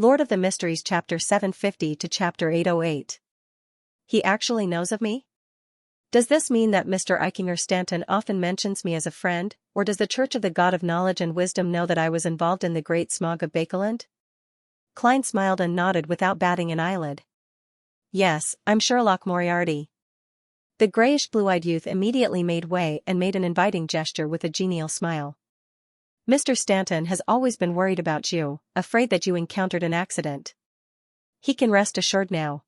Lord of the Mysteries chapter 750 to chapter 808. He actually knows of me? Does this mean that Mr. Eichinger Stanton often mentions me as a friend, or does the Church of the God of Knowledge and Wisdom know that I was involved in the Great Smog of Bakeland? Klein smiled and nodded without batting an eyelid. Yes, I'm Sherlock Moriarty. The grayish-blue-eyed youth immediately made way and made an inviting gesture with a genial smile. Mr. Stanton has always been worried about you, afraid that you encountered an accident. He can rest assured now.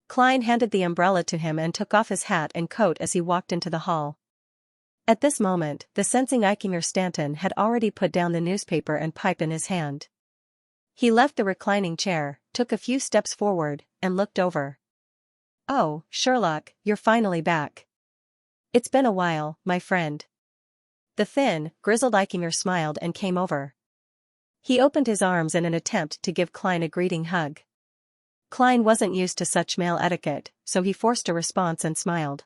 Klein handed the umbrella to him and took off his hat and coat as he walked into the hall. At this moment, the sensing Eichinger Stanton had already put down the newspaper and pipe in his hand. He left the reclining chair, took a few steps forward, and looked over. "Oh, Sherlock, you're finally back. It's been a while, my friend." The thin, grizzled Eichinger smiled and came over. He opened his arms in an attempt to give Klein a greeting hug. Klein wasn't used to such male etiquette, so he forced a response and smiled.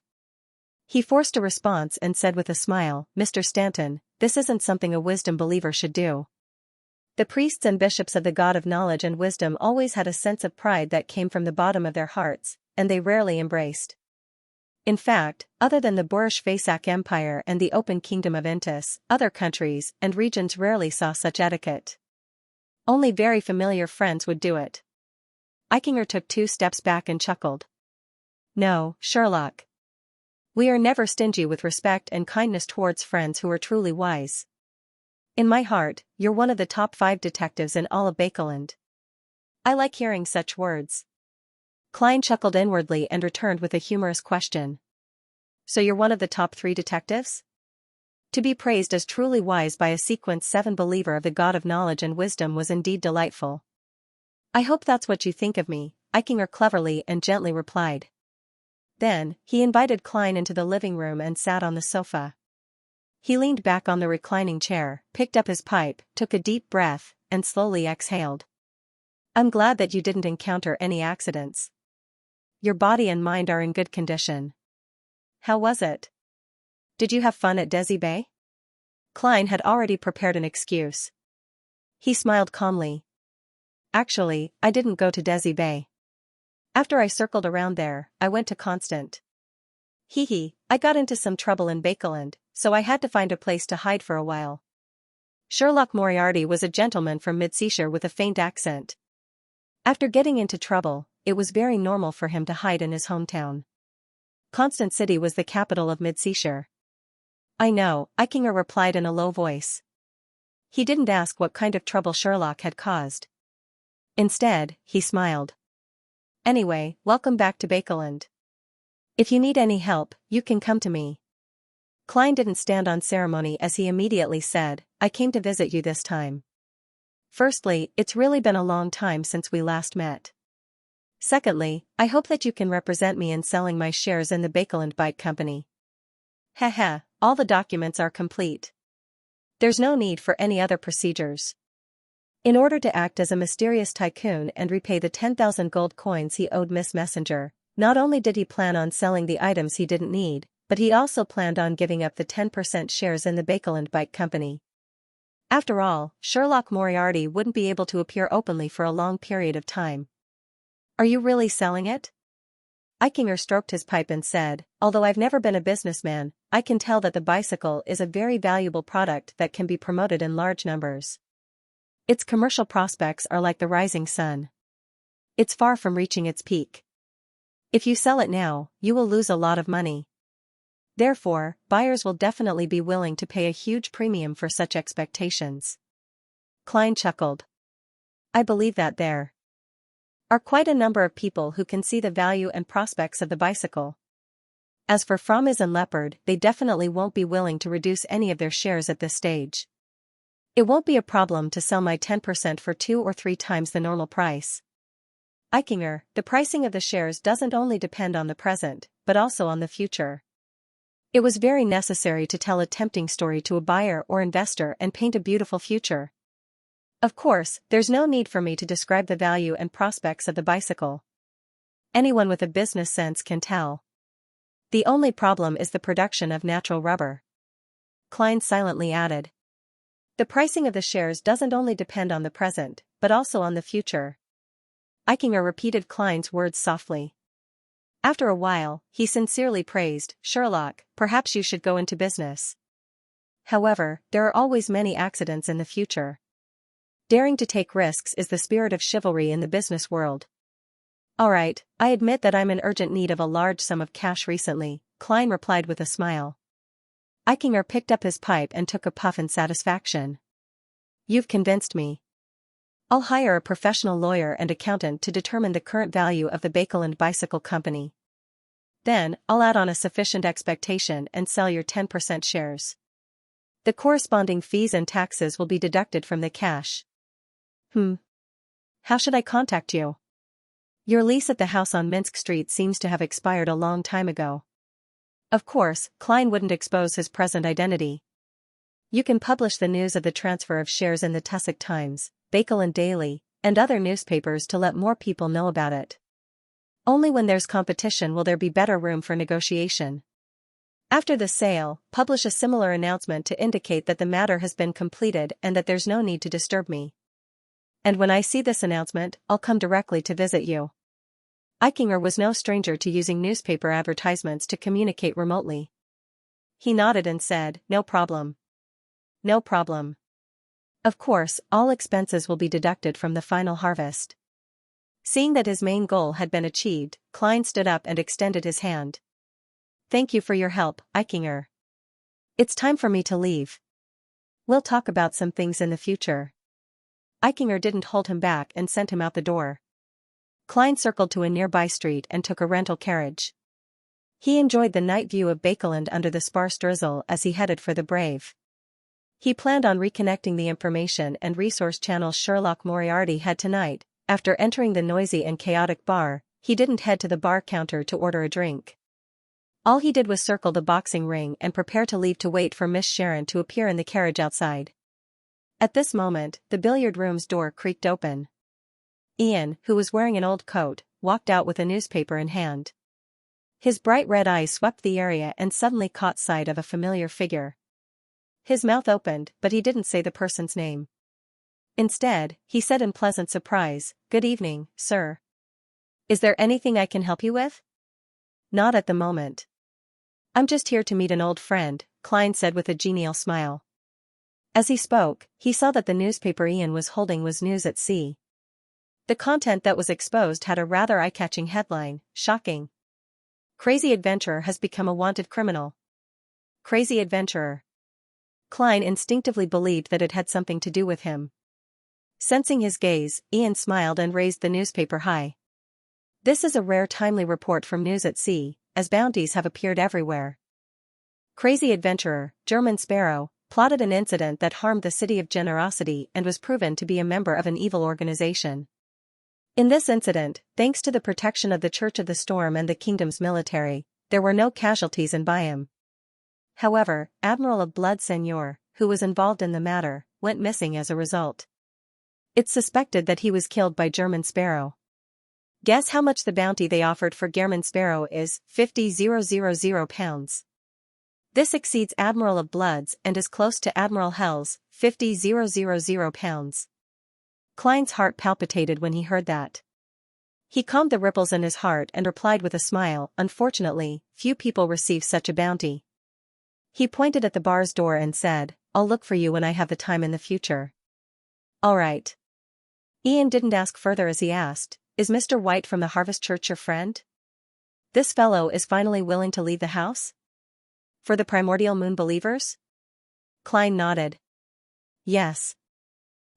He forced a response and said with a smile, "Mr. Stanton, this isn't something a wisdom believer should do." The priests and bishops of the God of Knowledge and Wisdom always had a sense of pride that came from the bottom of their hearts, and they rarely embraced. In fact, other than the boorish Vasak Empire and the open kingdom of Intis, other countries and regions rarely saw such etiquette. Only very familiar friends would do it. Eichinger took 2 steps back and chuckled. "No, Sherlock. We are never stingy with respect and kindness towards friends who are truly wise. In my heart, you're one of the top 5 detectives in all of Bakeland." "I like hearing such words." Klein chuckled inwardly and returned with a humorous question. "So you're one of the top 3 detectives?" To be praised as truly wise by a Sequence 7 believer of the God of Knowledge and Wisdom was indeed delightful. "I hope that's what you think of me," Eichinger cleverly and gently replied. Then, he invited Klein into the living room and sat on the sofa. He leaned back on the reclining chair, picked up his pipe, took a deep breath, and slowly exhaled. "I'm glad that you didn't encounter any accidents. Your body and mind are in good condition. How was it? Did you have fun at Desi Bay?" Klein had already prepared an excuse. He smiled calmly. "Actually, I didn't go to Desi Bay. After I circled around there, I went to Constant. I got into some trouble in Bakeland, so I had to find a place to hide for a while." Sherlock Moriarty was a gentleman from Midseashire with a faint accent. After getting into trouble, it was very normal for him to hide in his hometown. Constant City was the capital of Midseashire. "I know," Eichinger replied in a low voice. He didn't ask what kind of trouble Sherlock had caused. Instead, he smiled. "Anyway, welcome back to Bakeland. If you need any help, you can come to me." Klein didn't stand on ceremony as he immediately said, "I came to visit you this time. Firstly, it's really been a long time since we last met. Secondly, I hope that you can represent me in selling my shares in the Bakeland Bike Company." "Heh, all the documents are complete. There's no need for any other procedures." In order to act as a mysterious tycoon and repay the 10,000 gold coins he owed Miss Messenger, not only did he plan on selling the items he didn't need, but he also planned on giving up the 10% shares in the Bakeland Bike Company. After all, Sherlock Moriarty wouldn't be able to appear openly for a long period of time. "Are you really selling it?" Eichinger stroked his pipe and said, "Although I've never been a businessman, I can tell that the bicycle is a very valuable product that can be promoted in large numbers. Its commercial prospects are like the rising sun. It's far from reaching its peak. If you sell it now, you will lose a lot of money. Therefore, buyers will definitely be willing to pay a huge premium for such expectations." Klein chuckled. "I believe that there are quite a number of people who can see the value and prospects of the bicycle. As for Fromis and Leopard, they definitely won't be willing to reduce any of their shares at this stage. It won't be a problem to sell my 10% for 2 or 3 times the normal price. Eichinger, the pricing of the shares doesn't only depend on the present, but also on the future." It was very necessary to tell a tempting story to a buyer or investor and paint a beautiful future. "Of course, there's no need for me to describe the value and prospects of the bicycle. Anyone with a business sense can tell. The only problem is the production of natural rubber." Klein silently added. "The pricing of the shares doesn't only depend on the present, but also on the future. Eichinger repeated Klein's words softly. After a while, he sincerely praised, Sherlock, perhaps you should go into business. However, there are always many accidents in the future. Daring to take risks is the spirit of chivalry in the business world. Alright, I admit that I'm in urgent need of a large sum of cash recently, Klein replied with a smile. Eichinger picked up his pipe and took a puff in satisfaction. You've convinced me. I'll hire a professional lawyer and accountant to determine the current value of the Bakeland Bicycle Company. Then, I'll add on a sufficient expectation and sell your 10% shares. The corresponding fees and taxes will be deducted from the cash. How should I contact you? Your lease at the house on Minsk Street seems to have expired a long time ago. Of course, Klein wouldn't expose his present identity. You can publish the news of the transfer of shares in the Tussock Times, Bakeland Daily, and other newspapers to let more people know about it. Only when there's competition will there be better room for negotiation. After the sale, publish a similar announcement to indicate that the matter has been completed and that there's no need to disturb me. And when I see this announcement, I'll come directly to visit you. Eichinger was no stranger to using newspaper advertisements to communicate remotely. He nodded and said, No problem. No problem. Of course, all expenses will be deducted from the final harvest. Seeing that his main goal had been achieved, Klein stood up and extended his hand. Thank you for your help, Eichinger. It's time for me to leave. We'll talk about some things in the future. Eichinger didn't hold him back and sent him out the door. Klein circled to a nearby street and took a rental carriage. He enjoyed the night view of Bakeland under the sparse drizzle as he headed for the Brave. He planned on reconnecting the information and resource channels Sherlock Moriarty had tonight. After entering the noisy and chaotic bar, he didn't head to the bar counter to order a drink. All he did was circle the boxing ring and prepare to leave to wait for Miss Sharon to appear in the carriage outside. At this moment, the billiard room's door creaked open. Ian, who was wearing an old coat, walked out with a newspaper in hand. His bright red eyes swept the area and suddenly caught sight of a familiar figure. His mouth opened, but he didn't say the person's name. Instead, he said in pleasant surprise, Good evening, sir. Is there anything I can help you with? Not at the moment. I'm just here to meet an old friend, Klein said with a genial smile. As he spoke, he saw that the newspaper Ian was holding was News at Sea. The content that was exposed had a rather eye-catching headline, Shocking. Crazy adventurer has become a wanted criminal. Crazy adventurer. Klein instinctively believed that it had something to do with him. Sensing his gaze, Ian smiled and raised the newspaper high. This is a rare timely report from News at Sea, as bounties have appeared everywhere. Crazy adventurer, German Sparrow, plotted an incident that harmed the City of Generosity and was proven to be a member of an evil organization. In this incident, thanks to the protection of the Church of the Storm and the Kingdom's military, there were no casualties in Byam. However, Admiral of Blood Seigneur, who was involved in the matter, went missing as a result. It's suspected that he was killed by German Sparrow. Guess how much the bounty they offered for German Sparrow is, £50,000. This exceeds Admiral of Blood's and is close to Admiral Hell's, £50,000. Klein's heart palpitated when he heard that. He calmed the ripples in his heart and replied with a smile, Unfortunately, few people receive such a bounty. He pointed at the bar's door and said, I'll look for you when I have the time in the future. All right. Ian didn't ask further as he asked, Is Mr. White from the Harvest Church your friend? This fellow is finally willing to leave the house? For the Primordial Moon believers? Klein nodded. Yes.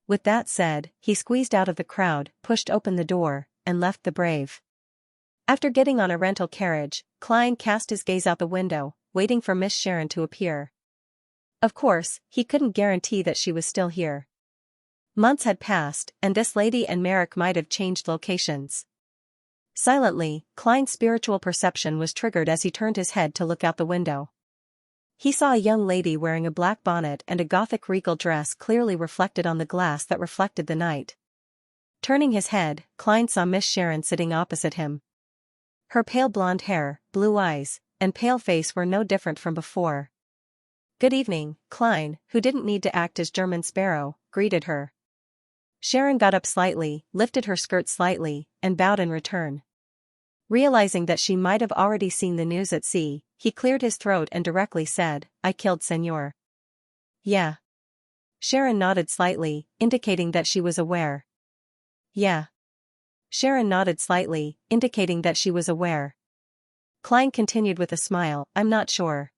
With that said, he squeezed out of the crowd, pushed open the door, and left the Brave. After getting on a rental carriage, Klein cast his gaze out the window, waiting for Miss Sharon to appear. Of course, he couldn't guarantee that she was still here. Months had passed, and this lady and Merrick might have changed locations. Silently, Klein's spiritual perception was triggered as he turned his head to look out the window. He saw a young lady wearing a black bonnet and a Gothic regal dress clearly reflected on the glass that reflected the night. Turning his head, Klein saw Miss Sharon sitting opposite him. Her pale blonde hair, blue eyes, and pale face were no different from before. Good evening, Klein, who didn't need to act as German Sparrow, greeted her. Sharon got up slightly, lifted her skirt slightly, and bowed in return. Realizing that she might have already seen the news at sea, he cleared his throat and directly said, "I killed Senor." "Yeah." Sharon nodded slightly, indicating that she was aware. "Yeah." Sharon nodded slightly, indicating that she was aware. Klein continued with a smile, "I'm not sure.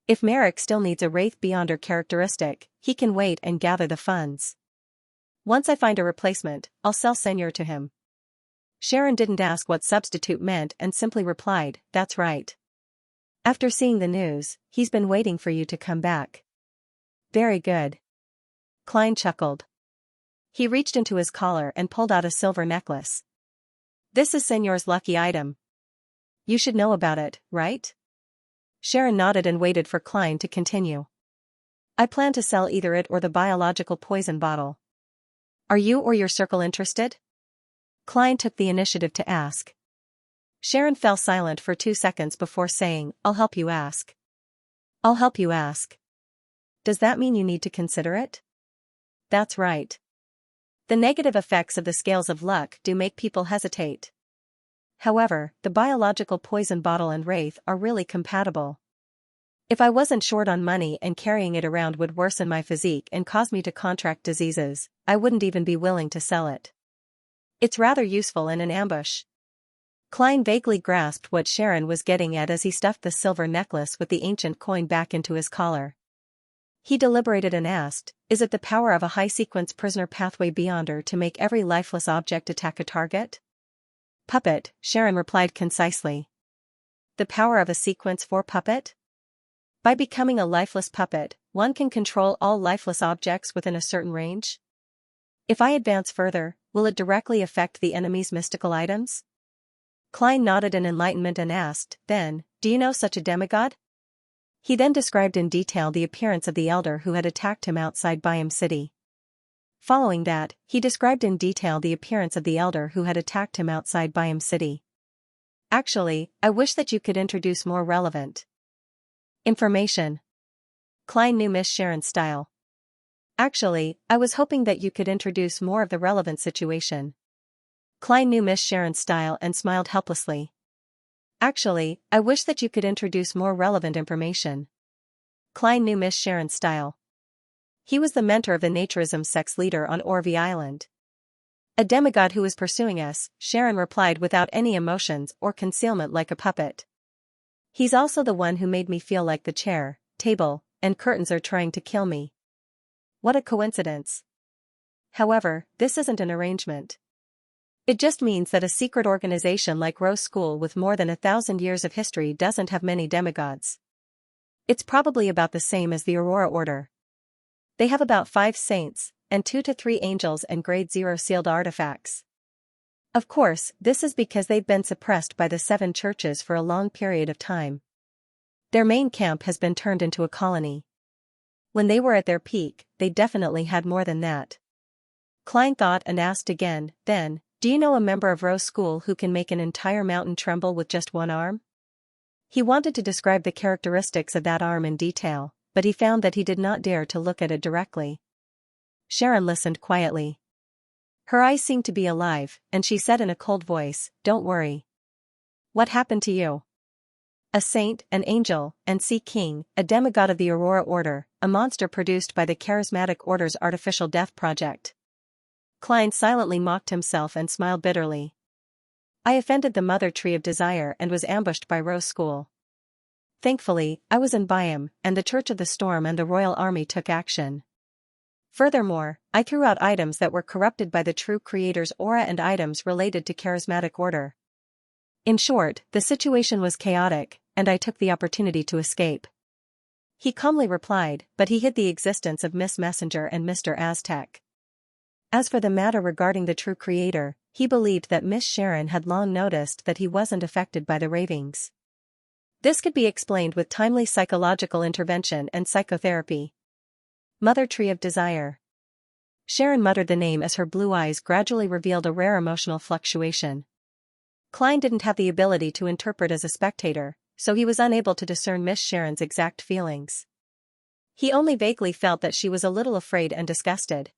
If Merrick still needs a Wraith Beyonder characteristic, he can wait and gather the funds. Once I find a replacement, I'll sell Senor to him." Sharon didn't ask what substitute meant and simply replied, "That's right. After seeing the news, he's been waiting for you to come back." "Very good." Klein chuckled. He reached into his collar and pulled out a silver necklace. "This is Senor's lucky item. You should know about it, right?" Sharon nodded and waited for Klein to continue. "I plan to sell either it or the biological poison bottle. Are you or your circle interested?" Klein took the initiative to ask. Sharon fell silent for 2 seconds before saying, "I'll help you ask." "I'll help you ask. Does that mean you need to consider it?" "That's right. The negative effects of the scales of luck do make people hesitate. However, the biological poison bottle and Wraith are really compatible. If I wasn't short on money and carrying it around would worsen my physique and cause me to contract diseases, I wouldn't even be willing to sell it. It's rather useful in an ambush." Klein vaguely grasped what Sharon was getting at as he stuffed the silver necklace with the ancient coin back into his collar. He deliberated and asked, "Is it the power of a high-sequence prisoner pathway Beyonder to make every lifeless object attack a target?" "Puppet," Sharon replied concisely. "The power of a sequence 4 puppet? By becoming a lifeless puppet, one can control all lifeless objects within a certain range? If I advance further, will it directly affect the enemy's mystical items?" Klein nodded in enlightenment and asked, "Then, do you know such a demigod?" He then described in detail the appearance of the elder who had attacked him outside Byam City. Following that, he described in detail the appearance of the elder who had attacked him outside Byam City. "Actually, I wish that you could introduce more relevant information." Klein knew Miss Sharon's style. "Actually, I was hoping that you could introduce more of the relevant situation." Klein knew Miss Sharon's style and smiled helplessly. "Actually, I wish that you could introduce more relevant information." Klein knew Miss Sharon's style. He was the mentor of the Naturism sex leader on Orvie Island. "A demigod who is pursuing us," Sharon replied without any emotions or concealment like a puppet. "He's also the one who made me feel like the chair, table, and curtains are trying to kill me." What a coincidence. However, this isn't an arrangement. It just means that a secret organization like Rose School with more than 1,000 years of history doesn't have many demigods. It's probably about the same as the Aurora Order. They have about 5 saints, and 2 to 3 angels and grade 0 sealed artifacts. Of course, this is because they've been suppressed by the 7 churches for a long period of time. Their main camp has been turned into a colony. When they were at their peak, they definitely had more than that. Klein thought and asked again, "Then, do you know a member of Rose School who can make an entire mountain tremble with just one arm?" He wanted to describe the characteristics of that arm in detail, but he found that he did not dare to look at it directly. Sharon listened quietly. Her eyes seemed to be alive, and she said in a cold voice, "Don't worry." "What happened to you?" "A saint, an angel, and Sea King, a demigod of the Aurora Order, a monster produced by the Charismatic Order's Artificial Death Project." Klein silently mocked himself and smiled bitterly. "I offended the Mother Tree of Desire and was ambushed by Rose School. Thankfully, I was in Byam, and the Church of the Storm and the Royal Army took action. Furthermore, I threw out items that were corrupted by the true Creator's aura and items related to Charismatic Order. In short, the situation was chaotic, and I took the opportunity to escape." He calmly replied, but he hid the existence of Miss Messenger and Mr. Aztec. As for the matter regarding the true Creator, he believed that Miss Sharon had long noticed that he wasn't affected by the ravings. This could be explained with timely psychological intervention and psychotherapy. Mother Tree of Desire. Sharon muttered the name as her blue eyes gradually revealed a rare emotional fluctuation. Klein didn't have the ability to interpret as a spectator, so he was unable to discern Miss Sharon's exact feelings. He only vaguely felt that she was a little afraid and disgusted.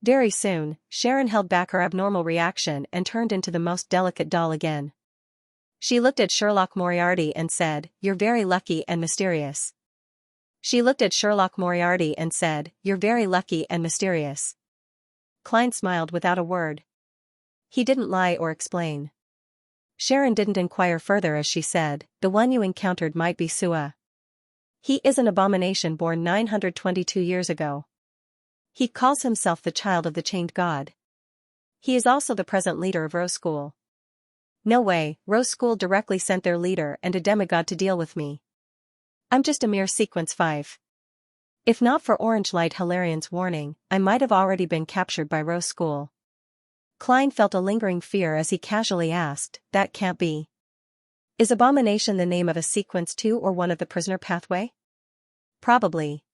Very soon, Sharon held back her abnormal reaction and turned into the most delicate doll again. She looked at Sherlock Moriarty and said, "You're very lucky and mysterious." She looked at Sherlock Moriarty and said, "You're very lucky and mysterious." Klein smiled without a word. He didn't lie or explain. Sharon didn't inquire further as she said, "The one you encountered might be Sua. He is an abomination born 922 years ago. He calls himself the child of the chained god. He is also the present leader of Rose School." "No way, Rose School directly sent their leader and a demigod to deal with me. I'm just a mere Sequence 5. If not for Orange Light Hilarian's warning, I might have already been captured by Rose School." Klein felt a lingering fear as he casually asked, "That can't be. Is Abomination the name of a Sequence 2 or one of the prisoner pathway?" "Probably."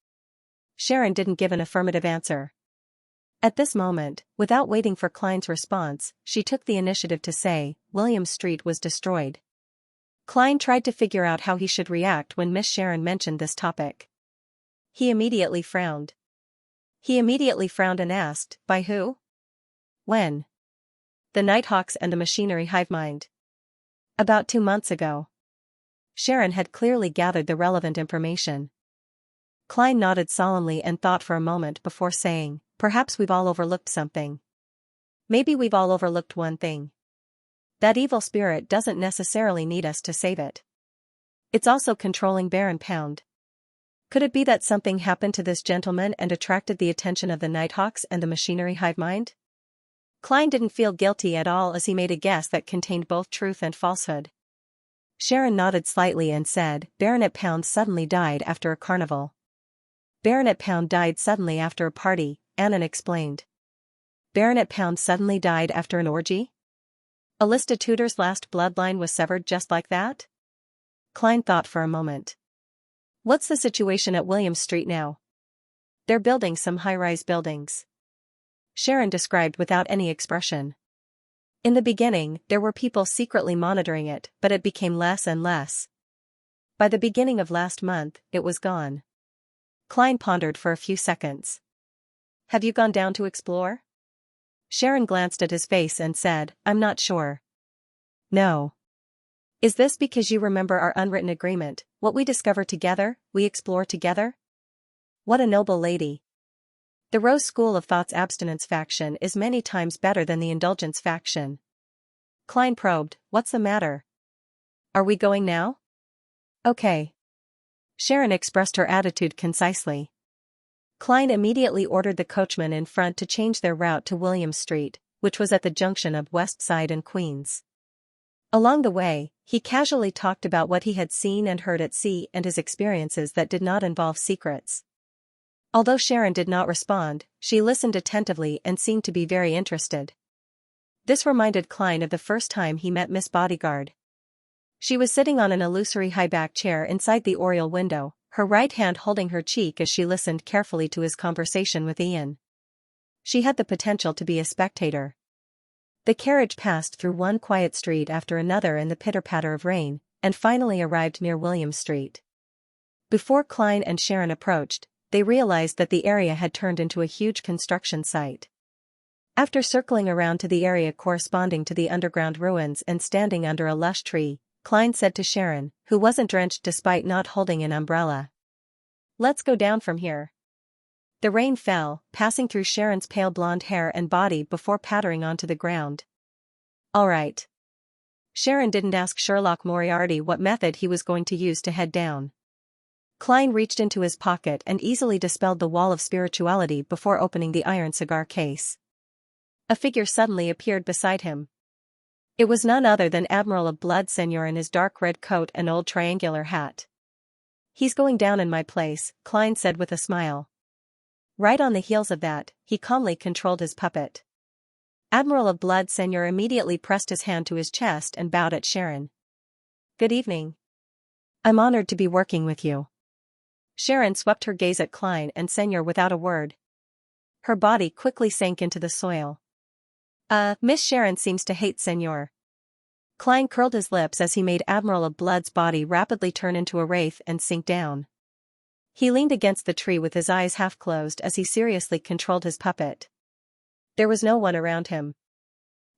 Sharon didn't give an affirmative answer. At this moment, without waiting for Klein's response, she took the initiative to say, "William Street was destroyed." Klein tried to figure out how he should react when Miss Sharon mentioned this topic. He immediately frowned. And asked, "By who? When?" "The Nighthawks and the Machinery Hive Mind. About 2 months ago." Sharon had clearly gathered the relevant information. Klein nodded solemnly and thought for a moment before saying, "Perhaps we've all overlooked something. Maybe we've all overlooked one thing. That evil spirit doesn't necessarily need us to save it. It's also controlling Baron Pound. Could it be that something happened to this gentleman and attracted the attention of the Nighthawks and the Machinery Hive Mind?" Klein didn't feel guilty at all as he made a guess that contained both truth and falsehood. Sharon nodded slightly and said, "Baronet Pound suddenly died after a carnival." "Baronet Pound died suddenly after a party," Annan explained. "Baronet Pound suddenly died after an orgy? Alista Tudor's last bloodline was severed just like that?" Klein thought for a moment. "What's the situation at William Street now?" "They're building some high-rise buildings," Sharon described without any expression. "In the beginning, there were people secretly monitoring it, but it became less and less. By the beginning of last month, it was gone." Klein pondered for a few seconds. "Have you gone down to explore?" Sharon glanced at his face and said, "I'm not sure." "No. Is this because you remember our unwritten agreement, what we discover together, we explore together? What a noble lady. The Rose School of Thought's abstinence faction is many times better than the indulgence faction." Klein probed, "What's the matter? Are we going now?" "Okay." Sharon expressed her attitude concisely. Klein immediately ordered the coachman in front to change their route to William Street, which was at the junction of West Side and Queens. Along the way, he casually talked about what he had seen and heard at sea and his experiences that did not involve secrets. Although Sharon did not respond, she listened attentively and seemed to be very interested. This reminded Klein of the first time he met Miss Bodyguard. She was sitting on an illusory high-back chair inside the oriel window, her right hand holding her cheek as she listened carefully to his conversation with Ian. She had the potential to be a spectator. The carriage passed through one quiet street after another in the pitter-patter of rain, and finally arrived near William Street. Before Klein and Sharon approached, they realized that the area had turned into a huge construction site. After circling around to the area corresponding to the underground ruins and standing under a lush tree, Klein said to Sharon, who wasn't drenched despite not holding an umbrella, "Let's go down from here." The rain fell, passing through Sharon's pale blonde hair and body before pattering onto the ground. "All right." Sharon didn't ask Sherlock Moriarty what method he was going to use to head down. Klein reached into his pocket and easily dispelled the wall of spirituality before opening the iron cigar case. A figure suddenly appeared beside him. It was none other than Admiral of Blood Senior in his dark red coat and old triangular hat. "He's going down in my place," Klein said with a smile. Right on the heels of that, he calmly controlled his puppet. Admiral of Blood Senior immediately pressed his hand to his chest and bowed at Sharon. "Good evening. I'm honored to be working with you." Sharon swept her gaze at Klein and Senior without a word. Her body quickly sank into the soil. Miss Sharon seems to hate Senior." Klein curled his lips as he made Admiral of Blood's body rapidly turn into a wraith and sink down. He leaned against the tree with his eyes half closed as he seriously controlled his puppet. There was no one around him.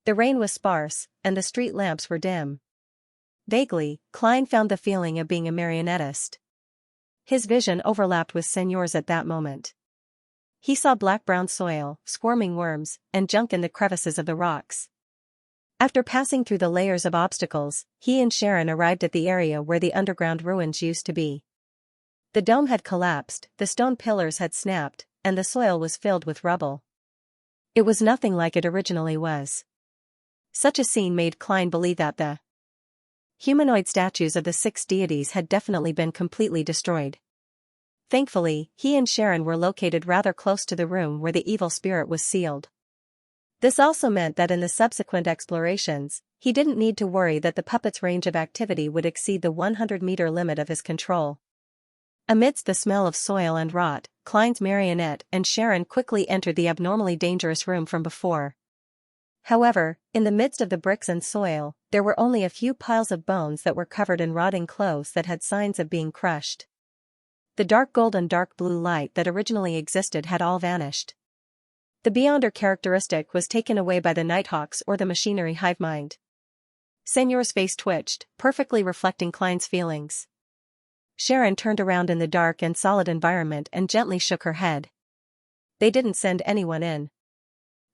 The rain was sparse, and the street lamps were dim. Vaguely, Klein found the feeling of being a marionettist. His vision overlapped with Señor's at that moment. He saw black-brown soil, squirming worms, and junk in the crevices of the rocks. After passing through the layers of obstacles, he and Sharon arrived at the area where the underground ruins used to be. The dome had collapsed, the stone pillars had snapped, and the soil was filled with rubble. It was nothing like it originally was. Such a scene made Klein believe that the humanoid statues of the 6 deities had definitely been completely destroyed. Thankfully, he and Sharon were located rather close to the room where the evil spirit was sealed. This also meant that in the subsequent explorations, he didn't need to worry that the puppet's range of activity would exceed the 100-meter limit of his control. Amidst the smell of soil and rot, Klein's marionette and Sharon quickly entered the abnormally dangerous room from before. However, in the midst of the bricks and soil, there were only a few piles of bones that were covered in rotting clothes that had signs of being crushed. The dark gold and dark blue light that originally existed had all vanished. The Beyonder characteristic was taken away by the Nighthawks or the machinery hive mind. Señor's face twitched, perfectly reflecting Klein's feelings. Sharon turned around in the dark and solid environment and gently shook her head. They didn't send anyone in.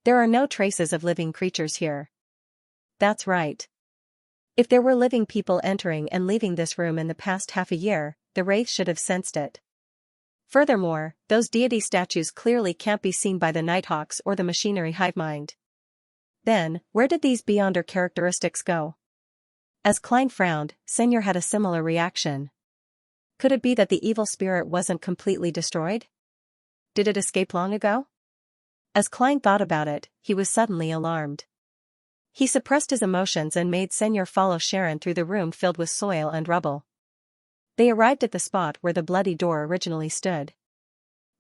There are no traces of living creatures here. That's right. If there were living people entering and leaving this room in the past half a year, the Wraith should have sensed it. Furthermore, those deity statues clearly can't be seen by the Nighthawks or the machinery hive mind. Then, where did these Beyonder characteristics go? As Klein frowned, Señor had a similar reaction. Could it be that the evil spirit wasn't completely destroyed? Did it escape long ago? As Klein thought about it, he was suddenly alarmed. He suppressed his emotions and made Señor follow Sharon through the room filled with soil and rubble. They arrived at the spot where the bloody door originally stood.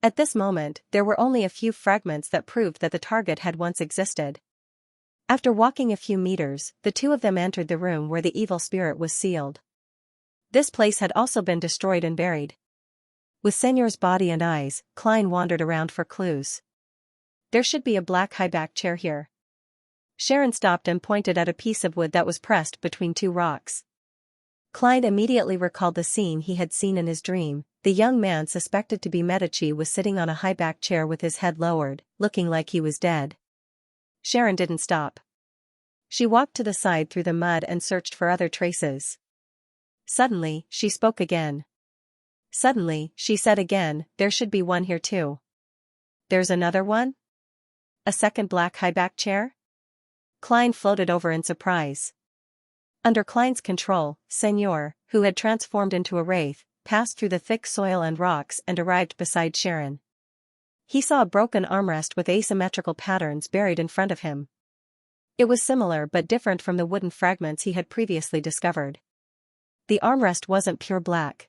At this moment, there were only a few fragments that proved that the target had once existed. After walking a few meters, the two of them entered the room where the evil spirit was sealed. This place had also been destroyed and buried. With Señor's body and eyes, Klein wandered around for clues. There should be a black high-back chair here. Sharon stopped and pointed at a piece of wood that was pressed between 2 rocks. Klein immediately recalled the scene he had seen in his dream. The young man suspected to be Medici was sitting on a high-back chair with his head lowered, looking like he was dead. Sharon didn't stop. She walked to the side through the mud and searched for other traces. Suddenly, she spoke again. Suddenly, she said again, there should be one here too. There's another one? A second black high-back chair? Klein floated over in surprise. Under Klein's control, Señor, who had transformed into a wraith, passed through the thick soil and rocks and arrived beside Sharon. He saw a broken armrest with asymmetrical patterns buried in front of him. It was similar but different from the wooden fragments he had previously discovered. The armrest wasn't pure black.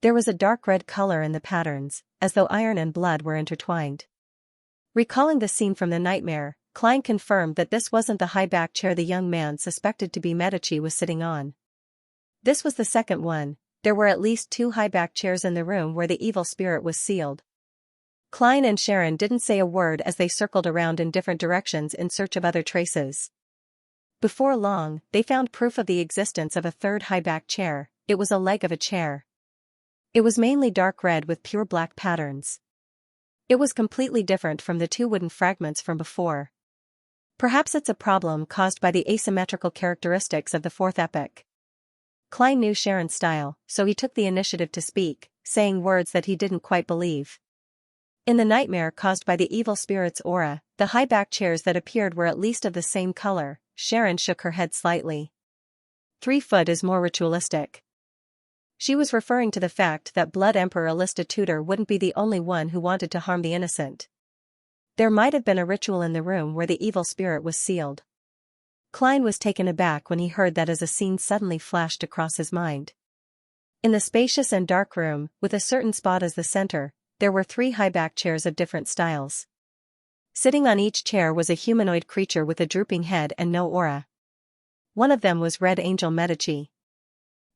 There was a dark red color in the patterns, as though iron and blood were intertwined. Recalling the scene from the nightmare, Klein confirmed that this wasn't the high-back chair the young man suspected to be Medici was sitting on. This was the second one. There were at least 2 high-back chairs in the room where the evil spirit was sealed. Klein and Sharon didn't say a word as they circled around in different directions in search of other traces. Before long, they found proof of the existence of a third high-back chair. It was a leg of a chair. It was mainly dark red with pure black patterns. It was completely different from the 2 wooden fragments from before. Perhaps it's a problem caused by the asymmetrical characteristics of the 4th epoch. Klein knew Sharon's style, so he took the initiative to speak, saying words that he didn't quite believe. In the nightmare caused by the evil spirit's aura, the high-back chairs that appeared were at least of the same color. Sharon shook her head slightly. 3 foot is more ritualistic. She was referring to the fact that Blood Emperor Alista Tudor wouldn't be the only one who wanted to harm the innocent. There might have been a ritual in the room where the evil spirit was sealed. Klein was taken aback when he heard that as a scene suddenly flashed across his mind. In the spacious and dark room, with a certain spot as the center, there were 3 high-back chairs of different styles. Sitting on each chair was a humanoid creature with a drooping head and no aura. One of them was Red Angel Medici.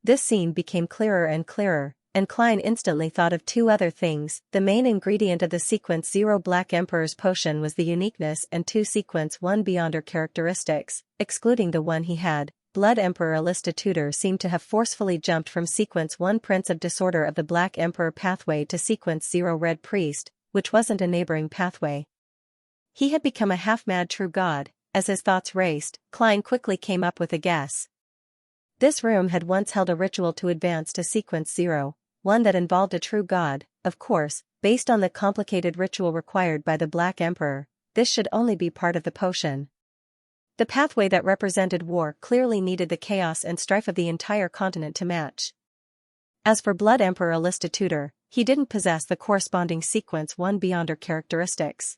This scene became clearer and clearer, and Klein instantly thought of two other things. The main ingredient of the Sequence 0 Black Emperor's potion was the uniqueness and two Sequence 1 Beyonder characteristics, excluding the one he had. Blood Emperor Alista Tudor seemed to have forcefully jumped from Sequence 1 Prince of Disorder of the Black Emperor pathway to Sequence 0 Red Priest, which wasn't a neighboring pathway. He had become a half-mad true god. As his thoughts raced, Klein quickly came up with a guess. This room had once held a ritual to advance to Sequence 0, one that involved a true god. Of course, based on the complicated ritual required by the Black Emperor, this should only be part of the potion. The pathway that represented war clearly needed the chaos and strife of the entire continent to match. As for Blood Emperor Alista Tudor, he didn't possess the corresponding Sequence 1 Beyonder characteristics.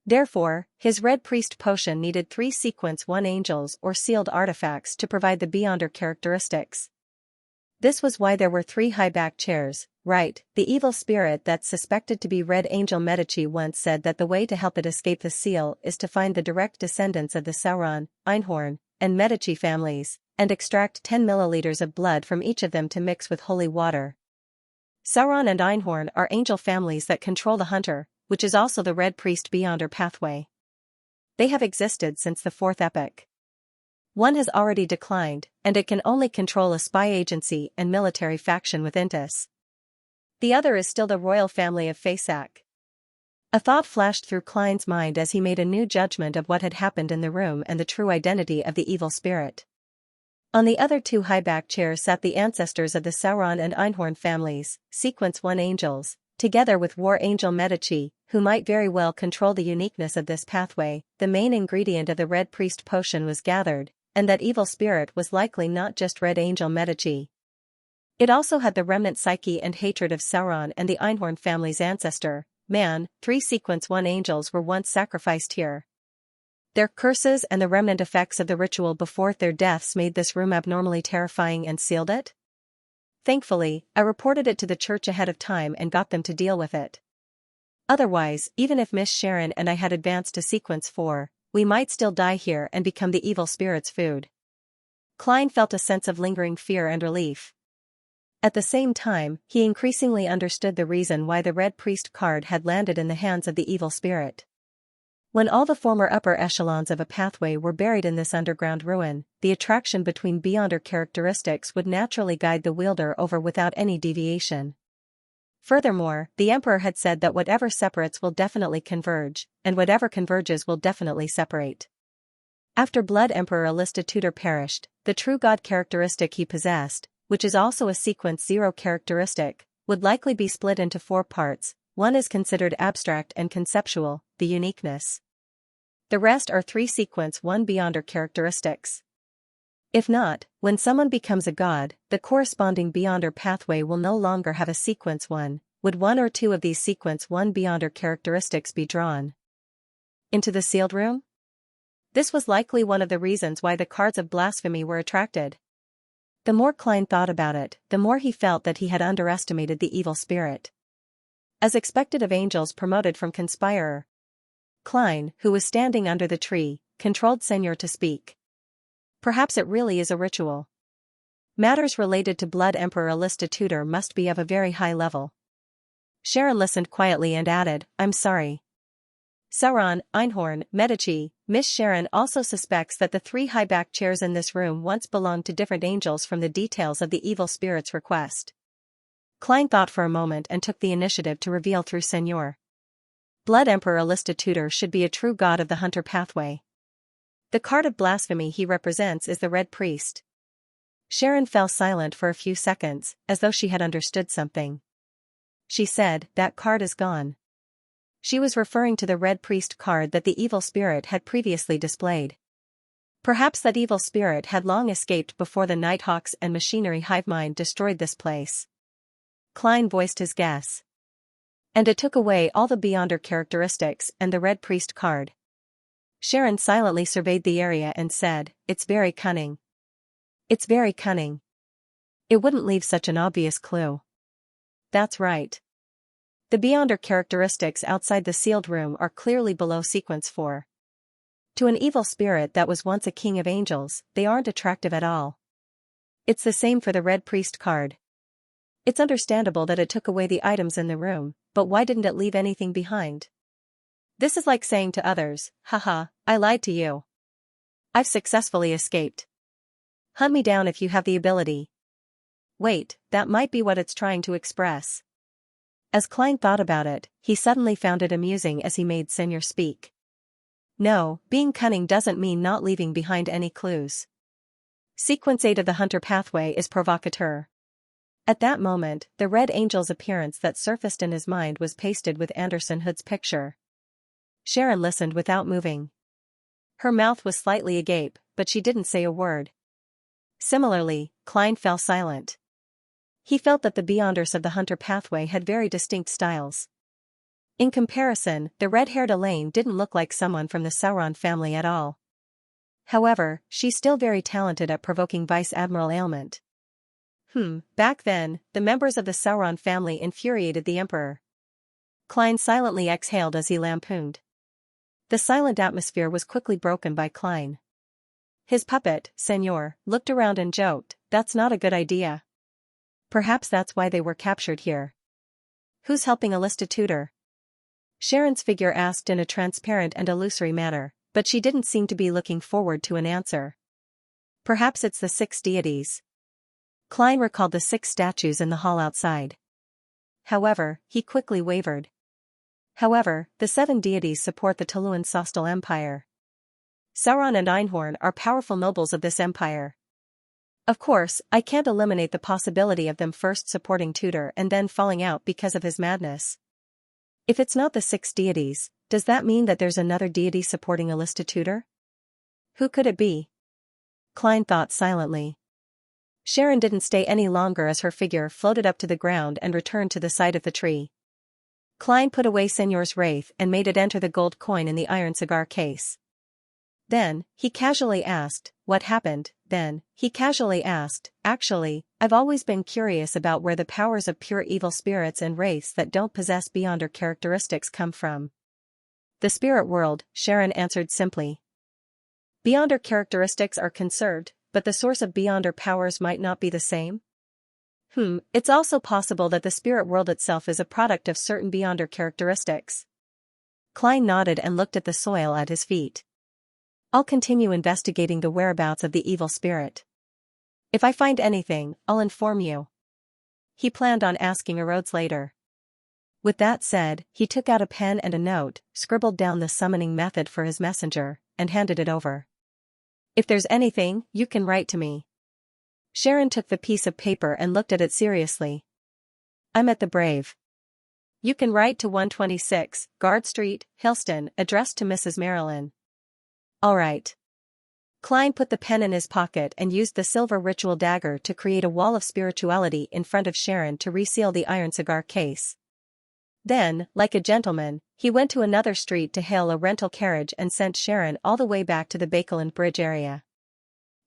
Therefore, his Red Priest potion needed 3 Sequence 1 angels or sealed artifacts to provide the Beyonder characteristics. This was why there were 3 high-back chairs, right? The evil spirit that's suspected to be Red Angel Medici once said that the way to help it escape the seal is to find the direct descendants of the Sauron, Einhorn, and Medici families, and extract 10 milliliters of blood from each of them to mix with holy water. Sauron and Einhorn are angel families that control the Hunter, which is also the Red Priest Beyonder pathway. They have existed since the 4th epoch. One has already declined, and it can only control a spy agency and military faction with Intis. The other is still the royal family of Fasak. A thought flashed through Klein's mind as he made a new judgment of what had happened in the room and the true identity of the evil spirit. On the other 2 high-back chairs sat the ancestors of the Sauron and Einhorn families, Sequence 1 angels, together with War Angel Medici, who might very well control the uniqueness of this pathway. The main ingredient of the Red Priest potion was gathered, and that evil spirit was likely not just Red Angel Medici. It also had the remnant psyche and hatred of Sauron and the Einhorn family's ancestor, Man. 3 Sequence 1 angels were once sacrificed here. Their curses and the remnant effects of the ritual before their deaths made this room abnormally terrifying and sealed it. Thankfully, I reported it to the church ahead of time and got them to deal with it. Otherwise, even if Miss Sharon and I had advanced to Sequence 4, we might still die here and become the evil spirit's food. Klein felt a sense of lingering fear and relief. At the same time, he increasingly understood the reason why the Red Priest card had landed in the hands of the evil spirit. When all the former upper echelons of a pathway were buried in this underground ruin, the attraction between Beyonder characteristics would naturally guide the wielder over without any deviation. Furthermore, the Emperor had said that whatever separates will definitely converge, and whatever converges will definitely separate. After Blood Emperor Alista Tudor perished, the true god characteristic he possessed, which is also a Sequence 0 characteristic, would likely be split into 4 parts. One is considered abstract and conceptual, the uniqueness. The rest are 3 Sequence 1 Beyonder characteristics. If not, when someone becomes a god, the corresponding Beyonder pathway will no longer have a Sequence 1. Would 1 or 2 of these Sequence 1 Beyonder characteristics be drawn into the sealed room? This was likely one of the reasons why the cards of blasphemy were attracted. The more Klein thought about it, the more he felt that he had underestimated the evil spirit. As expected of angels promoted from conspirer, Klein, who was standing under the tree, controlled Senor to speak. Perhaps it really is a ritual. Matters related to Blood Emperor Alista Tudor must be of a very high level. Sharon listened quietly and added, I'm sorry. Sauron, Einhorn, Medici. Miss Sharon also suspects that the 3 high-back chairs in this room once belonged to different angels from the details of the evil spirit's request. Klein thought for a moment and took the initiative to reveal through Senor. Blood Emperor Alista Tudor should be a true god of the Hunter pathway. The card of blasphemy he represents is the Red Priest. Sharon fell silent for a few seconds, as though she had understood something. She said, that card is gone. She was referring to the Red Priest card that the evil spirit had previously displayed. Perhaps that evil spirit had long escaped before the Nighthawks and Machinery hive mind destroyed this place. Klein voiced his guess. And it took away all the Beyonder characteristics and the Red Priest card. Sharon silently surveyed the area and said, it's very cunning. It's very cunning. It wouldn't leave such an obvious clue. That's right. The Beyonder characteristics outside the sealed room are clearly below Sequence 4. To an evil spirit that was once a king of angels, they aren't attractive at all. It's the same for the Red Priest card. It's understandable that it took away the items in the room, but why didn't it leave anything behind? This is like saying to others, haha, I lied to you. I've successfully escaped. Hunt me down if you have the ability. Wait, that might be what it's trying to express. As Klein thought about it, he suddenly found it amusing as he made Xianxia speak. No, being cunning doesn't mean not leaving behind any clues. Sequence 8 of the Hunter pathway is provocateur. At that moment, the Red Angel's appearance that surfaced in his mind was pasted with Anderson Hood's picture. Sharon listened without moving. Her mouth was slightly agape, but she didn't say a word. Similarly, Klein fell silent. He felt that the Beyonders of the Hunter pathway had very distinct styles. In comparison, the red-haired Elaine didn't look like someone from the Sauron family at all. However, she's still very talented at provoking Vice Admiral ailment. Back then, the members of the Sauron family infuriated the Emperor. Klein silently exhaled as he lampooned. The silent atmosphere was quickly broken by Klein. His puppet, Senor, looked around and joked, "That's not a good idea. Perhaps that's why they were captured here. Who's helping Alista tutor?" Sharon's figure asked in a transparent and illusory manner, but she didn't seem to be looking forward to an answer. Perhaps it's the 6 deities. Klein recalled the 6 statues in the hall outside. However, he quickly wavered. However, the 7 deities support the Tuluan Sostal Empire. Sauron and Einhorn are powerful nobles of this empire. Of course, I can't eliminate the possibility of them first supporting Tutor and then falling out because of his madness. If it's not the 6 deities, does that mean that there's another deity supporting Alista Tutor? Who could it be? Klein thought silently. Sharon didn't stay any longer as her figure floated up to the ground and returned to the side of the tree. Klein put away Senor's wraith and made it enter the gold coin in the iron cigar case. Then, he casually asked, "What happened?" Actually, I've always been curious about where the powers of pure evil spirits and wraiths that don't possess Beyonder characteristics come from. The spirit world, Sharon answered simply. Beyonder characteristics are conserved, but the source of Beyonder powers might not be the same? It's also possible that the spirit world itself is a product of certain Beyonder characteristics. Klein nodded and looked at the soil at his feet. I'll continue investigating the whereabouts of the evil spirit. If I find anything, I'll inform you. He planned on asking Erodes later. With that said, he took out a pen and a note, scribbled down the summoning method for his messenger, and handed it over. If there's anything, you can write to me. Sharon took the piece of paper and looked at it seriously. I'm at the Brave. You can write to 126, Guard Street, Hillston, addressed to Mrs. Marilyn. All right. Klein put the pen in his pocket and used the silver ritual dagger to create a wall of spirituality in front of Sharon to reseal the iron cigar case. Then, like a gentleman, he went to another street to hail a rental carriage and sent Sharon all the way back to the Bakeland Bridge area.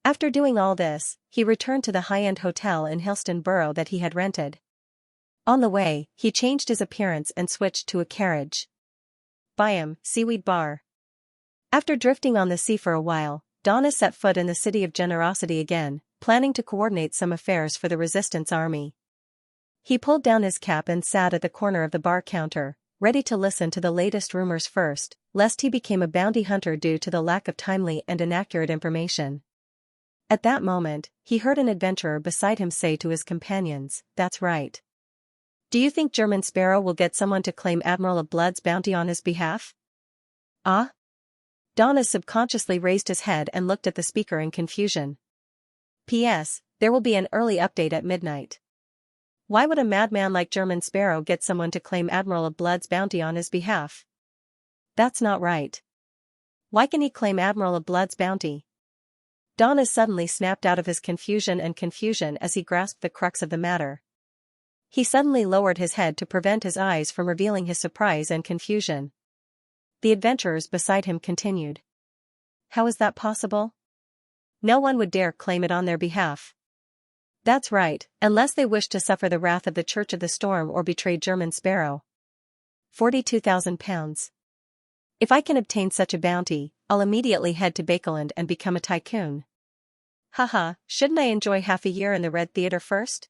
After doing all this, he returned to the high-end hotel in Hillston Borough that he had rented. On the way, he changed his appearance and switched to a carriage. Byam, Seaweed Bar. After drifting on the sea for a while, Donna set foot in the City of Generosity again, planning to coordinate some affairs for the Resistance Army. He pulled down his cap and sat at the corner of the bar counter, ready to listen to the latest rumors first, lest he became a bounty hunter due to the lack of timely and inaccurate information. At that moment, he heard an adventurer beside him say to his companions, "That's right. Do you think German Sparrow will get someone to claim Admiral of Blood's bounty on his behalf?" Ah? Donna subconsciously raised his head and looked at the speaker in confusion. P.S. There will be an early update at midnight. Why would a madman like German Sparrow get someone to claim Admiral of Blood's bounty on his behalf? That's not right. Why can he claim Admiral of Blood's bounty? Donna suddenly snapped out of his confusion as he grasped the crux of the matter. He suddenly lowered his head to prevent his eyes from revealing his surprise and confusion. The adventurers beside him continued. How is that possible? No one would dare claim it on their behalf. That's right, unless they wish to suffer the wrath of the Church of the Storm or betray German Sparrow. 42,000 pounds. If I can obtain such a bounty, I'll immediately head to Bakeland and become a tycoon. Haha, shouldn't I enjoy half a year in the Red Theater first?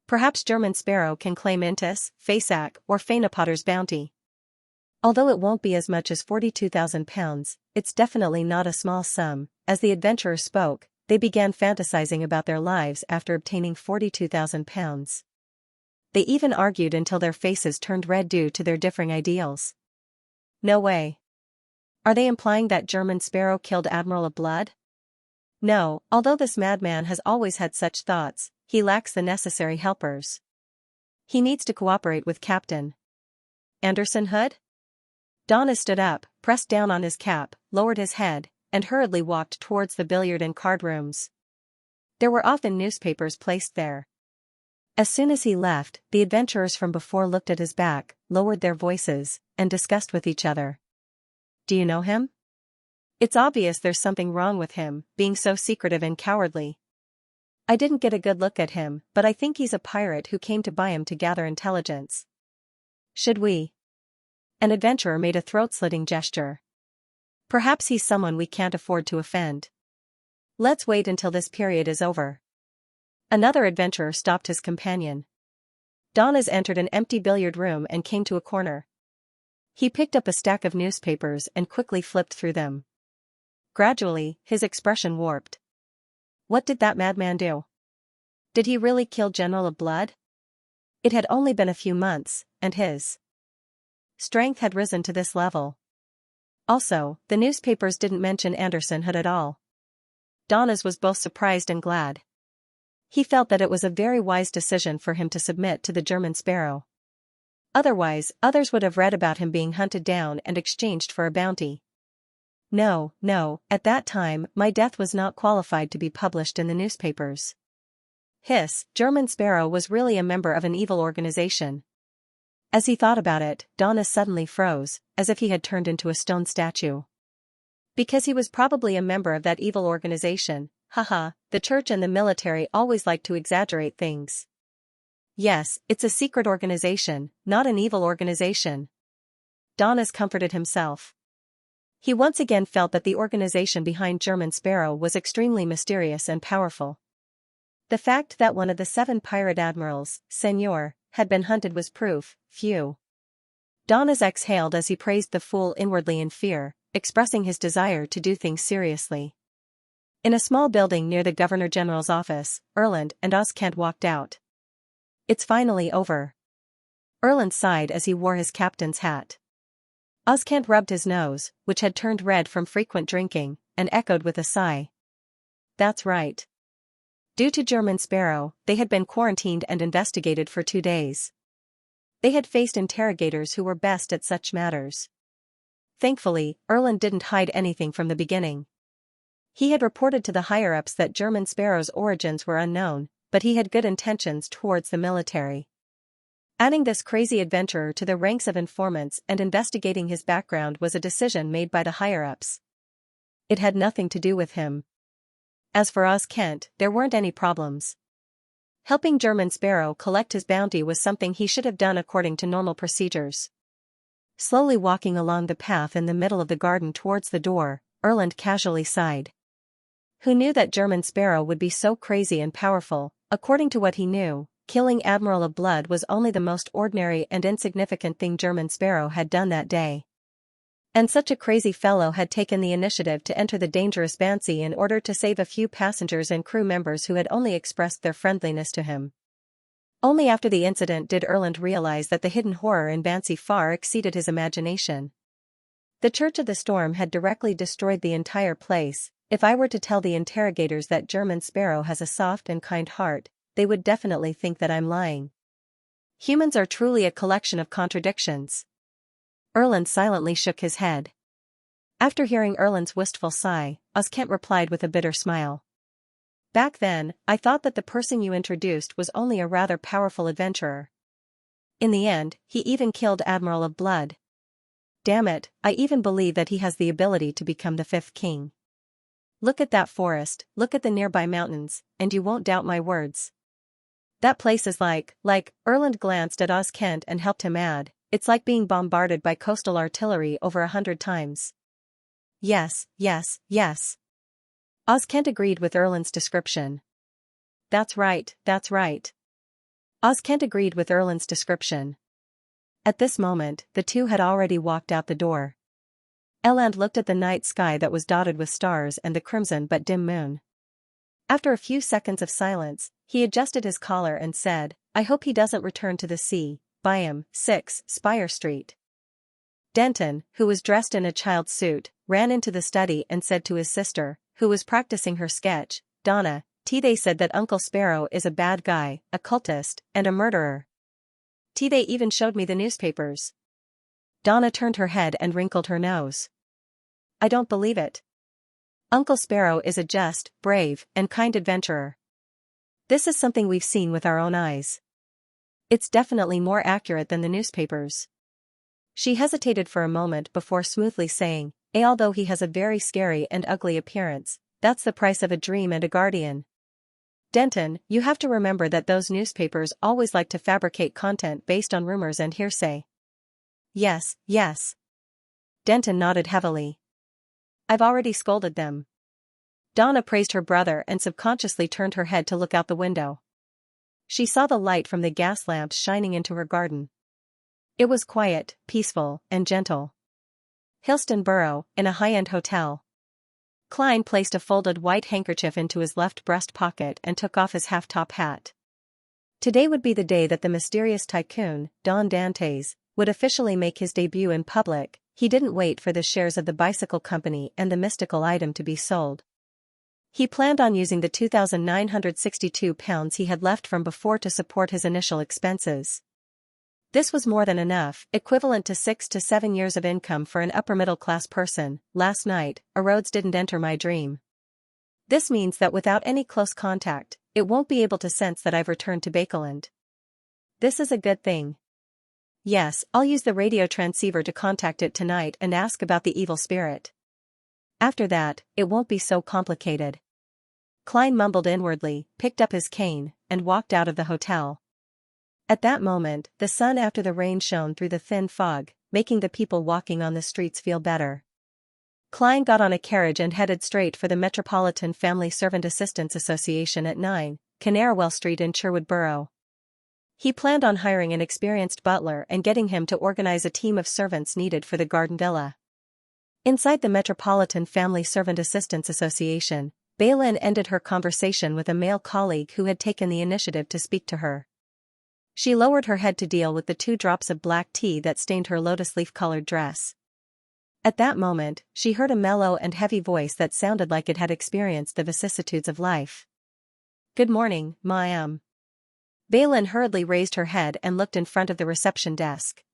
Perhaps German Sparrow can claim Intis, Fasak, or Fainapotter's bounty. Although it won't be as much as £42,000, it's definitely not a small sum. As the adventurers spoke, they began fantasizing about their lives after obtaining £42,000. They even argued until their faces turned red due to their differing ideals. No way. Are they implying that German Sparrow killed Admiral of Blood? No, although this madman has always had such thoughts, he lacks the necessary helpers. He needs to cooperate with Captain Anderson Hood? Donna stood up, pressed down on his cap, lowered his head, and hurriedly walked towards the billiard and card rooms. There were often newspapers placed there. As soon as he left, the adventurers from before looked at his back, lowered their voices, and discussed with each other. Do you know him? It's obvious there's something wrong with him, being so secretive and cowardly. I didn't get a good look at him, but I think he's a pirate who came to buy him to gather intelligence. Should we? An adventurer made a throat-slitting gesture. Perhaps he's someone we can't afford to offend. Let's wait until this period is over. Another adventurer stopped his companion. Donnas entered an empty billiard room and came to a corner. He picked up a stack of newspapers and quickly flipped through them. Gradually, his expression warped. What did that madman do? Did he really kill General of Blood? It had only been a few months, and his strength had risen to this level. Also, the newspapers didn't mention Anderson Hood at all. Donnas was both surprised and glad. He felt that it was a very wise decision for him to submit to the German Sparrow. Otherwise, others would have read about him being hunted down and exchanged for a bounty. No, at that time, my death was not qualified to be published in the newspapers. German Sparrow was really a member of an evil organization. As he thought about it, Donna suddenly froze, as if he had turned into a stone statue. Because he was probably a member of that evil organization, the church and the military always like to exaggerate things. Yes, it's a secret organization, not an evil organization. Donnas comforted himself. He once again felt that the organization behind German Sparrow was extremely mysterious and powerful. The fact that one of the 7 pirate admirals, Senor, had been hunted was proof. Phew. Donnas exhaled as he praised the fool inwardly in fear, expressing his desire to do things seriously. In a small building near the Governor-General's office, Erland and Oskent walked out. It's finally over. Erland sighed as he wore his captain's hat. Oskent rubbed his nose, which had turned red from frequent drinking, and echoed with a sigh. That's right. Due to German Sparrow, they had been quarantined and investigated for 2 days. They had faced interrogators who were best at such matters. Thankfully, Erland didn't hide anything from the beginning. He had reported to the higher-ups that German Sparrow's origins were unknown, but he had good intentions towards the military. Adding this crazy adventurer to the ranks of informants and investigating his background was a decision made by the higher-ups. It had nothing to do with him. As for Oskent, there weren't any problems. Helping German Sparrow collect his bounty was something he should have done according to normal procedures. Slowly walking along the path in the middle of the garden towards the door, Erland casually sighed. Who knew that German Sparrow would be so crazy and powerful? According to what he knew, killing Admiral of Blood was only the most ordinary and insignificant thing German Sparrow had done that day. And such a crazy fellow had taken the initiative to enter the dangerous Bansi in order to save a few passengers and crew members who had only expressed their friendliness to him. Only after the incident did Erland realize that the hidden horror in Bansi far exceeded his imagination. The Church of the Storm had directly destroyed the entire place. If I were to tell the interrogators that German Sparrow has a soft and kind heart, they would definitely think that I'm lying. Humans are truly a collection of contradictions. Erland silently shook his head. After hearing Erland's wistful sigh, Oskent replied with a bitter smile. Back then, I thought that the person you introduced was only a rather powerful adventurer. In the end, he even killed Admiral of Blood. Damn it, I even believe that he has the ability to become the 5th king. Look at that forest, look at the nearby mountains, and you won't doubt my words. That place is like, Erland glanced at Oskent and helped him add, it's like being bombarded by coastal artillery over 100 times. Yes. Oskent agreed with Erland's description. That's right. Kent agreed with Erland's description. At this moment, the two had already walked out the door. Erland looked at the night sky that was dotted with stars and the crimson but dim moon. After a few seconds of silence, he adjusted his collar and said, "I hope he doesn't return to the sea. Byam, 6, Spire Street." Denton, who was dressed in a child's suit, ran into the study and said to his sister, who was practicing her sketch, "Donna, they said that Uncle Sparrow is a bad guy, a cultist, and a murderer. They even showed me the newspapers." Donna turned her head and wrinkled her nose. "I don't believe it. Uncle Sparrow is a just, brave, and kind adventurer. This is something we've seen with our own eyes. It's definitely more accurate than the newspapers." She hesitated for a moment before smoothly saying, "Although he has a very scary and ugly appearance, that's the price of a dream and a guardian. Denton, you have to remember that those newspapers always like to fabricate content based on rumors and hearsay." Yes. Denton nodded heavily. "I've already scolded them." Donna praised her brother and subconsciously turned her head to look out the window. She saw the light from the gas lamps shining into her garden. It was quiet, peaceful, and gentle. Hillston Borough, in a high-end hotel. Klein placed a folded white handkerchief into his left breast pocket and took off his half-top hat. Today would be the day that the mysterious tycoon, Don Dantes, would officially make his debut in public. He didn't wait for the shares of the bicycle company and the mystical item to be sold. He planned on using the £2,962 he had left from before to support his initial expenses. This was more than enough, equivalent to 6 to 7 years of income for an upper-middle-class person. Last night, a roads didn't enter my dream. This means that without any close contact, it won't be able to sense that I've returned to Bakeland. This is a good thing. Yes, I'll use the radio transceiver to contact it tonight and ask about the evil spirit. After that, it won't be so complicated." Klein mumbled inwardly, picked up his cane, and walked out of the hotel. At that moment, the sun after the rain shone through the thin fog, making the people walking on the streets feel better. Klein got on a carriage and headed straight for the Metropolitan Family Servant Assistants Association at 9, Canarwell Street in Sherwood Borough. He planned on hiring an experienced butler and getting him to organize a team of servants needed for the garden villa. Inside the Metropolitan Family Servant Assistants Association, Baylin ended her conversation with a male colleague who had taken the initiative to speak to her. She lowered her head to deal with the 2 drops of black tea that stained her lotus-leaf-colored dress. At that moment, she heard a mellow and heavy voice that sounded like it had experienced the vicissitudes of life. "Good morning, ma'am." Baylin hurriedly raised her head and looked in front of the reception desk.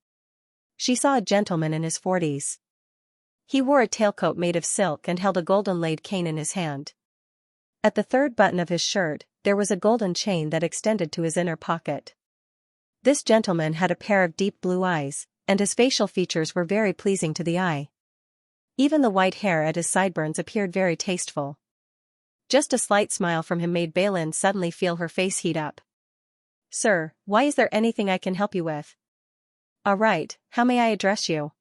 She saw a gentleman in his 40s. He wore a tailcoat made of silk and held a golden-laid cane in his hand. At the 3rd button of his shirt, there was a golden chain that extended to his inner pocket. This gentleman had a pair of deep blue eyes, and his facial features were very pleasing to the eye. Even the white hair at his sideburns appeared very tasteful. Just a slight smile from him made Baylin suddenly feel her face heat up. "Sir, why is there anything I can help you with?" "All right, how may I address you?"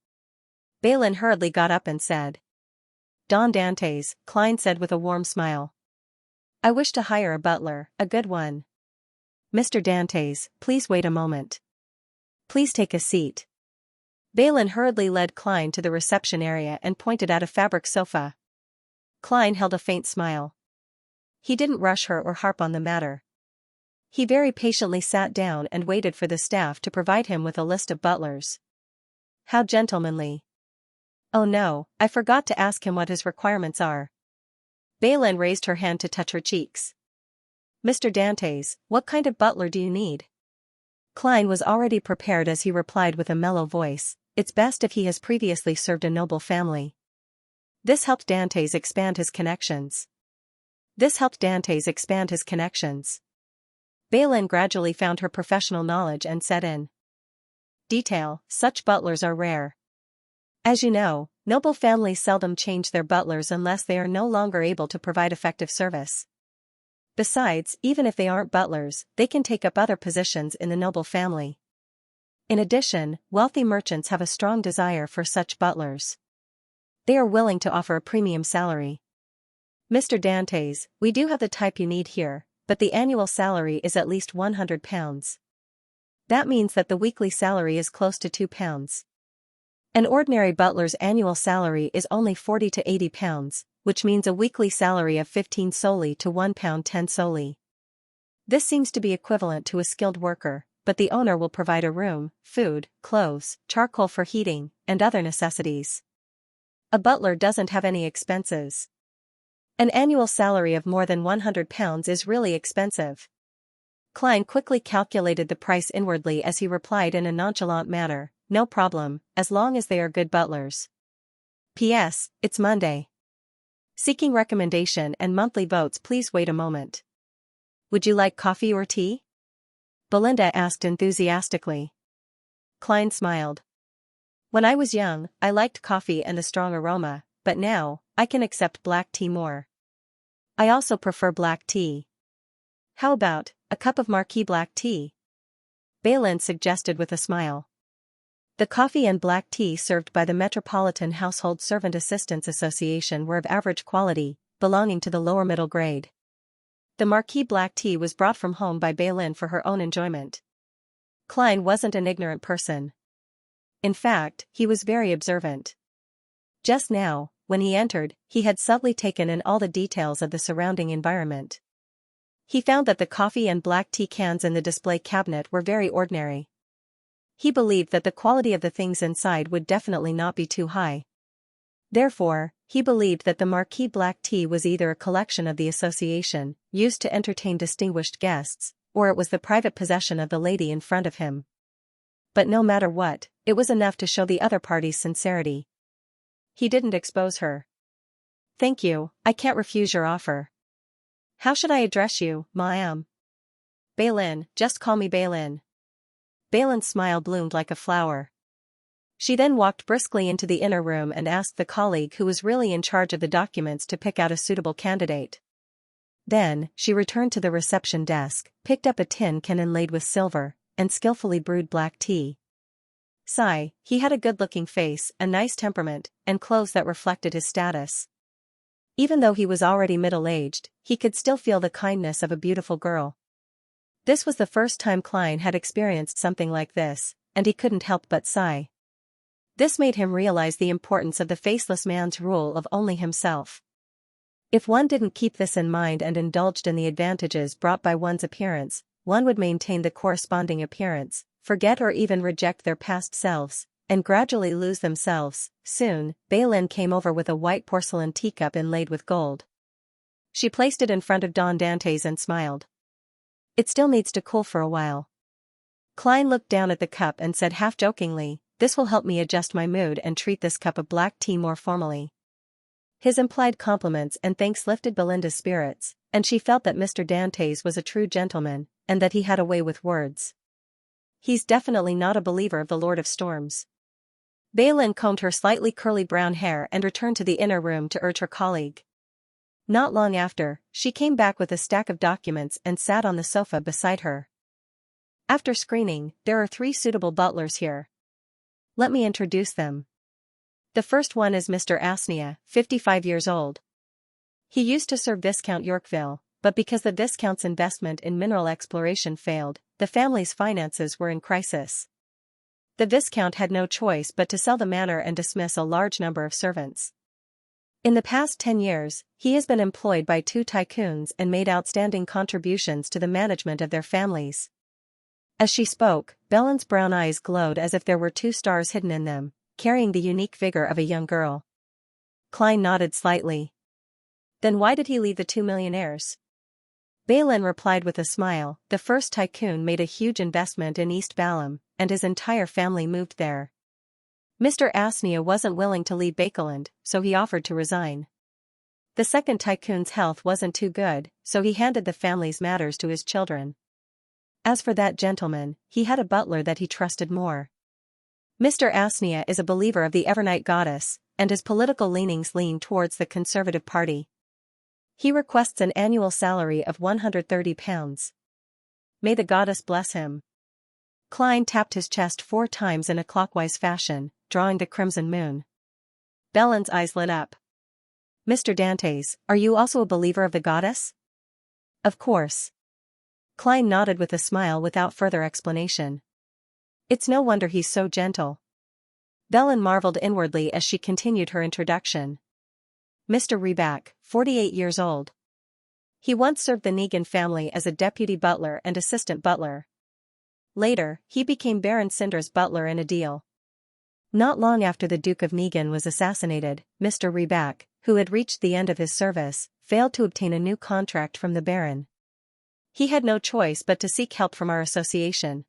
Baylin hurriedly got up and said. "Don Dantes," Klein said with a warm smile. "I wish to hire a butler, a good one." "Mr. Dantes, please wait a moment. Please take a seat." Baylin hurriedly led Klein to the reception area and pointed at a fabric sofa. Klein held a faint smile. He didn't rush her or harp on the matter. He very patiently sat down and waited for the staff to provide him with a list of butlers. How gentlemanly. Oh no, I forgot to ask him what his requirements are. Baylin raised her hand to touch her cheeks. "Mr. Dantes, what kind of butler do you need?" Klein was already prepared as he replied with a mellow voice, "It's best if he has previously served a noble family." This helped Dantes expand his connections. Baylin gradually found her professional knowledge and set in detail. Such butlers are rare. As you know, noble families seldom change their butlers unless they are no longer able to provide effective service. Besides, even if they aren't butlers, they can take up other positions in the noble family. In addition, wealthy merchants have a strong desire for such butlers. They are willing to offer a premium salary. "Mr. Dantes, we do have the type you need here, but the annual salary is at least £100. That means that the weekly salary is close to £2. An ordinary butler's annual salary is only £40 to £80, which means a weekly salary of 15 solely to £1.10 solely. This seems to be equivalent to a skilled worker, but the owner will provide a room, food, clothes, charcoal for heating, and other necessities. A butler doesn't have any expenses. An annual salary of more than £100 is really expensive. Klein quickly calculated the price inwardly as he replied in a nonchalant manner, "No problem, as long as they are good butlers. P.S. It's Monday. Seeking recommendation and monthly votes. Please wait a moment. Would you like coffee or tea?" Belinda asked enthusiastically. Klein smiled. "When I was young, I liked coffee and the strong aroma, but now, I can accept black tea more. I also prefer black tea. How about a cup of Marquis black tea?" Balin suggested with a smile. The coffee and black tea served by the Metropolitan Household Servant Assistants Association were of average quality, belonging to the lower middle grade. The Marquis black tea was brought from home by Balin for her own enjoyment. Klein wasn't an ignorant person. In fact, he was very observant. Just now, when he entered, he had subtly taken in all the details of the surrounding environment. He found that the coffee and black tea cans in the display cabinet were very ordinary. He believed that the quality of the things inside would definitely not be too high. Therefore, he believed that the Marquis black tea was either a collection of the association, used to entertain distinguished guests, or it was the private possession of the lady in front of him. But no matter what, it was enough to show the other party's sincerity. He didn't expose her. "Thank you, I can't refuse your offer. How should I address you, ma'am?" "Balin, just call me Balin." Balin's smile bloomed like a flower. She then walked briskly into the inner room and asked the colleague who was really in charge of the documents to pick out a suitable candidate. Then, she returned to the reception desk, picked up a tin can inlaid with silver, and skillfully brewed black tea. He had a good-looking face, a nice temperament, and clothes that reflected his status. Even though he was already middle-aged, he could still feel the kindness of a beautiful girl. This was the first time Klein had experienced something like this, and he couldn't help but sigh. This made him realize the importance of the faceless man's rule of only himself. If one didn't keep this in mind and indulged in the advantages brought by one's appearance, one would maintain the corresponding appearance, forget or even reject their past selves, and gradually lose themselves. Soon, Balin came over with a white porcelain teacup inlaid with gold. She placed it in front of Don Dantes and smiled. "It still needs to cool for a while." Klein looked down at the cup and said half-jokingly, "This will help me adjust my mood and treat this cup of black tea more formally." His implied compliments and thanks lifted Belinda's spirits, and she felt that Mr. Dantes was a true gentleman, and that he had a way with words. "He's definitely not a believer of the Lord of Storms." Balin combed her slightly curly brown hair and returned to the inner room to urge her colleague. Not long after, she came back with a stack of documents and sat on the sofa beside her. "After screening, there are 3 suitable butlers here. Let me introduce them. The first one is Mr. Xianxia, 55 years old. He used to serve Viscount Yorkville, but because the Viscount's investment in mineral exploration failed, the family's finances were in crisis. The Viscount had no choice but to sell the manor and dismiss a large number of servants. In the past 10 years, he has been employed by 2 tycoons and made outstanding contributions to the management of their families." As she spoke, Balin's brown eyes glowed as if there were 2 stars hidden in them, carrying the unique vigor of a young girl. Klein nodded slightly. "Then why did he leave the 2 millionaires?" Balin replied with a smile, "The first tycoon made a huge investment in East Balham, and his entire family moved there. Mr. Xianxia wasn't willing to leave Bakeland, so he offered to resign. The second tycoon's health wasn't too good, so he handed the family's matters to his children. As for that gentleman, he had a butler that he trusted more. Mr. Xianxia is a believer of the Evernight goddess, and his political leanings lean towards the Conservative Party. He requests an annual salary of £130. May the goddess bless him." Klein tapped his chest 4 times in a clockwise fashion, drawing the crimson moon. Balin's eyes lit up. "Mr. Dantes, are you also a believer of the goddess?" "Of course." Klein nodded with a smile without further explanation. It's no wonder he's so gentle. Belen marveled inwardly as she continued her introduction. Mr. Reback, 48 years old. He once served the Negan family as a deputy butler and assistant butler. Later, he became Baron Cinder's butler in a deal. Not long after the Duke of Negan was assassinated, Mr. Reback, who had reached the end of his service, failed to obtain a new contract from the Baron. He had no choice but to seek help from our association.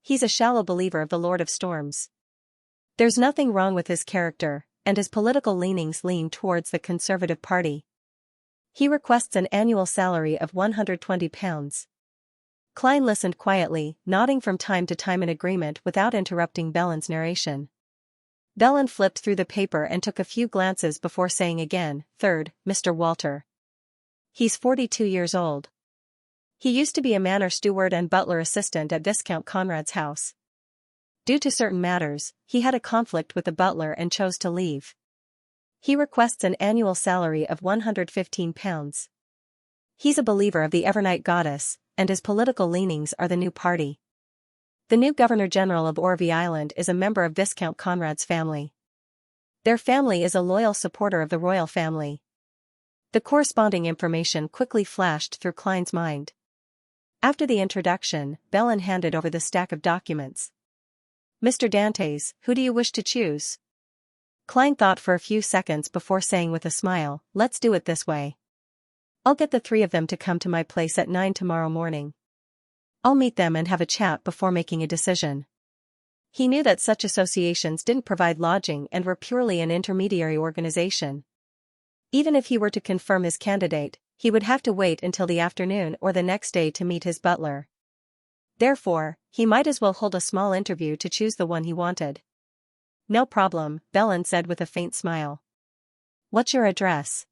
He's a shallow believer of the Lord of Storms. There's nothing wrong with his character, and his political leanings lean towards the Conservative Party. He requests an annual salary of £120. Klein listened quietly, nodding from time to time in agreement without interrupting Belen's narration. Belen flipped through the paper and took a few glances before saying again, "Third, Mr. Walter. He's 42 years old. He used to be a manor steward and butler assistant at Viscount Conrad's house. Due to certain matters, he had a conflict with the butler and chose to leave. He requests an annual salary of £115. He's a believer of the Evernight goddess, and his political leanings are the new party. The new Governor-General of Orvie Island is a member of Viscount Conrad's family. Their family is a loyal supporter of the royal family." The corresponding information quickly flashed through Klein's mind. After the introduction, Belen handed over the stack of documents. "Mr. Dantes, who do you wish to choose?" Klein thought for a few seconds before saying with a smile, "Let's do it this way. I'll get the three of them to come to my place at 9 tomorrow morning. I'll meet them and have a chat before making a decision." He knew that such associations didn't provide lodging and were purely an intermediary organization. Even if he were to confirm his candidate, he would have to wait until the afternoon or the next day to meet his butler. Therefore, he might as well hold a small interview to choose the one he wanted. "No problem," Belen said with a faint smile. "What's your address?"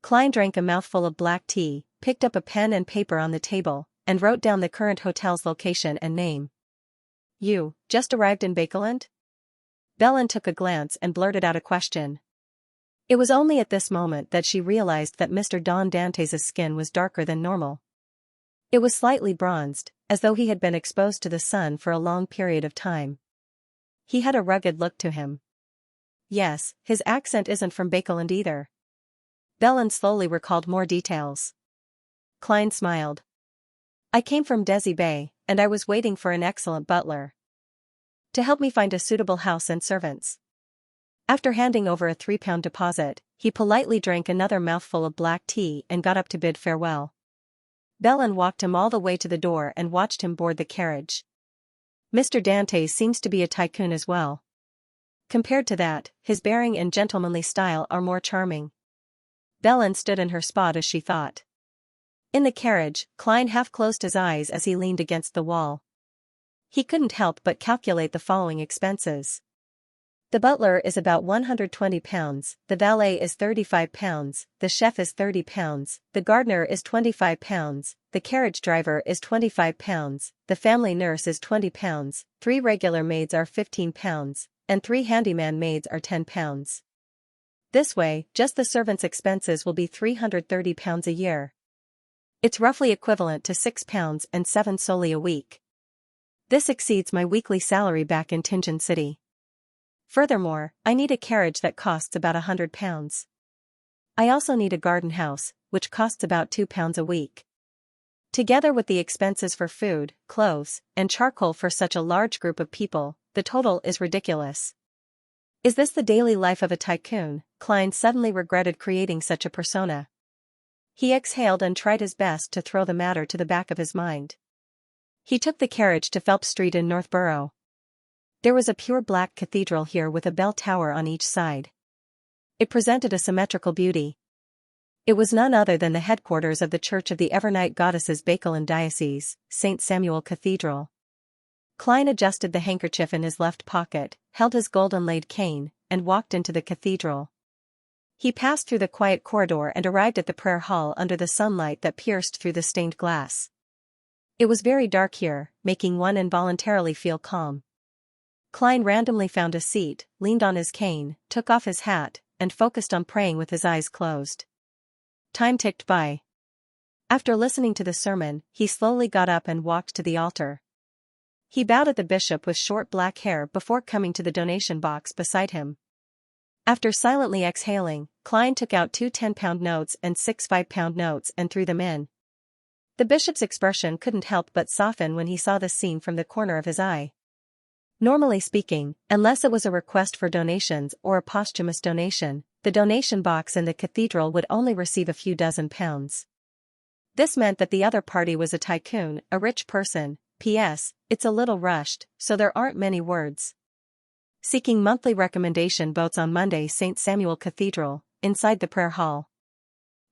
Klein drank a mouthful of black tea, picked up a pen and paper on the table, and wrote down the current hotel's location and name. "You, just arrived in Bakeland?" Belen took a glance and blurted out a question. It was only at this moment that she realized that Mr. Don Dantes' skin was darker than normal. It was slightly bronzed, as though he had been exposed to the sun for a long period of time. He had a rugged look to him. Yes, his accent isn't from Bakeland either. Belen slowly recalled more details. Klein smiled. "I came from Desi Bay, and I was waiting for an excellent butler to help me find a suitable house and servants." After handing over a £3 deposit, he politely drank another mouthful of black tea and got up to bid farewell. Belen walked him all the way to the door and watched him board the carriage. "Mr. Dantes seems to be a tycoon as well. Compared to that, his bearing and gentlemanly style are more charming." Belen stood in her spot as she thought. In the carriage, Klein half closed his eyes as he leaned against the wall. He couldn't help but calculate the following expenses. The butler is about £120, the valet is £35, the chef is £30, the gardener is £25, the carriage driver is £25, the family nurse is £20, 3 regular maids are £15, and 3 handyman maids are £10. This way, just the servants' expenses will be £330 a year. It's roughly equivalent to £6 and 7 soldi a week. This exceeds my weekly salary back in Tingen City. Furthermore, I need a carriage that costs about £100. I also need a garden house, which costs about £2 a week. Together with the expenses for food, clothes, and charcoal for such a large group of people, the total is ridiculous. Is this the daily life of a tycoon? Klein suddenly regretted creating such a persona. He exhaled and tried his best to throw the matter to the back of his mind. He took the carriage to Phelps Street in Northborough. There was a pure black cathedral here with a bell tower on each side. It presented a symmetrical beauty. It was none other than the headquarters of the Church of the Evernight Goddesses Bakeland Diocese, St. Samuel Cathedral. Klein adjusted the handkerchief in his left pocket, held his gold-inlaid cane, and walked into the cathedral. He passed through the quiet corridor and arrived at the prayer hall under the sunlight that pierced through the stained glass. It was very dark here, making one involuntarily feel calm. Klein randomly found a seat, leaned on his cane, took off his hat, and focused on praying with his eyes closed. Time ticked by. After listening to the sermon, he slowly got up and walked to the altar. He bowed at the bishop with short black hair before coming to the donation box beside him. After silently exhaling, Klein took out 2 10-pound notes and 6 5-pound notes and threw them in. The bishop's expression couldn't help but soften when he saw the scene from the corner of his eye. Normally speaking, unless it was a request for donations or a posthumous donation, the donation box in the cathedral would only receive a few dozen pounds. This meant that the other party was a tycoon, a rich person. P.S. It's a little rushed, so there aren't many words. Seeking monthly recommendation votes on Monday, St. Samuel Cathedral, inside the prayer hall.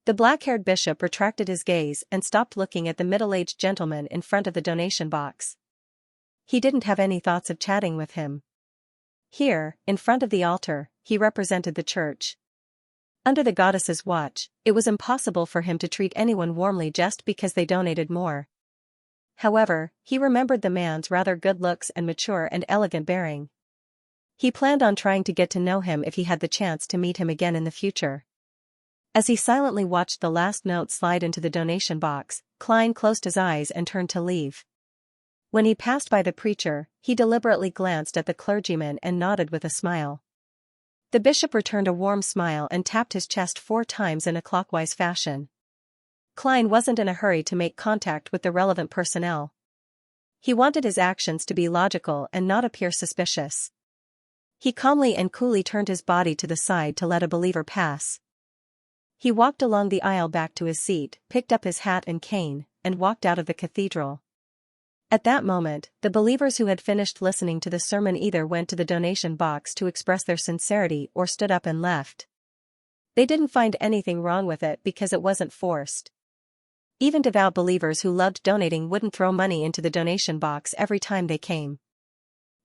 The black-haired bishop retracted his gaze and stopped looking at the middle-aged gentleman in front of the donation box. He didn't have any thoughts of chatting with him. Here, in front of the altar, he represented the church. Under the goddess's watch, it was impossible for him to treat anyone warmly just because they donated more. However, he remembered the man's rather good looks and mature and elegant bearing. He planned on trying to get to know him if he had the chance to meet him again in the future. As he silently watched the last note slide into the donation box, Klein closed his eyes and turned to leave. When he passed by the preacher, he deliberately glanced at the clergyman and nodded with a smile. The bishop returned a warm smile and tapped his chest 4 times in a clockwise fashion. Klein wasn't in a hurry to make contact with the relevant personnel. He wanted his actions to be logical and not appear suspicious. He calmly and coolly turned his body to the side to let a believer pass. He walked along the aisle back to his seat, picked up his hat and cane, and walked out of the cathedral. At that moment, the believers who had finished listening to the sermon either went to the donation box to express their sincerity or stood up and left. They didn't find anything wrong with it because it wasn't forced. Even devout believers who loved donating wouldn't throw money into the donation box every time they came.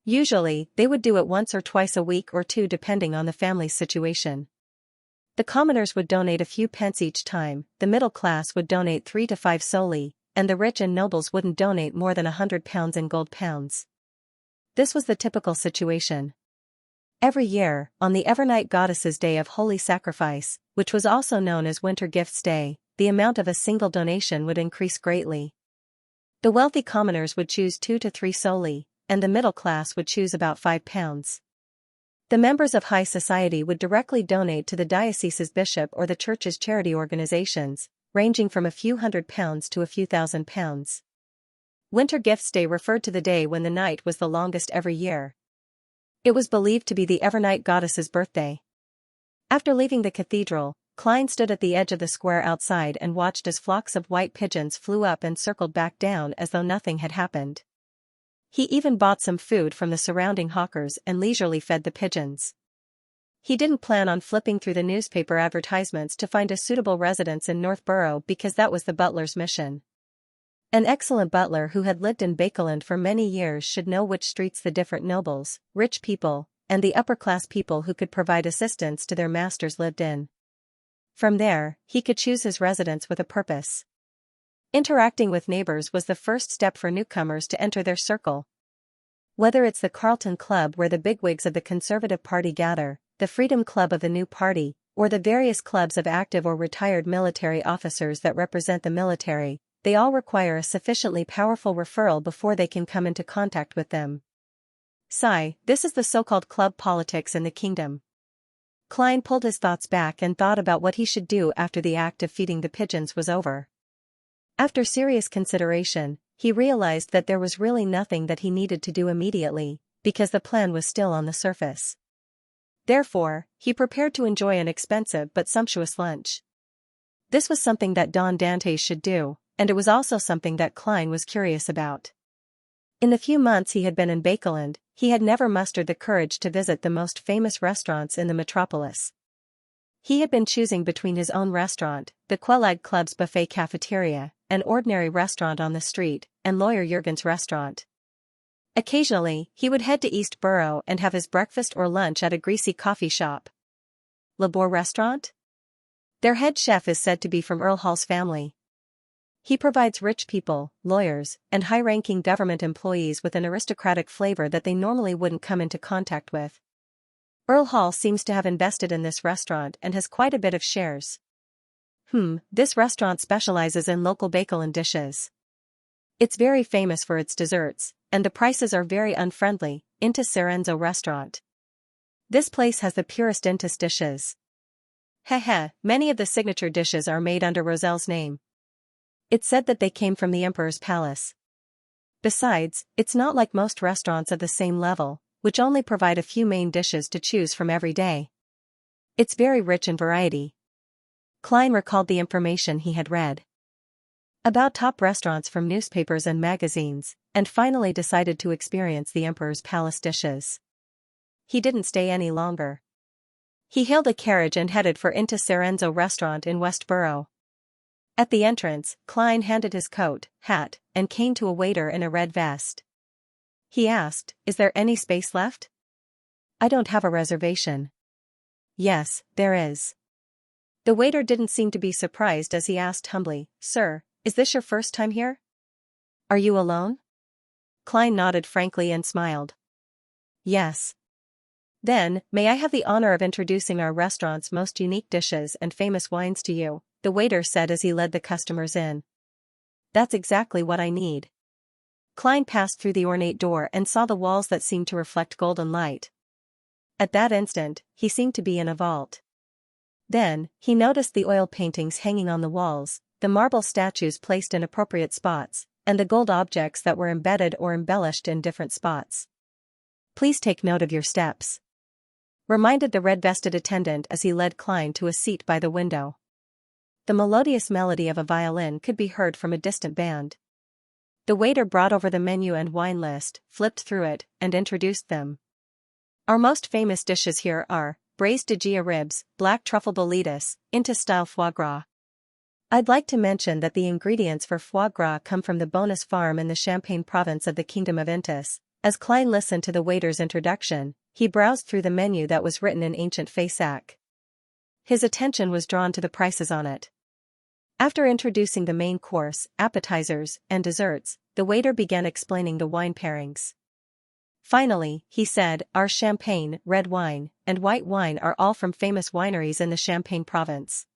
Usually, they would do it once or twice a week or 2 depending on the family's situation. The commoners would donate a few pence each time, the middle class would donate 3 to 5 solely, and the rich and nobles wouldn't donate more than £100 in gold pounds. This was the typical situation. Every year, on the Evernight Goddess's Day of Holy Sacrifice, which was also known as Winter Gifts Day, the amount of a single donation would increase greatly. The wealthy commoners would choose 2 to 3 solely, and the middle class would choose about £5. The members of high society would directly donate to the diocese's bishop or the church's charity organizations, ranging from a few £100 to a few £1,000. Winter Gifts Day referred to the day when the night was the longest every year. It was believed to be the Evernight Goddess's birthday. After leaving the cathedral, Klein stood at the edge of the square outside and watched as flocks of white pigeons flew up and circled back down as though nothing had happened. He even bought some food from the surrounding hawkers and leisurely fed the pigeons. He didn't plan on flipping through the newspaper advertisements to find a suitable residence in Northborough because that was the butler's mission. An excellent butler who had lived in Bakeland for many years should know which streets the different nobles, rich people, and the upper-class people who could provide assistance to their masters lived in. From there, he could choose his residence with a purpose. Interacting with neighbors was the first step for newcomers to enter their circle. Whether it's the Carlton Club where the bigwigs of the Conservative Party gather, the Freedom Club of the New Party, or the various clubs of active or retired military officers that represent the military, they all require a sufficiently powerful referral before they can come into contact with them. This is the so-called club politics in the kingdom. Klein pulled his thoughts back and thought about what he should do after the act of feeding the pigeons was over. After serious consideration, he realized that there was really nothing that he needed to do immediately, because the plan was still on the surface. Therefore, he prepared to enjoy an expensive but sumptuous lunch. This was something that Don Dantes should do, and it was also something that Klein was curious about. In the few months he had been in Bakeland, he had never mustered the courage to visit the most famous restaurants in the metropolis. He had been choosing between his own restaurant, the Quelag Club's buffet cafeteria, an ordinary restaurant on the street, and Lawyer Jurgen's restaurant. Occasionally, he would head to East Borough and have his breakfast or lunch at a greasy coffee shop. Labor Restaurant? Their head chef is said to be from Earl Hall's family. He provides rich people, lawyers, and high-ranking government employees with an aristocratic flavor that they normally wouldn't come into contact with. Earl Hall seems to have invested in this restaurant and has quite a bit of shares. This restaurant specializes in local Bakeland dishes. It's very famous for its desserts, and the prices are very unfriendly. Into Serenzo restaurant. This place has the purest Intis dishes. Heh, many of the signature dishes are made under Roselle's name. It's said that they came from the emperor's palace. Besides, it's not like most restaurants of the same level, which only provide a few main dishes to choose from every day. It's very rich in variety. Klein recalled the information he had read about top restaurants from newspapers and magazines, and finally decided to experience the emperor's palace dishes. He didn't stay any longer. He hailed a carriage and headed for Into Serenzo restaurant in Westborough. At the entrance, Klein handed his coat, hat, and cane to a waiter in a red vest. He asked, "Is there any space left?" "I don't have a reservation." "Yes, there is." The waiter didn't seem to be surprised as he asked humbly, "Sir, is this your first time here? Are you alone?" Klein nodded frankly and smiled. "Yes." "Then, may I have the honor of introducing our restaurant's most unique dishes and famous wines to you?" the waiter said as he led the customers in. "That's exactly what I need." Klein passed through the ornate door and saw the walls that seemed to reflect golden light. At that instant, he seemed to be in a vault. Then, he noticed the oil paintings hanging on the walls, the marble statues placed in appropriate spots, and the gold objects that were embedded or embellished in different spots. "Please take note of your steps," reminded the red-vested attendant as he led Klein to a seat by the window. The melodious melody of a violin could be heard from a distant band. The waiter brought over the menu and wine list, flipped through it, and introduced them. "Our most famous dishes here are braised de Gia ribs, black truffle bolitas, Intis-style foie gras. I'd like to mention that the ingredients for foie gras come from the Bonus farm in the Champagne province of the Kingdom of Intis." As Klein listened to the waiter's introduction, he browsed through the menu that was written in ancient Faisac. His attention was drawn to the prices on it. After introducing the main course, appetizers, and desserts, the waiter began explaining the wine pairings. Finally, he said, "Our champagne, red wine, and white wine are all from famous wineries in the Champagne province.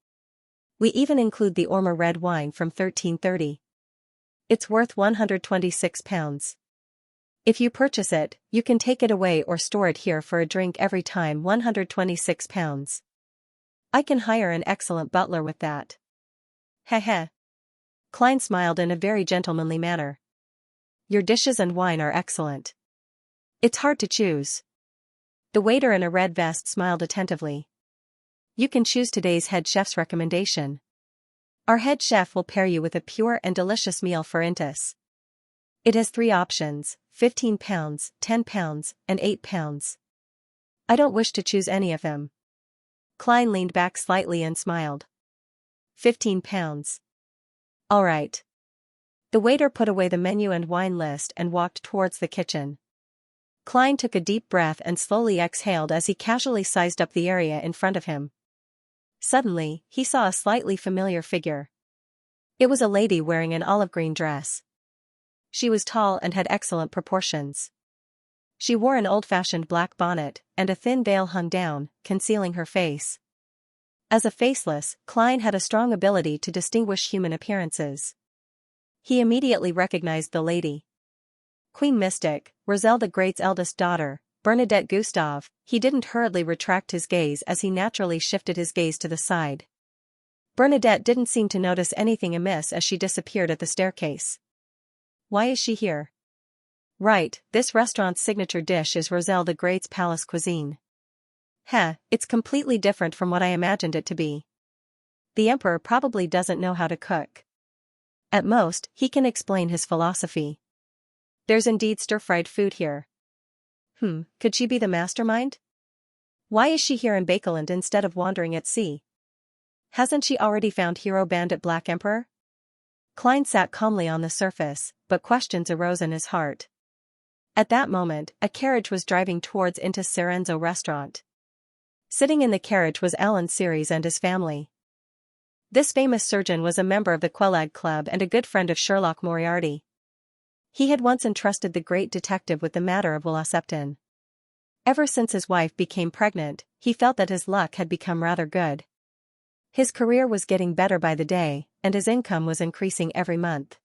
We even include the Ormer red wine from 1330. It's worth £126. If you purchase it, you can take it away or store it here for a drink every time. £126. I can hire an excellent butler with that." Heh. Klein smiled in a very gentlemanly manner. "Your dishes and wine are excellent. It's hard to choose." The waiter in a red vest smiled attentively. "You can choose today's head chef's recommendation. Our head chef will pair you with a pure and delicious meal for Intis. It has 3 options, £15, £10, and £8. I don't wish to choose any of them." Klein leaned back slightly and smiled. £15. All right. The waiter put away the menu and wine list and walked towards the kitchen. Klein took a deep breath and slowly exhaled as he casually sized up the area in front of him. Suddenly, he saw a slightly familiar figure. It was a lady wearing an olive green dress. She was tall and had excellent proportions. She wore an old-fashioned black bonnet, and a thin veil hung down, concealing her face. As a faceless, Klein had a strong ability to distinguish human appearances. He immediately recognized the lady. Queen Mystic, Roselle the Great's eldest daughter, Bernadette Gustave. He didn't hurriedly retract his gaze as he naturally shifted his gaze to the side. Bernadette didn't seem to notice anything amiss as she disappeared at the staircase. "Why is she here?" "Right, this restaurant's signature dish is Roselle the Great's palace cuisine." It's completely different from what I imagined it to be. The emperor probably doesn't know how to cook. At most, he can explain his philosophy. There's indeed stir-fried food here. Could she be the mastermind? Why is she here in Bakeland instead of wandering at sea? Hasn't she already found hero bandit Black Emperor? Klein sat calmly on the surface, but questions arose in his heart. At that moment, a carriage was driving towards Intis Serenzo restaurant. Sitting in the carriage was Alan Series and his family. This famous surgeon was a member of the Quelag Club and a good friend of Sherlock Moriarty. He had once entrusted the great detective with the matter of Will Septon. Ever since his wife became pregnant, he felt that his luck had become rather good. His career was getting better by the day, and his income was increasing every month.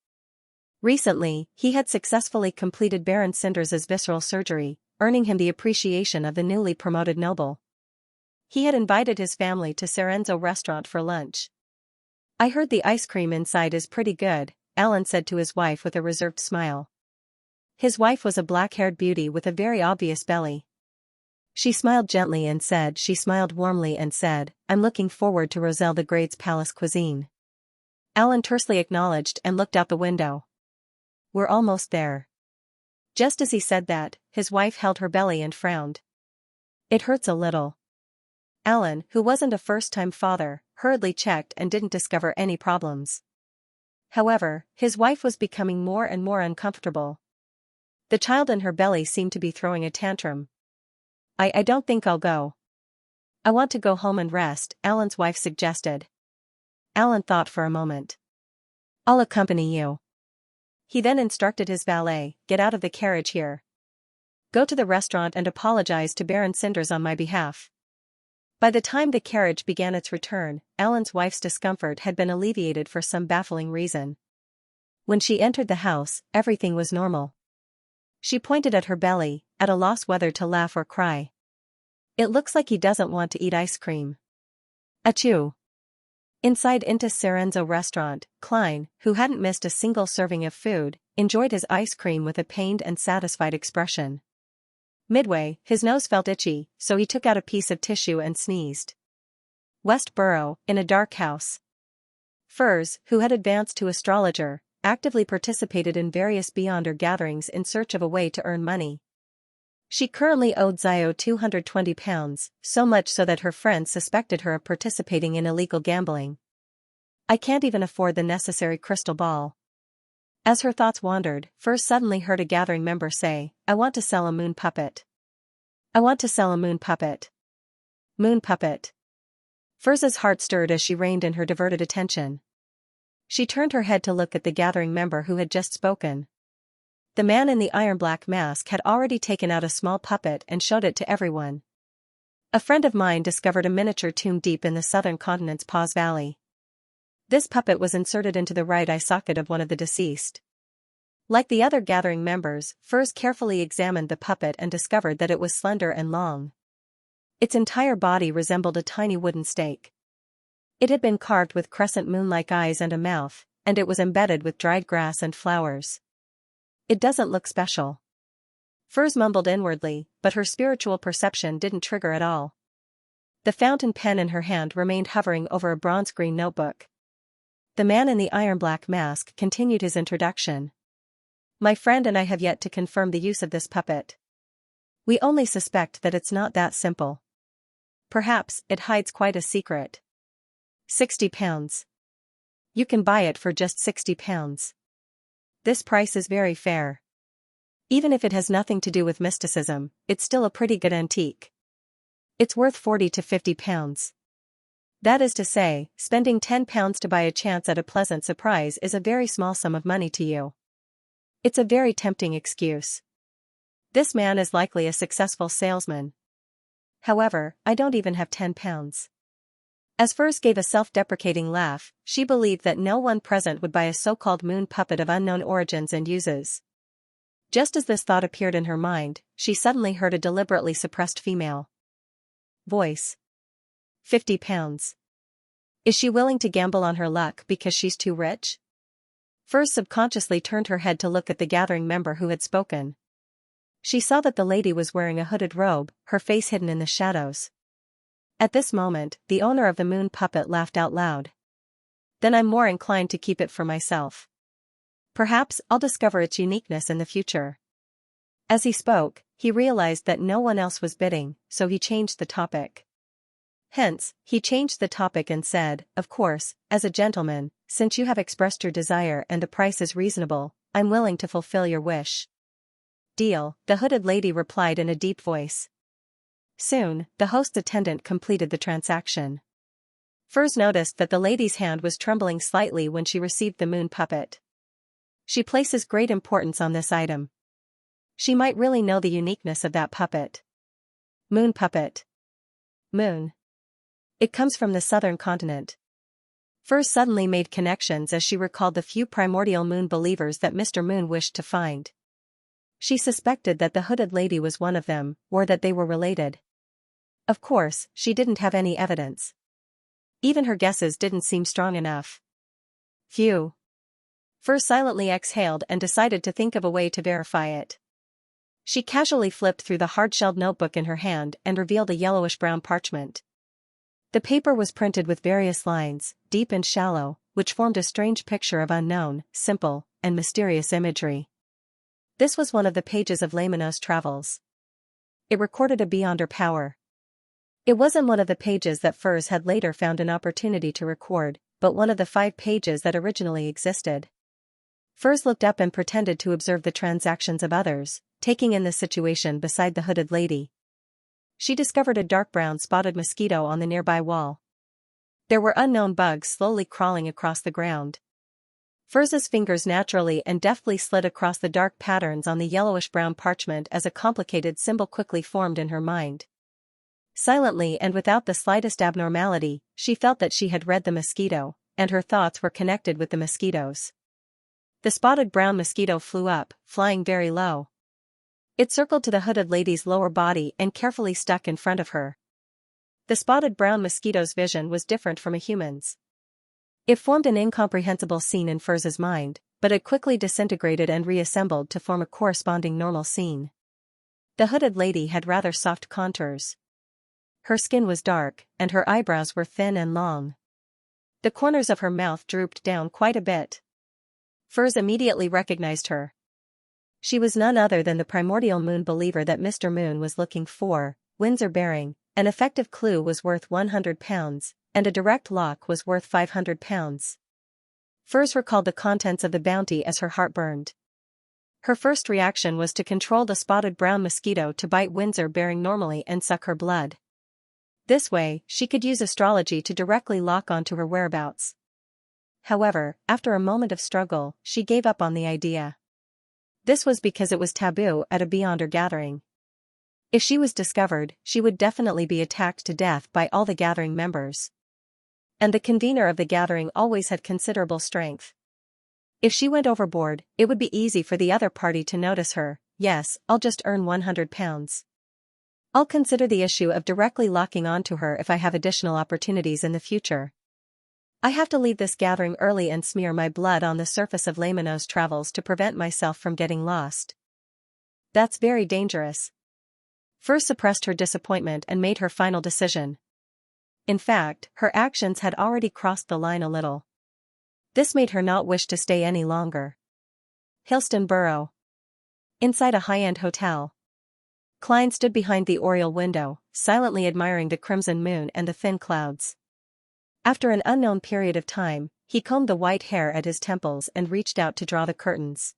Recently, he had successfully completed Baron Cinders's visceral surgery, earning him the appreciation of the newly promoted noble. He had invited his family to Serenzo restaurant for lunch. "I heard the ice cream inside is pretty good," Alan said to his wife with a reserved smile. His wife was a black-haired beauty with a very obvious belly. She smiled gently and said she smiled warmly and said, "I'm looking forward to Roselle the Great's palace cuisine." Alan tersely acknowledged and looked out the window. "We're almost there." Just as he said that, his wife held her belly and frowned. "It hurts a little." Alan, who wasn't a first-time father, hurriedly checked and didn't discover any problems. However, his wife was becoming more and more uncomfortable. The child in her belly seemed to be throwing a tantrum. I don't think I'll go. "I want to go home and rest," Alan's wife suggested. Alan thought for a moment. "I'll accompany you." He then instructed his valet, "Get out of the carriage here. Go to the restaurant and apologize to Baron Cinders on my behalf." By the time the carriage began its return, Alan's wife's discomfort had been alleviated for some baffling reason. When she entered the house, everything was normal. She pointed at her belly, at a loss whether to laugh or cry. "It looks like he doesn't want to eat ice cream." Achoo. Inside into Serenzo restaurant, Klein, who hadn't missed a single serving of food, enjoyed his ice cream with a pained and satisfied expression. Midway, his nose felt itchy, so he took out a piece of tissue and sneezed. Westboro, in a dark house. Furs, who had advanced to astrologer, actively participated in various Beyonder gatherings in search of a way to earn money. She currently owed Zio £220, so much so that her friends suspected her of participating in illegal gambling. "I can't even afford the necessary crystal ball." As her thoughts wandered, Furs suddenly heard a gathering member say, "I want to sell a moon puppet. I want to sell a moon puppet. Moon puppet." Furs's heart stirred as she reined in her diverted attention. She turned her head to look at the gathering member who had just spoken. The man in the iron-black mask had already taken out a small puppet and showed it to everyone. "A friend of mine discovered a miniature tomb deep in the southern continent's Paws Valley. This puppet was inserted into the right eye socket of one of the deceased." Like the other gathering members, Furs carefully examined the puppet and discovered that it was slender and long. Its entire body resembled a tiny wooden stake. It had been carved with crescent moon-like eyes and a mouth, and it was embedded with dried grass and flowers. "It doesn't look special." Furs mumbled inwardly, but her spiritual perception didn't trigger at all. The fountain pen in her hand remained hovering over a bronze-green notebook. The man in the iron-black mask continued his introduction. "My friend and I have yet to confirm the use of this puppet. We only suspect that it's not that simple. Perhaps it hides quite a secret." £60. You can buy it for just £60. This price is very fair. Even if it has nothing to do with mysticism, it's still a pretty good antique. It's worth £40 to £50. That is to say, spending £10 to buy a chance at a pleasant surprise is a very small sum of money to you. It's a very tempting excuse. This man is likely a successful salesman. However, I don't even have £10. As Furs gave a self-deprecating laugh, she believed that no one present would buy a so-called moon puppet of unknown origins and uses. Just as this thought appeared in her mind, she suddenly heard a deliberately suppressed female voice. £50. Is she willing to gamble on her luck because she's too rich? Furs subconsciously turned her head to look at the gathering member who had spoken. She saw that the lady was wearing a hooded robe, her face hidden in the shadows. At this moment, the owner of the moon puppet laughed out loud. "Then I'm more inclined to keep it for myself. Perhaps I'll discover its uniqueness in the future." As he spoke, he realized that no one else was bidding, so he changed the topic. Hence, he changed the topic and said, "Of course, as a gentleman, since you have expressed your desire and the price is reasonable, I'm willing to fulfill your wish." "Deal," the hooded lady replied in a deep voice. Soon, the host's attendant completed the transaction. Furs noticed that the lady's hand was trembling slightly when she received the moon puppet. She places great importance on this item. She might really know the uniqueness of that puppet. Moon puppet. Moon. It comes from the southern continent. Furs suddenly made connections as she recalled the few primordial moon believers that Mr. Moon wished to find. She suspected that the hooded lady was one of them, or that they were related. Of course, she didn't have any evidence. Even her guesses didn't seem strong enough. Phew. Furs silently exhaled and decided to think of a way to verify it. She casually flipped through the hard-shelled notebook in her hand and revealed a yellowish-brown parchment. The paper was printed with various lines, deep and shallow, which formed a strange picture of unknown, simple, and mysterious imagery. This was one of the pages of Lemano's travels. It recorded a beyonder power. It wasn't one of the pages that Furs had later found an opportunity to record, but one of the 5 pages that originally existed. Furs looked up and pretended to observe the transactions of others, taking in the situation beside the hooded lady. She discovered a dark brown spotted mosquito on the nearby wall. There were unknown bugs slowly crawling across the ground. Furs's fingers naturally and deftly slid across the dark patterns on the yellowish-brown parchment as a complicated symbol quickly formed in her mind. Silently and without the slightest abnormality, she felt that she had read the mosquito, and her thoughts were connected with the mosquitoes. The spotted brown mosquito flew up, flying very low. It circled to the hooded lady's lower body and carefully stuck in front of her. The spotted brown mosquito's vision was different from a human's. It formed an incomprehensible scene in Furs's mind, but it quickly disintegrated and reassembled to form a corresponding normal scene. The hooded lady had rather soft contours. Her skin was dark, and her eyebrows were thin and long. The corners of her mouth drooped down quite a bit. Furs immediately recognized her. She was none other than the primordial moon believer that Mr. Moon was looking for. Windsor bearing, an effective clue was worth £100, and a direct lock was worth £500. Furs recalled the contents of the bounty as her heart burned. Her first reaction was to control the spotted brown mosquito to bite Windsor bearing normally and suck her blood. This way, she could use astrology to directly lock onto her whereabouts. However, after a moment of struggle, she gave up on the idea. This was because it was taboo at a beyonder gathering. If she was discovered, she would definitely be attacked to death by all the gathering members. And the convener of the gathering always had considerable strength. If she went overboard, it would be easy for the other party to notice her. Yes, I'll just earn £100. I'll consider the issue of directly locking onto her if I have additional opportunities in the future. I have to leave this gathering early and smear my blood on the surface of Lemano's travels to prevent myself from getting lost. That's very dangerous. Furs suppressed her disappointment and made her final decision. In fact, her actions had already crossed the line a little. This made her not wish to stay any longer. Hillston Borough. Inside a high-end hotel. Klein stood behind the oriel window, silently admiring the crimson moon and the thin clouds. After an unknown period of time, he combed the white hair at his temples and reached out to draw the curtains.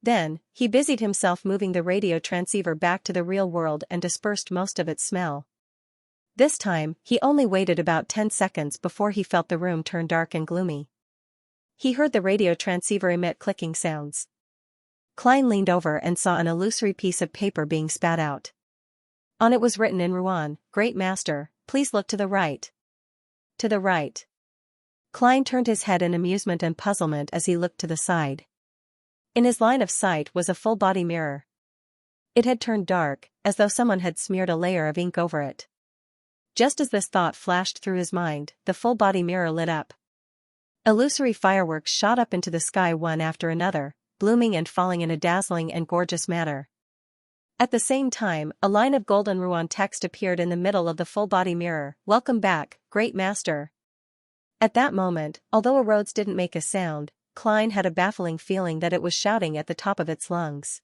Then, he busied himself moving the radio transceiver back to the real world and dispersed most of its smell. This time, he only waited about 10 seconds before he felt the room turn dark and gloomy. He heard the radio transceiver emit clicking sounds. Klein leaned over and saw an illusory piece of paper being spat out. On it was written in Ruan, "Great Master, please look to the right." To the right. Klein turned his head in amusement and puzzlement as he looked to the side. In his line of sight was a full-body mirror. It had turned dark, as though someone had smeared a layer of ink over it. Just as this thought flashed through his mind, the full-body mirror lit up. Illusory fireworks shot up into the sky one after another, blooming and falling in a dazzling and gorgeous manner. At the same time, a line of golden Ruan text appeared in the middle of the full-body mirror. "Welcome back, Great Master." At that moment, although a Rhodes didn't make a sound, Klein had a baffling feeling that it was shouting at the top of its lungs.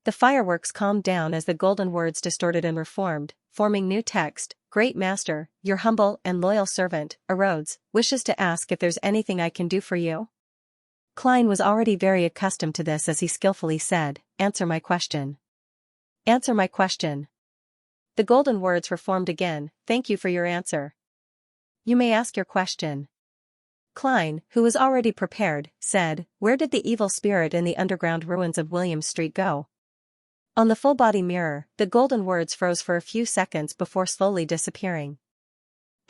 The fireworks calmed down as the golden words distorted and reformed, forming new text. "Great Master, your humble and loyal servant, Rhodes, wishes to ask if there's anything I can do for you." Klein was already very accustomed to this as he skillfully said, "Answer my question. Answer my question." The golden words reformed again. "Thank you for your answer. You may ask your question." Klein, who was already prepared, said, "Where did the evil spirit in the underground ruins of William Street go?" On the full-body mirror, the golden words froze for a few seconds before slowly disappearing.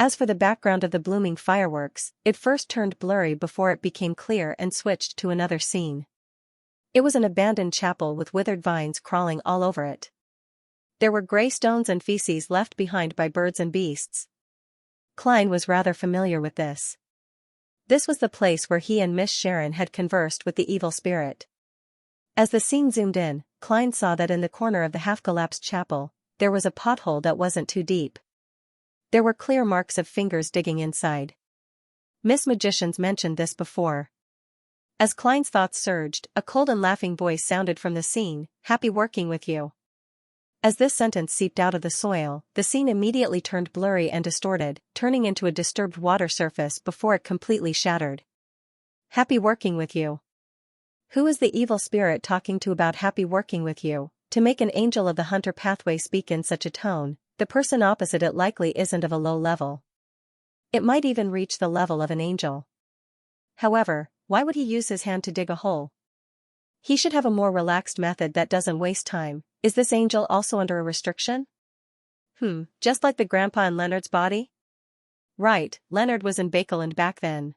As for the background of the blooming fireworks, it first turned blurry before it became clear and switched to another scene. It was an abandoned chapel with withered vines crawling all over it. There were gray stones and feces left behind by birds and beasts. Klein was rather familiar with this. This was the place where he and Miss Sharon had conversed with the evil spirit. As the scene zoomed in, Klein saw that in the corner of the half-collapsed chapel, there was a pothole that wasn't too deep. There were clear marks of fingers digging inside. Miss Magicians mentioned this before. As Klein's thoughts surged, a cold and laughing voice sounded from the scene, "Happy working with you." As this sentence seeped out of the soil, the scene immediately turned blurry and distorted, turning into a disturbed water surface before it completely shattered. "Happy working with you." Who is the evil spirit talking to about happy working with you? To make an angel of the hunter pathway speak in such a tone, the person opposite it likely isn't of a low level. It might even reach the level of an angel. However, why would he use his hand to dig a hole? He should have a more relaxed method that doesn't waste time. Is this angel also under a restriction? Just like the grandpa in Leonard's body? Right, Leonard was in Bakeland back then.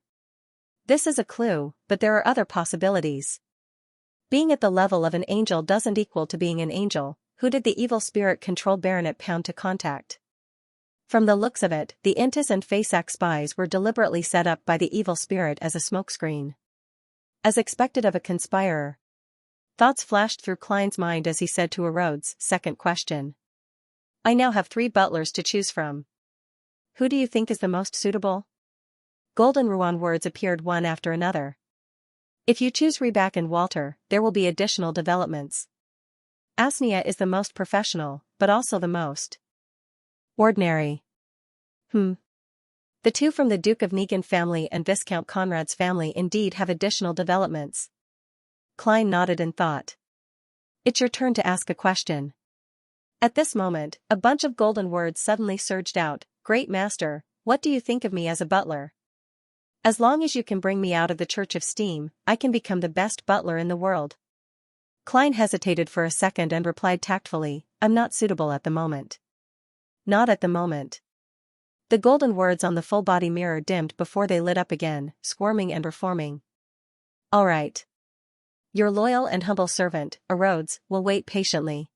This is a clue, but there are other possibilities. Being at the level of an angel doesn't equal to being an angel. Who did the evil spirit control Baronet Pound to contact? From the looks of it, the Intis and Faceac spies were deliberately set up by the evil spirit as a smokescreen. As expected of a conspirer. Thoughts flashed through Klein's mind as he said to Rhodes' second question. "I now have 3 butlers to choose from. Who do you think is the most suitable?" Golden Ruan words appeared one after another. "If you choose Reback and Walter, there will be additional developments. Xianxia is the most professional, but also the most ordinary. The 2 from the Duke of Negan family and Viscount Conrad's family indeed have additional developments." Klein nodded in thought. "It's your turn to ask a question." At this moment, a bunch of golden words suddenly surged out. "Great Master, what do you think of me as a butler? As long as you can bring me out of the Church of Steam, I can become the best butler in the world." Klein hesitated for a second and replied tactfully, "I'm not suitable at the moment." "Not at the moment." The golden words on the full-body mirror dimmed before they lit up again, squirming and reforming. "All right. Your loyal and humble servant, Rhodes, will wait patiently."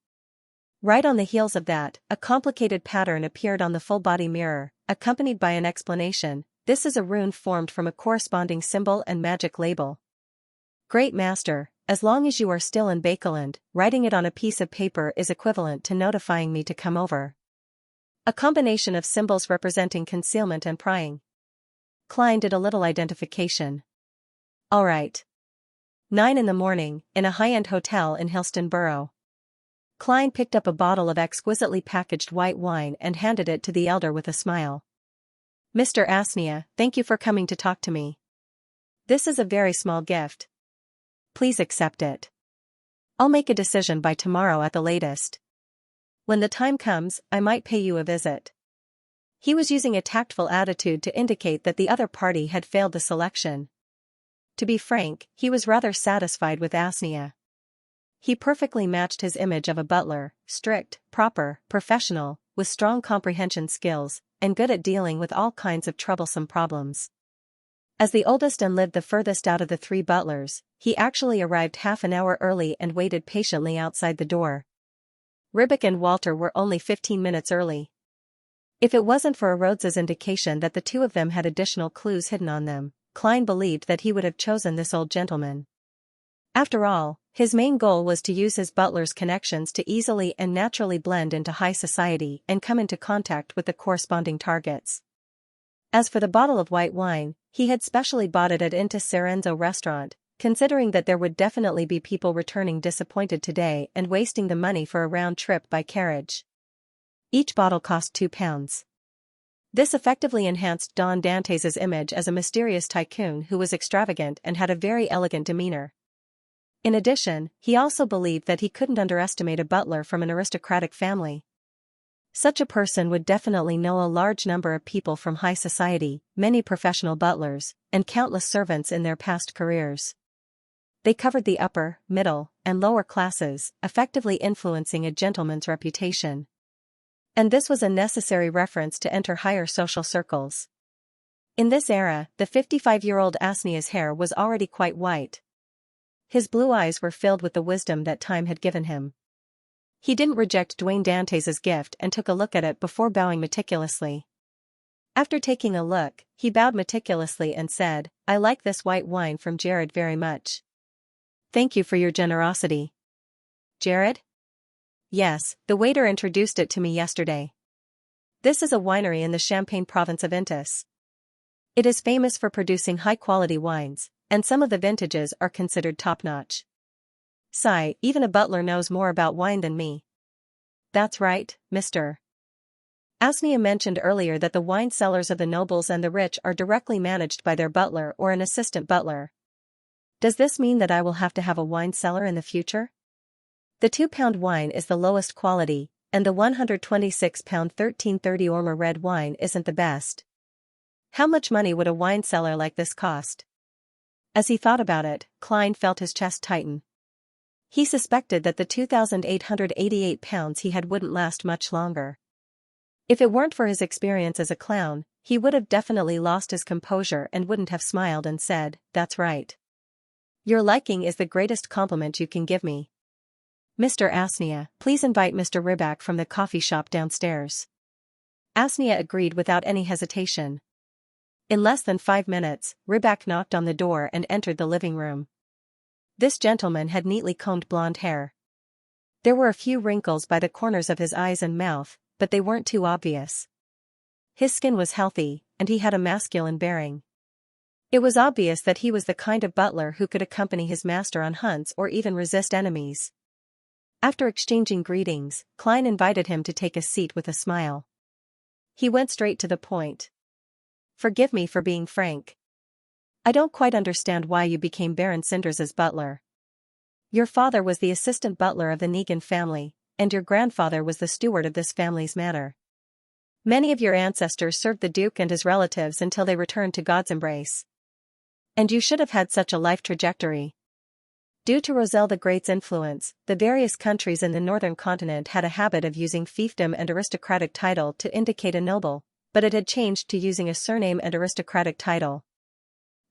Right on the heels of that, a complicated pattern appeared on the full-body mirror, accompanied by an explanation. "This is a rune formed from a corresponding symbol and magic label. Great Master, as long as you are still in Bakeland, writing it on a piece of paper is equivalent to notifying me to come over." A combination of symbols representing concealment and prying. Klein did a little identification. "All right. 9 in the morning, in a high-end hotel in Hillston Borough." Klein picked up a bottle of exquisitely packaged white wine and handed it to the elder with a smile. "Mr. Xianxia, thank you for coming to talk to me. This is a very small gift. Please accept it. I'll make a decision by tomorrow at the latest. When the time comes, I might pay you a visit." He was using a tactful attitude to indicate that the other party had failed the selection. To be frank, he was rather satisfied with Xianxia. He perfectly matched his image of a butler, strict, proper, professional, with strong comprehension skills, and good at dealing with all kinds of troublesome problems. As the oldest and lived the furthest out of the 3 butlers, he actually arrived half an hour early and waited patiently outside the door. Ribic and Walter were only 15 minutes early. If it wasn't for Rhodes's indication that the 2 of them had additional clues hidden on them, Klein believed that he would have chosen this old gentleman. After all, his main goal was to use his butler's connections to easily and naturally blend into high society and come into contact with the corresponding targets. As for the bottle of white wine, he had specially bought it at Intis Serenzo restaurant, considering that there would definitely be people returning disappointed today and wasting the money for a round trip by carriage. Each bottle cost £2. This effectively enhanced Don Dantes' image as a mysterious tycoon who was extravagant and had a very elegant demeanor. In addition, he also believed that he couldn't underestimate a butler from an aristocratic family. Such a person would definitely know a large number of people from high society, many professional butlers, and countless servants in their past careers. They covered the upper, middle, and lower classes, effectively influencing a gentleman's reputation. And this was a necessary reference to enter higher social circles. In this era, the 55-year-old Xianxia's hair was already quite white. His blue eyes were filled with the wisdom that time had given him. He didn't reject Dwayne Dantes' gift and took a look at it before bowing meticulously. After taking a look, he bowed meticulously and said, "I like this white wine from Jared very much." "Thank you for your generosity." "Jared?" "Yes, the waiter introduced it to me yesterday. This is a winery in the Champagne province of Intis. It is famous for producing high-quality wines, and some of the vintages are considered top-notch." "Sigh, even a butler knows more about wine than me." "That's right, Mr. Xianxia mentioned earlier that the wine cellars of the nobles and the rich are directly managed by their butler or an assistant butler. Does this mean that I will have to have a wine cellar in the future? The 2-pound wine is the lowest quality, and the 126-pound 1330 Ormer red wine isn't the best. How much money would a wine cellar like this cost?" As he thought about it, Klein felt his chest tighten. He suspected that the 2,888 pounds he had wouldn't last much longer. If it weren't for his experience as a clown, he would have definitely lost his composure and wouldn't have smiled and said, "That's right. Your liking is the greatest compliment you can give me. Mr. Xianxia, please invite Mr. Rybak from the coffee shop downstairs." Xianxia agreed without any hesitation. In less than 5 minutes, Rybak knocked on the door and entered the living room. This gentleman had neatly combed blonde hair. There were a few wrinkles by the corners of his eyes and mouth, but they weren't too obvious. His skin was healthy, and he had a masculine bearing. It was obvious that he was the kind of butler who could accompany his master on hunts or even resist enemies. After exchanging greetings, Klein invited him to take a seat with a smile. He went straight to the point. "Forgive me for being frank. I don't quite understand why you became Baron Cinders' butler. Your father was the assistant butler of the Negan family, and your grandfather was the steward of this family's manor. Many of your ancestors served the Duke and his relatives until they returned to God's embrace. And you should have had such a life trajectory. Due to Roselle the Great's influence, the various countries in the northern continent had a habit of using fiefdom and aristocratic title to indicate a noble, but it had changed to using a surname and aristocratic title.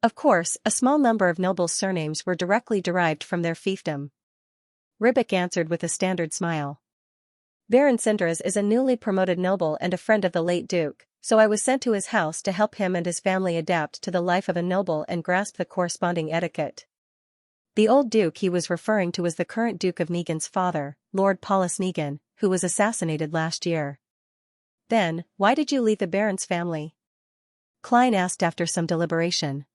Of course, a small number of nobles' surnames were directly derived from their fiefdom." Rybak answered with a standard smile. "Baron Cinders is a newly promoted noble and a friend of the late Duke, so I was sent to his house to help him and his family adapt to the life of a noble and grasp the corresponding etiquette." The old Duke he was referring to was the current Duke of Negan's father, Lord Paulus Negan, who was assassinated last year. "Then, why did you leave the Baron's family?" Klein asked after some deliberation.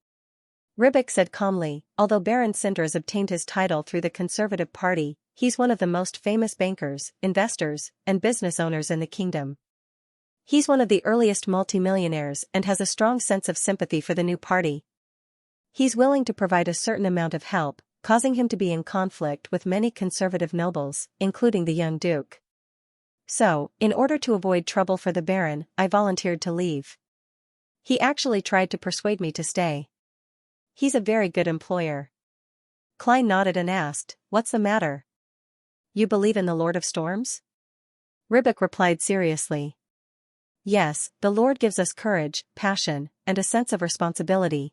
Rybak said calmly, "Although Baron Cinders obtained his title through the Conservative Party, he's one of the most famous bankers, investors, and business owners in the kingdom. He's one of the earliest multimillionaires and has a strong sense of sympathy for the new party. He's willing to provide a certain amount of help, causing him to be in conflict with many conservative nobles, including the young Duke. So, in order to avoid trouble for the Baron, I volunteered to leave. He actually tried to persuade me to stay. He's a very good employer." Klein nodded and asked, "What's the matter? You believe in the Lord of Storms?" Rybak replied seriously. "Yes, the Lord gives us courage, passion, and a sense of responsibility."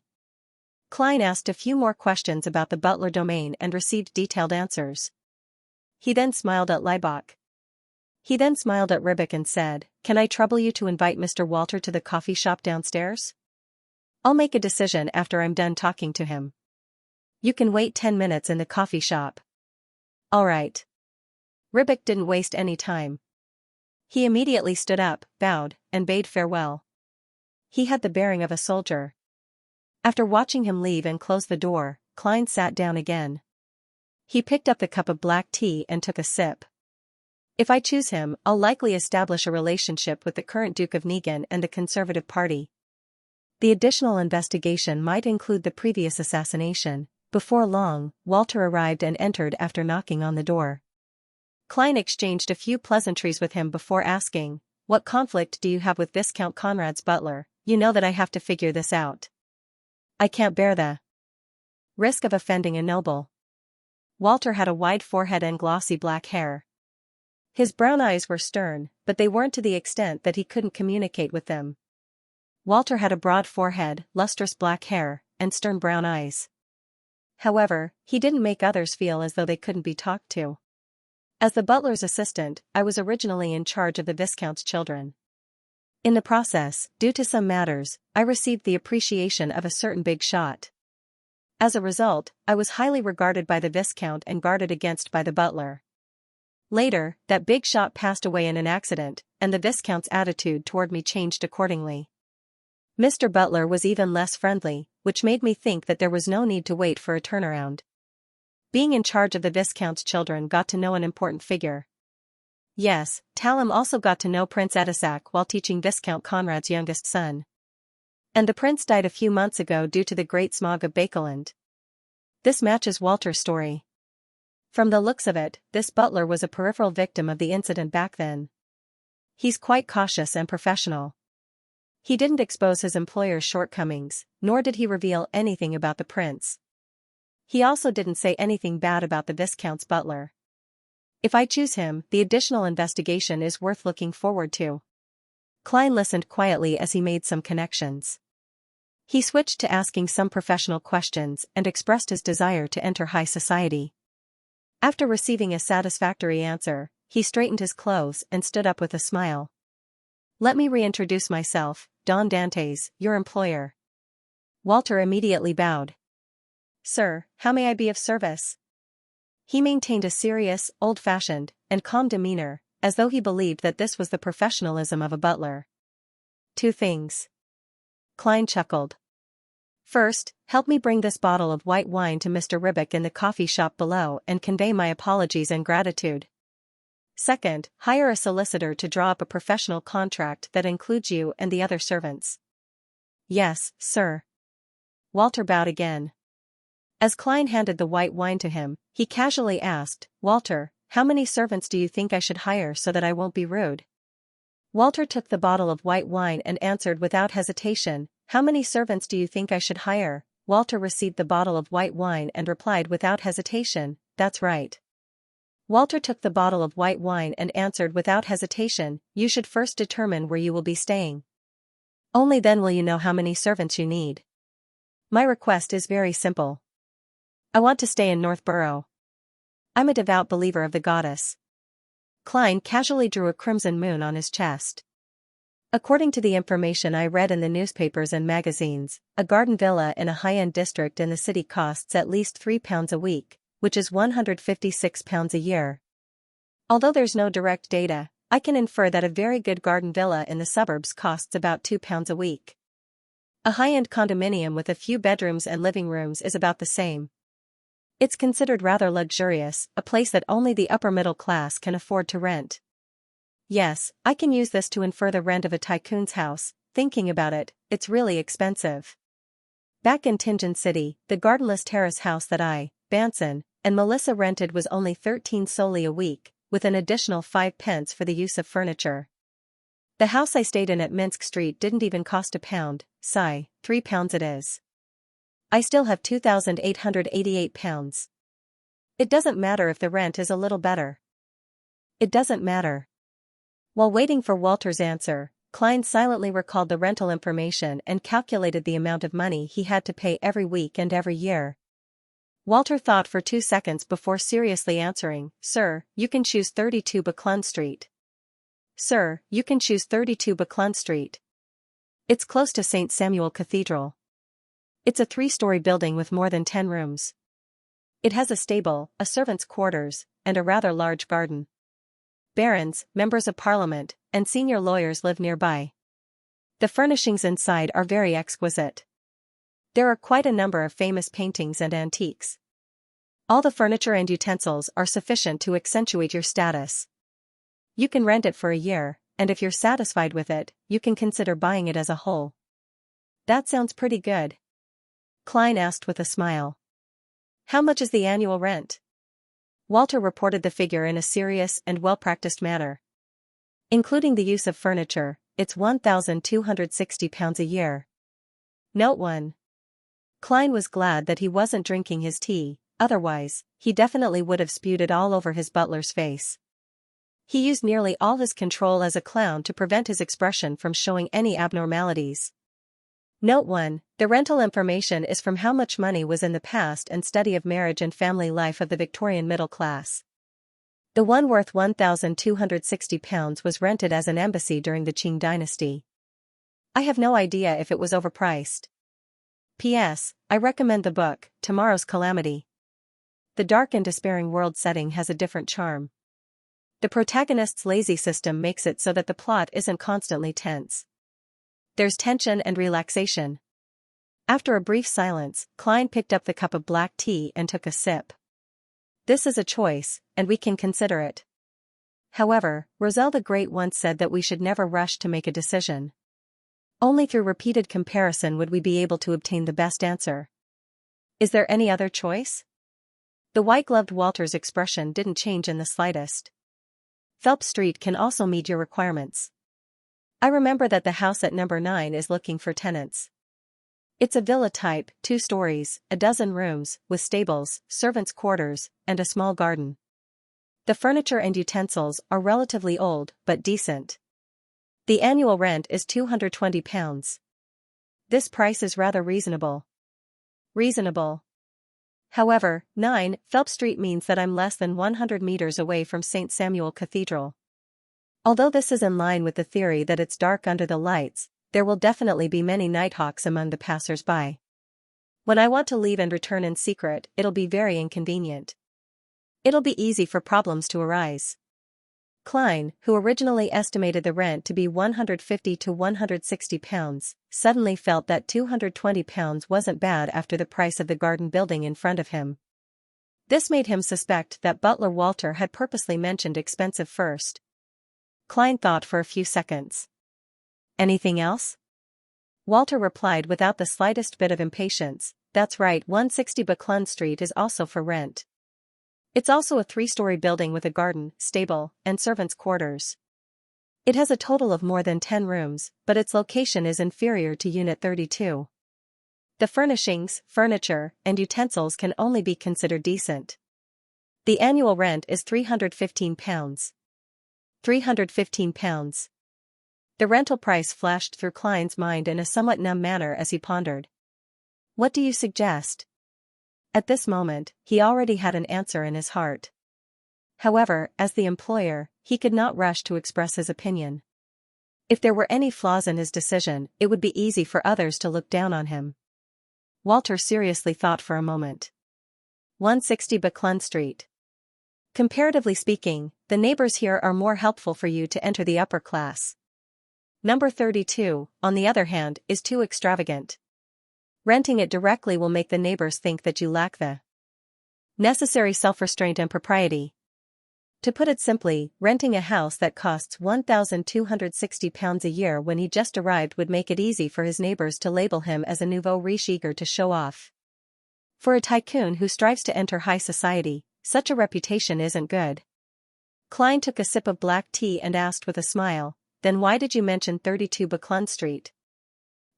Klein asked a few more questions about the butler domain and received detailed answers. He then smiled at Rybak. He then smiled at Rybak and said, "Can I trouble you to invite Mr. Walter to the coffee shop downstairs? I'll make a decision after I'm done talking to him. You can wait 10 minutes in the coffee shop." "All right." Rybak didn't waste any time. He immediately stood up, bowed, and bade farewell. He had the bearing of a soldier. After watching him leave and close the door, Klein sat down again. He picked up the cup of black tea and took a sip. "If I choose him, I'll likely establish a relationship with the current Duke of Negan and the Conservative Party. The additional investigation might include the previous assassination." Before long, Walter arrived and entered after knocking on the door. Klein exchanged a few pleasantries with him before asking, "What conflict do you have with Viscount Conrad's butler? You know that I have to figure this out. I can't bear the risk of offending a noble." Walter had a wide forehead and glossy black hair. His brown eyes were stern, but they weren't to the extent that he couldn't communicate with them. Walter had a broad forehead, lustrous black hair, and stern brown eyes. However, he didn't make others feel as though they couldn't be talked to. As the butler's assistant, I was originally in charge of the Viscount's children. In the process, due to some matters, I received the appreciation of a certain big shot. As a result, I was highly regarded by the Viscount and guarded against by the butler. Later, that big shot passed away in an accident, and the Viscount's attitude toward me changed accordingly. Mr. Butler was even less friendly, which made me think that there was no need to wait for a turnaround. Being in charge of the Viscount's children got to know an important figure. Yes, Talem also got to know Prince Edisac while teaching Viscount Conrad's youngest son. And the prince died a few months ago due to the Great Smog of Bakeland. This matches Walter's story. From the looks of it, this butler was a peripheral victim of the incident back then. He's quite cautious and professional. He didn't expose his employer's shortcomings, nor did he reveal anything about the prince. He also didn't say anything bad about the Viscount's butler. If I choose him, the additional investigation is worth looking forward to. Klein listened quietly as he made some connections. He switched to asking some professional questions and expressed his desire to enter high society. After receiving a satisfactory answer, he straightened his clothes and stood up with a smile. "Let me reintroduce myself, Don Dantes, your employer." Walter immediately bowed. "Sir, how may I be of service?" He maintained a serious, old-fashioned, and calm demeanor, as though he believed that this was the professionalism of a butler. "Two things." Klein chuckled. "First, help me bring this bottle of white wine to Mr. Ribic in the coffee shop below and convey my apologies and gratitude. Second, hire a solicitor to draw up a professional contract that includes you and the other servants." "Yes, sir." Walter bowed again. As Klein handed the white wine to him, he casually asked, "Walter, how many servants do you think I should hire so that I won't be rude?" Walter took the bottle of white wine and answered without hesitation, "How many servants do you think I should hire?" Walter received the bottle of white wine and replied without hesitation, "That's right." Walter took the bottle of white wine and answered without hesitation, "You should first determine where you will be staying. Only then will you know how many servants you need. My request is very simple. I want to stay in Northborough. I'm a devout believer of the goddess." Klein casually drew a crimson moon on his chest. "According to the information I read in the newspapers and magazines, a garden villa in a high-end district in the city costs at least £3 a week, which is £156 a year. Although there's no direct data, I can infer that a very good garden villa in the suburbs costs about £2 a week. A high-end condominium with a few bedrooms and living rooms is about the same. It's considered rather luxurious, a place that only the upper middle class can afford to rent. Yes, I can use this to infer the rent of a tycoon's house. Thinking about it, it's really expensive. Back in Tingen City, the gardenless terrace house that I, Banson, and Melissa rented was only 13 solely a week, with an additional 5 pence for the use of furniture. The house I stayed in at Minsk Street didn't even cost £1, sigh, £3 it is. I still have £2,888. It doesn't matter if the rent is a little better. It doesn't matter." While waiting for Walter's answer, Klein silently recalled the rental information and calculated the amount of money he had to pay every week and every year. Walter thought for 2 seconds before seriously answering, "Sir, you can choose 32 Buckland Street. Sir, you can choose 32 Buckland Street. It's close to St. Samuel Cathedral. It's a 3-story building with more than 10 rooms. It has a stable, a servant's quarters, and a rather large garden. Barons, members of parliament, and senior lawyers live nearby. The furnishings inside are very exquisite. There are quite a number of famous paintings and antiques. All the furniture and utensils are sufficient to accentuate your status. You can rent it for a year, and if you're satisfied with it, you can consider buying it as a whole." "That sounds pretty good." Klein asked with a smile. "How much is the annual rent?" Walter reported the figure in a serious and well-practiced manner. "Including the use of furniture, it's £1,260 a year." Note 1. Klein was glad that he wasn't drinking his tea, otherwise, he definitely would have spewed it all over his butler's face. He used nearly all his control as a clown to prevent his expression from showing any abnormalities. Note 1. The rental information is from How Much Money Was in the Past and Study of Marriage and Family Life of the Victorian Middle Class. The one worth £1,260 was rented as an embassy during the Qing dynasty. I have no idea if it was overpriced. P.S. I recommend the book, Tomorrow's Calamity. The dark and despairing world setting has a different charm. The protagonist's lazy system makes it so that the plot isn't constantly tense. There's tension and relaxation. After a brief silence, Klein picked up the cup of black tea and took a sip. This is a choice, and we can consider it. However, Roselle the Great once said that we should never rush to make a decision. Only through repeated comparison would we be able to obtain the best answer. Is there any other choice? The white-gloved Walter's expression didn't change in the slightest. Phelps Street can also meet your requirements. I remember that the house at number 9 is looking for tenants. It's a villa type, 2 stories, a dozen rooms, with stables, servants' quarters, and a small garden. The furniture and utensils are relatively old, but decent. The annual rent is £220. This price is rather reasonable. Reasonable. However, 9, Phelps Street means that I'm less than 100 meters away from St. Samuel Cathedral. Although this is in line with the theory that it's dark under the lights, there will definitely be many nighthawks among the passers-by. When I want to leave and return in secret, it'll be very inconvenient. It'll be easy for problems to arise. Klein, who originally estimated the rent to be £150 to £160, suddenly felt that £220 wasn't bad after the price of the garden building in front of him. This made him suspect that butler Walter had purposely mentioned expensive first. Klein thought for a few seconds. Anything else? Walter replied without the slightest bit of impatience, that's right, 160 Buckland Street is also for rent. It's also a 3-story building with a garden, stable, and servants' quarters. It has a total of more than 10 rooms, but its location is inferior to Unit 32. The furnishings, furniture, and utensils can only be considered decent. The annual rent is £315. £315. The rental price flashed through Klein's mind in a somewhat numb manner as he pondered. What do you suggest? At this moment, he already had an answer in his heart. However, as the employer, he could not rush to express his opinion. If there were any flaws in his decision, it would be easy for others to look down on him. Walter seriously thought for a moment. 160 Buckland Street. Comparatively speaking, the neighbors here are more helpful for you to enter the upper class. Number 32, on the other hand, is too extravagant. Renting it directly will make the neighbors think that you lack the necessary self-restraint and propriety. To put it simply, renting a house that costs £1,260 a year when he just arrived would make it easy for his neighbors to label him as a nouveau riche eager to show off. For a tycoon who strives to enter high society, such a reputation isn't good. Klein took a sip of black tea and asked with a smile, then why did you mention 32 Buckland Street?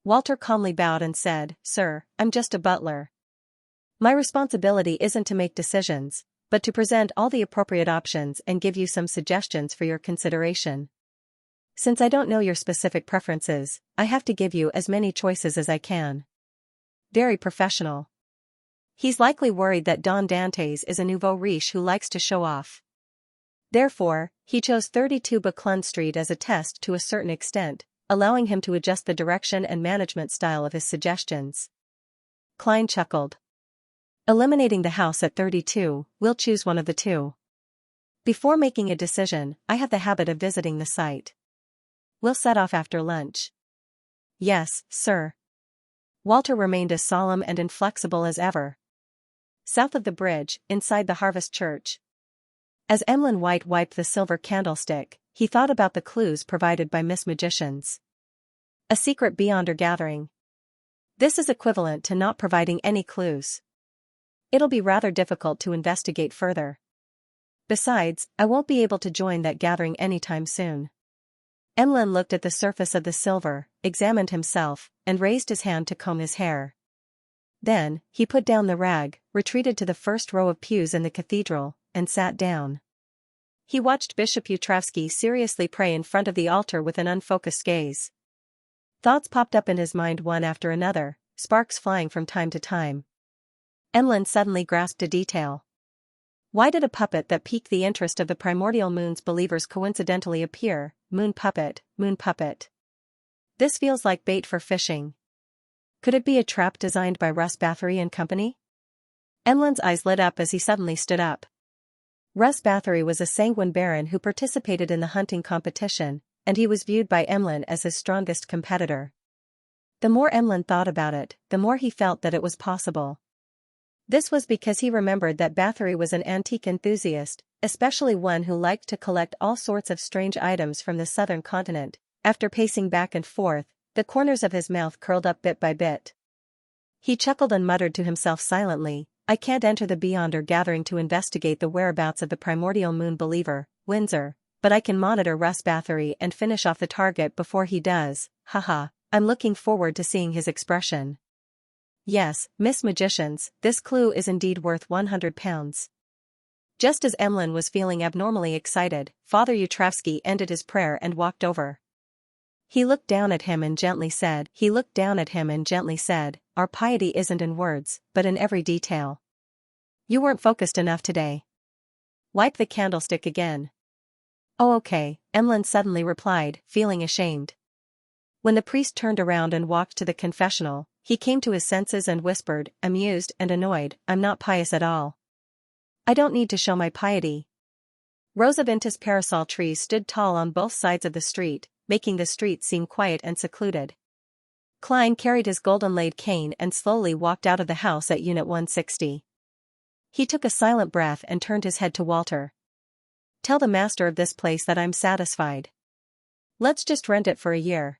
Walter calmly bowed and said, Sir, I'm just a butler. My responsibility isn't to make decisions, but to present all the appropriate options and give you some suggestions for your consideration. Since I don't know your specific preferences, I have to give you as many choices as I can. Very professional. He's likely worried that Don Dantes is a nouveau riche who likes to show off. Therefore, he chose 32 Buckland Street as a test to a certain extent, allowing him to adjust the direction and management style of his suggestions. Klein chuckled. Eliminating the house at 32, we'll choose one of the two. Before making a decision, I have the habit of visiting the site. We'll set off after lunch. Yes, sir. Walter remained as solemn and inflexible as ever. South of the bridge, inside the Harvest Church. As Emlyn White wiped the silver candlestick, he thought about the clues provided by Miss Magicians. A secret beyond her gathering. This is equivalent to not providing any clues. It'll be rather difficult to investigate further. Besides, I won't be able to join that gathering anytime soon. Emlyn looked at the surface of the silver, examined himself, and raised his hand to comb his hair. Then, he put down the rag, retreated to the first row of pews in the cathedral, and sat down. He watched Bishop Yutravsky seriously pray in front of the altar with an unfocused gaze. Thoughts popped up in his mind one after another, sparks flying from time to time. Emlyn suddenly grasped a detail. Why did a puppet that piqued the interest of the primordial moon's believers coincidentally appear? Moon puppet, moon puppet. This feels like bait for fishing. Could it be a trap designed by Russ Bathory and company? Emlyn's eyes lit up as he suddenly stood up. Russ Bathory was a sanguine baron who participated in the hunting competition, and he was viewed by Emlyn as his strongest competitor. The more Emlyn thought about it, the more he felt that it was possible. This was because he remembered that Bathory was an antique enthusiast, especially one who liked to collect all sorts of strange items from the southern continent. After pacing back and forth, the corners of his mouth curled up bit by bit. He chuckled and muttered to himself silently, I can't enter the Beyonder gathering to investigate the whereabouts of the primordial moon believer, Windsor, but I can monitor Russ Bathory and finish off the target before he does, haha, I'm looking forward to seeing his expression. Yes, Miss Magicians, this clue is indeed worth £100. Just as Emlyn was feeling abnormally excited, Father Yutravsky ended his prayer and walked over. He looked down at him and gently said, Our piety isn't in words, but in every detail. You weren't focused enough today. Wipe the candlestick again. Oh okay, Emlyn suddenly replied, feeling ashamed. When the priest turned around and walked to the confessional, he came to his senses and whispered, amused and annoyed, I'm not pious at all. I don't need to show my piety. Rows of Intis parasol trees stood tall on both sides of the street, making the street seem quiet and secluded. Klein carried his golden-laid cane and slowly walked out of the house at Unit 160. He took a silent breath and turned his head to Walter. Tell the master of this place that I'm satisfied. Let's just rent it for a year.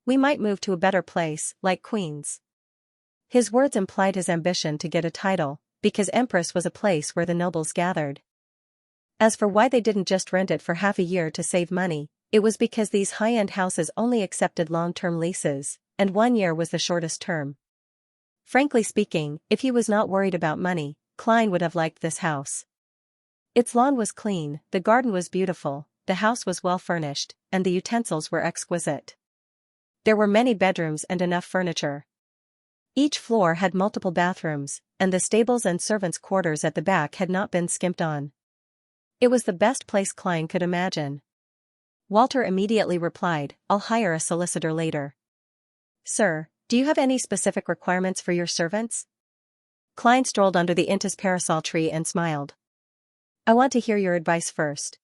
We might move to a better place, like Queen's. His words implied his ambition to get a title, because Empress was a place where the nobles gathered. As for why they didn't just rent it for half a year to save money, it was because these high-end houses only accepted long-term leases, and 1 year was the shortest term. Frankly speaking, if he was not worried about money, Klein would have liked this house. Its lawn was clean, the garden was beautiful, the house was well furnished, and the utensils were exquisite. There were many bedrooms and enough furniture. Each floor had multiple bathrooms, and the stables and servants' quarters at the back had not been skimped on. It was the best place Klein could imagine. Walter immediately replied, I'll hire a solicitor later. Sir, do you have any specific requirements for your servants? Klein strolled under the Intis parasol tree and smiled. I want to hear your advice first.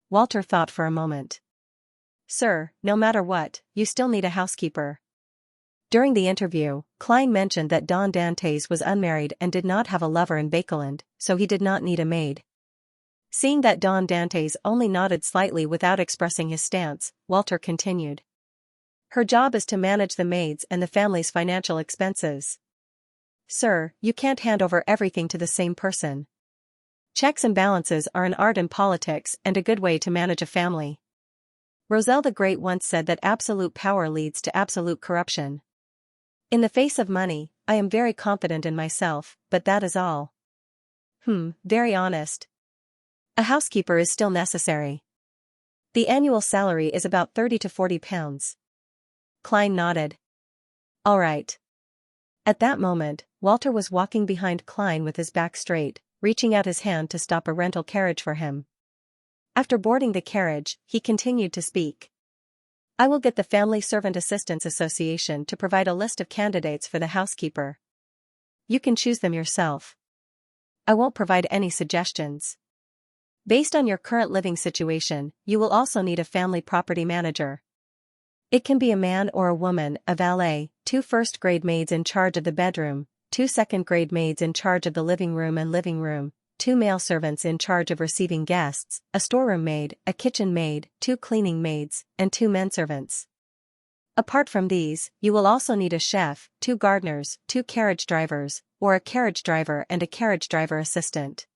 Walter thought for a moment. Sir, no matter what, you still need a housekeeper. During the interview, Klein mentioned that Don Dantes was unmarried and did not have a lover in Bakeland, so he did not need a maid. Seeing that Don Dantes only nodded slightly without expressing his stance, Walter continued. Her job is to manage the maids and the family's financial expenses. Sir, you can't hand over everything to the same person. Checks and balances are an art in politics and a good way to manage a family. Roselle the Great once said that absolute power leads to absolute corruption. In the face of money, I am very confident in myself, but that is all. Very honest. A housekeeper is still necessary. The annual salary is about £30 to £40. Klein nodded. All right. At that moment, Walter was walking behind Klein with his back straight, reaching out his hand to stop a rental carriage for him. After boarding the carriage, he continued to speak. I will get the Family Servant Assistants Association to provide a list of candidates for the housekeeper. You can choose them yourself. I won't provide any suggestions. Based on your current living situation, you will also need a family property manager. It can be a man or a woman, a valet, 2 first-grade maids in charge of the bedroom, 2 second-grade maids in charge of the living room, 2 male servants in charge of receiving guests, a storeroom maid, a kitchen maid, 2 cleaning maids, and 2 menservants. Apart from these, you will also need a chef, 2 gardeners, 2 carriage drivers, or a carriage driver and a carriage driver assistant.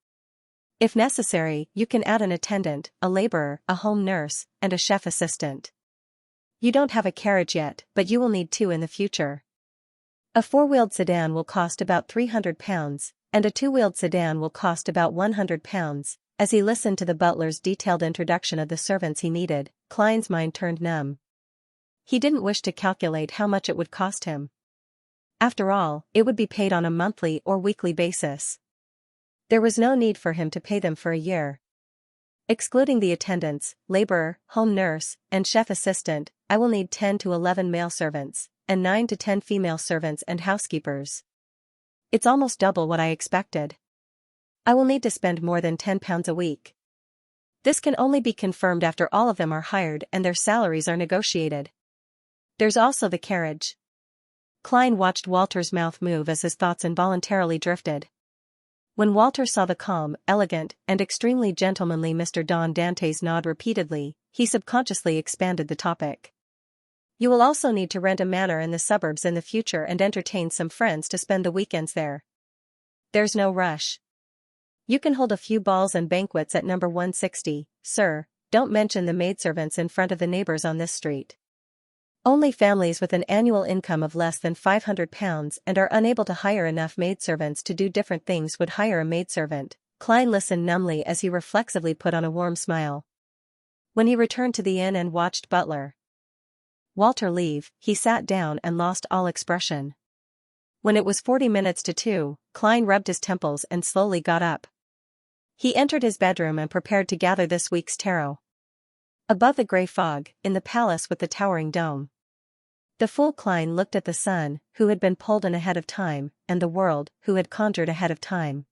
If necessary, you can add an attendant, a laborer, a home nurse, and a chef assistant. You don't have a carriage yet, but you will need 2 in the future. A 4-wheeled sedan will cost about £300, and a 2-wheeled sedan will cost about £100, As he listened to the butler's detailed introduction of the servants he needed, Klein's mind turned numb. He didn't wish to calculate how much it would cost him. After all, it would be paid on a monthly or weekly basis. There was no need for him to pay them for a year. Excluding the attendants, laborer, home nurse, and chef assistant, I will need 10 to 11 male servants, and 9 to 10 female servants and housekeepers. It's almost double what I expected. I will need to spend more than £10 a week. This can only be confirmed after all of them are hired and their salaries are negotiated. There's also the carriage. Klein watched Walter's mouth move as his thoughts involuntarily drifted. When Walter saw the calm, elegant, and extremely gentlemanly Mr. Don Dantes nod repeatedly, he subconsciously expanded the topic. You will also need to rent a manor in the suburbs in the future and entertain some friends to spend the weekends there. There's no rush. You can hold a few balls and banquets at number 160, sir. Don't mention the maidservants in front of the neighbors on this street. Only families with an annual income of less than £500 and are unable to hire enough maidservants to do different things would hire a maidservant. Klein listened numbly as he reflexively put on a warm smile. When he returned to the inn and watched butler Walter leave, he sat down and lost all expression. When it was 40 minutes to 2, Klein rubbed his temples and slowly got up. He entered his bedroom and prepared to gather this week's tarot. Above the grey fog, in the palace with the towering dome, the fool Klein looked at the sun, who had been pulled in ahead of time, and the world, who had conjured ahead of time.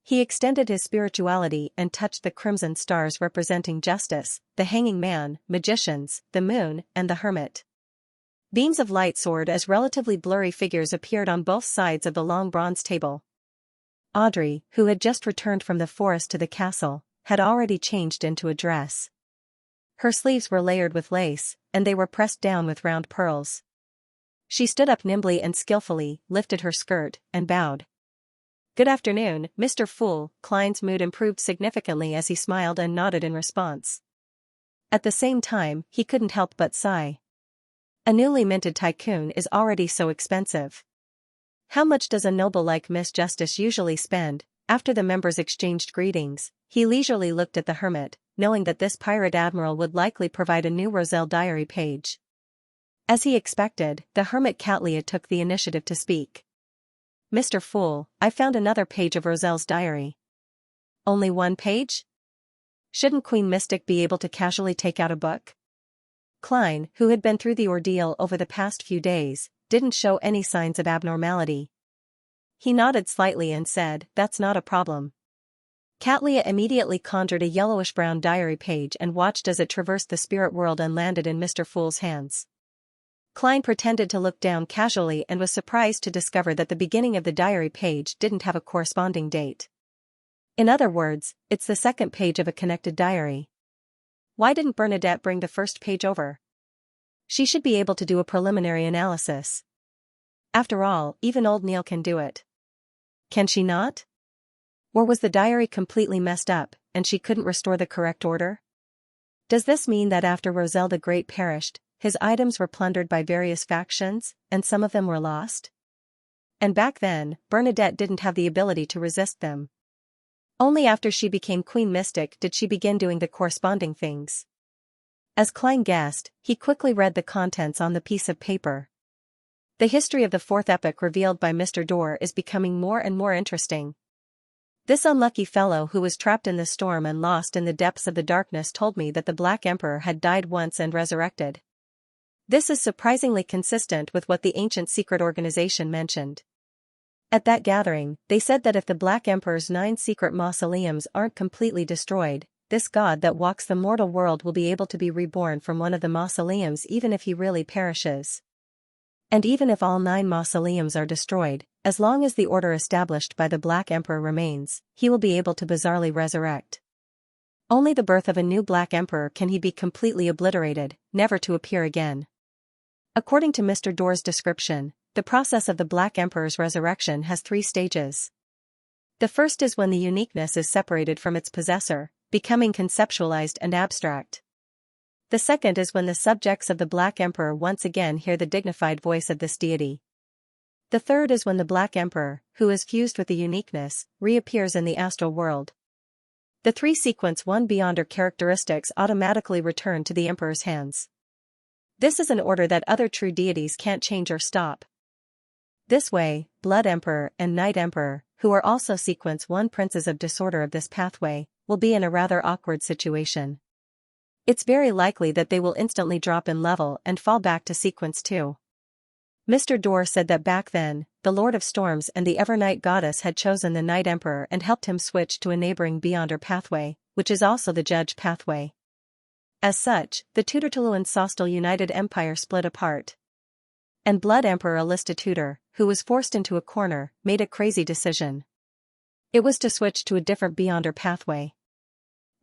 He extended his spirituality and touched the crimson stars representing justice, the hanging man, magicians, the moon, and the hermit. Beams of light soared as relatively blurry figures appeared on both sides of the long bronze table. Audrey, who had just returned from the forest to the castle, had already changed into a dress. Her sleeves were layered with lace, and they were pressed down with round pearls. She stood up nimbly and skillfully, lifted her skirt, and bowed. Good afternoon, Mr. Fool. Klein's mood improved significantly as he smiled and nodded in response. At the same time, he couldn't help but sigh. A newly minted tycoon is already so expensive. How much does a noble like Miss Justice usually spend? After the members exchanged greetings, he leisurely looked at the hermit, knowing that this pirate admiral would likely provide a new Roselle diary page. As he expected, the hermit Catlia took the initiative to speak. Mr. Fool, I found another page of Roselle's diary. Only one page? Shouldn't Queen Mystic be able to casually take out a book? Klein, who had been through the ordeal over the past few days, didn't show any signs of abnormality. He nodded slightly and said, "That's not a problem." Catlia immediately conjured a yellowish-brown diary page and watched as it traversed the spirit world and landed in Mr. Fool's hands. Klein pretended to look down casually and was surprised to discover that the beginning of the diary page didn't have a corresponding date. In other words, it's the second page of a connected diary. Why didn't Bernadette bring the first page over? She should be able to do a preliminary analysis. After all, even old Neil can do it. Can she not? Or was the diary completely messed up, and she couldn't restore the correct order? Does this mean that after Roselle the Great perished, his items were plundered by various factions, and some of them were lost? And back then, Bernadette didn't have the ability to resist them. Only after she became Queen Mystic did she begin doing the corresponding things. As Klein guessed, he quickly read the contents on the piece of paper. The history of the fourth epoch revealed by Mr. Dorr is becoming more and more interesting. This unlucky fellow who was trapped in the storm and lost in the depths of the darkness told me that the Black Emperor had died once and resurrected. This is surprisingly consistent with what the ancient secret organization mentioned. At that gathering, they said that if the Black Emperor's 9 secret mausoleums aren't completely destroyed, this god that walks the mortal world will be able to be reborn from one of the mausoleums even if he really perishes. And even if all 9 mausoleums are destroyed, as long as the order established by the Black Emperor remains, he will be able to bizarrely resurrect. Only the birth of a new Black Emperor can he be completely obliterated, never to appear again. According to Mr. Dorr's description, the process of the Black Emperor's resurrection has 3 stages. The first is when the uniqueness is separated from its possessor, becoming conceptualized and abstract. The second is when the subjects of the Black Emperor once again hear the dignified voice of this deity. The third is when the Black Emperor, who is fused with the uniqueness, reappears in the astral world. The 3 sequence 1 Beyonder characteristics automatically return to the emperor's hands. This is an order that other true deities can't change or stop. This way, Blood Emperor and Night Emperor, who are also sequence 1 princes of disorder of this pathway, will be in a rather awkward situation. It's very likely that they will instantly drop in level and fall back to sequence 2. Mr. Dorr said that back then, the Lord of Storms and the Evernight Goddess had chosen the Night Emperor and helped him switch to a neighboring Beyonder pathway, which is also the Judge pathway. As such, the Tudor-Tulu-and-Sostal United Empire split apart. And Blood Emperor Alista Tudor, who was forced into a corner, made a crazy decision. It was to switch to a different Beyonder pathway.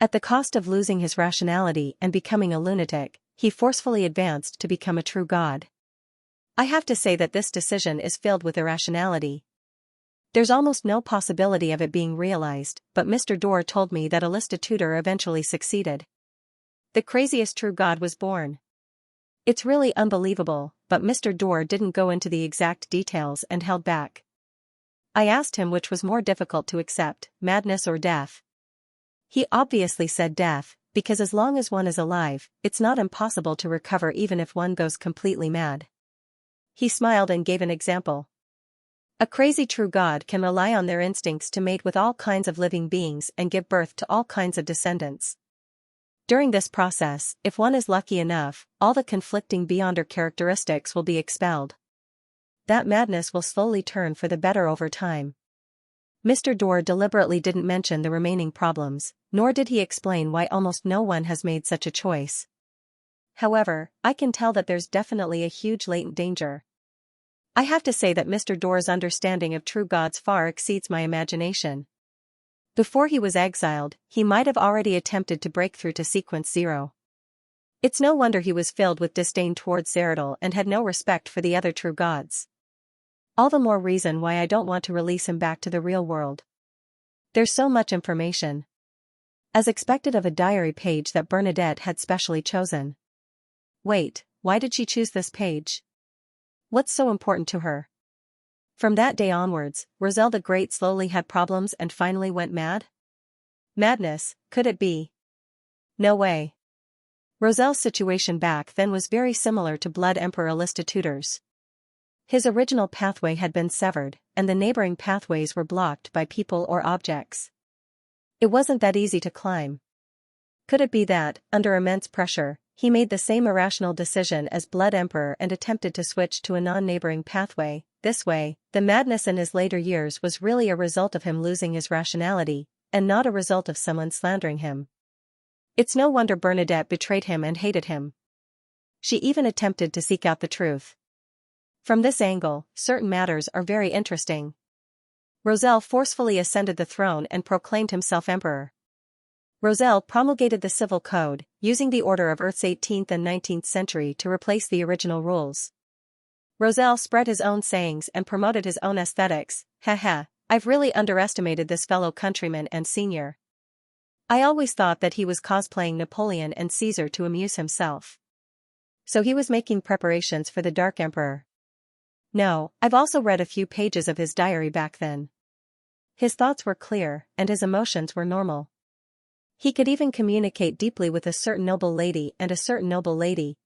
At the cost of losing his rationality and becoming a lunatic, he forcefully advanced to become a true god. I have to say that this decision is filled with irrationality. There's almost no possibility of it being realized, but Mr. Dorr told me that Alista Tudor eventually succeeded. The craziest true god was born. It's really unbelievable, but Mr. Dorr didn't go into the exact details and held back. I asked him which was more difficult to accept, madness or death. He obviously said death, because as long as one is alive, it's not impossible to recover even if one goes completely mad. He smiled and gave an example. A crazy true god can rely on their instincts to mate with all kinds of living beings and give birth to all kinds of descendants. During this process, if one is lucky enough, all the conflicting Beyonder characteristics will be expelled. That madness will slowly turn for the better over time. Mr. Dorr deliberately didn't mention the remaining problems, nor did he explain why almost no one has made such a choice. However, I can tell that there's definitely a huge latent danger. I have to say that Mr. Dorr's understanding of true gods far exceeds my imagination. Before he was exiled, he might have already attempted to break through to sequence 0. It's no wonder he was filled with disdain towards Zeradal and had no respect for the other true gods. All the more reason why I don't want to release him back to the real world. There's so much information. As expected of a diary page that Bernadette had specially chosen. Wait, why did she choose this page? What's so important to her? From that day onwards, Roselle the Great slowly had problems and finally went mad? Madness, could it be? No way. Roselle's situation back then was very similar to Blood Emperor Alista Tudor's. His original pathway had been severed, and the neighboring pathways were blocked by people or objects. It wasn't that easy to climb. Could it be that, under immense pressure, he made the same irrational decision as Blood Emperor and attempted to switch to a non-neighboring pathway? This way, the madness in his later years was really a result of him losing his rationality, and not a result of someone slandering him. It's no wonder Bernadette betrayed him and hated him. She even attempted to seek out the truth. From this angle, certain matters are very interesting. Roselle forcefully ascended the throne and proclaimed himself emperor. Roselle promulgated the civil code, using the order of Earth's 18th and 19th century to replace the original rules. Roselle spread his own sayings and promoted his own aesthetics. Haha, I've really underestimated this fellow countryman and senior. I always thought that he was cosplaying Napoleon and Caesar to amuse himself. So he was making preparations for the Dark Emperor. No, I've also read a few pages of his diary back then. His thoughts were clear, and his emotions were normal. He could even communicate deeply with a certain noble lady and a certain noble lady.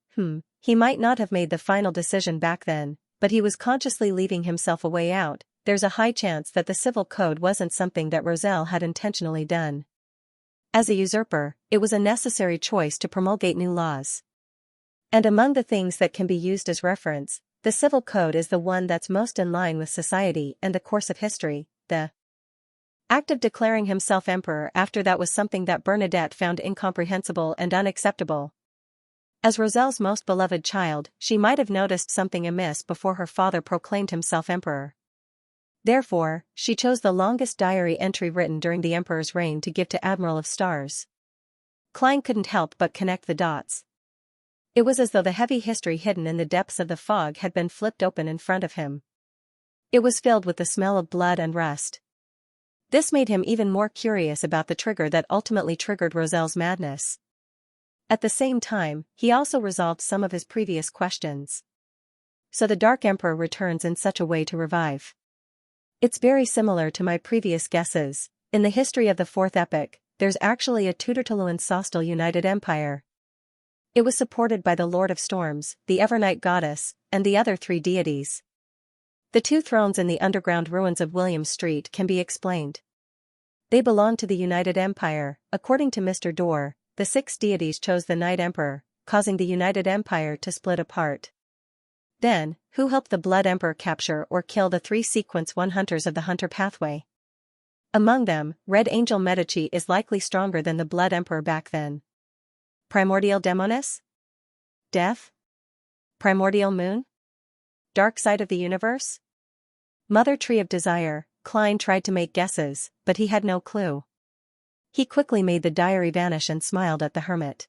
He might not have made the final decision back then, but he was consciously leaving himself a way out. There's a high chance that the civil code wasn't something that Roselle had intentionally done. As a usurper, it was a necessary choice to promulgate new laws. And among the things that can be used as reference, the civil code is the one that's most in line with society and the course of history. The act of declaring himself emperor after that was something that Bernadette found incomprehensible and unacceptable. As Roselle's most beloved child, she might have noticed something amiss before her father proclaimed himself emperor. Therefore, she chose the longest diary entry written during the emperor's reign to give to Admiral of Stars. Klein couldn't help but connect the dots. It was as though the heavy history hidden in the depths of the fog had been flipped open in front of him. It was filled with the smell of blood and rust. This made him even more curious about the trigger that ultimately triggered Roselle's madness. At the same time, he also resolved some of his previous questions. So the Dark Emperor returns in such a way to revive. It's very similar to my previous guesses. In the history of the Fourth Epoch, there's actually a Tutortaluan-Sostal United Empire. It was supported by the Lord of Storms, the Evernight Goddess, and the other 3 deities. The 2 thrones in the underground ruins of William Street can be explained. They belong to the United Empire. According to Mr. Dorr, the 6 deities chose the Night Emperor, causing the United Empire to split apart. Then, who helped the Blood Emperor capture or kill the 3 Sequence 1 hunters of the Hunter Pathway? Among them, Red Angel Medici is likely stronger than the Blood Emperor back then. Primordial Demonis? Death? Primordial Moon? Dark Side of the Universe? Mother Tree of Desire. Klein tried to make guesses, but he had no clue. He quickly made the diary vanish and smiled at the hermit.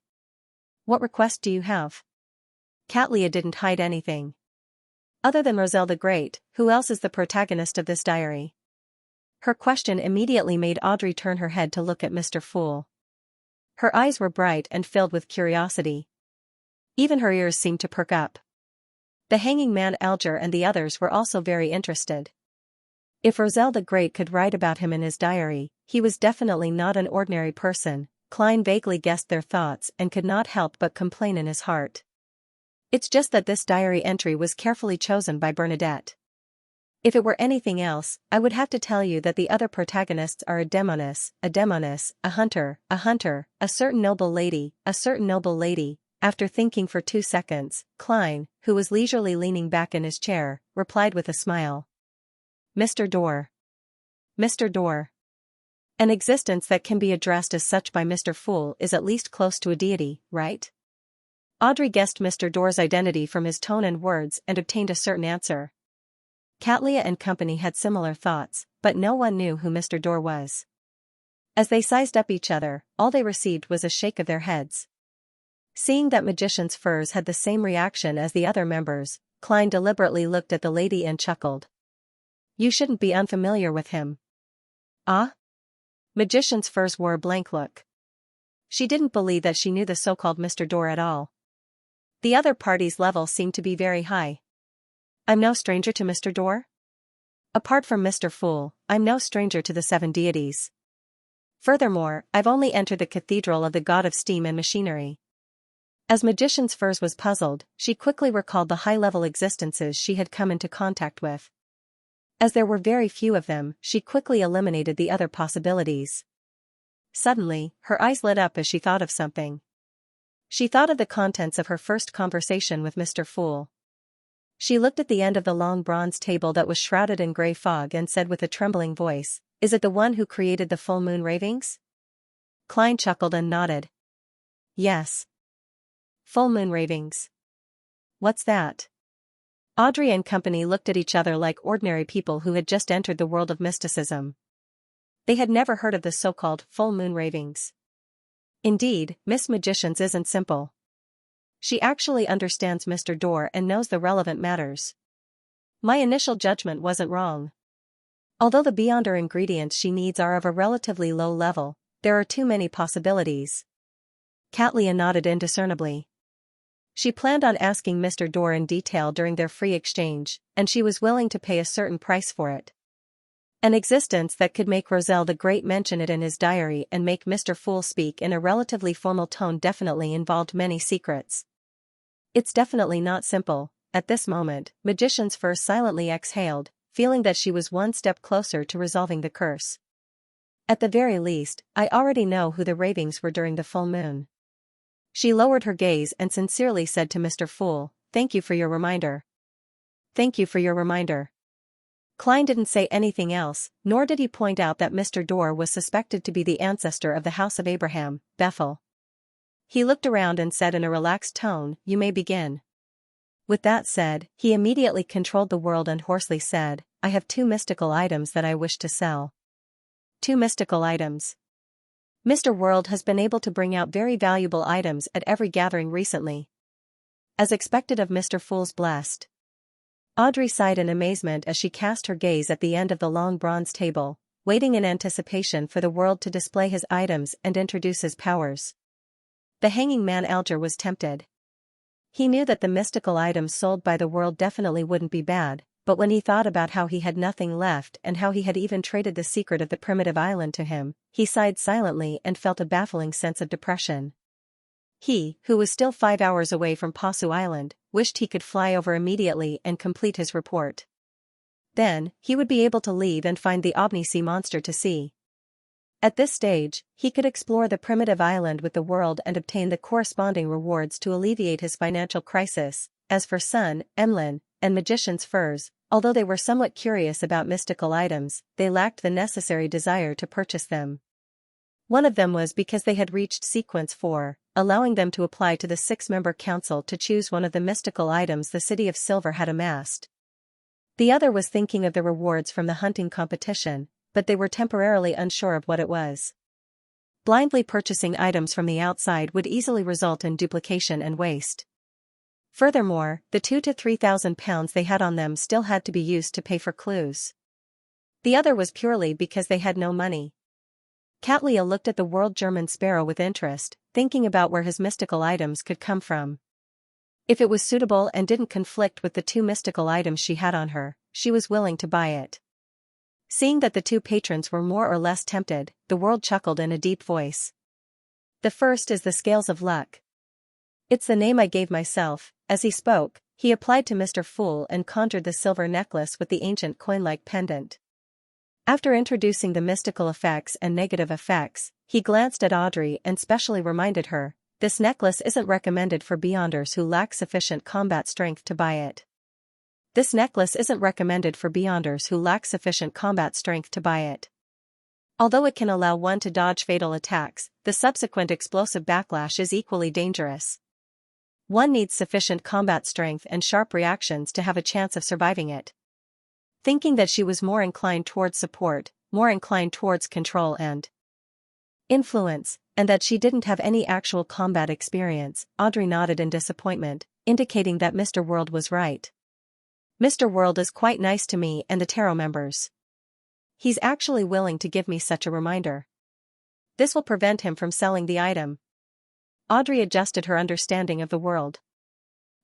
What request do you have? Katlia didn't hide anything. Other than Roselle the Great, who else is the protagonist of this diary? Her question immediately made Audrey turn her head to look at Mr. Fool. Her eyes were bright and filled with curiosity. Even her ears seemed to perk up. The hanging man Alger and the others were also very interested. If Roselle the Great could write about him in his diary, he was definitely not an ordinary person. Klein vaguely guessed their thoughts and could not help but complain in his heart. It's just that this diary entry was carefully chosen by Bernadette. If it were anything else, I would have to tell you that the other protagonists are a demoness, a hunter, a certain noble lady, After thinking for 2 seconds, Klein, who was leisurely leaning back in his chair, replied with a smile. Mr. Dorr. Mr. Dorr. An existence that can be addressed as such by Mr. Fool is at least close to a deity, right? Audrey guessed Mr. Dorr's identity from his tone and words and obtained a certain answer. Katlia and company had similar thoughts, but no one knew who Mr. Dorr was. As they sized up each other, all they received was a shake of their heads. Seeing that Magician's Furs had the same reaction as the other members, Klein deliberately looked at the lady and chuckled. You shouldn't be unfamiliar with him. Ah? Magician's Furs wore a blank look. She didn't believe that she knew the so-called Mr. Dorr at all. The other party's level seemed to be very high. I'm no stranger to Mr. Dorr? Apart from Mr. Fool, I'm no stranger to the 7 deities. Furthermore, I've only entered the cathedral of the god of steam and machinery. As Magician's Furs was puzzled, she quickly recalled the high-level existences she had come into contact with. As there were very few of them, she quickly eliminated the other possibilities. Suddenly, her eyes lit up as she thought of something. She thought of the contents of her first conversation with Mr. Fool. She looked at the end of the long bronze table that was shrouded in grey fog and said with a trembling voice, "Is it the one who created the full moon ravings?" Klein chuckled and nodded. Yes. Full moon ravings. What's that? Audrey and company looked at each other like ordinary people who had just entered the world of mysticism. They had never heard of the so-called full moon ravings. Indeed, Miss Magicians isn't simple. She actually understands Mr. Dorr and knows the relevant matters. My initial judgment wasn't wrong. Although the beyonder ingredients she needs are of a relatively low level, there are too many possibilities. Katlia nodded indiscernibly. She planned on asking Mr. Dorr in detail during their free exchange, and she was willing to pay a certain price for it. An existence that could make Roselle the Great mention it in his diary and make Mr. Fool speak in a relatively formal tone definitely involved many secrets. It's definitely not simple. At this moment, Magician's Furs silently exhaled, feeling that she was one step closer to resolving the curse. At the very least, I already know who the ravings were during the full moon. She lowered her gaze and sincerely said to Mr. Fool, "Thank you for your reminder." Thank you for your reminder. Klein didn't say anything else, nor did he point out that Mr. Dorr was suspected to be the ancestor of the House of Abraham, Bethel. He looked around and said in a relaxed tone, "You may begin." With that said, he immediately controlled the world and hoarsely said, "I have 2 mystical items that I wish to sell." 2 mystical items. Mr. World has been able to bring out very valuable items at every gathering recently. As expected of Mr. Fool's blessed. Audrey sighed in amazement as she cast her gaze at the end of the long bronze table, waiting in anticipation for the world to display his items and introduce his powers. The hanging man Alger was tempted. He knew that the mystical items sold by the world definitely wouldn't be bad, but when he thought about how he had nothing left and how he had even traded the secret of the primitive island to him, he sighed silently and felt a baffling sense of depression. He, who was still 5 hours away from Pasu Island, wished he could fly over immediately and complete his report. Then, he would be able to leave and find the Omni Sea monster to see. At this stage, he could explore the primitive island with the world and obtain the corresponding rewards to alleviate his financial crisis. As for Sun, Emlyn, and Magician's furs, although they were somewhat curious about mystical items, they lacked the necessary desire to purchase them. One of them was because they had reached Sequence 4, allowing them to apply to the 6-member council to choose one of the mystical items the City of Silver had amassed. The other was thinking of the rewards from the hunting competition, but they were temporarily unsure of what it was. Blindly purchasing items from the outside would easily result in duplication and waste. Furthermore, the 2,000 to 3,000 pounds they had on them still had to be used to pay for clues. The other was purely because they had no money. Katlia looked at the world German sparrow with interest, thinking about where his mystical items could come from. If it was suitable and didn't conflict with the 2 mystical items she had on her, she was willing to buy it. Seeing that the 2 patrons were more or less tempted, the world chuckled in a deep voice. The first is the Scales of Luck. It's the name I gave myself. As he spoke, he applied to Mr. Fool and conjured the silver necklace with the ancient coin-like pendant. After introducing the mystical effects and negative effects, he glanced at Audrey and specially reminded her, this necklace isn't recommended for beyonders who lack sufficient combat strength to buy it. This necklace isn't recommended for beyonders who lack sufficient combat strength to buy it. Although it can allow one to dodge fatal attacks, the subsequent explosive backlash is equally dangerous. One needs sufficient combat strength and sharp reactions to have a chance of surviving it. Thinking that she was more inclined towards support, more inclined towards control and influence, and that she didn't have any actual combat experience, Audrey nodded in disappointment, indicating that Mr. World was right. Mr. World is quite nice to me and the tarot members. He's actually willing to give me such a reminder. This will prevent him from selling the item. Audrey adjusted her understanding of the world.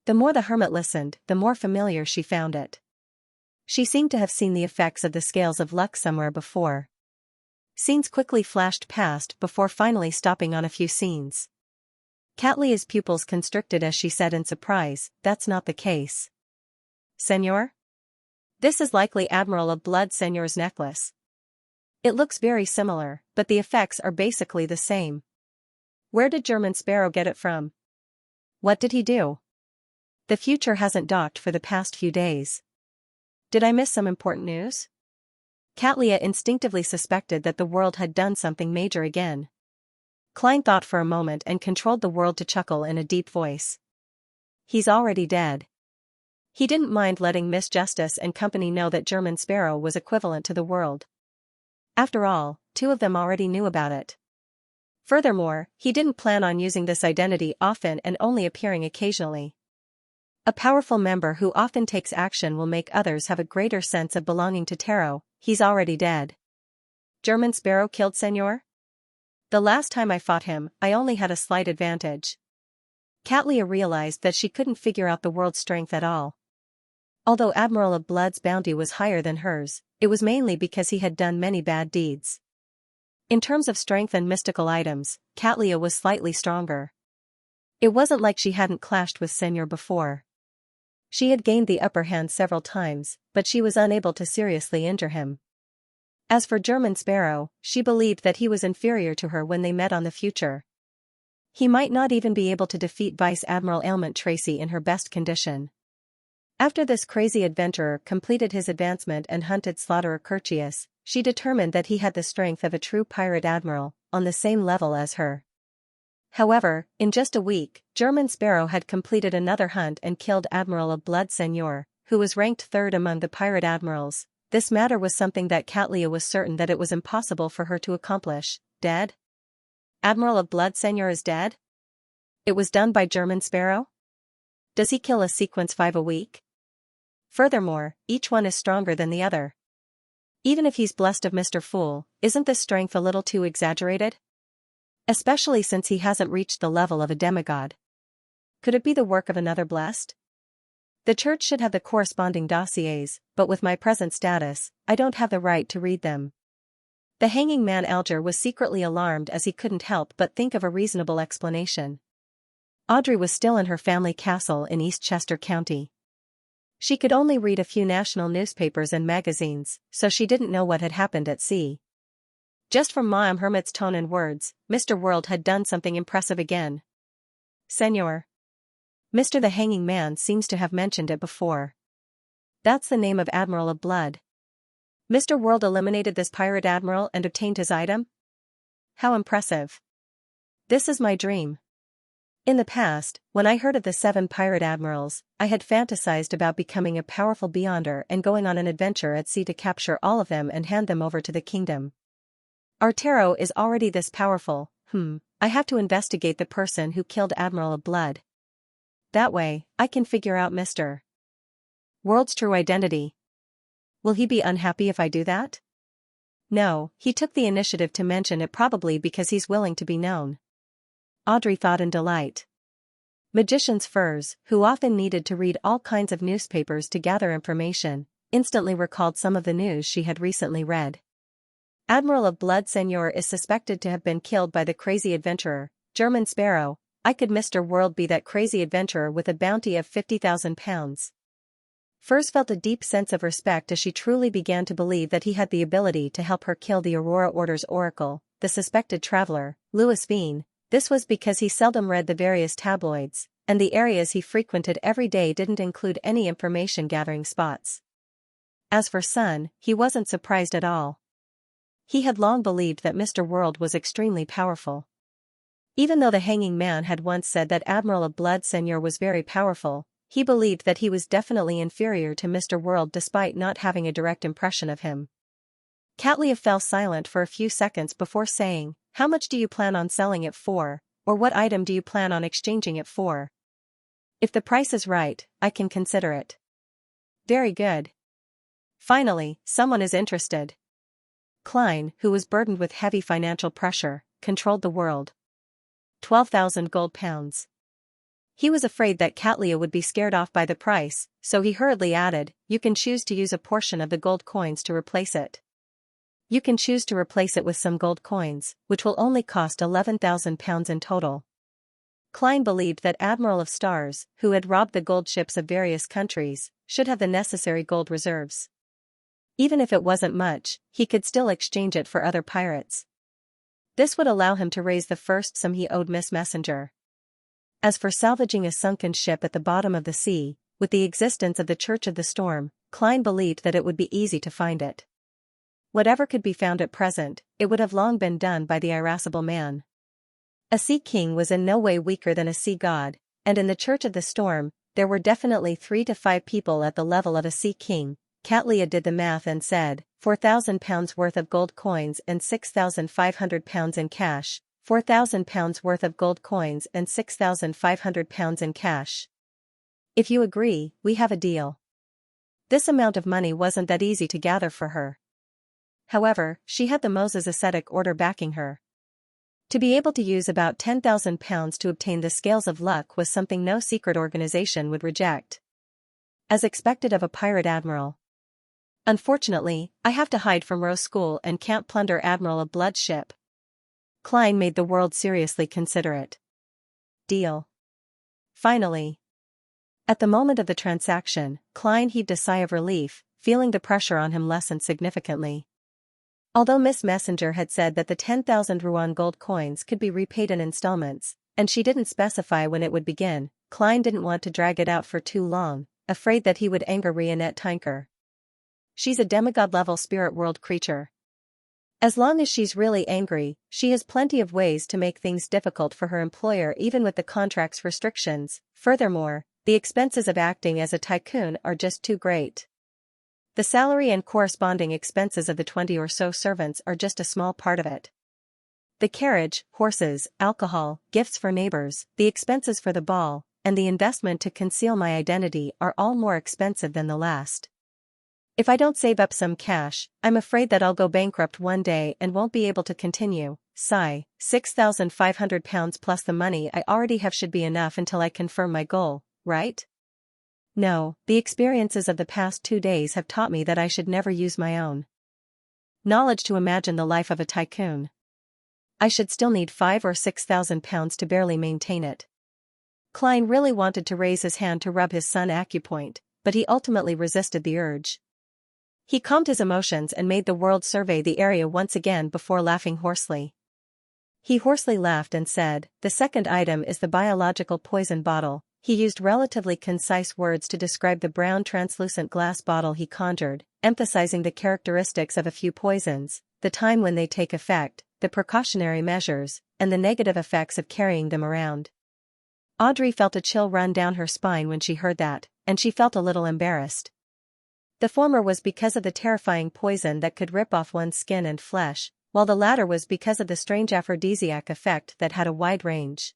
The more the hermit listened, the more familiar she found it. She seemed to have seen the effects of the Scales of Luck somewhere before. Scenes quickly flashed past before finally stopping on a few scenes. Katlia's pupils constricted as she said in surprise, "That's not the case." "Senor? This is likely Admiral of Blood Senor's necklace. It looks very similar, but the effects are basically the same. Where did German Sparrow get it from? What did he do? The future hasn't docked for the past few days. Did I miss some important news?" Katlia instinctively suspected that the world had done something major again. Klein thought for a moment and controlled the world to chuckle in a deep voice. He's already dead. He didn't mind letting Miss Justice and company know that German Sparrow was equivalent to the world. After all, 2 of them already knew about it. Furthermore, he didn't plan on using this identity often and only appearing occasionally. A powerful member who often takes action will make others have a greater sense of belonging to tarot. He's already dead. German Sparrow killed Senor? The last time I fought him, I only had a slight advantage. Katlia realized that she couldn't figure out the world's strength at all. Although Admiral of Blood's bounty was higher than hers, it was mainly because he had done many bad deeds. In terms of strength and mystical items, Katlia was slightly stronger. It wasn't like she hadn't clashed with Senor before. She had gained the upper hand several times, but she was unable to seriously injure him. As for German Sparrow, she believed that he was inferior to her when they met on the future. He might not even be able to defeat Vice Admiral Ailment Tracy in her best condition. After this crazy adventurer completed his advancement and hunted Slaughterer Curtius, she determined that he had the strength of a true pirate admiral, on the same level as her. However, in just a week, German Sparrow had completed another hunt and killed Admiral of Blood Senor, who was ranked 3rd among the pirate admirals. This matter was something that Katlia was certain that it was impossible for her to accomplish. Dead? Admiral of Blood Senor is dead? It was done by German Sparrow? Does he kill a Sequence 5 a week? Furthermore, each one is stronger than the other. Even if he's blessed of Mr. Fool, isn't this strength a little too exaggerated? Especially since he hasn't reached the level of a demigod. Could it be the work of another blessed? The church should have the corresponding dossiers, but with my present status, I don't have the right to read them. The hanging man Alger was secretly alarmed as he couldn't help but think of a reasonable explanation. Audrey was still in her family castle in Eastchester County. She could only read a few national newspapers and magazines, so she didn't know what had happened at sea. Just from Ma'am Hermit's tone and words, Mr. World had done something impressive again. Senor. Mr. the Hanging Man seems to have mentioned it before. That's the name of Admiral of Blood. Mr. World eliminated this pirate admiral and obtained his item? How impressive. This is my dream. In the past, when I heard of the 7 pirate admirals, I had fantasized about becoming a powerful beyonder and going on an adventure at sea to capture all of them and hand them over to the kingdom. Artero is already this powerful. I have to investigate the person who killed Admiral of Blood. That way, I can figure out Mr. World's true identity. Will he be unhappy if I do that? No, he took the initiative to mention it, probably because he's willing to be known. Audrey thought in delight. Magician's Furs, who often needed to read all kinds of newspapers to gather information, instantly recalled some of the news she had recently read. Admiral of Blood Senor is suspected to have been killed by the crazy adventurer, German Sparrow. I could Mr. World be that crazy adventurer with a bounty of £50,000. Furs felt a deep sense of respect as she truly began to believe that he had the ability to help her kill the Aurora Order's oracle, the suspected traveler, Louis Veen. This was because he seldom read the various tabloids, and the areas he frequented every day didn't include any information-gathering spots. As for Sun, he wasn't surprised at all. He had long believed that Mr. World was extremely powerful. Even though the Hanging Man had once said that Admiral of Blood Senor was very powerful, he believed that he was definitely inferior to Mr. World despite not having a direct impression of him. Catlia fell silent for a few seconds before saying, "How much do you plan on selling it for, or what item do you plan on exchanging it for? If the price is right, I can consider it." Very good. Finally, someone is interested. Klein, who was burdened with heavy financial pressure, controlled the world. 12,000 gold pounds. He was afraid that Catlia would be scared off by the price, so he hurriedly added, "You can choose to use a portion of the gold coins to replace it. You can choose to replace it with some gold coins, which will only cost 11,000 pounds in total." Klein believed that Admiral of Stars, who had robbed the gold ships of various countries, should have the necessary gold reserves. Even if it wasn't much, he could still exchange it for other pirates. This would allow him to raise the first sum he owed Miss Messenger. As for salvaging a sunken ship at the bottom of the sea, with the existence of the Church of the Storm, Klein believed that it would be easy to find it. Whatever could be found at present, it would have long been done by the irascible man. A sea king was in no way weaker than a sea god, and in the Church of the Storm, there were definitely 3 to 5 people at the level of a sea king. Catlia did the math and said, 4,000 pounds worth of gold coins and 6,500 pounds in cash, 4,000 pounds worth of gold coins and 6,500 pounds in cash. If you agree, we have a deal. This amount of money wasn't that easy to gather for her. However, she had the Moses Ascetic Order backing her. To be able to use about 10,000 pounds to obtain the Scales of Luck was something no secret organization would reject. As expected of a pirate admiral. Unfortunately, I have to hide from Rose School and can't plunder Admiral of Blood's ship. Klein made the world seriously consider it. Deal. Finally. At the moment of the transaction, Klein heaved a sigh of relief, feeling the pressure on him lessen significantly. Although Miss Messenger had said that the 10,000 Ruan gold coins could be repaid in installments, and she didn't specify when it would begin, Klein didn't want to drag it out for too long, afraid that he would anger Rionette Tinker. She's a demigod-level spirit world creature. As long as she's really angry, she has plenty of ways to make things difficult for her employer even with the contract's restrictions. Furthermore, the expenses of acting as a tycoon are just too great. The salary and corresponding expenses of the 20 or so servants are just a small part of it. The carriage, horses, alcohol, gifts for neighbors, the expenses for the ball, and the investment to conceal my identity are all more expensive than the last. If I don't save up some cash, I'm afraid that I'll go bankrupt one day and won't be able to continue. Sigh, 6,500 pounds plus the money I already have should be enough until I confirm my goal, right? No, the experiences of the past 2 days have taught me that I should never use my own knowledge to imagine the life of a tycoon. I should still need 5 or 6 thousand pounds to barely maintain it. Klein really wanted to raise his hand to rub his son acupoint, but he ultimately resisted the urge. He calmed his emotions and made the world survey the area once again before laughing hoarsely. He hoarsely laughed and said, "The second item is the biological poison bottle." He used relatively concise words to describe the brown translucent glass bottle he conjured, emphasizing the characteristics of a few poisons, the time when they take effect, the precautionary measures, and the negative effects of carrying them around. Audrey felt a chill run down her spine when she heard that, and she felt a little embarrassed. The former was because of the terrifying poison that could rip off one's skin and flesh, while the latter was because of the strange aphrodisiac effect that had a wide range.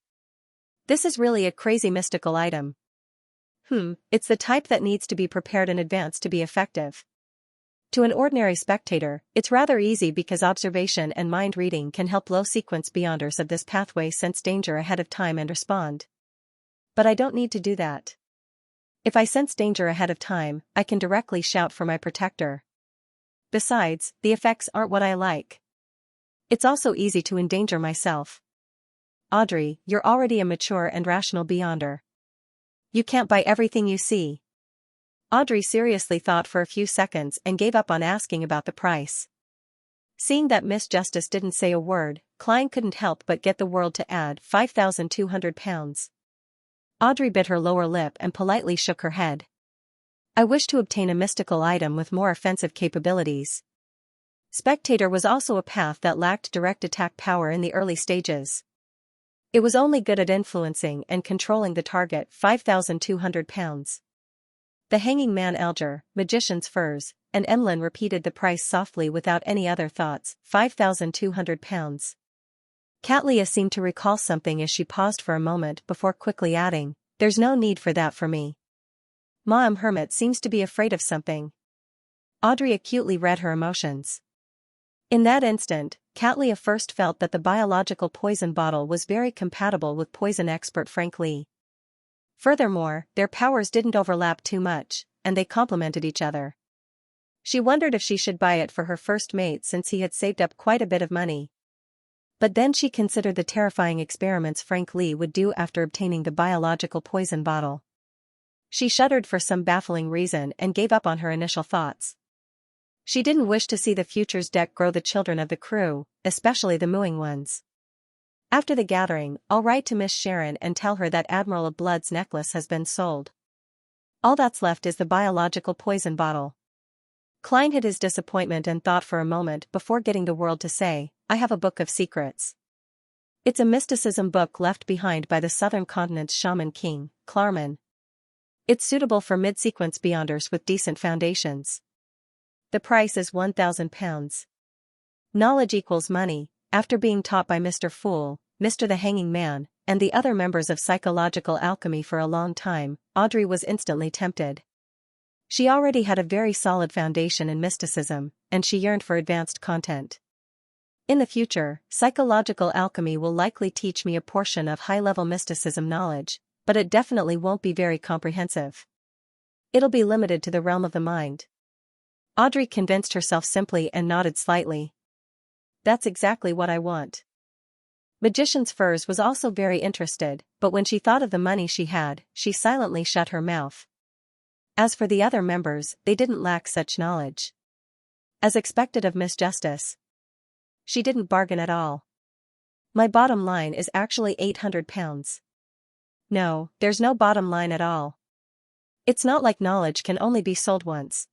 This is really a crazy mystical item. It's the type that needs to be prepared in advance to be effective. To an ordinary spectator, it's rather easy because observation and mind reading can help low-sequence beyonders of this pathway sense danger ahead of time and respond. But I don't need to do that. If I sense danger ahead of time, I can directly shout for my protector. Besides, the effects aren't what I like. It's also easy to endanger myself. Audrey, you're already a mature and rational beyonder. You can't buy everything you see. Audrey seriously thought for a few seconds and gave up on asking about the price. Seeing that Miss Justice didn't say a word, Klein couldn't help but get the world to add 5,200 pounds. Audrey bit her lower lip and politely shook her head. I wish to obtain a mystical item with more offensive capabilities. Spectator was also a path that lacked direct attack power in the early stages. It was only good at influencing and controlling the target. 5,200 pounds. The Hanging Man Alger, Magician's Furs, and Emlyn repeated the price softly without any other thoughts. 5,200 pounds. Catlia seemed to recall something as she paused for a moment before quickly adding, "There's no need for that for me. Ma'am Hermit seems to be afraid of something." Audrey acutely read her emotions. In that instant, Catlia first felt that the biological poison bottle was very compatible with poison expert Frank Lee. Furthermore, their powers didn't overlap too much, and they complemented each other. She wondered if she should buy it for her first mate since he had saved up quite a bit of money. But then she considered the terrifying experiments Frank Lee would do after obtaining the biological poison bottle. She shuddered for some baffling reason and gave up on her initial thoughts. She didn't wish to see the future's deck grow the children of the crew, especially the mooing ones. After the gathering, I'll write to Miss Sharon and tell her that Admiral of Blood's necklace has been sold. All that's left is the biological poison bottle. Klein hid his disappointment and thought for a moment before getting the world to say, "I have a book of secrets." It's a mysticism book left behind by the southern continent's shaman king, Klarman. It's suitable for mid-sequence beyonders with decent foundations. The price is 1,000 pounds. Knowledge equals money. After being taught by Mr. Fool, Mr. the Hanging Man, and the other members of psychological alchemy for a long time, Audrey was instantly tempted. She already had a very solid foundation in mysticism, and she yearned for advanced content. In the future, psychological alchemy will likely teach me a portion of high-level mysticism knowledge, but it definitely won't be very comprehensive. It'll be limited to the realm of the mind. Audrey convinced herself simply and nodded slightly. That's exactly what I want. Magician's Furs was also very interested, but when she thought of the money she had, she silently shut her mouth. As for the other members, they didn't lack such knowledge. As expected of Miss Justice, she didn't bargain at all. My bottom line is actually 800 pounds. No, there's no bottom line at all. It's not like knowledge can only be sold once.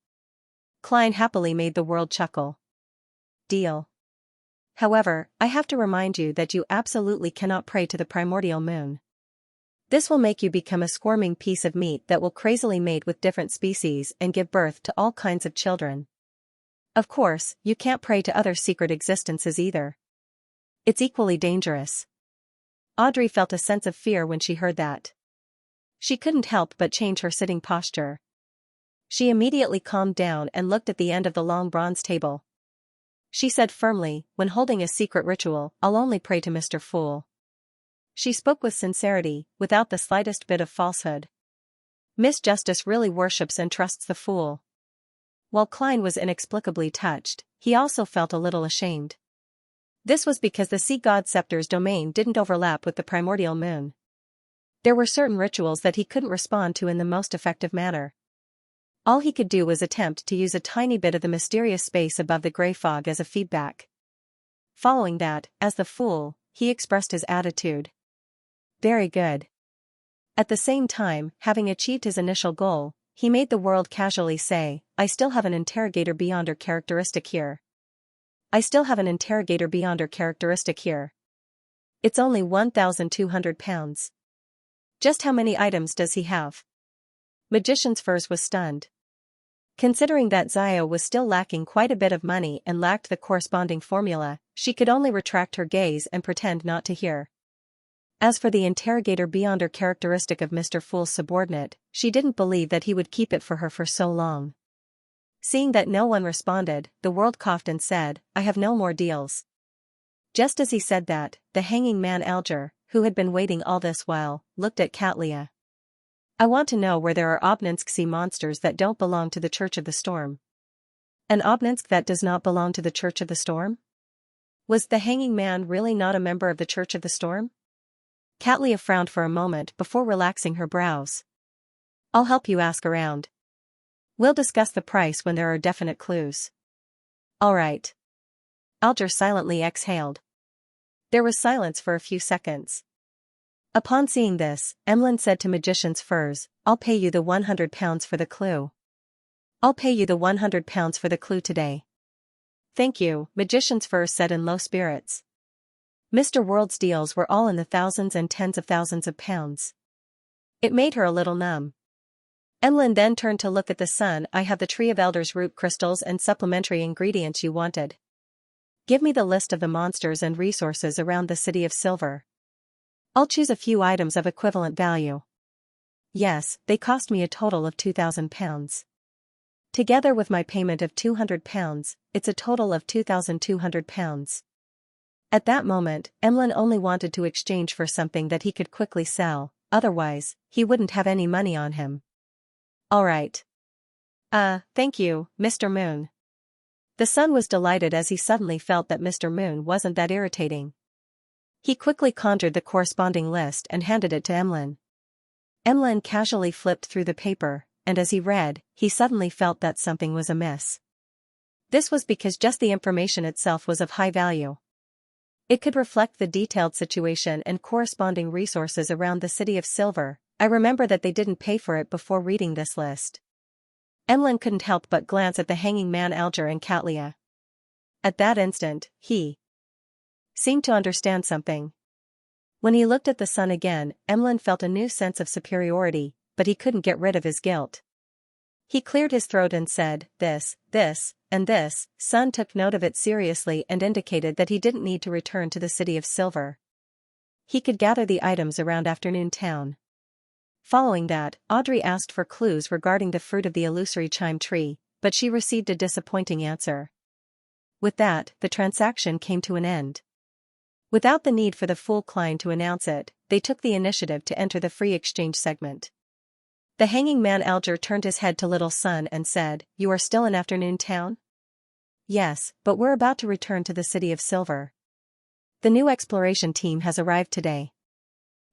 Klein happily made the world chuckle. Deal. However, I have to remind you that you absolutely cannot pray to the primordial moon. This will make you become a squirming piece of meat that will crazily mate with different species and give birth to all kinds of children. Of course, you can't pray to other secret existences either. It's equally dangerous. Audrey felt a sense of fear when she heard that. She couldn't help but change her sitting posture. She immediately calmed down and looked at the end of the long bronze table. She said firmly, "When holding a secret ritual, I'll only pray to Mr. Fool." She spoke with sincerity, without the slightest bit of falsehood. Miss Justice really worships and trusts the fool. While Klein was inexplicably touched, he also felt a little ashamed. This was because the sea god scepter's domain didn't overlap with the primordial moon. There were certain rituals that he couldn't respond to in the most effective manner. All he could do was attempt to use a tiny bit of the mysterious space above the gray fog as a feedback. Following that, as the fool, he expressed his attitude. Very good. At the same time, having achieved his initial goal, he made the world casually say, I still have an interrogator beyonder characteristic here. I still have an interrogator beyonder characteristic here. It's only 1,200 pounds. Just how many items does he have? Magician's Furs was stunned. Considering that Xiao was still lacking quite a bit of money and lacked the corresponding formula, she could only retract her gaze and pretend not to hear. As for the interrogator beyonder characteristic of Mr. Fool's subordinate, she didn't believe that he would keep it for her for so long. Seeing that no one responded, the world coughed and said, I have no more deals. Just as he said that, the hanging man Alger, who had been waiting all this while, looked at Katlia. I want to know where there are Obninsk monsters that don't belong to the Church of the Storm. An Obninsk that does not belong to the Church of the Storm? Was the hanging man really not a member of the Church of the Storm? Katlia frowned for a moment before relaxing her brows. I'll help you ask around. We'll discuss the price when there are definite clues. All right. Alger silently exhaled. There was silence for a few seconds. Upon seeing this, Emlyn said to Magician's Furs, I'll pay you the 100 pounds for the clue. I'll pay you the 100 pounds for the clue today. Thank you, Magician's Furs said in low spirits. Mr. World's deals were all in the thousands and tens of thousands of pounds. It made her a little numb. Emlyn then turned to look at the sun. I have the Tree of Elders root crystals and supplementary ingredients you wanted. Give me the list of the monsters and resources around the City of Silver. I'll choose a few items of equivalent value. Yes, they cost me a total of 2,000 pounds. Together with my payment of 200 pounds, it's a total of 2,200 pounds. At that moment, Emlyn only wanted to exchange for something that he could quickly sell, otherwise, he wouldn't have any money on him. All right. Thank you, Mr. Moon. The sun was delighted as he suddenly felt that Mr. Moon wasn't that irritating. He quickly conjured the corresponding list and handed it to Emlyn. Emlyn casually flipped through the paper, and as he read, he suddenly felt that something was amiss. This was because just the information itself was of high value. It could reflect the detailed situation and corresponding resources around the City of Silver. I remember that they didn't pay for it before reading this list. Emlyn couldn't help but glance at the hanging man Alger and Katlia. At that instant, he seemed to understand something. When he looked at the sun again, Emlyn felt a new sense of superiority, but he couldn't get rid of his guilt. He cleared his throat and said, this, and this. Sun took note of it seriously and indicated that he didn't need to return to the City of Silver. He could gather the items around Afternoon Town. Following that, Audrey asked for clues regarding the fruit of the illusory chime tree, but she received a disappointing answer. With that, the transaction came to an end. Without the need for the fool Klein to announce it, they took the initiative to enter the free exchange segment. The hanging man Alger turned his head to Little Sun and said, You are still in Afternoon Town? Yes, but we're about to return to the City of Silver. The new exploration team has arrived today.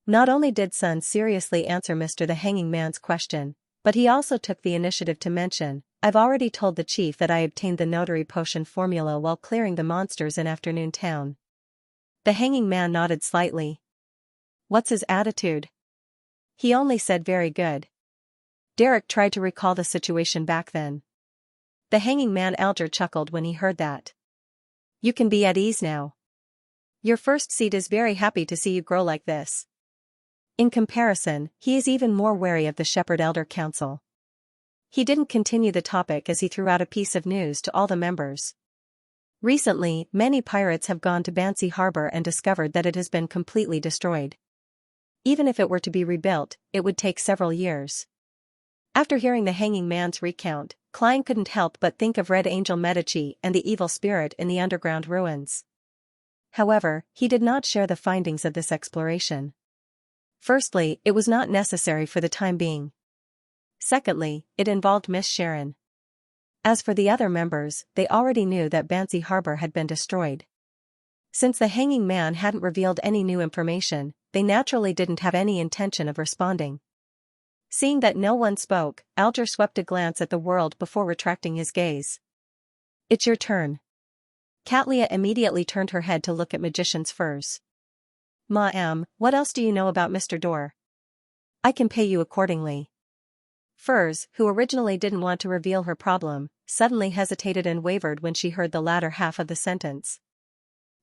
Not only did Sun seriously answer Mr. the Hanging Man's question, but he also took the initiative to mention, I've already told the chief that I obtained the notary potion formula while clearing the monsters in Afternoon Town. The Hanging Man nodded slightly. What's his attitude? He only said very good. Derek tried to recall the situation back then. The Hanging Man Alger chuckled when he heard that. You can be at ease now. Your first seat is very happy to see you grow like this. In comparison, he is even more wary of the Shepherd Elder Council. He didn't continue the topic as he threw out a piece of news to all the members. Recently, many pirates have gone to Bansi Harbor and discovered that it has been completely destroyed. Even if it were to be rebuilt, it would take several years. After hearing the Hanging Man's recount, Klein couldn't help but think of Red Angel Medici and the evil spirit in the underground ruins. However, he did not share the findings of this exploration. Firstly, it was not necessary for the time being. Secondly, it involved Miss Sharon. As for the other members, they already knew that Bansi Harbor had been destroyed. Since the hanging man hadn't revealed any new information, they naturally didn't have any intention of responding. Seeing that no one spoke, Alger swept a glance at the world before retracting his gaze. "It's your turn." Catlia immediately turned her head to look at Magician's Furs. "Ma'am, what else do you know about Mr. Dorr? I can pay you accordingly." Furs, who originally didn't want to reveal her problem, suddenly hesitated and wavered when she heard the latter half of the sentence.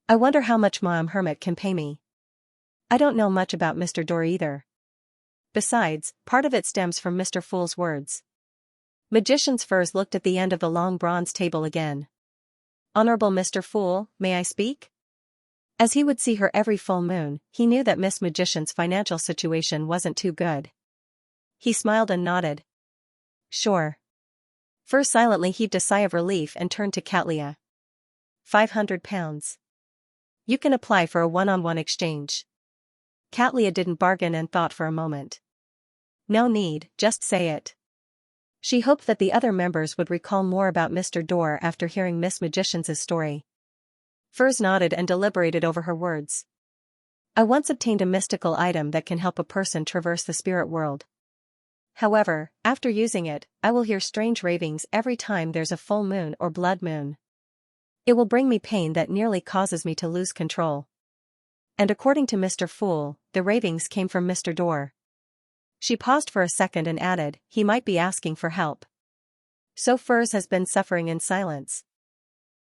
"I wonder how much Ma'am Hermit can pay me. I don't know much about Mr. Dorr either. Besides, part of it stems from Mr. Fool's words." Magician's Furs looked at the end of the long bronze table again. "Honorable Mr. Fool, may I speak?" As he would see her every full moon, he knew that Miss Magician's financial situation wasn't too good. He smiled and nodded. "Sure." Furs silently heaved a sigh of relief and turned to Catlia. £500. You can apply for a one-on-one exchange." Catlia didn't bargain and thought for a moment. "No need, just say it." She hoped that the other members would recall more about Mr. Dorr after hearing Miss Magician's story. Furs nodded and deliberated over her words. "I once obtained a mystical item that can help a person traverse the spirit world. However, after using it, I will hear strange ravings every time there's a full moon or blood moon. It will bring me pain that nearly causes me to lose control. And according to Mr. Fool, the ravings came from Mr. Dorr." She paused for a second and added, "He might be asking for help." "So Furs has been suffering in silence.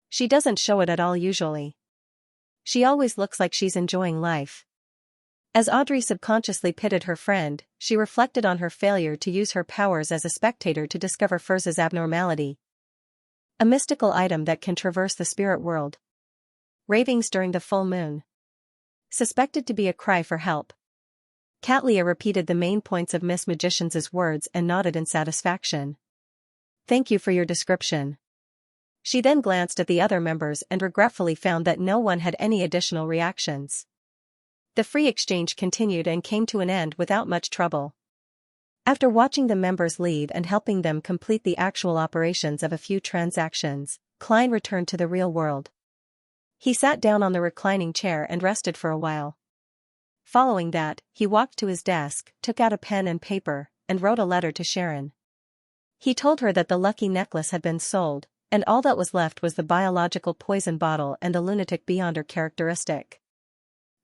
She doesn't show it at all usually. She always looks like she's enjoying life." As Audrey subconsciously pitied her friend, she reflected on her failure to use her powers as a spectator to discover Furs's abnormality. A mystical item that can traverse the spirit world. Ravings during the full moon. Suspected to be a cry for help. Catlia repeated the main points of Miss Magician's words and nodded in satisfaction. "Thank you for your description." She then glanced at the other members and regretfully found that no one had any additional reactions. The free exchange continued and came to an end without much trouble. After watching the members leave and helping them complete the actual operations of a few transactions, Klein returned to the real world. He sat down on the reclining chair and rested for a while. Following that, he walked to his desk, took out a pen and paper, and wrote a letter to Sharon. He told her that the lucky necklace had been sold, and all that was left was the biological poison bottle and the lunatic beyonder characteristic.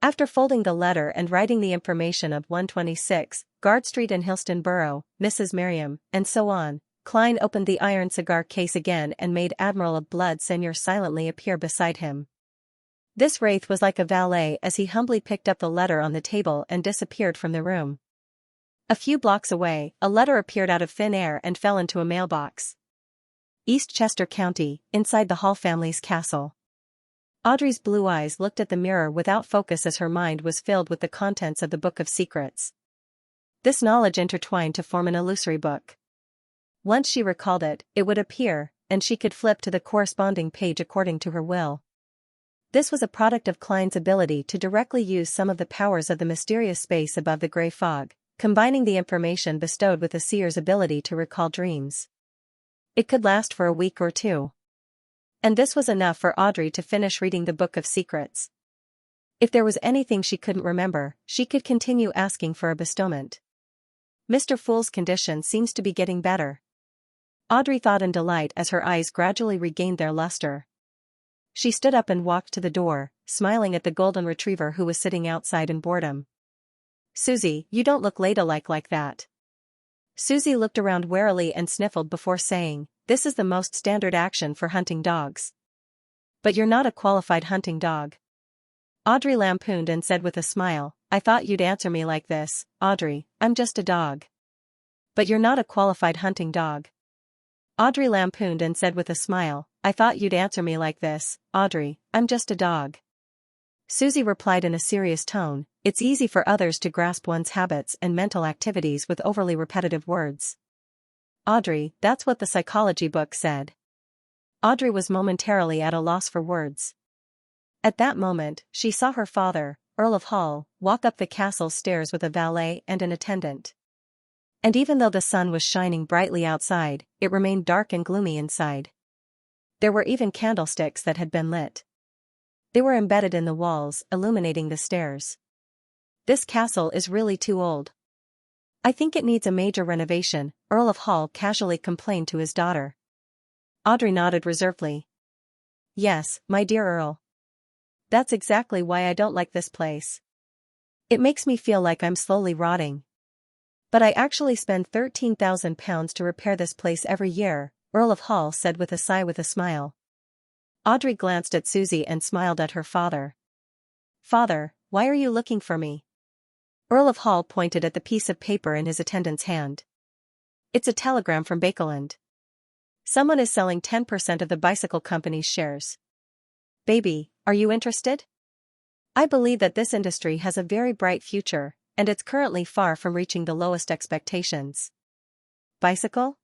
After folding the letter and writing the information of 126, Guard Street in Hillston Borough, Mrs. Merriam, and so on, Klein opened the iron cigar case again and made Admiral of Blood Senior silently appear beside him. This wraith was like a valet as he humbly picked up the letter on the table and disappeared from the room. A few blocks away, a letter appeared out of thin air and fell into a mailbox. Eastchester County, inside the Hall family's castle. Audrey's blue eyes looked at the mirror without focus as her mind was filled with the contents of the Book of Secrets. This knowledge intertwined to form an illusory book. Once she recalled it, it would appear, and she could flip to the corresponding page according to her will. This was a product of Klein's ability to directly use some of the powers of the mysterious space above the gray fog, combining the information bestowed with a seer's ability to recall dreams. It could last for a week or two. And this was enough for Audrey to finish reading the Book of Secrets. If there was anything she couldn't remember, she could continue asking for a bestowment. Mr. Fool's condition seems to be getting better. Audrey thought in delight as her eyes gradually regained their luster. She stood up and walked to the door, smiling at the golden retriever who was sitting outside in boredom. "Susie, you don't look ladylike like that." Susie looked around warily and sniffled before saying, "This is the most standard action for hunting dogs." "But you're not a qualified hunting dog." Audrey lampooned and said with a smile, "I thought you'd answer me like this, Audrey, I'm just a dog." "But you're not a qualified hunting dog." Audrey lampooned and said with a smile, "I thought you'd answer me like this, Audrey, I'm just a dog." Susie replied in a serious tone, "It's easy for others to grasp one's habits and mental activities with overly repetitive words." "Audrey, that's what the psychology book said." Audrey was momentarily at a loss for words. At that moment, she saw her father, Earl of Hull, walk up the castle stairs with a valet and an attendant. And even though the sun was shining brightly outside, it remained dark and gloomy inside. There were even candlesticks that had been lit. They were embedded in the walls, illuminating the stairs. This castle is really too old. I think it needs a major renovation, Earl of Hall casually complained to his daughter. Audrey nodded reservedly. Yes, my dear Earl. That's exactly why I don't like this place. It makes me feel like I'm slowly rotting. But I actually spend £13,000 to repair this place every year, Earl of Hall said with a sigh with a smile. Audrey glanced at Susie and smiled at her father. Father, why are you looking for me? Earl of Hall pointed at the piece of paper in his attendant's hand. It's a telegram from Bakeland. Someone is selling 10% of the bicycle company's shares. Baby, are you interested? I believe that this industry has a very bright future, and it's currently far from reaching the lowest expectations. Bicycle?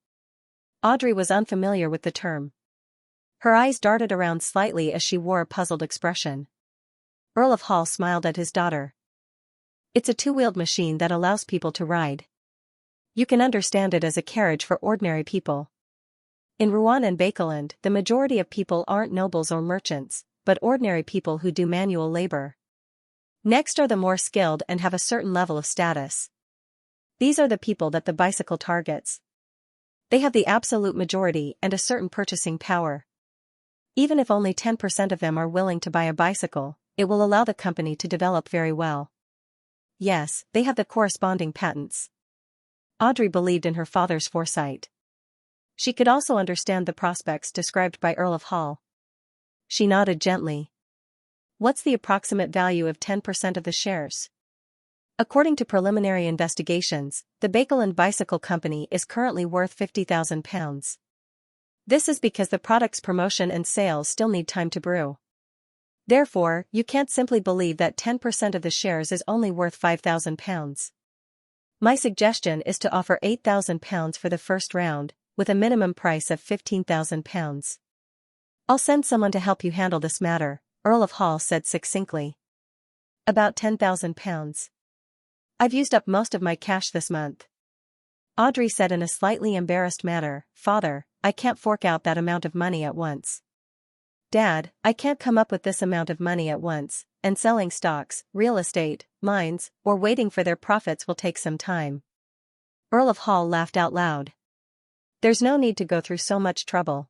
Audrey was unfamiliar with the term. Her eyes darted around slightly as she wore a puzzled expression. Earl of Hall smiled at his daughter. It's a two-wheeled machine that allows people to ride. You can understand it as a carriage for ordinary people. In Rouen and Bakeland, the majority of people aren't nobles or merchants, but ordinary people who do manual labor. Next are the more skilled and have a certain level of status. These are the people that the bicycle targets. They have the absolute majority and a certain purchasing power. Even if only 10% of them are willing to buy a bicycle, it will allow the company to develop very well. Yes, they have the corresponding patents. Audrey believed in her father's foresight. She could also understand the prospects described by Earl of Hall. She nodded gently. What's the approximate value of 10% of the shares? According to preliminary investigations, the Bakeland Bicycle Company is currently worth £50,000. This is because the product's promotion and sales still need time to brew. Therefore, you can't simply believe that 10% of the shares is only worth £5,000. My suggestion is to offer £8,000 for the first round, with a minimum price of £15,000. I'll send someone to help you handle this matter, Earl of Hall said succinctly. About £10,000. I've used up most of my cash this month. Audrey said in a slightly embarrassed manner, Father, I can't fork out that amount of money at once. Dad, I can't come up with this amount of money at once, and selling stocks, real estate, mines, or waiting for their profits will take some time. Earl of Hall laughed out loud. There's no need to go through so much trouble.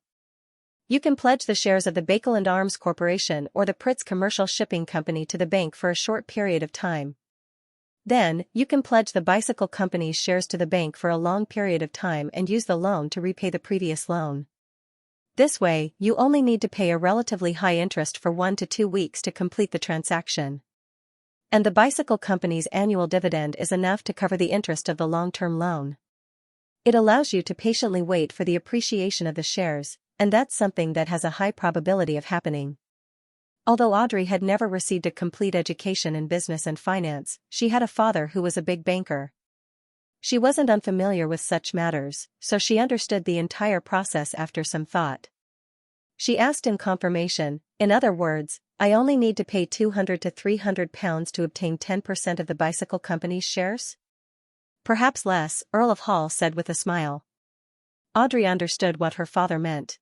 You can pledge the shares of the Bakeland Arms Corporation or the Pritz Commercial Shipping Company to the bank for a short period of time. Then, you can pledge the bicycle company's shares to the bank for a long period of time and use the loan to repay the previous loan. This way, you only need to pay a relatively high interest for 1 to 2 weeks to complete the transaction. And the bicycle company's annual dividend is enough to cover the interest of the long-term loan. It allows you to patiently wait for the appreciation of the shares, and that's something that has a high probability of happening. Although Audrey had never received a complete education in business and finance, she had a father who was a big banker. She wasn't unfamiliar with such matters, so she understood the entire process after some thought. She asked in confirmation, in other words, I only need to pay £200 to £300 to obtain 10% of the bicycle company's shares? Perhaps less, Earl of Hall said with a smile. Audrey understood what her father meant.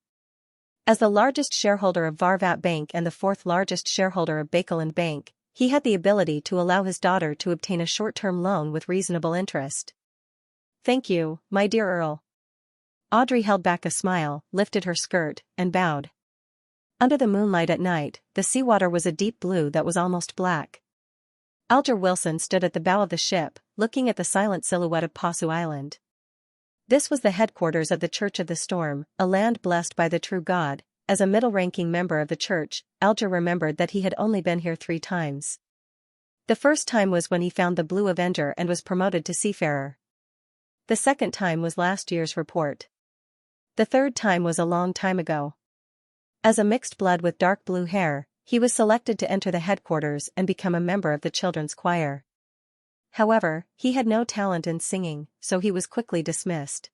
As the largest shareholder of Varvat Bank and the fourth largest shareholder of Bakeland Bank, he had the ability to allow his daughter to obtain a short-term loan with reasonable interest. Thank you, my dear Earl. Audrey held back a smile, lifted her skirt, and bowed. Under the moonlight at night, the seawater was a deep blue that was almost black. Alger Wilson stood at the bow of the ship, looking at the silent silhouette of Possou Island. This was the headquarters of the Church of the Storm, a land blessed by the true God. As a middle-ranking member of the church, Alger remembered that he had only been here 3 times. The first time was when he found the Blue Avenger and was promoted to seafarer. The second time was last year's report. The third time was a long time ago. As a mixed blood with dark blue hair, he was selected to enter the headquarters and become a member of the children's choir. However, he had no talent in singing, so he was quickly dismissed.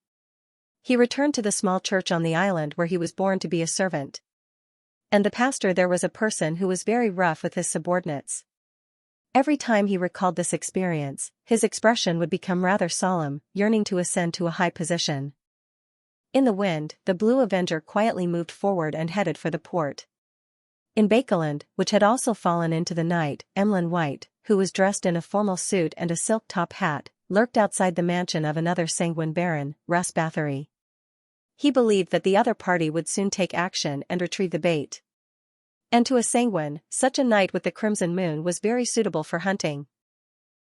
He returned to the small church on the island where he was born to be a servant. And the pastor there was a person who was very rough with his subordinates. Every time he recalled this experience, his expression would become rather solemn, yearning to ascend to a high position. In the wind, the Blue Avenger quietly moved forward and headed for the port. In Bakeland, which had also fallen into the night, Emlyn White, who was dressed in a formal suit and a silk top hat, lurked outside the mansion of another sanguine baron, Russ Bathory. He believed that the other party would soon take action and retrieve the bait. And to a sanguine, such a night with the crimson moon was very suitable for hunting.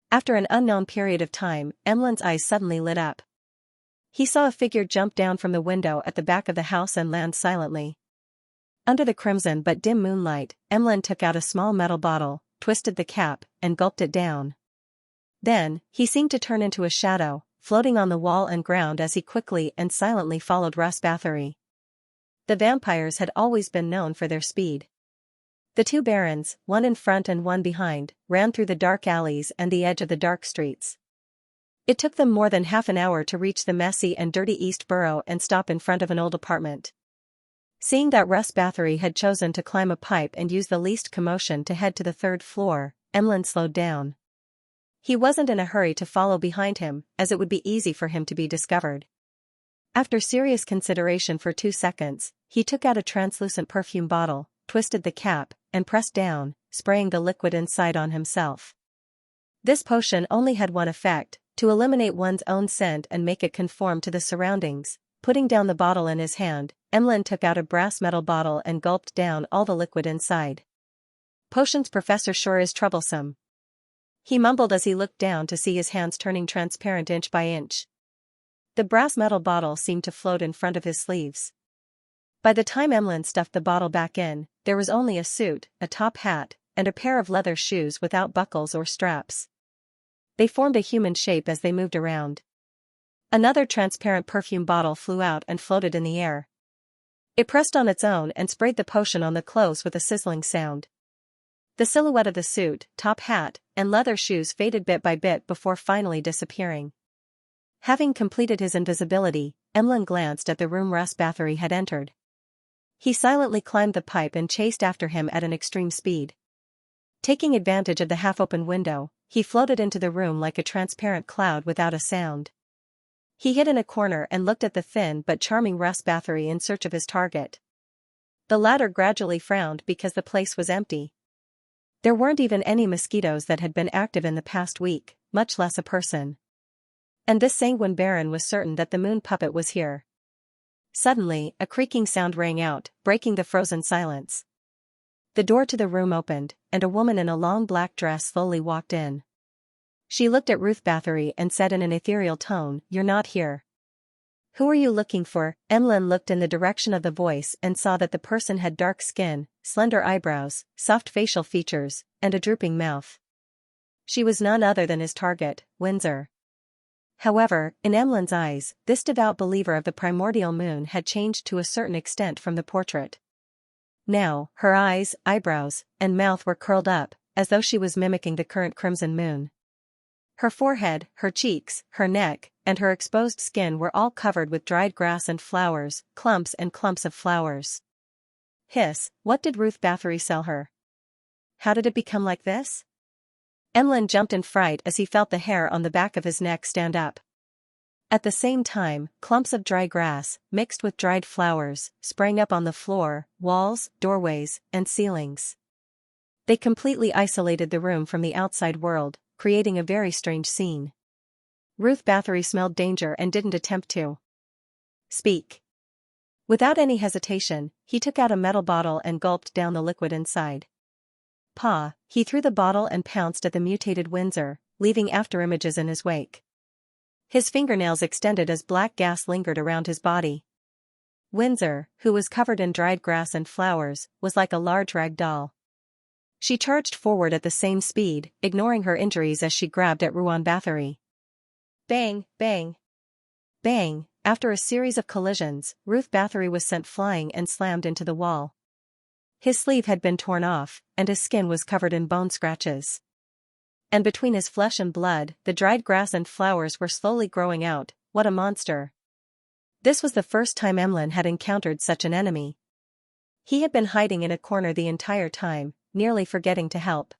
After an unknown period of time, Emlyn's eyes suddenly lit up. He saw a figure jump down from the window at the back of the house and land silently. Under the crimson but dim moonlight, Emlyn took out a small metal bottle, twisted the cap, and gulped it down. Then, he seemed to turn into a shadow, floating on the wall and ground as he quickly and silently followed Russ Bathory. The vampires had always been known for their speed. The two barons, one in front and one behind, ran through the dark alleys and the edge of the dark streets. It took them more than half an hour to reach the messy and dirty East Borough and stop in front of an old apartment. Seeing that Russ Bathory had chosen to climb a pipe and use the least commotion to head to the third floor, Emlyn slowed down. He wasn't in a hurry to follow behind him, as it would be easy for him to be discovered. After serious consideration for 2 seconds, he took out a translucent perfume bottle, twisted the cap, and pressed down, spraying the liquid inside on himself. This potion only had one effect: to eliminate one's own scent and make it conform to the surroundings. Putting down the bottle in his hand, Emlyn took out a brass metal bottle and gulped down all the liquid inside. "Potions professor sure is troublesome," he mumbled as he looked down to see his hands turning transparent inch by inch. The brass metal bottle seemed to float in front of his sleeves. By the time Emlyn stuffed the bottle back in, there was only a suit, a top hat, and a pair of leather shoes without buckles or straps. They formed a human shape as they moved around. Another transparent perfume bottle flew out and floated in the air. It pressed on its own and sprayed the potion on the clothes with a sizzling sound. The silhouette of the suit, top hat, and leather shoes faded bit by bit before finally disappearing. Having completed his invisibility, Emlyn glanced at the room Russ Bathory had entered. He silently climbed the pipe and chased after him at an extreme speed. Taking advantage of the half-open window, he floated into the room like a transparent cloud without a sound. He hid in a corner and looked at the thin but charming Russ Bathory in search of his target. The latter gradually frowned because the place was empty. There weren't even any mosquitoes that had been active in the past week, much less a person. And this sanguine baron was certain that the moon puppet was here. Suddenly, a creaking sound rang out, breaking the frozen silence. The door to the room opened, and a woman in a long black dress slowly walked in. She looked at Ruth Bathory and said in an ethereal tone, "You're not here." "Who are you looking for?" Emlyn looked in the direction of the voice and saw that the person had dark skin, slender eyebrows, soft facial features, and a drooping mouth. She was none other than his target, Windsor. However, in Emlyn's eyes, this devout believer of the primordial moon had changed to a certain extent from the portrait. Now, her eyes, eyebrows, and mouth were curled up, as though she was mimicking the current crimson moon. Her forehead, her cheeks, her neck, and her exposed skin were all covered with dried grass and flowers, clumps and clumps of flowers. Hiss, what did Ruth Bathory sell her? How did it become like this? Emlyn jumped in fright as he felt the hair on the back of his neck stand up. At the same time, clumps of dry grass, mixed with dried flowers, sprang up on the floor, walls, doorways, and ceilings. They completely isolated the room from the outside world, creating a very strange scene. Ruth Bathory smelled danger and didn't attempt to speak. Without any hesitation, he took out a metal bottle and gulped down the liquid inside. Paw, he threw the bottle and pounced at the mutated Windsor, leaving after-images in his wake. His fingernails extended as black gas lingered around his body. Windsor, who was covered in dried grass and flowers, was like a large rag doll. She charged forward at the same speed, ignoring her injuries as she grabbed at Ruan Bathory. Bang, bang, bang. After a series of collisions, Ruth Bathory was sent flying and slammed into the wall. His sleeve had been torn off, and his skin was covered in bone scratches. And between his flesh and blood, the dried grass and flowers were slowly growing out. What a monster! This was the first time Emlyn had encountered such an enemy. He had been hiding in a corner the entire time, nearly forgetting to help.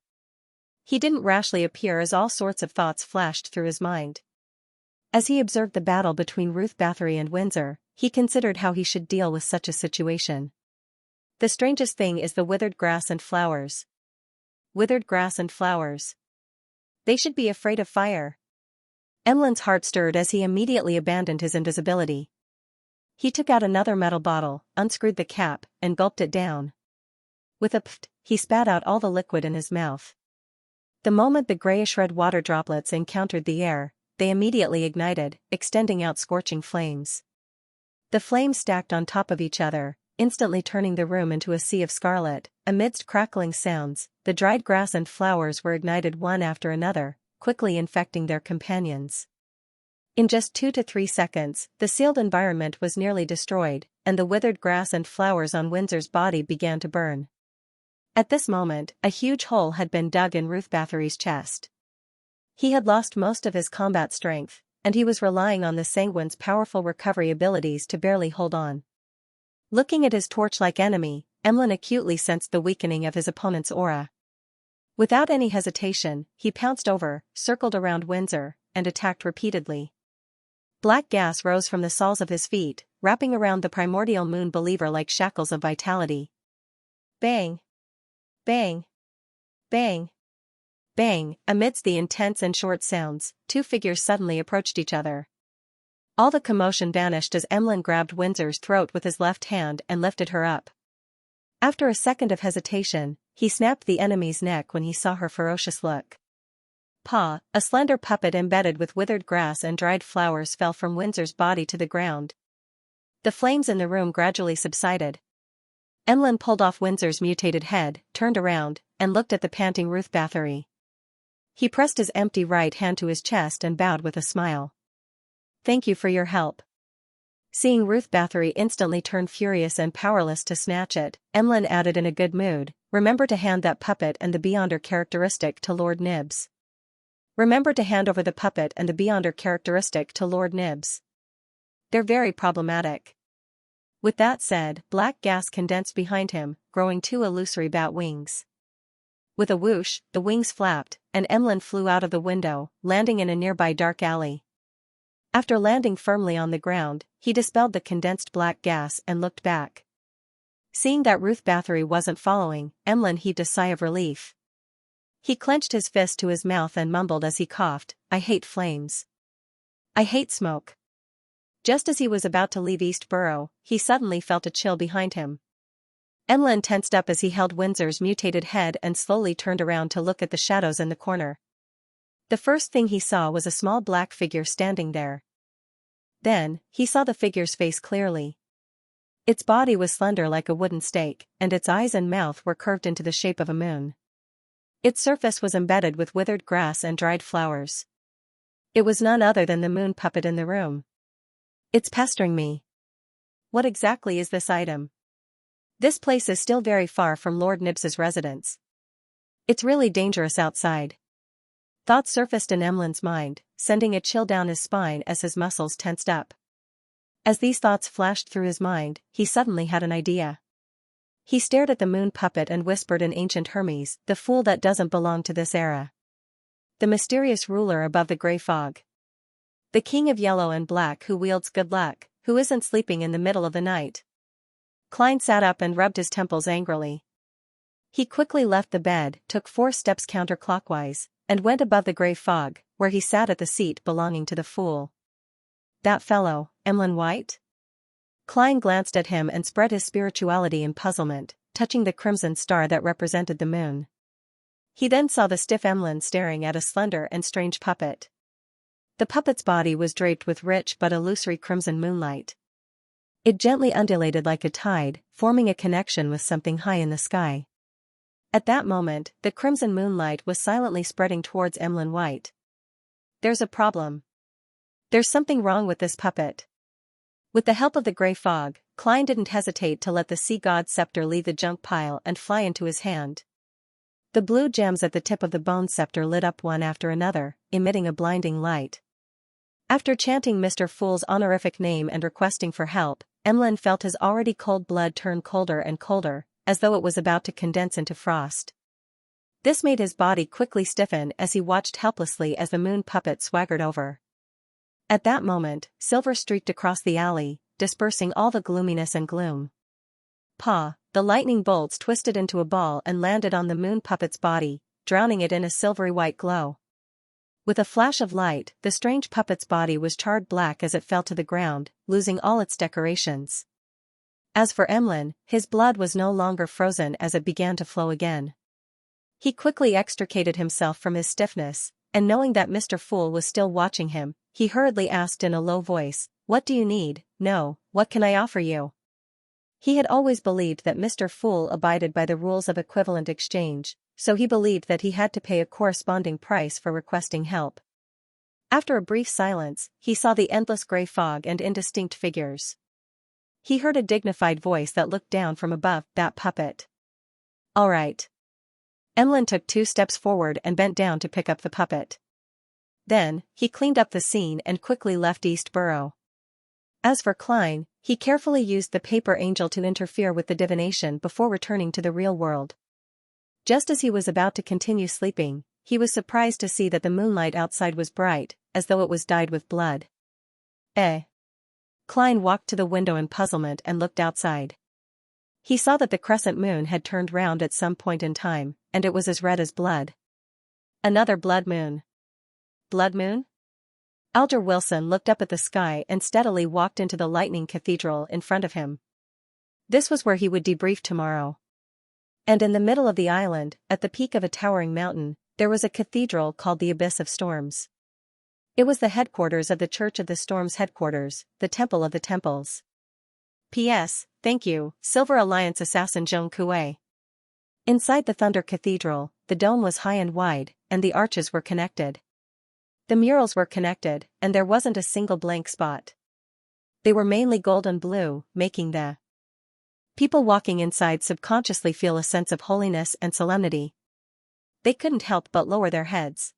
He didn't rashly appear as all sorts of thoughts flashed through his mind. As he observed the battle between Ruth Bathory and Windsor, he considered how he should deal with such a situation. The strangest thing is the withered grass and flowers. Withered grass and flowers. They should be afraid of fire. Emlyn's heart stirred as he immediately abandoned his invisibility. He took out another metal bottle, unscrewed the cap, and gulped it down. With a pft, he spat out all the liquid in his mouth. The moment the grayish-red water droplets encountered the air, they immediately ignited, extending out scorching flames. The flames stacked on top of each other, instantly turning the room into a sea of scarlet. Amidst crackling sounds, the dried grass and flowers were ignited one after another, quickly infecting their companions. In just 2 to 3 seconds, the sealed environment was nearly destroyed, and the withered grass and flowers on Windsor's body began to burn. At this moment, a huge hole had been dug in Ruth Bathory's chest. He had lost most of his combat strength, and he was relying on the Sanguine's powerful recovery abilities to barely hold on. Looking at his torch-like enemy, Emlyn acutely sensed the weakening of his opponent's aura. Without any hesitation, he pounced over, circled around Windsor, and attacked repeatedly. Black gas rose from the soles of his feet, wrapping around the primordial moon believer like shackles of vitality. Bang! Bang! Bang! Bang! Amidst the intense and short sounds, two figures suddenly approached each other. All the commotion vanished as Emlyn grabbed Windsor's throat with his left hand and lifted her up. After a second of hesitation, he snapped the enemy's neck when he saw her ferocious look. Pa, a slender puppet embedded with withered grass and dried flowers fell from Windsor's body to the ground. The flames in the room gradually subsided. Emlyn pulled off Windsor's mutated head, turned around, and looked at the panting Ruth Bathory. He pressed his empty right hand to his chest and bowed with a smile. "Thank you for your help." Seeing Ruth Bathory instantly turn furious and powerless to snatch it, Emlyn added in a good mood, "Remember to hand that puppet and the Beyonder characteristic to Lord Nibs. Remember to hand over the puppet and the Beyonder characteristic to Lord Nibs. They're very problematic." With that said, black gas condensed behind him, growing 2 illusory bat wings. With a whoosh, the wings flapped, and Emlyn flew out of the window, landing in a nearby dark alley. After landing firmly on the ground, he dispelled the condensed black gas and looked back. Seeing that Ruth Bathory wasn't following, Emlyn heaved a sigh of relief. He clenched his fist to his mouth and mumbled as he coughed, "I hate flames. I hate smoke." Just as he was about to leave Eastborough, he suddenly felt a chill behind him. Emlyn tensed up as he held Windsor's mutated head and slowly turned around to look at the shadows in the corner. The first thing he saw was a small black figure standing there. Then, he saw the figure's face clearly. Its body was slender like a wooden stake, and its eyes and mouth were curved into the shape of a moon. Its surface was embedded with withered grass and dried flowers. It was none other than the moon puppet in the room. "It's pestering me. What exactly is this item? This place is still very far from Lord Nibs's residence. It's really dangerous outside." Thoughts surfaced in Emlyn's mind, sending a chill down his spine as his muscles tensed up. As these thoughts flashed through his mind, he suddenly had an idea. He stared at the moon puppet and whispered in ancient Hermes, "The fool that doesn't belong to this era. The mysterious ruler above the grey fog. The king of yellow and black who wields good luck, who isn't sleeping in the middle of the night." Klein sat up and rubbed his temples angrily. He quickly left the bed, took 4 steps counterclockwise, and went above the grey fog, where he sat at the seat belonging to the fool. That fellow, Emlyn White? Klein glanced at him and spread his spirituality in puzzlement, touching the crimson star that represented the moon. He then saw the stiff Emlyn staring at a slender and strange puppet. The puppet's body was draped with rich but illusory crimson moonlight. It gently undulated like a tide, forming a connection with something high in the sky. At that moment, the crimson moonlight was silently spreading towards Emlyn White. "There's a problem. There's something wrong with this puppet." With the help of the grey fog, Klein didn't hesitate to let the sea god's scepter leave the junk pile and fly into his hand. The blue gems at the tip of the bone scepter lit up one after another, emitting a blinding light. After chanting Mr. Fool's honorific name and requesting for help, Emlyn felt his already cold blood turn colder and colder, as though it was about to condense into frost. This made his body quickly stiffen as he watched helplessly as the moon puppet swaggered over. At that moment, silver streaked across the alley, dispersing all the gloominess and gloom. Pa! The lightning bolts twisted into a ball and landed on the moon puppet's body, drowning it in a silvery white glow. With a flash of light, the strange puppet's body was charred black as it fell to the ground, losing all its decorations. As for Emlyn, his blood was no longer frozen as it began to flow again. He quickly extricated himself from his stiffness, and knowing that Mr. Fool was still watching him, he hurriedly asked in a low voice, "What do you need? No, what can I offer you?" He had always believed that Mr. Fool abided by the rules of equivalent exchange, so he believed that he had to pay a corresponding price for requesting help. After a brief silence, he saw the endless gray fog and indistinct figures. He heard a dignified voice that looked down from above, "That puppet." "All right." Emlyn took 2 steps forward and bent down to pick up the puppet. Then, he cleaned up the scene and quickly left East Borough. As for Klein, he carefully used the paper angel to interfere with the divination before returning to the real world. Just as he was about to continue sleeping, he was surprised to see that the moonlight outside was bright, as though it was dyed with blood. Eh? Klein walked to the window in puzzlement and looked outside. He saw that the crescent moon had turned round at some point in time, and it was as red as blood. Another blood moon. Blood moon? Alger Wilson looked up at the sky and steadily walked into the lightning cathedral in front of him. This was where he would debrief tomorrow. And in the middle of the island, at the peak of a towering mountain, there was a cathedral called the Abyss of Storms. It was the headquarters of the Church of the Storms headquarters, the Temple of the Temples. P.S. Thank you, Silver Alliance assassin Zhong Kuei. Inside the Thunder Cathedral, the dome was high and wide, and the arches were connected. The murals were connected, and there wasn't a single blank spot. They were mainly gold and blue, making the people walking inside subconsciously feel a sense of holiness and solemnity. They couldn't help but lower their heads.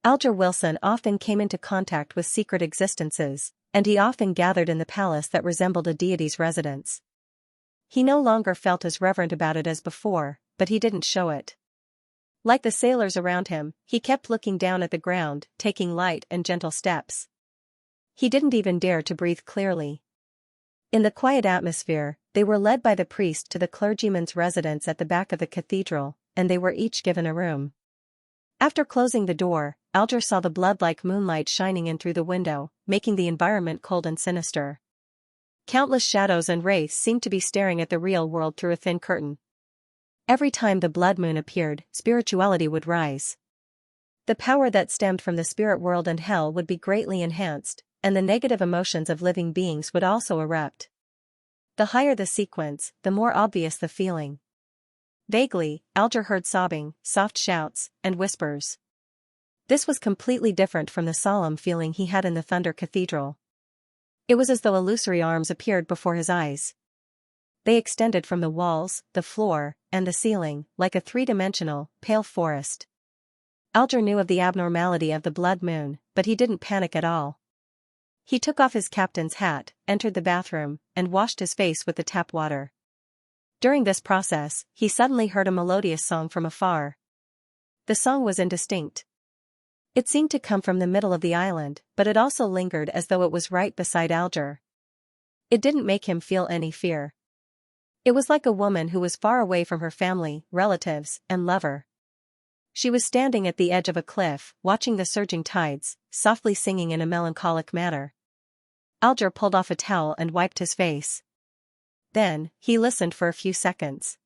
Alger Wilson often came into contact with secret existences, and he often gathered in the palace that resembled a deity's residence. He no longer felt as reverent about it as before, but he didn't show it. Like the sailors around him, he kept looking down at the ground, taking light and gentle steps. He didn't even dare to breathe clearly. In the quiet atmosphere, they were led by the priest to the clergyman's residence at the back of the cathedral, and they were each given a room. After closing the door, Alger saw the blood-like moonlight shining in through the window, making the environment cold and sinister. Countless shadows and wraiths seemed to be staring at the real world through a thin curtain. Every time the blood moon appeared, spirituality would rise. The power that stemmed from the spirit world and hell would be greatly enhanced, and the negative emotions of living beings would also erupt. The higher the sequence, the more obvious the feeling. Vaguely, Alger heard sobbing, soft shouts, and whispers. This was completely different from the solemn feeling he had in the Thunder Cathedral. It was as though illusory arms appeared before his eyes. They extended from the walls, the floor, and the ceiling, like a three-dimensional, pale forest. Alger knew of the abnormality of the blood moon, but he didn't panic at all. He took off his captain's hat, entered the bathroom, and washed his face with the tap water. During this process, he suddenly heard a melodious song from afar. The song was indistinct. It seemed to come from the middle of the island, but it also lingered as though it was right beside Alger. It didn't make him feel any fear. It was like a woman who was far away from her family, relatives, and lover. She was standing at the edge of a cliff, watching the surging tides, softly singing in a melancholic manner. Alger pulled off a towel and wiped his face. Then, he listened for a few seconds.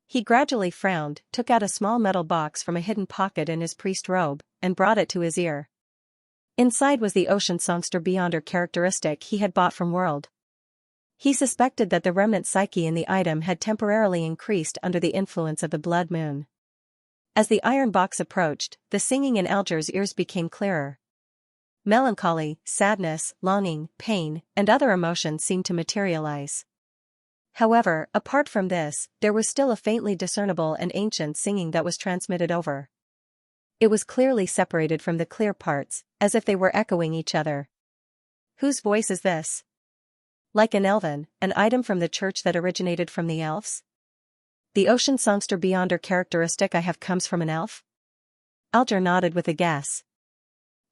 He gradually frowned, took out a small metal box from a hidden pocket in his priest robe, and brought it to his ear. Inside was the ocean songster Beyonder characteristic he had bought from World. He suspected that the remnant psyche in the item had temporarily increased under the influence of the blood moon. As the iron box approached, the singing in Alger's ears became clearer. Melancholy, sadness, longing, pain, and other emotions seemed to materialize. However, apart from this, there was still a faintly discernible and ancient singing that was transmitted over. It was clearly separated from the clear parts, as if they were echoing each other. Whose voice is this? Like an elven, an item from the church that originated from the elves? the ocean songster beyonder characteristic I have comes from an elf? Alger nodded with a guess.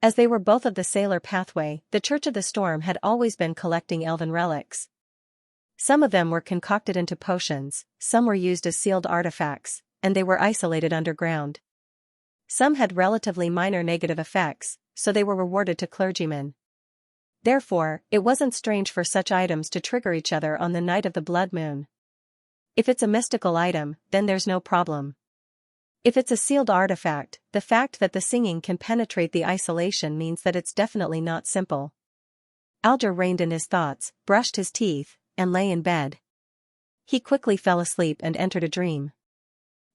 As they were both of the sailor pathway, the Church of the Storm had always been collecting elven relics. Some of them were concocted into potions, some were used as sealed artifacts, and they were isolated underground. Some had relatively minor negative effects, so they were rewarded to clergymen. Therefore, it wasn't strange for such items to trigger each other on the night of the blood moon. If it's a mystical item, then there's no problem. If it's a sealed artifact, the fact that the singing can penetrate the isolation means that it's definitely not simple. Alger reined in his thoughts, brushed his teeth, and lay in bed. He quickly fell asleep and entered a dream.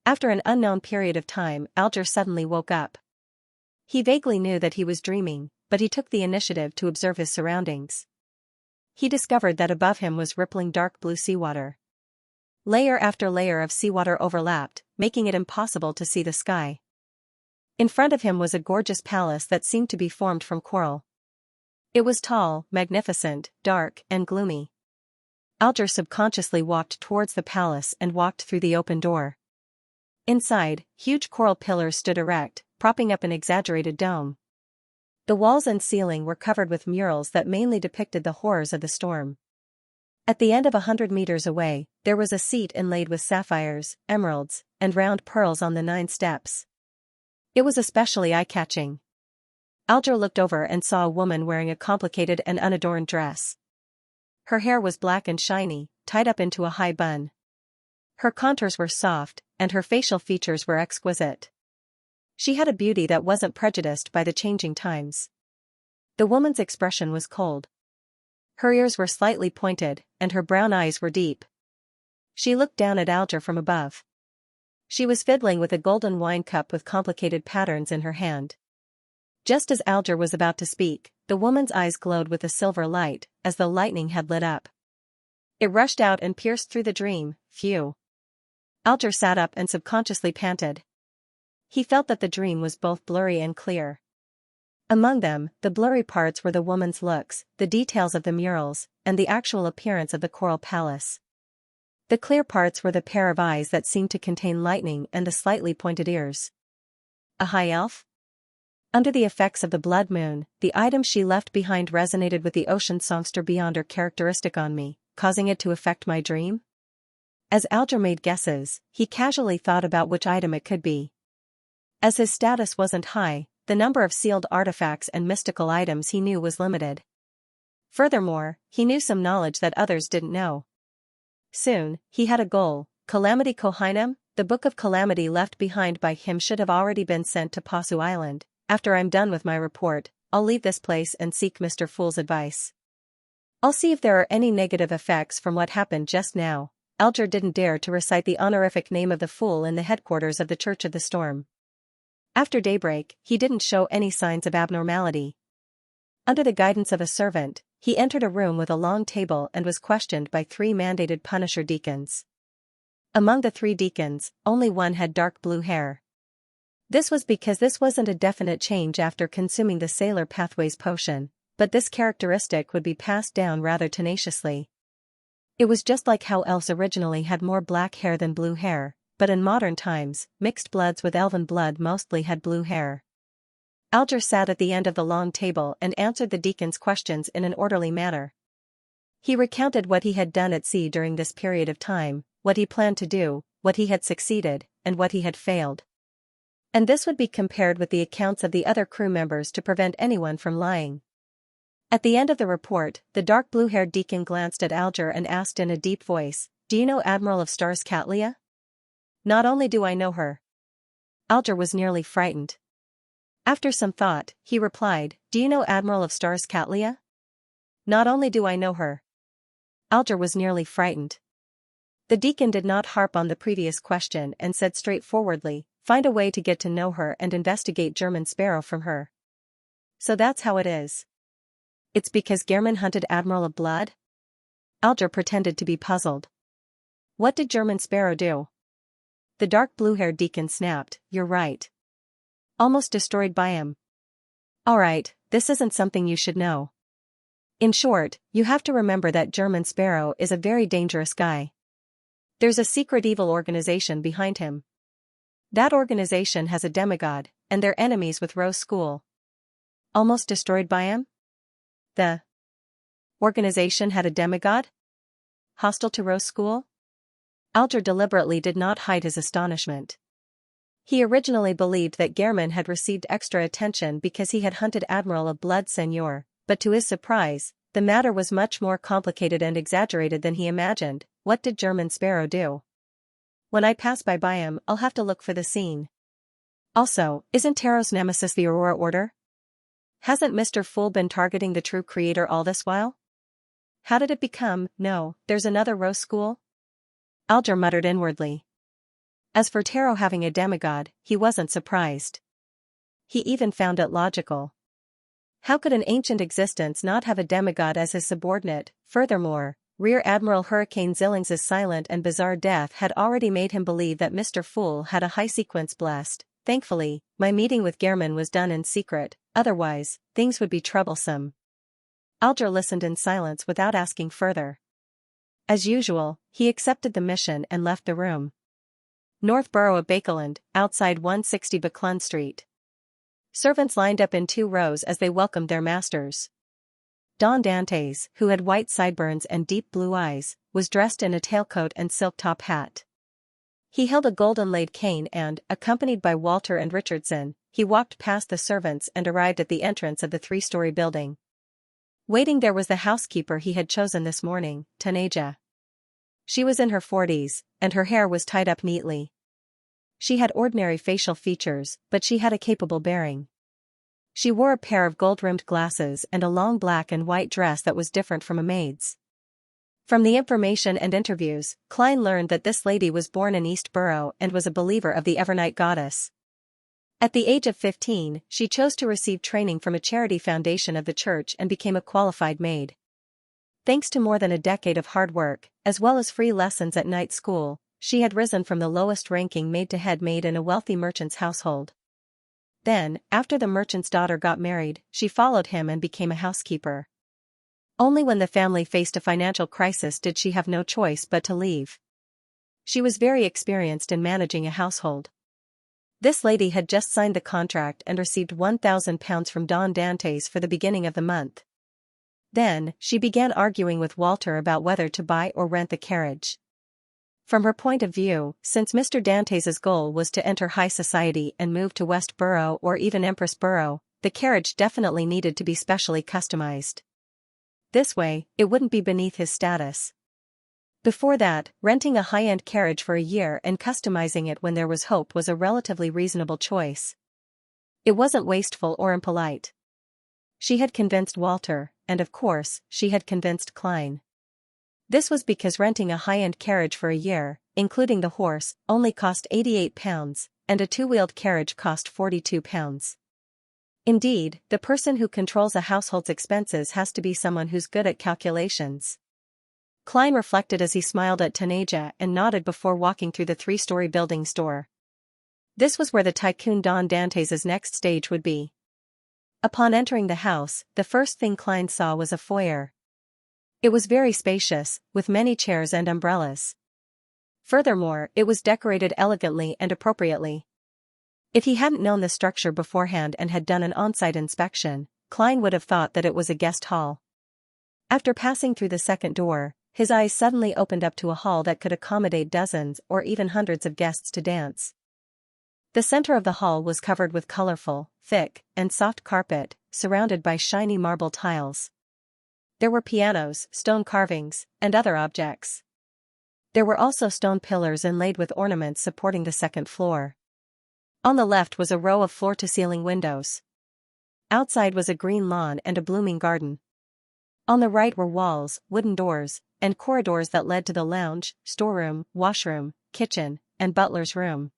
After an unknown period of time, Alger suddenly woke up. He vaguely knew that he was dreaming, but he took the initiative to observe his surroundings. He discovered that above him was rippling dark blue seawater. Layer after layer of seawater overlapped, making it impossible to see the sky. In front of him was a gorgeous palace that seemed to be formed from coral. It was tall, magnificent, dark, and gloomy. Alger subconsciously walked towards the palace and walked through the open door. Inside, huge coral pillars stood erect, propping up an exaggerated dome. The walls and ceiling were covered with murals that mainly depicted the horrors of the storm. At the end of 100 meters away, there was a seat inlaid with sapphires, emeralds, and round pearls on the 9 steps. It was especially eye-catching. Alger looked over and saw a woman wearing a complicated and unadorned dress. Her hair was black and shiny, tied up into a high bun. Her contours were soft, and her facial features were exquisite. She had a beauty that wasn't prejudiced by the changing times. The woman's expression was cold. Her ears were slightly pointed, and her brown eyes were deep. She looked down at Alger from above. She was fiddling with a golden wine cup with complicated patterns in her hand. Just as Alger was about to speak, the woman's eyes glowed with a silver light, as though lightning had lit up. It rushed out and pierced through the dream. Phew. Alger sat up and subconsciously panted. He felt that the dream was both blurry and clear. Among them, the blurry parts were the woman's looks, the details of the murals, and the actual appearance of the coral palace. The clear parts were the pair of eyes that seemed to contain lightning and the slightly pointed ears. A high elf? Under the effects of the blood moon, the items she left behind resonated with the ocean songster beyonder characteristic on me, causing it to affect my dream? As Alger made guesses, he casually thought about which item it could be. As his status wasn't high, the number of sealed artifacts and mystical items he knew was limited. Furthermore, he knew some knowledge that others didn't know. Soon, he had a goal. Calamity Kohinam, the Book of Calamity left behind by him should have already been sent to Pasu Island. After I'm done with my report, I'll leave this place and seek Mr. Fool's advice. I'll see if there are any negative effects from what happened just now. Alger didn't dare to recite the honorific name of the fool in the headquarters of the Church of the Storm. After daybreak, he didn't show any signs of abnormality. Under the guidance of a servant, he entered a room with a long table and was questioned by 3 mandated Punisher deacons. Among the 3 deacons, only one had dark blue hair. This was because this wasn't a definite change after consuming the Sailor Pathways potion, but this characteristic would be passed down rather tenaciously. It was just like how elves originally had more black hair than blue hair, but in modern times, mixed bloods with elven blood mostly had blue hair. Alger sat at the end of the long table and answered the deacon's questions in an orderly manner. He recounted what he had done at sea during this period of time, what he planned to do, what he had succeeded, and what he had failed. And this would be compared with the accounts of the other crew members to prevent anyone from lying. At the end of the report, the dark blue-haired deacon glanced at Alger and asked in a deep voice, "Do you know Admiral of Stars Catlia?" "Not only do I know her." Alger was nearly frightened. After some thought, he replied, "Do you know Admiral of Stars Catlia?" "Not only do I know her." Alger was nearly frightened. The deacon did not harp on the previous question and said straightforwardly, "Find a way to get to know her and investigate German Sparrow from her." "So that's how it is. It's because Gehrman hunted Admiral of Blood?" Alger pretended to be puzzled. "What did German Sparrow do?" The dark blue-haired deacon snapped, "You're right. Almost destroyed by him." "Alright, this isn't something you should know. In short, you have to remember that German Sparrow is a very dangerous guy. There's a secret evil organization behind him. That organization has a demigod, and they're enemies with Rose School. Almost destroyed by him? The organization had a demigod? Hostile to Rose School? Alger deliberately did not hide his astonishment. He originally believed that Gehrman had received extra attention because he had hunted Admiral of Blood Seigneur, but to his surprise, the matter was much more complicated and exaggerated than he imagined. What did German Sparrow do? When I pass by him, I'll have to look for the scene. Also, isn't Taro's nemesis the Aurora Order? Hasn't Mr. Fool been targeting the true creator all this while? How did it become, no, there's another Rose School? Alger muttered inwardly. As for Taro having a demigod, he wasn't surprised. He even found it logical. How could an ancient existence not have a demigod as his subordinate? Furthermore, Rear Admiral Hurricane Zillings's silent and bizarre death had already made him believe that Mr. Fool had a high sequence blessed. Thankfully, my meeting with Gehrman was done in secret, otherwise, things would be troublesome. Alger listened in silence without asking further. As usual, he accepted the mission and left the room. North Borough of Bakeland, outside 160 Buckland Street. Servants lined up in 2 rows as they welcomed their masters. Don Dantes, who had white sideburns and deep blue eyes, was dressed in a tailcoat and silk top hat. He held a gold-inlaid cane and, accompanied by Walter and Richardson, he walked past the servants and arrived at the entrance of the 3-story building. Waiting there was the housekeeper he had chosen this morning, Xianxia. She was in her 40s, and her hair was tied up neatly. She had ordinary facial features, but she had a capable bearing. She wore a pair of gold-rimmed glasses and a long black and white dress that was different from a maid's. From the information and interviews, Klein learned that this lady was born in East Borough and was a believer of the Evernight goddess. At the age of 15, she chose to receive training from a charity foundation of the church and became a qualified maid. Thanks to more than a decade of hard work, as well as free lessons at night school, she had risen from the lowest-ranking maid to head maid in a wealthy merchant's household. Then, after the merchant's daughter got married, she followed him and became a housekeeper. Only when the family faced a financial crisis did she have no choice but to leave. She was very experienced in managing a household. This lady had just signed the contract and received £1,000 from Don Dantes for the beginning of the month. Then, she began arguing with Walter about whether to buy or rent the carriage. From her point of view, since Mr. Dantes's goal was to enter high society and move to West Borough or even Empress Borough, the carriage definitely needed to be specially customized. This way, it wouldn't be beneath his status. Before that, renting a high-end carriage for a year and customizing it when there was hope was a relatively reasonable choice. It wasn't wasteful or impolite. She had convinced Walter, and of course, she had convinced Klein. This was because renting a high-end carriage for a year, including the horse, only cost £88, and a 2-wheeled carriage cost £42. Indeed, the person who controls a household's expenses has to be someone who's good at calculations. Klein reflected as he smiled at Xianxia and nodded before walking through the 3-story building's door. This was where the tycoon Don Dantes's next stage would be. Upon entering the house, the first thing Klein saw was a foyer. It was very spacious, with many chairs and umbrellas. Furthermore, it was decorated elegantly and appropriately. If he hadn't known the structure beforehand and had done an on-site inspection, Klein would have thought that it was a guest hall. After passing through the second door, his eyes suddenly opened up to a hall that could accommodate dozens or even hundreds of guests to dance. The center of the hall was covered with colorful, thick, and soft carpet, surrounded by shiny marble tiles. There were pianos, stone carvings, and other objects. There were also stone pillars inlaid with ornaments supporting the second floor. On the left was a row of floor-to-ceiling windows. Outside was a green lawn and a blooming garden. On the right were walls, wooden doors, and corridors that led to the lounge, storeroom, washroom, kitchen, and butler's room.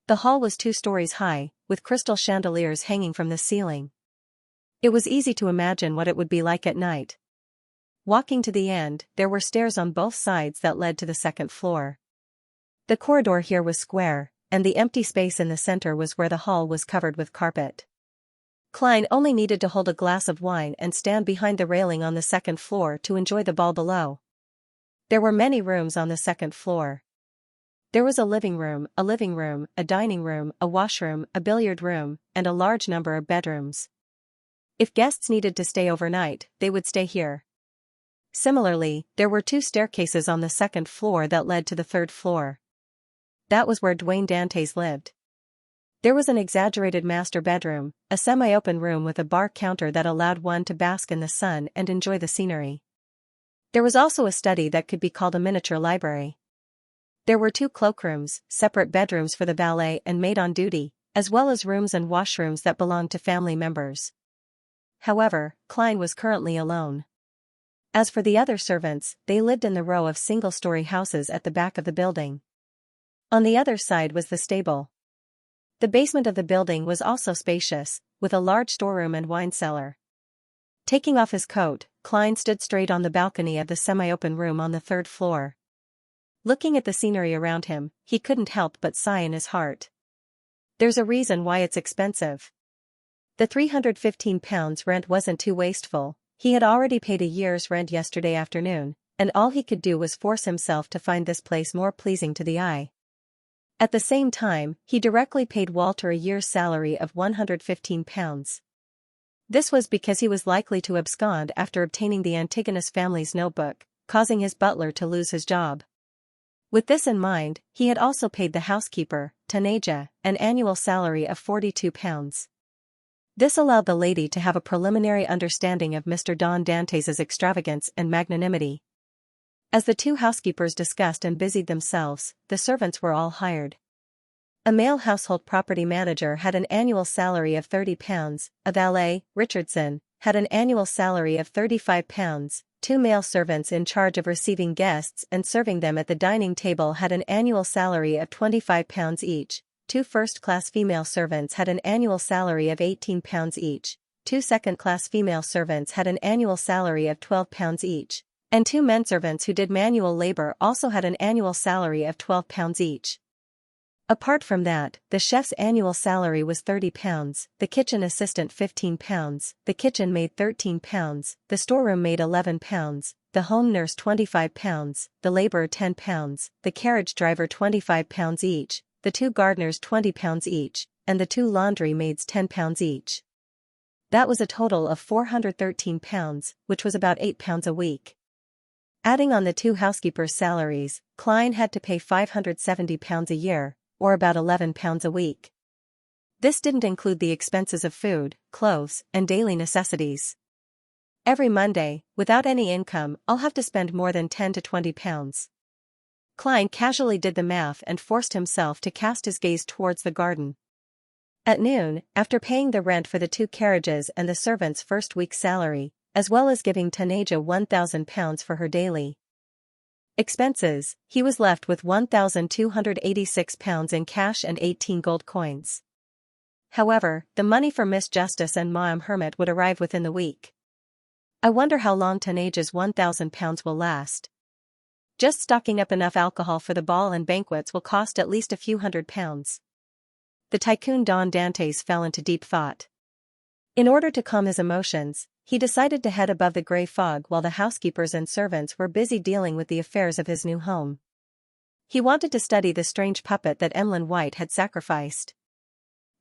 The hall was 2 stories high, with crystal chandeliers hanging from the ceiling. It was easy to imagine what it would be like at night. Walking to the end, there were stairs on both sides that led to the second floor. The corridor here was square, and the empty space in the center was where the hall was covered with carpet. Klein only needed to hold a glass of wine and stand behind the railing on the second floor to enjoy the ball below. There were many rooms on the second floor. There was a living room, a dining room, a washroom, a billiard room, and a large number of bedrooms. If guests needed to stay overnight, they would stay here. Similarly, there were 2 staircases on the second floor that led to the third floor. That was where Dwayne Dantes lived. There was an exaggerated master bedroom, a semi-open room with a bar counter that allowed one to bask in the sun and enjoy the scenery. There was also a study that could be called a miniature library. There were 2 cloakrooms, separate bedrooms for the valet and maid on duty, as well as rooms and washrooms that belonged to family members. However, Klein was currently alone. As for the other servants, they lived in the row of single-story houses at the back of the building. On the other side was the stable. The basement of the building was also spacious, with a large storeroom and wine cellar. Taking off his coat, Klein stood straight on the balcony of the semi-open room on the third floor. Looking at the scenery around him, he couldn't help but sigh in his heart. There's a reason why it's expensive. The £315 rent wasn't too wasteful. He had already paid a year's rent yesterday afternoon, and all he could do was force himself to find this place more pleasing to the eye. At the same time, he directly paid Walter a year's salary of £115. This was because he was likely to abscond after obtaining the Antigonus family's notebook, causing his butler to lose his job. With this in mind, he had also paid the housekeeper, Xianxia, an annual salary of £42. This allowed the lady to have a preliminary understanding of Mr. Don Dantes's extravagance and magnanimity. As the 2 housekeepers discussed and busied themselves, the servants were all hired. A male household property manager had an annual salary of £30, a valet, Richardson, had an annual salary of £35, 2 male servants in charge of receiving guests and serving them at the dining table had an annual salary of £25 each, 2 first-class female servants had an annual salary of £18 each, 2 second-class female servants had an annual salary of £12 each, and 2 men servants who did manual labor also had an annual salary of £12 each. Apart from that, the chef's annual salary was £30, the kitchen assistant £15, the kitchen maid £13, the storeroom maid £11, the home nurse £25, the laborer £10, the carriage driver £25 each, the 2 gardeners £20 each, and the 2 laundry maids £10 each. That was a total of £413, which was about £8 a week. Adding on the 2 housekeepers' salaries, Klein had to pay £570 a year, or about £11 a week. This didn't include the expenses of food, clothes, and daily necessities. Every Monday, without any income, I'll have to spend more than £10 to £20. Klein casually did the math and forced himself to cast his gaze towards the garden. At noon, after paying the rent for the 2 carriages and the servant's first week's salary, as well as giving Xianxia £1,000 for her daily expenses, he was left with £1,286 in cash and 18 gold coins. However, the money for Miss Justice and Ma'am Hermit would arrive within the week. I wonder how long Xianxia's £1,000 will last. Just stocking up enough alcohol for the ball and banquets will cost at least a few £100s. The tycoon Don Dantes fell into deep thought. In order to calm his emotions, he decided to head above the grey fog while the housekeepers and servants were busy dealing with the affairs of his new home. He wanted to study the strange puppet that Emlyn White had sacrificed.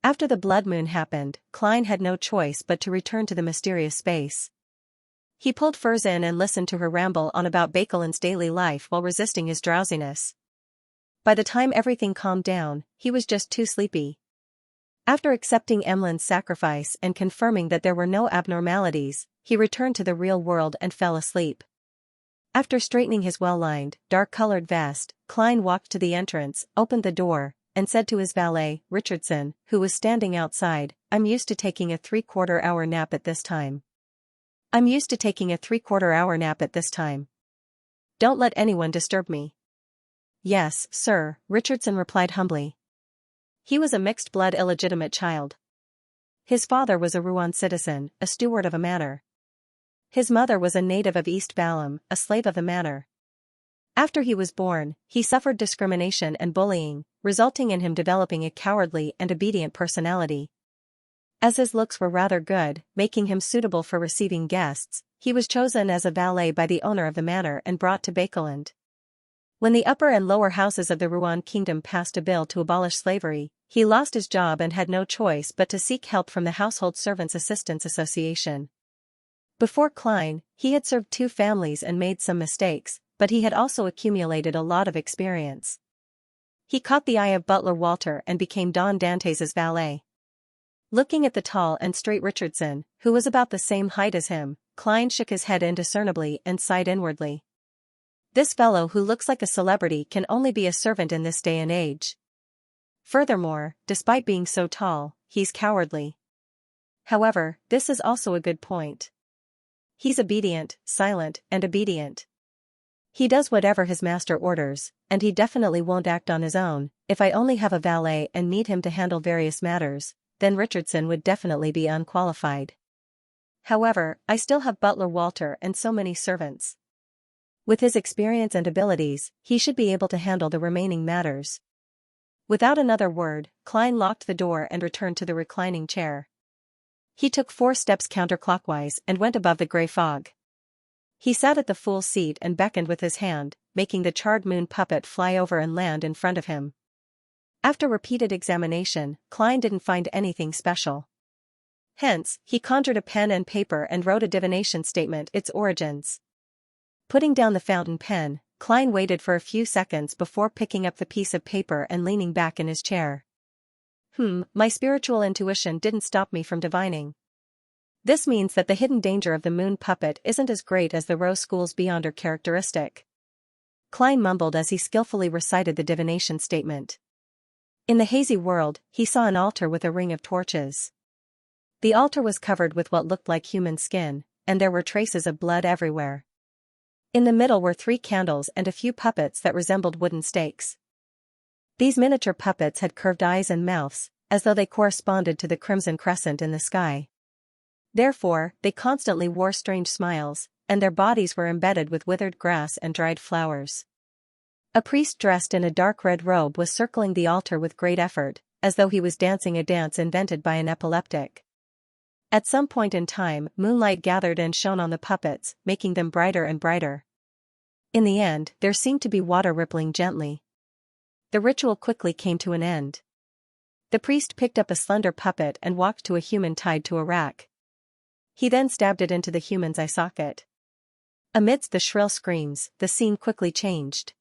After the blood moon happened, Klein had no choice but to return to the mysterious space. He pulled furs in and listened to her ramble on about Bakelin's daily life while resisting his drowsiness. By the time everything calmed down, he was just too sleepy. After accepting Emlyn's sacrifice and confirming that there were no abnormalities, he returned to the real world and fell asleep. After straightening his well-lined, dark-colored vest, Klein walked to the entrance, opened the door, and said to his valet, Richardson, who was standing outside, "I'm used to taking a 3/4-hour nap at this time. I'm used to taking a 3/4-hour nap at this time. Don't let anyone disturb me." "Yes, sir," Richardson replied humbly. He was a mixed-blood illegitimate child. His father was a Rouen citizen, a steward of a manor. His mother was a native of East Balham, a slave of the manor. After he was born, he suffered discrimination and bullying, resulting in him developing a cowardly and obedient personality. As his looks were rather good, making him suitable for receiving guests, he was chosen as a valet by the owner of the manor and brought to Bakeland. When the upper and lower houses of the Ruan kingdom passed a bill to abolish slavery, he lost his job and had no choice but to seek help from the Household Servants Assistance Association. Before Klein, he had served 2 families and made some mistakes, but he had also accumulated a lot of experience. He caught the eye of butler Walter and became Don Dantes' valet. Looking at the tall and straight Richardson, who was about the same height as him, Klein shook his head indiscernibly and sighed inwardly. This fellow who looks like a celebrity can only be a servant in this day and age. Furthermore, despite being so tall, he's cowardly. However, this is also a good point. He's obedient, silent, and obedient. He does whatever his master orders, and he definitely won't act on his own. If I only have a valet and need him to handle various matters, then Richardson would definitely be unqualified. However, I still have butler Walter and so many servants. With his experience and abilities, he should be able to handle the remaining matters. Without another word, Klein locked the door and returned to the reclining chair. He took 4 steps counterclockwise and went above the gray fog. He sat at the fool's seat and beckoned with his hand, making the charred moon puppet fly over and land in front of him. After repeated examination, Klein didn't find anything special. Hence, he conjured a pen and paper and wrote a divination statement, its origins. Putting down the fountain pen, Klein waited for a few seconds before picking up the piece of paper and leaning back in his chair. My spiritual intuition didn't stop me from divining. This means that the hidden danger of the moon puppet isn't as great as the rose school's beyonder characteristic. Klein mumbled as he skillfully recited the divination statement. In the hazy world, he saw an altar with a ring of torches. The altar was covered with what looked like human skin, and there were traces of blood everywhere. In the middle were 3 candles and a few puppets that resembled wooden stakes. These miniature puppets had curved eyes and mouths, as though they corresponded to the crimson crescent in the sky. Therefore, they constantly wore strange smiles, and their bodies were embedded with withered grass and dried flowers. A priest dressed in a dark red robe was circling the altar with great effort, as though he was dancing a dance invented by an epileptic. At some point in time, moonlight gathered and shone on the puppets, making them brighter and brighter. In the end, there seemed to be water rippling gently. The ritual quickly came to an end. The priest picked up a slender puppet and walked to a human tied to a rack. He then stabbed it into the human's eye socket. Amidst the shrill screams, the scene quickly changed.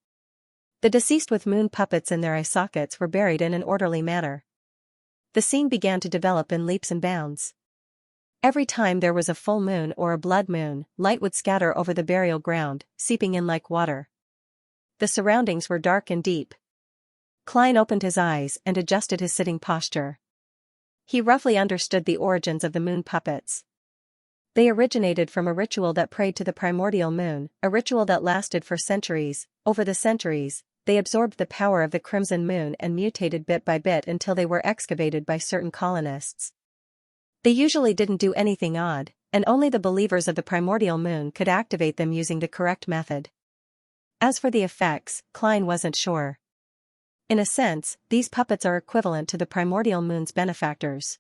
The deceased with moon puppets in their eye sockets were buried in an orderly manner. The scene began to develop in leaps and bounds. Every time there was a full moon or a blood moon, light would scatter over the burial ground, seeping in like water. The surroundings were dark and deep. Klein opened his eyes and adjusted his sitting posture. He roughly understood the origins of the moon puppets. They originated from a ritual that prayed to the primordial moon, a ritual that lasted for centuries. Over the centuries, they absorbed the power of the crimson moon and mutated bit by bit until they were excavated by certain colonists. They usually didn't do anything odd, and only the believers of the primordial moon could activate them using the correct method. As for the effects, Klein wasn't sure. In a sense, these puppets are equivalent to the primordial moon's benefactors.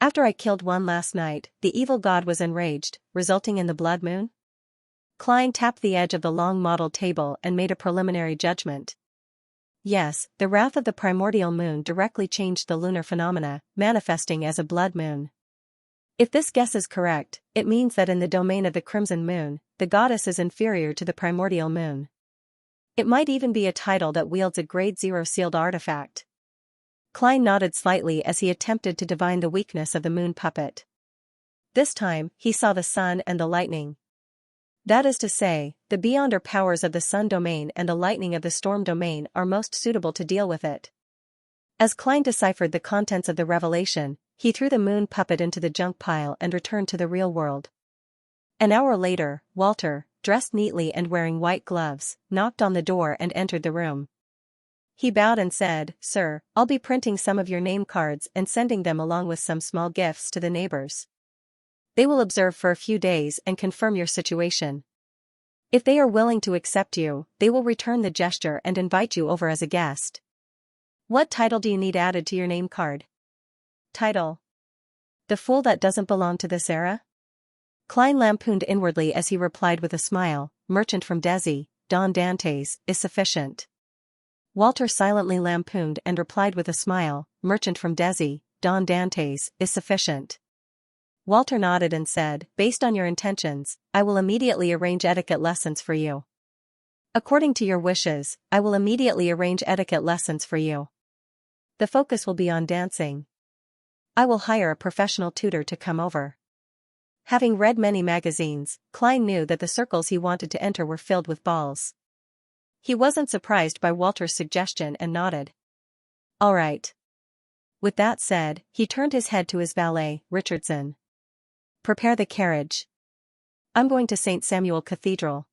After I killed one last night, the evil god was enraged, resulting in the blood moon? Klein tapped the edge of the long mottled table and made a preliminary judgment. Yes, the wrath of the primordial moon directly changed the lunar phenomena, manifesting as a blood moon. If this guess is correct, it means that in the domain of the crimson moon, the goddess is inferior to the primordial moon. It might even be a title that wields a grade 0 sealed artifact. Klein nodded slightly as he attempted to divine the weakness of the moon puppet. This time, he saw the sun and the lightning. That is to say, the beyonder powers of the sun domain and the lightning of the storm domain are most suitable to deal with it. As Klein deciphered the contents of the revelation, he threw the moon puppet into the junk pile and returned to the real world. An hour later, Walter, dressed neatly and wearing white gloves, knocked on the door and entered the room. He bowed and said, "Sir, I'll be printing some of your name cards and sending them along with some small gifts to the neighbors. They will observe for a few days and confirm your situation. If they are willing to accept you, they will return the gesture and invite you over as a guest. What title do you need added to your name card?" Title: The fool that doesn't belong to this era? Klein lampooned inwardly as he replied with a smile, "Merchant from Desi, Don Dantes, is sufficient." Walter silently lampooned and replied with a smile, "Merchant from Desi, Don Dantes, is sufficient." Walter nodded and said, "Based on your intentions, I will immediately arrange etiquette lessons for you." "According to your wishes, I will immediately arrange etiquette lessons for you. The focus will be on dancing. I will hire a professional tutor to come over." Having read many magazines, Klein knew that the circles he wanted to enter were filled with balls. He wasn't surprised by Walter's suggestion and nodded. "All right." With that said, he turned his head to his valet, Richardson. "Prepare the carriage. I'm going to St. Samuel Cathedral."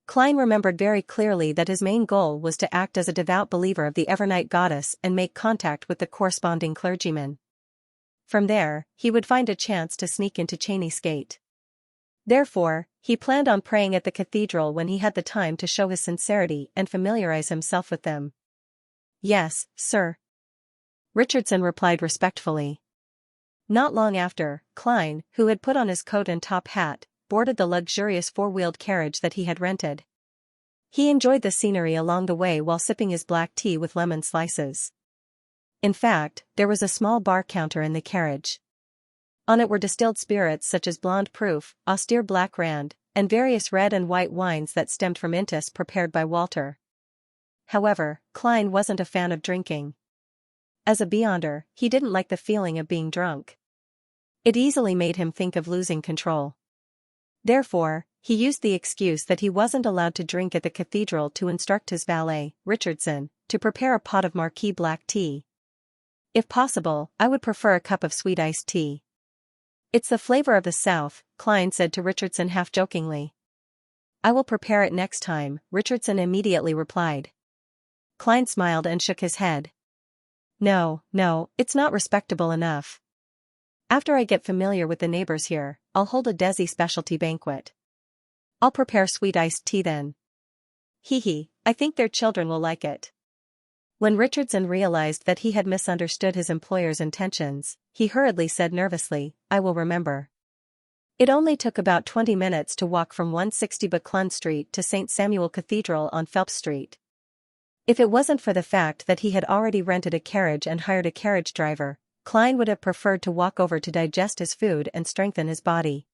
Klein remembered very clearly that his main goal was to act as a devout believer of the Evernight goddess and make contact with the corresponding clergyman. From there, he would find a chance to sneak into Cheney's Gate. Therefore, he planned on praying at the cathedral when he had the time to show his sincerity and familiarize himself with them. "Yes, sir," Richardson replied respectfully. Not long after, Klein, who had put on his coat and top hat, boarded the luxurious four-wheeled carriage that he had rented. He enjoyed the scenery along the way while sipping his black tea with lemon slices. In fact, there was a small bar counter in the carriage. On it were distilled spirits such as Blonde Proof, Austere Black Rand, and various red and white wines that stemmed from intis prepared by Walter. However, Klein wasn't a fan of drinking. As a beyonder, he didn't like the feeling of being drunk. It easily made him think of losing control. Therefore, he used the excuse that he wasn't allowed to drink at the cathedral to instruct his valet, Richardson, to prepare a pot of Marquis black tea. "If possible, I would prefer a cup of sweet iced tea." "It's the flavor of the South," Klein said to Richardson half-jokingly. "I will prepare it next time," Richardson immediately replied. Klein smiled and shook his head. No, it's not respectable enough. After I get familiar with the neighbors here, I'll hold a Desi specialty banquet. I'll prepare sweet iced tea then." "Hee, I think their children will like it." When Richardson realized that he had misunderstood his employer's intentions, he hurriedly said nervously, "I will remember." It only took about 20 minutes to walk from 160 Buckland Street to St. Samuel Cathedral on Phelps Street. If it wasn't for the fact that he had already rented a carriage and hired a carriage driver, Klein would have preferred to walk over to digest his food and strengthen his body.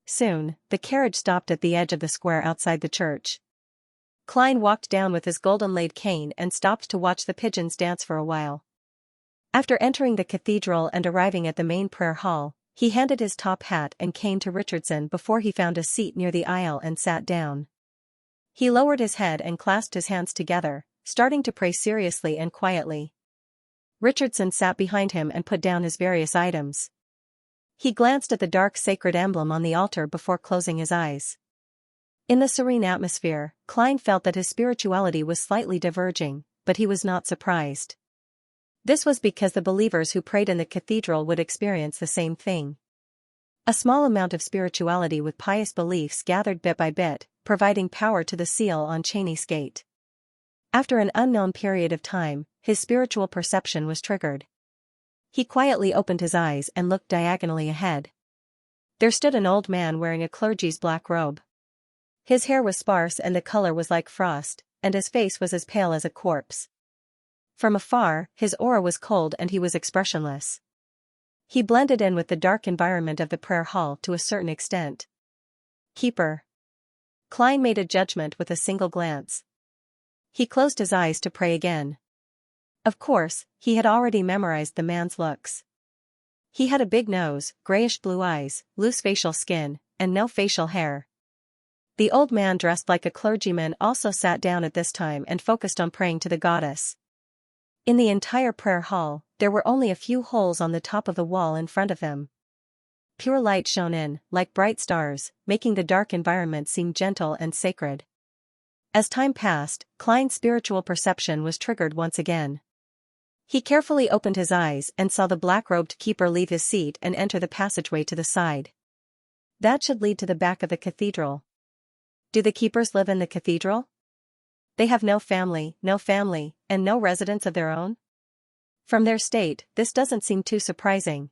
Soon, the carriage stopped at the edge of the square outside the church. Klein walked down with his golden-laid cane and stopped to watch the pigeons dance for a while. After entering the cathedral and arriving at the main prayer hall, he handed his top hat and cane to Richardson before he found a seat near the aisle and sat down. He lowered his head and clasped his hands together, starting to pray seriously and quietly. Richardson sat behind him and put down his various items. He glanced at the dark sacred emblem on the altar before closing his eyes. In the serene atmosphere, Klein felt that his spirituality was slightly diverging, but he was not surprised. This was because the believers who prayed in the cathedral would experience the same thing. A small amount of spirituality with pious beliefs gathered bit by bit, providing power to the seal on Cheney's Gate. After an unknown period of time, his spiritual perception was triggered. He quietly opened his eyes and looked diagonally ahead. There stood an old man wearing a clergy's black robe. His hair was sparse and the color was like frost, and his face was as pale as a corpse. From afar, his aura was cold and he was expressionless. He blended in with the dark environment of the prayer hall to a certain extent. "Keeper." Klein made a judgment with a single glance. He closed his eyes to pray again. Of course, he had already memorized the man's looks. He had a big nose, grayish-blue eyes, loose facial skin, and no facial hair. The old man dressed like a clergyman also sat down at this time and focused on praying to the goddess. In the entire prayer hall, there were only a few holes on the top of the wall in front of him. Pure light shone in, like bright stars, making the dark environment seem gentle and sacred. As time passed, Klein's spiritual perception was triggered once again. He carefully opened his eyes and saw the black-robed keeper leave his seat and enter the passageway to the side. That should lead to the back of the cathedral. Do the keepers live in the cathedral? They have no family, and no residence of their own? From their state, this doesn't seem too surprising.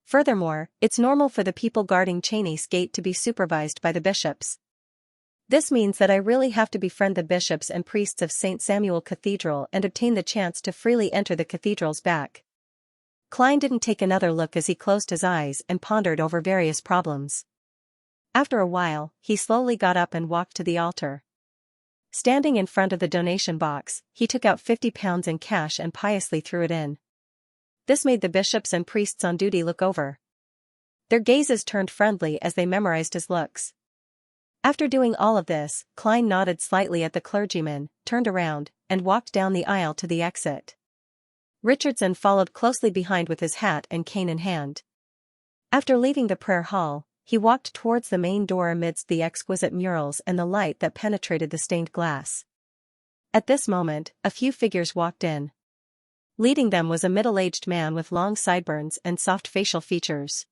Furthermore, it's normal for the people guarding Cheney's gate to be supervised by the bishops. This means that I really have to befriend the bishops and priests of St. Samuel Cathedral and obtain the chance to freely enter the cathedral's back. Klein didn't take another look as he closed his eyes and pondered over various problems. After a while, he slowly got up and walked to the altar. Standing in front of the donation box, he took out £50 in cash and piously threw it in. This made the bishops and priests on duty look over. Their gazes turned friendly as they memorized his looks. After doing all of this, Klein nodded slightly at the clergyman, turned around, and walked down the aisle to the exit. Richardson followed closely behind with his hat and cane in hand. After leaving the prayer hall, he walked towards the main door amidst the exquisite murals and the light that penetrated the stained glass. At this moment, a few figures walked in. Leading them was a middle-aged man with long sideburns and soft facial features.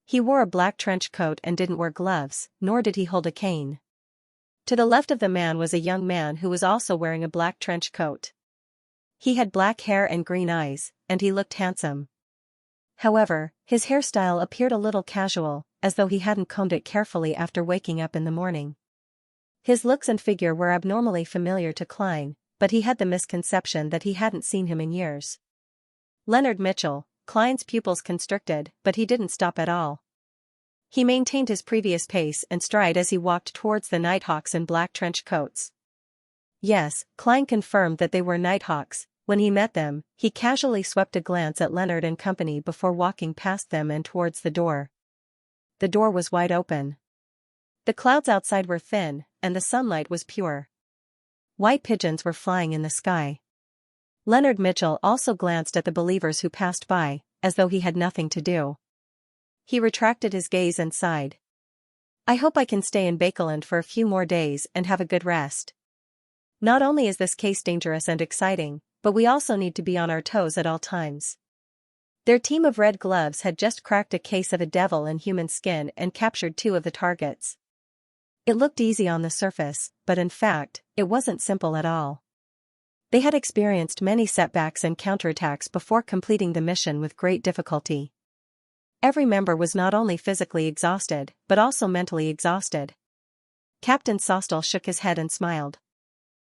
He wore a black trench coat and didn't wear gloves, nor did he hold a cane. To the left of the man was a young man who was also wearing a black trench coat. He had black hair and green eyes, and he looked handsome. However, his hairstyle appeared a little casual, as though he hadn't combed it carefully after waking up in the morning. His looks and figure were abnormally familiar to Klein, but he had the misconception that he hadn't seen him in years. Leonard Mitchell. Klein's pupils constricted, but he didn't stop at all. He maintained his previous pace and stride as he walked towards the Nighthawks in black trench coats. Yes, Klein confirmed that they were Nighthawks. When he met them, he casually swept a glance at Leonard and company before walking past them and towards the door. The door was wide open. The clouds outside were thin, and the sunlight was pure. White pigeons were flying in the sky. Leonard Mitchell also glanced at the believers who passed by, as though he had nothing to do. He retracted his gaze and sighed. I hope I can stay in Bakeland for a few more days and have a good rest. Not only is this case dangerous and exciting, but we also need to be on our toes at all times. Their team of Red Gloves had just cracked a case of a devil in human skin and captured 2 of the targets. It looked easy on the surface, but in fact, it wasn't simple at all. They had experienced many setbacks and counterattacks before completing the mission with great difficulty. Every member was not only physically exhausted, but also mentally exhausted. Captain Sostel shook his head and smiled.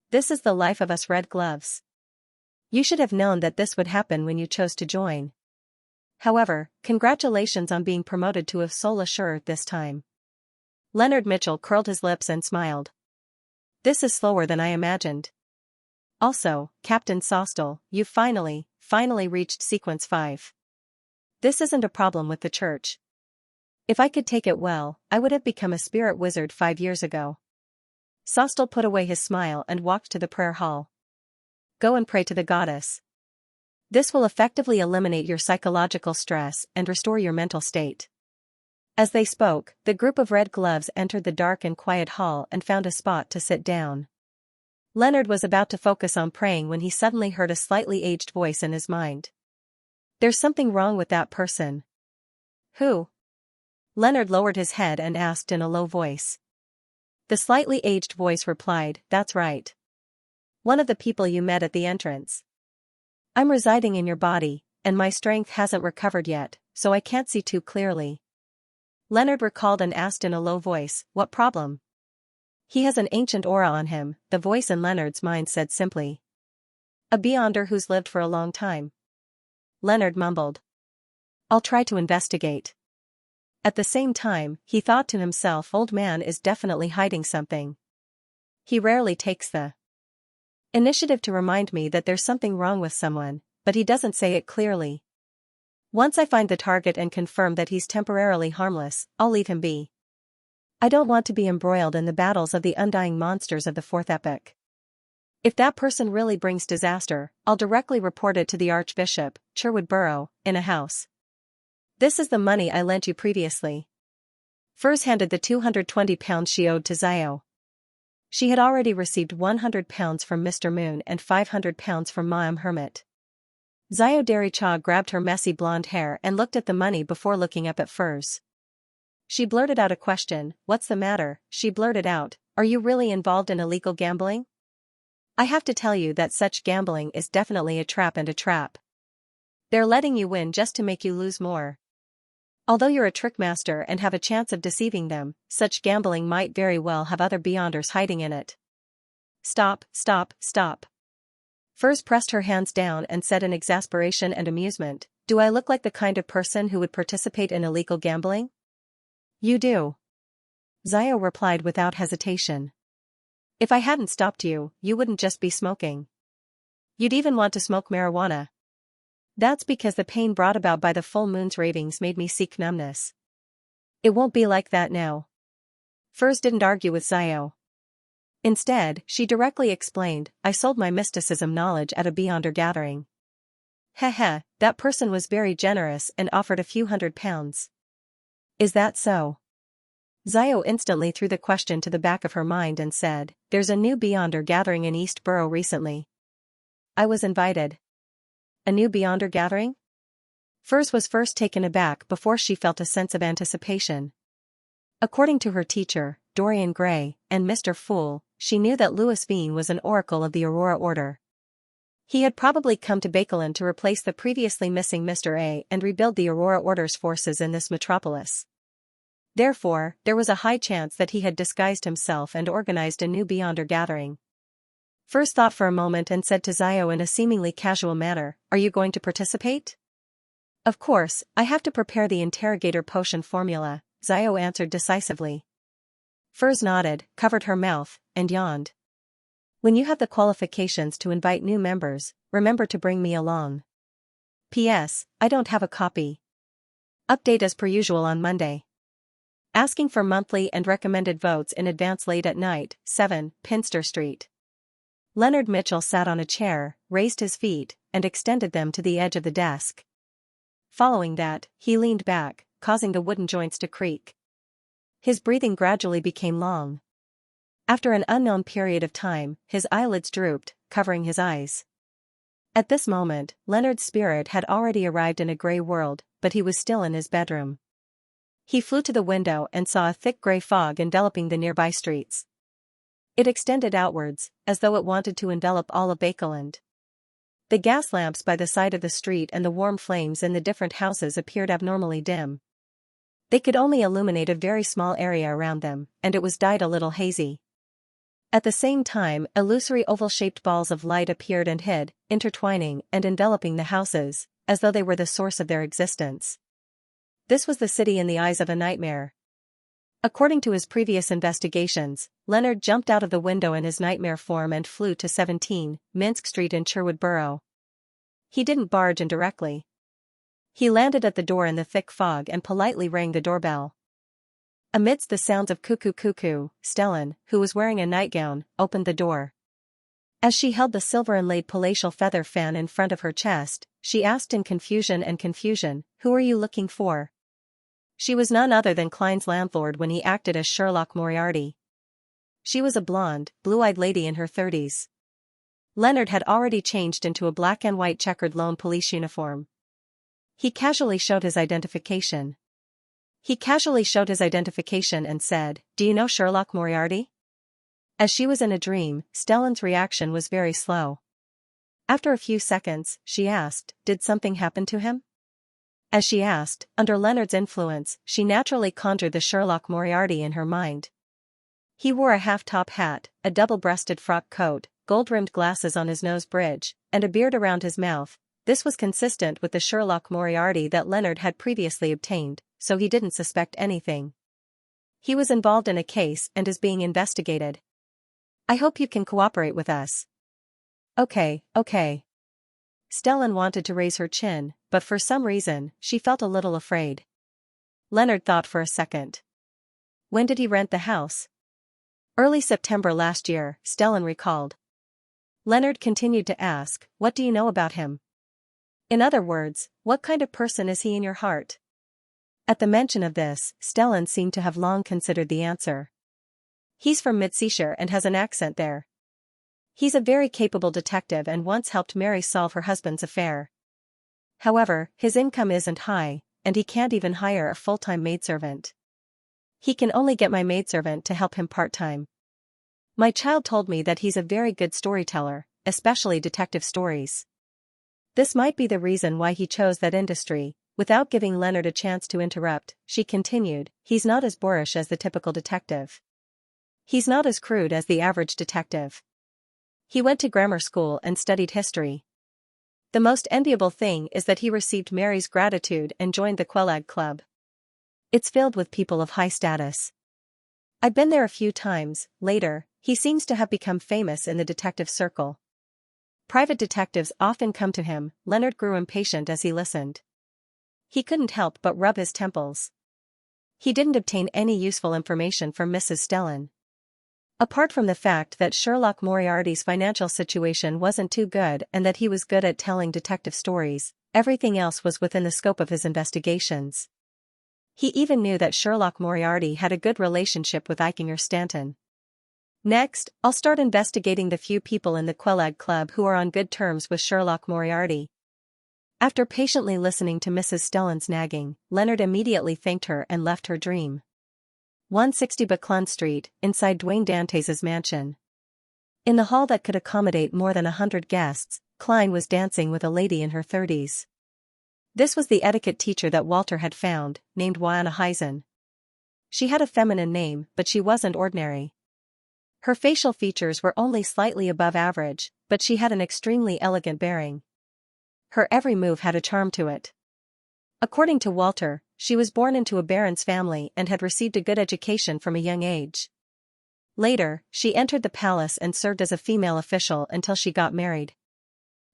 This is the life of us Red Gloves. You should have known that this would happen when you chose to join. However, congratulations on being promoted to a sole assurer this time. Leonard Mitchell curled his lips and smiled. This is slower than I imagined. Also, Captain Sostel, you finally reached sequence 5. This isn't a problem with the church. If I could take it well, I would have become a spirit wizard 5 years ago. Sostel put away his smile and walked to the prayer hall. Go and pray to the goddess. This will effectively eliminate your psychological stress and restore your mental state. As they spoke, the group of Red Gloves entered the dark and quiet hall and found a spot to sit down. Leonard was about to focus on praying when he suddenly heard a slightly aged voice in his mind. There's something wrong with that person. Who? Leonard lowered his head and asked in a low voice. The slightly aged voice replied, That's right. One of the people you met at the entrance. I'm residing in your body, and my strength hasn't recovered yet, so I can't see too clearly. Leonard recalled and asked in a low voice, What problem? He has an ancient aura on him, the voice in Leonard's mind said simply. A beyonder who's lived for a long time. Leonard mumbled. I'll try to investigate. At the same time, he thought to himself, Old man is definitely hiding something. He rarely takes the initiative to remind me that there's something wrong with someone, but he doesn't say it clearly. Once I find the target and confirm that he's temporarily harmless, I'll leave him be. I don't want to be embroiled in the battles of the undying monsters of the 4th epoch. If that person really brings disaster, I'll directly report it to the Archbishop, Sherwood Borough, in a house. This is the money I lent you previously. Furs handed the £220 she owed to Zio. She had already received £100 from Mr. Moon and £500 from Ma'am Hermit. Zio Dericha grabbed her messy blonde hair and looked at the money before looking up at Furs. She blurted out a question, What's the matter? She blurted out, Are you really involved in illegal gambling? I have to tell you that such gambling is definitely a trap and a trap. They're letting you win just to make you lose more. Although you're a trickmaster and have a chance of deceiving them, such gambling might very well have other beyonders hiding in it. Stop, stop, stop. Furs pressed her hands down and said in exasperation and amusement, do I look like the kind of person who would participate in illegal gambling? You do. Xiao replied without hesitation. If I hadn't stopped you, you wouldn't just be smoking. You'd even want to smoke marijuana. That's because the pain brought about by the full moon's ravings made me seek numbness. It won't be like that now. Furs didn't argue with Xiao. Instead, she directly explained, I sold my mysticism knowledge at a Beyonder gathering. Heh, that person was very generous and offered a few £100. Is that so? Xiao instantly threw the question to the back of her mind and said, there's a new Beyonder gathering in East Borough recently. I was invited. A new Beyonder gathering? Furs was first taken aback before she felt a sense of anticipation. According to her teacher, Dorian Gray, and Mr. Fool, she knew that Louis Veen was an oracle of the Aurora Order. He had probably come to Bakelin to replace the previously missing Mr. A and rebuild the Aurora Order's forces in this metropolis. Therefore, there was a high chance that he had disguised himself and organized a new Beyonder gathering. Furs thought for a moment and said to Xiao in a seemingly casual manner, are you going to participate? Of course, I have to prepare the interrogator potion formula, Xiao answered decisively. Furs nodded, covered her mouth, and yawned. When you have the qualifications to invite new members, remember to bring me along. P.S. I don't have a copy. Update as per usual on Monday. Asking for monthly and recommended votes in advance late at night, 7, Pinster Street. Leonard Mitchell sat on a chair, raised his feet, and extended them to the edge of the desk. Following that, he leaned back, causing the wooden joints to creak. His breathing gradually became long. After an unknown period of time, his eyelids drooped, covering his eyes. At this moment, Leonard's spirit had already arrived in a grey world, but he was still in his bedroom. He flew to the window and saw a thick grey fog enveloping the nearby streets. It extended outwards, as though it wanted to envelop all of Bakeland. The gas lamps by the side of the street and the warm flames in the different houses appeared abnormally dim. They could only illuminate a very small area around them, and it was dyed a little hazy. At the same time, illusory oval-shaped balls of light appeared and hid, intertwining and enveloping the houses, as though they were the source of their existence. This was the city in the eyes of a nightmare. According to his previous investigations, Leonard jumped out of the window in his nightmare form and flew to 17, Minsk Street in Sherwood Borough. He didn't barge in directly. He landed at the door in the thick fog and politely rang the doorbell. Amidst the sounds of cuckoo cuckoo, Stellan, who was wearing a nightgown, opened the door. As she held the silver-inlaid palatial feather fan in front of her chest, she asked in confusion, who are you looking for? She was none other than Klein's landlord when he acted as Sherlock Moriarty. She was a blonde, blue-eyed lady in her 30s. Leonard had already changed into a black and white checkered lone police uniform. He casually showed his identification. And said, do you know Sherlock Moriarty? As she was in a dream, Stellan's reaction was very slow. After a few seconds, she asked, did something happen to him? As she asked, under Leonard's influence, she naturally conjured the Sherlock Moriarty in her mind. He wore a half-top hat, a double-breasted frock coat, gold-rimmed glasses on his nose bridge, and a beard around his mouth. This was consistent with the Sherlock Moriarty that Leonard had previously obtained, so he didn't suspect anything. He was involved in a case and is being investigated. I hope you can cooperate with us. Okay. Stellan wanted to raise her chin, but for some reason, she felt a little afraid. Leonard thought for a second. When did he rent the house? Early September last year, Stellan recalled. Leonard continued to ask, what do you know about him? In other words, what kind of person is he in your heart? At the mention of this, Stellan seemed to have long considered the answer. He's from Midseashire and has an accent there. He's a very capable detective and once helped Mary solve her husband's affair. However, his income isn't high, and he can't even hire a full-time maidservant. He can only get my maidservant to help him part-time. My child told me that he's a very good storyteller, especially detective stories. This might be the reason why he chose that industry. Without giving Leonard a chance to interrupt, she continued, he's not as boorish as the typical detective. He's not as crude as the average detective. He went to grammar school and studied history. The most enviable thing is that he received Mary's gratitude and joined the Quelag Club. It's filled with people of high status. I've been there a few times. Later, he seems to have become famous in the detective circle. Private detectives often come to him. Leonard grew impatient as he listened. He couldn't help but rub his temples. He didn't obtain any useful information from Mrs. Stellan. Apart from the fact that Sherlock Moriarty's financial situation wasn't too good and that he was good at telling detective stories, everything else was within the scope of his investigations. He even knew that Sherlock Moriarty had a good relationship with Xianxia Stanton. Next, I'll start investigating the few people in the Quelag Club who are on good terms with Sherlock Moriarty. After patiently listening to Mrs. Stellan's nagging, Leonard immediately thanked her and left her dream. 160 Buckland Street, inside Dwayne Dantes' mansion. In the hall that could accommodate more than 100 guests, Klein was dancing with a lady in her 30s. This was the etiquette teacher that Walter had found, named Xianxia Heisen. She had a feminine name, but she wasn't ordinary. Her facial features were only slightly above average, but she had an extremely elegant bearing. Her every move had a charm to it. According to Walter, she was born into a baron's family and had received a good education from a young age. Later, she entered the palace and served as a female official until she got married.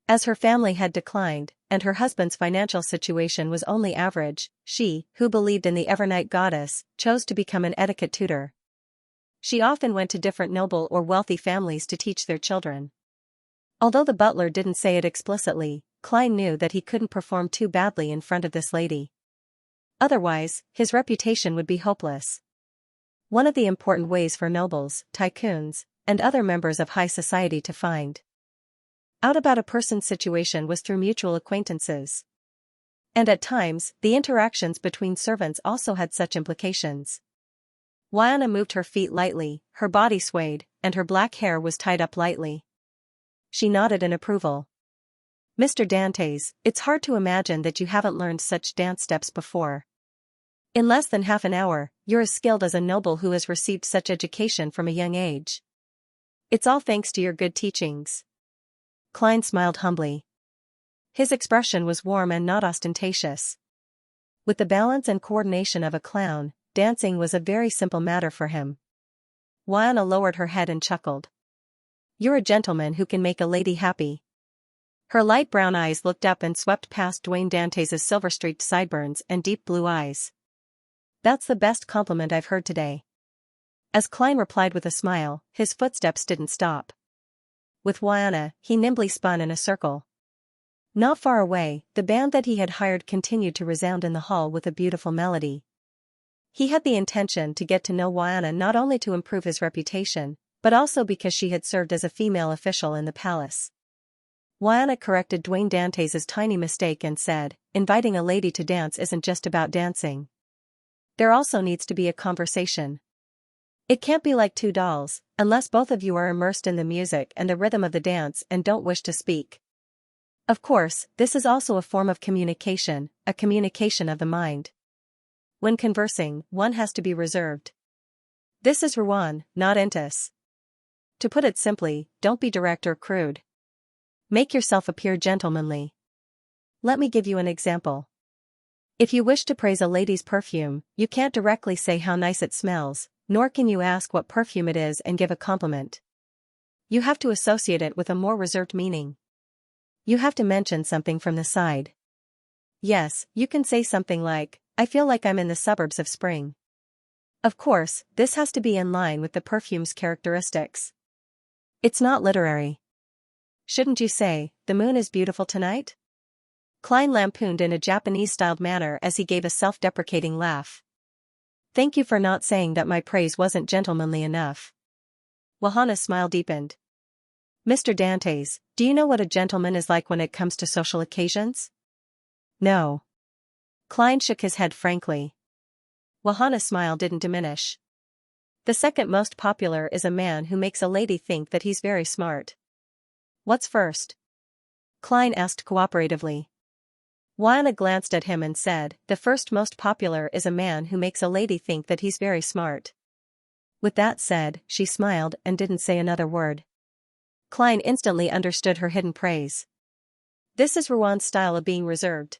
As her family had declined, and her husband's financial situation was only average, she, who believed in the Evernight goddess, chose to become an etiquette tutor. She often went to different noble or wealthy families to teach their children. Although the butler didn't say it explicitly, Klein knew that he couldn't perform too badly in front of this lady. Otherwise, his reputation would be hopeless. One of the important ways for nobles, tycoons, and other members of high society to find out about a person's situation was through mutual acquaintances. And at times, the interactions between servants also had such implications. Xianxia moved her feet lightly, her body swayed, and her black hair was tied up lightly. She nodded in approval. Mr. Dantes, it's hard to imagine that you haven't learned such dance steps before. In less than half an hour, you're as skilled as a noble who has received such education from a young age. It's all thanks to your good teachings. Klein smiled humbly. His expression was warm and not ostentatious. With the balance and coordination of a clown, dancing was a very simple matter for him. Xianxia lowered her head and chuckled. You're a gentleman who can make a lady happy. Her light brown eyes looked up and swept past Dwayne Dantes' silver-streaked sideburns and deep blue eyes. That's the best compliment I've heard today. As Klein replied with a smile, his footsteps didn't stop. With Xianxia, he nimbly spun in a circle. Not far away, the band that he had hired continued to resound in the hall with a beautiful melody. He had the intention to get to know Xianxia not only to improve his reputation, but also because she had served as a female official in the palace. Xianxia corrected Dwayne Dantes' tiny mistake and said, inviting a lady to dance isn't just about dancing. There also needs to be a conversation. It can't be like two dolls, unless both of you are immersed in the music and the rhythm of the dance and don't wish to speak. Of course, this is also a form of communication, a communication of the mind. When conversing, one has to be reserved. This is Rouen, not Intis. To put it simply, don't be direct or crude. Make yourself appear gentlemanly. Let me give you an example. If you wish to praise a lady's perfume, you can't directly say how nice it smells, nor can you ask what perfume it is and give a compliment. You have to associate it with a more reserved meaning. You have to mention something from the side. Yes, you can say something like, I feel like I'm in the suburbs of spring. Of course, this has to be in line with the perfume's characteristics. It's not literary. Shouldn't you say, the moon is beautiful tonight? Klein lampooned in a Japanese-styled manner as he gave a self-deprecating laugh. Thank you for not saying that my praise wasn't gentlemanly enough. Xianxia's smile deepened. Mr. Dantes, do you know what a gentleman is like when it comes to social occasions? No. Klein shook his head frankly. Xianxia's smile didn't diminish. The second most popular is a man who makes a lady think that he's very smart. What's first? Klein asked cooperatively. Xianxia glanced at him and said, "The first most popular is a man who makes a lady think that he's very smart." With that said, she smiled and didn't say another word. Klein instantly understood her hidden praise. This is Ruan's style of being reserved.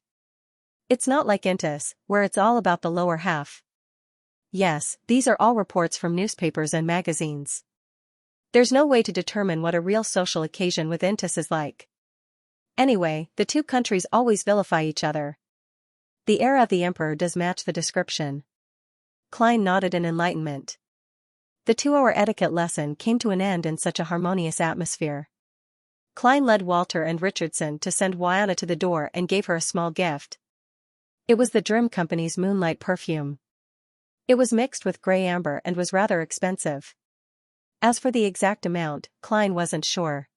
It's not like Intis, where it's all about the lower half. Yes, these are all reports from newspapers and magazines. There's no way to determine what a real social occasion with Intis is like. Anyway, the two countries always vilify each other. The era of the emperor does match the description. Klein nodded in enlightenment. The 2-hour etiquette lesson came to an end in such a harmonious atmosphere. Klein led Walter and Richardson to send Xianxia to the door and gave her a small gift. It was the Drim Company's Moonlight perfume. It was mixed with grey amber and was rather expensive. As for the exact amount, Klein wasn't sure.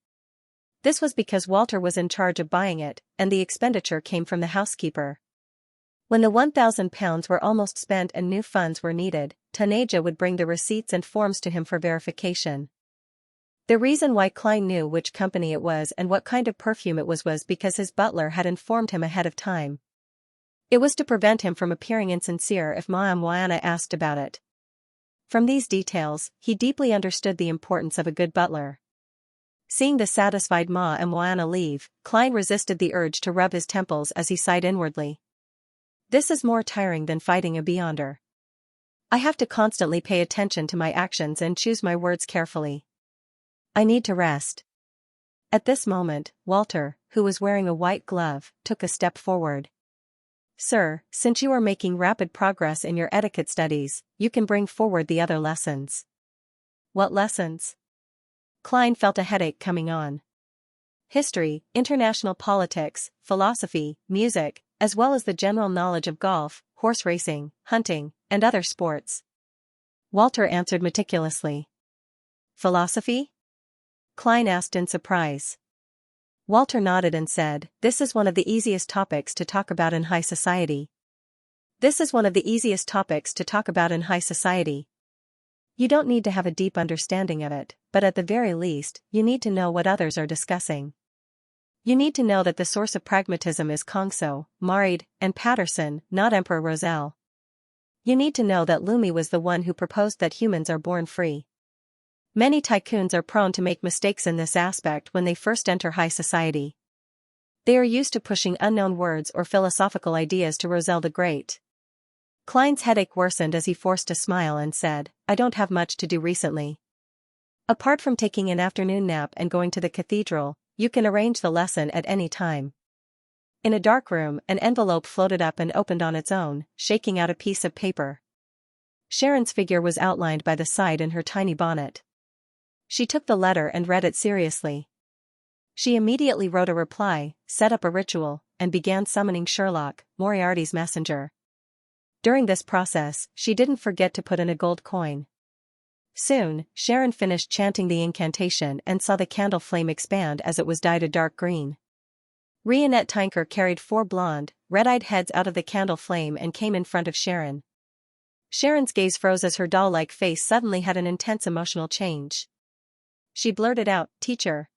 This was because Walter was in charge of buying it, and the expenditure came from the housekeeper. When the £1,000 were almost spent and new funds were needed, Tanaja would bring the receipts and forms to him for verification. The reason why Klein knew which company it was and what kind of perfume it was because his butler had informed him ahead of time. It was to prevent him from appearing insincere if Xianxia asked about it. From these details, he deeply understood the importance of a good butler. Seeing the satisfied Xianxia leave, Klein resisted the urge to rub his temples as he sighed inwardly. This is more tiring than fighting a beyonder. I have to constantly pay attention to my actions and choose my words carefully. I need to rest. At this moment, Walter, who was wearing a white glove, took a step forward. Sir, since you are making rapid progress in your etiquette studies, you can bring forward the other lessons. What lessons? Klein felt a headache coming on. History, international politics, philosophy, music, as well as the general knowledge of golf, horse racing, hunting, and other sports. Walter answered meticulously. Philosophy? Klein asked in surprise. Walter nodded and said, "This is one of the easiest topics to talk about in high society." This is one of the easiest topics to talk about in high society. You don't need to have a deep understanding of it, but at the very least, you need to know what others are discussing. You need to know that the source of pragmatism is Kongso, Marid, and Patterson, not Emperor Roselle. You need to know that Lumi was the one who proposed that humans are born free. Many tycoons are prone to make mistakes in this aspect when they first enter high society. They are used to pushing unknown words or philosophical ideas to Roselle the Great. Klein's headache worsened as he forced a smile and said, "I don't have much to do recently. Apart from taking an afternoon nap and going to the cathedral, you can arrange the lesson at any time." In a dark room, an envelope floated up and opened on its own, shaking out a piece of paper. Sharon's figure was outlined by the side in her tiny bonnet. She took the letter and read it seriously. She immediately wrote a reply, set up a ritual, and began summoning Sherlock, Moriarty's messenger. During this process, she didn't forget to put in a gold coin. Soon, Sharon finished chanting the incantation and saw the candle flame expand as it was dyed a dark green. Rionette Tinker carried 4 blonde, red-eyed heads out of the candle flame and came in front of Sharon. Sharon's gaze froze as her doll-like face suddenly had an intense emotional change. She blurted out, "Teacher.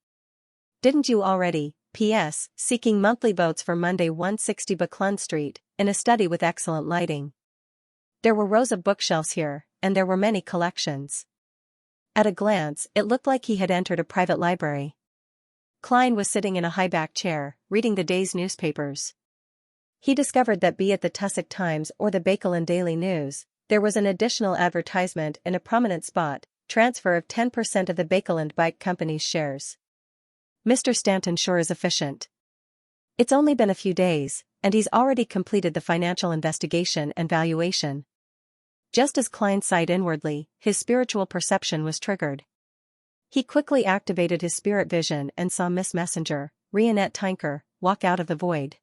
Didn't you already, P.S., seeking monthly votes for Monday 160 Buckland Street, in a study with excellent lighting. There were rows of bookshelves here, and there were many collections." At a glance, it looked like he had entered a private library. Klein was sitting in a high-back chair, reading the day's newspapers. He discovered that be it the Tussock Times or the Bakelin Daily News, there was an additional advertisement in a prominent spot, transfer of 10% of the Bakelin Bike Company's shares. "Mr. Stanton sure is efficient. It's only been a few days, and he's already completed the financial investigation and valuation." Just as Klein sighed inwardly, his spiritual perception was triggered. He quickly activated his spirit vision and saw Miss Messenger, Rionette Tinker, walk out of the void.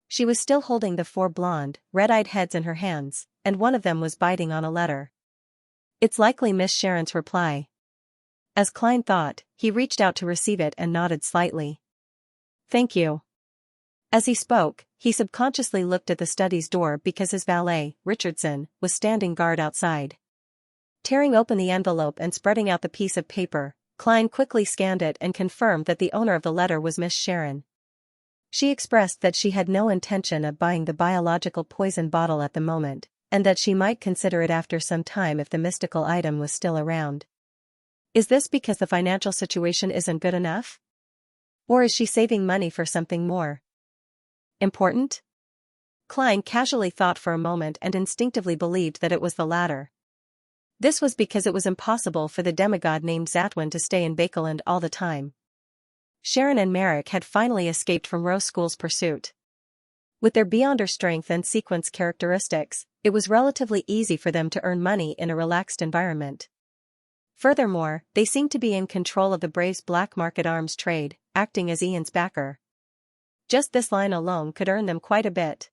She was still holding the 4 blonde, red-eyed heads in her hands, and one of them was biting on a letter. It's likely Miss Sharon's reply. As Klein thought, he reached out to receive it and nodded slightly. "Thank you." As he spoke, he subconsciously looked at the study's door because his valet, Richardson, was standing guard outside. Tearing open the envelope and spreading out the piece of paper, Klein quickly scanned it and confirmed that the owner of the letter was Miss Sharon. She expressed that she had no intention of buying the biological poison bottle at the moment, and that she might consider it after some time if the mystical item was still around. Is this because the financial situation isn't good enough? Or is she saving money for something more important? Klein casually thought for a moment and instinctively believed that it was the latter. This was because it was impossible for the demigod named Zatwin to stay in Bakeland all the time. Sharon and Merrick had finally escaped from Rose School's pursuit. With their beyonder strength and sequence characteristics, it was relatively easy for them to earn money in a relaxed environment. Furthermore, they seemed to be in control of the Braves' black market arms trade, acting as Ian's backer. Just this line alone could earn them quite a bit.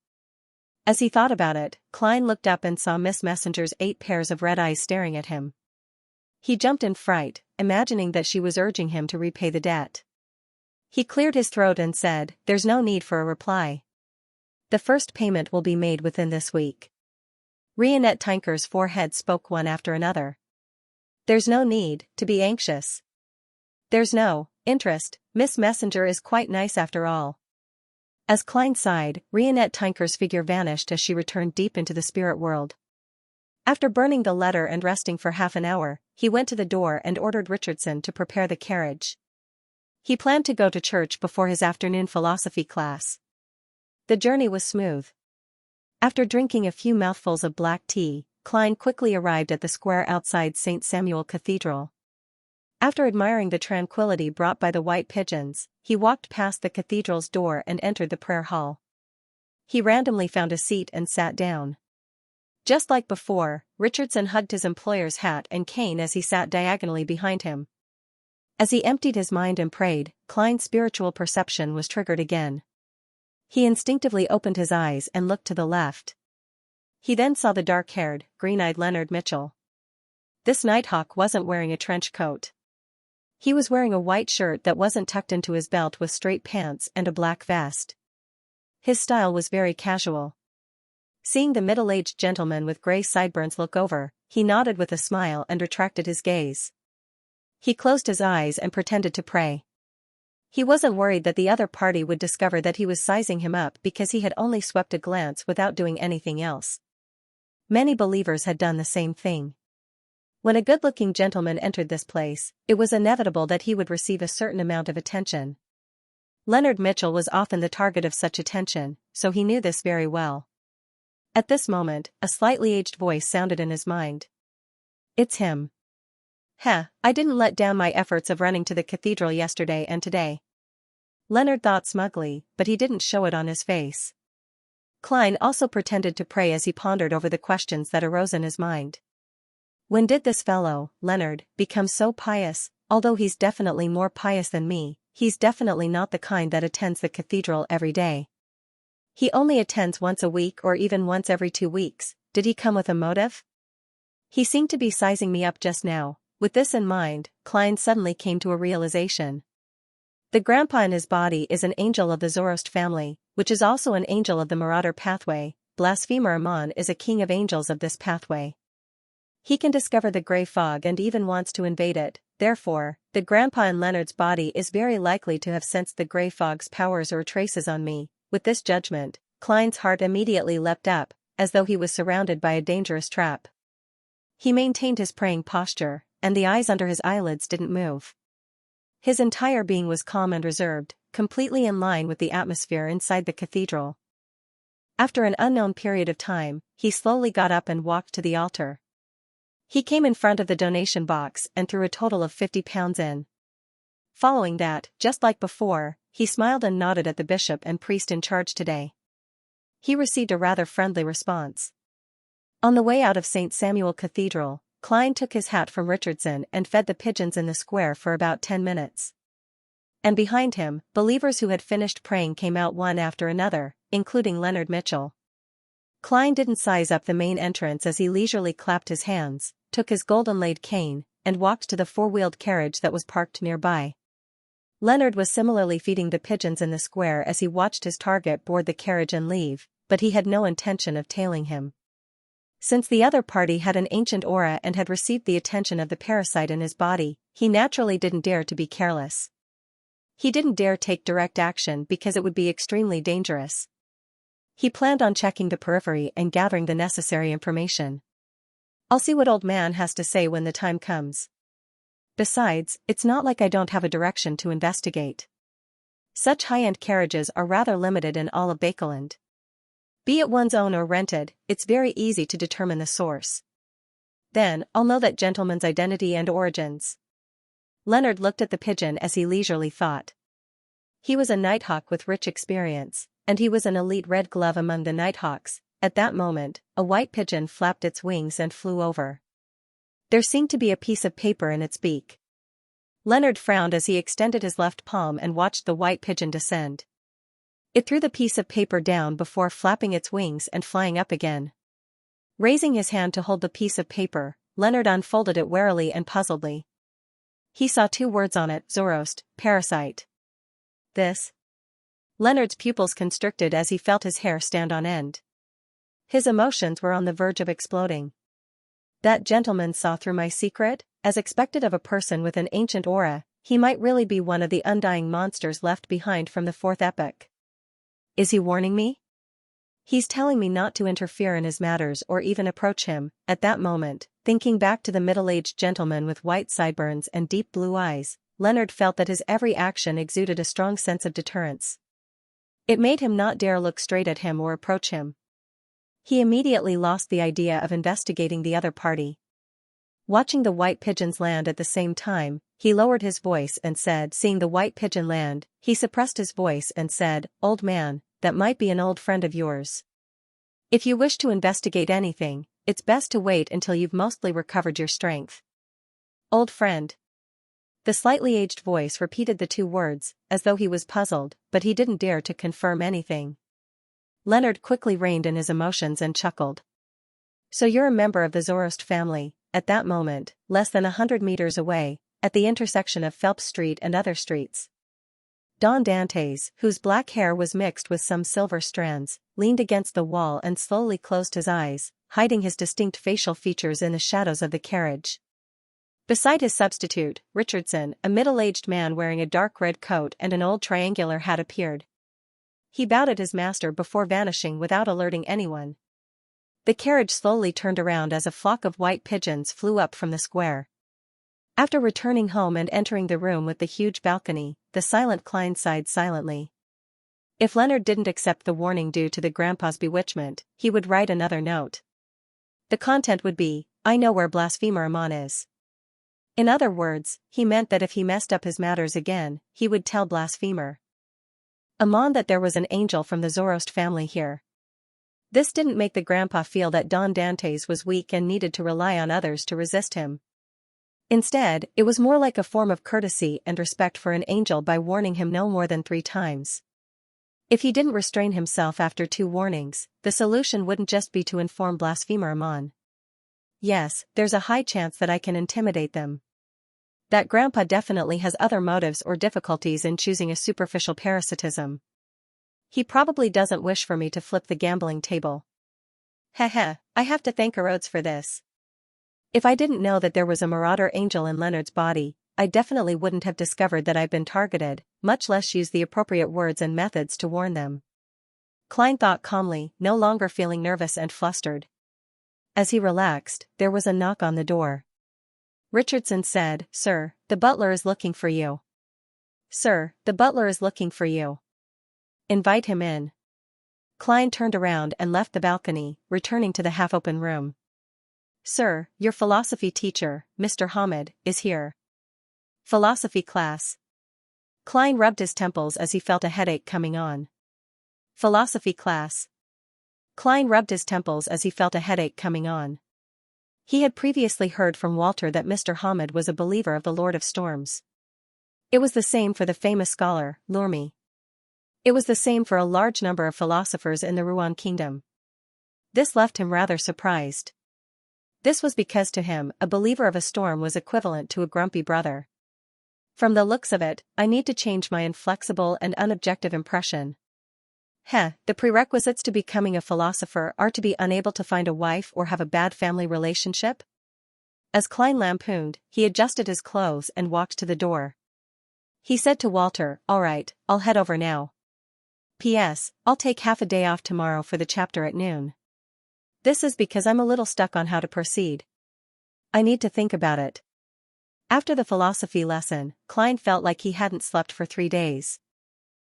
As he thought about it, Klein looked up and saw Miss Messenger's 8 pairs of red eyes staring at him. He jumped in fright, imagining that she was urging him to repay the debt. He cleared his throat and said, "There's no need for a reply. The first payment will be made within this week." Rionette Tinker's four heads spoke one after another. "There's no need to be anxious. There's no interest. Miss Messenger is quite nice after all." As Klein sighed, Rionette Tinker's figure vanished as she returned deep into the spirit world. After burning the letter and resting for half an hour, he went to the door and ordered Richardson to prepare the carriage. He planned to go to church before his afternoon philosophy class. The journey was smooth. After drinking a few mouthfuls of black tea, Klein quickly arrived at the square outside St. Samuel Cathedral. After admiring the tranquility brought by the white pigeons, he walked past the cathedral's door and entered the prayer hall. He randomly found a seat and sat down. Just like before, Richardson hugged his employer's hat and cane as he sat diagonally behind him. As he emptied his mind and prayed, Klein's spiritual perception was triggered again. He instinctively opened his eyes and looked to the left. He then saw the dark-haired, green-eyed Leonard Mitchell. This nighthawk wasn't wearing a trench coat. He was wearing a white shirt that wasn't tucked into his belt with straight pants and a black vest. His style was very casual. Seeing the middle-aged gentleman with gray sideburns look over, he nodded with a smile and retracted his gaze. He closed his eyes and pretended to pray. He wasn't worried that the other party would discover that he was sizing him up because he had only swept a glance without doing anything else. Many believers had done the same thing. When a good-looking gentleman entered this place, it was inevitable that he would receive a certain amount of attention. Leonard Mitchell was often the target of such attention, so he knew this very well. At this moment, a slightly aged voice sounded in his mind. "It's him. I didn't let down my efforts of running to the cathedral yesterday and today." Leonard thought smugly, but he didn't show it on his face. Klein also pretended to pray as he pondered over the questions that arose in his mind. When did this fellow, Leonard, become so pious? Although he's definitely more pious than me, he's definitely not the kind that attends the cathedral every day. He only attends once a week or even once every 2 weeks. Did he come with a motive? He seemed to be sizing me up just now. With this in mind, Klein suddenly came to a realization. The grandpa in his body is an angel of the Zoroast family, which is also an angel of the Marauder pathway. Blasphemer Amon is a king of angels of this pathway. He can discover the gray fog and even wants to invade it. Therefore, the grandpa in Leonard's body is very likely to have sensed the gray fog's powers or traces on me. With this judgment, Klein's heart immediately leapt up, as though he was surrounded by a dangerous trap. He maintained his praying posture, and the eyes under his eyelids didn't move. His entire being was calm and reserved, completely in line with the atmosphere inside the cathedral. After an unknown period of time, he slowly got up and walked to the altar. He came in front of the donation box and threw a total of £50 in. Following that, just like before, he smiled and nodded at the bishop and priest in charge today. He received a rather friendly response. On the way out of St. Samuel Cathedral, Klein took his hat from Richardson and fed the pigeons in the square for about 10 minutes. And behind him, believers who had finished praying came out one after another, including Leonard Mitchell. Klein didn't size up the main entrance as he leisurely clapped his hands, took his golden-laid cane, and walked to the four-wheeled carriage that was parked nearby. Leonard was similarly feeding the pigeons in the square as he watched his target board the carriage and leave, but he had no intention of tailing him. Since the other party had an ancient aura and had received the attention of the parasite in his body, he naturally didn't dare to be careless. He didn't dare take direct action because it would be extremely dangerous. He planned on checking the periphery and gathering the necessary information. I'll see what old man has to say when the time comes. Besides, it's not like I don't have a direction to investigate. Such high-end carriages are rather limited in all of Bakeland. Be it one's own or rented, it's very easy to determine the source. Then, I'll know that gentleman's identity and origins. Leonard looked at the pigeon as he leisurely thought. He was a nighthawk with rich experience, and he was an elite red glove among the nighthawks. At that moment, a white pigeon flapped its wings and flew over. There seemed to be a piece of paper in its beak. Leonard frowned as he extended his left palm and watched the white pigeon descend. It threw the piece of paper down before flapping its wings and flying up again. Raising his hand to hold the piece of paper, Leonard unfolded it warily and puzzledly. He saw 2 words on it: Zoroast, parasite. This? Leonard's pupils constricted as he felt his hair stand on end. His emotions were on the verge of exploding. That gentleman saw through my secret? As expected of a person with an ancient aura, he might really be one of the undying monsters left behind from the 4th epoch. Is he warning me? He's telling me not to interfere in his matters or even approach him. At that moment, thinking back to the middle-aged gentleman with white sideburns and deep blue eyes, Leonard felt that his every action exuded a strong sense of deterrence. It made him not dare look straight at him or approach him. He immediately lost the idea of investigating the other party. Watching the white pigeons land at the same time, he lowered his voice and said, seeing the white pigeon land, he suppressed his voice and said, "Old man, that might be an old friend of yours. If you wish to investigate anything, it's best to wait until you've mostly recovered your strength." Old friend. The slightly aged voice repeated the 2 words, as though he was puzzled, but he didn't dare to confirm anything. Leonard quickly reined in his emotions and chuckled. So you're a member of the Zoroast family. At that moment, less than 100 meters away, at the intersection of Phelps Street and other streets, Don Dantes, whose black hair was mixed with some silver strands, leaned against the wall and slowly closed his eyes, hiding his distinct facial features in the shadows of the carriage. Beside his substitute, Richardson, a middle-aged man wearing a dark red coat and an old triangular hat, appeared. He bowed at his master before vanishing without alerting anyone. The carriage slowly turned around as a flock of white pigeons flew up from the square. After returning home and entering the room with the huge balcony, the silent Klein sighed silently. If Leonard didn't accept the warning due to the grandpa's bewitchment, he would write another note. The content would be, "I know where Blasphemer Amon is." In other words, he meant that if he messed up his matters again, he would tell Blasphemer Amon that there was an angel from the Zoroast family here. This didn't make the grandpa feel that Don Dantes was weak and needed to rely on others to resist him. Instead, it was more like a form of courtesy and respect for an angel by warning him no more than 3 times. If he didn't restrain himself after 2 warnings, the solution wouldn't just be to inform Blasphemer Amon. Yes, there's a high chance that I can intimidate them. That grandpa definitely has other motives or difficulties in choosing a superficial parasitism. He probably doesn't wish for me to flip the gambling table. Heh, I have to thank Erodes for this. If I didn't know that there was a marauder angel in Leonard's body, I definitely wouldn't have discovered that I've been targeted, much less use the appropriate words and methods to warn them. Klein thought calmly, no longer feeling nervous and flustered. As he relaxed, there was a knock on the door. Richardson said, "Sir, the butler is looking for you." "Sir, the butler is looking for you." "Invite him in." Klein turned around and left the balcony, returning to the half-open room. "Sir, your philosophy teacher, Mr. Hamid, is here." "Philosophy class." Klein rubbed his temples as he felt a headache coming on. "Philosophy class." Klein rubbed his temples as he felt a headache coming on. He had previously heard from Walter that Mr. Hamid was a believer of the Lord of Storms. It was the same for the famous scholar, Lurmi. It was the same for a large number of philosophers in the Ruan kingdom. This left him rather surprised. This was because to him, a believer of a storm was equivalent to a grumpy brother. From the looks of it, I need to change my inflexible and unobjective impression. The prerequisites to becoming a philosopher are to be unable to find a wife or have a bad family relationship? As Klein lampooned, he adjusted his clothes and walked to the door. He said to Walter, "All right, I'll head over now. P.S. I'll take half a day off tomorrow for the chapter at noon. This is because I'm a little stuck on how to proceed. I need to think about it." After the philosophy lesson, Klein felt like he hadn't slept for 3 days.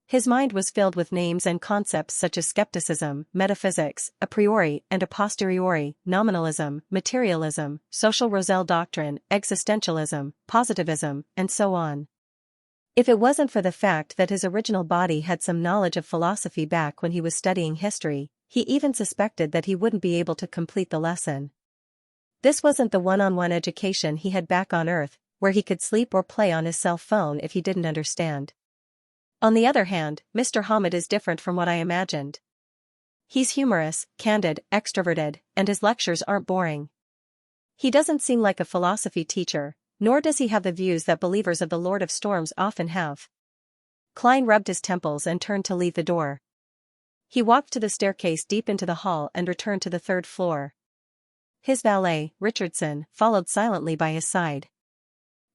His mind was filled with names and concepts such as skepticism, metaphysics, a priori and a posteriori, nominalism, materialism, social Roselle doctrine, existentialism, positivism, and so on. If it wasn't for the fact that his original body had some knowledge of philosophy back when he was studying history, he even suspected that he wouldn't be able to complete the lesson. This wasn't the one-on-one education he had back on Earth, where he could sleep or play on his cell phone if he didn't understand. On the other hand, Mr. Hamid is different from what I imagined. He's humorous, candid, extroverted, and his lectures aren't boring. He doesn't seem like a philosophy teacher, nor does he have the views that believers of the Lord of Storms often have. Klein rubbed his temples and turned to leave the door. He walked to the staircase deep into the hall and returned to the 3rd floor. His valet, Richardson, followed silently by his side.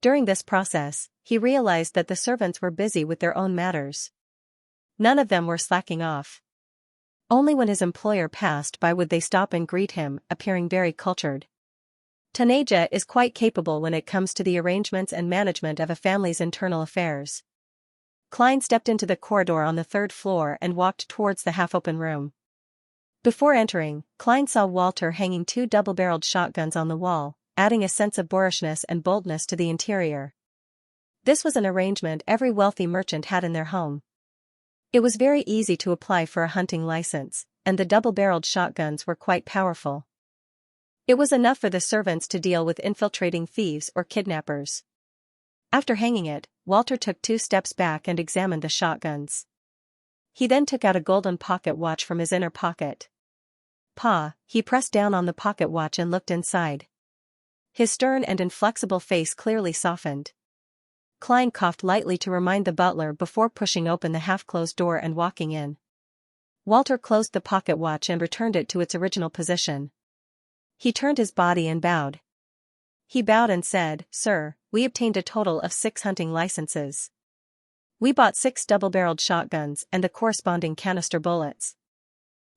During this process, he realized that the servants were busy with their own matters. None of them were slacking off. Only when his employer passed by would they stop and greet him, appearing very cultured. Taneja is quite capable when it comes to the arrangements and management of a family's internal affairs. Klein stepped into the corridor on the 3rd floor and walked towards the half-open room. Before entering, Klein saw Walter hanging 2 double-barreled shotguns on the wall, adding a sense of boorishness and boldness to the interior. This was an arrangement every wealthy merchant had in their home. It was very easy to apply for a hunting license, and the double-barreled shotguns were quite powerful. It was enough for the servants to deal with infiltrating thieves or kidnappers. After hanging it, Walter took 2 steps back and examined the shotguns. He then took out a golden pocket watch from his inner pocket. He pressed down on the pocket watch and looked inside. His stern and inflexible face clearly softened. Klein coughed lightly to remind the butler before pushing open the half-closed door and walking in. Walter closed the pocket watch and returned it to its original position. He turned his body and bowed. He bowed and said, "Sir, we obtained a total of 6 hunting licenses. We bought 6 double-barreled shotguns and the corresponding canister bullets."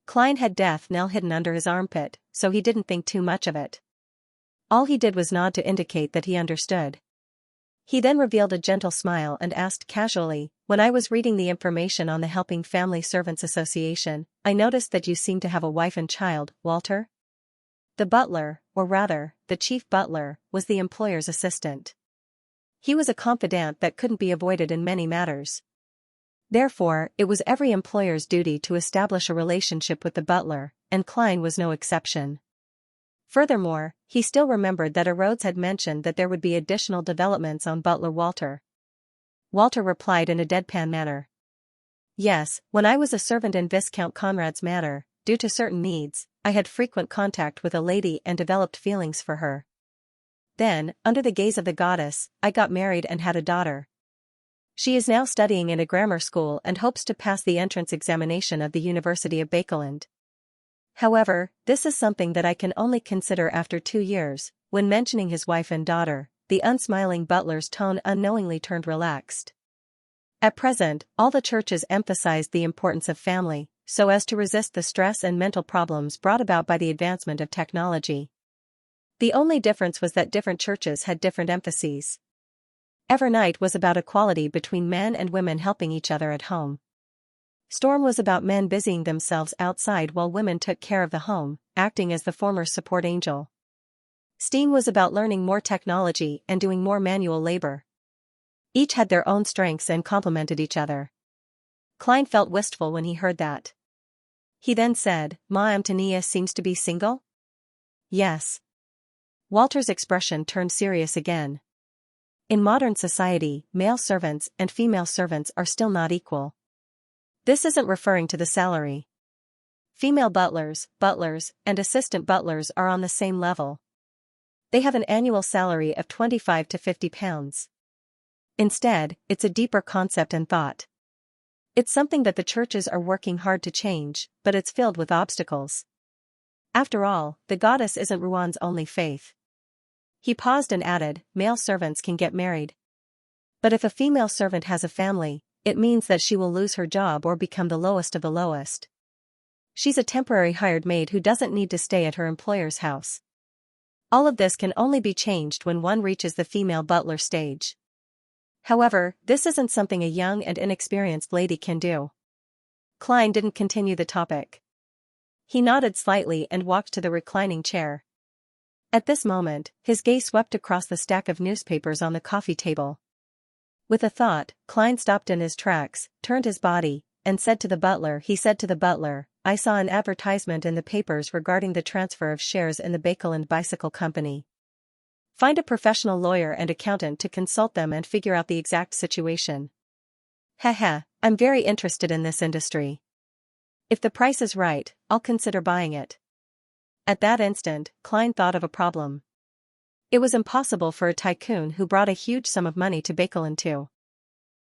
Klein had death knell hidden under his armpit, so he didn't think too much of it. All he did was nod to indicate that he understood. He then revealed a gentle smile and asked casually, "When I was reading the information on the Helping Family Servants Association, I noticed that you seem to have a wife and child, Walter?" The butler, or rather, the chief butler, was the employer's assistant. He was a confidant that couldn't be avoided in many matters. Therefore, it was every employer's duty to establish a relationship with the butler, and Klein was no exception. Furthermore, he still remembered that Rhodes had mentioned that there would be additional developments on butler Walter. Walter replied in a deadpan manner. "Yes, when I was a servant in Viscount Conrad's manor, due to certain needs, I had frequent contact with a lady and developed feelings for her. Then, under the gaze of the goddess, I got married and had a daughter. She is now studying in a grammar school and hopes to pass the entrance examination of the University of Bakeland. However, this is something that I can only consider after 2 years." When mentioning his wife and daughter, the unsmiling butler's tone unknowingly turned relaxed. At present, all the churches emphasized the importance of family, so as to resist the stress and mental problems brought about by the advancement of technology. The only difference was that different churches had different emphases. Evernight was about equality between men and women helping each other at home. Storm was about men busying themselves outside while women took care of the home, acting as the former support angel. Steam was about learning more technology and doing more manual labor. Each had their own strengths and complemented each other. Klein felt wistful when he heard that. He then said, "Ma Antonia seems to be single?" "Yes." Walter's expression turned serious again. In modern society, male servants and female servants are still not equal. This isn't referring to the salary. Female butlers, and assistant butlers are on the same level. They have an annual salary of 25 to 50 pounds. Instead, it's a deeper concept and thought. It's something that the churches are working hard to change, but it's filled with obstacles. After all, the goddess isn't Ruan's only faith. He paused and added, "Male servants can get married." But if a female servant has a family, it means that she will lose her job or become the lowest of the lowest. She's a temporary hired maid who doesn't need to stay at her employer's house. All of this can only be changed when one reaches the female butler stage. However, this isn't something a young and inexperienced lady can do. Klein didn't continue the topic. He nodded slightly and walked to the reclining chair. At this moment, his gaze swept across the stack of newspapers on the coffee table. With a thought, Klein stopped in his tracks, turned his body, and said to the butler, "I saw an advertisement in the papers regarding the transfer of shares in the Bakeland Bicycle Company. Find a professional lawyer and accountant to consult them and figure out the exact situation." "Haha, I'm very interested in this industry. If the price is right, I'll consider buying it." At that instant, Klein thought of a problem. It was impossible for a tycoon who brought a huge sum of money to Bakeland to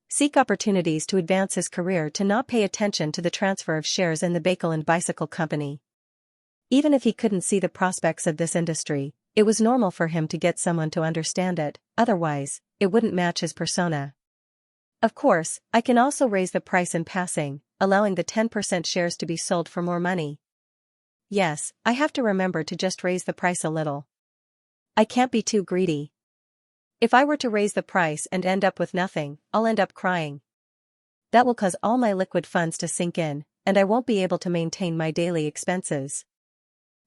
seek opportunities to advance his career to not pay attention to the transfer of shares in the Bakeland Bicycle Company. Even if he couldn't see the prospects of this industry, it was normal for him to get someone to understand it, otherwise, it wouldn't match his persona. "Of course, I can also raise the price in passing, allowing the 10% shares to be sold for more money. Yes, I have to remember to just raise the price a little. I can't be too greedy. If I were to raise the price and end up with nothing, I'll end up crying. That will cause all my liquid funds to sink in, and I won't be able to maintain my daily expenses."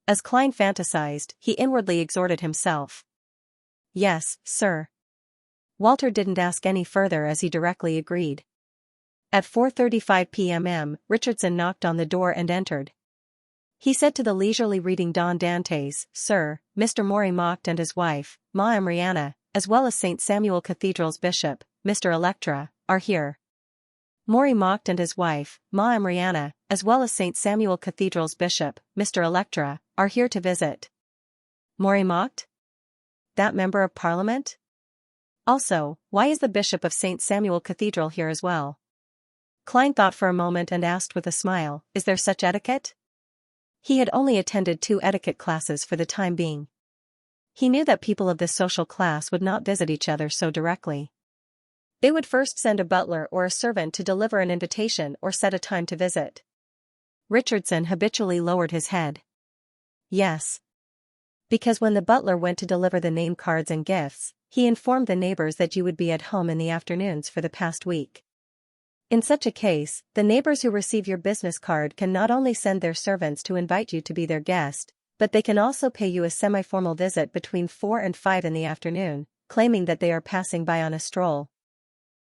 As Klein fantasized, he inwardly exhorted himself. "Yes, sir." Walter didn't ask any further as he directly agreed. At 4:35 p.m. Richardson knocked on the door and entered. He said to the leisurely reading Don Dantes, "Sir, Mr. Maury Mocked and his wife, Ma Emriana, as well as St. Samuel Cathedral's bishop, Mr. Electra, are here." Maury Mocked and his wife, Ma Emriana, as well as St. Samuel Cathedral's bishop, Mr. Electra, are here to visit. Maury Mocked? That member of parliament? Also, why is the bishop of St. Samuel Cathedral here as well? Klein thought for a moment and asked with a smile, "Is there such etiquette?" He had only attended 2 etiquette classes for the time being. He knew that people of this social class would not visit each other so directly. They would first send a butler or a servant to deliver an invitation or set a time to visit. Richardson habitually lowered his head. "Yes. Because when the butler went to deliver the name cards and gifts, he informed the neighbors that you would be at home in the afternoons for the past week. In such a case, the neighbors who receive your business card can not only send their servants to invite you to be their guest, but they can also pay you a semi-formal visit between 4 and 5 in the afternoon, claiming that they are passing by on a stroll.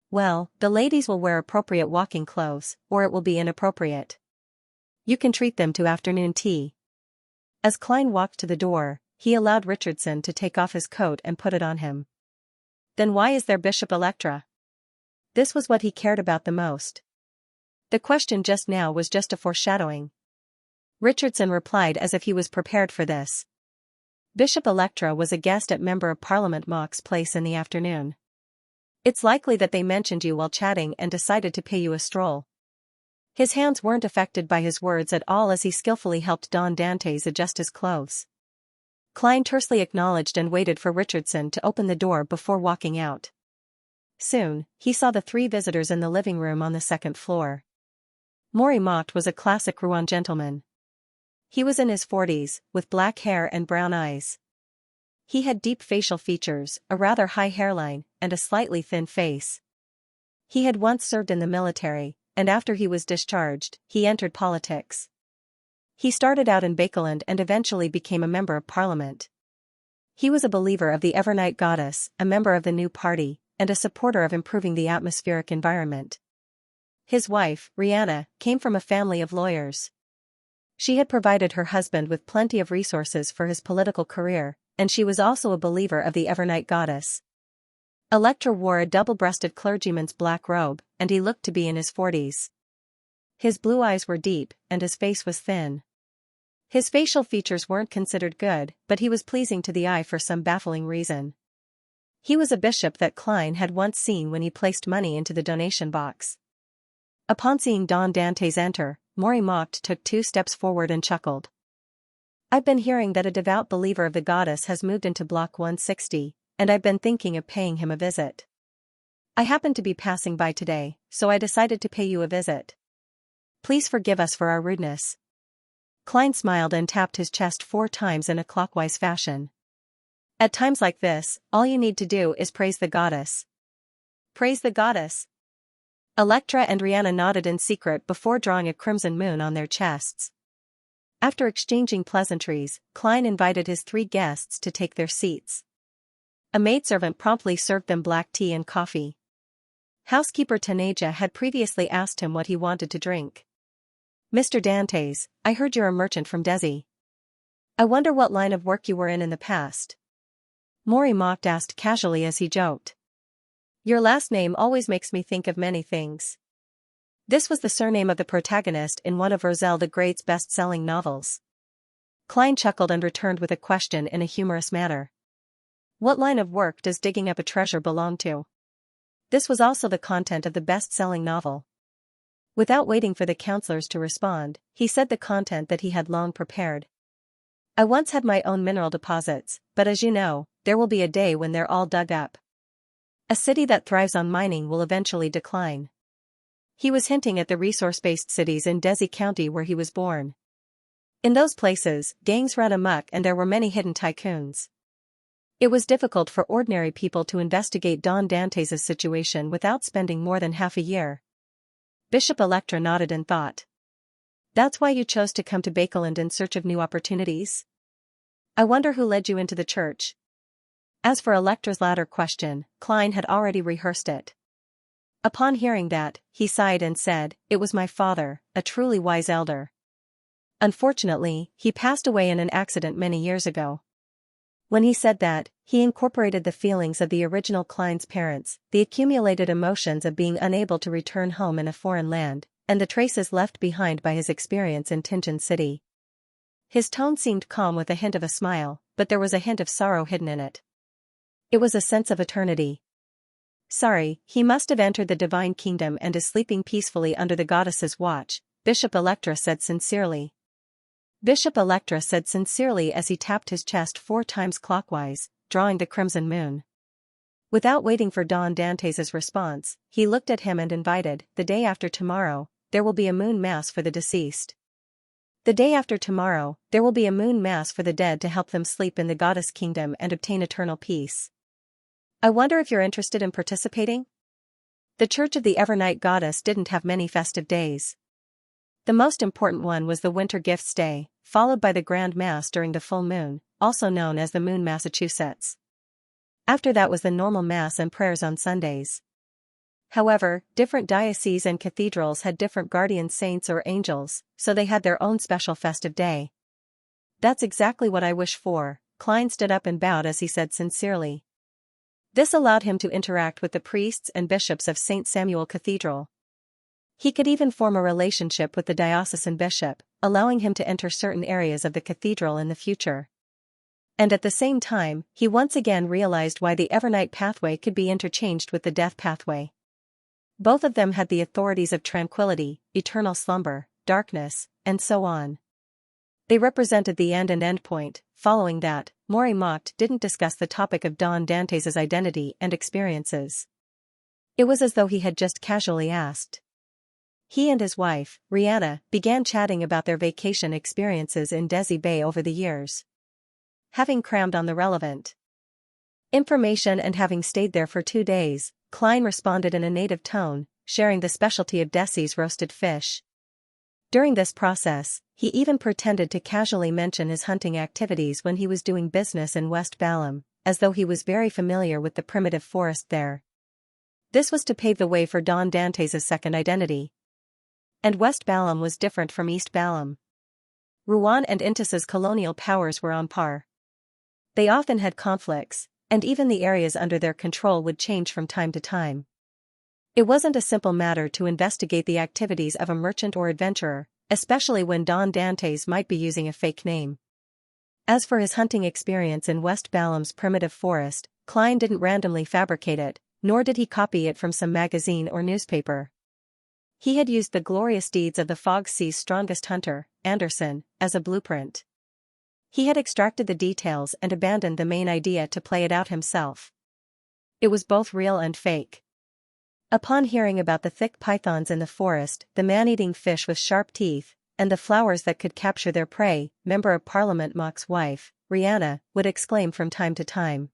Well, the ladies will wear appropriate walking clothes, or it will be inappropriate. You can treat them to afternoon tea." As Klein walked to the door, he allowed Richardson to take off his coat and put it on him. "Then why is there Bishop Electra?" This was what he cared about the most. The question just now was just a foreshadowing. Richardson replied as if he was prepared for this. "Bishop Electra was a guest at Member of Parliament Mock's place in the afternoon. It's likely that they mentioned you while chatting and decided to pay you a stroll." His hands weren't affected by his words at all as he skillfully helped Don Dantes adjust his clothes. Klein tersely acknowledged and waited for Richardson to open the door before walking out. Soon, he saw the 3 visitors in the living room on the 2nd floor. Maury Mocked was a classic Rouen gentleman. He was in his 40s, with black hair and brown eyes. He had deep facial features, a rather high hairline, and a slightly thin face. He had once served in the military, and after he was discharged, he entered politics. He started out in Bakeland and eventually became a member of parliament. He was a believer of the Evernight Goddess, a member of the New Party, and a supporter of improving the atmospheric environment. His wife, Rihanna, came from a family of lawyers. She had provided her husband with plenty of resources for his political career, and she was also a believer of the Evernight Goddess. Electra wore a double-breasted clergyman's black robe, and he looked to be in his 40s. His blue eyes were deep, and his face was thin. His facial features weren't considered good, but he was pleasing to the eye for some baffling reason. He was a bishop that Klein had once seen when he placed money into the donation box. Upon seeing Don Dantes enter, Maury Mocked took 2 steps forward and chuckled. "I've been hearing that a devout believer of the goddess has moved into Block 160, and I've been thinking of paying him a visit. I happened to be passing by today, so I decided to pay you a visit. Please forgive us for our rudeness. Klein smiled and tapped his chest 4 times in a clockwise fashion. At times like this, all you need to do is praise the goddess. Praise the goddess. Electra and Rihanna nodded in secret before drawing a crimson moon on their chests. After exchanging pleasantries, Klein invited his 3 guests to take their seats. A maidservant promptly served them black tea and coffee. Housekeeper Tanaja had previously asked him what he wanted to drink. Mr. Dantes, I heard you're a merchant from Desi. I wonder what line of work you were in the past. Mori mocked asked casually as he joked. Your last name always makes me think of many things. This was the surname of the protagonist in one of Roselle the Great's best-selling novels. Klein chuckled and returned with a question in a humorous manner. What line of work does digging up a treasure belong to? This was also the content of the best-selling novel. Without waiting for the counselors to respond, he said the content that he had long prepared. I once had my own mineral deposits, but as you know, there will be a day when they're all dug up. A city that thrives on mining will eventually decline. He was hinting at the resource-based cities in Desi County where he was born. In those places, gangs ran amok and there were many hidden tycoons. It was difficult for ordinary people to investigate Don Dantes' situation without spending more than half a year. Bishop Electra nodded in thought. That's why you chose to come to Bakeland in search of new opportunities? I wonder who led you into the church. As for Electra's latter question, Klein had already rehearsed it. Upon hearing that, he sighed and said, it was my father, a truly wise elder. Unfortunately, he passed away in an accident many years ago. When he said that, he incorporated the feelings of the original Klein's parents, the accumulated emotions of being unable to return home in a foreign land, and the traces left behind by his experience in Tianjin City. His tone seemed calm with a hint of a smile, but there was a hint of sorrow hidden in it. It was a sense of eternity. Sorry, he must have entered the divine kingdom and is sleeping peacefully under the goddess's watch, Bishop Electra said sincerely. Bishop Electra said sincerely as he tapped his chest 4 times clockwise, drawing the crimson moon. Without waiting for Don Dantes' response, he looked at him and invited, the day after tomorrow, there will be a moon mass for the deceased. The day after tomorrow, there will be a moon mass for the dead to help them sleep in the goddess kingdom and obtain eternal peace. I wonder if you're interested in participating? The Church of the Evernight Goddess didn't have many festive days. The most important one was the Winter Gifts Day, followed by the Grand Mass during the full moon, also known as the Moon Massachusetts. After that was the normal Mass and prayers on Sundays. However, different dioceses and cathedrals had different guardian saints or angels, so they had their own special festive day. That's exactly what I wish for, Klein stood up and bowed as he said sincerely. This allowed him to interact with the priests and bishops of St. Samuel Cathedral. He could even form a relationship with the diocesan bishop, allowing him to enter certain areas of the cathedral in the future. And at the same time, he once again realized why the Evernight pathway could be interchanged with the death pathway. Both of them had the authorities of tranquility, eternal slumber, darkness, and so on. They represented the end and endpoint. Following that, Mori mocked didn't discuss the topic of Don Dantes' identity and experiences. It was as though he had just casually asked. He and his wife, Rihanna, began chatting about their vacation experiences in Desi Bay over the years. Having crammed on the relevant information and having stayed there for 2 days, Klein responded in a native tone, sharing the specialty of Desi's roasted fish. During this process, he even pretended to casually mention his hunting activities when he was doing business in West Balam, as though he was very familiar with the primitive forest there. This was to pave the way for Don Dantes' second identity. And West Balam was different from East Balam. Rouen and Intis's colonial powers were on par. They often had conflicts, and even the areas under their control would change from time to time. It wasn't a simple matter to investigate the activities of a merchant or adventurer, especially when Don Dantes might be using a fake name. As for his hunting experience in West Balam's primitive forest, Klein didn't randomly fabricate it, nor did he copy it from some magazine or newspaper. He had used the glorious deeds of the Fog Sea's strongest hunter, Anderson, as a blueprint. He had extracted the details and abandoned the main idea to play it out himself. It was both real and fake. Upon hearing about the thick pythons in the forest, the man-eating fish with sharp teeth, and the flowers that could capture their prey, Member of Parliament Mock's wife, Rihanna, would exclaim from time to time.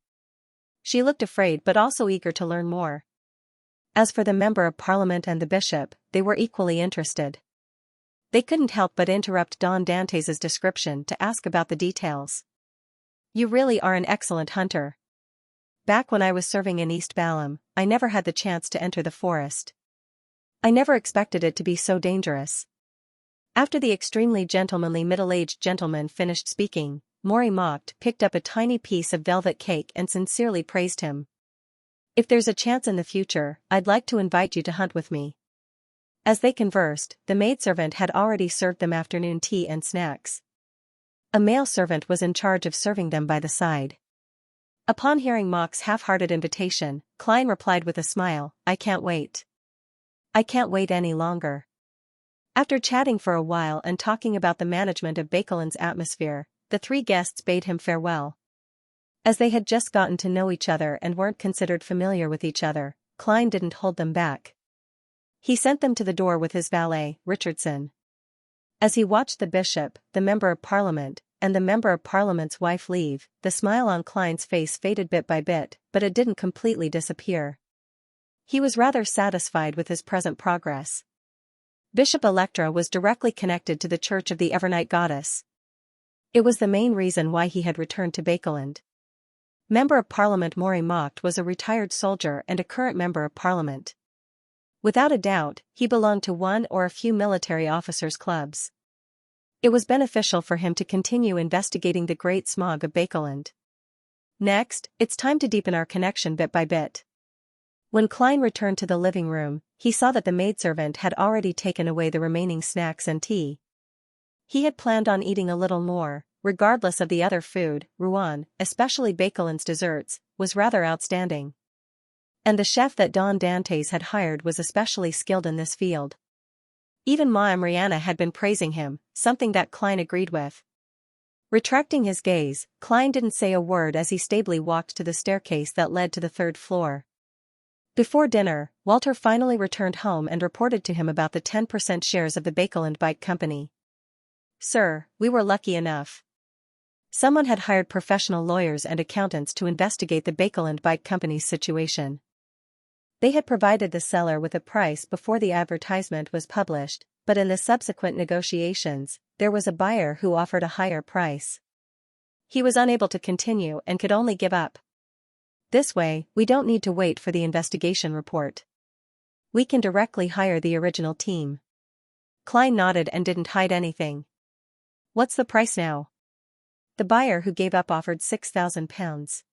She looked afraid but also eager to learn more. As for the Member of Parliament and the bishop, they were equally interested. They couldn't help but interrupt Don Dantes' description to ask about the details. "You really are an excellent hunter. Back when I was serving in East Balam, I never had the chance to enter the forest. I never expected it to be so dangerous." After the extremely gentlemanly middle-aged gentleman finished speaking, Maury mocked, picked up a tiny piece of velvet cake and sincerely praised him. "If there's a chance in the future, I'd like to invite you to hunt with me." As they conversed, the maidservant had already served them afternoon tea and snacks. A male servant was in charge of serving them by the side. Upon hearing Mock's half-hearted invitation, Klein replied with a smile, "I can't wait. I can't wait any longer." After chatting for a while and talking about the management of Baekeland's atmosphere, the three guests bade him farewell. As they had just gotten to know each other and weren't considered familiar with each other, Klein didn't hold them back. He sent them to the door with his valet, Richardson. As he watched the bishop, the Member of Parliament, and the Member of Parliament's wife leave, the smile on Klein's face faded bit by bit, but it didn't completely disappear. He was rather satisfied with his present progress. Bishop Electra was directly connected to the Church of the Evernight Goddess. It was the main reason why he had returned to Baekeland. Member of Parliament Maury Mocked was a retired soldier and a current Member of Parliament. Without a doubt, he belonged to one or a few military officers' clubs. It was beneficial for him to continue investigating the Great Smog of Baekeland. Next, it's time to deepen our connection bit by bit. When Klein returned to the living room, he saw that the maidservant had already taken away the remaining snacks and tea. He had planned on eating a little more, regardless of the other food. Rouen, especially Baekeland's desserts, was rather outstanding. And the chef that Don Dantes had hired was especially skilled in this field. Even Ma and Rihanna had been praising him, something that Klein agreed with. Retracting his gaze, Klein didn't say a word as he stably walked to the staircase that led to the third floor. Before dinner, Walter finally returned home and reported to him about the 10% shares of the Baekeland Bike Company. "Sir, we were lucky enough. Someone had hired professional lawyers and accountants to investigate the Baekeland Bike Company's situation. They had provided the seller with a price before the advertisement was published, but in the subsequent negotiations, there was a buyer who offered a higher price. He was unable to continue and could only give up. This way, we don't need to wait for the investigation report. We can directly hire the original team." Klein nodded and didn't hide anything. "What's the price now?" The buyer who gave up offered £6,000.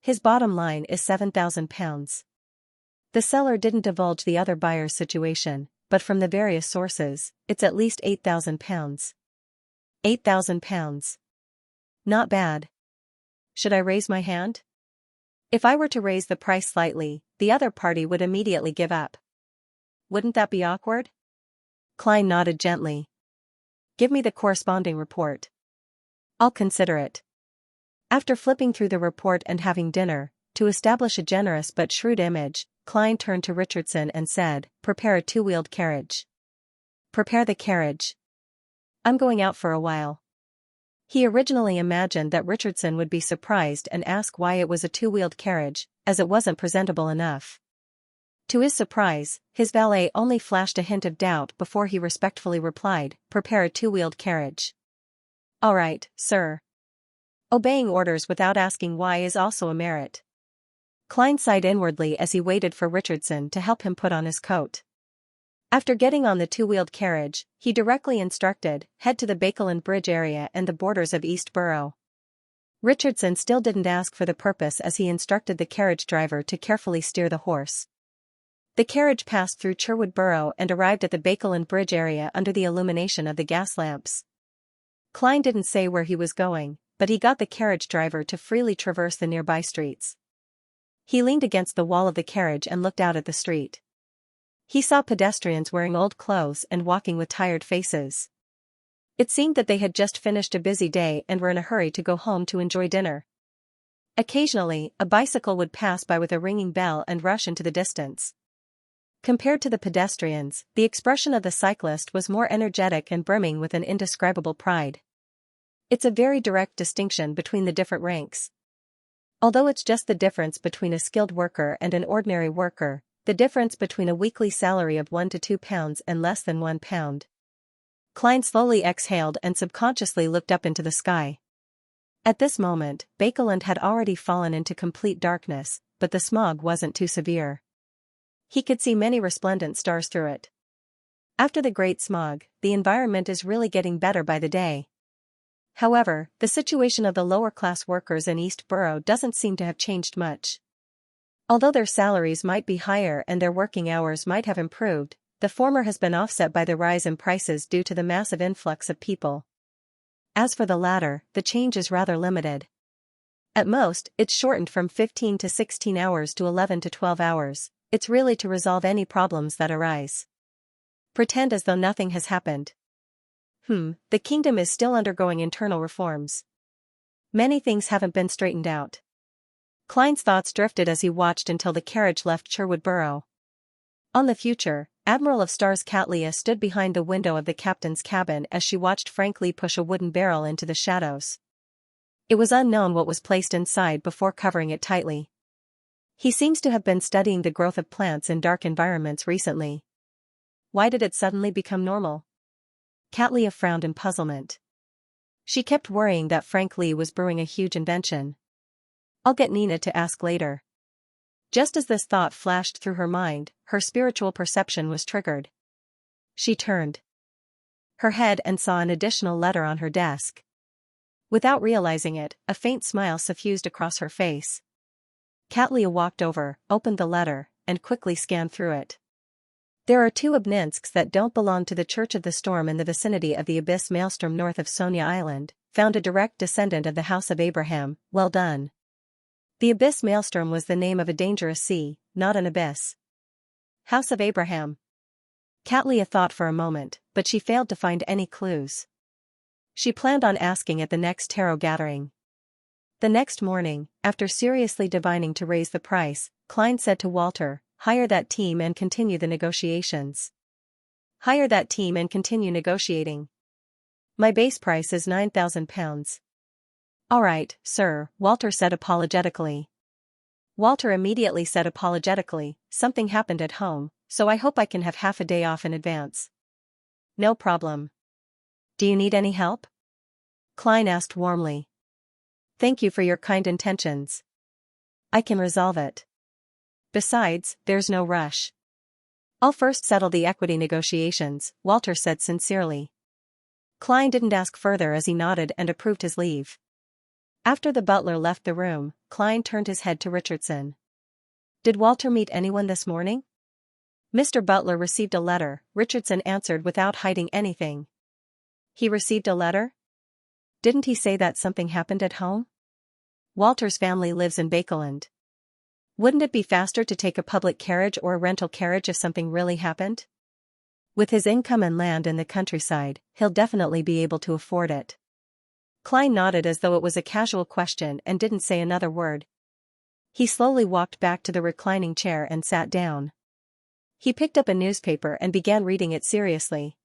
"His bottom line is £7,000. The seller didn't divulge the other buyer's situation, but from the various sources, it's at least £8,000. £8,000. Not bad. Should I raise my hand? If I were to raise the price slightly, the other party would immediately give up. Wouldn't that be awkward?" Klein nodded gently. "Give me the corresponding report. I'll consider it." After flipping through the report and having dinner, to establish a generous but shrewd image, Klein turned to Richardson and said, "Prepare a two-wheeled carriage." "Prepare the carriage. I'm going out for a while." He originally imagined that Richardson would be surprised and ask why it was a two-wheeled carriage, as it wasn't presentable enough. To his surprise, his valet only flashed a hint of doubt before he respectfully replied, "Prepare a two-wheeled carriage." "All right, sir." Obeying orders without asking why is also a merit. Klein sighed inwardly as he waited for Richardson to help him put on his coat. After getting on the two-wheeled carriage, he directly instructed, "Head to the Baekeland Bridge area and the borders of East Borough." Richardson still didn't ask for the purpose as he instructed the carriage driver to carefully steer the horse. The carriage passed through Cherwood Borough and arrived at the Baekeland Bridge area under the illumination of the gas lamps. Klein didn't say where he was going, but he got the carriage driver to freely traverse the nearby streets. He leaned against the wall of the carriage and looked out at the street. He saw pedestrians wearing old clothes and walking with tired faces. It seemed that they had just finished a busy day and were in a hurry to go home to enjoy dinner. Occasionally, a bicycle would pass by with a ringing bell and rush into the distance. Compared to the pedestrians, the expression of the cyclist was more energetic and brimming with an indescribable pride. It's a very direct distinction between the different ranks. Although it's just the difference between a skilled worker and an ordinary worker, the difference between a weekly salary of 1 to 2 pounds and less than 1 pound. Klein slowly exhaled and subconsciously looked up into the sky. At this moment, Bakeland had already fallen into complete darkness, but the smog wasn't too severe. He could see many resplendent stars through it. After the Great Smog, the environment is really getting better by the day. However, the situation of the lower-class workers in East Borough doesn't seem to have changed much. Although their salaries might be higher and their working hours might have improved, the former has been offset by the rise in prices due to the massive influx of people. As for the latter, the change is rather limited. At most, it's shortened from 15 to 16 hours to 11 to 12 hours. It's really to resolve any problems that arise. Pretend as though nothing has happened. The kingdom is still undergoing internal reforms. Many things haven't been straightened out. Klein's thoughts drifted as he watched until the carriage left Sherwood Borough. On the future, Admiral of Stars Xianxia stood behind the window of the captain's cabin as she watched Frank Lee push a wooden barrel into the shadows. It was unknown what was placed inside before covering it tightly. He seems to have been studying the growth of plants in dark environments recently. Why did it suddenly become normal? Xianxia frowned in puzzlement. She kept worrying that Frank Lee was brewing a huge invention. I'll get Nina to ask later. Just as this thought flashed through her mind, her spiritual perception was triggered. She turned her head and saw an additional letter on her desk. Without realizing it, a faint smile suffused across her face. Xianxia walked over, opened the letter, and quickly scanned through it. There are 2 Obninsks that don't belong to the Church of the Storm in the vicinity of the Abyss Maelstrom north of Sonia Island, found a direct descendant of the House of Abraham, well done. The Abyss Maelstrom was the name of a dangerous sea, not an abyss. House of Abraham. Xianxia thought for a moment, but she failed to find any clues. She planned on asking at the next tarot gathering. The next morning, after seriously divining to raise the price, Klein said to Walter, "Hire that team and continue the negotiations." "Hire that team and continue negotiating. My base price is £9,000. "All right, sir," Walter said apologetically. Walter immediately said apologetically, "Something happened at home, so I hope I can have half a day off in advance." "No problem. Do you need any help?" Klein asked warmly. "Thank you for your kind intentions. I can resolve it. Besides, there's no rush. I'll first settle the equity negotiations," Walter said sincerely. Klein didn't ask further as he nodded and approved his leave. After the butler left the room, Klein turned his head to Richardson. "Did Walter meet anyone this morning?" "Mr. Butler received a letter," Richardson answered without hiding anything. "He received a letter? Didn't he say that something happened at home?" "Walter's family lives in Bakeland. Wouldn't it be faster to take a public carriage or a rental carriage if something really happened? With his income and land in the countryside, he'll definitely be able to afford it." Klein nodded as though it was a casual question and didn't say another word. He slowly walked back to the reclining chair and sat down. He picked up a newspaper and began reading it seriously.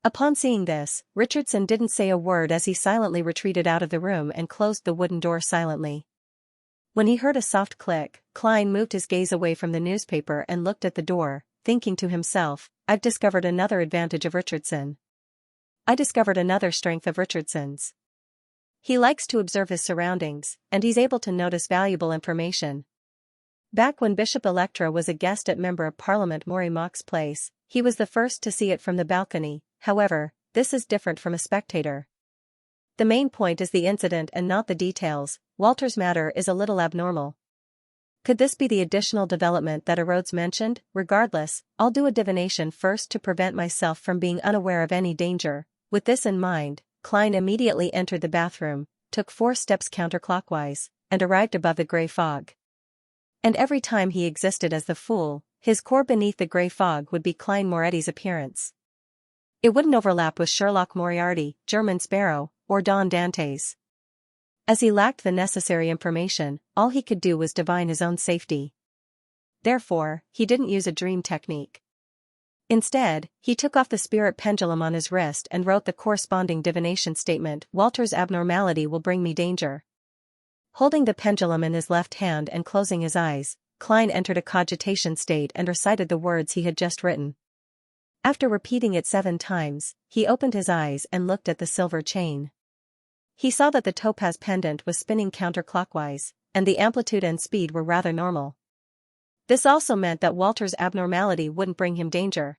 Upon seeing this, Richardson didn't say a word as he silently retreated out of the room and closed the wooden door silently. When he heard a soft click, Klein moved his gaze away from the newspaper and looked at the door, thinking to himself, "I've discovered another advantage of Richardson. I discovered another strength of Richardson's. He likes to observe his surroundings, and he's able to notice valuable information." Back when Bishop Electra was a guest at Member of Parliament Maury Mock's place, he was the first to see it from the balcony. However, this is different from a spectator. The main point is the incident and not the details. Walter's matter is a little abnormal. Could this be the additional development that Rhodes mentioned? Regardless, I'll do a divination first to prevent myself from being unaware of any danger. With this in mind, Klein immediately entered the bathroom, took 4 steps counterclockwise, and arrived above the grey fog. And every time he existed as the fool, his core beneath the grey fog would be Klein Moretti's appearance. It wouldn't overlap with Sherlock Moriarty, German Sparrow, or Don Dante's. As he lacked the necessary information, all he could do was divine his own safety. Therefore, he didn't use a dream technique. Instead, he took off the spirit pendulum on his wrist and wrote the corresponding divination statement, "Walter's abnormality will bring me danger." Holding the pendulum in his left hand and closing his eyes, Klein entered a cogitation state and recited the words he had just written. After repeating it 7 times, he opened his eyes and looked at the silver chain. He saw that the topaz pendant was spinning counterclockwise, and the amplitude and speed were rather normal. This also meant that Walter's abnormality wouldn't bring him danger.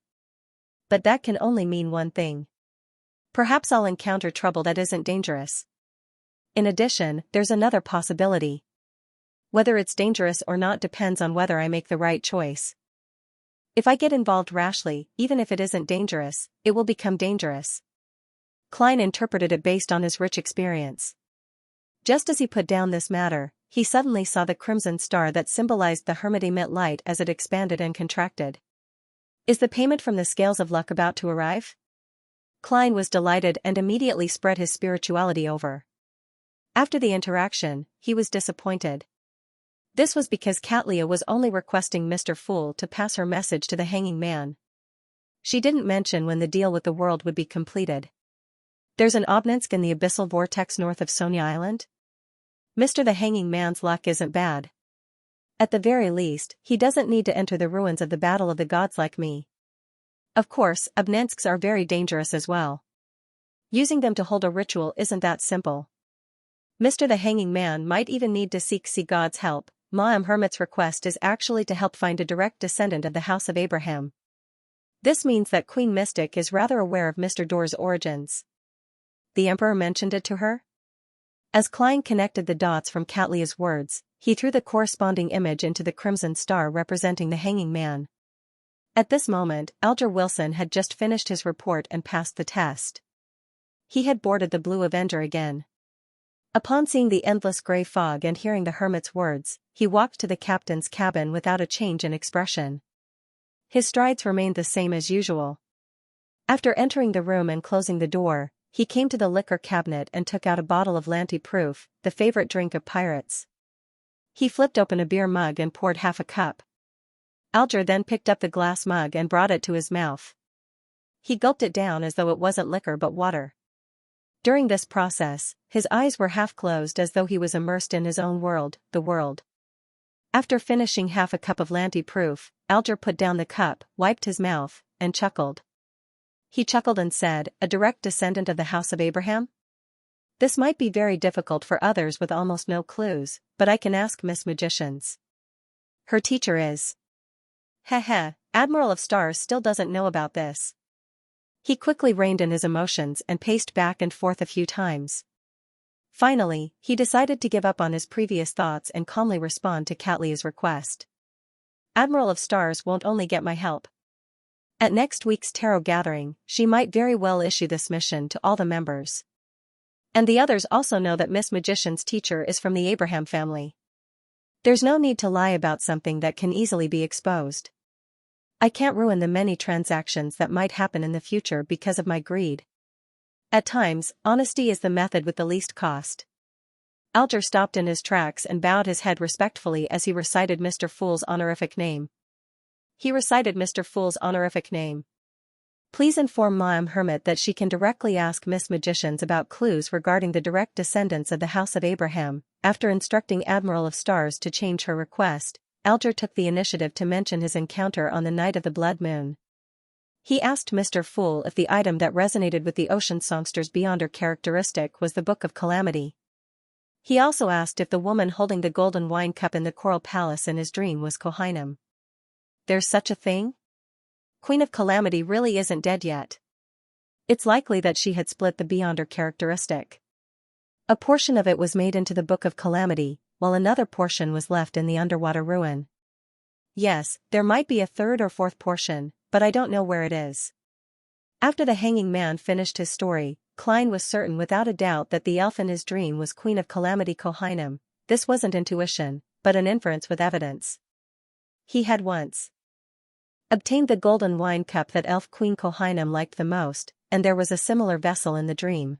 But that can only mean one thing. Perhaps I'll encounter trouble that isn't dangerous. In addition, there's another possibility. Whether it's dangerous or not depends on whether I make the right choice. If I get involved rashly, even if it isn't dangerous, it will become dangerous. Klein interpreted it based on his rich experience. Just as he put down this matter, he suddenly saw the crimson star that symbolized the hermit emit light as it expanded and contracted. Is the payment from the scales of luck about to arrive? Klein was delighted and immediately spread his spirituality over. After the interaction, he was disappointed. This was because Katlia was only requesting Mr. Fool to pass her message to the hanging man. She didn't mention when the deal with the world would be completed. There's an Obninsk in the abyssal vortex north of Sonia Island? Mr. the hanging man's luck isn't bad. At the very least, he doesn't need to enter the ruins of the Battle of the Gods like me. Of course, Obninsks are very dangerous as well. Using them to hold a ritual isn't that simple. Mr. the hanging man might even need to seek God's help. Ma'am Hermit's request is actually to help find a direct descendant of the House of Abraham. This means that Queen Mystic is rather aware of Mr. Dor's origins. The Emperor mentioned it to her? As Klein connected the dots from Katlia's words, he threw the corresponding image into the crimson star representing the hanging man. At this moment, Alger Wilson had just finished his report and passed the test. He had boarded the Blue Avenger again. Upon seeing the endless gray fog and hearing the hermit's words, he walked to the captain's cabin without a change in expression. His strides remained the same as usual. After entering the room and closing the door, he came to the liquor cabinet and took out a bottle of Lanty Proof, the favorite drink of pirates. He flipped open a beer mug and poured half a cup. Alger then picked up the glass mug and brought it to his mouth. He gulped it down as though it wasn't liquor but water. During this process, his eyes were half closed as though he was immersed in his own world, the world. After finishing half a cup of Lanty Proof, Alger put down the cup, wiped his mouth, and chuckled. He chuckled and said, "A direct descendant of the House of Abraham? This might be very difficult for others with almost no clues, but I can ask Miss Magicians. Her teacher is." Heh, Admiral of Stars still doesn't know about this. He quickly reined in his emotions and paced back and forth a few times. Finally, he decided to give up on his previous thoughts and calmly respond to Katlia's request. Admiral of Stars won't only get my help. At next week's tarot gathering, she might very well issue this mission to all the members. And the others also know that Miss Magician's teacher is from the Abraham family. There's no need to lie about something that can easily be exposed. I can't ruin the many transactions that might happen in the future because of my greed. At times, honesty is the method with the least cost. Alger stopped in his tracks and bowed his head respectfully as he recited Mr. Fool's honorific name. Please inform Ma'am Hermit that she can directly ask Miss Magicians about clues regarding the direct descendants of the House of Abraham. After instructing Admiral of Stars to change her request, Alger took the initiative to mention his encounter on the night of the blood moon. He asked Mr. Fool if the item that resonated with the ocean songster's beyonder characteristic was the Book of Calamity. He also asked if the woman holding the golden wine cup in the Coral Palace in his dream was Kohainem. There's such a thing? Queen of Calamity really isn't dead yet. It's likely that she had split the beyonder characteristic. A portion of it was made into the Book of Calamity, while another portion was left in the underwater ruin. Yes, there might be a third or fourth portion, but I don't know where it is. After the hanging man finished his story, Klein was certain without a doubt that the elf in his dream was Queen of Calamity Kohainem. This wasn't intuition, but an inference with evidence. He had once obtained the golden wine cup that elf Queen Kohainem liked the most, and there was a similar vessel in the dream.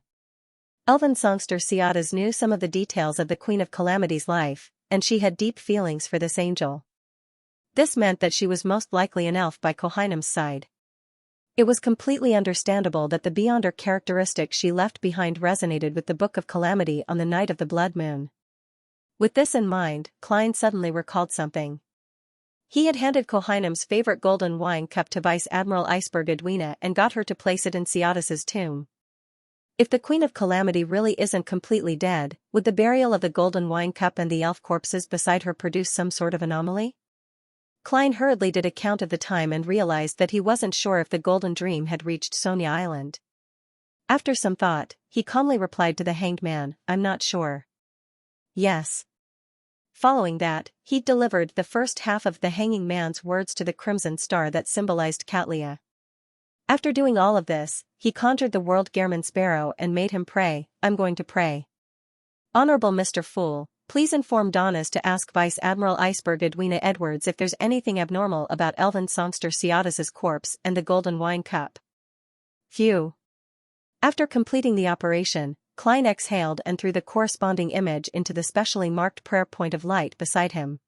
Elven songster Ciatas knew some of the details of the Queen of Calamity's life, and she had deep feelings for this angel. This meant that she was most likely an elf by Kohainam's side. It was completely understandable that the beyonder characteristic she left behind resonated with the Book of Calamity on the night of the blood moon. With this in mind, Klein suddenly recalled something. He had handed Kohainam's favorite golden wine cup to Vice Admiral Iceberg Edwina and got her to place it in Ciatas's tomb. If the Queen of Calamity really isn't completely dead, would the burial of the golden wine cup and the elf corpses beside her produce some sort of anomaly? Klein hurriedly did a count of the time and realized that he wasn't sure if the Golden Dream had reached Sonia Island. After some thought, he calmly replied to the hanged man, "I'm not sure." "Yes." Following that, he delivered the first half of the hanging man's words to the crimson star that symbolized Katlia. After doing all of this, he conjured the world Gehrman Sparrow and made him pray. "I'm going to pray. Honorable Mr. Fool, please inform Donnas to ask Vice Admiral Iceberg Edwina Edwards if there's anything abnormal about elven songster Ciatas's corpse and the golden wine cup." Phew. After completing the operation, Klein exhaled and threw the corresponding image into the specially marked prayer point of light beside him.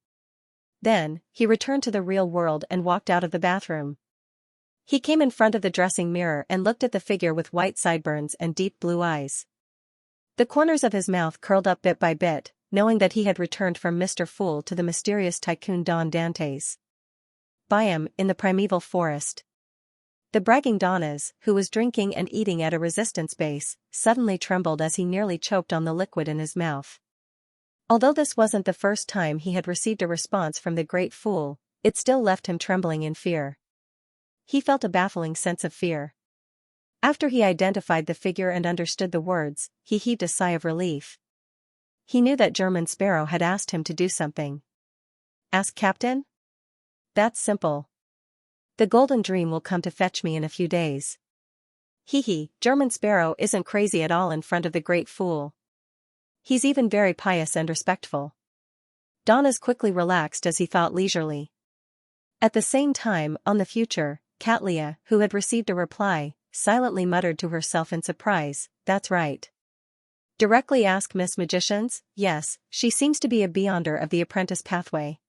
Then, he returned to the real world and walked out of the bathroom. He came in front of the dressing mirror and looked at the figure with white sideburns and deep blue eyes. The corners of his mouth curled up bit by bit, knowing that he had returned from Mr. Fool to the mysterious tycoon Don Dantes. Biome, in the primeval forest. The bragging Donnas, who was drinking and eating at a resistance base, suddenly trembled as he nearly choked on the liquid in his mouth. Although this wasn't the first time he had received a response from the great fool, it still left him trembling in fear. He felt a baffling sense of fear. After he identified the figure and understood the words, he heaved a sigh of relief. He knew that German Sparrow had asked him to do something. Ask Captain? That's simple. The Golden Dream will come to fetch me in a few days. German Sparrow isn't crazy at all in front of the great fool. He's even very pious and respectful. Donnas quickly relaxed as he thought leisurely. At the same time, on the future, Katlia, who had received a reply, silently muttered to herself in surprise, "That's right. Directly ask Miss Magicians? Yes, she seems to be a beyonder of the apprentice pathway.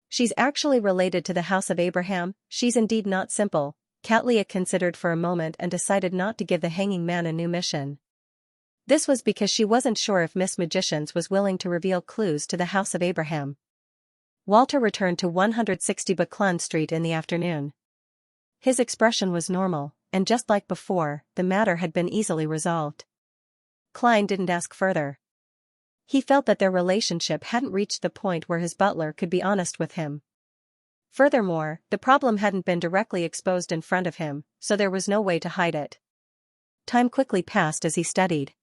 She's actually related to the House of Abraham. She's indeed not simple." Katlia considered for a moment and decided not to give the hanging man a new mission. This was because she wasn't sure if Miss Magicians was willing to reveal clues to the House of Abraham. Walter returned to 160 Buckland Street in the afternoon. His expression was normal, and just like before, the matter had been easily resolved. Klein didn't ask further. He felt that their relationship hadn't reached the point where his butler could be honest with him. Furthermore, the problem hadn't been directly exposed in front of him, so there was no way to hide it. Time quickly passed as he studied.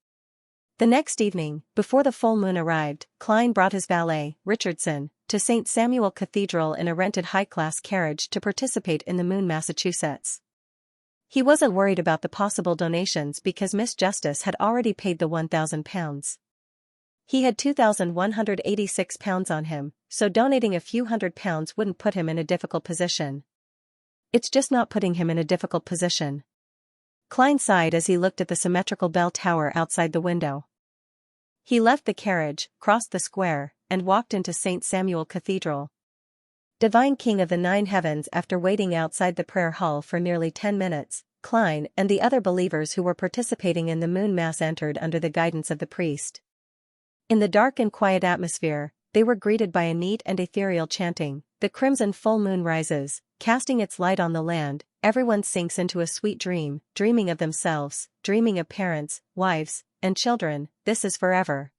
The next evening, before the full moon arrived, Klein brought his valet, Richardson, to St. Samuel Cathedral in a rented high-class carriage to participate in the Moon, Massachusetts. He wasn't worried about the possible donations because Miss Justice had already paid the £1,000. He had £2,186 on him, so donating a few £100 wouldn't put him in a difficult position. It's just not putting him in a difficult position. Klein sighed as he looked at the symmetrical bell tower outside the window. He left the carriage, crossed the square, and walked into St. Samuel Cathedral. Divine King of the Nine Heavens. After waiting outside the prayer hall for nearly 10 minutes, Klein and the other believers who were participating in the Moon Mass entered under the guidance of the priest. In the dark and quiet atmosphere, they were greeted by a neat and ethereal chanting. The crimson full moon rises, casting its light on the land. Everyone sinks into a sweet dream, dreaming of themselves, dreaming of parents, wives, and children. This is forever.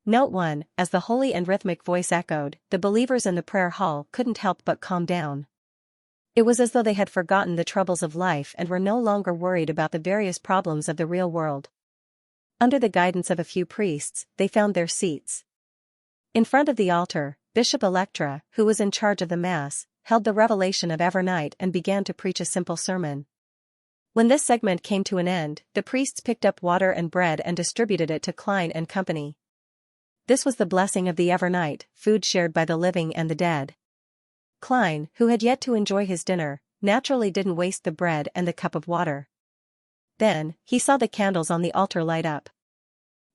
Note 1, as the holy and rhythmic voice echoed, the believers in the prayer hall couldn't help but calm down. It was as though they had forgotten the troubles of life and were no longer worried about the various problems of the real world. Under the guidance of a few priests, they found their seats. In front of the altar, Bishop Electra, who was in charge of the Mass, held the revelation of Evernight and began to preach a simple sermon. When this segment came to an end, the priests picked up water and bread and distributed it to Klein and company. This was the blessing of the Evernight, food shared by the living and the dead. Klein, who had yet to enjoy his dinner, naturally didn't waste the bread and the cup of water. Then, he saw the candles on the altar light up.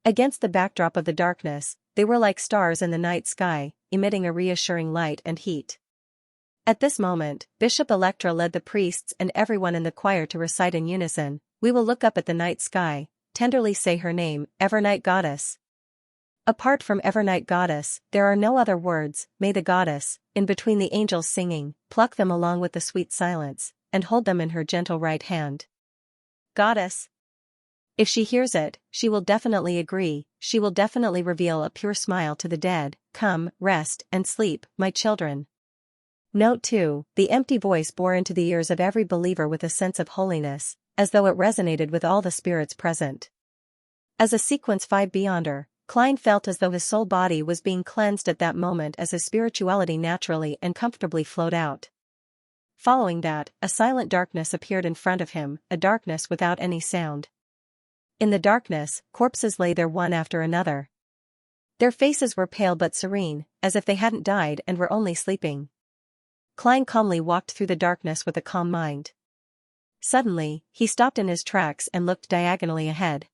Against the backdrop of the darkness, they were like stars in the night sky, emitting a reassuring light and heat. At this moment, Bishop Electra led the priests and everyone in the choir to recite in unison, "We will look up at the night sky, tenderly say her name, Evernight Goddess." Apart from Evernight Goddess, there are no other words. May the goddess, in between the angels singing, pluck them along with the sweet silence, and hold them in her gentle right hand. Goddess. If she hears it, she will definitely agree, she will definitely reveal a pure smile to the dead. Come, rest and sleep, my children. Note 2, the empty voice bore into the ears of every believer with a sense of holiness, as though it resonated with all the spirits present. As a sequence 5 beyonder, Klein felt as though his soul body was being cleansed at that moment as his spirituality naturally and comfortably flowed out. Following that, a silent darkness appeared in front of him, a darkness without any sound. In the darkness, corpses lay there one after another. Their faces were pale but serene, as if they hadn't died and were only sleeping. Klein calmly walked through the darkness with a calm mind. Suddenly, he stopped in his tracks and looked diagonally ahead.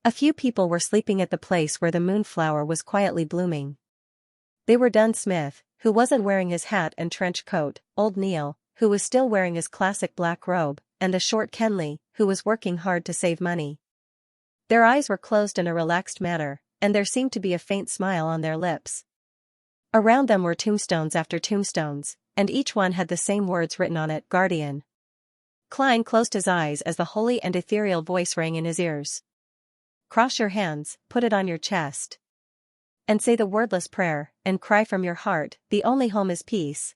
A few people were sleeping at the place where the moonflower was quietly blooming. They were Dunn Smith, who wasn't wearing his hat and trench coat, old Neil, who was still wearing his classic black robe, and the short Kenley, who was working hard to save money. Their eyes were closed in a relaxed manner, and there seemed to be a faint smile on their lips. Around them were tombstones after tombstones, and each one had the same words written on it, Guardian. Klein closed his eyes as the holy and ethereal voice rang in his ears. Cross your hands, put it on your chest. And say the wordless prayer, and cry from your heart, the only home is peace.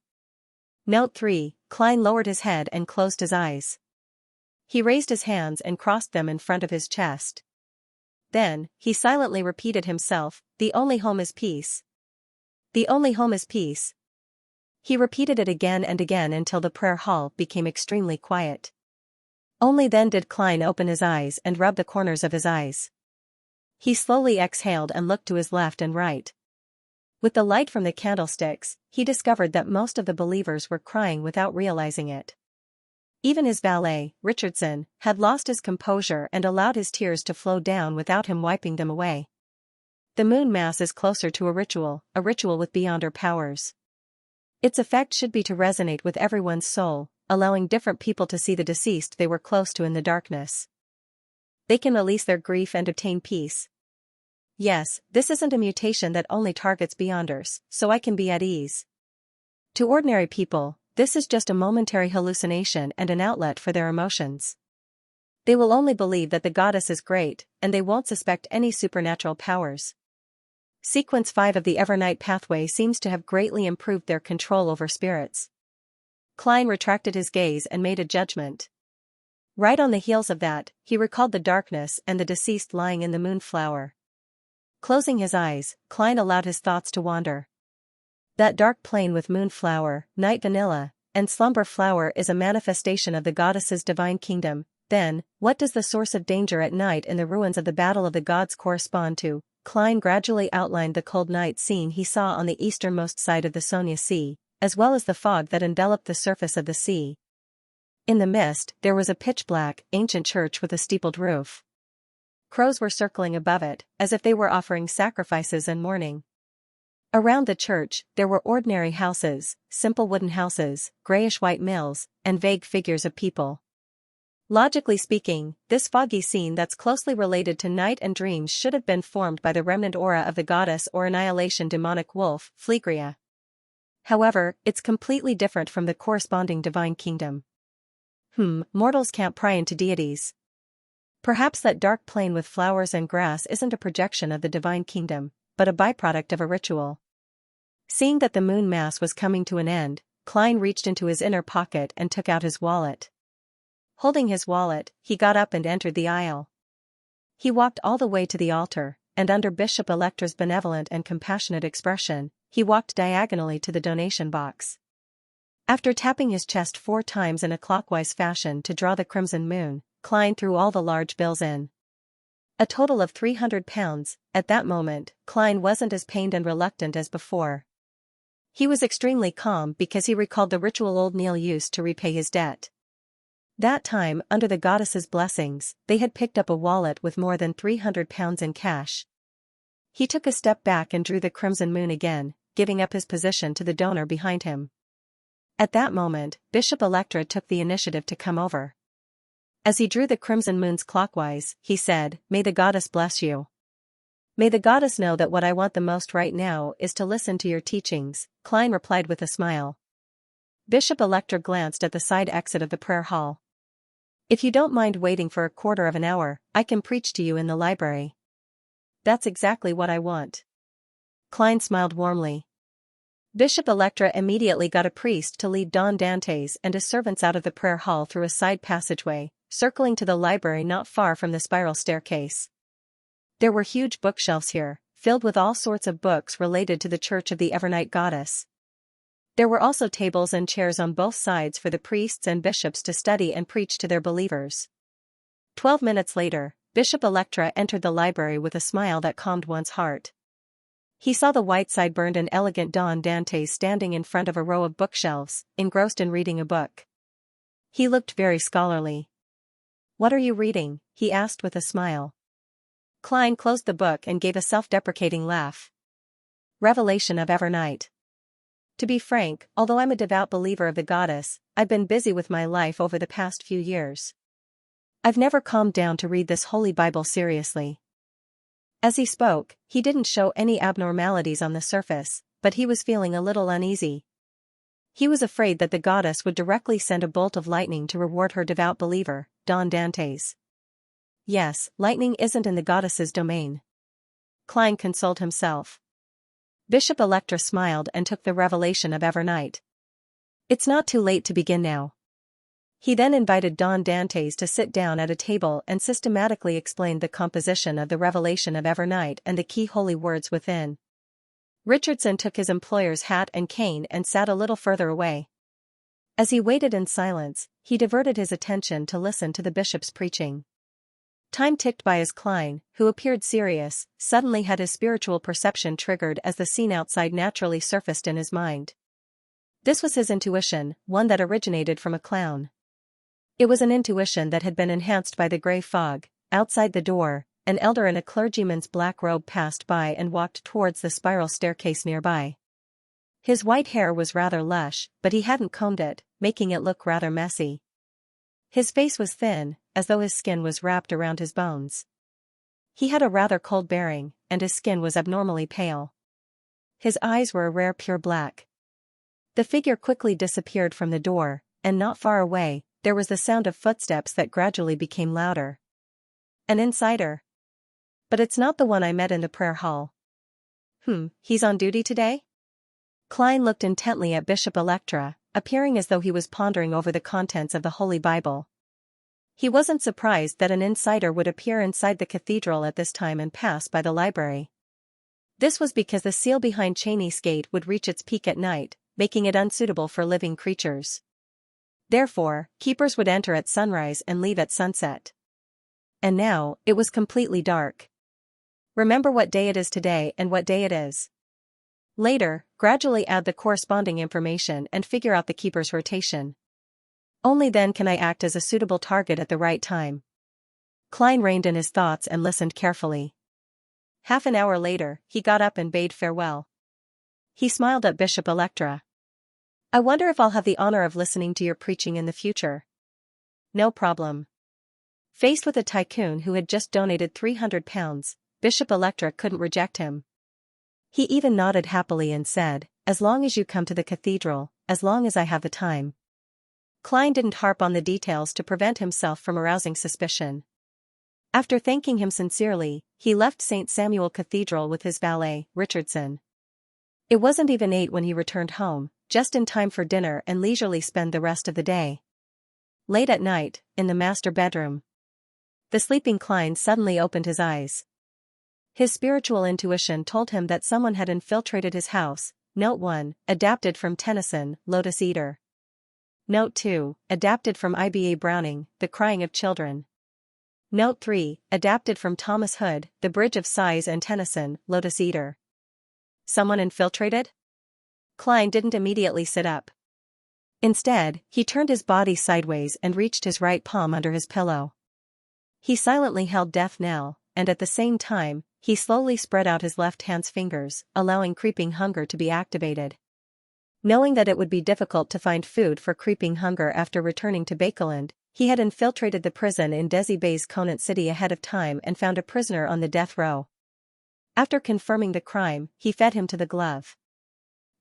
Note 3, Klein lowered his head and closed his eyes. He raised his hands and crossed them in front of his chest. Then, he silently repeated himself, the only home is peace. The only home is peace. He repeated it again and again until the prayer hall became extremely quiet. Only then did Klein open his eyes and rub the corners of his eyes. He slowly exhaled and looked to his left and right. With the light from the candlesticks, he discovered that most of the believers were crying without realizing it. Even his valet, Richardson, had lost his composure and allowed his tears to flow down without him wiping them away. The moon mass is closer to a ritual with beyonder powers. Its effect should be to resonate with everyone's soul, allowing different people to see the deceased they were close to in the darkness. They can release their grief and obtain peace. Yes, this isn't a mutation that only targets beyonders, so I can be at ease. To ordinary people, this is just a momentary hallucination and an outlet for their emotions. They will only believe that the goddess is great, and they won't suspect any supernatural powers. Sequence 5 of the Evernight pathway seems to have greatly improved their control over spirits. Klein retracted his gaze and made a judgment. Right on the heels of that, he recalled the darkness and the deceased lying in the moonflower. Closing his eyes, Klein allowed his thoughts to wander. That dark plain with moonflower, night vanilla, and slumber flower is a manifestation of the goddess's divine kingdom. Then, what does the source of danger at night in the ruins of the Battle of the Gods correspond to? Klein gradually outlined the cold night scene he saw on the easternmost side of the Sonia Sea, as well as the fog that enveloped the surface of the sea. In the mist, there was a pitch-black, ancient church with a steepled roof. Crows were circling above it, as if they were offering sacrifices and mourning. Around the church, there were ordinary houses, simple wooden houses, grayish-white mills, and vague figures of people. Logically speaking, this foggy scene that's closely related to night and dreams should have been formed by the remnant aura of the goddess or annihilation demonic wolf, Phlegria. However, it's completely different from the corresponding divine kingdom. Mortals can't pry into deities. Perhaps that dark plain with flowers and grass isn't a projection of the divine kingdom, but a byproduct of a ritual. Seeing that the moon mass was coming to an end, Klein reached into his inner pocket and took out his wallet. Holding his wallet, he got up and entered the aisle. He walked all the way to the altar, and under Bishop Electra's benevolent and compassionate expression, he walked diagonally to the donation box. After tapping his chest 4 times in a clockwise fashion to draw the crimson moon, Klein threw all the large bills in. A total of £300. At that moment, Klein wasn't as pained and reluctant as before. He was extremely calm because he recalled the ritual old Neil used to repay his debt. That time, under the goddess's blessings, they had picked up a wallet with more than £300 in cash. He took a step back and drew the crimson moon again, giving up his position to the donor behind him. At that moment, Bishop Electra took the initiative to come over. As he drew the crimson moons clockwise, he said, "May the goddess bless you. May the goddess know that what I want the most right now is to listen to your teachings," Klein replied with a smile. Bishop Electra glanced at the side exit of the prayer hall. "If you don't mind waiting for a quarter of an hour, I can preach to you in the library." "That's exactly what I want." Klein smiled warmly. Bishop Electra immediately got a priest to lead Don Dantes and his servants out of the prayer hall through a side passageway, circling to the library not far from the spiral staircase. There were huge bookshelves here, filled with all sorts of books related to the Church of the Evernight Goddess. There were also tables and chairs on both sides for the priests and bishops to study and preach to their believers. 12 minutes later, Bishop Electra entered the library with a smile that calmed one's heart. He saw the white-sideburned and elegant Don Dantes standing in front of a row of bookshelves, engrossed in reading a book. He looked very scholarly. "What are you reading?" he asked with a smile. Klein closed the book and gave a self-deprecating laugh. "Revelation of Evernight. To be frank, although I'm a devout believer of the goddess, I've been busy with my life over the past few years. I've never calmed down to read this holy Bible seriously." As he spoke, he didn't show any abnormalities on the surface, but he was feeling a little uneasy. He was afraid that the goddess would directly send a bolt of lightning to reward her devout believer, Don Dantes. Yes, lightning isn't in the goddess's domain. Klein consoled himself. Bishop Electra smiled and took the Revelation of Evernight. "It's not too late to begin now." He then invited Don Dantes to sit down at a table and systematically explained the composition of the Revelation of Evernight and the key holy words within. Richardson took his employer's hat and cane and sat a little further away. As he waited in silence, he diverted his attention to listen to the bishop's preaching. Time ticked by as Klein, who appeared serious, suddenly had his spiritual perception triggered as the scene outside naturally surfaced in his mind. This was his intuition, one that originated from a clown. It was an intuition that had been enhanced by the gray fog. Outside the door, an elder in a clergyman's black robe passed by and walked towards the spiral staircase nearby. His white hair was rather lush, but he hadn't combed it, making it look rather messy. His face was thin, as though his skin was wrapped around his bones. He had a rather cold bearing, and his skin was abnormally pale. His eyes were a rare pure black. The figure quickly disappeared from the door, and not far away, there was the sound of footsteps that gradually became louder. "An insider. But it's not the one I met in the prayer hall." He's on duty today?" Klein looked intently at Bishop Electra, appearing as though he was pondering over the contents of the Holy Bible. He wasn't surprised that an insider would appear inside the cathedral at this time and pass by the library. This was because the seal behind Cheney's gate would reach its peak at night, making it unsuitable for living creatures. Therefore, keepers would enter at sunrise and leave at sunset. And now, it was completely dark. Remember what day it is today and what day it is. Later, gradually add the corresponding information and figure out the keeper's rotation. Only then can I act as a suitable target at the right time. Klein reined in his thoughts and listened carefully. Half an hour later, he got up and bade farewell. He smiled at Bishop Electra. "I wonder if I'll have the honor of listening to your preaching in the future." "No problem." Faced with a tycoon who had just donated £300, Bishop Electra couldn't reject him. He even nodded happily and said, "As long as you come to the cathedral, as long as I have the time." Klein didn't harp on the details to prevent himself from arousing suspicion. After thanking him sincerely, he left St. Samuel Cathedral with his valet, Richardson. It wasn't even 8 when he returned home, just in time for dinner and leisurely spend the rest of the day. Late at night, in the master bedroom, the sleeping Klein suddenly opened his eyes. His spiritual intuition told him that someone had infiltrated his house. Note 1, adapted from Tennyson, Lotus Eater. Note 2, adapted from I.B.A. Browning, The Crying of Children. Note 3, adapted from Thomas Hood, The Bridge of Sighs and Tennyson, Lotus Eater. Someone infiltrated? Klein didn't immediately sit up. Instead, he turned his body sideways and reached his right palm under his pillow. He silently held death knell, and at the same time, he slowly spread out his left hand's fingers, allowing creeping hunger to be activated. Knowing that it would be difficult to find food for creeping hunger after returning to Bakeland, he had infiltrated the prison in Desi Bay's Conant City ahead of time and found a prisoner on the death row. After confirming the crime, he fed him to the glove.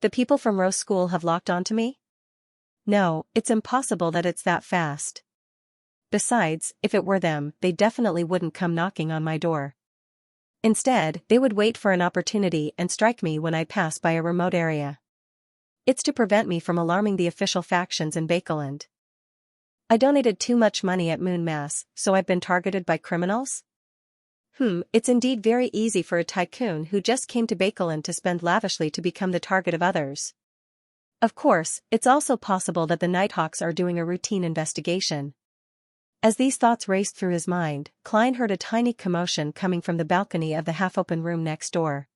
The people from Rose School have locked onto me? No, it's impossible that it's that fast. Besides, if it were them, they definitely wouldn't come knocking on my door. Instead, they would wait for an opportunity and strike me when I pass by a remote area. It's to prevent me from alarming the official factions in Bakeland. I donated too much money at Moon Mass, so I've been targeted by criminals? It's indeed very easy for a tycoon who just came to Bakeland to spend lavishly to become the target of others. Of course, it's also possible that the Nighthawks are doing a routine investigation. As these thoughts raced through his mind, Klein heard a tiny commotion coming from the balcony of the half-open room next door.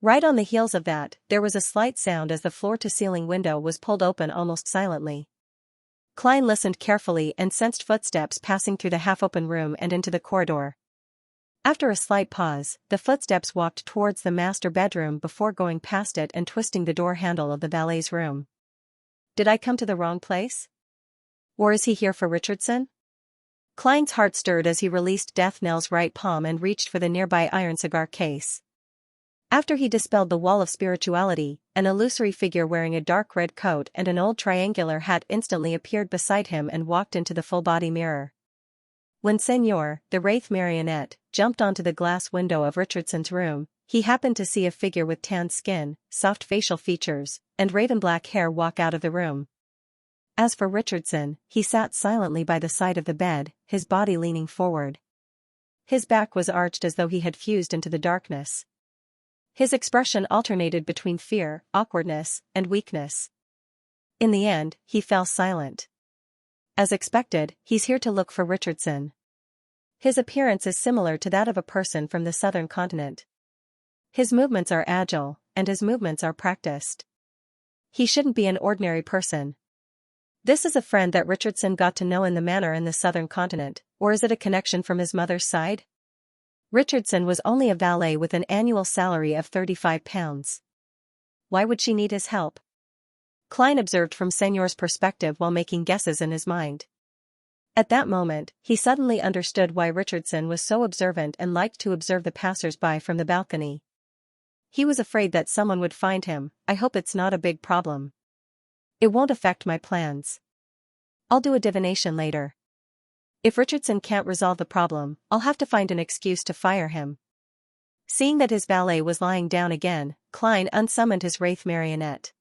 Right on the heels of that, there was a slight sound as the floor-to-ceiling window was pulled open almost silently. Klein listened carefully and sensed footsteps passing through the half-open room and into the corridor. After a slight pause, the footsteps walked towards the master bedroom before going past it and twisting the door handle of the valet's room. Did I come to the wrong place? Or is he here for Richardson? Klein's heart stirred as he released Death Knell's right palm and reached for the nearby iron cigar case. After he dispelled the wall of spirituality, an illusory figure wearing a dark red coat and an old triangular hat instantly appeared beside him and walked into the full-body mirror. When Senor, the Wraith marionette, jumped onto the glass window of Richardson's room, he happened to see a figure with tanned skin, soft facial features, and raven-black hair walk out of the room. As for Richardson, he sat silently by the side of the bed, his body leaning forward. His back was arched as though he had fused into the darkness. His expression alternated between fear, awkwardness, and weakness. In the end, he fell silent. As expected, he's here to look for Richardson. His appearance is similar to that of a person from the southern continent. His movements are agile, and his movements are practiced. He shouldn't be an ordinary person. This is a friend that Richardson got to know in the manor in the southern continent, or is it a connection from his mother's side? Richardson was only a valet with an annual salary of £35. Why would she need his help? Klein observed from Senor's perspective while making guesses in his mind. At that moment, he suddenly understood why Richardson was so observant and liked to observe the passers-by from the balcony. He was afraid that someone would find him. I hope it's not a big problem. It won't affect my plans. I'll do a divination later. If Richardson can't resolve the problem, I'll have to find an excuse to fire him. Seeing that his valet was lying down again, Klein unsummoned his wraith marionette.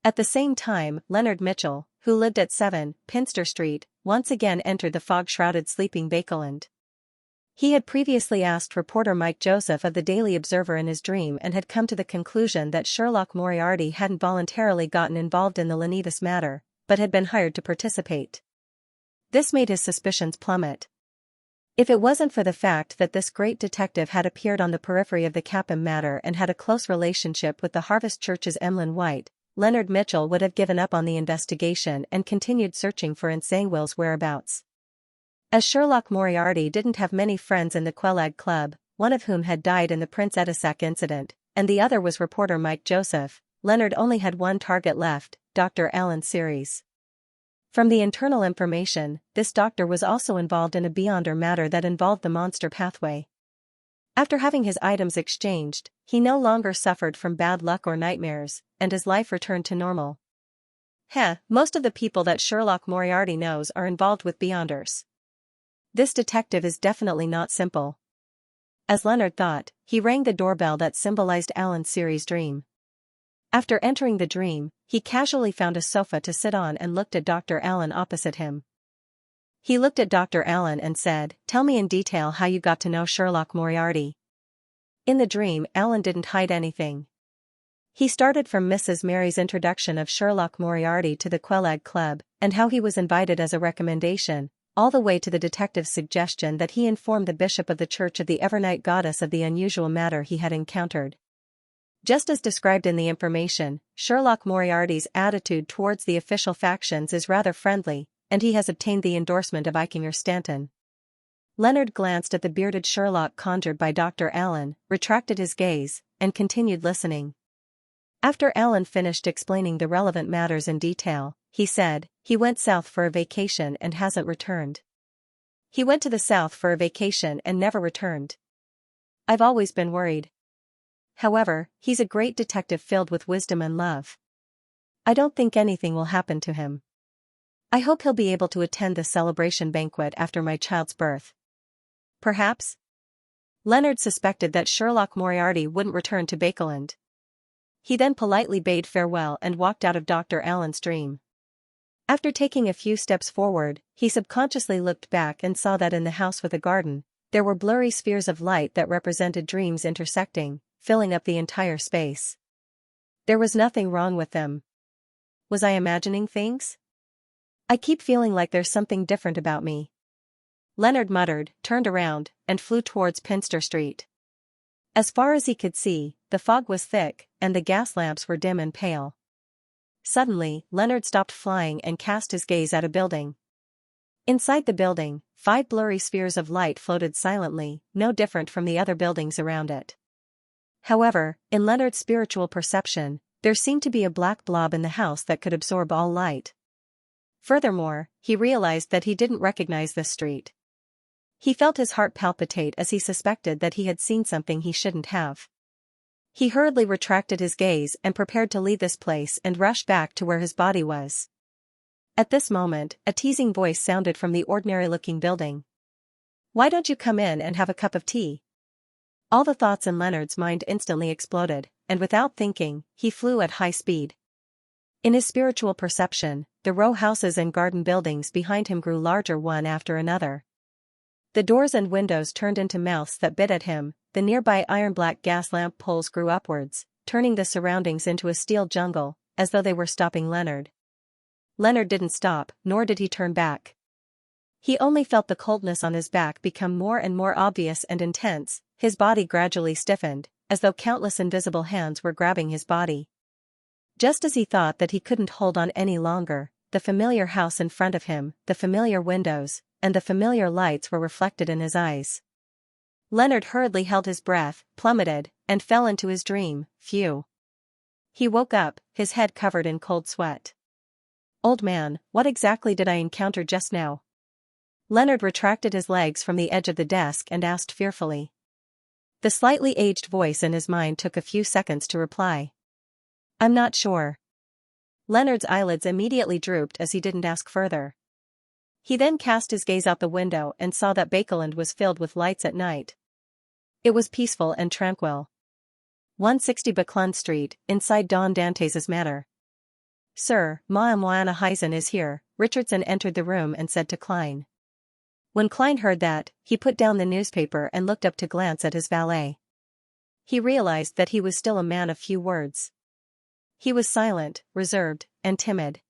At the same time, Leonard Mitchell, who lived at 7 Pinster Street, once again entered the fog-shrouded sleeping Bakeland. He had previously asked reporter Mike Joseph of the Daily Observer in his dream and had come to the conclusion that Sherlock Moriarty hadn't voluntarily gotten involved in the Leonidas matter, but had been hired to participate. This made his suspicions plummet. If it wasn't for the fact that this great detective had appeared on the periphery of the Clapham matter and had a close relationship with the Harvest Church's Emlyn White, Leonard Mitchell would have given up on the investigation and continued searching for Nsangwill's whereabouts. As Sherlock Moriarty didn't have many friends in the Quelag Club, one of whom had died in the Prince Edisac incident, and the other was reporter Mike Joseph, Leonard only had one target left, Dr. Alan Series. From the internal information, this doctor was also involved in a Beyonder matter that involved the monster pathway. After having his items exchanged, he no longer suffered from bad luck or nightmares, and his life returned to normal. Most of the people that Sherlock Moriarty knows are involved with Beyonders. This detective is definitely not simple. As Leonard thought, he rang the doorbell that symbolized Alan Series' dream. After entering the dream, he casually found a sofa to sit on and looked at Dr. Allen opposite him. He looked at Dr. Allen and said, "Tell me in detail how you got to know Sherlock Moriarty." In the dream, Allen didn't hide anything. He started from Mrs. Mary's introduction of Sherlock Moriarty to the Quelag Club, and how he was invited as a recommendation, all the way to the detective's suggestion that he inform the bishop of the Church of the Evernight Goddess of the unusual matter he had encountered. Just as described in the information, Sherlock Moriarty's attitude towards the official factions is rather friendly, and he has obtained the endorsement of Eichinger Stanton. Leonard glanced at the bearded Sherlock conjured by Dr. Allen, retracted his gaze, and continued listening. After Alan finished explaining the relevant matters in detail, he said, he went south for a vacation and hasn't returned. He went to the south for a vacation and never returned. I've always been worried. However, he's a great detective filled with wisdom and love. I don't think anything will happen to him. I hope he'll be able to attend the celebration banquet after my child's birth. Perhaps? Leonard suspected that Sherlock Moriarty wouldn't return to Bakeland. He then politely bade farewell and walked out of Dr. Allen's dream. After taking a few steps forward, he subconsciously looked back and saw that in the house with a garden, there were blurry spheres of light that represented dreams intersecting, filling up the entire space. There was nothing wrong with them. Was I imagining things? I keep feeling like there's something different about me. Leonard muttered, turned around, and flew towards Pinster Street. As far as he could see, the fog was thick, and the gas lamps were dim and pale. Suddenly, Leonard stopped flying and cast his gaze at a building. Inside the building, 5 blurry spheres of light floated silently, no different from the other buildings around it. However, in Leonard's spiritual perception, there seemed to be a black blob in the house that could absorb all light. Furthermore, he realized that he didn't recognize this street. He felt his heart palpitate as he suspected that he had seen something he shouldn't have. He hurriedly retracted his gaze and prepared to leave this place and rush back to where his body was. At this moment, a teasing voice sounded from the ordinary-looking building. "Why don't you come in and have a cup of tea?" All the thoughts in Leonard's mind instantly exploded, and without thinking, he flew at high speed. In his spiritual perception, the row houses and garden buildings behind him grew larger one after another. The doors and windows turned into mouths that bit at him, the nearby iron-black gas lamp poles grew upwards, turning the surroundings into a steel jungle, as though they were stopping Leonard. Leonard didn't stop, nor did he turn back. He only felt the coldness on his back become more and more obvious and intense, his body gradually stiffened, as though countless invisible hands were grabbing his body. Just as he thought that he couldn't hold on any longer, the familiar house in front of him, the familiar windows, and the familiar lights were reflected in his eyes. Leonard hurriedly held his breath, plummeted, and fell into his dream. Phew. He woke up, his head covered in cold sweat. Old man, what exactly did I encounter just now? Leonard retracted his legs from the edge of the desk and asked fearfully. The slightly aged voice in his mind took a few seconds to reply. I'm not sure. Leonard's eyelids immediately drooped as he didn't ask further. He then cast his gaze out the window and saw that Bakeland was filled with lights at night. It was peaceful and tranquil. 160 Buckland Street, inside Don Dantes' manor. Sir, Ma'am Lyanna Heisen is here, Richardson entered the room and said to Klein. When Klein heard that, he put down the newspaper and looked up to glance at his valet. He realized that he was still a man of few words. He was silent, reserved, and timid.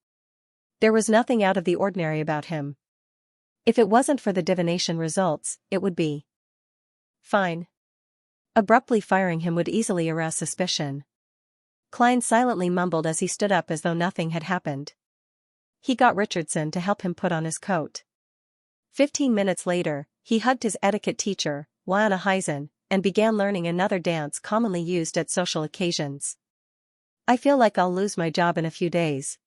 There was nothing out of the ordinary about him. If it wasn't for the divination results, it would be fine. Abruptly firing him would easily arouse suspicion. Klein silently mumbled as he stood up as though nothing had happened. He got Richardson to help him put on his coat. 15 minutes later, he hugged his etiquette teacher, Lyanna Heisen, and began learning another dance commonly used at social occasions. I feel like I'll lose my job in a few days.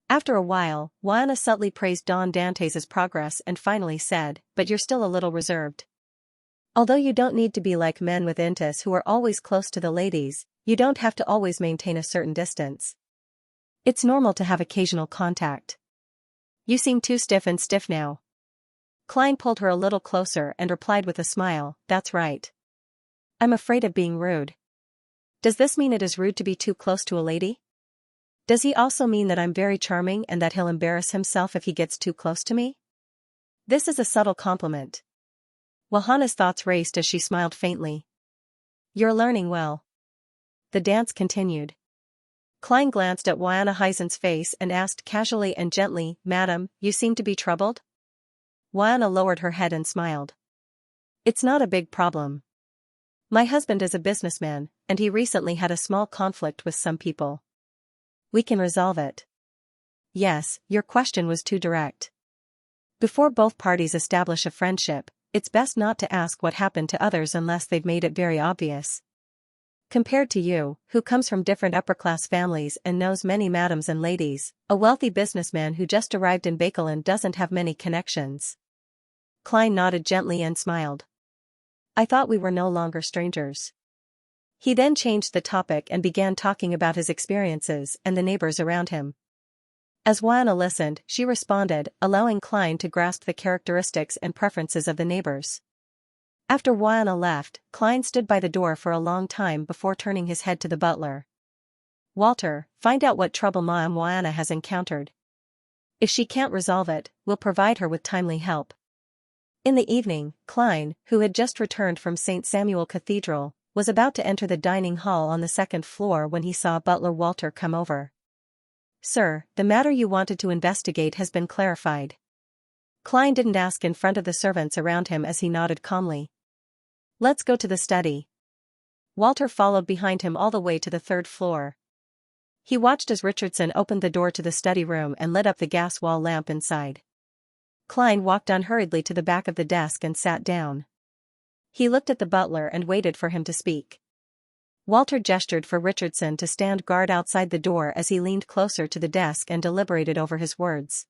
After a while, Lyanna subtly praised Don Dantes' progress and finally said, but you're still a little reserved. Although you don't need to be like men with intus who are always close to the ladies, you don't have to always maintain a certain distance. It's normal to have occasional contact. You seem too stiff now. Klein pulled her a little closer and replied with a smile, that's right. I'm afraid of being rude. Does this mean it is rude to be too close to a lady? Does he also mean that I'm very charming and that he'll embarrass himself if he gets too close to me? This is a subtle compliment. Wahana's thoughts raced as she smiled faintly. You're learning well. The dance continued. Klein glanced at Lyanna Heisen's face and asked casually and gently, Madam, you seem to be troubled? Lyanna lowered her head and smiled. It's not a big problem. My husband is a businessman, and he recently had a small conflict with some people. We can resolve it. Yes, your question was too direct. Before both parties establish a friendship, it's best not to ask what happened to others unless they've made it very obvious. Compared to you, who comes from different upper-class families and knows many madams and ladies, a wealthy businessman who just arrived in Bakeland doesn't have many connections. Klein nodded gently and smiled. I thought we were no longer strangers. He then changed the topic and began talking about his experiences and the neighbors around him. As Juana listened, she responded, allowing Klein to grasp the characteristics and preferences of the neighbors. After Juana left, Klein stood by the door for a long time before turning his head to the butler. Walter, find out what trouble Juana has encountered. If she can't resolve it, we'll provide her with timely help. In the evening, Klein, who had just returned from St. Samuel Cathedral, was about to enter the dining hall on the second floor when he saw butler Walter come over. Sir, the matter you wanted to investigate has been clarified. Klein didn't ask in front of the servants around him as he nodded calmly. Let's go to the study. Walter followed behind him all the way to the third floor. He watched as Richardson opened the door to the study room and lit up the gas wall lamp inside. Klein walked unhurriedly to the back of the desk and sat down. He looked at the butler and waited for him to speak. Walter gestured for Richardson to stand guard outside the door as he leaned closer to the desk and deliberated over his words.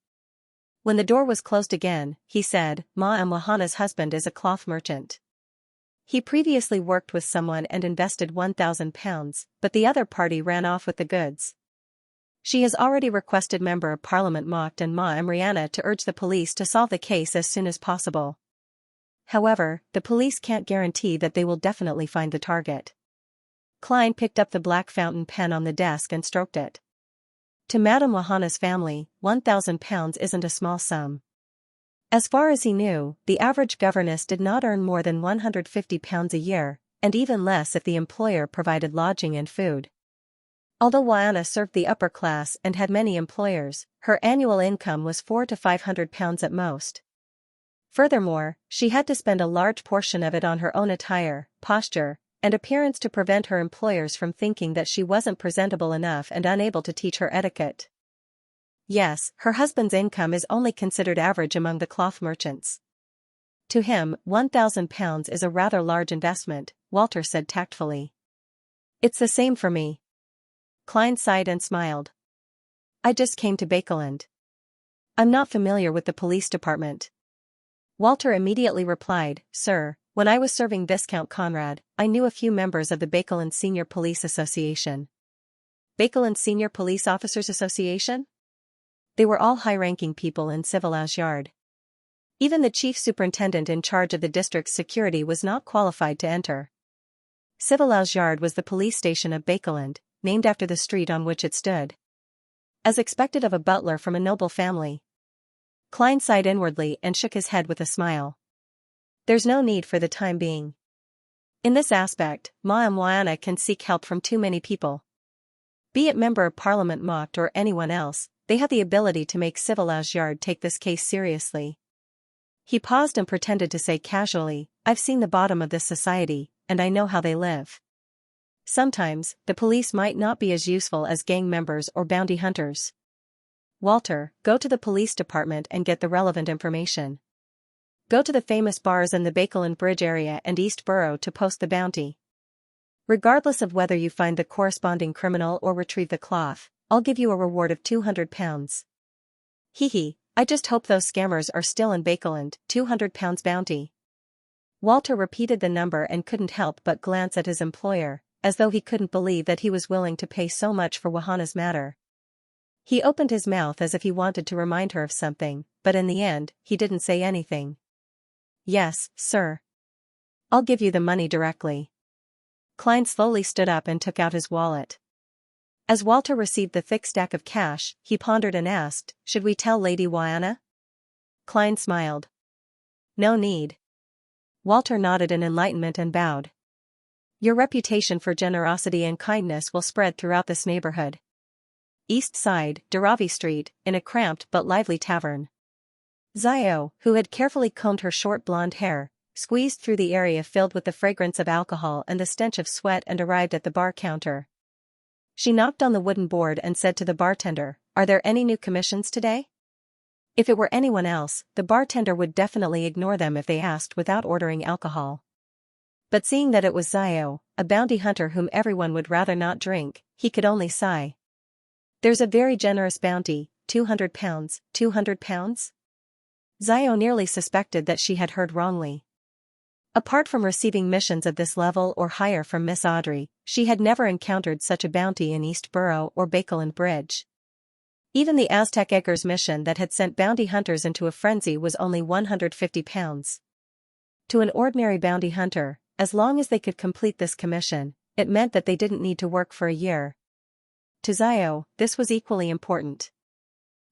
When the door was closed again, he said, Juana's husband is a cloth merchant. He previously worked with someone and invested £1,000, but the other party ran off with the goods. She has already requested Member of Parliament Mocht and Rihanna to urge the police to solve the case as soon as possible. However, the police can't guarantee that they will definitely find the target. Klein picked up the black fountain pen on the desk and stroked it. To Madame Juana's family, £1,000 isn't a small sum. As far as he knew, the average governess did not earn more than £150 a year, and even less if the employer provided lodging and food. Although Juana served the upper class and had many employers, her annual income was £400 to £500 at most. Furthermore, she had to spend a large portion of it on her own attire, posture, and appearance to prevent her employers from thinking that she wasn't presentable enough and unable to teach her etiquette. Yes, her husband's income is only considered average among the cloth merchants. To him, £1,000 is a rather large investment, Walter said tactfully. It's the same for me. Klein sighed and smiled. I just came to Bakeland. I'm not familiar with the police department. Walter immediately replied, Sir, when I was serving Viscount Conrad, I knew a few members of the Bakeland Senior Police Association. Bakeland Senior Police Officers Association? They were all high-ranking people in Civilage Yard. Even the chief superintendent in charge of the district's security was not qualified to enter. Civilage Yard was the police station of Bakeland, named after the street on which it stood. As expected of a butler from a noble family. Klein sighed inwardly and shook his head with a smile. There's no need for the time being. In this aspect, Juana can seek help from too many people. Be it Member of Parliament Mocht or anyone else, they have the ability to make Civilage Yard take this case seriously. He paused and pretended to say casually, I've seen the bottom of this society, and I know how they live. Sometimes, the police might not be as useful as gang members or bounty hunters. Walter, go to the police department and get the relevant information. Go to the famous bars in the Bakeland Bridge area and East Borough to post the bounty. Regardless of whether you find the corresponding criminal or retrieve the cloth, I'll give you a reward of £200. Hee, I just hope those scammers are still in Bakeland, £200 bounty. Walter repeated the number and couldn't help but glance at his employer, as though he couldn't believe that he was willing to pay so much for Juana's matter. He opened his mouth as if he wanted to remind her of something, but in the end, he didn't say anything. Yes, sir. I'll give you the money directly. Klein slowly stood up and took out his wallet. As Walter received the thick stack of cash, he pondered and asked, Should we tell Lady Juana? Klein smiled. No need. Walter nodded in enlightenment and bowed. Your reputation for generosity and kindness will spread throughout this neighborhood. East Side, Daravi Street, in a cramped but lively tavern. Zio, who had carefully combed her short blonde hair, squeezed through the area filled with the fragrance of alcohol and the stench of sweat and arrived at the bar counter. She knocked on the wooden board and said to the bartender, Are there any new commissions today? If it were anyone else, the bartender would definitely ignore them if they asked without ordering alcohol. But seeing that it was Zio, a bounty hunter whom everyone would rather not drink, he could only sigh. There's a very generous bounty, 200 pounds, 200 pounds? Xiao nearly suspected that she had heard wrongly. Apart from receiving missions of this level or higher from Miss Audrey, she had never encountered such a bounty in East Borough or Bakeland Bridge. Even the Aztec Eggers mission that had sent bounty hunters into a frenzy was only 150 pounds. To an ordinary bounty hunter, as long as they could complete this commission, it meant that they didn't need to work for a year. To Xiao, this was equally important.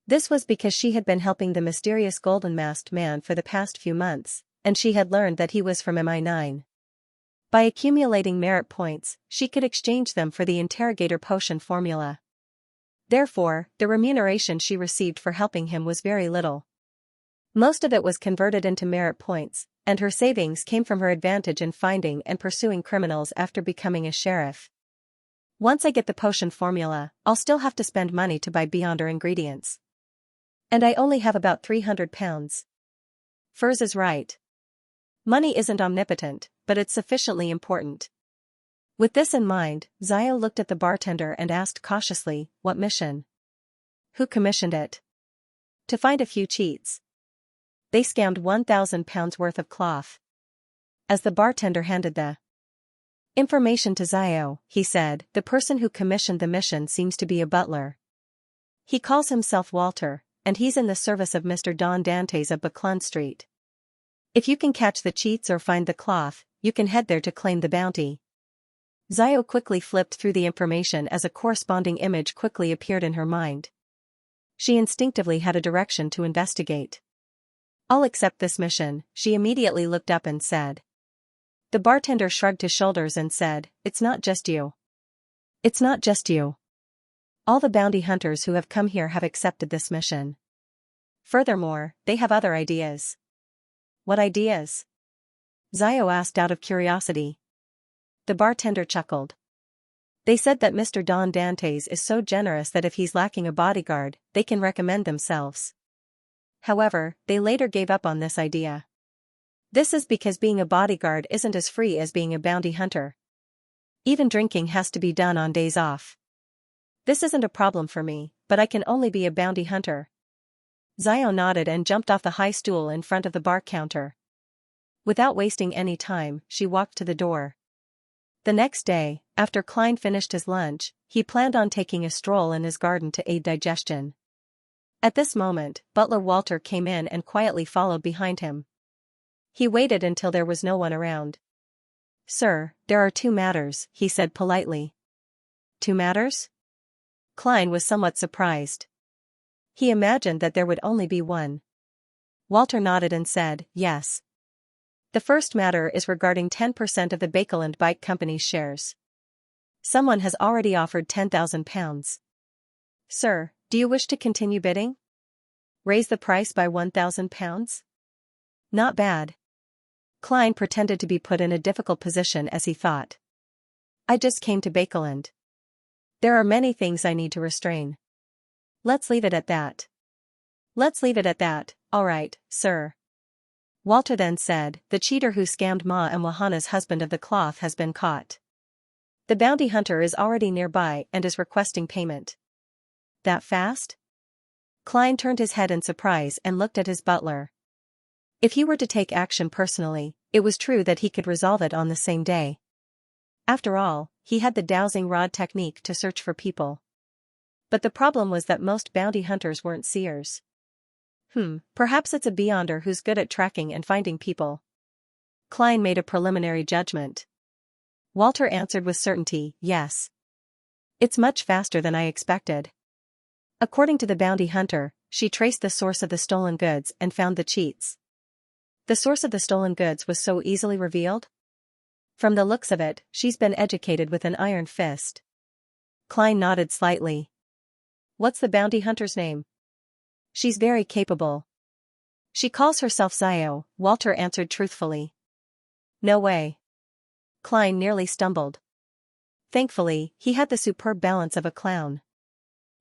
This was because she had been helping the mysterious golden-masked man for the past few months, and she had learned that he was from MI9. By accumulating merit points, she could exchange them for the interrogator potion formula. Therefore, the remuneration she received for helping him was very little. Most of it was converted into merit points, and her savings came from her advantage in finding and pursuing criminals after becoming a sheriff. Once I get the potion formula, I'll still have to spend money to buy Beyonder ingredients. And I only have about 300 pounds. Furs is right. Money isn't omnipotent, but it's sufficiently important. With this in mind, Xiao looked at the bartender and asked cautiously, "What mission? Who commissioned it?" "To find a few cheats. They scammed 1,000 pounds worth of cloth." As the bartender handed the information to Xiao, he said, "The person who commissioned the mission seems to be a butler. He calls himself Walter, and he's in the service of Mr. Don Dantes of Buckland Street. If you can catch the cheats or find the cloth, you can head there to claim the bounty." Xiao quickly flipped through the information as a corresponding image quickly appeared in her mind. She instinctively had a direction to investigate. "I'll accept this mission," she immediately looked up and said. The bartender shrugged his shoulders and said, "It's not just you. It's not just you. All the bounty hunters who have come here have accepted this mission. Furthermore, they have other ideas." "What ideas?" Xiao asked out of curiosity. The bartender chuckled. "They said that Mr. Don Dantes is so generous that if he's lacking a bodyguard, they can recommend themselves. However, they later gave up on this idea. This is because being a bodyguard isn't as free as being a bounty hunter. Even drinking has to be done on days off. This isn't a problem for me, but I can only be a bounty hunter." Xiao nodded and jumped off the high stool in front of the bar counter. Without wasting any time, she walked to the door. The next day, after Klein finished his lunch, he planned on taking a stroll in his garden to aid digestion. At this moment, butler Walter came in and quietly followed behind him. He waited until there was no one around. "Sir, there are 2 matters," he said politely. "2 matters?" Klein was somewhat surprised. He imagined that there would only be one. Walter nodded and said, "Yes. The first matter is regarding 10% of the Bakeland Bike Company's shares. Someone has already offered 10,000 pounds. Sir, do you wish to continue bidding? Raise the price by 1,000 pounds? Not bad." Klein pretended to be put in a difficult position as he thought. "I just came to Bakeland. There are many things I need to restrain. Let's leave it at that." "Let's leave it at that, all right, sir." Walter then said, "The cheater who scammed Ma and Wahana's husband of the cloth has been caught. The bounty hunter is already nearby and is requesting payment." "That fast?" Klein turned his head in surprise and looked at his butler. If he were to take action personally, it was true that he could resolve it on the same day. After all, he had the dowsing rod technique to search for people. But the problem was that most bounty hunters weren't seers. Perhaps it's a Beyonder who's good at tracking and finding people. Klein made a preliminary judgment. Walter answered with certainty, "Yes. It's much faster than I expected." According to the bounty hunter, she traced the source of the stolen goods and found the cheats. The source of the stolen goods was so easily revealed? From the looks of it, she's been educated with an iron fist. Klein nodded slightly. "What's the bounty hunter's name?" "She's very capable. She calls herself Xiao," Walter answered truthfully. "No way." Klein nearly stumbled. Thankfully, he had the superb balance of a clown.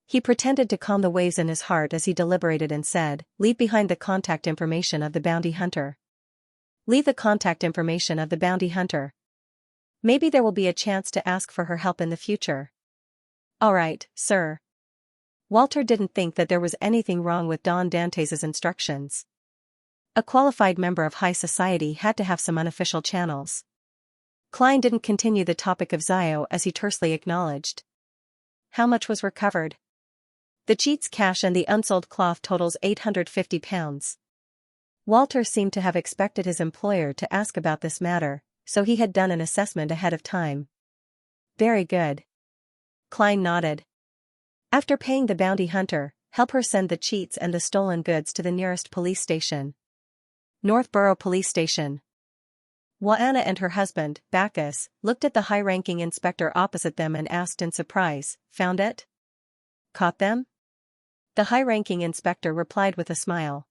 He pretended to calm the waves in his heart as he deliberated and said, "Leave behind the contact information of the bounty hunter. Leave the contact information of the bounty hunter." Maybe there will be a chance to ask for her help in the future. All right, sir. Walter didn't think that there was anything wrong with Don Dantes' instructions. A qualified member of high society had to have some unofficial channels. Klein didn't continue the topic of Zio as he tersely acknowledged. How much was recovered? The cheat's cash and the unsold cloth totals £850. Walter seemed to have expected his employer to ask about this matter, so he had done an assessment ahead of time. Very good. Klein nodded. After paying the bounty hunter, help her send the cheats and the stolen goods to the nearest police station. Northborough Police Station. Juana and her husband, Bacchus, looked at the high-ranking inspector opposite them and asked in surprise, "Found it? Caught them?" The high-ranking inspector replied with a smile.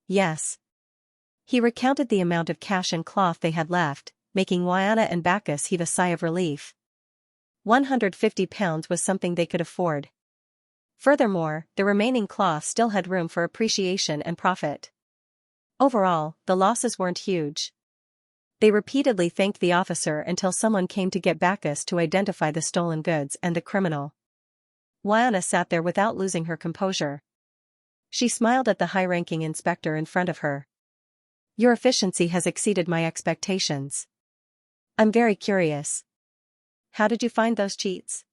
Yes. He recounted the amount of cash and cloth they had left, making Juana and Bacchus heave a sigh of relief. £150 was something they could afford. Furthermore, the remaining cloth still had room for appreciation and profit. Overall, the losses weren't huge. They repeatedly thanked the officer until someone came to get Bacchus to identify the stolen goods and the criminal. Juana sat there without losing her composure. She smiled at the high-ranking inspector in front of her. Your efficiency has exceeded my expectations. I'm very curious. How did you find those cheats?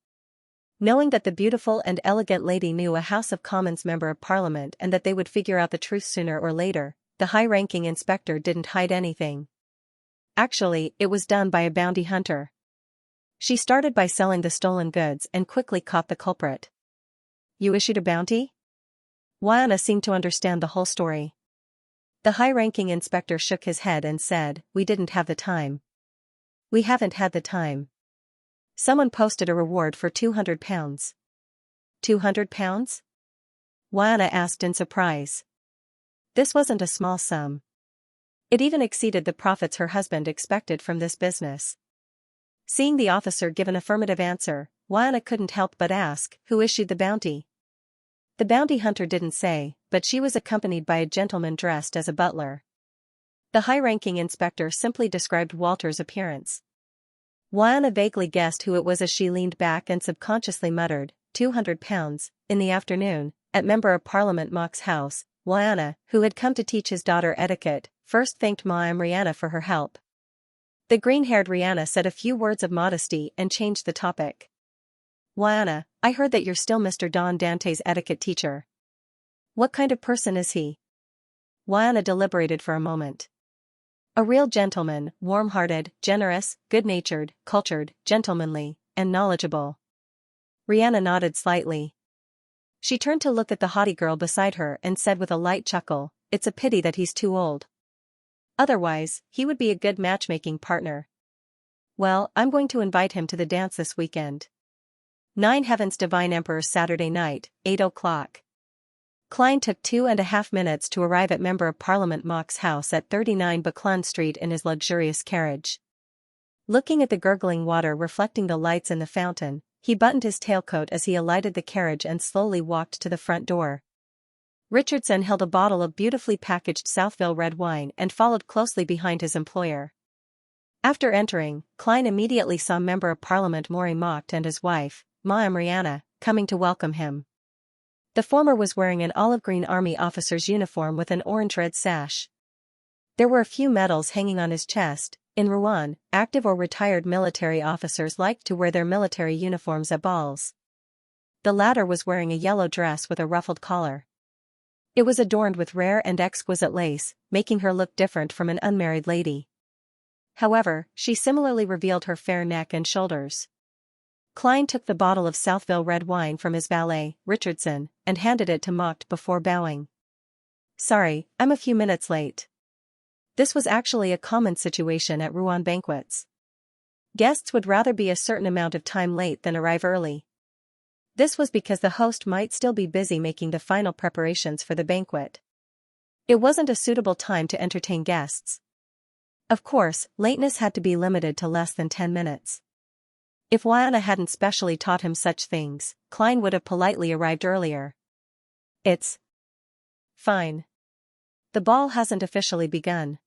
Knowing that the beautiful and elegant lady knew a House of Commons member of Parliament and that they would figure out the truth sooner or later, the high-ranking inspector didn't hide anything. Actually, it was done by a bounty hunter. She started by selling the stolen goods and quickly caught the culprit. You issued a bounty? Juana seemed to understand the whole story. The high-ranking inspector shook his head and said, We didn't have the time. We haven't had the time. Someone posted a reward for £200. £200? Juana asked in surprise. This wasn't a small sum. It even exceeded the profits her husband expected from this business. Seeing the officer give an affirmative answer, Juana couldn't help but ask, who issued the bounty? The bounty hunter didn't say, but she was accompanied by a gentleman dressed as a butler. The high-ranking inspector simply described Walter's appearance. Juana vaguely guessed who it was as she leaned back and subconsciously muttered, £200, in the afternoon, at Member of Parliament Mock's house. Juana, who had come to teach his daughter etiquette, first thanked Ma'am Rihanna for her help. The green-haired Rihanna said a few words of modesty and changed the topic. Juana, I heard that you're still Mr. Don Dante's etiquette teacher. What kind of person is he? Juana deliberated for a moment. A real gentleman, warm-hearted, generous, good-natured, cultured, gentlemanly, and knowledgeable. Rihanna nodded slightly. She turned to look at the haughty girl beside her and said with a light chuckle, It's a pity that he's too old. Otherwise, he would be a good matchmaking partner. Well, I'm going to invite him to the dance this weekend. 9 Heaven's Divine Emperor's Saturday night, 8 o'clock. Klein took 2.5 minutes to arrive at Member of Parliament Mock's house at 39 Buckland Street in his luxurious carriage. Looking at the gurgling water reflecting the lights in the fountain, he buttoned his tailcoat as he alighted the carriage and slowly walked to the front door. Richardson held a bottle of beautifully packaged Southville red wine and followed closely behind his employer. After entering, Klein immediately saw Member of Parliament Maury Mock and his wife, Ma'am Rihanna, coming to welcome him. The former was wearing an olive-green army officer's uniform with an orange-red sash. There were a few medals hanging on his chest. In Rouen, active or retired military officers liked to wear their military uniforms at balls. The latter was wearing a yellow dress with a ruffled collar. It was adorned with rare and exquisite lace, making her look different from an unmarried lady. However, she similarly revealed her fair neck and shoulders. Klein took the bottle of Southville red wine from his valet, Richardson, and handed it to Mock before bowing. Sorry, I'm a few minutes late. This was actually a common situation at Rouen banquets. Guests would rather be a certain amount of time late than arrive early. This was because the host might still be busy making the final preparations for the banquet. It wasn't a suitable time to entertain guests. Of course, lateness had to be limited to less than 10 minutes. If Juana hadn't specially taught him such things, Klein would have politely arrived earlier. It's fine. The ball hasn't officially begun.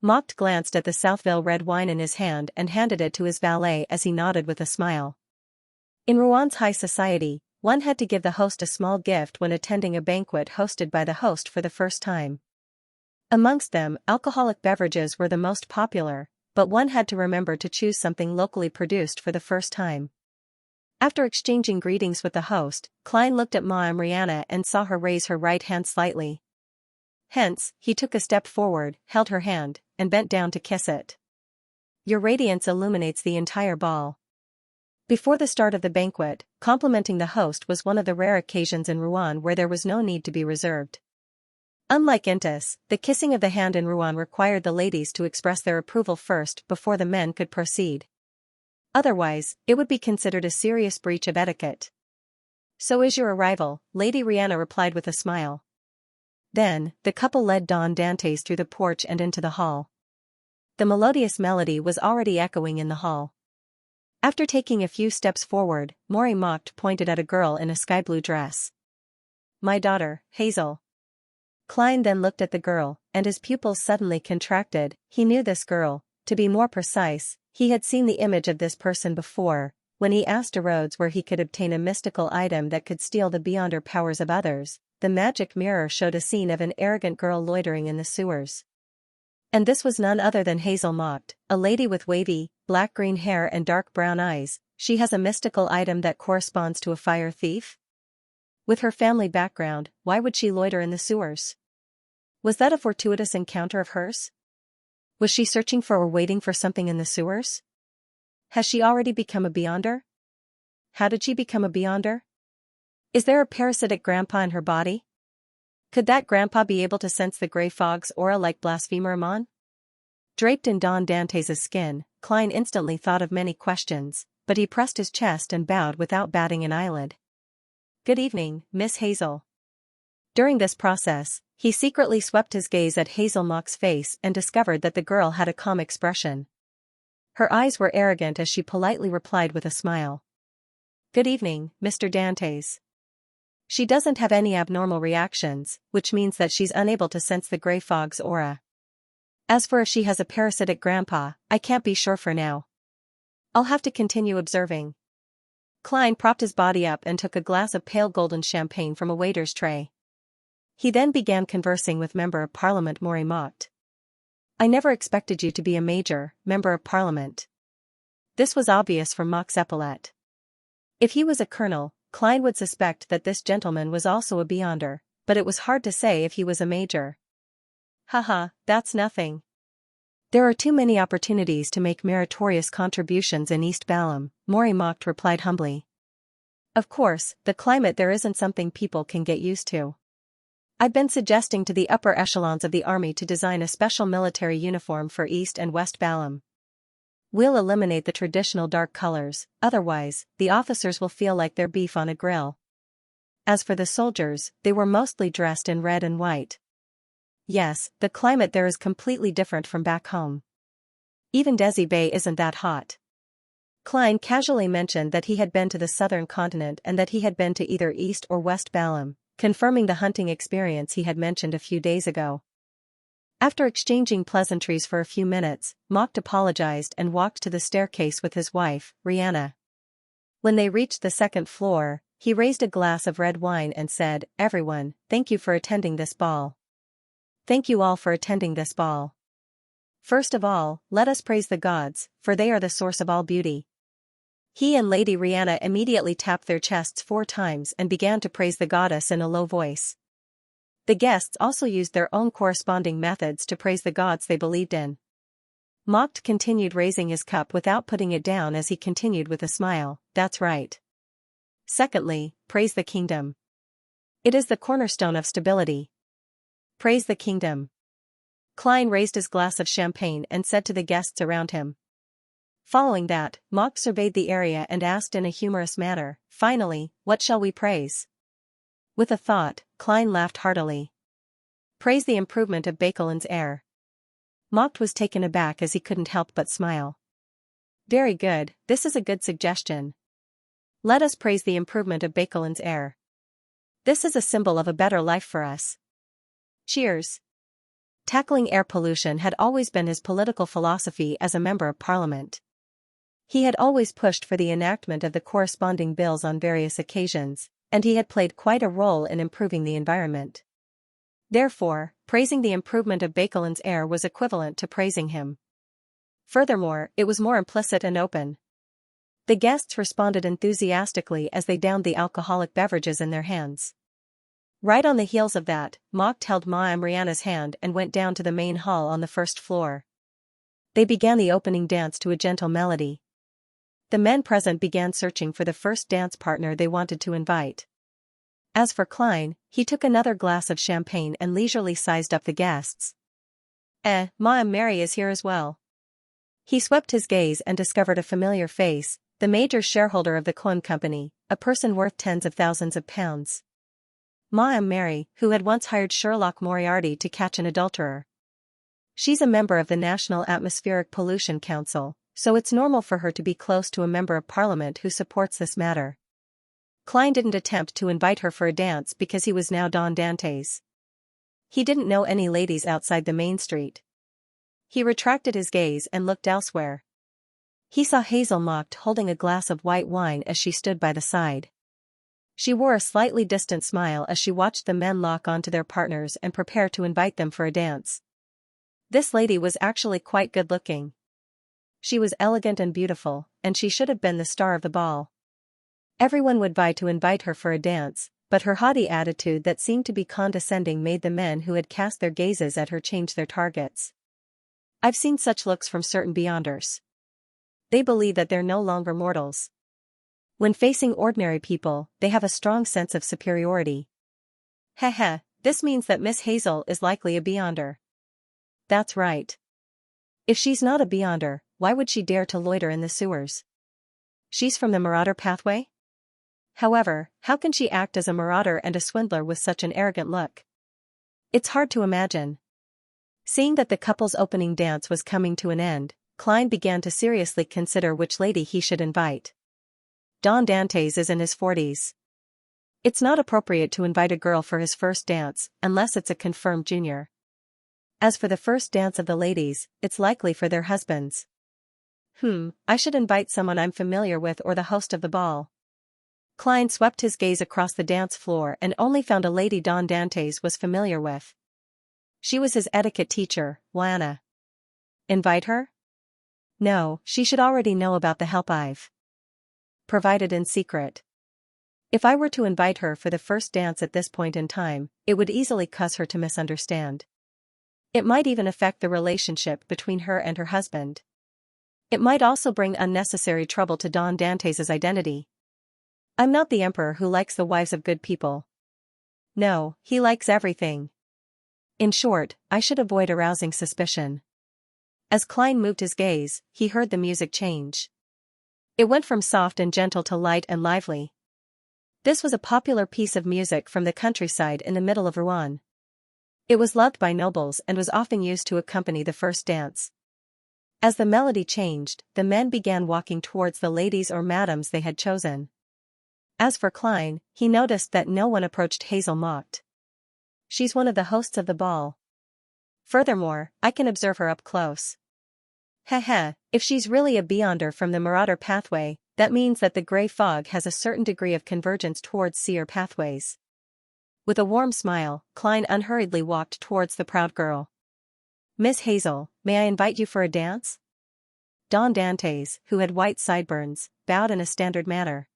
Mocked glanced at the Southville red wine in his hand and handed it to his valet as he nodded with a smile. In Rowan's high society, one had to give the host a small gift when attending a banquet hosted by the host for the first time. Amongst them, alcoholic beverages were the most popular, but one had to remember to choose something locally produced for the first time. After exchanging greetings with the host, Klein looked at Ma and Rihanna and saw her raise her right hand slightly. Hence, he took a step forward, held her hand, and bent down to kiss it. Your radiance illuminates the entire ball. Before the start of the banquet, complimenting the host was one of the rare occasions in Rouen where there was no need to be reserved. Unlike Intis, the kissing of the hand in Rouen required the ladies to express their approval first before the men could proceed. Otherwise, it would be considered a serious breach of etiquette. So is your arrival, Lady Rihanna replied with a smile. Then, the couple led Don Dantes through the porch and into the hall. The melodious melody was already echoing in the hall. After taking a few steps forward, Maury Mocked pointed at a girl in a sky-blue dress. My daughter, Hazel. Klein then looked at the girl, and his pupils suddenly contracted. He knew this girl. To be more precise, he had seen the image of this person before, when he asked Rhodes where he could obtain a mystical item that could steal the beyonder powers of others. The magic mirror showed a scene of an arrogant girl loitering in the sewers. And this was none other than Hazel Mocked, a lady with wavy, black-green hair and dark brown eyes. She has a mystical item that corresponds to a fire thief? With her family background, why would she loiter in the sewers? Was that a fortuitous encounter of hers? Was she searching for or waiting for something in the sewers? Has she already become a beyonder? How did she become a beyonder? Is there a parasitic grandpa in her body? Could that grandpa be able to sense the gray fog's aura like Blasphemer Amon? Draped in Don Dantes' skin, Klein instantly thought of many questions, but he pressed his chest and bowed without batting an eyelid. Good evening, Miss Hazel. During this process, he secretly swept his gaze at Hazel Mock's face and discovered that the girl had a calm expression. Her eyes were arrogant as she politely replied with a smile. Good evening, Mr. Dantes. She doesn't have any abnormal reactions, which means that she's unable to sense the gray fog's aura. As for if she has a parasitic grandpa, I can't be sure for now. I'll have to continue observing. Klein propped his body up and took a glass of pale golden champagne from a waiter's tray. He then began conversing with Member of Parliament Maury Mocked. I never expected you to be a major, Member of Parliament. This was obvious from Mock's epaulette. If he was a colonel, Klein would suspect that this gentleman was also a beyonder, but it was hard to say if he was a major. Haha, that's nothing. There are too many opportunities to make meritorious contributions in East Balham, Maury Mocked replied humbly. Of course, the climate there isn't something people can get used to. I've been suggesting to the upper echelons of the army to design a special military uniform for East and West Balham. We'll eliminate the traditional dark colors, otherwise, the officers will feel like they're beef on a grill. As for the soldiers, they were mostly dressed in red and white. Yes, the climate there is completely different from back home. Even Desi Bay isn't that hot. Klein casually mentioned that he had been to the southern continent and that he had been to either East or West Balham, confirming the hunting experience he had mentioned a few days ago. After exchanging pleasantries for a few minutes, Mocked apologized and walked to the staircase with his wife, Rihanna. When they reached the second floor, he raised a glass of red wine and said, Everyone, thank you for attending this ball. Thank you all for attending this ball. First of all, let us praise the gods, for they are the source of all beauty. He and Lady Rihanna immediately tapped their chests 4 times and began to praise the goddess in a low voice. The guests also used their own corresponding methods to praise the gods they believed in. Mocked continued raising his cup without putting it down as he continued with a smile, That's right. Secondly, praise the kingdom. It is the cornerstone of stability. Praise the kingdom. Klein raised his glass of champagne and said to the guests around him. Following that, Mock surveyed the area and asked in a humorous manner, Finally, what shall we praise? With a thought, Klein laughed heartily. Praise the improvement of Baekeland's air. Mocked was taken aback as he couldn't help but smile. Very good, this is a good suggestion. Let us praise the improvement of Baekeland's air. This is a symbol of a better life for us. Cheers. Tackling air pollution had always been his political philosophy as a member of parliament. He had always pushed for the enactment of the corresponding bills on various occasions, and he had played quite a role in improving the environment. Therefore, praising the improvement of Baekeland's air was equivalent to praising him. Furthermore, it was more implicit and open. The guests responded enthusiastically as they downed the alcoholic beverages in their hands. Right on the heels of that, Mocht held Rihanna's hand and went down to the main hall on the first floor. They began the opening dance to a gentle melody. The men present began searching for the first dance partner they wanted to invite. As for Klein, he took another glass of champagne and leisurely sized up the guests. Ma and Mary is here as well. He swept his gaze and discovered a familiar face, the major shareholder of the Coim Company, a person worth tens of thousands of pounds. Ma and Mary, who had once hired Sherlock Moriarty to catch an adulterer. She's a member of the National Atmospheric Pollution Council, so it's normal for her to be close to a member of parliament who supports this matter. Klein didn't attempt to invite her for a dance because he was now Don Dantes. He didn't know any ladies outside the main street. He retracted his gaze and looked elsewhere. He saw Hazel Mocht holding a glass of white wine as she stood by the side. She wore a slightly distant smile as she watched the men lock onto their partners and prepare to invite them for a dance. This lady was actually quite good-looking. She was elegant and beautiful, and she should have been the star of the ball. Everyone would vie to invite her for a dance, but her haughty attitude that seemed to be condescending made the men who had cast their gazes at her change their targets. I've seen such looks from certain beyonders. They believe that they're no longer mortals. When facing ordinary people, they have a strong sense of superiority. This means that Miss Hazel is likely a beyonder. That's right. If she's not a beyonder, why would she dare to loiter in the sewers? She's from the Marauder pathway? However, how can she act as a marauder and a swindler with such an arrogant look? It's hard to imagine. Seeing that the couple's opening dance was coming to an end, Klein began to seriously consider which lady he should invite. Don Dantes is in his 40s. It's not appropriate to invite a girl for his first dance, unless it's a confirmed junior. As for the first dance of the ladies, it's likely for their husbands. I should invite someone I'm familiar with or the host of the ball. Klein swept his gaze across the dance floor and only found a lady Don Dantes was familiar with. She was his etiquette teacher, Lana. Invite her? No, she should already know about the help I've provided in secret. If I were to invite her for the first dance at this point in time, it would easily cause her to misunderstand. It might even affect the relationship between her and her husband. It might also bring unnecessary trouble to Don Dantes' identity. I'm not the emperor who likes the wives of good people. No, he likes everything. In short, I should avoid arousing suspicion. As Klein moved his gaze, he heard the music change. It went from soft and gentle to light and lively. This was a popular piece of music from the countryside in the middle of Rouen. It was loved by nobles and was often used to accompany the first dance. As the melody changed, the men began walking towards the ladies or madams they had chosen. As for Klein, he noticed that no one approached Hazel Mocht. She's one of the hosts of the ball. Furthermore, I can observe her up close. If she's really a beyonder from the Marauder pathway, that means that the grey fog has a certain degree of convergence towards seer pathways. With a warm smile, Klein unhurriedly walked towards the proud girl. Miss Hazel, may I invite you for a dance? Don Dantes, who had white sideburns, bowed in a standard manner.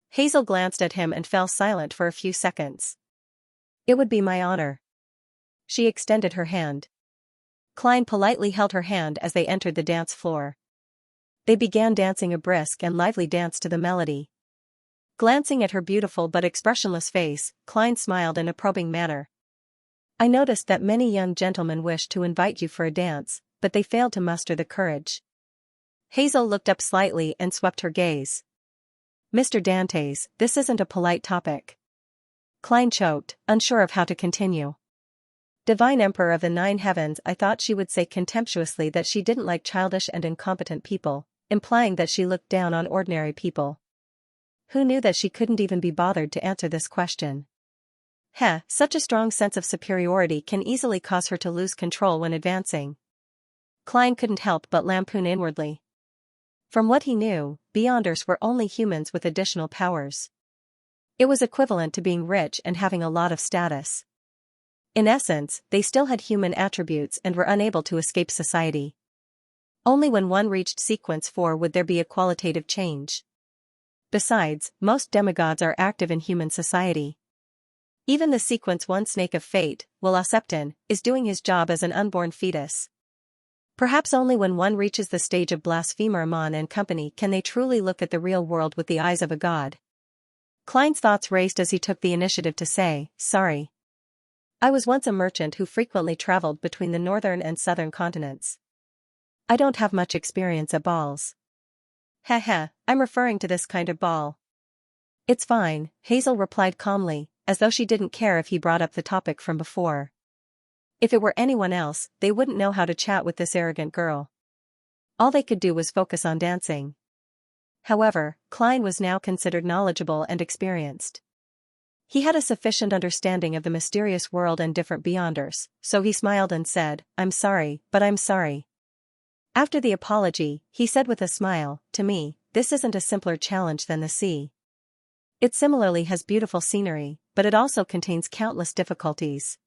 Hazel glanced at him and fell silent for a few seconds. It would be my honor. She extended her hand. Klein politely held her hand as they entered the dance floor. They began dancing a brisk and lively dance to the melody. Glancing at her beautiful but expressionless face, Klein smiled in a probing manner. I noticed that many young gentlemen wished to invite you for a dance, but they failed to muster the courage. Hazel looked up slightly and swept her gaze. Mr. Dantes, this isn't a polite topic. Klein choked, unsure of how to continue. Divine Emperor of the Nine Heavens, I thought she would say contemptuously that she didn't like childish and incompetent people, implying that she looked down on ordinary people. Who knew that she couldn't even be bothered to answer this question? Heh, such a strong sense of superiority can easily cause her to lose control when advancing. Klein couldn't help but lampoon inwardly. From what he knew, Beyonders were only humans with additional powers. It was equivalent to being rich and having a lot of status. In essence, they still had human attributes and were unable to escape society. Only when one reached sequence 4 would there be a qualitative change. Besides, most demigods are active in human society. Even the sequence 1 snake of fate, Will-Aseptin, is doing his job as an unborn fetus. Perhaps only when one reaches the stage of Blasphemer Amon and company can they truly look at the real world with the eyes of a god. Klein's thoughts raced as he took the initiative to say, "Sorry. I was once a merchant who frequently traveled between the northern and southern continents. I don't have much experience at balls." "Heh, I'm referring to this kind of ball." "It's fine," Hazel replied calmly, as though she didn't care if he brought up the topic from before. If it were anyone else, they wouldn't know how to chat with this arrogant girl. All they could do was focus on dancing. However, Klein was now considered knowledgeable and experienced. He had a sufficient understanding of the mysterious world and different Beyonders, so he smiled and said, "I'm sorry, but I'm sorry." After the apology, he said with a smile, "To me, this isn't a simpler challenge than the sea. It similarly has beautiful scenery, but it also contains countless difficulties.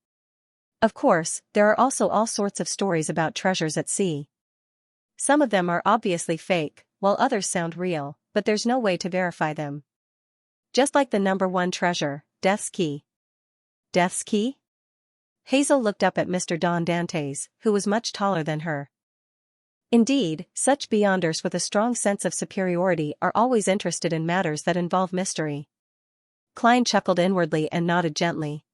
Of course, there are also all sorts of stories about treasures at sea. Some of them are obviously fake, while others sound real, but there's no way to verify them. Just like the number 1 treasure, Death's Key." "Death's Key?" Hazel looked up at Mr. Don Dantes, who was much taller than her. Indeed, such Beyonders with a strong sense of superiority are always interested in matters that involve mystery. Klein chuckled inwardly and nodded gently.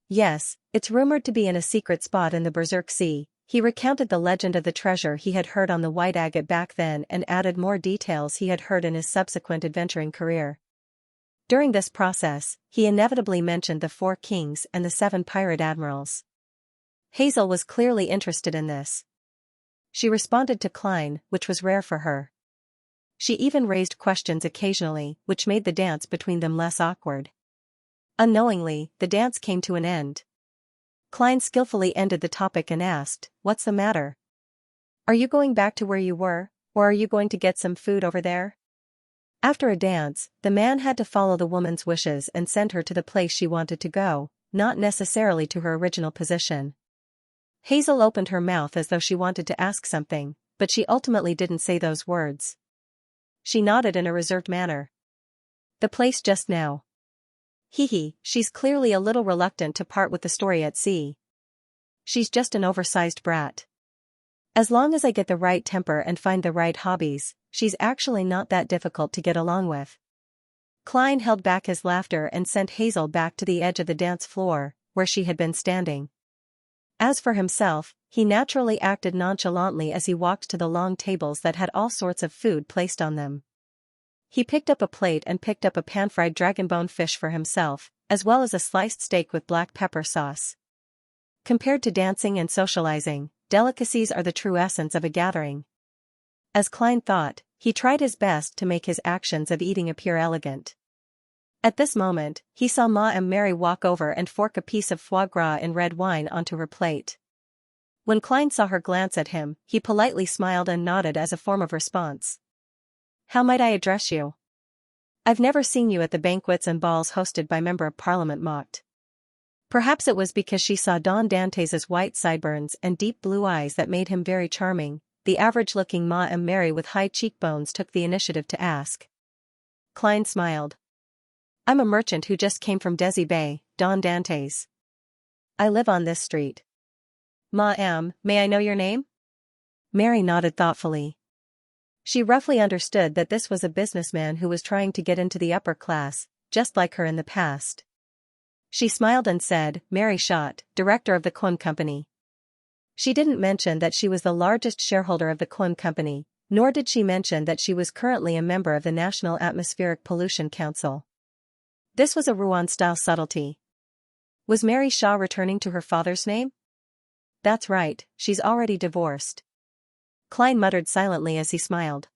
"Yes, it's rumored to be in a secret spot in the Berserk Sea." He recounted the legend of the treasure he had heard on the White Agate back then and added more details he had heard in his subsequent adventuring career. During this process, he inevitably mentioned the 4 kings and the 7 pirate admirals. Hazel was clearly interested in this. She responded to Klein, which was rare for her. She even raised questions occasionally, which made the dance between them less awkward. Unknowingly, the dance came to an end. Klein skillfully ended the topic and asked, "What's the matter? Are you going back to where you were, or are you going to get some food over there?" After a dance, the man had to follow the woman's wishes and send her to the place she wanted to go, not necessarily to her original position. Hazel opened her mouth as though she wanted to ask something, but she ultimately didn't say those words. She nodded in a reserved manner. "The place just now." She's clearly a little reluctant to part with the story at sea. She's just an oversized brat. As long as I get the right temper and find the right hobbies, she's actually not that difficult to get along with." Klein held back his laughter and sent Hazel back to the edge of the dance floor, where she had been standing. As for himself, he naturally acted nonchalantly as he walked to the long tables that had all sorts of food placed on them. He picked up a plate and picked up a pan-fried dragonbone fish for himself, as well as a sliced steak with black pepper sauce. Compared to dancing and socializing, delicacies are the true essence of a gathering. As Klein thought, he tried his best to make his actions of eating appear elegant. At this moment, he saw Ma and Mary walk over and fork a piece of foie gras in red wine onto her plate. When Klein saw her glance at him, he politely smiled and nodded as a form of response. "How might I address you?" "I've never seen you at the banquets and balls hosted by Member of Parliament mocked." Perhaps it was because she saw Don Dantes's white sideburns and deep blue eyes that made him very charming. The average-looking Ma and Mary with high cheekbones took the initiative to ask. Klein smiled. "I'm a merchant who just came from Desi Bay, Don Dantes. I live on this street." May I know your name?" Mary nodded thoughtfully. She roughly understood that this was a businessman who was trying to get into the upper class, just like her in the past. She smiled and said, "Mary Schott, director of the Quinn Company." She didn't mention that she was the largest shareholder of the Quinn Company, nor did she mention that she was currently a member of the National Atmospheric Pollution Council. This was a Rouen-style subtlety. Was Mary Shaw returning to her father's name? "That's right, she's already divorced." Klein muttered silently as he smiled.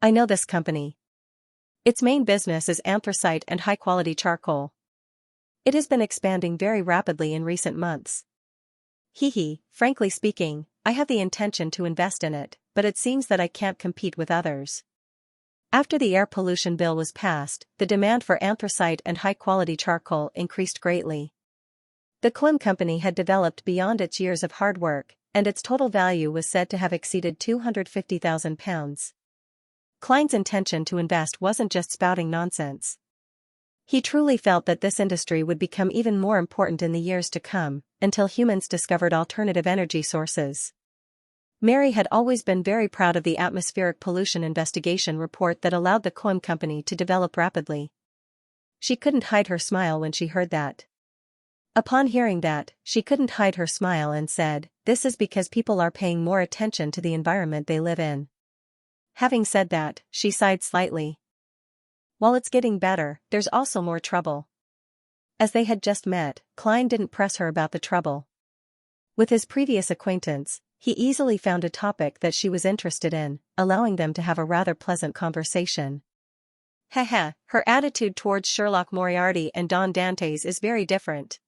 "I know this company. Its main business is anthracite and high-quality charcoal. It has been expanding very rapidly in recent months. Frankly speaking, I have the intention to invest in it, but it seems that I can't compete with others. After the air pollution bill was passed, the demand for anthracite and high-quality charcoal increased greatly. The Clim company had developed beyond its years of hard work, and its total value was said to have exceeded £250,000. Klein's intention to invest wasn't just spouting nonsense. He truly felt that this industry would become even more important in the years to come, until humans discovered alternative energy sources. Mary had always been very proud of the atmospheric pollution investigation report that allowed the Clim company to develop rapidly. She couldn't hide her smile when she heard that. Upon hearing that, she couldn't hide her smile and said, "This is because people are paying more attention to the environment they live in." Having said that, she sighed slightly. While it's getting better, there's also more trouble. As they had just met, Klein didn't press her about the trouble. With his previous acquaintance, he easily found a topic that she was interested in, allowing them to have a rather pleasant conversation. Her attitude towards Sherlock Moriarty and Don Dantes is very different.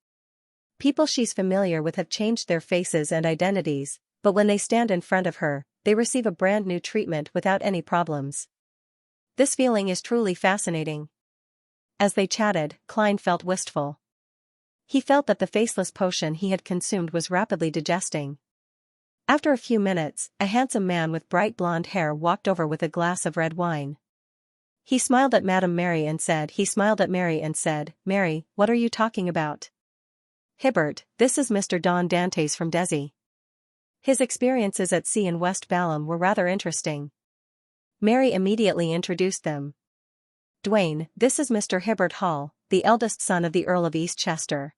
People she's familiar with have changed their faces and identities, but when they stand in front of her, they receive a brand new treatment without any problems. This feeling is truly fascinating. As they chatted, Klein felt wistful. He felt that the faceless potion he had consumed was rapidly digesting. After a few minutes, a handsome man with bright blonde hair walked over with a glass of red wine. He smiled at Mary and said, "Mary, what are you talking about?" "Hibbert, this is Mr. Don Dantes from Desi. His experiences at sea in West Balham were rather interesting." Mary immediately introduced them. "Dwayne, this is Mr. Hibbert Hall, the eldest son of the Earl of Eastchester.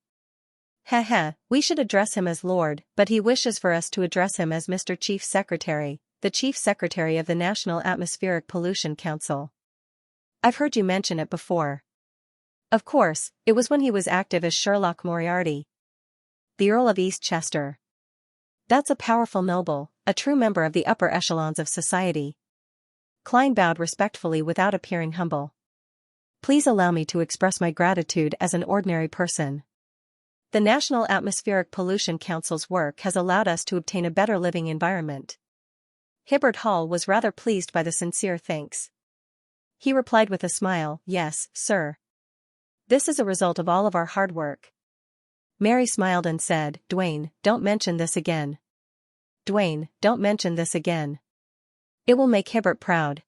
We should address him as Lord, but he wishes for us to address him as Mr. Chief Secretary, the Chief Secretary of the National Atmospheric Pollution Council. I've heard you mention it before. Of course, it was when he was active as Sherlock Moriarty. The Earl of Eastchester. That's a powerful noble, a true member of the upper echelons of society." Klein bowed respectfully without appearing humble. "Please allow me to express my gratitude as an ordinary person. The National Atmospheric Pollution Council's work has allowed us to obtain a better living environment." Hibbert Hall was rather pleased by the sincere thanks. He replied with a smile, "Yes, sir. This is a result of all of our hard work." Mary smiled and said, "Dwayne, don't mention this again. Dwayne, don't mention this again. It will make Hibbert proud."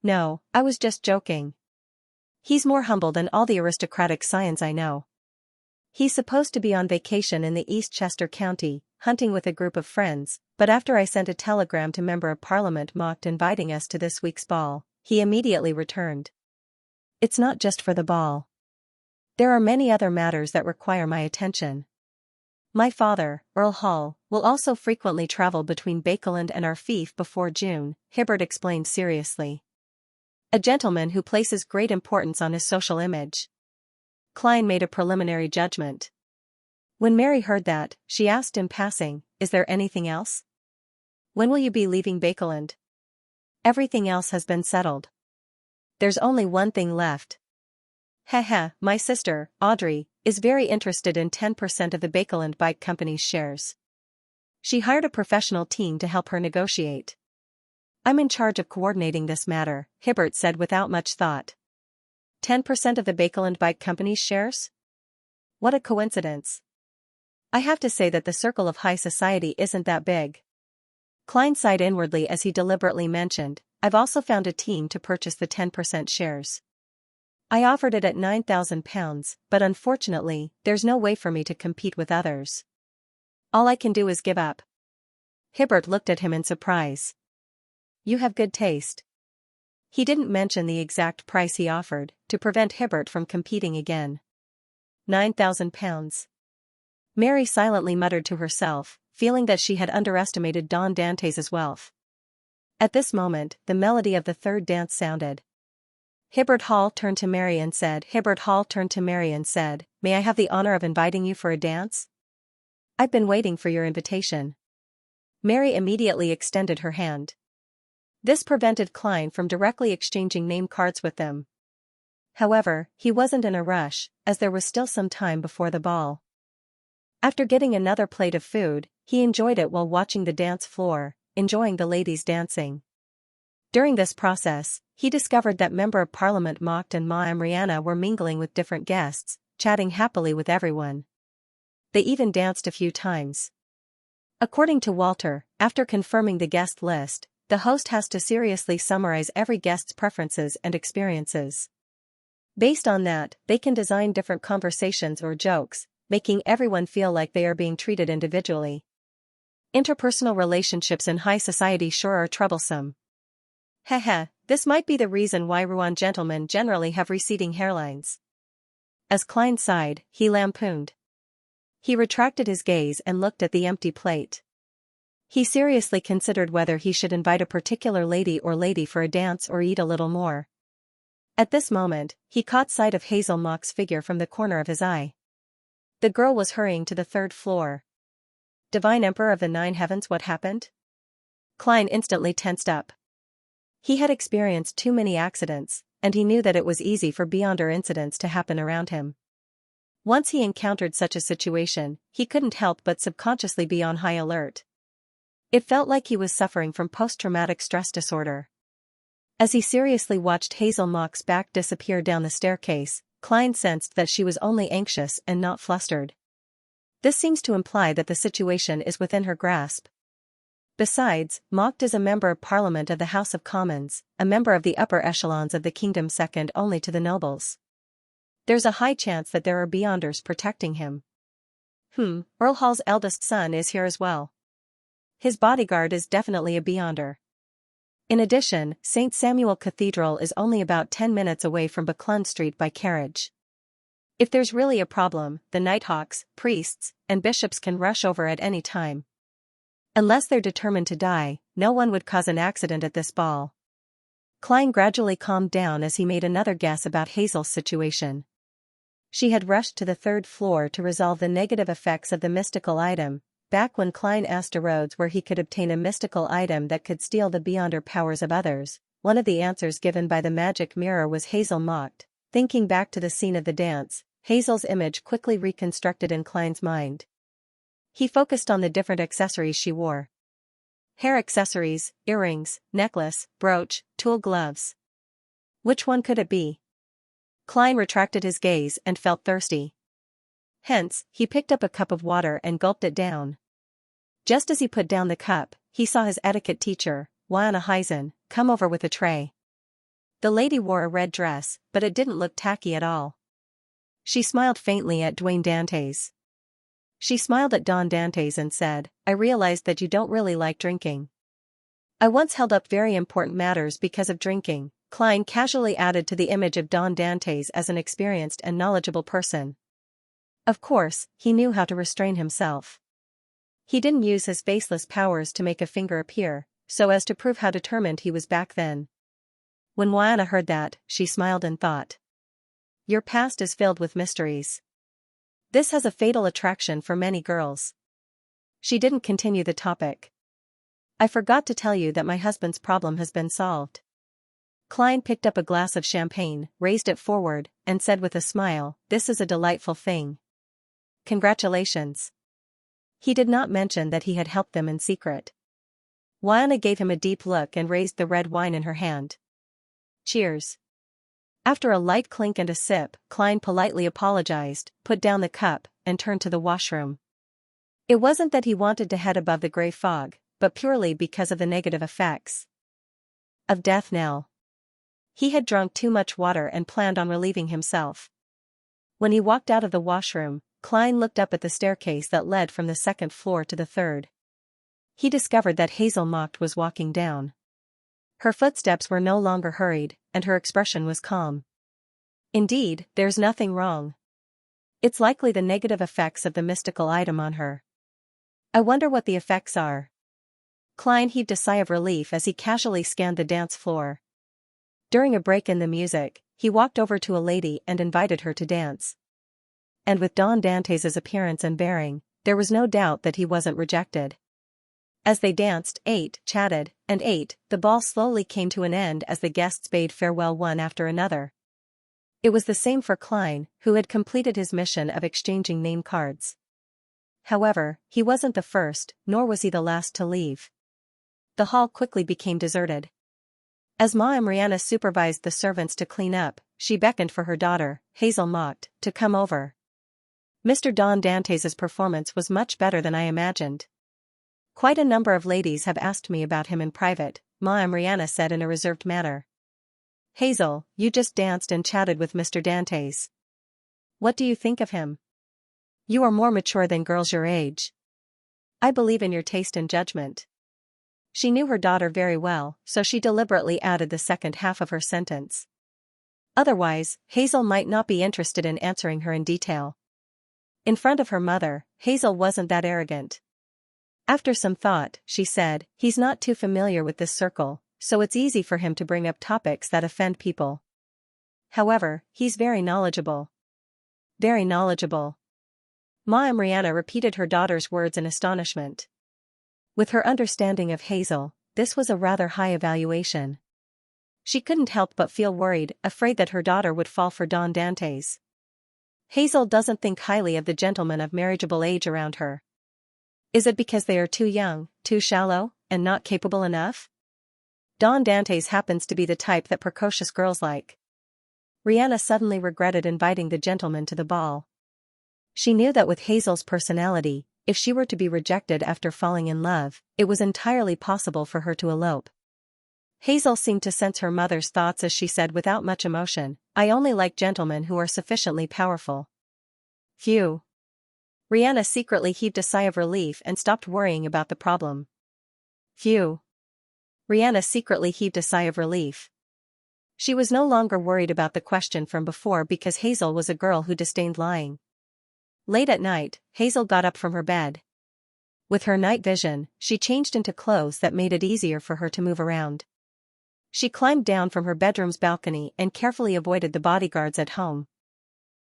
"No, I was just joking. He's more humble than all the aristocratic scions I know. He's supposed to be on vacation in the Eastchester County, hunting with a group of friends, but after I sent a telegram to Member of Parliament mocked inviting us to this week's ball, he immediately returned. It's not just for the ball. There are many other matters that require my attention. My father, Earl Hall, will also frequently travel between Bakeland and our fief before June," Hibbert explained seriously. "A gentleman who places great importance on his social image." Klein made a preliminary judgment. When Mary heard that, she asked in passing, "Is there anything else? When will you be leaving Bakeland?" "Everything else has been settled. There's only one thing left. My sister, Audrey, is very interested in 10% of the Bakeland Bike Company's shares. She hired a professional team to help her negotiate. I'm in charge of coordinating this matter," Hibbert said without much thought. 10% of the Bakeland Bike Company's shares? What a coincidence. I have to say that the circle of high society isn't that big. Klein sighed inwardly as he deliberately mentioned, "I've also found a team to purchase the 10% shares. I offered it at £9,000, but unfortunately, there's no way for me to compete with others. All I can do is give up." Hibbert looked at him in surprise. "You have good taste." He didn't mention the exact price he offered, to prevent Hibbert from competing again. £9,000. Mary silently muttered to herself, feeling that she had underestimated Don Dantes' wealth. At this moment, the melody of the third dance sounded. Hibbert Hall turned to Mary and said, "May I have the honor of inviting you for a dance? I've been waiting for your invitation." Mary immediately extended her hand. This prevented Klein from directly exchanging name cards with them. However, he wasn't in a rush, as there was still some time before the ball. After getting another plate of food, he enjoyed it while watching the dance floor, enjoying the ladies dancing. During this process, he discovered that Member of Parliament Mocked and Ma and Rihanna were mingling with different guests, chatting happily with everyone. They even danced a few times. According to Walter, after confirming the guest list, the host has to seriously summarize every guest's preferences and experiences. Based on that, they can design different conversations or jokes, making everyone feel like they are being treated individually. Interpersonal relationships in high society sure are troublesome. Heh, this might be the reason why Rouen gentlemen generally have receding hairlines. As Klein sighed, he lampooned. He retracted his gaze and looked at the empty plate. He seriously considered whether he should invite a particular lady for a dance or eat a little more. At this moment, he caught sight of Hazel Mock's figure from the corner of his eye. The girl was hurrying to the 3rd floor. Divine Emperor of the 9 heavens, what happened? Klein instantly tensed up. He had experienced too many accidents, and he knew that it was easy for beyonder incidents to happen around him. Once he encountered such a situation, he couldn't help but subconsciously be on high alert. It felt like he was suffering from post-traumatic stress disorder. As he seriously watched Hazel Mock's back disappear down the staircase, Klein sensed that she was only anxious and not flustered. This seems to imply that the situation is within her grasp. Besides, Mocked is a member of Parliament of the House of Commons, a member of the upper echelons of the kingdom second only to the nobles. There's a high chance that there are beyonders protecting him. Earl Hall's eldest son is here as well. His bodyguard is definitely a beyonder. In addition, St. Samuel Cathedral is only about 10 minutes away from Buckland Street by carriage. If there's really a problem, the Nighthawks, priests, and bishops can rush over at any time. Unless they're determined to die, no one would cause an accident at this ball. Klein gradually calmed down as he made another guess about Hazel's situation. She had rushed to the 3rd floor to resolve the negative effects of the mystical item. Back when Klein asked Rhodes where he could obtain a mystical item that could steal the beyonder powers of others, one of the answers given by the magic mirror was Hazel Mocked. Thinking back to the scene of the dance, Hazel's image quickly reconstructed in Klein's mind. He focused on the different accessories she wore. Hair accessories, earrings, necklace, brooch, tulle gloves. Which one could it be? Klein retracted his gaze and felt thirsty. Hence, he picked up a cup of water and gulped it down. Just as he put down the cup, he saw his etiquette teacher, Wiana Heisen, come over with a tray. The lady wore a red dress, but it didn't look tacky at all. She smiled faintly at Dwayne Dantes. She smiled at Don Dantes and said, I realized that you don't really like drinking. I once held up very important matters because of drinking. Klein casually added to the image of Don Dantes as an experienced and knowledgeable person. Of course, he knew how to restrain himself. He didn't use his faceless powers to make a finger appear, so as to prove how determined he was back then. When Wiana heard that, she smiled and thought. Your past is filled with mysteries. This has a fatal attraction for many girls. She didn't continue the topic. I forgot to tell you that my husband's problem has been solved. Klein picked up a glass of champagne, raised it forward, and said with a smile, this is a delightful thing. Congratulations. He did not mention that he had helped them in secret. Wiana gave him a deep look and raised the red wine in her hand. Cheers. After a light clink and a sip, Klein politely apologized, put down the cup, and turned to the washroom. It wasn't that he wanted to head above the gray fog, but purely because of the negative effects of death knell. He had drunk too much water and planned on relieving himself. When he walked out of the washroom, Klein looked up at the staircase that led from the 2nd floor to the 3rd. He discovered that Hazel Mocked was walking down. Her footsteps were no longer hurried, and her expression was calm. Indeed, there's nothing wrong. It's likely the negative effects of the mystical item on her. I wonder what the effects are. Klein heaved a sigh of relief as he casually scanned the dance floor. During a break in the music, he walked over to a lady and invited her to dance. And with Don Dantes' appearance and bearing, there was no doubt that he wasn't rejected. As they danced, ate, chatted, and ate, the ball slowly came to an end as the guests bade farewell one after another. It was the same for Klein, who had completed his mission of exchanging name cards. However, he wasn't the first, nor was he the last to leave. The hall quickly became deserted. As Ma and Rihanna supervised the servants to clean up, she beckoned for her daughter, Hazel mocked, to come over. Mr. Don Dantes' performance was much better than I imagined. Quite a number of ladies have asked me about him in private, Ma and Rihanna said in a reserved manner. Hazel, you just danced and chatted with Mr. Dantes. What do you think of him? You are more mature than girls your age. I believe in your taste and judgment. She knew her daughter very well, so she deliberately added the second half of her sentence. Otherwise, Hazel might not be interested in answering her in detail. In front of her mother, Hazel wasn't that arrogant. After some thought, she said, he's not too familiar with this circle, so it's easy for him to bring up topics that offend people. However, he's very knowledgeable. Very knowledgeable. Ma and Rihanna repeated her daughter's words in astonishment. With her understanding of Hazel, this was a rather high evaluation. She couldn't help but feel worried, afraid that her daughter would fall for Don Dantes. Hazel doesn't think highly of the gentlemen of marriageable age around her. Is it because they are too young, too shallow, and not capable enough? Don Dantes happens to be the type that precocious girls like. Rihanna suddenly regretted inviting the gentleman to the ball. She knew that with Hazel's personality, if she were to be rejected after falling in love, it was entirely possible for her to elope. Hazel seemed to sense her mother's thoughts as she said without much emotion, I only like gentlemen who are sufficiently powerful. Phew. Rihanna secretly heaved a sigh of relief and stopped worrying about the problem. Phew. Rihanna secretly heaved a sigh of relief. She was no longer worried about the question from before because Hazel was a girl who disdained lying. Late at night, Hazel got up from her bed. With her night vision, she changed into clothes that made it easier for her to move around. She climbed down from her bedroom's balcony and carefully avoided the bodyguards at home.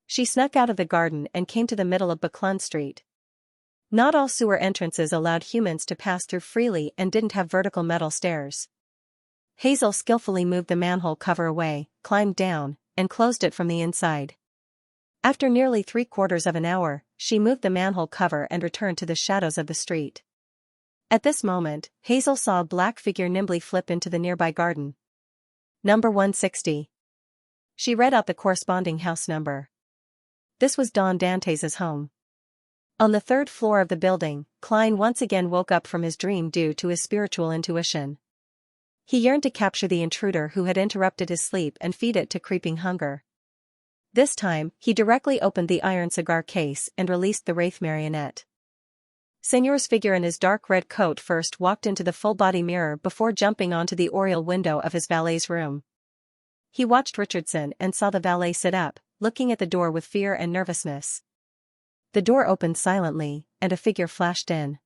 She snuck out of the garden and came to the middle of Buckland Street. Not all sewer entrances allowed humans to pass through freely and didn't have vertical metal stairs. Hazel skillfully moved the manhole cover away, climbed down, and closed it from the inside. After nearly 3/4 of an hour, she moved the manhole cover and returned to the shadows of the street. At this moment, Hazel saw a black figure nimbly flip into the nearby garden. Number 160. She read out the corresponding house number. This was Don Dantes' home. On the 3rd floor of the building, Klein once again woke up from his dream due to his spiritual intuition. He yearned to capture the intruder who had interrupted his sleep and feed it to creeping hunger. This time, he directly opened the iron cigar case and released the wraith marionette. Señor's figure in his dark red coat first walked into the full-body mirror before jumping onto the oriel window of his valet's room. He watched Richardson and saw the valet sit up, looking at the door with fear and nervousness. The door opened silently, and a figure flashed in.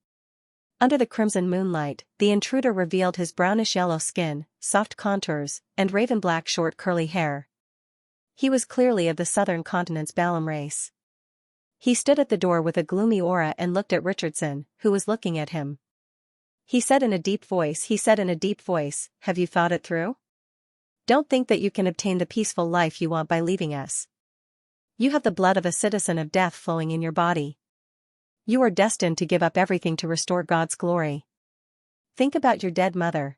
Under the crimson moonlight, the intruder revealed his brownish-yellow skin, soft contours, and raven-black short curly hair. He was clearly of the southern continent's Balam race. He stood at the door with a gloomy aura and looked at Richardson, who was looking at him. He said in a deep voice, have you thought it through? Don't think that you can obtain the peaceful life you want by leaving us. You have the blood of a citizen of death flowing in your body. You are destined to give up everything to restore God's glory. Think about your dead mother.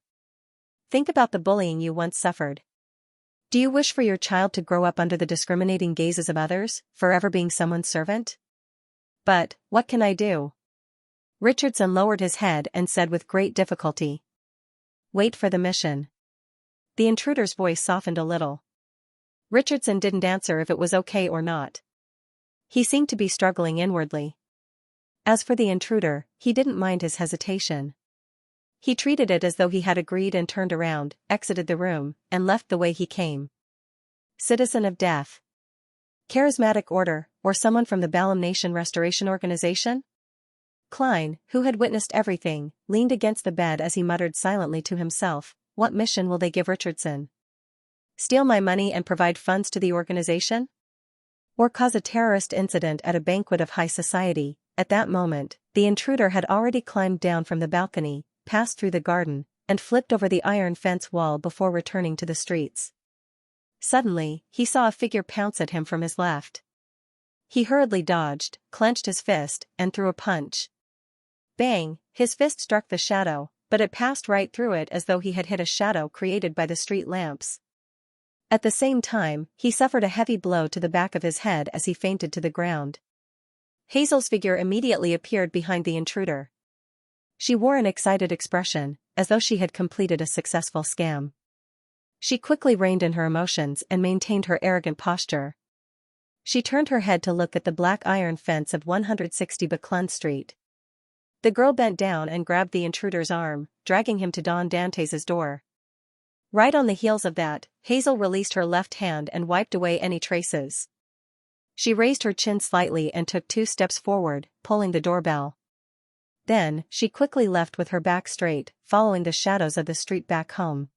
Think about the bullying you once suffered. Do you wish for your child to grow up under the discriminating gazes of others, forever being someone's servant? But, what can I do? Richardson lowered his head and said with great difficulty. Wait for the mission. The intruder's voice softened a little. Richardson didn't answer if it was okay or not. He seemed to be struggling inwardly. As for the intruder, he didn't mind his hesitation. He treated it as though he had agreed and turned around, exited the room, and left the way he came. Citizen of Death. Charismatic Order, or someone from the Balam Nation Restoration Organization? Klein, who had witnessed everything, leaned against the bed as he muttered silently to himself, what mission will they give Richardson? Steal my money and provide funds to the organization? Or cause a terrorist incident at a banquet of high society? At that moment, the intruder had already climbed down from the balcony, passed through the garden, and flipped over the iron fence wall before returning to the streets. Suddenly, he saw a figure pounce at him from his left. He hurriedly dodged, clenched his fist, and threw a punch. Bang! His fist struck the shadow, but it passed right through it as though he had hit a shadow created by the street lamps. At the same time, he suffered a heavy blow to the back of his head as he fainted to the ground. Hazel's figure immediately appeared behind the intruder. She wore an excited expression, as though she had completed a successful scam. She quickly reined in her emotions and maintained her arrogant posture. She turned her head to look at the black iron fence of 160 Buckland Street. The girl bent down and grabbed the intruder's arm, dragging him to Don Dantes' door. Right on the heels of that, Hazel released her left hand and wiped away any traces. She raised her chin slightly and took 2 steps forward, pulling the doorbell. Then, she quickly left with her back straight, following the shadows of the street back home.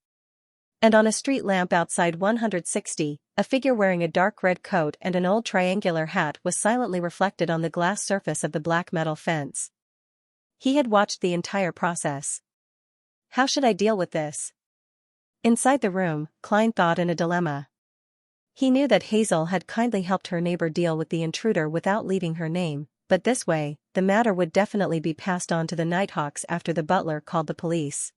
And on a street lamp outside 160, a figure wearing a dark red coat and an old triangular hat was silently reflected on the glass surface of the black metal fence. He had watched the entire process. How should I deal with this? Inside the room, Klein thought in a dilemma. He knew that Hazel had kindly helped her neighbor deal with the intruder without leaving her name, but this way, the matter would definitely be passed on to the Nighthawks after the butler called the police.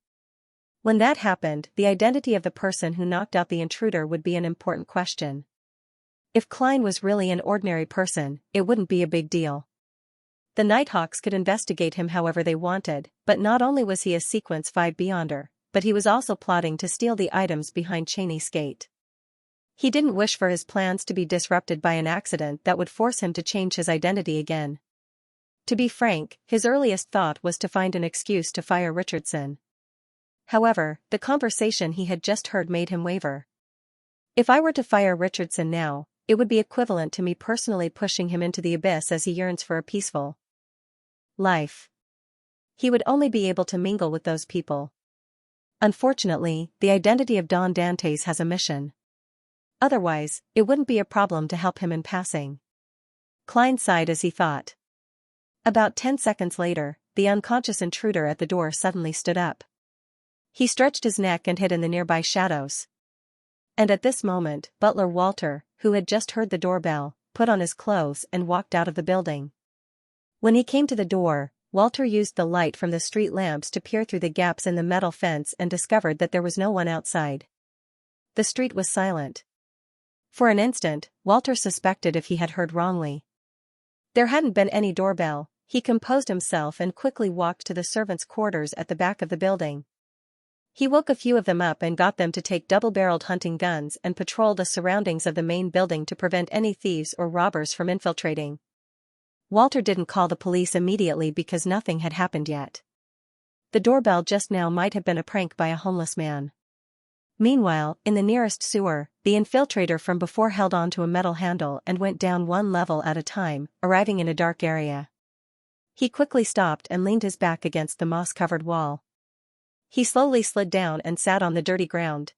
When that happened, the identity of the person who knocked out the intruder would be an important question. If Klein was really an ordinary person, it wouldn't be a big deal. The Nighthawks could investigate him however they wanted, but not only was he a Sequence 5 Beyonder, but he was also plotting to steal the items behind Cheney's gate. He didn't wish for his plans to be disrupted by an accident that would force him to change his identity again. To be frank, his earliest thought was to find an excuse to fire Richardson. However, the conversation he had just heard made him waver. If I were to fire Richardson now, it would be equivalent to me personally pushing him into the abyss as he yearns for a peaceful life. He would only be able to mingle with those people. Unfortunately, the identity of Don Dantes has a mission. Otherwise, it wouldn't be a problem to help him in passing. Klein sighed as he thought. About 10 seconds later, the unconscious intruder at the door suddenly stood up. He stretched his neck and hid in the nearby shadows. And at this moment, butler Walter, who had just heard the doorbell, put on his clothes and walked out of the building. When he came to the door, Walter used the light from the street lamps to peer through the gaps in the metal fence and discovered that there was no one outside. The street was silent. For an instant, Walter suspected if he had heard wrongly. There hadn't been any doorbell. He composed himself and quickly walked to the servants' quarters at the back of the building. He woke a few of them up and got them to take double-barreled hunting guns and patrol the surroundings of the main building to prevent any thieves or robbers from infiltrating. Walter didn't call the police immediately because nothing had happened yet. The doorbell just now might have been a prank by a homeless man. Meanwhile, in the nearest sewer, the infiltrator from before held on to a metal handle and went down one level at a time, arriving in a dark area. He quickly stopped and leaned his back against the moss-covered wall. He slowly slid down and sat on the dirty ground.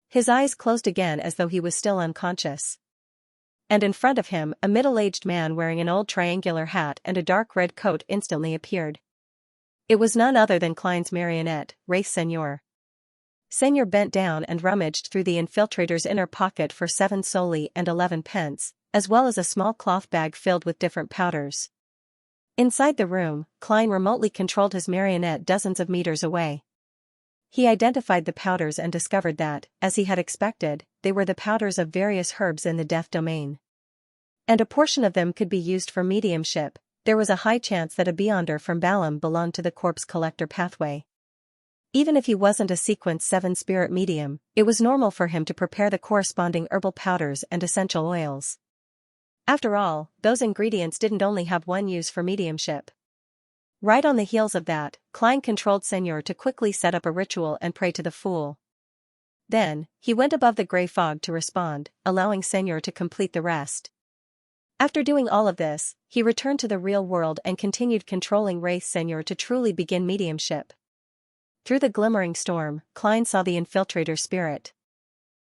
His eyes closed again as though he was still unconscious. And in front of him, a middle-aged man wearing an old triangular hat and a dark red coat instantly appeared. It was none other than Klein's marionette, Wraith Seigneur. Seigneur bent down and rummaged through the infiltrator's inner pocket for 7 soldi and 11 pence, as well as a small cloth bag filled with different powders. Inside the room, Klein remotely controlled his marionette dozens of meters away. He identified the powders and discovered that, as he had expected, they were the powders of various herbs in the death domain. And a portion of them could be used for mediumship. There was a high chance that a Beyonder from Balam belonged to the corpse collector pathway. Even if he wasn't a Sequence 7 spirit medium, it was normal for him to prepare the corresponding herbal powders and essential oils. After all, those ingredients didn't only have one use for mediumship. Right on the heels of that, Klein controlled Seigneur to quickly set up a ritual and pray to the fool. Then, he went above the grey fog to respond, allowing Seigneur to complete the rest. After doing all of this, he returned to the real world and continued controlling Wraith Seigneur to truly begin mediumship. Through the glimmering storm, Klein saw the infiltrator's spirit.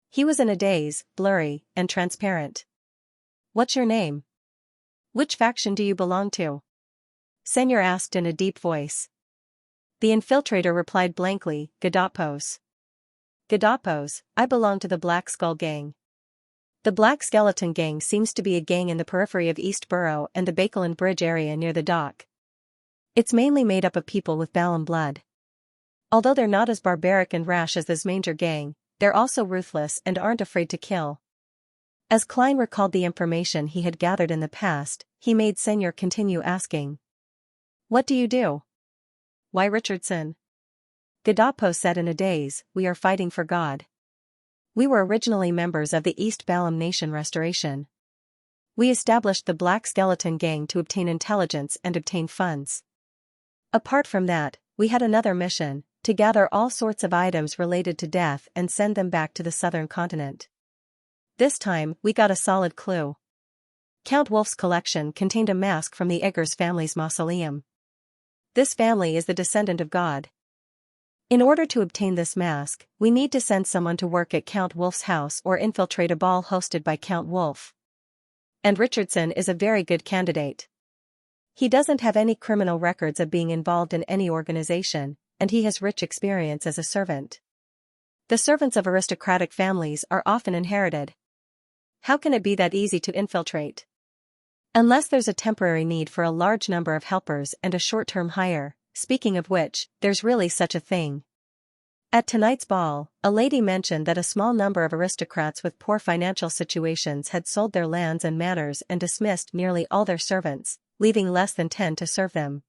He was in a daze, blurry, and transparent. "What's your name? Which faction do you belong to?" Seigneur asked in a deep voice. The infiltrator replied blankly, "Gadotpos." Gadapos, I belong to the Black Skull Gang. The Black Skeleton Gang seems to be a gang in the periphery of East Borough and the Bakeland Bridge area near the dock. It's mainly made up of people with Balam blood. Although they're not as barbaric and rash as this Manger Gang, they're also ruthless and aren't afraid to kill. As Klein recalled the information he had gathered in the past, he made Senor continue asking. What do you do? Why, Richardson? Gadapos said in a daze, we are fighting for God. We were originally members of the East Balam Nation Restoration. We established the Black Skeleton Gang to obtain intelligence and obtain funds. Apart from that, we had another mission, to gather all sorts of items related to death and send them back to the southern continent. This time, we got a solid clue. Count Wolf's collection contained a mask from the Eggers family's mausoleum. This family is the descendant of God. In order to obtain this mask, we need to send someone to work at Count Wolf's house or infiltrate a ball hosted by Count Wolf. And Richardson is a very good candidate. He doesn't have any criminal records of being involved in any organization, and he has rich experience as a servant. The servants of aristocratic families are often inherited. How can it be that easy to infiltrate? Unless there's a temporary need for a large number of helpers and a short-term hire, speaking of which, there's really such a thing. At tonight's ball, a lady mentioned that a small number of aristocrats with poor financial situations had sold their lands and manors and dismissed nearly all their servants, leaving less than 10 to serve them.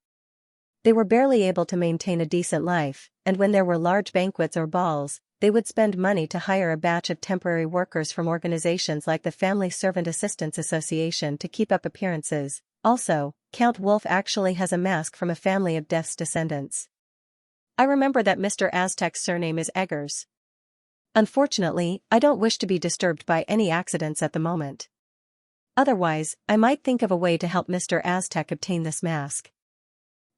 They were barely able to maintain a decent life, and when there were large banquets or balls, they would spend money to hire a batch of temporary workers from organizations like the Family Servant Assistance Association to keep up appearances. Also, Count Wolf actually has a mask from a family of Death's descendants. I remember that Mr. Aztec's surname is Eggers. Unfortunately, I don't wish to be disturbed by any accidents at the moment. Otherwise, I might think of a way to help Mr. Aztec obtain this mask.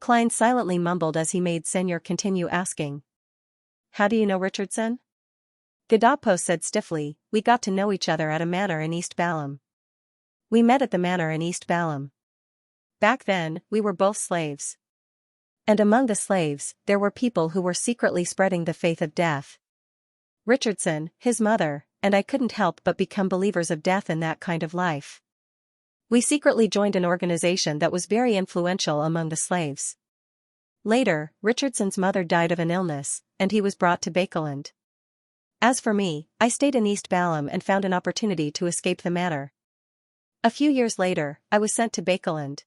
Klein silently mumbled as he made Senor continue asking. How do you know Richardson? Gadapos said stiffly, we got to know each other at a manor in East Balam. We met at the manor in East Balam. Back then, we were both slaves. And among the slaves, there were people who were secretly spreading the faith of death. Richardson, his mother, and I couldn't help but become believers of death in that kind of life. We secretly joined an organization that was very influential among the slaves. Later, Richardson's mother died of an illness, and he was brought to Bakeland. As for me, I stayed in East Balam and found an opportunity to escape the manor. A few years later, I was sent to Bakeland.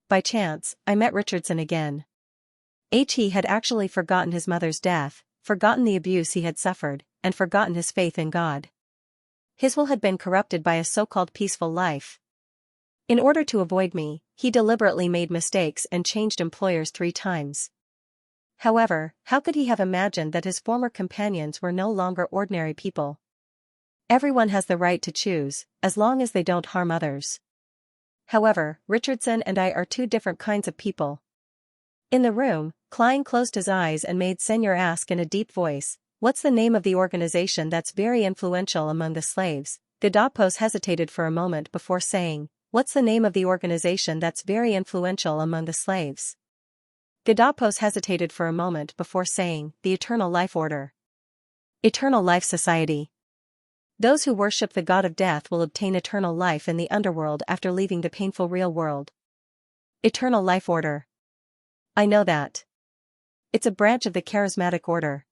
By chance, I met Richardson again. He had actually forgotten his mother's death, forgotten the abuse he had suffered, and forgotten his faith in God. His will had been corrupted by a so-called peaceful life. In order to avoid me, he deliberately made mistakes and changed employers 3 times. However, how could he have imagined that his former companions were no longer ordinary people? Everyone has the right to choose, as long as they don't harm others. However, Richardson and I are 2 different kinds of people. In the room, Klein closed his eyes and made Senor ask in a deep voice, what's the name of the organization that's very influential among the slaves? Gadapos hesitated for a moment before saying, what's the name of the organization that's very influential among the slaves? Gadapos hesitated for a moment before saying, the Eternal Life Order. Eternal Life Society. Those who worship the god of death will obtain eternal life in the underworld after leaving the painful real world. Eternal Life Order. I know that. It's a branch of the charismatic order.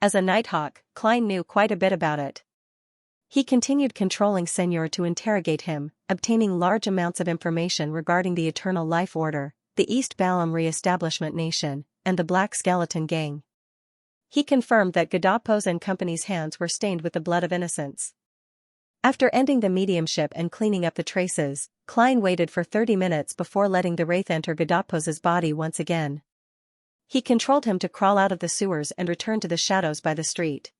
As a Nighthawk, Klein knew quite a bit about it. He continued controlling Senor to interrogate him, obtaining large amounts of information regarding the Eternal Life Order, the East Balam Re-establishment Nation, and the Black Skeleton Gang. He confirmed that Gadapos and company's hands were stained with the blood of innocents. After ending the mediumship and cleaning up the traces, Klein waited for 30 minutes before letting the wraith enter Gadapos's body once again. He controlled him to crawl out of the sewers and return to the shadows by the street.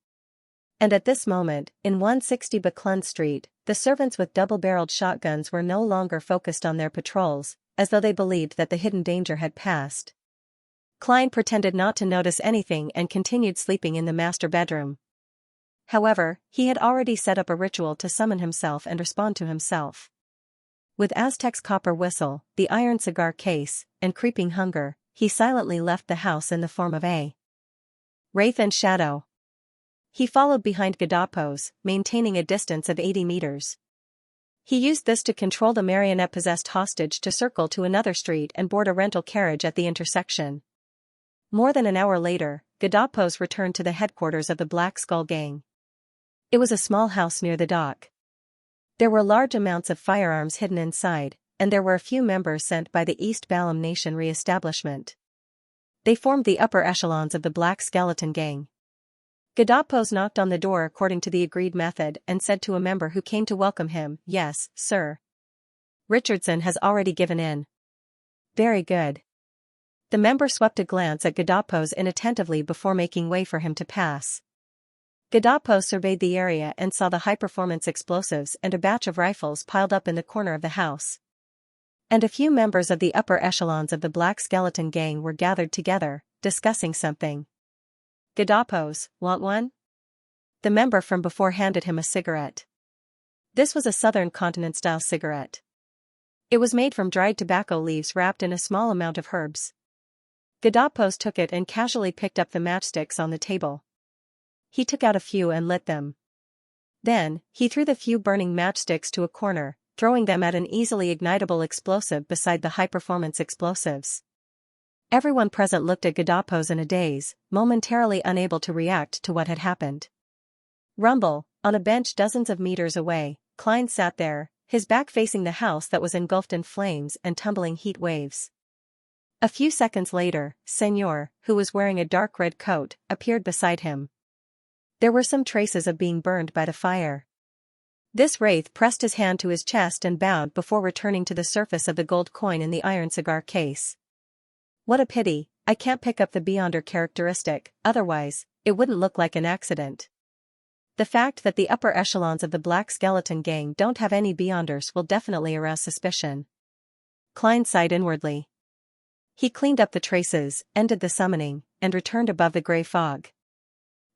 And at this moment, in 160 Buckland Street, the servants with double-barreled shotguns were no longer focused on their patrols, as though they believed that the hidden danger had passed. Klein pretended not to notice anything and continued sleeping in the master bedroom. However, he had already set up a ritual to summon himself and respond to himself. With Aztec's copper whistle, the iron cigar case, and creeping hunger, he silently left the house in the form of a wraith and shadow. He followed behind Gadapos, maintaining a distance of 80 meters. He used this to control the marionette-possessed hostage to circle to another street and board a rental carriage at the intersection. More than an hour later, Gadapos returned to the headquarters of the Black Skull Gang. It was a small house near the dock. There were large amounts of firearms hidden inside, and there were a few members sent by the East Balam Nation re-establishment. They formed the upper echelons of the Black Skeleton Gang. Gadapos knocked on the door according to the agreed method and said to a member who came to welcome him, "Yes, sir. Richardson has already given in." "Very good." The member swept a glance at Gadapos inattentively before making way for him to pass. Gadapos surveyed the area and saw the high-performance explosives and a batch of rifles piled up in the corner of the house. And a few members of the upper echelons of the Black Skeleton Gang were gathered together, discussing something. "Gadapos, want one?" The member from before handed him a cigarette. This was a Southern Continent-style cigarette. It was made from dried tobacco leaves wrapped in a small amount of herbs. Gadapos took it and casually picked up the matchsticks on the table. He took out a few and lit them. Then, he threw the few burning matchsticks to a corner, throwing them at an easily ignitable explosive beside the high-performance explosives. Everyone present looked at Gadapos in a daze, momentarily unable to react to what had happened. Rumble, on a bench dozens of meters away, Klein sat there, his back facing the house that was engulfed in flames and tumbling heat waves. A few seconds later, Senor, who was wearing a dark red coat, appeared beside him. There were some traces of being burned by the fire. This wraith pressed his hand to his chest and bowed before returning to the surface of the gold coin in the iron cigar case. "What a pity, I can't pick up the Beyonder characteristic, otherwise, it wouldn't look like an accident. The fact that the upper echelons of the Black Skeleton Gang don't have any Beyonders will definitely arouse suspicion." Klein sighed inwardly. He cleaned up the traces, ended the summoning, and returned above the gray fog.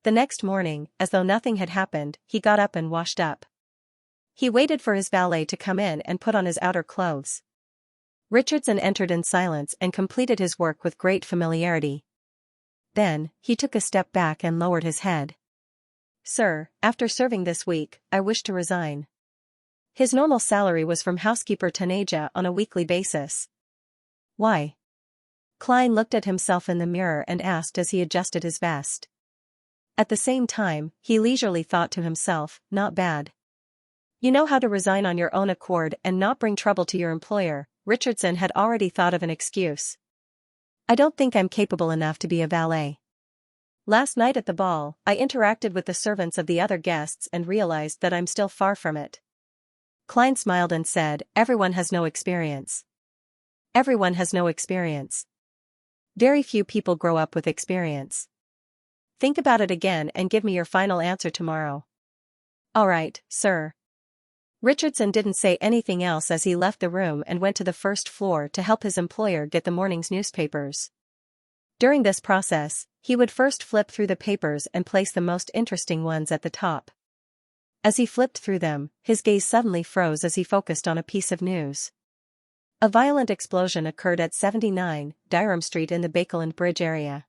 The next morning, as though nothing had happened, he got up and washed up. He waited for his valet to come in and put on his outer clothes. Richardson entered in silence and completed his work with great familiarity. Then, he took a step back and lowered his head. "Sir, after serving this week, I wish to resign." His normal salary was from housekeeper Tanaja on a weekly basis. "Why?" Klein looked at himself in the mirror and asked as he adjusted his vest. At the same time, he leisurely thought to himself, "Not bad. You know how to resign on your own accord and not bring trouble to your employer." Richardson had already thought of an excuse. "I don't think I'm capable enough to be a valet. Last night at the ball, I interacted with the servants of the other guests and realized that I'm still far from it." Klein smiled and said, "Everyone has no experience. Everyone has no experience. Very few people grow up with experience. Think about it again and give me your final answer tomorrow." "All right, sir." Richardson didn't say anything else as he left the room and went to the first floor to help his employer get the morning's newspapers. During this process, he would first flip through the papers and place the most interesting ones at the top. As he flipped through them, his gaze suddenly froze as he focused on a piece of news. A violent explosion occurred at 79 Dyrham Street in the Bakeland Bridge area.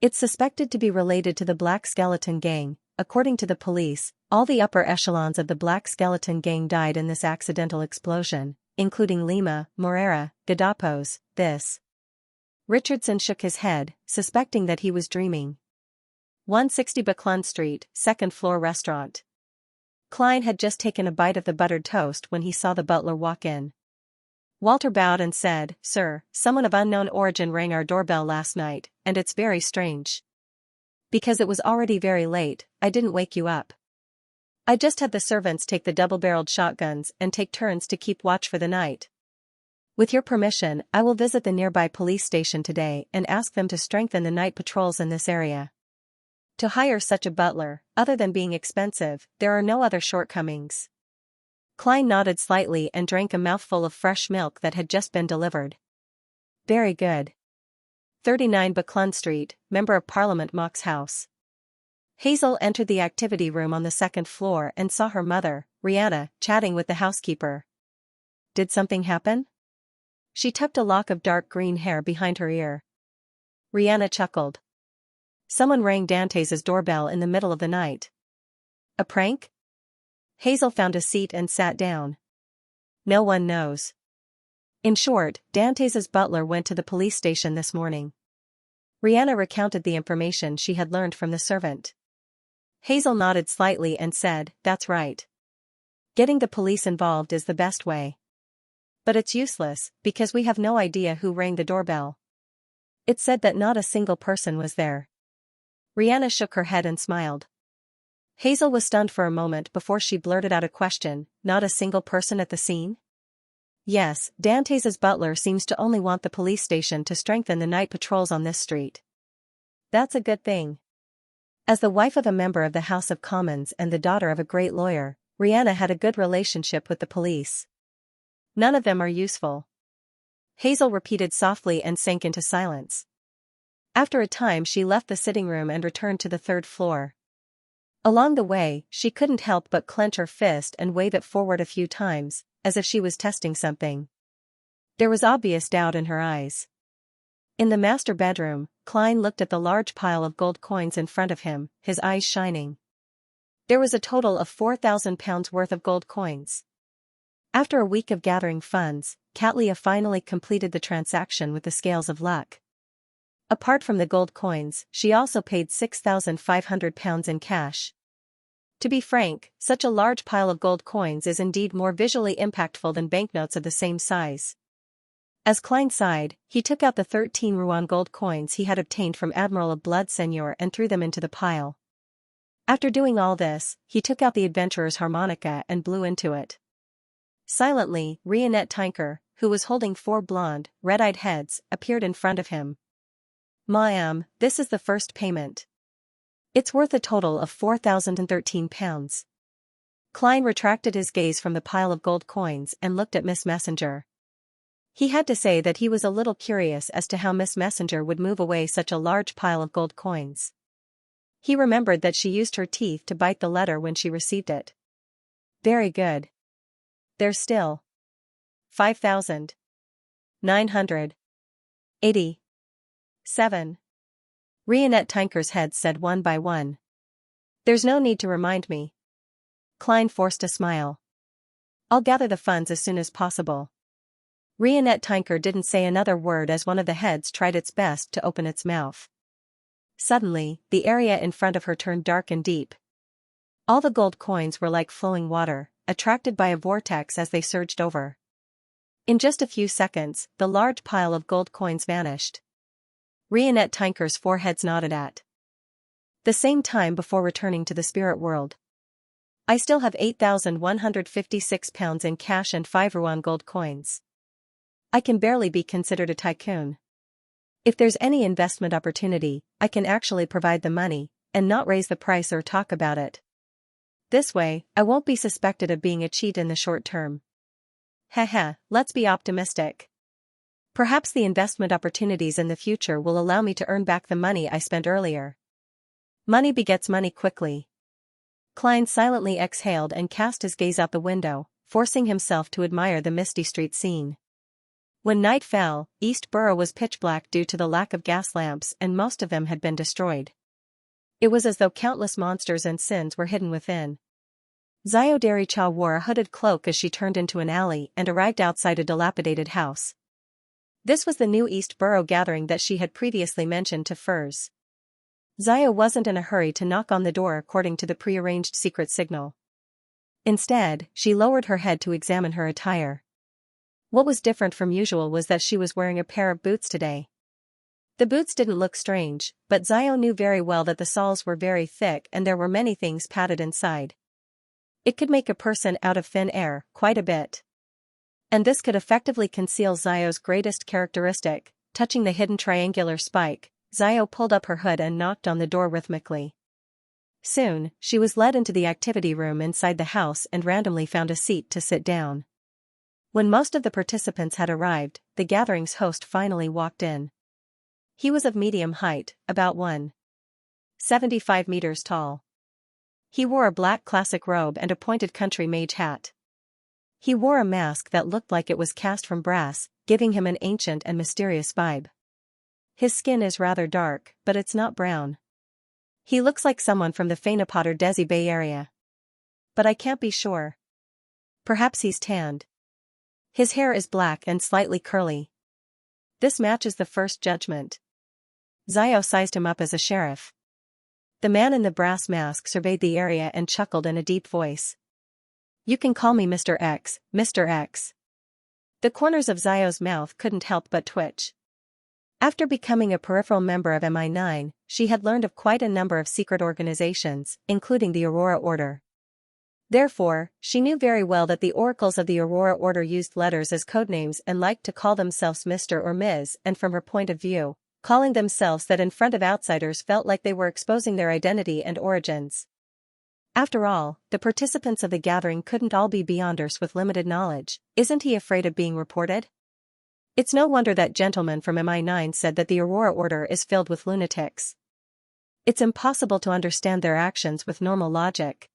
It's suspected to be related to the Black Skeleton Gang. According to the police, all the upper echelons of the Black Skeleton Gang died in this accidental explosion, including Lima, Morera, Gadapos. This. Richardson shook his head, suspecting that he was dreaming. 160 Buckland Street, second-floor restaurant. Klein had just taken a bite of the buttered toast when he saw the butler walk in. Walter bowed and said, "Sir, someone of unknown origin rang our doorbell last night, and it's very strange. Because it was already very late, I didn't wake you up. I just had the servants take the double-barreled shotguns and take turns to keep watch for the night. With your permission, I will visit the nearby police station today and ask them to strengthen the night patrols in this area. To hire such a butler, other than being expensive, there are no other shortcomings." Klein nodded slightly and drank a mouthful of fresh milk that had just been delivered. "Very good." 39 Buckland Street, Member of Parliament Mock's house. Hazel entered the activity room on the second floor and saw her mother, Rihanna, chatting with the housekeeper. "Did something happen?" She tucked a lock of dark green hair behind her ear. Rihanna chuckled. Someone rang Dante's doorbell in the middle of the night. A prank? Hazel found a seat and sat down. No one knows. In short, Dante's butler went to the police station this morning. Rihanna recounted the information she had learned from the servant. Hazel nodded slightly and said, "That's right. Getting the police involved is the best way. But it's useless, because we have no idea who rang the doorbell. It said that not a single person was there." Rihanna shook her head and smiled. Hazel was stunned for a moment before she blurted out a question, "Not a single person at the scene?" "Yes, Dante's butler seems to only want the police station to strengthen the night patrols on this street." "That's a good thing." As the wife of a member of the House of Commons and the daughter of a great lawyer, Rihanna had a good relationship with the police. "None of them are useful," Hazel repeated softly and sank into silence. After a time she left the sitting room and returned to the third floor. Along the way, she couldn't help but clench her fist and wave it forward a few times, as if she was testing something. There was obvious doubt in her eyes. In the master bedroom, Klein looked at the large pile of gold coins in front of him, his eyes shining. There was a total of £4,000 worth of gold coins. After a week of gathering funds, Katlia finally completed the transaction with the scales of luck. Apart from the gold coins, she also paid £6,500 in cash. To be frank, such a large pile of gold coins is indeed more visually impactful than banknotes of the same size. As Klein sighed, he took out the 13 Rouen gold coins he had obtained from Admiral of Blood Seigneur and threw them into the pile. After doing all this, he took out the adventurer's harmonica and blew into it. Silently, Rionette Tinker, who was holding 4 blonde, red-eyed heads, appeared in front of him. "Ma'am, this is the first payment. It's worth a total of £4,013. Klein retracted his gaze from the pile of gold coins and looked at Miss Messenger. He had to say that he was a little curious as to how Miss Messenger would move away such a large pile of gold coins. He remembered that she used her teeth to bite the letter when she received it. "Very good. There's still 5,987. Rionette Tinker's head said one by one. "There's no need to remind me." Klein forced a smile. "I'll gather the funds as soon as possible." Rionette Tinker didn't say another word as one of the heads tried its best to open its mouth. Suddenly, the area in front of her turned dark and deep. All the gold coins were like flowing water, attracted by a vortex as they surged over. In just a few seconds, the large pile of gold coins vanished. Rionette Tinker's foreheads nodded at the same time before returning to the spirit world. "I still have £8,156 in cash and 5 Rouen gold coins. I can barely be considered a tycoon. If there's any investment opportunity, I can actually provide the money, and not raise the price or talk about it. This way, I won't be suspected of being a cheat in the short term. Haha, let's be optimistic. Perhaps the investment opportunities in the future will allow me to earn back the money I spent earlier. Money begets money quickly." Klein silently exhaled and cast his gaze out the window, forcing himself to admire the misty street scene. When night fell, East Borough was pitch black due to the lack of gas lamps and most of them had been destroyed. It was as though countless monsters and sins were hidden within. Xiao Dericha wore a hooded cloak as she turned into an alley and arrived outside a dilapidated house. This was the new East Borough gathering that she had previously mentioned to Furs. Xiao wasn't in a hurry to knock on the door according to the prearranged secret signal. Instead, she lowered her head to examine her attire. What was different from usual was that she was wearing a pair of boots today. The boots didn't look strange, but Xiao knew very well that the soles were very thick and there were many things padded inside. It could make a person out of thin air, quite a bit. And this could effectively conceal Xiao's greatest characteristic, touching the hidden triangular spike. Xiao pulled up her hood and knocked on the door rhythmically. Soon, she was led into the activity room inside the house and randomly found a seat to sit down. When most of the participants had arrived, the gathering's host finally walked in. He was of medium height, about 1.75 meters tall. He wore a black classic robe and a pointed country mage hat. He wore a mask that looked like it was cast from brass, giving him an ancient and mysterious vibe. His skin is rather dark, but it's not brown. He looks like someone from the Phainopod or Desi Bay area. But I can't be sure. Perhaps he's tanned. His hair is black and slightly curly. This matches the first judgment. Xiao sized him up as a sheriff. The man in the brass mask surveyed the area and chuckled in a deep voice. You can call me Mr. X, Mr. X. The corners of Xiao's mouth couldn't help but twitch. After becoming a peripheral member of MI9, she had learned of quite a number of secret organizations, including the Aurora Order. Therefore, she knew very well that the oracles of the Aurora Order used letters as codenames and liked to call themselves Mr. or Ms., and from her point of view, calling themselves that in front of outsiders felt like they were exposing their identity and origins. After all, the participants of the gathering couldn't all be Beyonders with limited knowledge. Isn't he afraid of being reported? It's no wonder that gentleman from MI9 said that the Aurora Order is filled with lunatics. It's impossible to understand their actions with normal logic.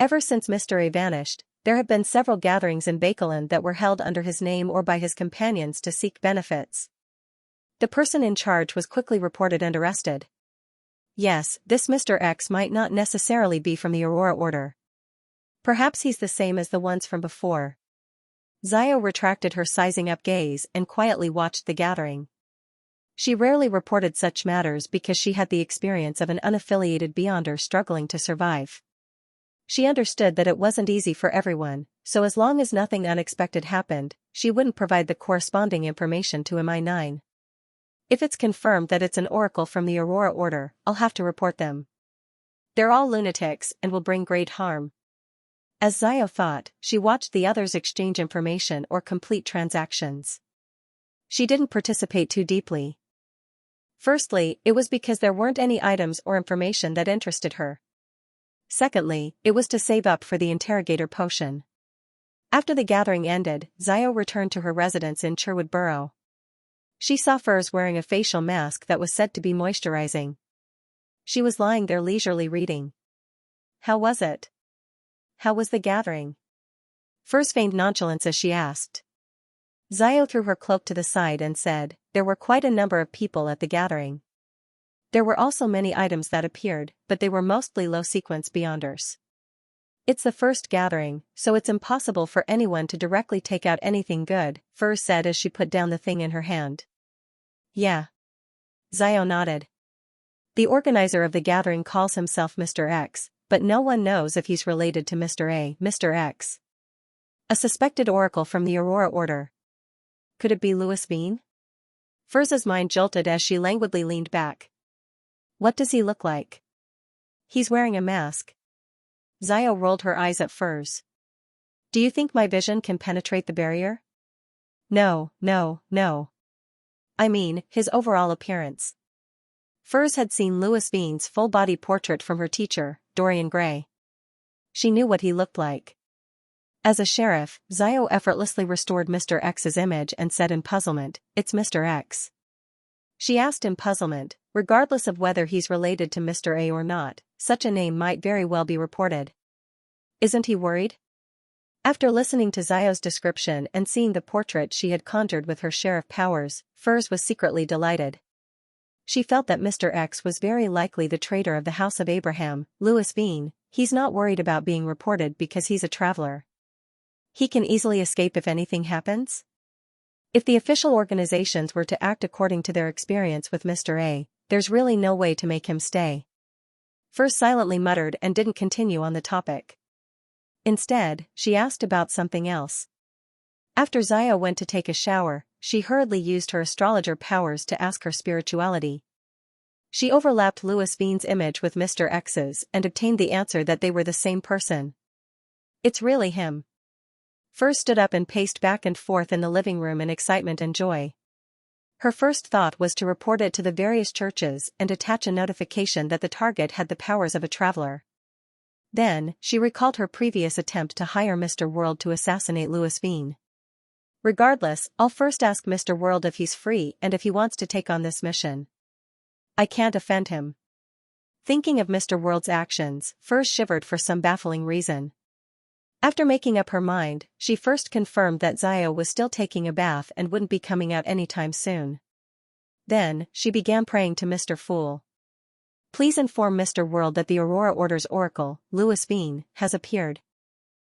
Ever since Mr. A vanished, there have been several gatherings in Bakeland that were held under his name or by his companions to seek benefits. The person in charge was quickly reported and arrested. Yes, this Mr. X might not necessarily be from the Aurora Order. Perhaps he's the same as the ones from before. Xiao retracted her sizing-up gaze and quietly watched the gathering. She rarely reported such matters because she had the experience of an unaffiliated Beyonder struggling to survive. She understood that it wasn't easy for everyone, so as long as nothing unexpected happened, she wouldn't provide the corresponding information to MI9. If it's confirmed that it's an oracle from the Aurora Order, I'll have to report them. They're all lunatics and will bring great harm. As Xiao thought, she watched the others exchange information or complete transactions. She didn't participate too deeply. Firstly, it was because there weren't any items or information that interested her. Secondly, it was to save up for the interrogator potion. After the gathering ended, Xiao returned to her residence in Sherwood Borough. She saw Furs wearing a facial mask that was said to be moisturizing. She was lying there leisurely reading. How was it? How was the gathering? Furs feigned nonchalance as she asked. Xiao threw her cloak to the side and said, there were quite a number of people at the gathering. There were also many items that appeared, but they were mostly low-sequence Beyonders. It's the first gathering, so it's impossible for anyone to directly take out anything good, Furs said as she put down the thing in her hand. Yeah. Xiao nodded. The organizer of the gathering calls himself Mr. X, but no one knows if he's related to Mr. A. Mr. X. A suspected oracle from the Aurora Order. Could it be Louis Veen? Furs's mind jolted as she languidly leaned back. What does he look like? He's wearing a mask. Xiao rolled her eyes at Furs. Do you think my vision can penetrate the barrier? No. I mean, his overall appearance. Furs had seen Louis Veen's full-body portrait from her teacher, Dorian Gray. She knew what he looked like. As a sheriff, Xiao effortlessly restored Mr. X's image and said in puzzlement, it's Mr. X. She asked in puzzlement, regardless of whether he's related to Mr. A or not, such a name might very well be reported. Isn't he worried? After listening to Xiao's description and seeing the portrait she had conjured with her sheriff powers, Furs was secretly delighted. She felt that Mr. X was very likely the traitor of the House of Abraham, Louis Veen. He's not worried about being reported because he's a traveler. He can easily escape if anything happens? If the official organizations were to act according to their experience with Mr. A, there's really no way to make him stay. Furs silently muttered and didn't continue on the topic. Instead, she asked about something else. After Xiao went to take a shower, she hurriedly used her astrologer powers to ask her spirituality. She overlapped Louis Veen's image with Mr. X's and obtained the answer that they were the same person. It's really him. Furs stood up and paced back and forth in the living room in excitement and joy. Her first thought was to report it to the various churches and attach a notification that the target had the powers of a traveler. Then, she recalled her previous attempt to hire Mr. World to assassinate Louis Veen. Regardless, I'll first ask Mr. World if he's free and if he wants to take on this mission. I can't offend him. Thinking of Mr. World's actions, Furs shivered for some baffling reason. After making up her mind, she first confirmed that Xiao was still taking a bath and wouldn't be coming out anytime soon. Then, she began praying to Mr. Fool. Please inform Mr. World that the Aurora Order's Oracle, Louis Bean, has appeared.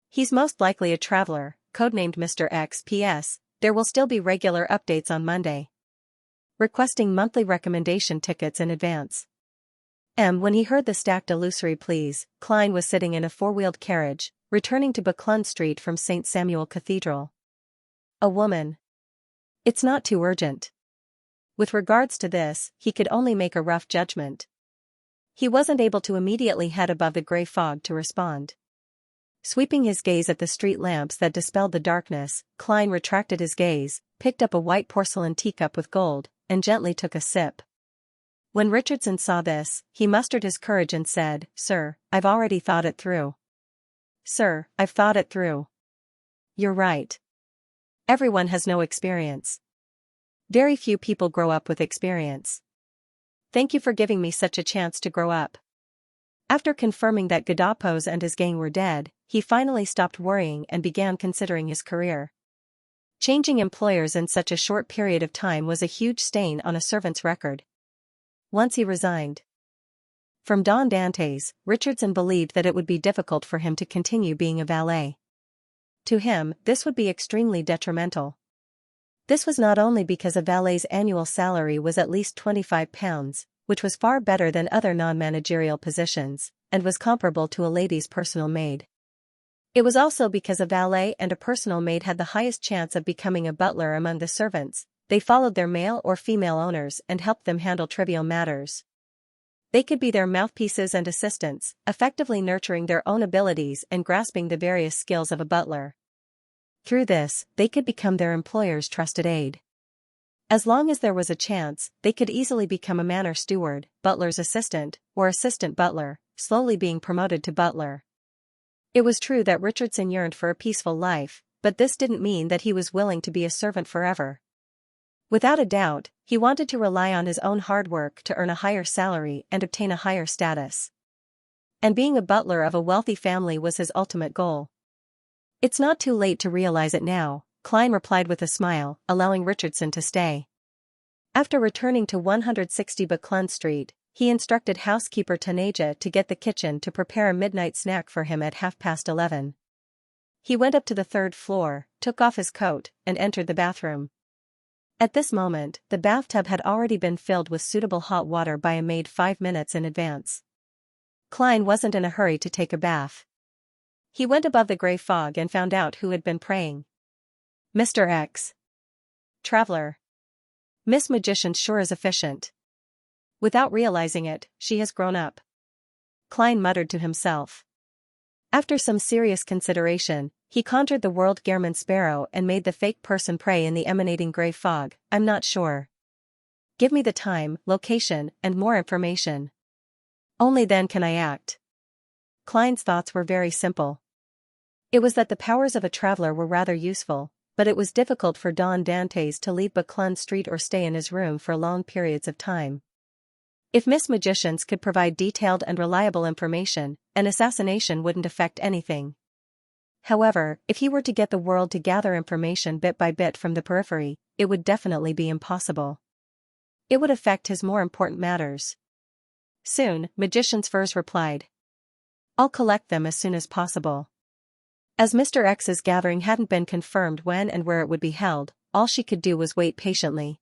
He's most likely a traveler, codenamed Mr. X. P.S. There will still be regular updates on Monday. Requesting monthly recommendation tickets in advance. When he heard the stacked illusory pleas, Klein was sitting in a four-wheeled carriage, returning to Buckland Street from St. Samuel Cathedral. A woman. It's not too urgent. With regards to this, he could only make a rough judgment. He wasn't able to immediately head above the grey fog to respond. Sweeping his gaze at the street lamps that dispelled the darkness, Klein retracted his gaze, picked up a white porcelain teacup with gold, and gently took a sip. When Richardson saw this, he mustered his courage and said, "Sir, I've already thought it through." "Sir, I've thought it through." "You're right. Everyone has no experience. Very few people grow up with experience. Thank you for giving me such a chance to grow up." After confirming that Gadapos and his gang were dead, he finally stopped worrying and began considering his career. Changing employers in such a short period of time was a huge stain on a servant's record. Once he resigned from Don Dantes, Richardson believed that it would be difficult for him to continue being a valet. To him, this would be extremely detrimental. This was not only because a valet's annual salary was at least £25, which was far better than other non-managerial positions, and was comparable to a lady's personal maid. It was also because a valet and a personal maid had the highest chance of becoming a butler among the servants. They followed their male or female owners and helped them handle trivial matters. They could be their mouthpieces and assistants, effectively nurturing their own abilities and grasping the various skills of a butler. Through this, they could become their employer's trusted aide. As long as there was a chance, they could easily become a manor steward, butler's assistant, or assistant butler, slowly being promoted to butler. It was true that Richardson yearned for a peaceful life, but this didn't mean that he was willing to be a servant forever. Without a doubt, he wanted to rely on his own hard work to earn a higher salary and obtain a higher status. And being a butler of a wealthy family was his ultimate goal. "It's not too late to realize it now," Klein replied with a smile, allowing Richardson to stay. After returning to 160 Buckland Street, he instructed housekeeper Tanaja to get the kitchen to prepare a midnight snack for him at 11:30. He went up to the third floor, took off his coat, and entered the bathroom. At this moment, the bathtub had already been filled with suitable hot water by a maid 5 minutes in advance. Klein wasn't in a hurry to take a bath. He went above the grey fog and found out who had been praying. Mr. X. Traveler. Miss Magician sure is efficient. Without realizing it, she has grown up. Klein muttered to himself. After some serious consideration, he conjured the World Gehrman Sparrow and made the fake person pray in the emanating grey fog. "I'm not sure. Give me the time, location, and more information. Only then can I act." Klein's thoughts were very simple. It was that the powers of a traveler were rather useful, but it was difficult for Don Dantes to leave Buckland Street or stay in his room for long periods of time. If Miss Magicians could provide detailed and reliable information, an assassination wouldn't affect anything. However, if he were to get the world to gather information bit by bit from the periphery, it would definitely be impossible. It would affect his more important matters. Soon, Magician's Furs replied. "I'll collect them as soon as possible." As Mr. X's gathering hadn't been confirmed when and where it would be held, all she could do was wait patiently.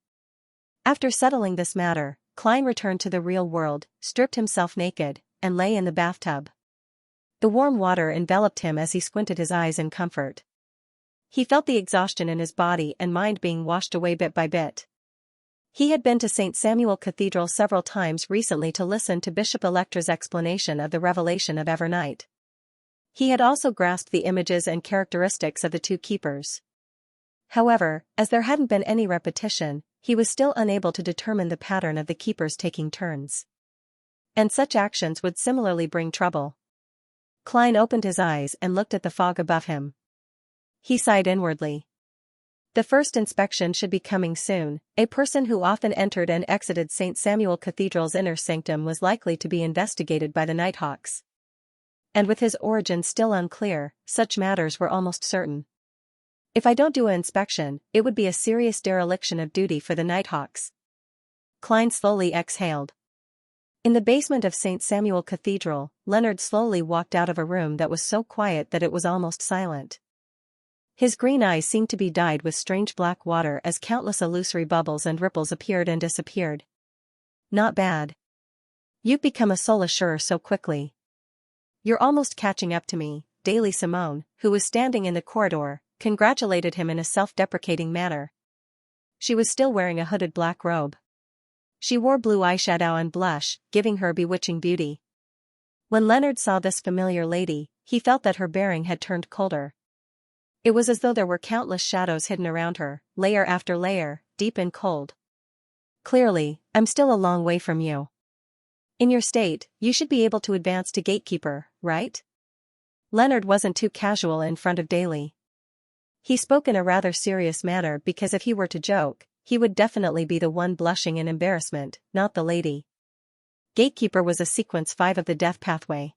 After settling this matter, Klein returned to the real world, stripped himself naked, and lay in the bathtub. The warm water enveloped him as he squinted his eyes in comfort. He felt the exhaustion in his body and mind being washed away bit by bit. He had been to St. Samuel Cathedral several times recently to listen to Bishop Electra's explanation of the revelation of Evernight. He had also grasped the images and characteristics of the two keepers. However, as there hadn't been any repetition, he was still unable to determine the pattern of the keepers taking turns. And such actions would similarly bring trouble. Klein opened his eyes and looked at the fog above him. He sighed inwardly. The first inspection should be coming soon. A person who often entered and exited St. Samuel Cathedral's inner sanctum was likely to be investigated by the Nighthawks. And with his origin still unclear, such matters were almost certain. If I don't do an inspection, it would be a serious dereliction of duty for the Nighthawks. Klein slowly exhaled. In the basement of St. Samuel Cathedral, Leonard slowly walked out of a room that was so quiet that it was almost silent. His green eyes seemed to be dyed with strange black water as countless illusory bubbles and ripples appeared and disappeared. Not bad. You've become a soul assurer so quickly. You're almost catching up to me, Daily Simone, who was standing in the corridor, congratulated him in a self-deprecating manner. She was still wearing a hooded black robe. She wore blue eyeshadow and blush, giving her bewitching beauty. When Leonard saw this familiar lady, he felt that her bearing had turned colder. It was as though there were countless shadows hidden around her, layer after layer, deep and cold. Clearly, I'm still a long way from you. In your state, you should be able to advance to gatekeeper, right? Leonard wasn't too casual in front of Daly. He spoke in a rather serious manner because if he were to joke, he would definitely be the one blushing in embarrassment, not the lady. Gatekeeper was a sequence 5 of the death pathway.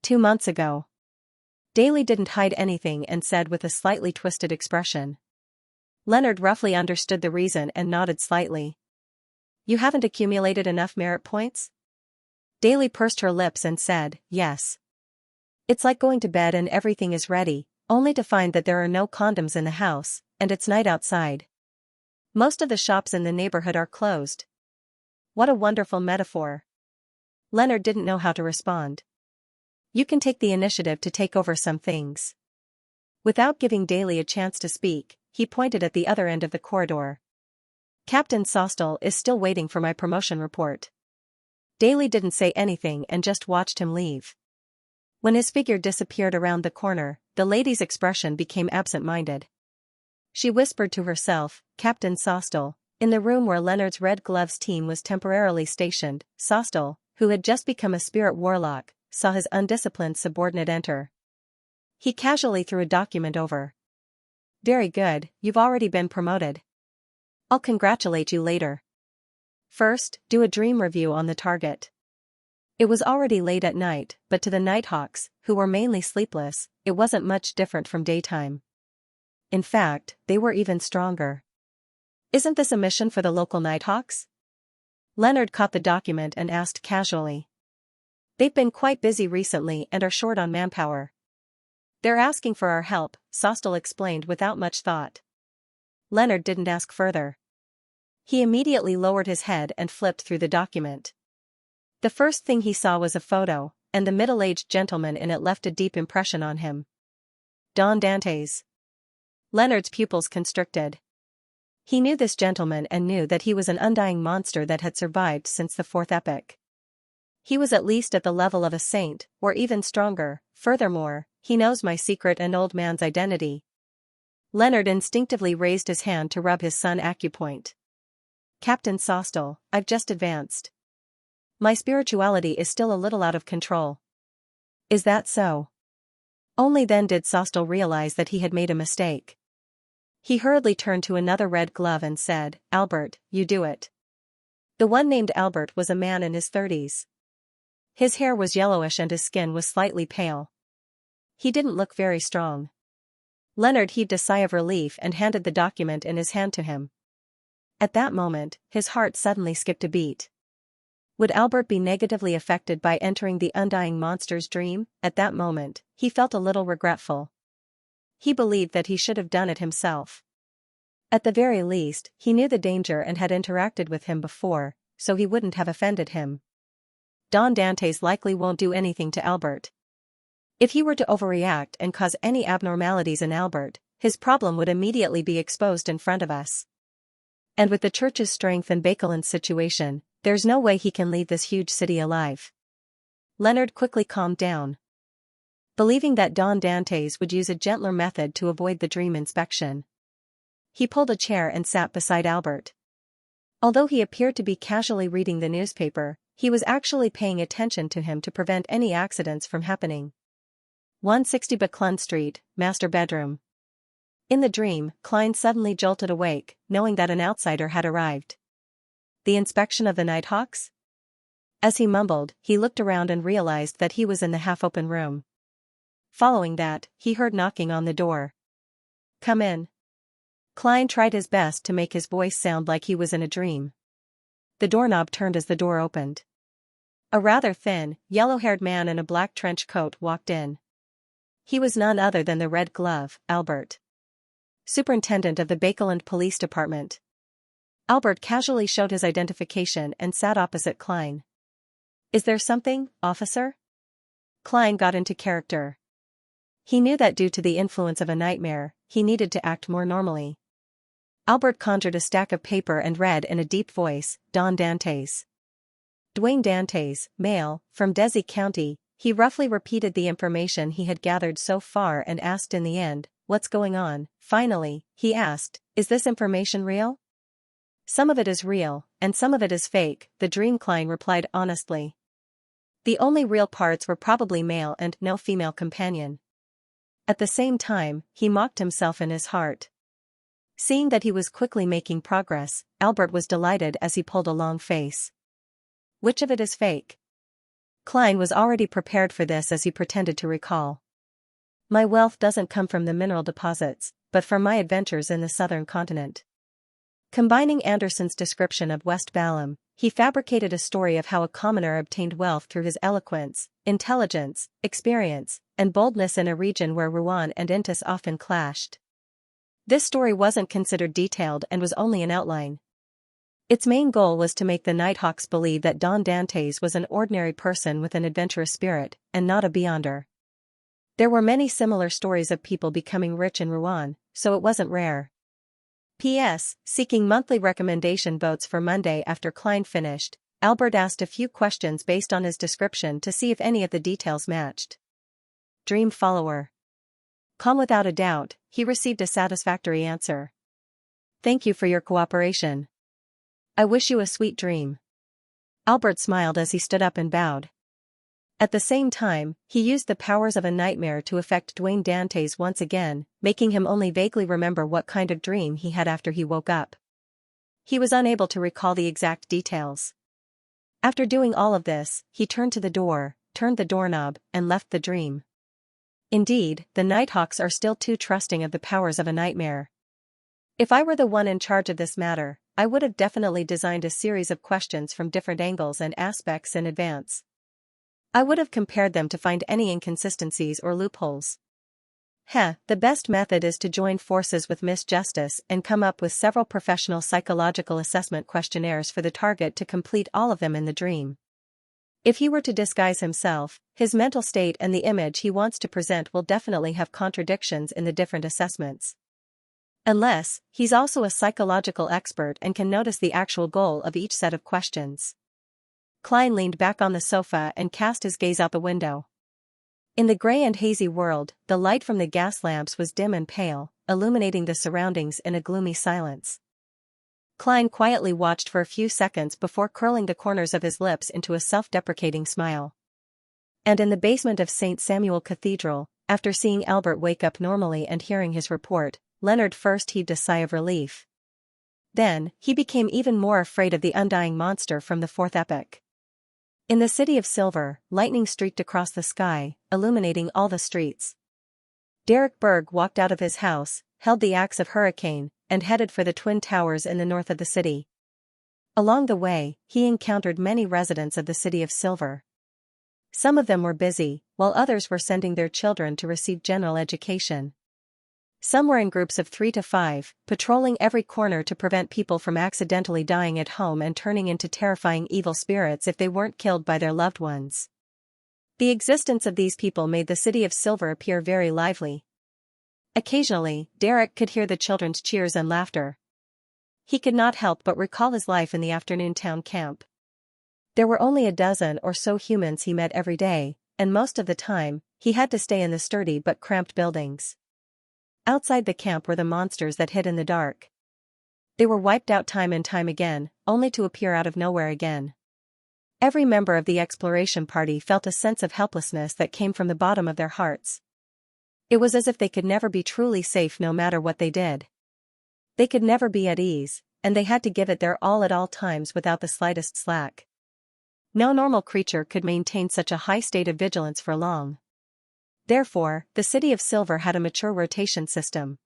2 months ago. Daly didn't hide anything and said with a slightly twisted expression. Leonard roughly understood the reason and nodded slightly. You haven't accumulated enough merit points? Daly pursed her lips and said, yes. It's like going to bed and everything is ready, only to find that there are no condoms in the house, and it's night outside. Most of the shops in the neighborhood are closed. What a wonderful metaphor. Leonard didn't know how to respond. You can take the initiative to take over some things. Without giving Daly a chance to speak, he pointed at the other end of the corridor. Captain Sostel is still waiting for my promotion report. Daly didn't say anything and just watched him leave. When his figure disappeared around the corner, the lady's expression became absent-minded. She whispered to herself, Captain Sostel, in the room where Leonard's Red Gloves team was temporarily stationed. Sostel, who had just become a spirit warlock, saw his undisciplined subordinate enter. He casually threw a document over. Very good, you've already been promoted. I'll congratulate you later. First, do a dream review on the target. It was already late at night, but to the Nighthawks, who were mainly sleepless, it wasn't much different from daytime. In fact, they were even stronger. Isn't this a mission for the local Nighthawks? Leonard caught the document and asked casually. They've been quite busy recently and are short on manpower. They're asking for our help, Sostel explained without much thought. Leonard didn't ask further. He immediately lowered his head and flipped through the document. The first thing he saw was a photo, and the middle-aged gentleman in it left a deep impression on him. Don Dantes. Leonard's pupils constricted. He knew this gentleman and knew that he was an undying monster that had survived since the 4th epoch. He was at least at the level of a saint, or even stronger. Furthermore, he knows my secret and old man's identity. Leonard instinctively raised his hand to rub his son acupoint. Captain Sostel, I've just advanced. My spirituality is still a little out of control. Is that so? Only then did Sostel realize that he had made a mistake. He hurriedly turned to another red glove and said, Albert, you do it. The one named Albert was a man in his 30s. His hair was yellowish and his skin was slightly pale. He didn't look very strong. Leonard heaved a sigh of relief and handed the document in his hand to him. At that moment, his heart suddenly skipped a beat. Would Albert be negatively affected by entering the undying monster's dream? At that moment, he felt a little regretful. He believed that he should have done it himself. At the very least, he knew the danger and had interacted with him before, so he wouldn't have offended him. Don Dantes likely won't do anything to Albert. If he were to overreact and cause any abnormalities in Albert, his problem would immediately be exposed in front of us. And with the church's strength and Bakelin's situation, there's no way he can leave this huge city alive. Leonard quickly calmed down. Believing that Don Dantes would use a gentler method to avoid the dream inspection. He pulled a chair and sat beside Albert. Although he appeared to be casually reading the newspaper, he was actually paying attention to him to prevent any accidents from happening. 160 Buckland Street, master bedroom. In the dream, Klein suddenly jolted awake, knowing that an outsider had arrived. The inspection of the Nighthawks? As he mumbled, he looked around and realized that he was in the half-open room. Following that, he heard knocking on the door. Come in. Klein tried his best to make his voice sound like he was in a dream. The doorknob turned as the door opened. A rather thin, yellow-haired man in a black trench coat walked in. He was none other than the Red Glove, Albert, superintendent of the Bakeland Police Department. Albert casually showed his identification and sat opposite Klein. "Is there something, officer?" Klein got into character. He knew that due to the influence of a nightmare, he needed to act more normally. Albert conjured a stack of paper and read in a deep voice, "Don Dantes. Dwayne Dantes, male, from Desi County." He roughly repeated the information he had gathered so far and asked in the end, "What's going on?" Finally, he asked, "Is this information real?" "Some of it is real, and some of it is fake," the Dream Klein replied honestly. "The only real parts were probably male and no female companion." At the same time, he mocked himself in his heart. Seeing that he was quickly making progress, Albert was delighted as he pulled a long face. "Which of it is fake?" Klein was already prepared for this as he pretended to recall. "My wealth doesn't come from the mineral deposits, but from my adventures in the southern continent." Combining Anderson's description of West Balam, he fabricated a story of how a commoner obtained wealth through his eloquence, intelligence, experience, and boldness in a region where Rouen and Intis often clashed. This story wasn't considered detailed and was only an outline. Its main goal was to make the Nighthawks believe that Don Dantes was an ordinary person with an adventurous spirit, and not a beyonder. There were many similar stories of people becoming rich in Rouen, so it wasn't rare. P.S. Seeking monthly recommendation votes for Monday after Klein finished, Albert asked a few questions based on his description to see if any of the details matched. Dream follower. Calm without a doubt, he received a satisfactory answer. "Thank you for your cooperation. I wish you a sweet dream." Albert smiled as he stood up and bowed. At the same time, he used the powers of a nightmare to affect Dwayne Dantes once again, making him only vaguely remember what kind of dream he had after he woke up. He was unable to recall the exact details. After doing all of this, he turned to the door, turned the doorknob, and left the dream. Indeed, the Nighthawks are still too trusting of the powers of a nightmare. If I were the one in charge of this matter, I would have definitely designed a series of questions from different angles and aspects in advance. I would have compared them to find any inconsistencies or loopholes. The best method is to join forces with Miss Justice and come up with several professional psychological assessment questionnaires for the target to complete all of them in the dream. If he were to disguise himself, his mental state and the image he wants to present will definitely have contradictions in the different assessments. Unless, he's also a psychological expert and can notice the actual goal of each set of questions. Klein leaned back on the sofa and cast his gaze out the window. In the gray and hazy world, the light from the gas lamps was dim and pale, illuminating the surroundings in a gloomy silence. Klein quietly watched for a few seconds before curling the corners of his lips into a self-deprecating smile. And in the basement of St. Samuel Cathedral, after seeing Albert wake up normally and hearing his report, Leonard first heaved a sigh of relief. Then, he became even more afraid of the undying monster from the fourth epoch. In the city of Silver, lightning streaked across the sky, illuminating all the streets. Derek Berg walked out of his house, held the axe of Hurricane, and headed for the Twin Towers in the north of the city. Along the way, he encountered many residents of the city of Silver. Some of them were busy, while others were sending their children to receive general education. Some were in groups of 3 to 5, patrolling every corner to prevent people from accidentally dying at home and turning into terrifying evil spirits if they weren't killed by their loved ones. The existence of these people made the city of Silver appear very lively. Occasionally, Derek could hear the children's cheers and laughter. He could not help but recall his life in the afternoon town camp. There were only a dozen or so humans he met every day, and most of the time, he had to stay in the sturdy but cramped buildings. Outside the camp were the monsters that hid in the dark. They were wiped out time and time again, only to appear out of nowhere again. Every member of the exploration party felt a sense of helplessness that came from the bottom of their hearts. It was as if they could never be truly safe no matter what they did. They could never be at ease, and they had to give it their all at all times without the slightest slack. No normal creature could maintain such a high state of vigilance for long. Therefore, the city of Silver had a mature rotation system.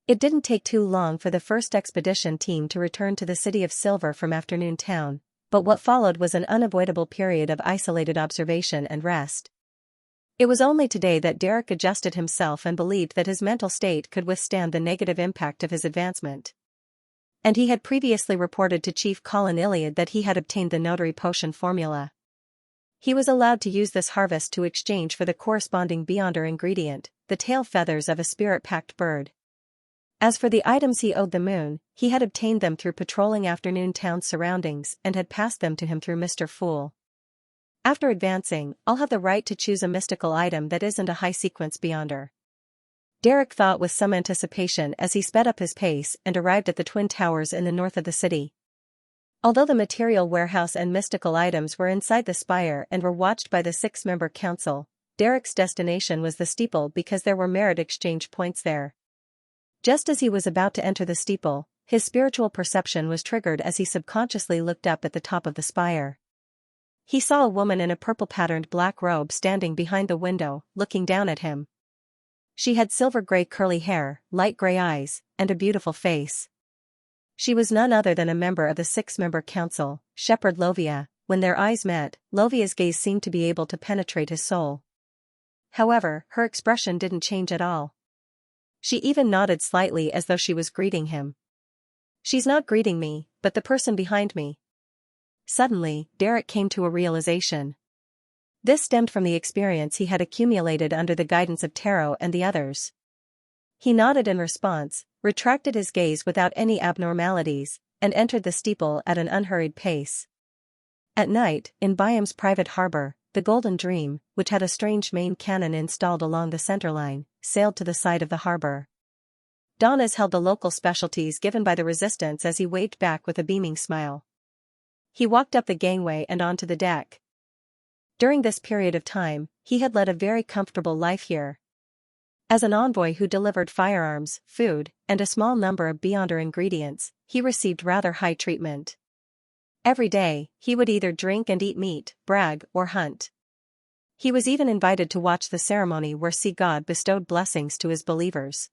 It didn't take too long for the first expedition team to return to the city of Silver from Afternoon Town, But what followed was an unavoidable period of isolated observation and rest. It was only today that Derek adjusted himself and believed that his mental state could withstand the negative impact of his advancement. And he had previously reported to Chief Colin Iliad that he had obtained the notary potion formula. He was allowed to use this harvest to exchange for the corresponding beyonder ingredient, the tail feathers of a spirit-packed bird. As for the items he owed the moon, he had obtained them through patrolling afternoon town surroundings and had passed them to him through Mr. Fool. After advancing, I'll have the right to choose a mystical item that isn't a high-sequence beyonder. Derek thought with some anticipation as he sped up his pace and arrived at the Twin Towers in the north of the city. Although the material warehouse and mystical items were inside the spire and were watched by the 6-member council, Derek's destination was the steeple because there were merit exchange points there. Just as he was about to enter the steeple, his spiritual perception was triggered as he subconsciously looked up at the top of the spire. He saw a woman in a purple-patterned black robe standing behind the window, looking down at him. She had silver-gray curly hair, light gray eyes, and a beautiful face. She was none other than a member of the 6-member council, Shepherd Lovia. When their eyes met, Lovia's gaze seemed to be able to penetrate his soul. However, her expression didn't change at all. She even nodded slightly as though she was greeting him. She's not greeting me, but the person behind me. Suddenly, Derek came to a realization. This stemmed from the experience he had accumulated under the guidance of Tarot and the others. He nodded in response, retracted his gaze without any abnormalities, and entered the steeple at an unhurried pace. At night, in Byam's private harbor, the Golden Dream, which had a strange main cannon installed along the centerline, sailed to the side of the harbor. Donnas held the local specialties given by the resistance as he waved back with a beaming smile. He walked up the gangway and onto the deck. During this period of time, he had led a very comfortable life here. As an envoy who delivered firearms, food, and a small number of beyonder ingredients, he received rather high treatment. Every day, he would either drink and eat meat, brag, or hunt. He was even invited to watch the ceremony where Sea God bestowed blessings to his believers.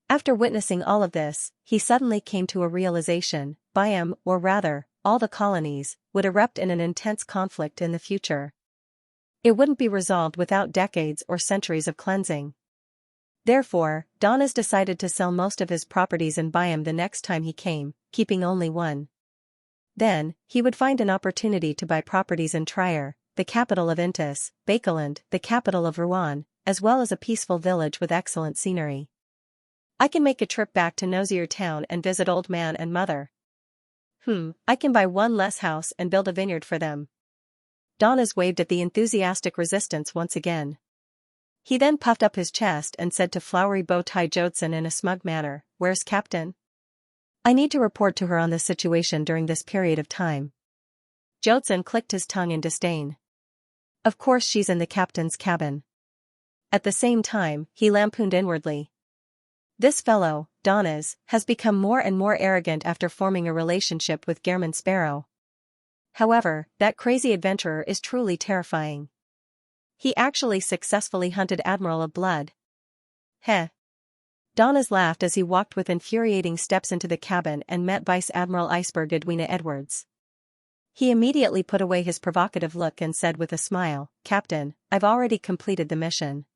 After witnessing all of this, he suddenly came to a realization: Byam, or rather, all the colonies, would erupt in an intense conflict in the future. It wouldn't be resolved without decades or centuries of cleansing. Therefore, Donnas decided to sell most of his properties in Byam the next time he came, keeping only one. Then, he would find an opportunity to buy properties in Trier, the capital of Intis, Bakeland, the capital of Rouen, as well as a peaceful village with excellent scenery. I can make a trip back to Nosier Town and visit old man and mother. I can buy one less house and build a vineyard for them. Donnas waved at the enthusiastic resistance once again. He then puffed up his chest and said to Flowery Bow-Tie Jodson in a smug manner, "Where's Captain? I need to report to her on this situation during this period of time." Jodson clicked his tongue in disdain. Of course she's in the captain's cabin. At the same time, he lampooned inwardly. This fellow, Donnas, has become more and more arrogant after forming a relationship with Gehrman Sparrow. However, that crazy adventurer is truly terrifying. He actually successfully hunted Admiral of Blood. Heh. Donnas laughed as he walked with infuriating steps into the cabin and met Vice Admiral Iceberg Edwina Edwards. He immediately put away his provocative look and said with a smile, "Captain, I've already completed the mission."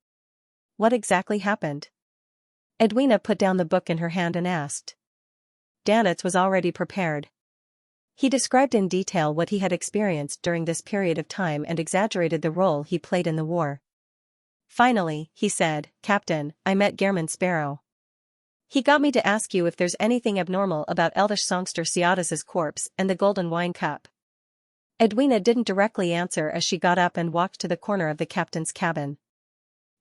What exactly happened? Edwina put down the book in her hand and asked. Donnas was already prepared. He described in detail what he had experienced during this period of time and exaggerated the role he played in the war. Finally, he said, "Captain, I met Gehrman Sparrow. He got me to ask you if there's anything abnormal about elvish songster Ciatas's corpse and the golden wine cup." Edwina didn't directly answer as she got up and walked to the corner of the captain's cabin.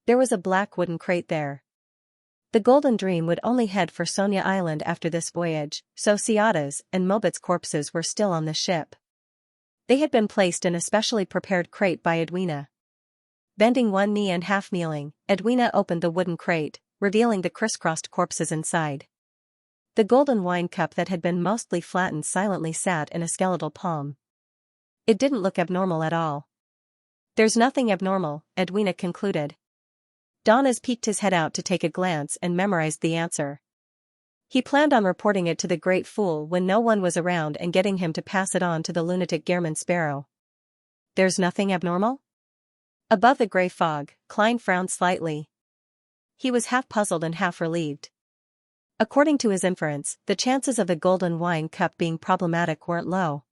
There was a black wooden crate there. The Golden Dream would only head for Sonia Island after this voyage, so Ciata's and Mobit's corpses were still on the ship. They had been placed in a specially prepared crate by Edwina. Bending one knee and half kneeling, Edwina opened the wooden crate, revealing the crisscrossed corpses inside. The golden wine cup that had been mostly flattened silently sat in a skeletal palm. It didn't look abnormal at all. "There's nothing abnormal," Edwina concluded. Donnas peeked his head out to take a glance and memorized the answer. He planned on reporting it to the great fool when no one was around and getting him to pass it on to the lunatic Gehrman Sparrow. There's nothing abnormal? Above the gray fog, Klein frowned slightly. He was half puzzled and half relieved. According to his inference, the chances of the golden wine cup being problematic weren't low.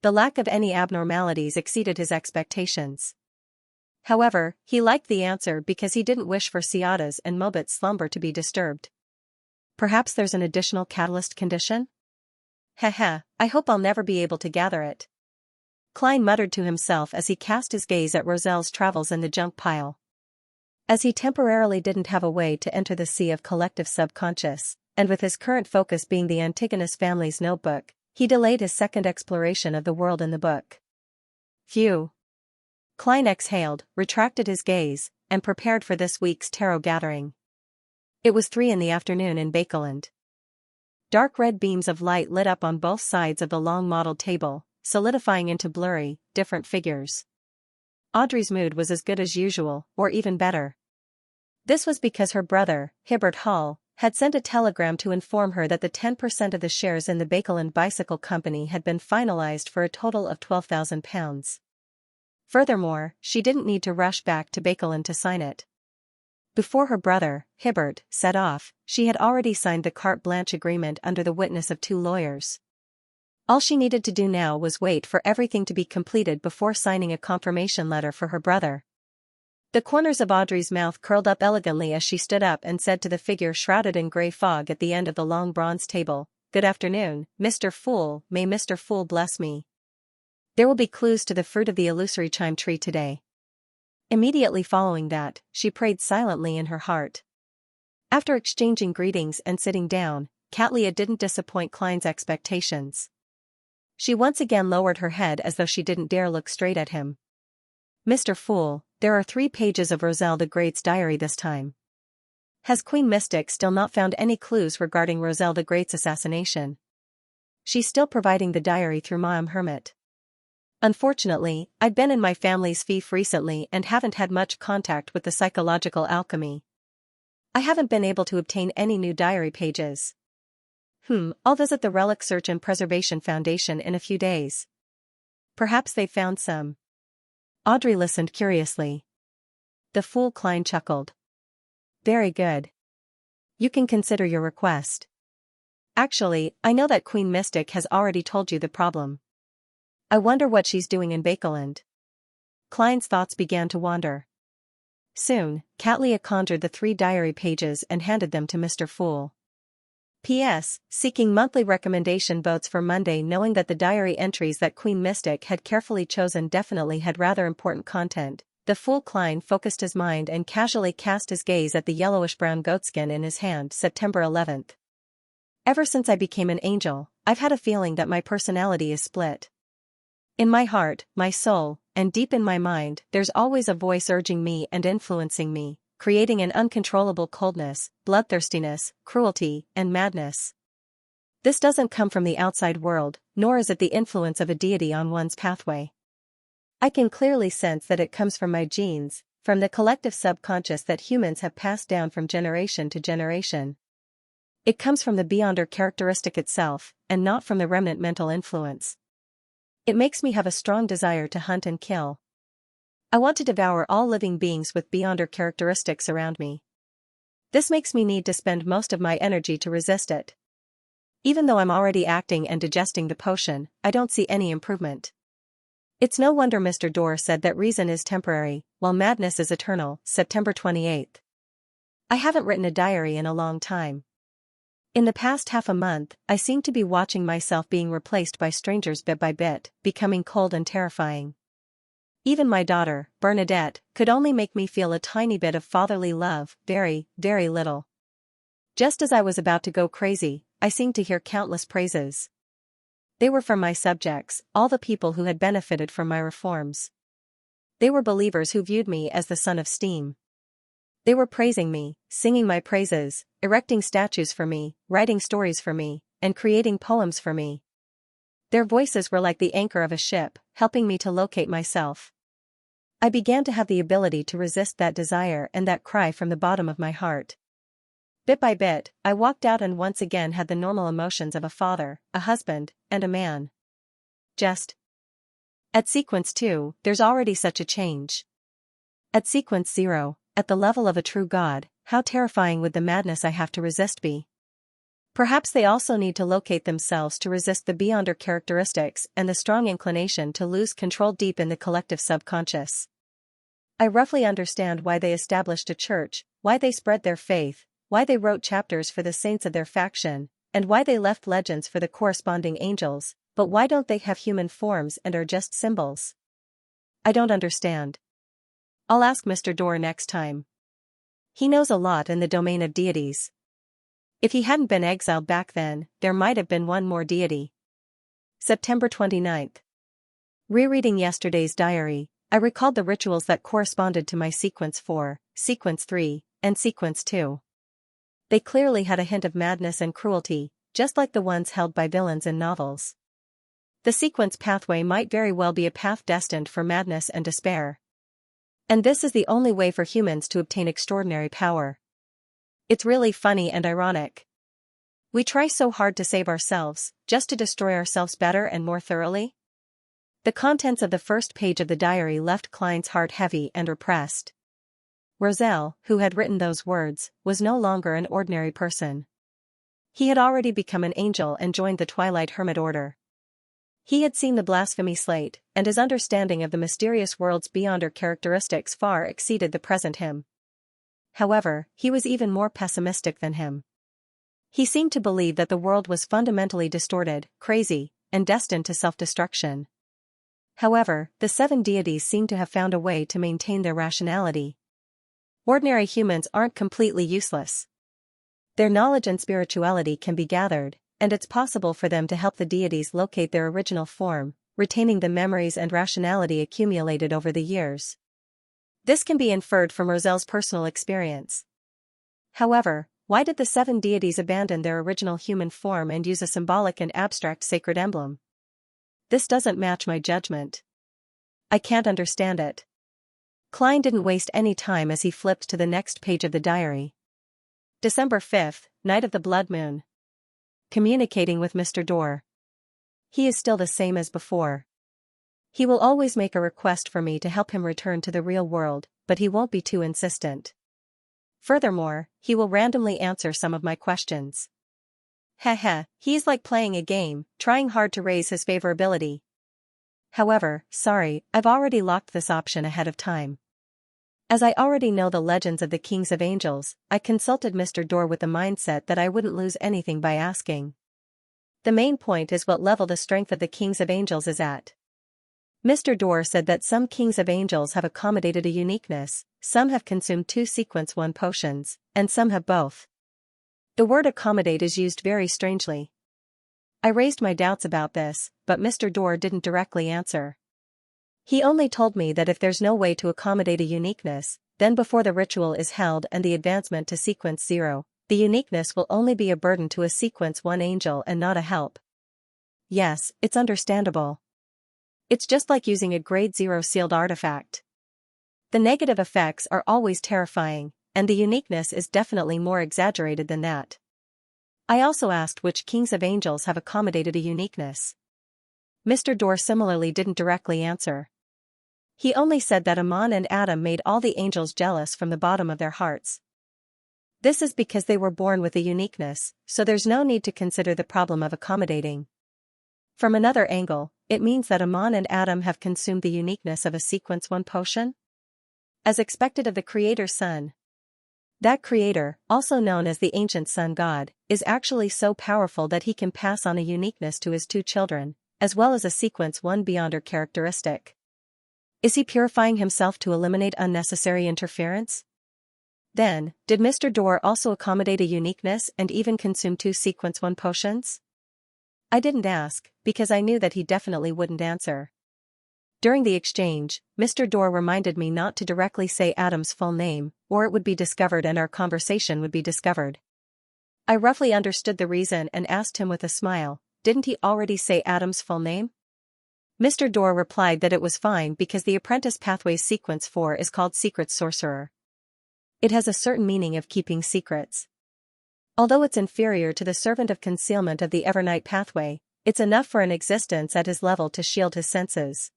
The lack of any abnormalities exceeded his expectations. However, he liked the answer because he didn't wish for Ciada's and Mobit's slumber to be disturbed. Perhaps there's an additional catalyst condition? Heh, I hope I'll never be able to gather it. Klein muttered to himself as he cast his gaze at Roselle's travels in the junk pile. As he temporarily didn't have a way to enter the sea of collective subconscious, and with his current focus being the Antigonus family's notebook, he delayed his second exploration of the world in the book. Phew. Klein exhaled, retracted his gaze, and prepared for this week's tarot gathering. It was 3 p.m. in Bakeland. Dark red beams of light lit up on both sides of the long mottled table, solidifying into blurry, different figures. Audrey's mood was as good as usual, or even better. This was because her brother, Hibbert Hall, had sent a telegram to inform her that the 10% of the shares in the Bakeland Bicycle Company had been finalized for a total of £12,000. Furthermore, she didn't need to rush back to Bakeland to sign it. Before her brother, Hibbert, set off, she had already signed the carte blanche agreement under the witness of 2 lawyers. All she needed to do now was wait for everything to be completed before signing a confirmation letter for her brother. The corners of Audrey's mouth curled up elegantly as she stood up and said to the figure shrouded in grey fog at the end of the long bronze table, "Good afternoon, Mr. Fool, may Mr. Fool bless me. There will be clues to the fruit of the illusory chime tree today." Immediately following that, she prayed silently in her heart. After exchanging greetings and sitting down, Katlia didn't disappoint Klein's expectations. She once again lowered her head as though she didn't dare look straight at him. "Mr. Fool, there are 3 pages of Roselle the Great's diary this time. Has Queen Mystic still not found any clues regarding Roselle the Great's assassination? She's still providing the diary through Ma'am Hermit. Unfortunately, I've been in my family's fief recently and haven't had much contact with the psychological alchemy. I haven't been able to obtain any new diary pages. I'll visit the Relic Search and Preservation Foundation in a few days. Perhaps they found some." Audrey listened curiously. The fool Klein chuckled. "Very good. You can consider your request. Actually, I know that Queen Mystic has already told you the problem. I wonder what she's doing in Bakeland." Klein's thoughts began to wander. Soon, Katlia conjured the 3 diary pages and handed them to Mr. Fool. P.S. Seeking monthly recommendation votes for Monday, knowing that the diary entries that Queen Mystic had carefully chosen definitely had rather important content, the fool Klein focused his mind and casually cast his gaze at the yellowish-brown goatskin in his hand. September 11th. Ever since I became an angel, I've had a feeling that my personality is split. In my heart, my soul, and deep in my mind, there's always a voice urging me and influencing me, creating an uncontrollable coldness, bloodthirstiness, cruelty, and madness. This doesn't come from the outside world, nor is it the influence of a deity on one's pathway. I can clearly sense that it comes from my genes, from the collective subconscious that humans have passed down from generation to generation. It comes from the beyonder characteristic itself, and not from the remnant mental influence. It makes me have a strong desire to hunt and kill. I want to devour all living beings with beyonder characteristics around me. This makes me need to spend most of my energy to resist it. Even though I'm already acting and digesting the potion, I don't see any improvement. It's no wonder Mr. Dorr said that reason is temporary, while madness is eternal. September 28th. I haven't written a diary in a long time. In the past half a month, I seem to be watching myself being replaced by strangers bit by bit, becoming cold and terrifying. Even my daughter, Bernadette, could only make me feel a tiny bit of fatherly love, very, very little. Just as I was about to go crazy, I seemed to hear countless praises. They were from my subjects, all the people who had benefited from my reforms. They were believers who viewed me as the son of steam. They were praising me, singing my praises, erecting statues for me, writing stories for me, and creating poems for me. Their voices were like the anchor of a ship, helping me to locate myself. I began to have the ability to resist that desire and that cry from the bottom of my heart. Bit by bit, I walked out and once again had the normal emotions of a father, a husband, and a man. Just. At sequence 2, there's already such a change. At sequence 0, at the level of a true God, how terrifying would the madness I have to resist be? Perhaps they also need to locate themselves to resist the beyonder characteristics and the strong inclination to lose control deep in the collective subconscious. I roughly understand why they established a church, why they spread their faith, why they wrote chapters for the saints of their faction, and why they left legends for the corresponding angels, but why don't they have human forms and are just symbols? I don't understand. I'll ask Mr. Dorr next time. He knows a lot in the domain of deities. If he hadn't been exiled back then, there might have been one more deity. September 29th. Rereading yesterday's diary, I recalled the rituals that corresponded to my sequence 4, sequence 3, and sequence 2. They clearly had a hint of madness and cruelty, just like the ones held by villains in novels. The sequence pathway might very well be a path destined for madness and despair. And this is the only way for humans to obtain extraordinary power. It's really funny and ironic. We try so hard to save ourselves, just to destroy ourselves better and more thoroughly. The contents of the first page of the diary left Klein's heart heavy and repressed. Roselle, who had written those words, was no longer an ordinary person. He had already become an angel and joined the Twilight Hermit Order. He had seen the blasphemy slate, and his understanding of the mysterious world's beyonder characteristics far exceeded the present him. However, he was even more pessimistic than him. He seemed to believe that the world was fundamentally distorted, crazy, and destined to self-destruction. However, the 7 deities seemed to have found a way to maintain their rationality. Ordinary humans aren't completely useless. Their knowledge and spirituality can be gathered, and it's possible for them to help the deities locate their original form, retaining the memories and rationality accumulated over the years. This can be inferred from Roselle's personal experience. However, why did the 7 deities abandon their original human form and use a symbolic and abstract sacred emblem? This doesn't match my judgment. I can't understand it. Klein didn't waste any time as he flipped to the next page of the diary. December 5th, night of the blood moon. Communicating with Mr. Dorr. He is still the same as before. He will always make a request for me to help him return to the real world, but he won't be too insistent. Furthermore, he will randomly answer some of my questions. Heh, he's like playing a game, trying hard to raise his favorability. However, sorry, I've already locked this option ahead of time. As I already know the legends of the kings of angels, I consulted Mr. Dorr with the mindset that I wouldn't lose anything by asking. The main point is what level the strength of the kings of angels is at. Mr. Dorr said that some kings of angels have accommodated a uniqueness, some have consumed 2 sequence 1 potions, and some have both. The word accommodate is used very strangely. I raised my doubts about this, but Mr. Dorr didn't directly answer. He only told me that if there's no way to accommodate a uniqueness, then before the ritual is held and the advancement to sequence 0, the uniqueness will only be a burden to a sequence 1 angel and not a help. Yes, it's understandable. It's just like using a grade 0 sealed artifact. The negative effects are always terrifying, and the uniqueness is definitely more exaggerated than that. I also asked which kings of angels have accommodated a uniqueness. Mr. Dorr similarly didn't directly answer. He only said that Amon and Adam made all the angels jealous from the bottom of their hearts. This is because they were born with a uniqueness, so there's no need to consider the problem of accommodating. From another angle, it means that Amon and Adam have consumed the uniqueness of a sequence 1 potion? As expected of the Creator's Son. That Creator, also known as the ancient Sun God, is actually so powerful that he can pass on a uniqueness to his 2 children, as well as a sequence 1 beyonder characteristic. Is he purifying himself to eliminate unnecessary interference? Then, did Mr. Dorr also accommodate a uniqueness and even consume 2 sequence 1 potions? I didn't ask, because I knew that he definitely wouldn't answer. During the exchange, Mr. Dorr reminded me not to directly say Adam's full name, or it would be discovered and our conversation would be discovered. I roughly understood the reason and asked him with a smile, didn't he already say Adam's full name? Mr. Dorr replied that it was fine because the Apprentice Pathways Sequence 4 is called Secret Sorcerer. It has a certain meaning of keeping secrets. Although it's inferior to the servant of concealment of the Evernight pathway, it's enough for an existence at his level to shield his senses.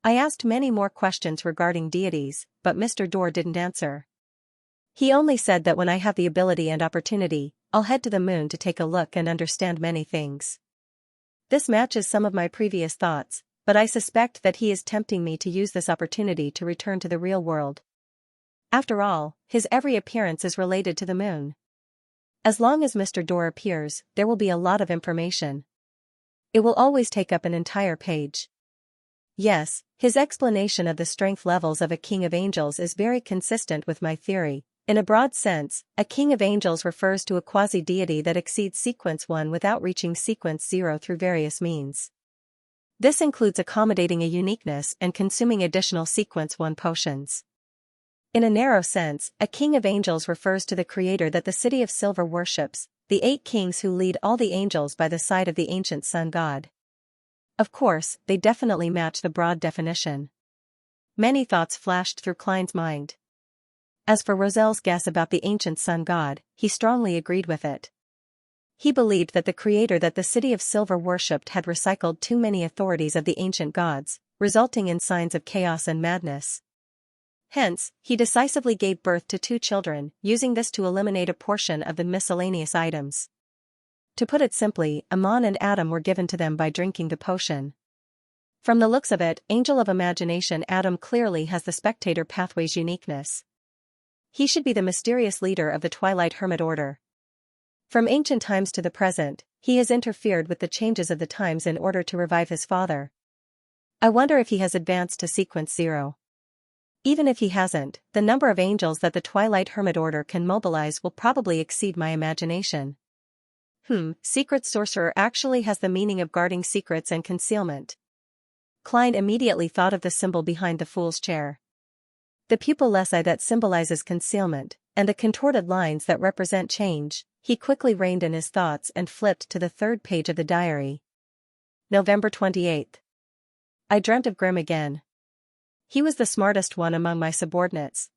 I asked many more questions regarding deities, but Mr. Dorr didn't answer. He only said that when I have the ability and opportunity, I'll head to the moon to take a look and understand many things. This matches some of my previous thoughts, but I suspect that he is tempting me to use this opportunity to return to the real world. After all, his every appearance is related to the moon. As long as Mr. Dorr appears, there will be a lot of information. It will always take up an entire page. Yes, his explanation of the strength levels of a king of angels is very consistent with my theory. In a broad sense, a king of angels refers to a quasi-deity that exceeds sequence 1 without reaching sequence 0 through various means. This includes accommodating a uniqueness and consuming additional sequence 1 potions. In a narrow sense, a king of angels refers to the creator that the city of silver worships, the 8 kings who lead all the angels by the side of the ancient sun god. Of course, they definitely match the broad definition. Many thoughts flashed through Klein's mind. As for Roselle's guess about the ancient sun god, he strongly agreed with it. He believed that the creator that the city of silver worshipped had recycled too many authorities of the ancient gods, resulting in signs of chaos and madness. Hence, he decisively gave birth to 2 children, using this to eliminate a portion of the miscellaneous items. To put it simply, Amon and Adam were given to them by drinking the potion. From the looks of it, Angel of Imagination Adam clearly has the spectator pathway's uniqueness. He should be the mysterious leader of the Twilight Hermit Order. From ancient times to the present, he has interfered with the changes of the times in order to revive his father. I wonder if he has advanced to sequence 0. Even if he hasn't, the number of angels that the Twilight Hermit Order can mobilize will probably exceed my imagination. Secret sorcerer actually has the meaning of guarding secrets and concealment. Klein immediately thought of the symbol behind the fool's chair. The pupilless eye that symbolizes concealment, and the contorted lines that represent change. He quickly reined in his thoughts and flipped to the 3rd page of the diary. November 28th. I dreamt of Grimm again. He was the smartest one among my subordinates.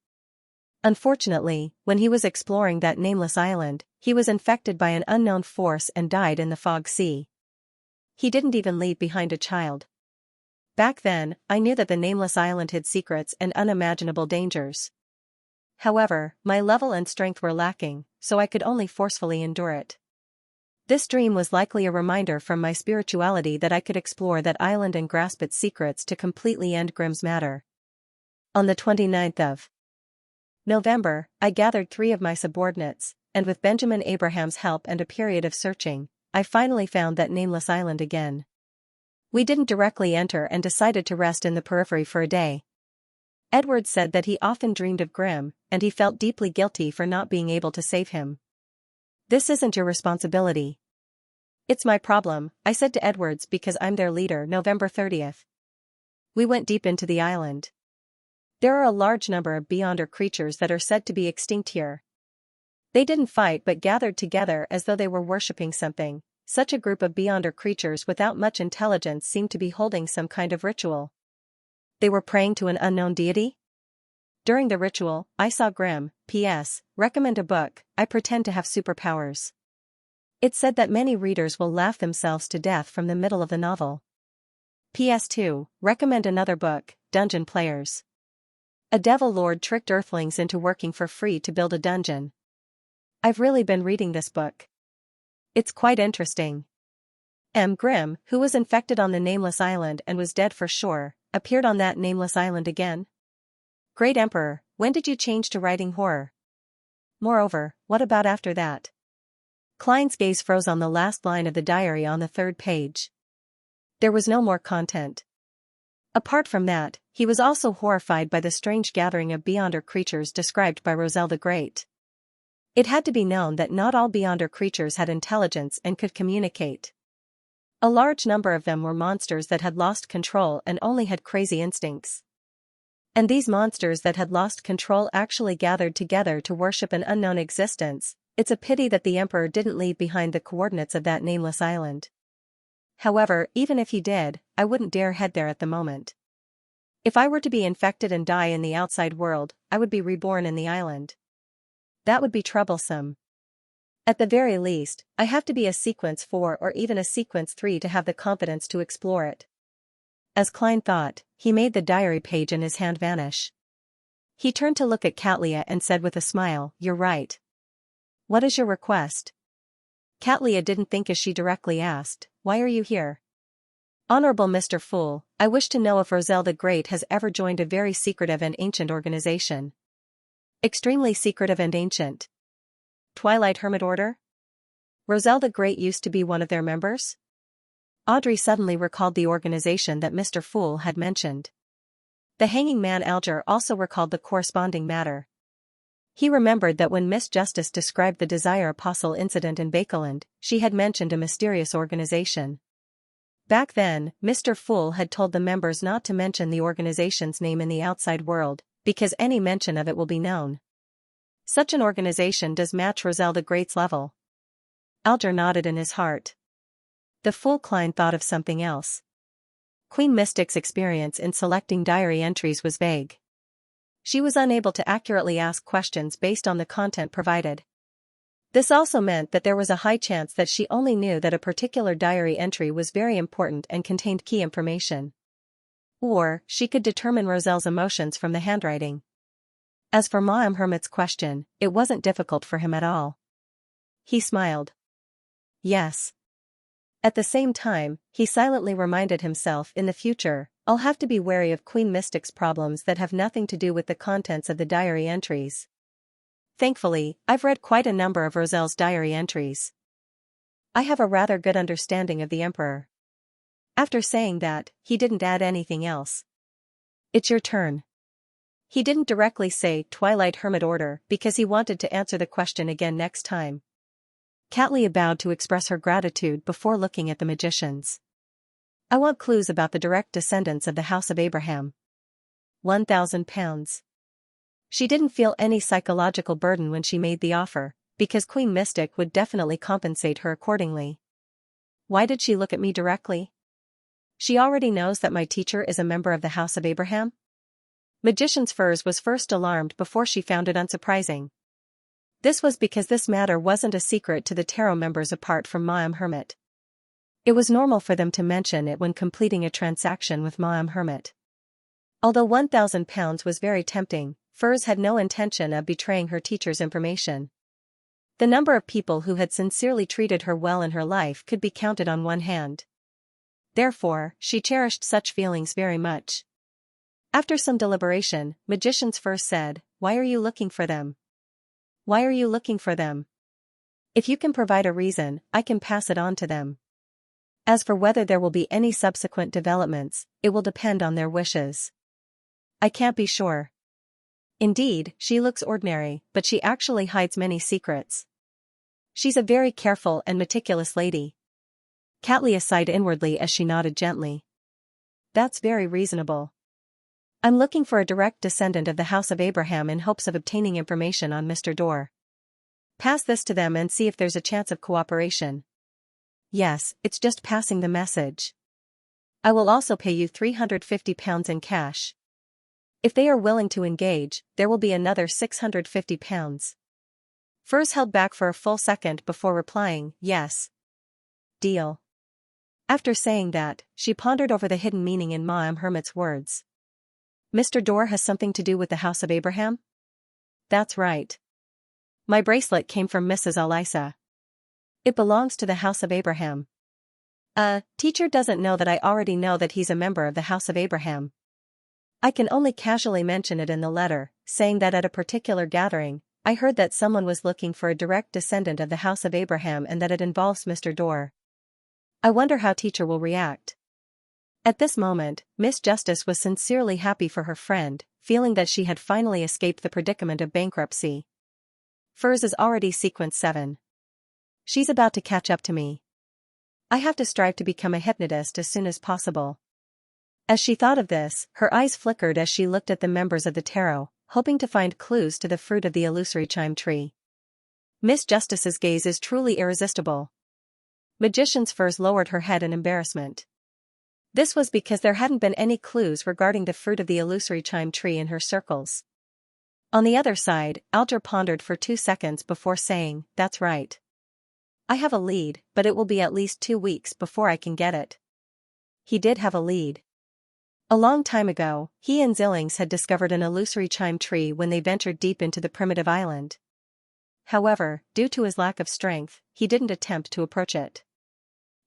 Unfortunately, when he was exploring that nameless island, he was infected by an unknown force and died in the fog sea. He didn't even leave behind a child. Back then, I knew that the nameless island hid secrets and unimaginable dangers. However, my level and strength were lacking, so I could only forcefully endure it. This dream was likely a reminder from my spirituality that I could explore that island and grasp its secrets to completely end Grimm's matter. On the 29th of November, I gathered 3 of my subordinates, and with Benjamin Abraham's help and a period of searching, I finally found that nameless island again. We didn't directly enter and decided to rest in the periphery for a day. Edward said that he often dreamed of Grimm, and he felt deeply guilty for not being able to save him. This isn't your responsibility. It's my problem, I said to Edwards because I'm their leader. November 30th. We went deep into the island. There are a large number of Beyonder creatures that are said to be extinct here. They didn't fight but gathered together as though they were worshipping something. Such a group of Beyonder creatures without much intelligence seemed to be holding some kind of ritual. They were praying to an unknown deity? During the ritual, I saw Grimm. P.S. Recommend a book. I pretend to have superpowers. It said that many readers will laugh themselves to death from the middle of the novel. PS2. Recommend another book, Dungeon Players. A devil lord tricked earthlings into working for free to build a dungeon. I've really been reading this book. It's quite interesting. Grimm, who was infected on the nameless island and was dead for sure, appeared on that nameless island again. Great Emperor, when did you change to writing horror? Moreover, what about after that? Klein's gaze froze on the last line of the diary on the 3rd page. There was no more content. Apart from that, he was also horrified by the strange gathering of Beyonder creatures described by Roselle the Great. It had to be known that not all Beyonder creatures had intelligence and could communicate. A large number of them were monsters that had lost control and only had crazy instincts. And these monsters that had lost control actually gathered together to worship an unknown existence. It's a pity that the Emperor didn't leave behind the coordinates of that nameless island. However, even if he did, I wouldn't dare head there at the moment. If I were to be infected and die in the outside world, I would be reborn in the island. That would be troublesome. At the very least, I have to be a sequence 4 or even a sequence 3 to have the confidence to explore it. As Klein thought, he made the diary page in his hand vanish. He turned to look at Xianxia and said with a smile, "You're right. What is your request?" Xianxia didn't think as she directly asked, "Why are you here?" "Honorable Mr. Fool, I wish to know if Roselle the Great has ever joined a very secretive and ancient organization." "Extremely secretive and ancient. Twilight Hermit Order? Roselle the Great used to be one of their members?" Audrey suddenly recalled the organization that Mr. Fool had mentioned. The hanging man Alger also recalled the corresponding matter. He remembered that when Miss Justice described the Desire Apostle incident in Bakeland, she had mentioned a mysterious organization. Back then, Mr. Fool had told the members not to mention the organization's name in the outside world, because any mention of it will be known. Such an organization does match Roselle the Great's level. Alger nodded in his heart. The Fool Klein thought of something else. Queen Mystic's experience in selecting diary entries was vague. She was unable to accurately ask questions based on the content provided. This also meant that there was a high chance that she only knew that a particular diary entry was very important and contained key information. Or, she could determine Roselle's emotions from the handwriting. As for Ma'am Hermit's question, it wasn't difficult for him at all. He smiled. Yes. At the same time, he silently reminded himself, in the future, I'll have to be wary of Queen Mystic's problems that have nothing to do with the contents of the diary entries. Thankfully, I've read quite a number of Roselle's diary entries. I have a rather good understanding of the Emperor. After saying that, he didn't add anything else. It's your turn. He didn't directly say Twilight Hermit Order because he wanted to answer the question again next time. Xianxia bowed to express her gratitude before looking at the magicians. I want clues about the direct descendants of the House of Abraham. 1,000 pounds. She didn't feel any psychological burden when she made the offer, because Queen Mystic would definitely compensate her accordingly. Why did she look at me directly? She already knows that my teacher is a member of the House of Abraham? Magician's Furs was first alarmed before she found it unsurprising. This was because this matter wasn't a secret to the tarot members apart from Ma'am Hermit. It was normal for them to mention it when completing a transaction with Ma'am Hermit. Although 1,000 pounds was very tempting, Furs had no intention of betraying her teacher's information. The number of people who had sincerely treated her well in her life could be counted on one hand. Therefore, she cherished such feelings very much. After some deliberation, Magician's Furs said, "Why are you looking for them? Why are you looking for them? If you can provide a reason, I can pass it on to them. As for whether there will be any subsequent developments, it will depend on their wishes. I can't be sure. Indeed, she looks ordinary, but she actually hides many secrets. She's a very careful and meticulous lady." Xianxia sighed inwardly as she nodded gently. "That's very reasonable. I'm looking for a direct descendant of the House of Abraham in hopes of obtaining information on Mr. Dorr. Pass this to them and see if there's a chance of cooperation." "Yes, it's just passing the message. I will also pay you 350 pounds in cash. If they are willing to engage, there will be another 650 pounds. Furs held back for a full second before replying, "Yes. Deal." After saying that, she pondered over the hidden meaning in Ma'am Hermit's words. Mr. Dorr has something to do with the House of Abraham? That's right. My bracelet came from Mrs. Elisa. It belongs to the House of Abraham. Teacher doesn't know that I already know that he's a member of the House of Abraham. I can only casually mention it in the letter, saying that at a particular gathering, I heard that someone was looking for a direct descendant of the House of Abraham and that it involves Mr. Dorr. I wonder how teacher will react. At this moment, Miss Justice was sincerely happy for her friend, feeling that she had finally escaped the predicament of bankruptcy. Furs is already sequence 7. She's about to catch up to me. I have to strive to become a hypnotist as soon as possible. As she thought of this, her eyes flickered as she looked at the members of the tarot, hoping to find clues to the fruit of the illusory chime tree. Miss Justice's gaze is truly irresistible. Magician's Furs lowered her head in embarrassment. This was because there hadn't been any clues regarding the fruit of the illusory chime tree in her circles. On the other side, Alger pondered for 2 seconds before saying, "That's right. I have a lead, but it will be at least 2 weeks before I can get it. He did have a lead. A long time ago, he and Xianxia had discovered an illusory chime tree when they ventured deep into the primitive island. However, due to his lack of strength, he didn't attempt to approach it.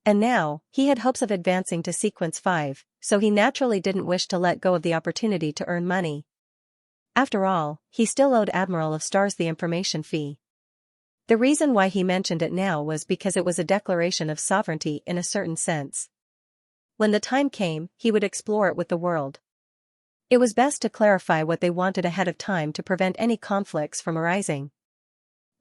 And now, he had hopes of advancing to Sequence 5, so he naturally didn't wish to let go of the opportunity to earn money. After all, he still owed Admiral of Stars the information fee. The reason why he mentioned it now was because it was a declaration of sovereignty in a certain sense. When the time came, he would explore it with the world. It was best to clarify what they wanted ahead of time to prevent any conflicts from arising.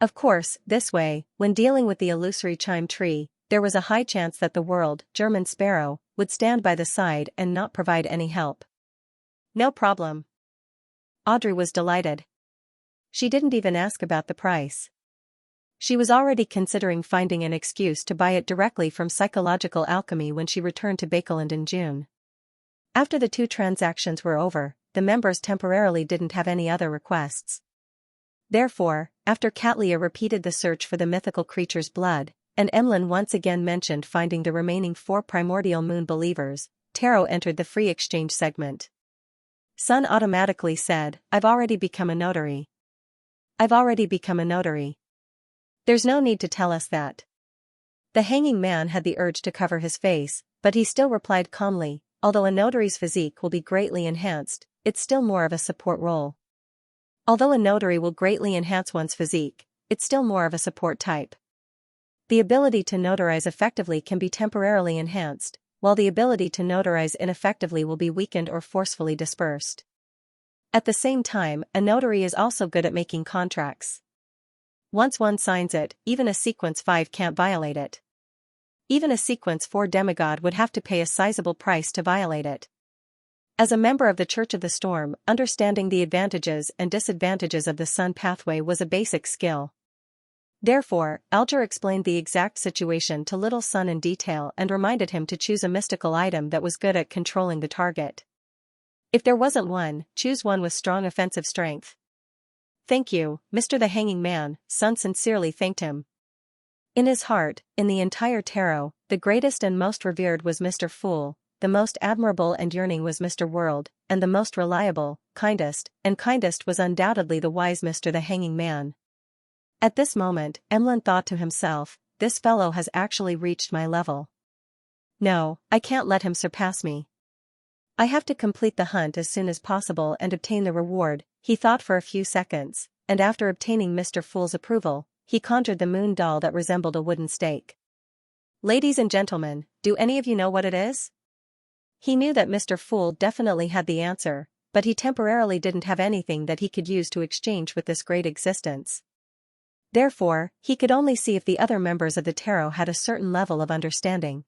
Of course, this way, when dealing with the illusory chime tree, there was a high chance that the world, German Sparrow, would stand by the side and not provide any help. No problem. Audrey was delighted. She didn't even ask about the price. She was already considering finding an excuse to buy it directly from Psychological Alchemy when she returned to Bakeland in June. After the 2 transactions were over, the members temporarily didn't have any other requests. Therefore, after Katlia repeated the search for the mythical creature's blood, and Emlyn once again mentioned finding the remaining 4 primordial moon believers, Tarot entered the free exchange segment. Sun automatically said, "I've already become a notary." "I've already become a notary. There's no need to tell us that." The hanging man had the urge to cover his face, but he still replied calmly, "Although a notary's physique will be greatly enhanced, it's still more of a support role." Although a notary will greatly enhance one's physique, it's still more of a support type. The ability to notarize effectively can be temporarily enhanced, while the ability to notarize ineffectively will be weakened or forcefully dispersed. At the same time, a notary is also good at making contracts. Once one signs it, even a Sequence 5 can't violate it. Even a Sequence 4 demigod would have to pay a sizable price to violate it. As a member of the Church of the Storm, understanding the advantages and disadvantages of the Sun pathway was a basic skill. Therefore, Alger explained the exact situation to Little Sun in detail and reminded him to choose a mystical item that was good at controlling the target. If there wasn't one, choose one with strong offensive strength. "Thank you, Mr. the Hanging Man," Sun sincerely thanked him. In his heart, in the entire tarot, the greatest and most revered was Mr. Fool, the most admirable and yearning was Mr. World, and the most reliable, kindest was undoubtedly the wise Mr. the Hanging Man. At this moment, Emlyn thought to himself, "This fellow has actually reached my level. No, I can't let him surpass me. I have to complete the hunt as soon as possible and obtain the reward." He thought for a few seconds, and after obtaining Mr. Fool's approval, he conjured the moon doll that resembled a wooden stake. "Ladies and gentlemen, do any of you know what it is?" He knew that Mr. Fool definitely had the answer, but he temporarily didn't have anything that he could use to exchange with this great existence. Therefore, he could only see if the other members of the tarot had a certain level of understanding.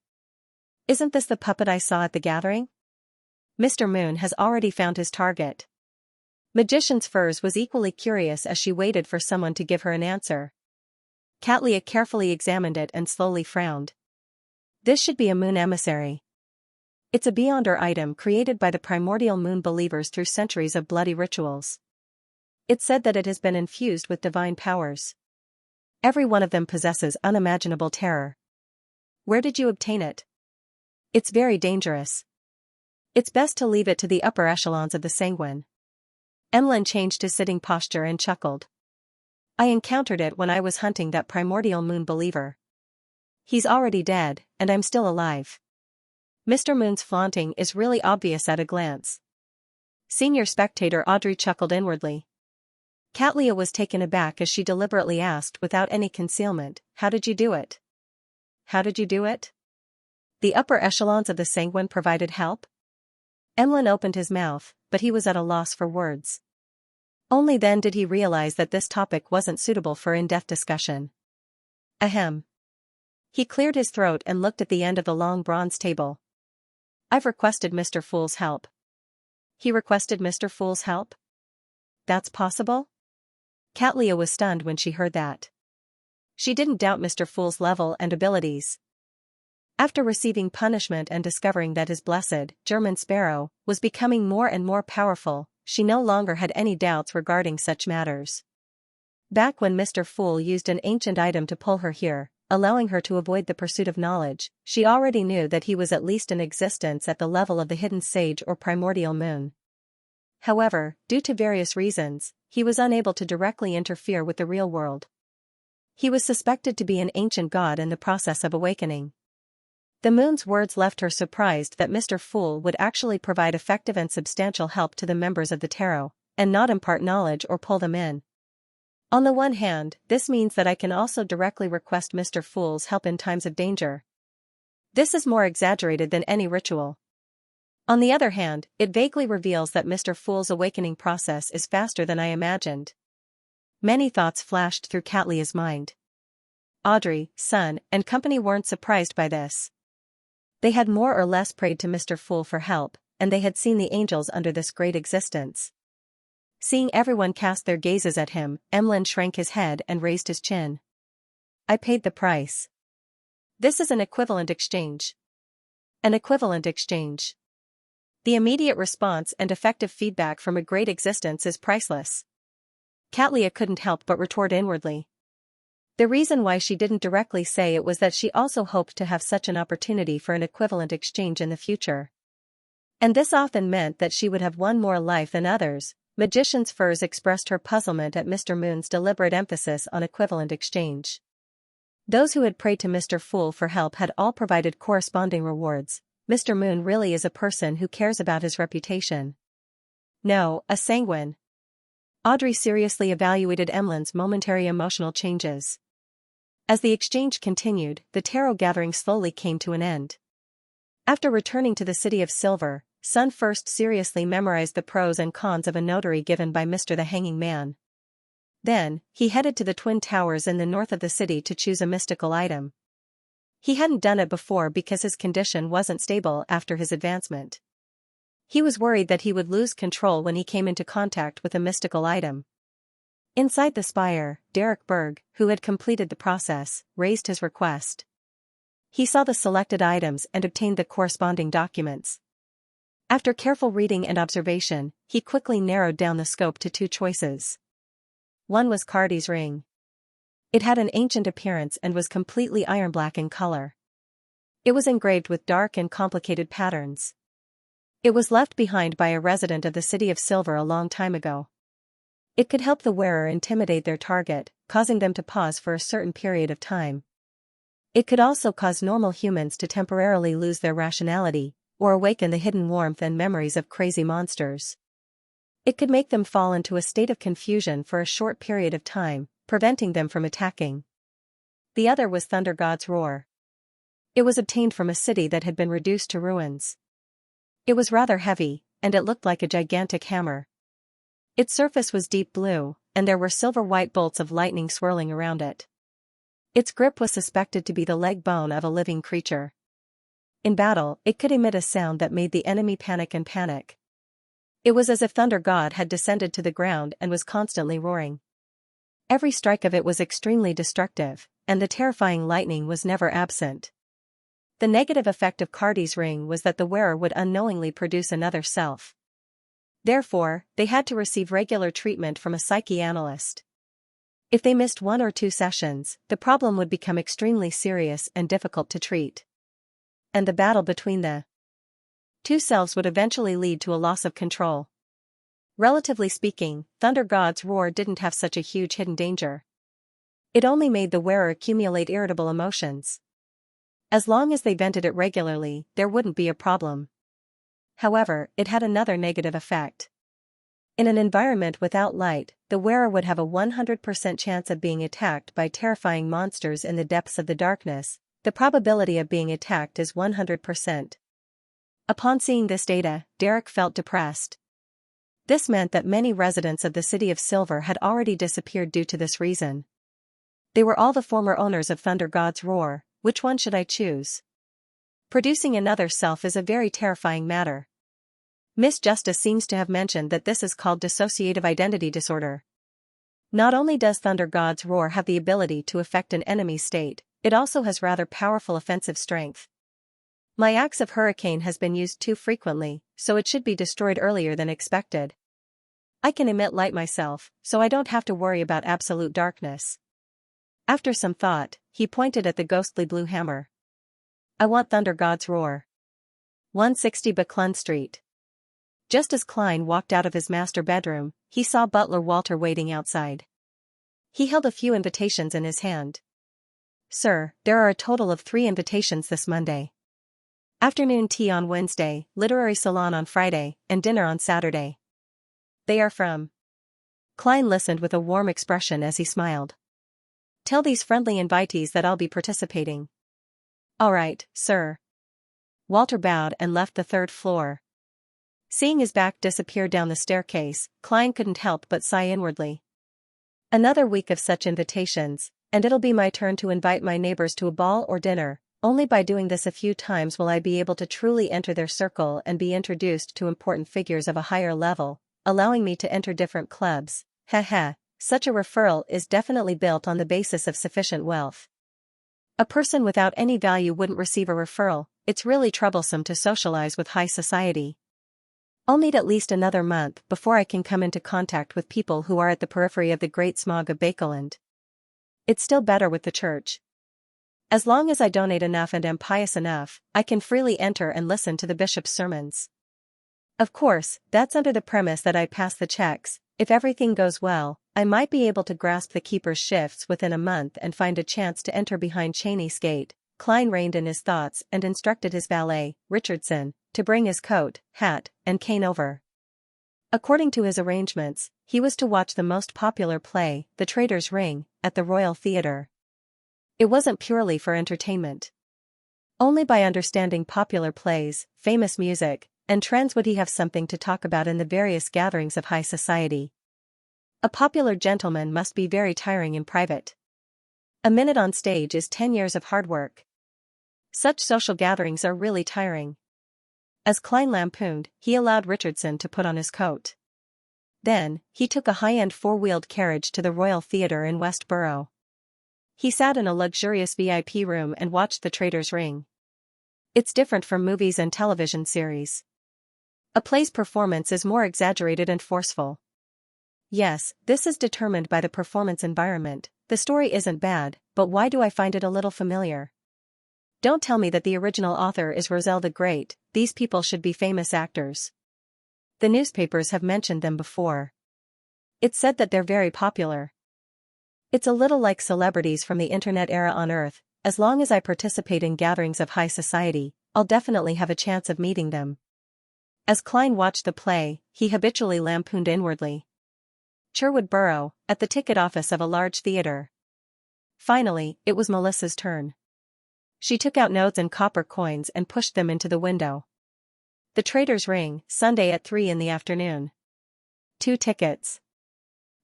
"Isn't this the puppet I saw at the gathering?" Mr. Moon has already found his target. Magician's Furs was equally curious as she waited for someone to give her an answer. Katlia carefully examined it and slowly frowned. "This should be a moon emissary. It's a beyonder item created by the primordial moon believers through centuries of bloody rituals. It's said that it has been infused with divine powers. Every one of them possesses unimaginable terror. Where did you obtain it? It's very dangerous. It's best to leave it to the upper echelons of the sanguine." Emlyn changed his sitting posture and chuckled. "I encountered it when I was hunting that primordial moon believer. He's already dead, and I'm still alive. Mr. Moon's flaunting is really obvious at a glance." Senior spectator Audrey chuckled inwardly. Katlia was taken aback as she deliberately asked without any concealment, "How did you do it?" "How did you do it?" "The upper echelons of the sanguine provided help?" Emlyn opened his mouth, but he was at a loss for words. Only then did he realize that this topic wasn't suitable for in-depth discussion. Ahem. He cleared his throat and looked at the end of the long bronze table. "I've requested Mr. Fool's help." He requested Mr. Fool's help? That's possible? Katlia was stunned when she heard that. She didn't doubt Mr. Fool's level and abilities. After receiving punishment and discovering that his blessed, German Sparrow, was becoming more and more powerful, she no longer had any doubts regarding such matters. Back when Mr. Fool used an ancient item to pull her here, allowing her to avoid the pursuit of knowledge. She already knew that he was at least in existence at the level of the hidden sage or primordial moon. However, due to various reasons, he was unable to directly interfere with the real world. He was suspected to be an ancient god in the process of awakening. The moon's words left her surprised that Mr. Fool would actually provide effective and substantial help to the members of the tarot, and not impart knowledge or pull them in. On the one hand, this means that I can also directly request Mr. Fool's help in times of danger. This is more exaggerated than any ritual. On the other hand, it vaguely reveals that Mr. Fool's awakening process is faster than I imagined. Many thoughts flashed through Catlia's mind. Audrey, Sun, and company weren't surprised by this. They had more or less prayed to Mr. Fool for help, and they had seen the angels under this great existence. Seeing everyone cast their gazes at him, Emlyn shrank his head and raised his chin. I paid the price. This is an equivalent exchange. An equivalent exchange. The immediate response and effective feedback from a great existence is priceless. Catlia couldn't help but retort inwardly. The reason why she didn't directly say it was that she also hoped to have such an opportunity for an equivalent exchange in the future. And this often meant that she would have one more life than others. Magician's Furs expressed her puzzlement at Mr. Moon's deliberate emphasis on equivalent exchange. Those who had prayed to Mr. Fool for help had all provided corresponding rewards. Mr. Moon really is a person who cares about his reputation. No, a sanguine. Audrey seriously evaluated Emlyn's momentary emotional changes. As the exchange continued, the tarot gathering slowly came to an end. After returning to the City of Silver, Sun first seriously memorized the pros and cons of a notary given by Mr. the Hanging Man. Then, he headed to the Twin Towers in the north of the city to choose a mystical item. He hadn't done it before because his condition wasn't stable after his advancement. He was worried that he would lose control when he came into contact with a mystical item. Inside the spire, Derek Berg, who had completed the process, raised his request. He saw the selected items and obtained the corresponding documents. After careful reading and observation, he quickly narrowed down the scope to two choices. One was Cardi's ring. It had an ancient appearance and was completely iron-black in color. It was engraved with dark and complicated patterns. It was left behind by a resident of the City of Silver a long time ago. It could help the wearer intimidate their target, causing them to pause for a certain period of time. It could also cause normal humans to temporarily lose their rationality, or awaken the hidden warmth and memories of crazy monsters. It could make them fall into a state of confusion for a short period of time, preventing them from attacking. The other was Thunder God's Roar. It was obtained from a city that had been reduced to ruins. It was rather heavy, and it looked like a gigantic hammer. Its surface was deep blue, and there were silver-white bolts of lightning swirling around it. Its grip was suspected to be the leg bone of a living creature. In battle, it could emit a sound that made the enemy panic and panic. It was as if Thunder God had descended to the ground and was constantly roaring. Every strike of it was extremely destructive, and the terrifying lightning was never absent. The negative effect of Cardi's ring was that the wearer would unknowingly produce another self. Therefore, they had to receive regular treatment from a psychoanalyst. If they missed 1 or 2 sessions, the problem would become extremely serious and difficult to treat. And the battle between the two selves would eventually lead to a loss of control. Relatively speaking, Thunder God's Roar didn't have such a huge hidden danger. It only made the wearer accumulate irritable emotions. As long as they vented it regularly, there wouldn't be a problem. However, it had another negative effect. In an environment without light, the wearer would have a 100% chance of being attacked by terrifying monsters in the depths of the darkness. The probability of being attacked is 100%. Upon seeing this data, Derek felt depressed. This meant that many residents of the City of Silver had already disappeared due to this reason. They were all the former owners of Thunder God's Roar. Which one should I choose? Producing another self is a very terrifying matter. Miss Justice seems to have mentioned that this is called dissociative identity disorder. Not only does Thunder God's Roar have the ability to affect an enemy's state, it also has rather powerful offensive strength. My axe of hurricane has been used too frequently, so it should be destroyed earlier than expected. I can emit light myself, so I don't have to worry about absolute darkness. After some thought, he pointed at the ghostly blue hammer. I want Thunder God's roar. 160 Buckland Street. Just as Klein walked out of his master bedroom, he saw butler Walter waiting outside. He held a few invitations in his hand. Sir, there are a total of 3 invitations this Monday. Afternoon tea on Wednesday, literary salon on Friday, and dinner on Saturday. They are from. Klein listened with a warm expression as he smiled. Tell these friendly invitees that I'll be participating. All right, sir. Walter bowed and left the 3rd floor. Seeing his back disappear down the staircase, Klein couldn't help but sigh inwardly. Another week of such invitations, and it'll be my turn to invite my neighbors to a ball or dinner. Only by doing this a few times will I be able to truly enter their circle and be introduced to important figures of a higher level, allowing me to enter different clubs. Such a referral is definitely built on the basis of sufficient wealth. A person without any value wouldn't receive a referral. It's really troublesome to socialize with high society. I'll need at least another month before I can come into contact with people who are at the periphery of the great smog of Bakeland. It's still better with the church. As long as I donate enough and am pious enough, I can freely enter and listen to the bishop's sermons. Of course, that's under the premise that I pass the checks. If everything goes well, I might be able to grasp the keeper's shifts within a month and find a chance to enter behind Cheney's gate. Klein reined in his thoughts and instructed his valet, Richardson, to bring his coat, hat, and cane over. According to his arrangements, he was to watch the most popular play, The Traitor's Ring, at the Royal Theatre. It wasn't purely for entertainment. Only by understanding popular plays, famous music, and trends would he have something to talk about in the various gatherings of high society. A popular gentleman must be very tiring in private. A minute on stage is 10 years of hard work. Such social gatherings are really tiring. As Klein lampooned, he allowed Richardson to put on his coat. Then, he took a high-end 4-wheeled carriage to the Royal Theatre in Westborough. He sat in a luxurious VIP room and watched The Traitor's Ring. It's different from movies and television series. A play's performance is more exaggerated and forceful. Yes, this is determined by the performance environment. The story isn't bad, but why do I find it a little familiar? Don't tell me that the original author is Roselle the Great. These people should be famous actors. The newspapers have mentioned them before. It's said that they're very popular. It's a little like celebrities from the internet era on Earth. As long as I participate in gatherings of high society, I'll definitely have a chance of meeting them. As Klein watched the play, he habitually lampooned inwardly. Sherwood Borough, at the ticket office of a large theater. Finally, it was Melissa's turn. She took out notes and copper coins and pushed them into the window. The Traitor's Ring, Sunday at 3 in the afternoon. 2 tickets.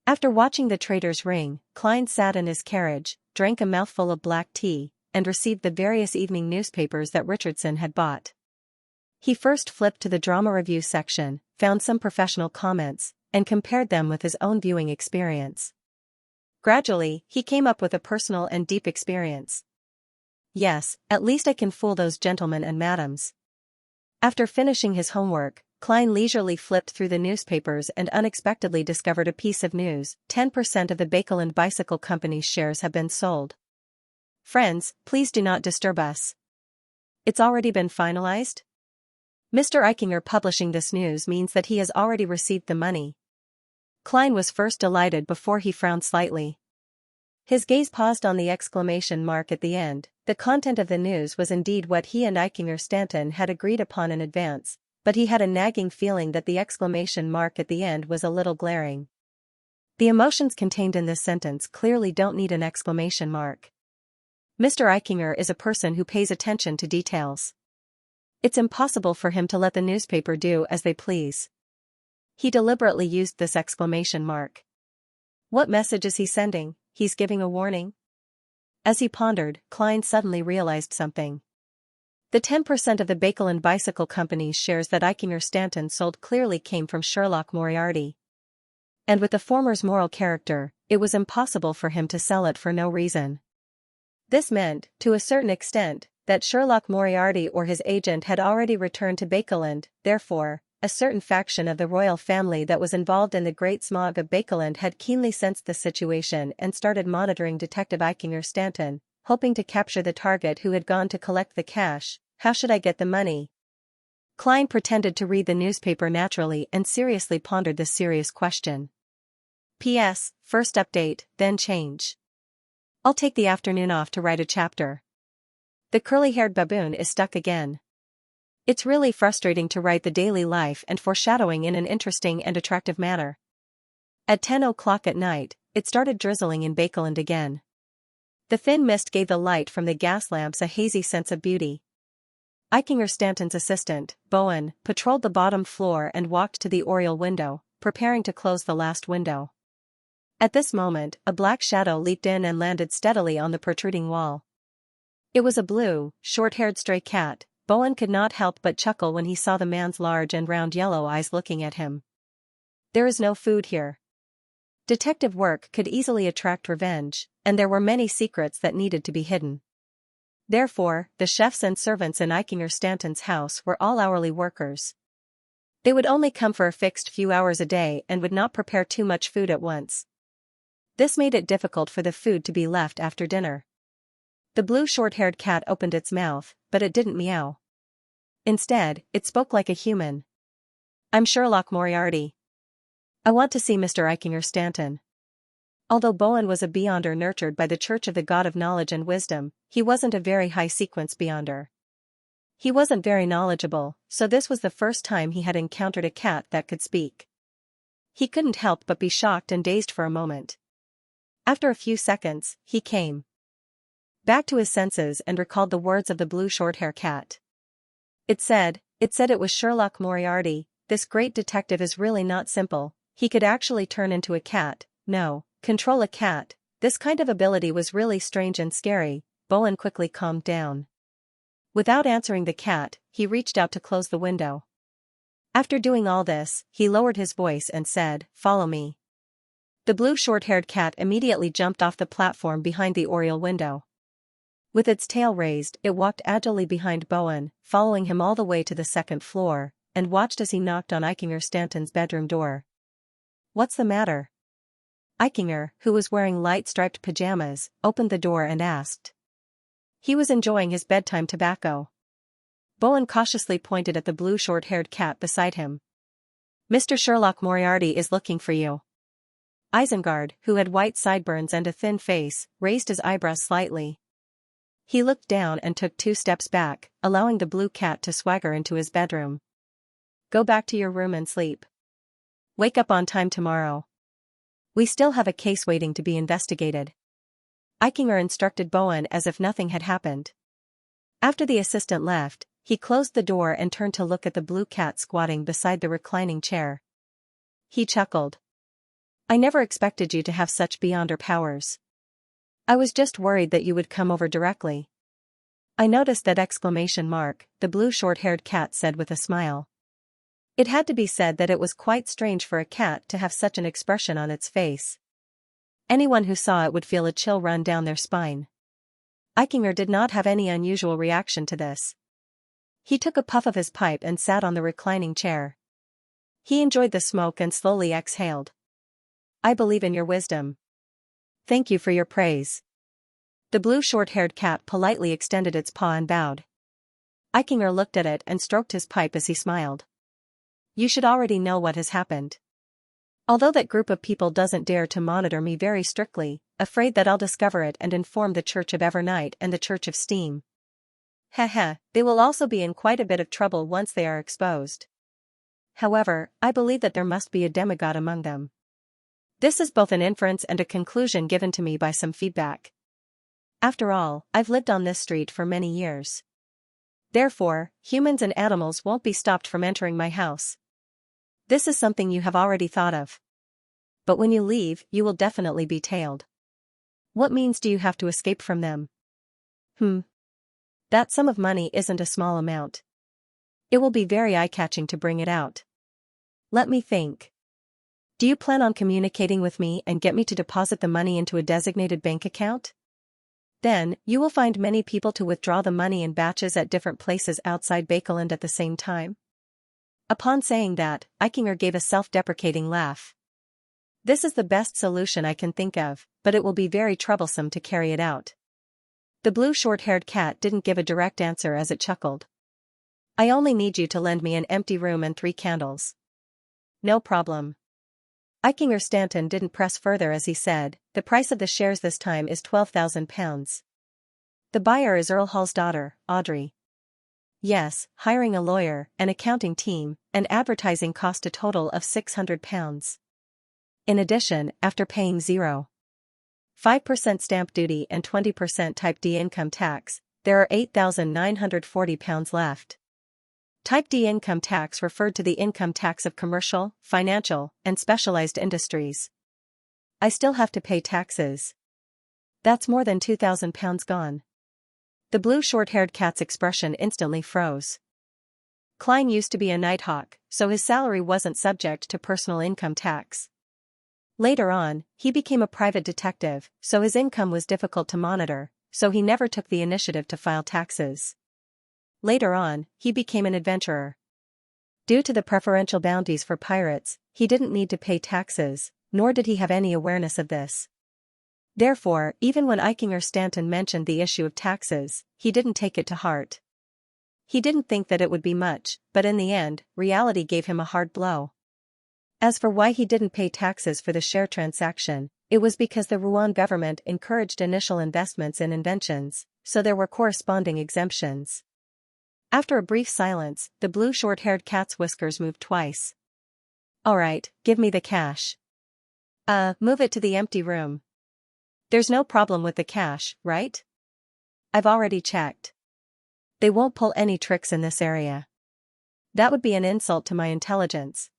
After watching The Traitor's Ring, Klein sat in his carriage, drank a mouthful of black tea, and received the various evening newspapers that Richardson had bought. He first flipped to the drama review section, found some professional comments, and compared them with his own viewing experience. Gradually, he came up with a personal and deep experience. Yes, at least I can fool those gentlemen and madams. After finishing his homework, Klein leisurely flipped through the newspapers and unexpectedly discovered a piece of news: 10% of the Bakeland Bicycle Company's shares have been sold. Friends, please do not disturb us. It's already been finalized? Mr. Eichinger publishing this news means that he has already received the money. Klein was first delighted before he frowned slightly. His gaze paused on the exclamation mark at the end. The content of the news was indeed what he and Eichinger Stanton had agreed upon in advance, but he had a nagging feeling that the exclamation mark at the end was a little glaring. The emotions contained in this sentence clearly don't need an exclamation mark. Mr. Eichinger is a person who pays attention to details. It's impossible for him to let the newspaper do as they please. He deliberately used this exclamation mark. What message is he sending? He's giving a warning? As he pondered, Klein suddenly realized something. The 10% of the Bakeland Bicycle Company's shares that Eichinger Stanton sold clearly came from Sherlock Moriarty. And with the former's moral character, it was impossible for him to sell it for no reason. This meant, to a certain extent, that Sherlock Moriarty or his agent had already returned to Bakeland. Therefore, a certain faction of the royal family that was involved in the Great Smog of Bakeland had keenly sensed the situation and started monitoring Detective Eichinger Stanton, hoping to capture the target who had gone to collect the cash. How should I get the money? Klein pretended to read the newspaper naturally and seriously pondered this serious question. P.S. First update, then change. I'll take the afternoon off to write a chapter. The curly-haired baboon is stuck again. It's really frustrating to write the daily life and foreshadowing in an interesting and attractive manner. At 10 o'clock at night, it started drizzling in Bakeland again. The thin mist gave the light from the gas lamps a hazy sense of beauty. Eichinger Stanton's assistant, Bowen, patrolled the bottom floor and walked to the oriel window, preparing to close the last window. At this moment, a black shadow leaped in and landed steadily on the protruding wall. It was a blue, short-haired stray cat. Bowen could not help but chuckle when he saw the man's large and round yellow eyes looking at him. There is no food here. Detective work could easily attract revenge, and there were many secrets that needed to be hidden. Therefore, the chefs and servants in Eichinger Stanton's house were all hourly workers. They would only come for a fixed few hours a day and would not prepare too much food at once. This made it difficult for the food to be left after dinner. The blue short-haired cat opened its mouth, but it didn't meow. Instead, it spoke like a human. I'm Sherlock Moriarty. I want to see Mr. Eichinger Stanton. Although Bowen was a beyonder nurtured by the Church of the God of Knowledge and Wisdom, he wasn't a very high-sequence beyonder. He wasn't very knowledgeable, so this was the first time he had encountered a cat that could speak. He couldn't help but be shocked and dazed for a moment. After a few seconds, he came back to his senses and recalled the words of the blue short-hair cat. It said it was Sherlock Moriarty. This great detective is really not simple. He could actually turn into a cat. No, control a cat. This kind of ability was really strange and scary. Bowen quickly calmed down. Without answering the cat, he reached out to close the window. After doing all this, he lowered his voice and said, "Follow me." The blue short-haired cat immediately jumped off the platform behind the oriel window. With its tail raised, it walked agilely behind Bowen, following him all the way to the second floor, and watched as he knocked on Eichinger Stanton's bedroom door. "What's the matter?" Eichinger, who was wearing light-striped pajamas, opened the door and asked. He was enjoying his bedtime tobacco. Bowen cautiously pointed at the blue short-haired cat beside him. "Mr. Sherlock Moriarty is looking for you." Isengard, who had white sideburns and a thin face, raised his eyebrows slightly. He looked down and took 2 steps back, allowing the blue cat to swagger into his bedroom. "Go back to your room and sleep. Wake up on time tomorrow. We still have a case waiting to be investigated." Eichinger instructed Bowen as if nothing had happened. After the assistant left, he closed the door and turned to look at the blue cat squatting beside the reclining chair. He chuckled. "I never expected you to have such beyonder powers. I was just worried that you would come over directly." "I noticed that exclamation mark," the blue short-haired cat said with a smile. It had to be said that it was quite strange for a cat to have such an expression on its face. Anyone who saw it would feel a chill run down their spine. Eichinger did not have any unusual reaction to this. He took a puff of his pipe and sat on the reclining chair. He enjoyed the smoke and slowly exhaled. "I believe in your wisdom. Thank you for your praise." The blue short-haired cat politely extended its paw and bowed. Eichinger looked at it and stroked his pipe as he smiled. "You should already know what has happened. Although that group of people doesn't dare to monitor me very strictly, afraid that I'll discover it and inform the Church of Evernight and the Church of Steam. They will also be in quite a bit of trouble once they are exposed. However, I believe that there must be a demigod among them. This is both an inference and a conclusion given to me by some feedback. After all, I've lived on this street for many years. Therefore, humans and animals won't be stopped from entering my house. This is something you have already thought of. But when you leave, you will definitely be tailed. What means do you have to escape from them?" That sum of money isn't a small amount. It will be very eye-catching to bring it out. Let me think. Do you plan on communicating with me and get me to deposit the money into a designated bank account? Then, you will find many people to withdraw the money in batches at different places outside Bakeland at the same time. Upon saying that, Eichinger gave a self-deprecating laugh. This is the best solution I can think of, but it will be very troublesome to carry it out. The blue short-haired cat didn't give a direct answer as it chuckled. I only need you to lend me an empty room and 3 candles. No problem. Eichinger Stanton didn't press further as he said, the price of the shares this time is £12,000. The buyer is Earl Hall's daughter, Audrey. Yes, hiring a lawyer, an accounting team, and advertising cost a total of £600. In addition, after paying 0.5% stamp duty and 20% Type D income tax, there are £8,940 left. Type D income tax referred to the income tax of commercial, financial, and specialized industries. I still have to pay taxes. That's more than £2,000 gone. The blue short-haired cat's expression instantly froze. Klein used to be a nighthawk, so his salary wasn't subject to personal income tax. Later on, he became a private detective, so his income was difficult to monitor, so he never took the initiative to file taxes. Later on, he became an adventurer. Due to the preferential bounties for pirates, he didn't need to pay taxes, nor did he have any awareness of this. Therefore, even when Eichinger Stanton mentioned the issue of taxes, he didn't take it to heart. He didn't think that it would be much, but in the end, reality gave him a hard blow. As for why he didn't pay taxes for the share transaction, it was because the Rouen government encouraged initial investments in inventions, so there were corresponding exemptions. After a brief silence, the blue short-haired cat's whiskers moved twice. All right, give me the cash. Move it to the empty room. There's no problem with the cash, right? I've already checked. They won't pull any tricks in this area. That would be an insult to my intelligence.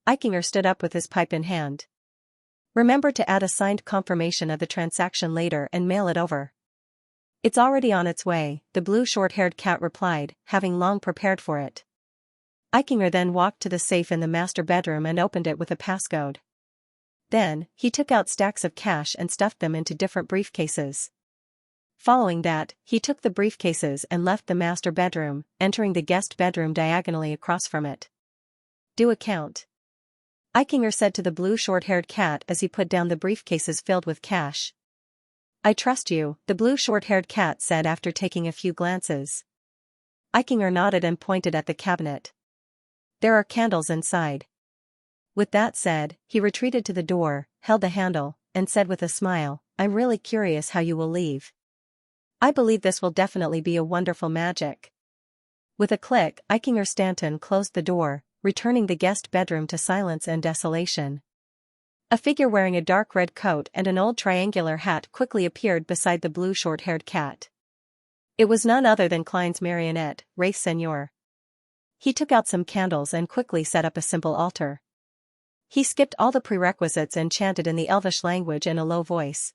Eichinger stood up with his pipe in hand. Remember to add a signed confirmation of the transaction later and mail it over. It's already on its way, the blue short-haired cat replied, having long prepared for it. Eichinger then walked to the safe in the master bedroom and opened it with a passcode. Then, he took out stacks of cash and stuffed them into different briefcases. Following that, he took the briefcases and left the master bedroom, entering the guest bedroom diagonally across from it. Do a count. Eichinger said to the blue short-haired cat as he put down the briefcases filled with cash. I trust you, the blue short-haired cat said after taking a few glances. Eichinger nodded and pointed at the cabinet. There are candles inside. With that said, he retreated to the door, held the handle, and said with a smile, I'm really curious how you will leave. I believe this will definitely be a wonderful magic. With a click, Eichinger Stanton closed the door, returning the guest bedroom to silence and desolation. A figure wearing a dark red coat and an old triangular hat quickly appeared beside the blue short-haired cat. It was none other than Klein's marionette, Wraith Seigneur. He took out some candles and quickly set up a simple altar. He skipped all the prerequisites and chanted in the Elvish language in a low voice.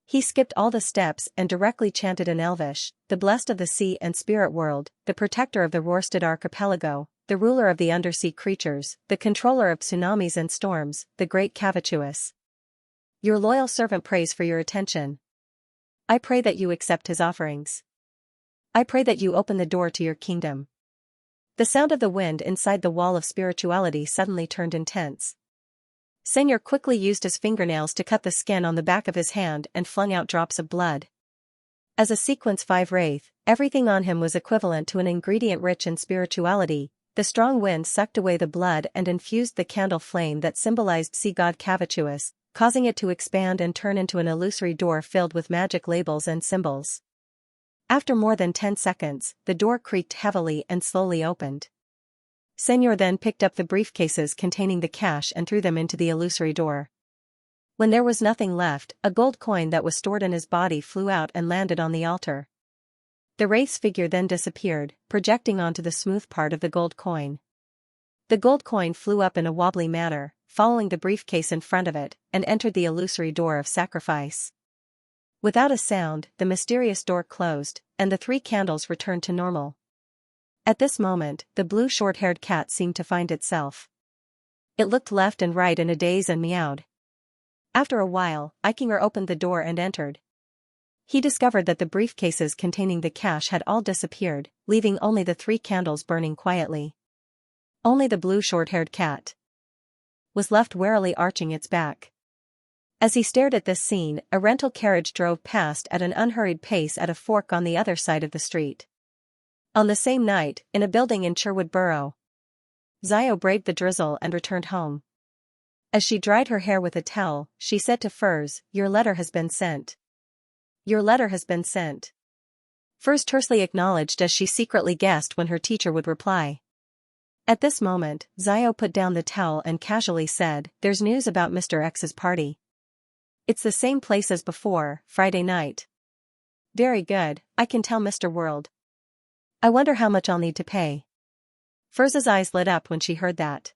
He skipped all the steps and directly chanted in Elvish, the blessed of the sea and spirit world, the protector of the Rorstad archipelago, the ruler of the undersea creatures, the controller of tsunamis and storms, the great Cavituous. Your loyal servant prays for your attention. I pray that you accept his offerings. I pray that you open the door to your kingdom. The sound of the wind inside the wall of spirituality suddenly turned intense. Seigneur quickly used his fingernails to cut the skin on the back of his hand and flung out drops of blood. As a sequence 5 wraith, everything on him was equivalent to an ingredient rich in spirituality. The strong wind sucked away the blood and infused the candle flame that symbolized sea god Cavituous, causing it to expand and turn into an illusory door filled with magic labels and symbols. After more than 10 seconds, the door creaked heavily and slowly opened. Seigneur then picked up the briefcases containing the cash and threw them into the illusory door. When there was nothing left, a gold coin that was stored in his body flew out and landed on the altar. The wraith's figure then disappeared, projecting onto the smooth part of the gold coin. The gold coin flew up in a wobbly manner, following the briefcase in front of it, and entered the illusory door of sacrifice. Without a sound, the mysterious door closed, and the 3 candles returned to normal. At this moment, the blue short-haired cat seemed to find itself. It looked left and right in a daze and meowed. After a while, Eichinger opened the door and entered. He discovered that the briefcases containing the cash had all disappeared, leaving only the 3 candles burning quietly. Only the blue short-haired cat was left warily arching its back. As he stared at this scene, a rental carriage drove past at an unhurried pace at a fork on the other side of the street. On the same night, in a building in Sherwood Borough, Xiao braved the drizzle and returned home. As she dried her hair with a towel, she said to Furs, "Your letter has been sent. Your letter has been sent." Furs tersely acknowledged as she secretly guessed when her teacher would reply. At this moment, Xiao put down the towel and casually said, "There's news about Mr. X's party. It's the same place as before, Friday night." "Very good, I can tell Mr. World. I wonder how much I'll need to pay." Furz's eyes lit up when she heard that.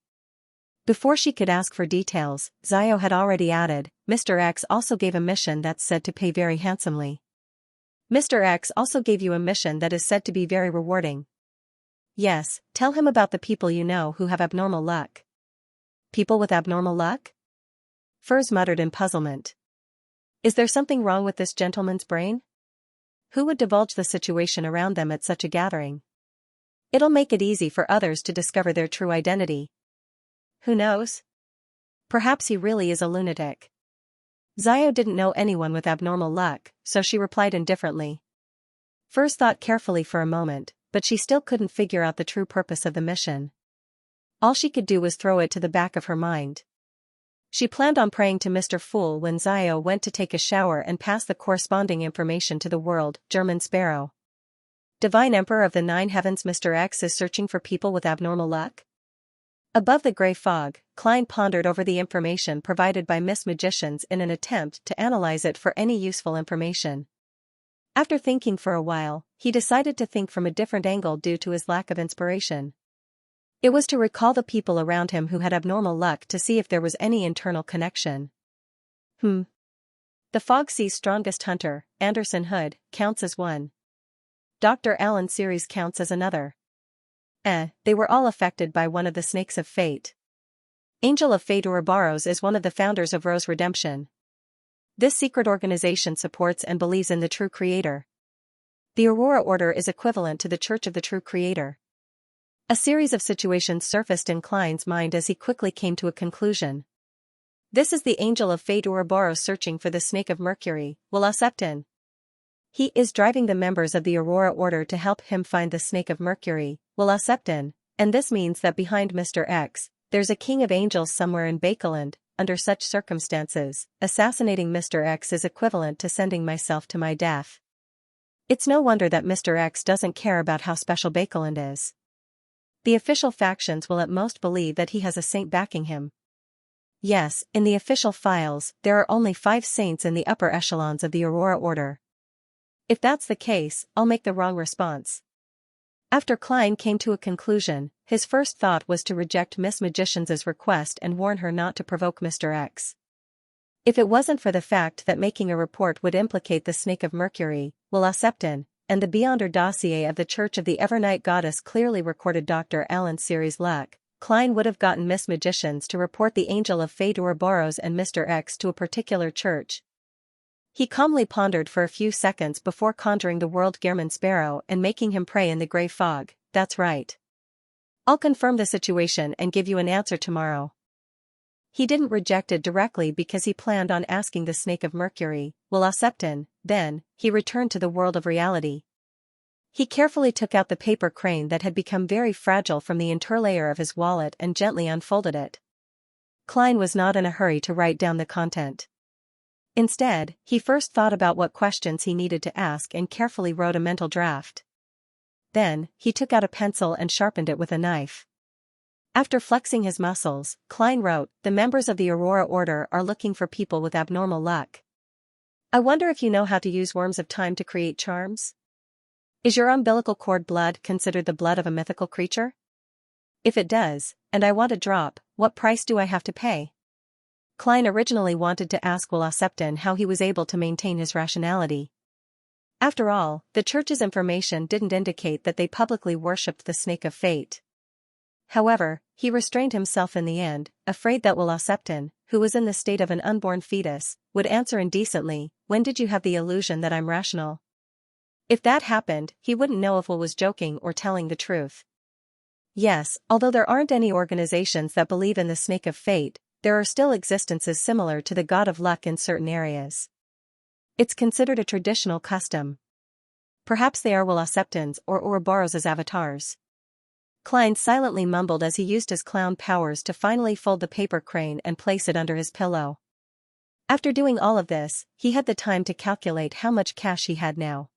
Before she could ask for details, Xiao had already added, "Mr. X also gave a mission that's said to pay very handsomely. Mr. X also gave you a mission that is said to be very rewarding. Yes, tell him about the people you know who have abnormal luck." "People with abnormal luck?" Furs muttered in puzzlement. Is there something wrong with this gentleman's brain? Who would divulge the situation around them at such a gathering? It'll make it easy for others to discover their true identity. Who knows? Perhaps he really is a lunatic. Xiao didn't know anyone with abnormal luck, so she replied indifferently. Furs thought carefully for a moment, but she still couldn't figure out the true purpose of the mission. All she could do was throw it to the back of her mind. She planned on praying to Mr. Fool when Xiao went to take a shower and pass the corresponding information to the world, German Sparrow. Divine Emperor of the Nine Heavens, Mr. X is searching for people with abnormal luck? Above the gray fog, Klein pondered over the information provided by Miss Magicians in an attempt to analyze it for any useful information. After thinking for a while, he decided to think from a different angle due to his lack of inspiration. It was to recall the people around him who had abnormal luck to see if there was any internal connection. The Fog Sea's strongest hunter, Anderson Hood, counts as one. Dr. Alan Series counts as another. They were all affected by one of the snakes of fate. Angel of Fate Ouroboros is one of the founders of Rose Redemption. This secret organization supports and believes in the true creator. The Aurora Order is equivalent to the Church of the True Creator. A series of situations surfaced in Klein's mind as he quickly came to a conclusion. This is the Angel of Fate Ouroboros searching for the Snake of Mercury, Septon. He is driving the members of the Aurora Order to help him find the Snake of Mercury, Septon, and this means that behind Mr. X, there's a king of angels somewhere in Bakeland. Under such circumstances, assassinating Mr. X is equivalent to sending myself to my death. It's no wonder that Mr. X doesn't care about how special Bakeland is. The official factions will at most believe that he has a saint backing him. Yes, in the official files, there are only 5 saints in the upper echelons of the Aurora Order. If that's the case, I'll make the wrong response. After Klein came to a conclusion, his first thought was to reject Miss Magician's request and warn her not to provoke Mr. X. If it wasn't for the fact that making a report would implicate the Snake of Mercury, Septon, and the Beyonder dossier of the Church of the Evernight Goddess clearly recorded Dr. Alan Series' luck, Klein would have gotten Miss Magicians to report the Angel of Fate Ouroboros and Mr. X to a particular church. He calmly pondered for a few seconds before conjuring the world German Sparrow and making him pray in the gray fog. That's right. I'll confirm the situation and give you an answer tomorrow. He didn't reject it directly because he planned on asking the Snake of Mercury, Septon. Then, he returned to the world of reality. He carefully took out the paper crane that had become very fragile from the interlayer of his wallet and gently unfolded it. Klein was not in a hurry to write down the content. Instead, he first thought about what questions he needed to ask and carefully wrote a mental draft. Then, he took out a pencil and sharpened it with a knife. After flexing his muscles, Klein wrote, "The members of the Aurora Order are looking for people with abnormal luck. I wonder if you know how to use worms of time to create charms? Is your umbilical cord blood considered the blood of a mythical creature? If it does, and I want a drop, what price do I have to pay?" Klein originally wanted to ask Septon how he was able to maintain his rationality. After all, the church's information didn't indicate that they publicly worshipped the Snake of Fate. However, he restrained himself in the end, afraid that Septon, who was in the state of an unborn fetus, would answer indecently, "When did you have the illusion that I'm rational?" If that happened, he wouldn't know if Will was joking or telling the truth. Yes, although there aren't any organizations that believe in the snake of fate, there are still existences similar to the god of luck in certain areas. It's considered a traditional custom. Perhaps they are Weloseptins or Ouroboros' avatars. Klein silently mumbled as he used his clown powers to finally fold the paper crane and place it under his pillow. After doing all of this, he had the time to calculate how much cash he had now.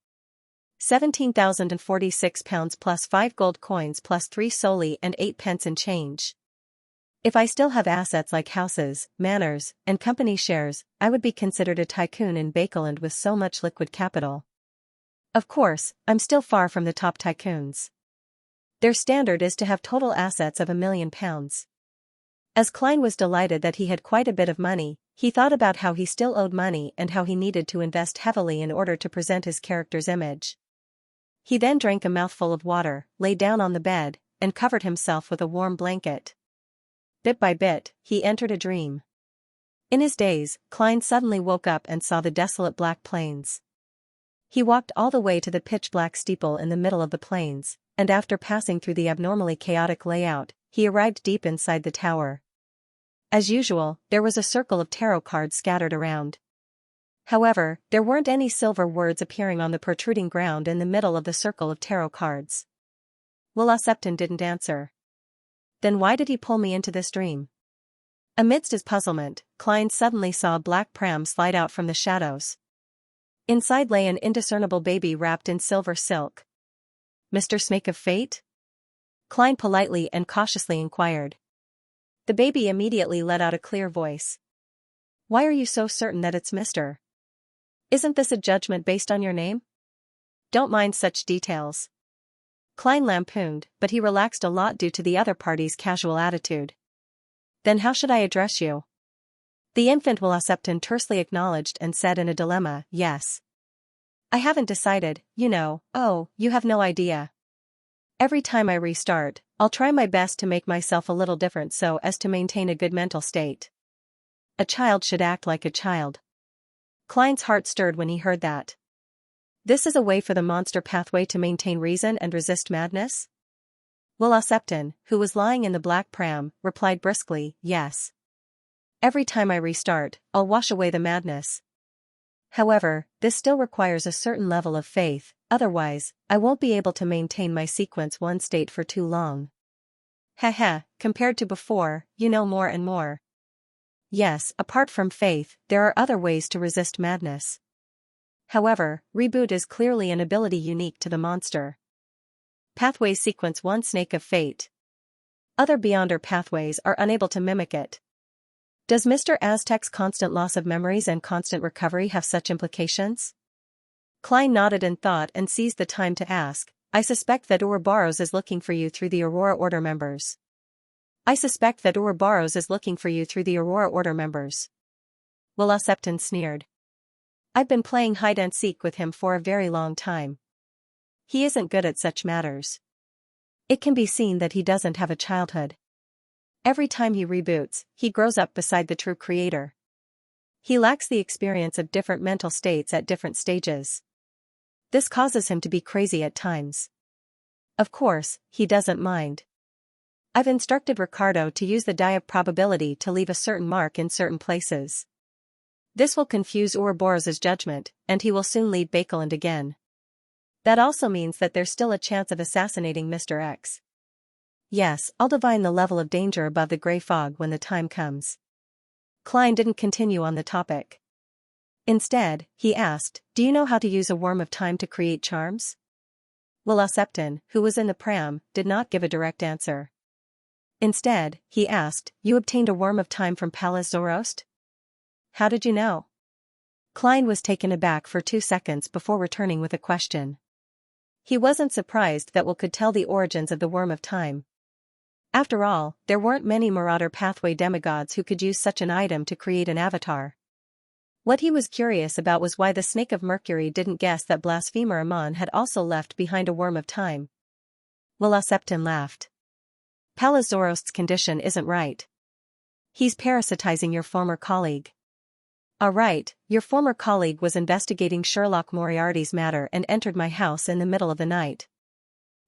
17,046 pounds plus 5 gold coins plus 3 soldi and 8 pence in change. If I still have assets like houses, manors, and company shares, I would be considered a tycoon in Bakeland with so much liquid capital. Of course, I'm still far from the top tycoons. Their standard is to have total assets of £1 million. As Klein was delighted that he had quite a bit of money, he thought about how he still owed money and how he needed to invest heavily in order to present his character's image. He then drank a mouthful of water, lay down on the bed, and covered himself with a warm blanket. Bit by bit, he entered a dream. In his daze, Klein suddenly woke up and saw the desolate black plains. He walked all the way to the pitch-black steeple in the middle of the plains, and after passing through the abnormally chaotic layout, he arrived deep inside the tower. As usual, there was a circle of tarot cards scattered around. However, there weren't any silver words appearing on the protruding ground in the middle of the circle of tarot cards. Weloseptin didn't answer. Then why did he pull me into this dream? Amidst his puzzlement, Klein suddenly saw a black pram slide out from the shadows. Inside lay an indiscernible baby wrapped in silver silk. Mr. Snake of Fate? Klein politely and cautiously inquired. The baby immediately let out a clear voice. Why are you so certain that it's Mr.? Isn't this a judgment based on your name? Don't mind such details. Klein lampooned, but he relaxed a lot due to the other party's casual attitude. Then how should I address you? The infant Weloseptin tersely acknowledged and said in a dilemma, yes. I haven't decided, you know. Oh, you have no idea. Every time I restart, I'll try my best to make myself a little different so as to maintain a good mental state. A child should act like a child. Klein's heart stirred when he heard that. This is a way for the monster pathway to maintain reason and resist madness? Weloseptin, who was lying in the black pram, replied briskly, yes. Every time I restart, I'll wash away the madness. However, this still requires a certain level of faith, otherwise, I won't be able to maintain my sequence 1 state for too long. Compared to before, you know more and more. Yes, apart from faith, there are other ways to resist madness. However, reboot is clearly an ability unique to the monster. Pathway sequence 1 Snake of Fate. Other Beyonder pathways are unable to mimic it. Does Mr. Aztec's constant loss of memories and constant recovery have such implications? Klein nodded in thought and seized the time to ask, I suspect that Ouroboros is looking for you through the Aurora Order members. Weloseptin sneered. I've been playing hide-and-seek with him for a very long time. He isn't good at such matters. It can be seen that he doesn't have a childhood. Every time he reboots, he grows up beside the true creator. He lacks the experience of different mental states at different stages. This causes him to be crazy at times. Of course, he doesn't mind. I've instructed Ricardo to use the die of probability to leave a certain mark in certain places. This will confuse Ouroboros' judgment, and he will soon lead Bakeland again. That also means that there's still a chance of assassinating Mr. X. Yes, I'll divine the level of danger above the gray fog when the time comes. Klein didn't continue on the topic. Instead, he asked, do you know how to use a worm of time to create charms? Weloseptin, who was in the pram, did not give a direct answer. Instead, he asked, you obtained a worm of time from Palace Zoroast? How did you know? Klein was taken aback for 2 seconds before returning with a question. He wasn't surprised that Will could tell the origins of the worm of time. After all, there weren't many Marauder pathway demigods who could use such an item to create an avatar. What he was curious about was why the Snake of Mercury didn't guess that Blasphemer Amon had also left behind a worm of time. Weloseptin laughed. Palace Zoroast's condition isn't right. He's parasitizing your former colleague. Right, your former colleague was investigating Sherlock Moriarty's matter and entered my house in the middle of the night.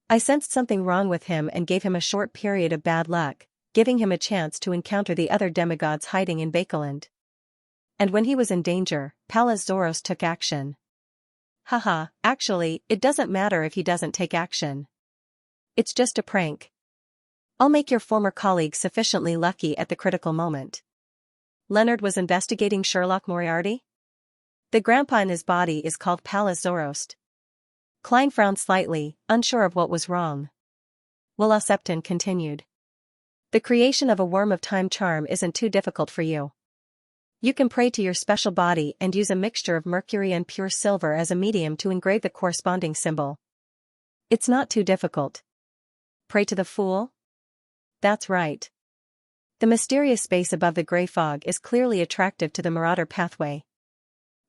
I sensed something wrong with him and gave him a short period of bad luck, giving him a chance to encounter the other demigods hiding in Bakeland. And when he was in danger, Pallas Zoros took action. Haha, actually, it doesn't matter if he doesn't take action. It's just a prank. I'll make your former colleague sufficiently lucky at the critical moment. Leonard was investigating Sherlock Moriarty? The grandpa in his body is called Pallas Zoros. Klein frowned slightly, unsure of what was wrong. Will Septon continued. The creation of a worm of time charm isn't too difficult for you. You can pray to your special body and use a mixture of mercury and pure silver as a medium to engrave the corresponding symbol. It's not too difficult. Pray to the Fool? That's right. The mysterious space above the gray fog is clearly attractive to the Marauder pathway.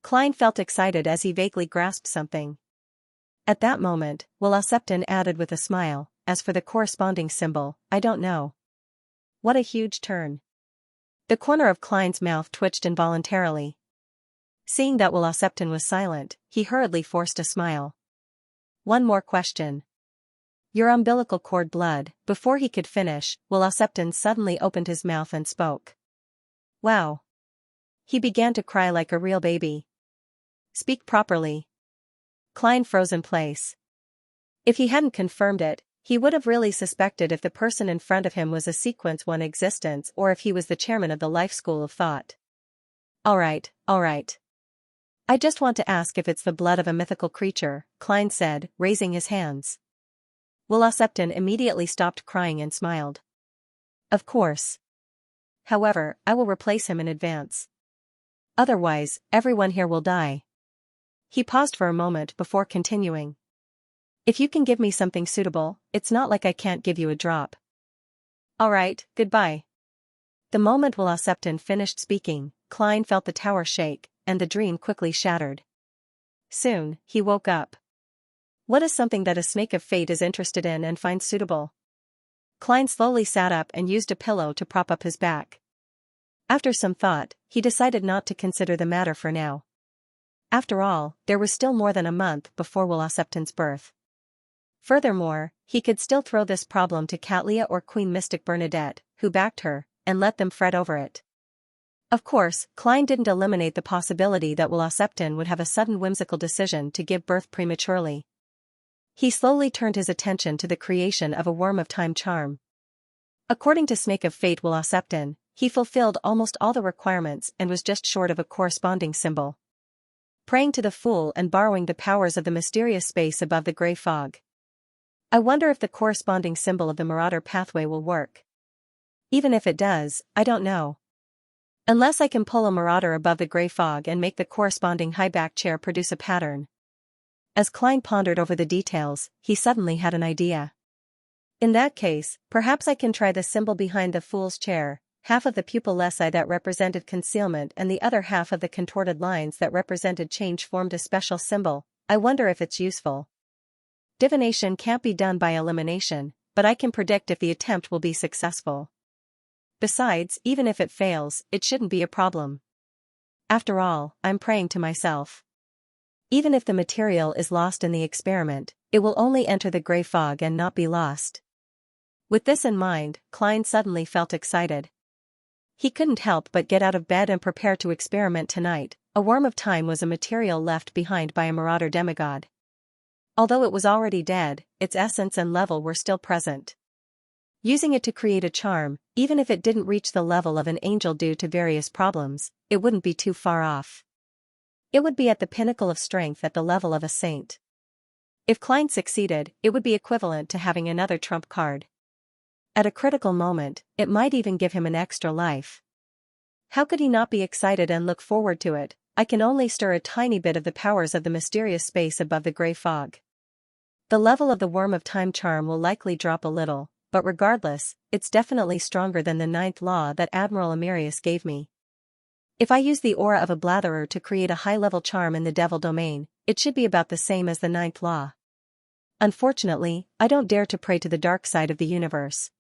Klein felt excited as he vaguely grasped something. At that moment, Will Septon added with a smile, as for the corresponding symbol, I don't know. What a huge turn. The corner of Klein's mouth twitched involuntarily. Seeing that Will Septon was silent, he hurriedly forced a smile. One more question. Your umbilical cord blood. Before he could finish, Will Septon suddenly opened his mouth and spoke. Wow. He began to cry like a real baby. Speak properly. Klein froze in place. If he hadn't confirmed it, he would have really suspected if the person in front of him was a Sequence 1 existence or if he was the chairman of the Life School of Thought. All right. I just want to ask if it's the blood of a mythical creature, Klein said, raising his hands. Will Septon immediately stopped crying and smiled. Of course. However, I will replace him in advance. Otherwise, everyone here will die. He paused for a moment before continuing. If you can give me something suitable, it's not like I can't give you a drop. All right, goodbye. The moment Will Septon finished speaking, Klein felt the tower shake, and the dream quickly shattered. Soon, he woke up. What is something that a snake of fate is interested in and finds suitable? Klein slowly sat up and used a pillow to prop up his back. After some thought, he decided not to consider the matter for now. After all, there was still more than a month before Will Septon's birth. Furthermore, he could still throw this problem to Catlia or Queen Mystic Bernadette, who backed her, and let them fret over it. Of course, Klein didn't eliminate the possibility that Will Septon would have a sudden whimsical decision to give birth prematurely. He slowly turned his attention to the creation of a worm of time charm. According to Snake of Fate Will Septon, he fulfilled almost all the requirements and was just short of a corresponding symbol. Praying to the Fool and borrowing the powers of the mysterious space above the gray fog. I wonder if the corresponding symbol of the Marauder pathway will work. Even if it does, I don't know. Unless I can pull a Marauder above the gray fog and make the corresponding high-back chair produce a pattern. As Klein pondered over the details, he suddenly had an idea. In that case, perhaps I can try the symbol behind the Fool's chair, half of the pupillesi that represented concealment and the other half of the contorted lines that represented change formed a special symbol. I wonder if it's useful. Divination can't be done by elimination, but I can predict if the attempt will be successful. Besides, even if it fails, it shouldn't be a problem. After all, I'm praying to myself. Even if the material is lost in the experiment, it will only enter the gray fog and not be lost. With this in mind, Klein suddenly felt excited. He couldn't help but get out of bed and prepare to experiment tonight. A worm of time was a material left behind by a Marauder demigod. Although it was already dead, its essence and level were still present. Using it to create a charm, even if it didn't reach the level of an angel due to various problems, it wouldn't be too far off. It would be at the pinnacle of strength at the level of a saint. If Klein succeeded, it would be equivalent to having another trump card. At a critical moment, it might even give him an extra life. How could he not be excited and look forward to it? I can only stir a tiny bit of the powers of the mysterious space above the gray fog. The level of the worm of time charm will likely drop a little, but regardless, it's definitely stronger than the 9th law that Admiral Amarius gave me. If I use the aura of a blatherer to create a high-level charm in the devil domain, it should be about the same as the 9th law. Unfortunately, I don't dare to pray to the dark side of the universe.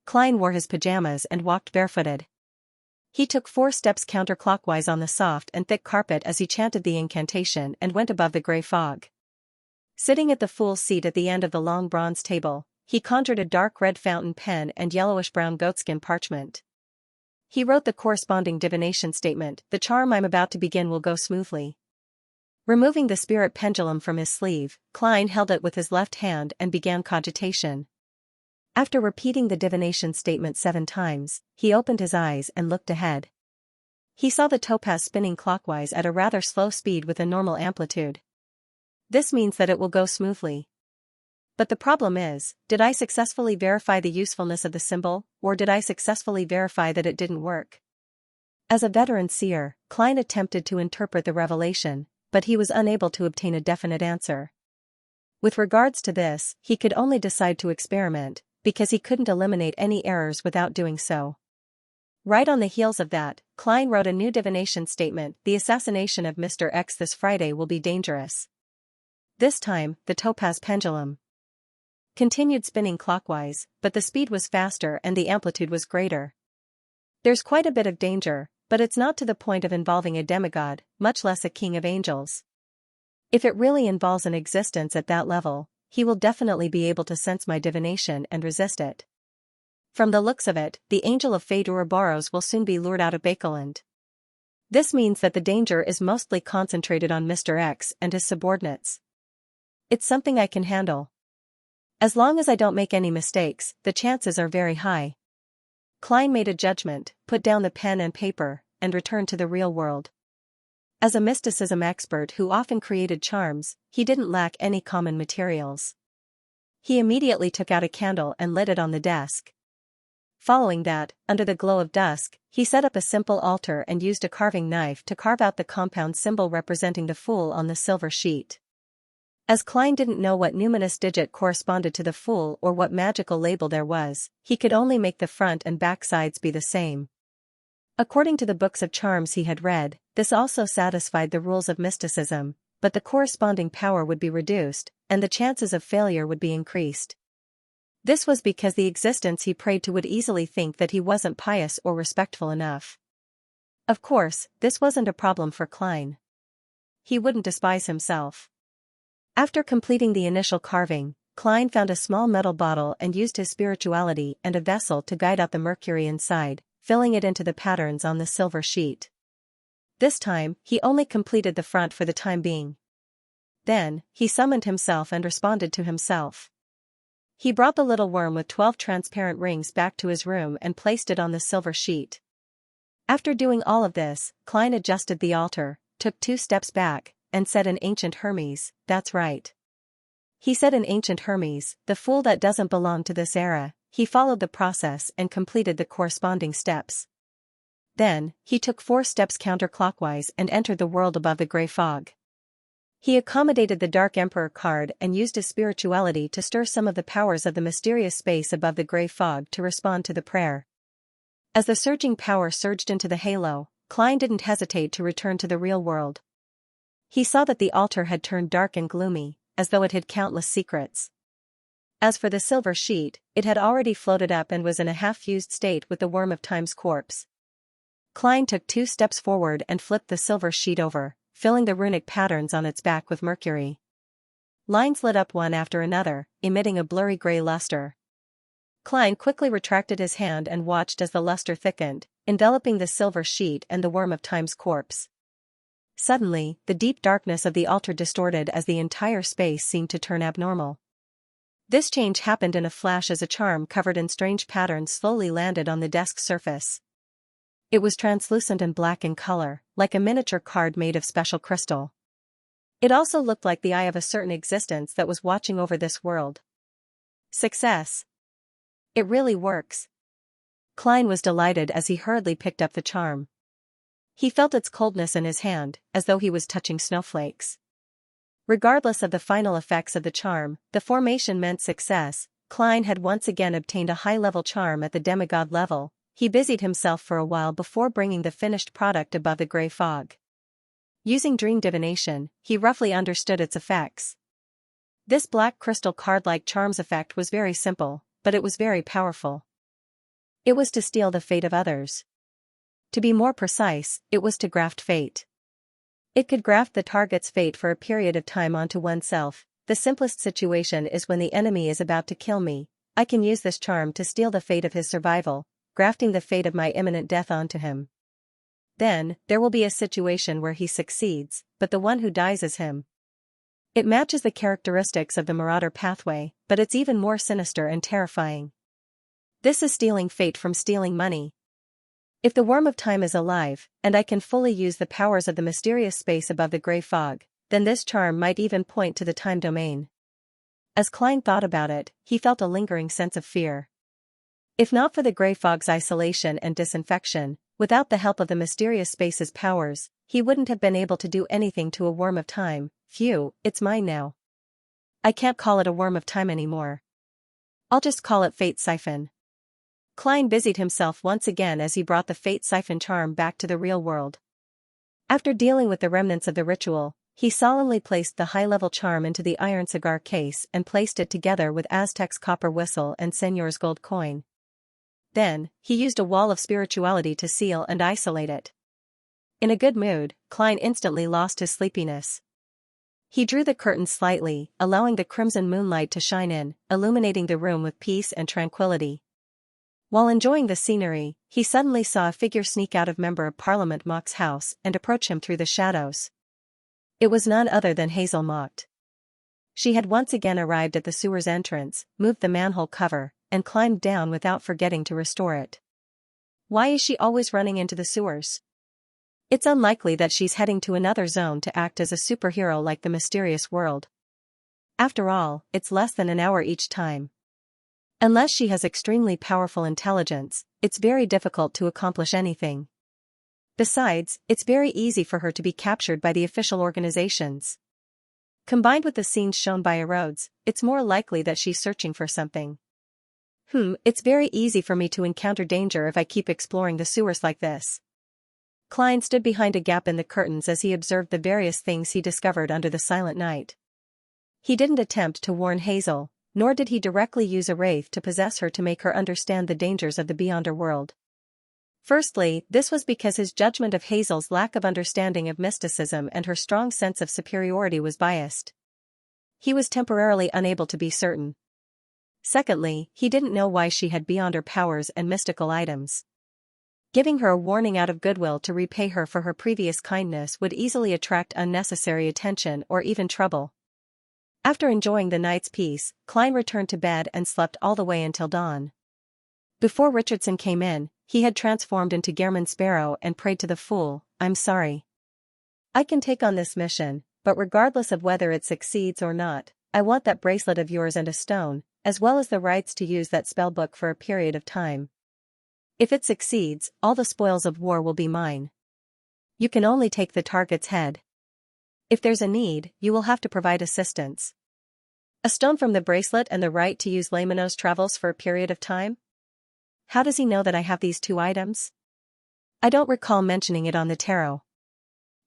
Klein wore his pajamas and walked barefooted. He took 4 steps counterclockwise on the soft and thick carpet as he chanted the incantation and went above the gray fog. Sitting at the fool's seat at the end of the long bronze table, he conjured a dark red fountain pen and yellowish-brown goatskin parchment. He wrote the corresponding divination statement: "The charm I'm about to begin will go smoothly." Removing the spirit pendulum from his sleeve, Klein held it with his left hand and began cogitation. After repeating the divination statement 7 times, he opened his eyes and looked ahead. He saw the topaz spinning clockwise at a rather slow speed with a normal amplitude. This means that it will go smoothly. But the problem is, did I successfully verify the usefulness of the symbol, or did I successfully verify that it didn't work? As a veteran seer, Klein attempted to interpret the revelation, but he was unable to obtain a definite answer. With regards to this, he could only decide to experiment, because he couldn't eliminate any errors without doing so. Right on the heels of that, Klein wrote a new divination statement: "The assassination of Mr. X this Friday will be dangerous." This time, the topaz pendulum continued spinning clockwise, but the speed was faster and the amplitude was greater. There's quite a bit of danger, but it's not to the point of involving a demigod, much less a king of angels. If it really involves an existence at that level, he will definitely be able to sense my divination and resist it. From the looks of it, the angel of fate Ouroboros will soon be lured out of Bakeland. This means that the danger is mostly concentrated on Mr. X and his subordinates. It's something I can handle. As long as I don't make any mistakes, the chances are very high. Klein made a judgment, put down the pen and paper, and returned to the real world. As a mysticism expert who often created charms, he didn't lack any common materials. He immediately took out a candle and lit it on the desk. Following that, under the glow of dusk, he set up a simple altar and used a carving knife to carve out the compound symbol representing the Fool on the silver sheet. As Klein didn't know what numinous digit corresponded to the Fool or what magical label there was, he could only make the front and back sides be the same. According to the books of charms he had read, this also satisfied the rules of mysticism, but the corresponding power would be reduced, and the chances of failure would be increased. This was because the existence he prayed to would easily think that he wasn't pious or respectful enough. Of course, this wasn't a problem for Klein. He wouldn't despise himself. After completing the initial carving, Klein found a small metal bottle and used his spirituality and a vessel to guide out the mercury inside, filling it into the patterns on the silver sheet. This time, he only completed the front for the time being. Then, he summoned himself and responded to himself. He brought the little worm with 12 transparent rings back to his room and placed it on the silver sheet. After doing all of this, Klein adjusted the altar, took 2 steps back, and said in ancient Hermes, "That's right." He said in ancient Hermes, "The fool that doesn't belong to this era." He followed the process and completed the corresponding steps. Then, he took 4 steps counterclockwise and entered the world above the gray fog. He accommodated the Dark Emperor card and used his spirituality to stir some of the powers of the mysterious space above the gray fog to respond to the prayer. As the surging power surged into the halo, Klein didn't hesitate to return to the real world. He saw that the altar had turned dark and gloomy, as though it hid countless secrets. As for the silver sheet, it had already floated up and was in a half-fused state with the worm of time's corpse. Klein took 2 steps forward and flipped the silver sheet over, filling the runic patterns on its back with mercury. Lines lit up one after another, emitting a blurry gray luster. Klein quickly retracted his hand and watched as the luster thickened, enveloping the silver sheet and the worm of time's corpse. Suddenly, the deep darkness of the altar distorted as the entire space seemed to turn abnormal. This change happened in a flash as a charm covered in strange patterns slowly landed on the desk's surface. It was translucent and black in color, like a miniature card made of special crystal. It also looked like the eye of a certain existence that was watching over this world. Success! It really works. Klein was delighted as he hurriedly picked up the charm. He felt its coldness in his hand, as though he was touching snowflakes. Regardless of the final effects of the charm, the formation meant success. Klein had once again obtained a high-level charm at the demigod level. He busied himself for a while before bringing the finished product above the gray fog. Using dream divination, he roughly understood its effects. This black crystal card-like charms effect was very simple, but it was very powerful. It was to steal the fate of others. To be more precise, it was to graft fate. It could graft the target's fate for a period of time onto oneself, the simplest situation is when the enemy is about to kill me. I can use this charm to steal the fate of his survival, grafting the fate of my imminent death onto him. Then, there will be a situation where he succeeds, but the one who dies is him. It matches the characteristics of the Marauder pathway, but it's even more sinister and terrifying. This is stealing fate from stealing money. If the Worm of Time is alive, and I can fully use the powers of the mysterious space above the gray fog, then this charm might even point to the time domain. As Klein thought about it, he felt a lingering sense of fear. If not for the gray fog's isolation and disinfection, without the help of the mysterious space's powers, he wouldn't have been able to do anything to a Worm of Time. Phew, it's mine now. I can't call it a Worm of Time anymore. I'll just call it Fate Siphon. Klein busied himself once again as he brought the Fate Siphon charm back to the real world. After dealing with the remnants of the ritual, he solemnly placed the high-level charm into the iron cigar case and placed it together with Aztec's copper whistle and Señor's gold coin. Then, he used a wall of spirituality to seal and isolate it. In a good mood, Klein instantly lost his sleepiness. He drew the curtains slightly, allowing the crimson moonlight to shine in, illuminating the room with peace and tranquility. While enjoying the scenery, he suddenly saw a figure sneak out of Member of Parliament Mock's house and approach him through the shadows. It was none other than Hazel Mock. She had once again arrived at the sewer's entrance, moved the manhole cover, and climbed down without forgetting to restore it. Why is she always running into the sewers? It's unlikely that she's heading to another zone to act as a superhero like the mysterious world. After all, it's less than an hour each time. Unless she has extremely powerful intelligence, it's very difficult to accomplish anything. Besides, it's very easy for her to be captured by the official organizations. Combined with the scenes shown by Erodes, it's more likely that she's searching for something. It's very easy for me to encounter danger if I keep exploring the sewers like this. Klein stood behind a gap in the curtains as he observed the various things he discovered under the silent night. He didn't attempt to warn Hazel, nor did he directly use a wraith to possess her to make her understand the dangers of the Beyonder world. Firstly, this was because his judgment of Hazel's lack of understanding of mysticism and her strong sense of superiority was biased. He was temporarily unable to be certain. Secondly, he didn't know why she had Beyonder powers and mystical items. Giving her a warning out of goodwill to repay her for her previous kindness would easily attract unnecessary attention or even trouble. After enjoying the night's peace, Klein returned to bed and slept all the way until dawn. Before Richardson came in, he had transformed into Gehrman Sparrow and prayed to the Fool, "I'm sorry. I can take on this mission, but regardless of whether it succeeds or not, I want that bracelet of yours and a stone, as well as the rights to use that spellbook for a period of time. If it succeeds, all the spoils of war will be mine. You can only take the target's head. If there's a need, you will have to provide assistance. A stone from the bracelet and the right to use Laymanos travels for a period of time? How does he know that I have these two items? I don't recall mentioning it on the tarot."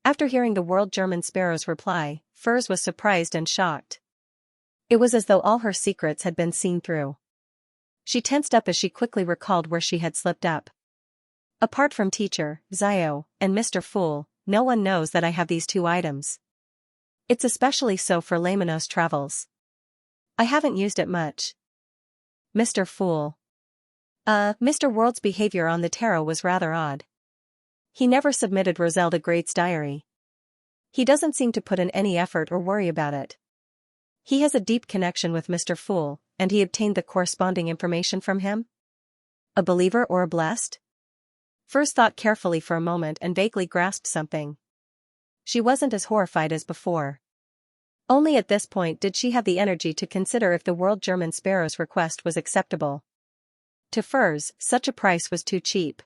After hearing the World German Sparrow's reply, Furs was surprised and shocked. It was as though all her secrets had been seen through. She tensed up as she quickly recalled where she had slipped up. "Apart from Teacher, Zio, and Mr. Fool, no one knows that I have these two items. It's especially so for Laymanos travels. I haven't used it much." Mr. Fool. Mr. World's behavior on the tarot was rather odd. He never submitted Roselda Great's diary. He doesn't seem to put in any effort or worry about it. He has a deep connection with Mr. Fool, and he obtained the corresponding information from him? A believer or a blessed? First thought carefully for a moment and vaguely grasped something. She wasn't as horrified as before. Only at this point did she have the energy to consider if the World German Sparrow's request was acceptable. To Furs, such a price was too cheap.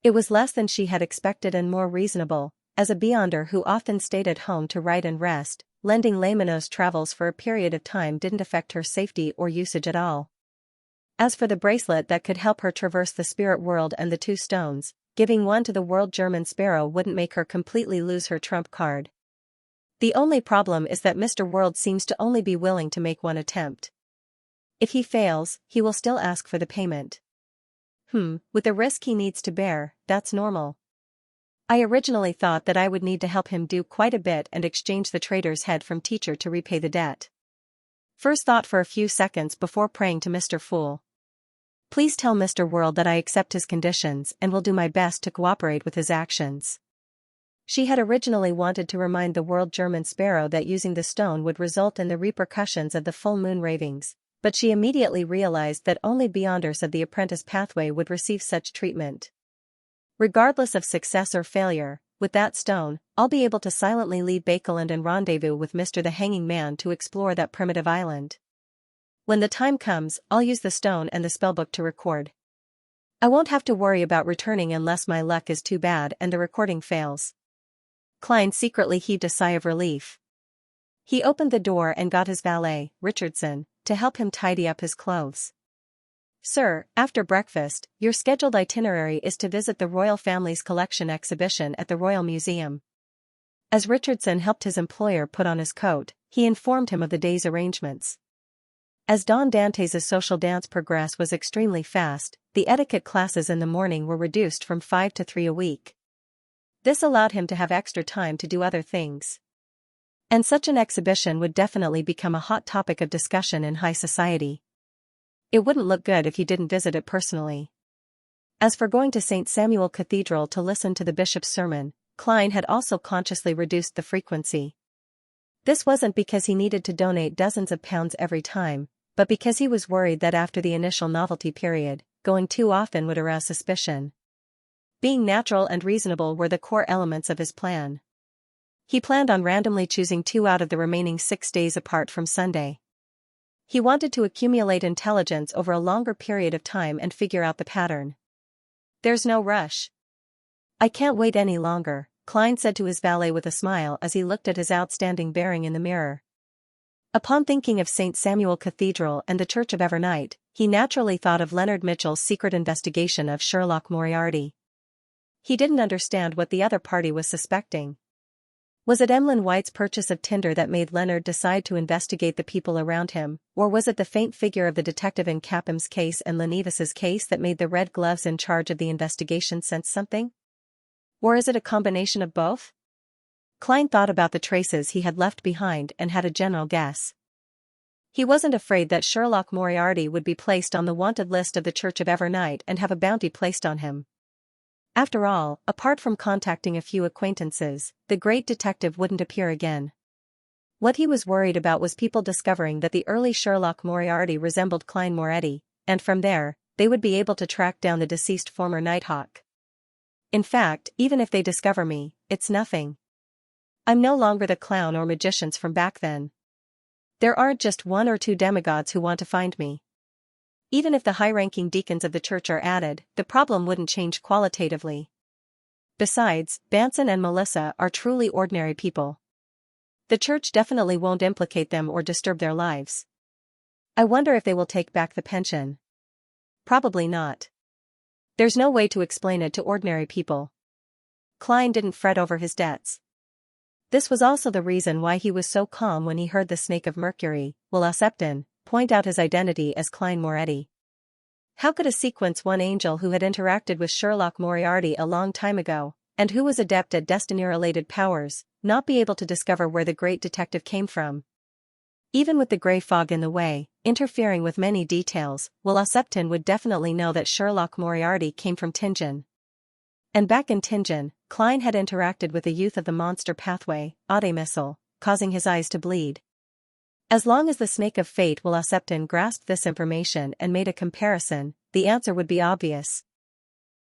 It was less than she had expected and more reasonable. As a Beyonder who often stayed at home to write and rest, lending Laymanos travels for a period of time didn't affect her safety or usage at all. As for the bracelet that could help her traverse the spirit world and the two stones, giving one to the World German Sparrow wouldn't make her completely lose her trump card. The only problem is that Mr. World seems to only be willing to make one attempt. If he fails, he will still ask for the payment. With the risk he needs to bear, that's normal. I originally thought that I would need to help him do quite a bit and exchange the trader's head from Teacher to repay the debt. First thought for a few seconds before praying to Mr. Fool. Please tell Mr. World that I accept his conditions and will do my best to cooperate with his actions. She had originally wanted to remind the World German Sparrow that using the stone would result in the repercussions of the full moon ravings, but she immediately realized that only Beyonders of the apprentice pathway would receive such treatment. Regardless of success or failure, with that stone, I'll be able to silently leave Bakeland and rendezvous with Mr. the Hanging Man to explore that primitive island. When the time comes, I'll use the stone and the spellbook to record. I won't have to worry about returning unless my luck is too bad and the recording fails. Klein secretly heaved a sigh of relief. He opened the door and got his valet, Richardson, to help him tidy up his clothes. Sir, after breakfast, your scheduled itinerary is to visit the royal family's collection exhibition at the Royal Museum. As Richardson helped his employer put on his coat, he informed him of the day's arrangements. As Don Dante's social dance progress was extremely fast, the etiquette classes in the morning were reduced from 5 to 3 a week. This allowed him to have extra time to do other things. And such an exhibition would definitely become a hot topic of discussion in high society. It wouldn't look good if he didn't visit it personally. As for going to St. Samuel Cathedral to listen to the bishop's sermon, Klein had also consciously reduced the frequency. This wasn't because he needed to donate dozens of pounds every time, but because he was worried that after the initial novelty period, going too often would arouse suspicion. Being natural and reasonable were the core elements of his plan. He planned on randomly choosing 2 out of the remaining 6 days apart from Sunday. He wanted to accumulate intelligence over a longer period of time and figure out the pattern. There's no rush. I can't wait any longer, Klein said to his valet with a smile as he looked at his outstanding bearing in the mirror. Upon thinking of St. Samuel Cathedral and the Church of Evernight, he naturally thought of Leonard Mitchell's secret investigation of Sherlock Moriarty. He didn't understand what the other party was suspecting. Was it Emlyn White's purchase of Tinder that made Leonard decide to investigate the people around him, or was it the faint figure of the detective in Capham's case and Lenevis's case that made the Red Gloves in charge of the investigation sense something? Or is it a combination of both? Klein thought about the traces he had left behind and had a general guess. He wasn't afraid that Sherlock Moriarty would be placed on the wanted list of the Church of Evernight and have a bounty placed on him. After all, apart from contacting a few acquaintances, the great detective wouldn't appear again. What he was worried about was people discovering that the early Sherlock Moriarty resembled Klein Moretti, and from there, they would be able to track down the deceased former Nighthawk. In fact, even if they discover me, it's nothing. I'm no longer the clown or magicians from back then. There aren't just 1 or 2 demigods who want to find me. Even if the high-ranking deacons of the church are added, the problem wouldn't change qualitatively. Besides, Banson and Melissa are truly ordinary people. The church definitely won't implicate them or disturb their lives. I wonder if they will take back the pension. Probably not. There's no way to explain it to ordinary people. Klein didn't fret over his debts. This was also the reason why he was so calm when he heard the Snake of Mercury, Will Septon, point out his identity as Klein Moretti. How could a Sequence 1 angel who had interacted with Sherlock Moriarty a long time ago, and who was adept at destiny-related powers, not be able to discover where the great detective came from? Even with the grey fog in the way, interfering with many details, Will Septon would definitely know that Sherlock Moriarty came from Tingen. And back in Tingen, Klein had interacted with a youth of the monster pathway, Ade Missile, causing his eyes to bleed. As long as the Snake of Fate Will Septon grasped this information and made a comparison, the answer would be obvious.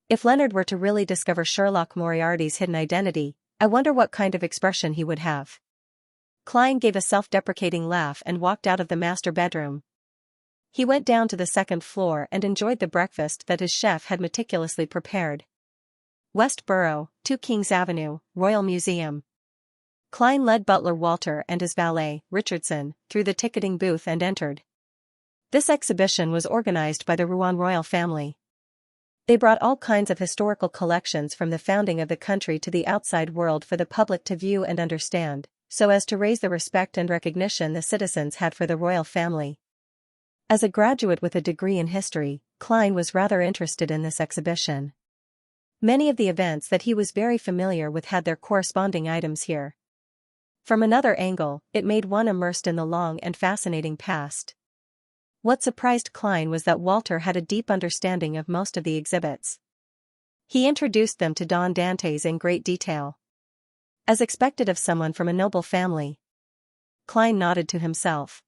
If Leonard were to really discover Sherlock Moriarty's hidden identity, I wonder what kind of expression he would have. Klein gave a self-deprecating laugh and walked out of the master bedroom. He went down to the 2nd floor and enjoyed the breakfast that his chef had meticulously prepared. Westboro, 2 Kings Avenue, Royal Museum. Klein led butler Walter and his valet, Richardson, through the ticketing booth and entered. This exhibition was organized by the Rouen royal family. They brought all kinds of historical collections from the founding of the country to the outside world for the public to view and understand, so as to raise the respect and recognition the citizens had for the royal family. As a graduate with a degree in history, Klein was rather interested in this exhibition. Many of the events that he was very familiar with had their corresponding items here. From another angle, it made one immersed in the long and fascinating past. What surprised Klein was that Walter had a deep understanding of most of the exhibits. He introduced them to Don Dantes in great detail. As expected of someone from a noble family. Klein nodded to himself.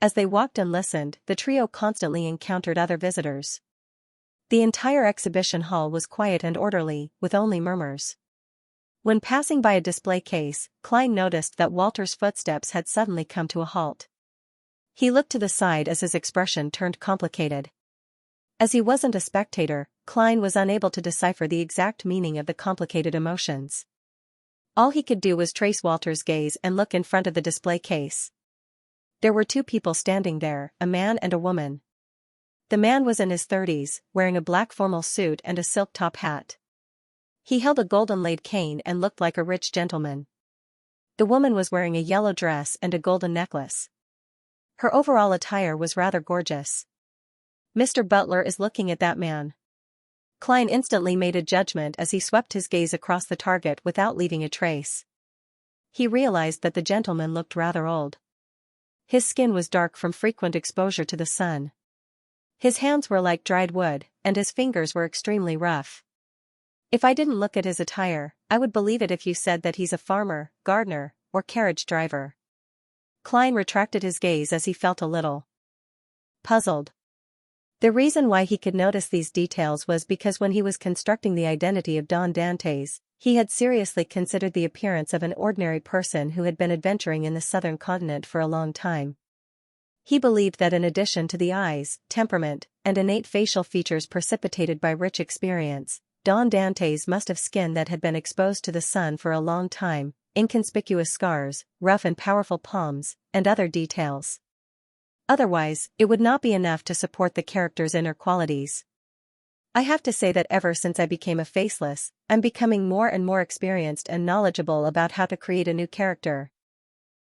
As they walked and listened, the trio constantly encountered other visitors. The entire exhibition hall was quiet and orderly, with only murmurs. When passing by a display case, Klein noticed that Walter's footsteps had suddenly come to a halt. He looked to the side as his expression turned complicated. As he wasn't a spectator, Klein was unable to decipher the exact meaning of the complicated emotions. All he could do was trace Walter's gaze and look in front of the display case. There were two people standing there, a man and a woman. The man was in his 30s, wearing a black formal suit and a silk top hat. He held a golden-laid cane and looked like a rich gentleman. The woman was wearing a yellow dress and a golden necklace. Her overall attire was rather gorgeous. Mr. Butler is looking at that man. Klein instantly made a judgment as he swept his gaze across the target without leaving a trace. He realized that the gentleman looked rather old. His skin was dark from frequent exposure to the sun. His hands were like dried wood, and his fingers were extremely rough. If I didn't look at his attire, I would believe it if you said that he's a farmer, gardener, or carriage driver. Klein retracted his gaze as he felt a little puzzled. The reason why he could notice these details was because when he was constructing the identity of Don Dantes, he had seriously considered the appearance of an ordinary person who had been adventuring in the southern continent for a long time. He believed that in addition to the eyes, temperament, and innate facial features precipitated by rich experience, Don Dantes must have skin that had been exposed to the sun for a long time, inconspicuous scars, rough and powerful palms, and other details. Otherwise, it would not be enough to support the character's inner qualities. I have to say that ever since I became a faceless, I'm becoming more and more experienced and knowledgeable about how to create a new character.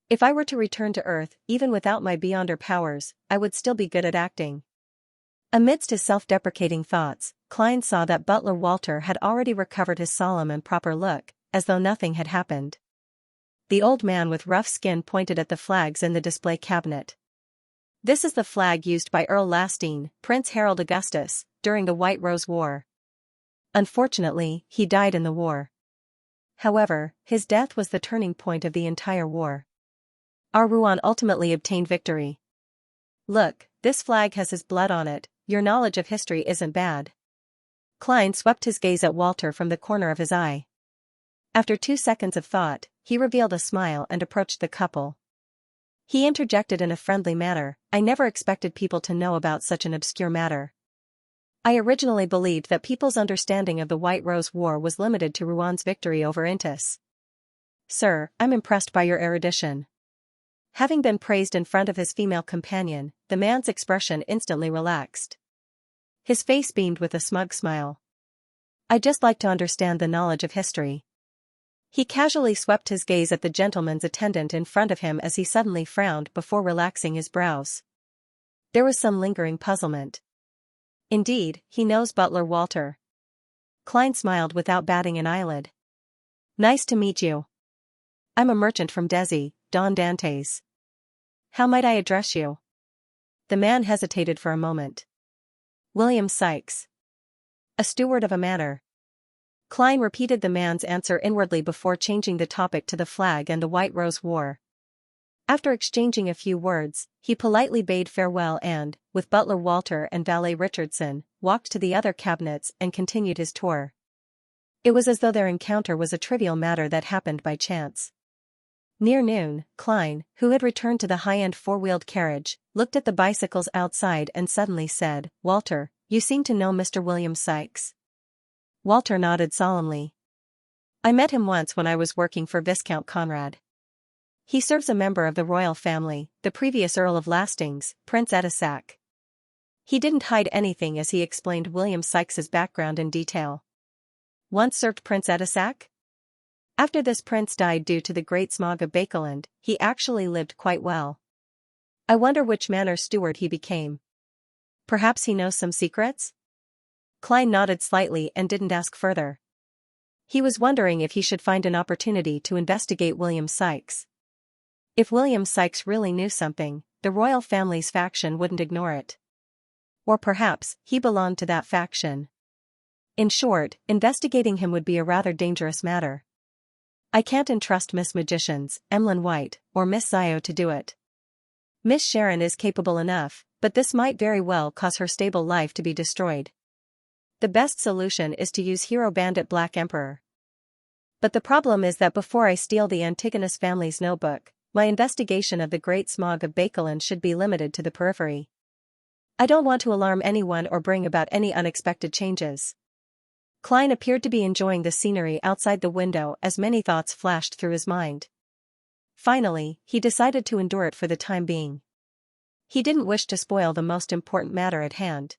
If I were to return to Earth, even without my Beyonder powers, I would still be good at acting. Amidst his self-deprecating thoughts, Klein saw that Butler Walter had already recovered his solemn and proper look, as though nothing had happened. The old man with rough skin pointed at the flags in the display cabinet. This is the flag used by Earl Lastine, Prince Harold Augustus, during the White Rose War. Unfortunately, he died in the war. However, his death was the turning point of the entire war. Our Rouen ultimately obtained victory. Look, this flag has his blood on it, your knowledge of history isn't bad. Klein swept his gaze at Walter from the corner of his eye. After 2 seconds of thought, he revealed a smile and approached the couple. He interjected in a friendly manner, I never expected people to know about such an obscure matter. I originally believed that people's understanding of the White Rose War was limited to Rouen's victory over Intis. Sir, I'm impressed by your erudition. Having been praised in front of his female companion, the man's expression instantly relaxed. His face beamed with a smug smile. I just like to understand the knowledge of history. He casually swept his gaze at the gentleman's attendant in front of him as he suddenly frowned before relaxing his brows. There was some lingering puzzlement. Indeed, he knows Butler Walter. Klein smiled without batting an eyelid. Nice to meet you. I'm a merchant from Desi, Don Dantes. How might I address you? The man hesitated for a moment. William Sykes. A steward of a manor. Klein repeated the man's answer inwardly before changing the topic to the flag and the White Rose War. After exchanging a few words, he politely bade farewell and, with Butler Walter and valet Richardson, walked to the other cabinets and continued his tour. It was as though their encounter was a trivial matter that happened by chance. Near noon, Klein, who had returned to the high-end four-wheeled carriage, looked at the bicycles outside and suddenly said, Walter, you seem to know Mr. William Sykes. Walter nodded solemnly. I met him once when I was working for Viscount Conrad. He serves a member of the royal family, the previous Earl of Lastings, Prince Edisac. He didn't hide anything as he explained William Sykes's background in detail. Once served Prince Edisac? After this prince died due to the Great Smog of Bakeland, he actually lived quite well. I wonder which manor steward he became. Perhaps he knows some secrets? Klein nodded slightly and didn't ask further. He was wondering if he should find an opportunity to investigate William Sykes. If William Sykes really knew something, the royal family's faction wouldn't ignore it. Or perhaps, he belonged to that faction. In short, investigating him would be a rather dangerous matter. I can't entrust Miss Magicians, Emlyn White, or Miss Zio to do it. Miss Sharon is capable enough, but this might very well cause her stable life to be destroyed. The best solution is to use Hero Bandit Black Emperor. But the problem is that before I steal the Antigonus family's notebook, my investigation of the Great Smog of Bakelin should be limited to the periphery. I don't want to alarm anyone or bring about any unexpected changes. Klein appeared to be enjoying the scenery outside the window as many thoughts flashed through his mind. Finally, he decided to endure it for the time being. He didn't wish to spoil the most important matter at hand.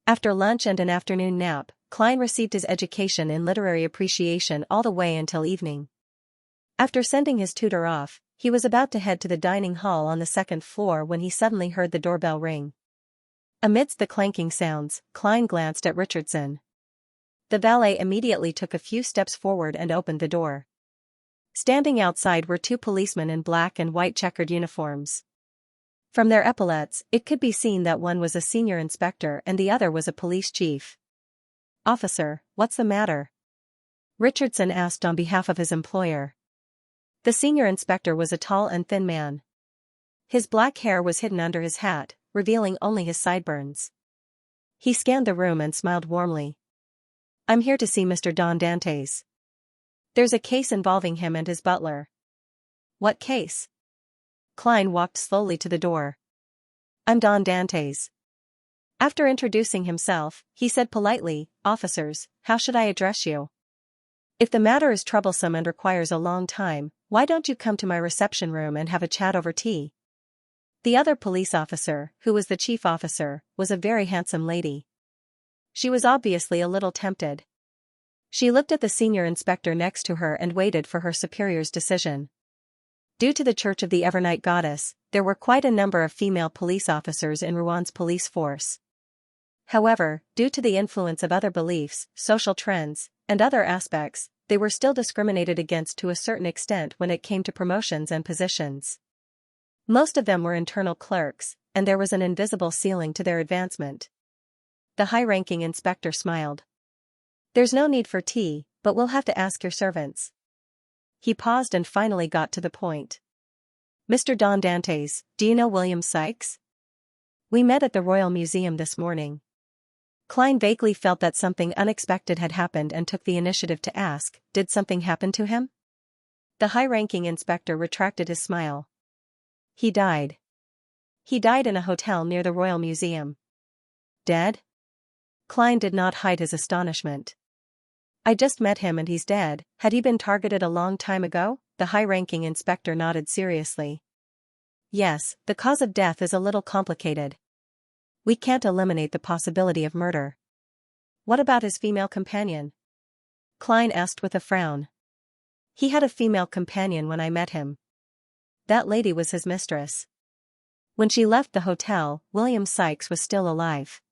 After lunch and an afternoon nap, Klein received his education in literary appreciation all the way until evening. After sending his tutor off, he was about to head to the dining hall on the second floor when he suddenly heard the doorbell ring. Amidst the clanking sounds, Klein glanced at Richardson. The valet immediately took a few steps forward and opened the door. Standing outside were two policemen in black and white checkered uniforms. From their epaulets, it could be seen that one was a senior inspector and the other was a police chief. "Officer, what's the matter?" Richardson asked on behalf of his employer. The senior inspector was a tall and thin man. His black hair was hidden under his hat, revealing only his sideburns. He scanned the room and smiled warmly. "I'm here to see Mr. Don Dantes. There's a case involving him and his butler." "What case?" Klein walked slowly to the door. "I'm Don Dantes." After introducing himself, he said politely, "Officers, how should I address you? If the matter is troublesome and requires a long time, why don't you come to my reception room and have a chat over tea?" The other police officer, who was the chief officer, was a very handsome lady. She was obviously a little tempted. She looked at the senior inspector next to her and waited for her superior's decision. Due to the Church of the Evernight Goddess, there were quite a number of female police officers in Rouen police force. However, due to the influence of other beliefs, social trends, and other aspects, they were still discriminated against to a certain extent when it came to promotions and positions. Most of them were internal clerks, and there was an invisible ceiling to their advancement. The high-ranking inspector smiled. "There's no need for tea, but we'll have to ask your servants." He paused and finally got to the point. "Mr. Don Dantes, do you know William Sykes? We met at the Royal Museum this morning." Klein vaguely felt that something unexpected had happened and took the initiative to ask, "Did something happen to him?" The high-ranking inspector retracted his smile. "He died. He died in a hotel near the Royal Museum." "Dead?" Klein did not hide his astonishment. "I just met him and he's dead. Had he been targeted a long time ago?" The high-ranking inspector nodded seriously. "Yes, the cause of death is a little complicated. We can't eliminate the possibility of murder." "What about his female companion?" Klein asked with a frown. "He had a female companion when I met him. That lady was his mistress. When she left the hotel, William Sykes was still alive.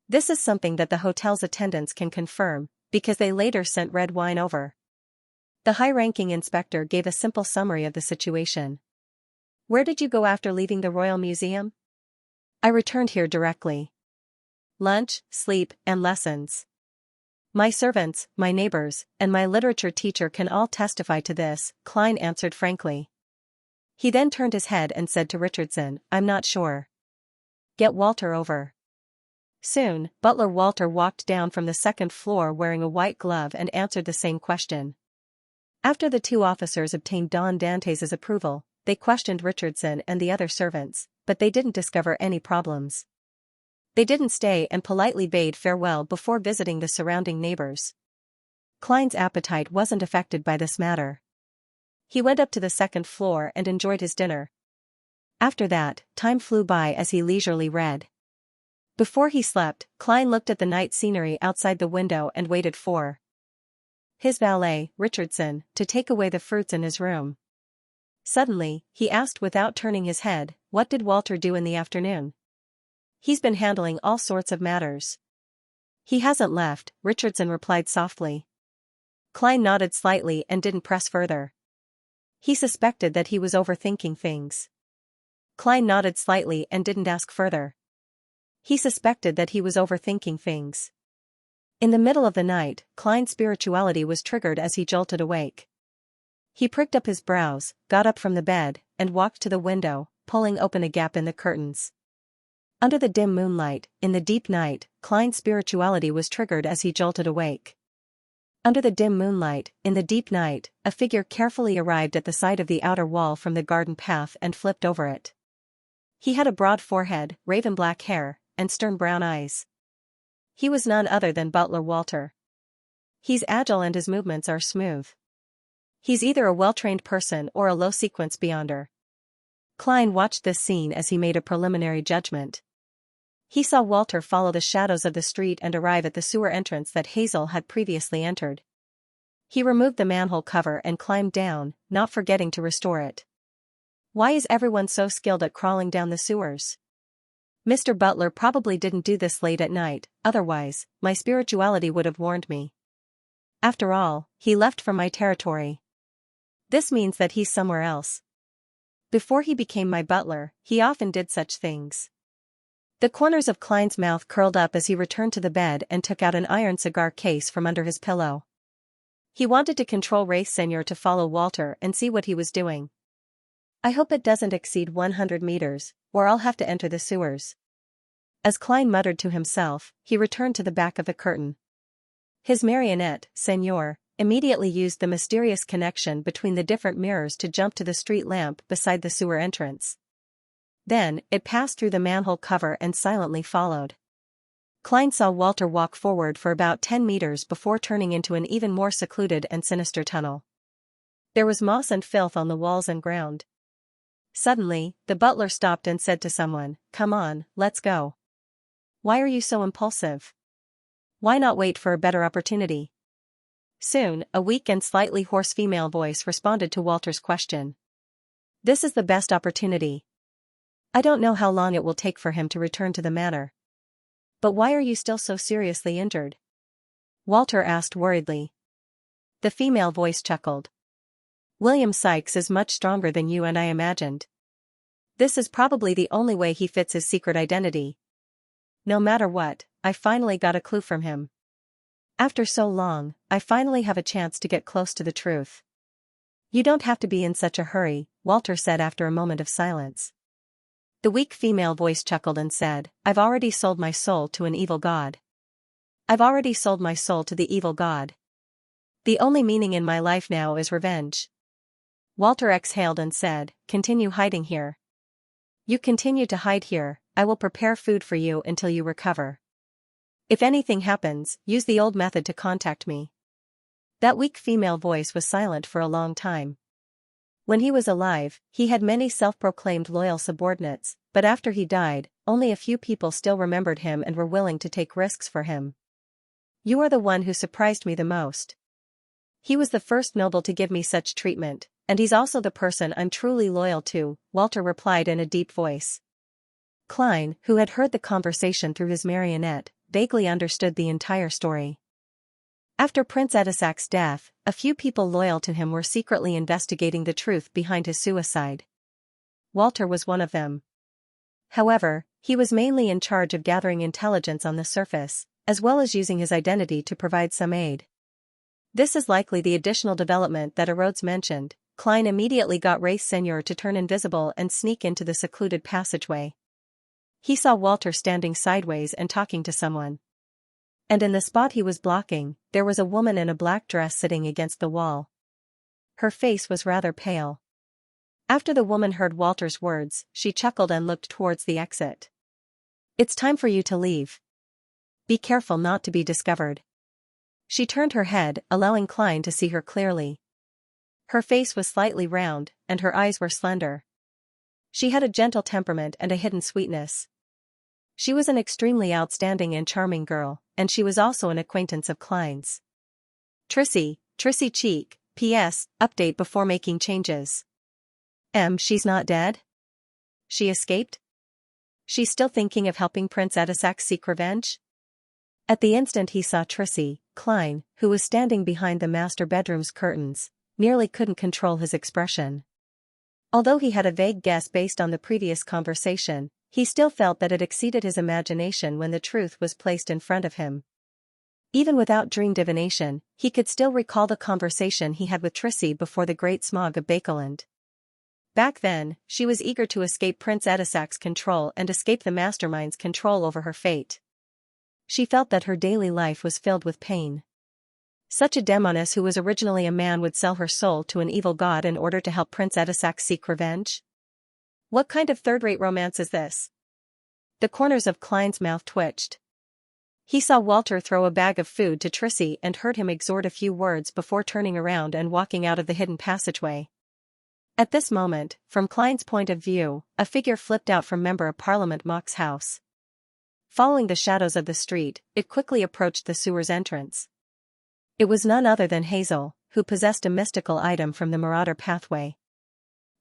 This is something that the hotel's attendants can confirm, because they later sent red wine over." The high-ranking inspector gave a simple summary of the situation. "Where did you go after leaving the Royal Museum?" "I returned here directly. Lunch, sleep, and lessons. My servants, my neighbors, and my literature teacher can all testify to this," Klein answered frankly. He then turned his head and said to Richardson, "I'm not sure. Get Walter over." Soon, butler Walter walked down from the second floor wearing a white glove and answered the same question. After the two officers obtained Don Dantes' approval, they questioned Richardson and the other servants, but they didn't discover any problems. They didn't stay and politely bade farewell before visiting the surrounding neighbors. Klein's appetite wasn't affected by this matter. He went up to the second floor and enjoyed his dinner. After that, time flew by as he leisurely read. Before he slept, Klein looked at the night scenery outside the window and waited for his valet, Richardson, to take away the fruits in his room. Suddenly, he asked without turning his head, "What did Walter do in the afternoon?" "He's been handling all sorts of matters." "He hasn't left," Richardson replied softly. Klein nodded slightly and didn't press further. He suspected that he was overthinking things. Klein nodded slightly and didn't ask further. He suspected that he was overthinking things. In the middle of the night, Klein's spirituality was triggered as he jolted awake. He pricked up his brows, got up from the bed, and walked to the window, pulling open a gap in the curtains. Under the dim moonlight, in the deep night, Klein's spirituality was triggered as he jolted awake. Under the dim moonlight, in the deep night, a figure carefully arrived at the side of the outer wall from the garden path and flipped over it. He had a broad forehead, raven black hair, and stern brown eyes. He was none other than Butler Walter. He's agile and his movements are smooth. He's either a well-trained person or a low-sequence beyonder. Klein watched this scene as he made a preliminary judgment. He saw Walter follow the shadows of the street and arrive at the sewer entrance that Hazel had previously entered. He removed the manhole cover and climbed down, not forgetting to restore it. Why is everyone so skilled at crawling down the sewers? Mr. Butler probably didn't do this late at night, otherwise, my spirituality would have warned me. After all, he left from my territory. This means that he's somewhere else. Before he became my butler, he often did such things. The corners of Klein's mouth curled up as he returned to the bed and took out an iron cigar case from under his pillow. He wanted to control Xianxia to follow Walter and see what he was doing. I hope it doesn't exceed 100 meters, or I'll have to enter the sewers. As Klein muttered to himself, he returned to the back of the curtain. His marionette, Senor, immediately used the mysterious connection between the different mirrors to jump to the street lamp beside the sewer entrance. Then, it passed through the manhole cover and silently followed. Klein saw Walter walk forward for about 10 meters before turning into an even more secluded and sinister tunnel. There was moss and filth on the walls and ground. Suddenly, the butler stopped and said to someone, "Come on, let's go." "Why are you so impulsive? Why not wait for a better opportunity?" Soon, a weak and slightly hoarse female voice responded to Walter's question. "This is the best opportunity. I don't know how long it will take for him to return to the manor." "But why are you still so seriously injured?" Walter asked worriedly. The female voice chuckled. "William Sykes is much stronger than you and I imagined. This is probably the only way he fits his secret identity. No matter what, I finally got a clue from him. After so long, I finally have a chance to get close to the truth." "You don't have to be in such a hurry," Walter said after a moment of silence. The weak female voice chuckled and said, "I've already sold my soul to an evil god. I've already sold my soul to the evil god. The only meaning in my life now is revenge." Walter exhaled and said, "Continue hiding here. You continue to hide here, I will prepare food for you until you recover. If anything happens, use the old method to contact me." That weak female voice was silent for a long time. When he was alive, he had many self-proclaimed loyal subordinates, but after he died, only a few people still remembered him and were willing to take risks for him. "You are the one who surprised me the most. He was the first noble to give me such treatment, and he's also the person I'm truly loyal to," Walter replied in a deep voice. Klein, who had heard the conversation through his marionette, vaguely understood the entire story. After Prince Edisac's death, a few people loyal to him were secretly investigating the truth behind his suicide. Walter was one of them. However, he was mainly in charge of gathering intelligence on the surface, as well as using his identity to provide some aid. This is likely the additional development that Rhodes mentioned. Klein immediately got Xianxia to turn invisible and sneak into the secluded passageway. He saw Walter standing sideways and talking to someone. And in the spot he was blocking, there was a woman in a black dress sitting against the wall. Her face was rather pale. After the woman heard Walter's words, she chuckled and looked towards the exit. "It's time for you to leave. Be careful not to be discovered." She turned her head, allowing Klein to see her clearly. Her face was slightly round, and her eyes were slender. She had a gentle temperament and a hidden sweetness. She was an extremely outstanding and charming girl, and she was also an acquaintance of Klein's. Trissy Cheek, P.S., update before making changes. She's not dead? She escaped? She's still thinking of helping Prince Edisac seek revenge? At the instant he saw Trissy, Klein, who was standing behind the master bedroom's curtains, nearly couldn't control his expression. Although he had a vague guess based on the previous conversation, he still felt that it exceeded his imagination when the truth was placed in front of him. Even without dream divination, he could still recall the conversation he had with Trissy before the great smog of Bakeland. Back then, she was eager to escape Prince Edisac's control and escape the mastermind's control over her fate. She felt that her daily life was filled with pain. Such a demoness who was originally a man would sell her soul to an evil god in order to help Prince Edisac seek revenge? What kind of third-rate romance is this? The corners of Klein's mouth twitched. He saw Walter throw a bag of food to Trissy and heard him exhort a few words before turning around and walking out of the hidden passageway. At this moment, from Klein's point of view, a figure flipped out from Member of Parliament Mock's house. Following the shadows of the street, it quickly approached the sewer's entrance. It was none other than Hazel, who possessed a mystical item from the Marauder pathway.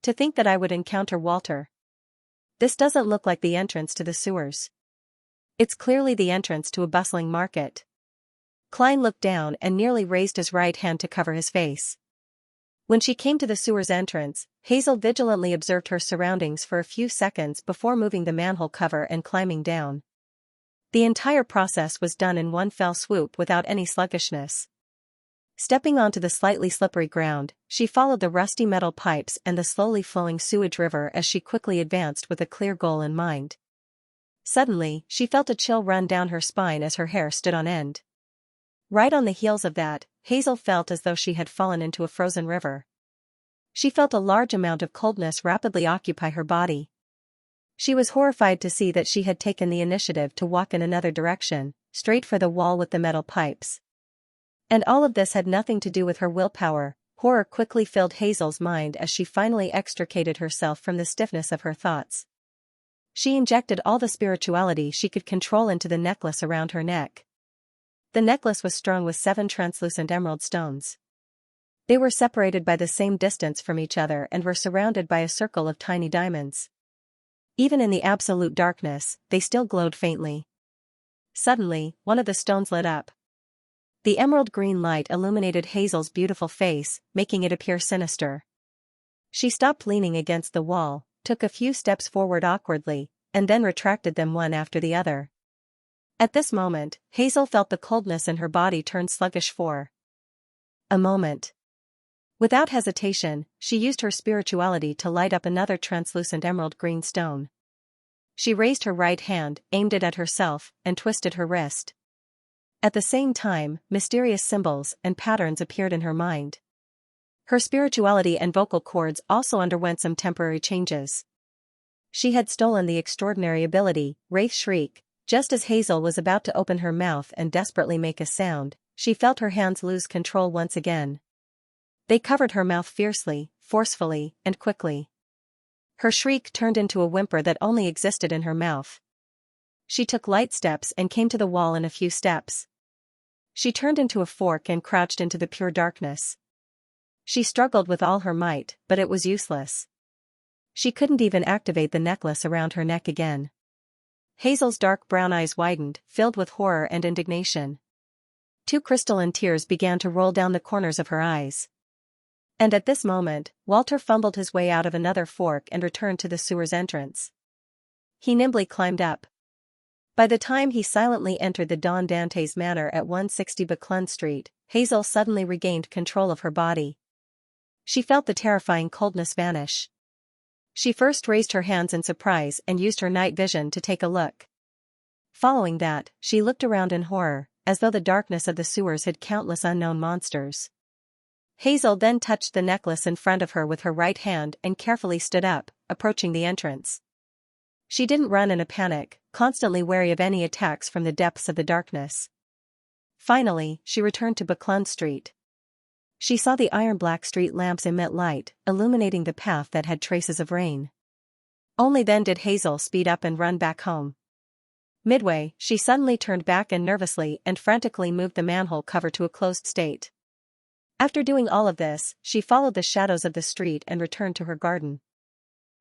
To think that I would encounter Walter. This doesn't look like the entrance to the sewers. It's clearly the entrance to a bustling market. Klein looked down and nearly raised his right hand to cover his face. When she came to the sewer's entrance, Hazel vigilantly observed her surroundings for a few seconds before moving the manhole cover and climbing down. The entire process was done in one fell swoop without any sluggishness. Stepping onto the slightly slippery ground, she followed the rusty metal pipes and the slowly flowing sewage river as she quickly advanced with a clear goal in mind. Suddenly, she felt a chill run down her spine as her hair stood on end. Right on the heels of that, Hazel felt as though she had fallen into a frozen river. She felt a large amount of coldness rapidly occupy her body. She was horrified to see that she had taken the initiative to walk in another direction, straight for the wall with the metal pipes. And all of this had nothing to do with her willpower. Horror quickly filled Hazel's mind as she finally extricated herself from the stiffness of her thoughts. She injected all the spirituality she could control into the necklace around her neck. The necklace was strung with 7 translucent emerald stones. They were separated by the same distance from each other and were surrounded by a circle of tiny diamonds. Even in the absolute darkness, they still glowed faintly. Suddenly, one of the stones lit up. The emerald green light illuminated Hazel's beautiful face, making it appear sinister. She stopped leaning against the wall, took a few steps forward awkwardly, and then retracted them one after the other. At this moment, Hazel felt the coldness in her body turn sluggish for a moment. Without hesitation, she used her spirituality to light up another translucent emerald green stone. She raised her right hand, aimed it at herself, and twisted her wrist. At the same time, mysterious symbols and patterns appeared in her mind. Her spirituality and vocal cords also underwent some temporary changes. She had stolen the extraordinary ability, Wraith Shriek. Just as Hazel was about to open her mouth and desperately make a sound, she felt her hands lose control once again. They covered her mouth fiercely, forcefully, and quickly. Her shriek turned into a whimper that only existed in her mouth. She took light steps and came to the wall in a few steps. She turned into a fork and crouched into the pure darkness. She struggled with all her might, but it was useless. She couldn't even activate the necklace around her neck again. Hazel's dark brown eyes widened, filled with horror and indignation. 2 crystalline tears began to roll down the corners of her eyes. And at this moment, Walter fumbled his way out of another fork and returned to the sewer's entrance. He nimbly climbed up. By the time he silently entered the Don Dante's manor at 160 Buckland Street, Hazel suddenly regained control of her body. She felt the terrifying coldness vanish. She first raised her hands in surprise and used her night vision to take a look. Following that, she looked around in horror, as though the darkness of the sewers hid countless unknown monsters. Hazel then touched the necklace in front of her with her right hand and carefully stood up, approaching the entrance. She didn't run in a panic, constantly wary of any attacks from the depths of the darkness. Finally, she returned to Buckland Street. She saw the iron-black street lamps emit light, illuminating the path that had traces of rain. Only then did Hazel speed up and run back home. Midway, she suddenly turned back and nervously and frantically moved the manhole cover to a closed state. After doing all of this, she followed the shadows of the street and returned to her garden.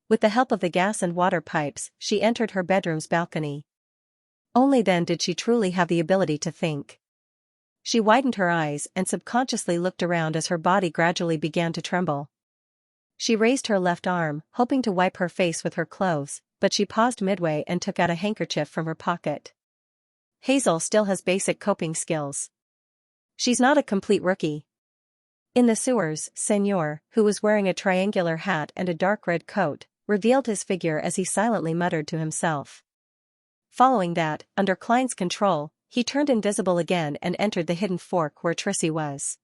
With the help of the gas and water pipes, she entered her bedroom's balcony. Only then did she truly have the ability to think. She widened her eyes and subconsciously looked around as her body gradually began to tremble. She raised her left arm, hoping to wipe her face with her clothes, but she paused midway and took out a handkerchief from her pocket. Hazel still has basic coping skills. She's not a complete rookie. In the sewers, Senor, who was wearing a triangular hat and a dark red coat, revealed his figure as he silently muttered to himself. Following that, under Klein's control, he turned invisible again and entered the hidden fork where Trissy was.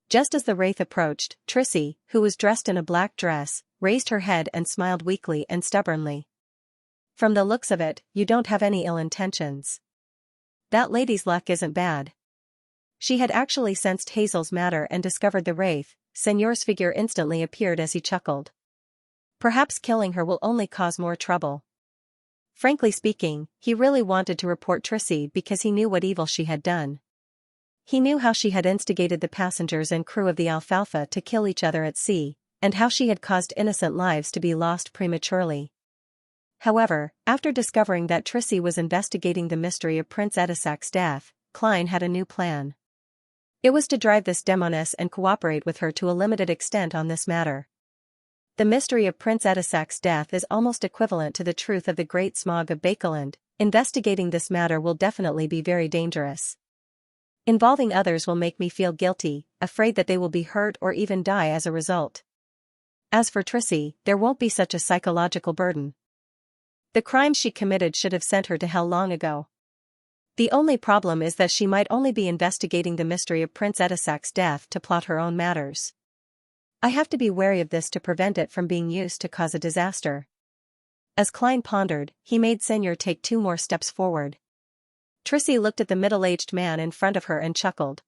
Just as the wraith approached, Trissy, who was dressed in a black dress, raised her head and smiled weakly and stubbornly. From the looks of it, you don't have any ill intentions. That lady's luck isn't bad. She had actually sensed Hazel's matter and discovered the wraith. Senor's figure instantly appeared as he chuckled. Perhaps killing her will only cause more trouble. Frankly speaking, he really wanted to report Trissy because he knew what evil she had done. He knew how she had instigated the passengers and crew of the Alfalfa to kill each other at sea, and how she had caused innocent lives to be lost prematurely. However, after discovering that Trissy was investigating the mystery of Prince Edisac's death, Klein had a new plan. It was to drive this demoness and cooperate with her to a limited extent on this matter. The mystery of Prince Edisac's death is almost equivalent to the truth of the Great Smog of Bakeland. Investigating this matter will definitely be very dangerous. Involving others will make me feel guilty, afraid that they will be hurt or even die as a result. As for Trissy, there won't be such a psychological burden. The crimes she committed should have sent her to hell long ago. The only problem is that she might only be investigating the mystery of Prince Edisac's death to plot her own matters. I have to be wary of this to prevent it from being used to cause a disaster. As Klein pondered, he made Senor take 2 more steps forward. Trissy looked at the middle-aged man in front of her and chuckled.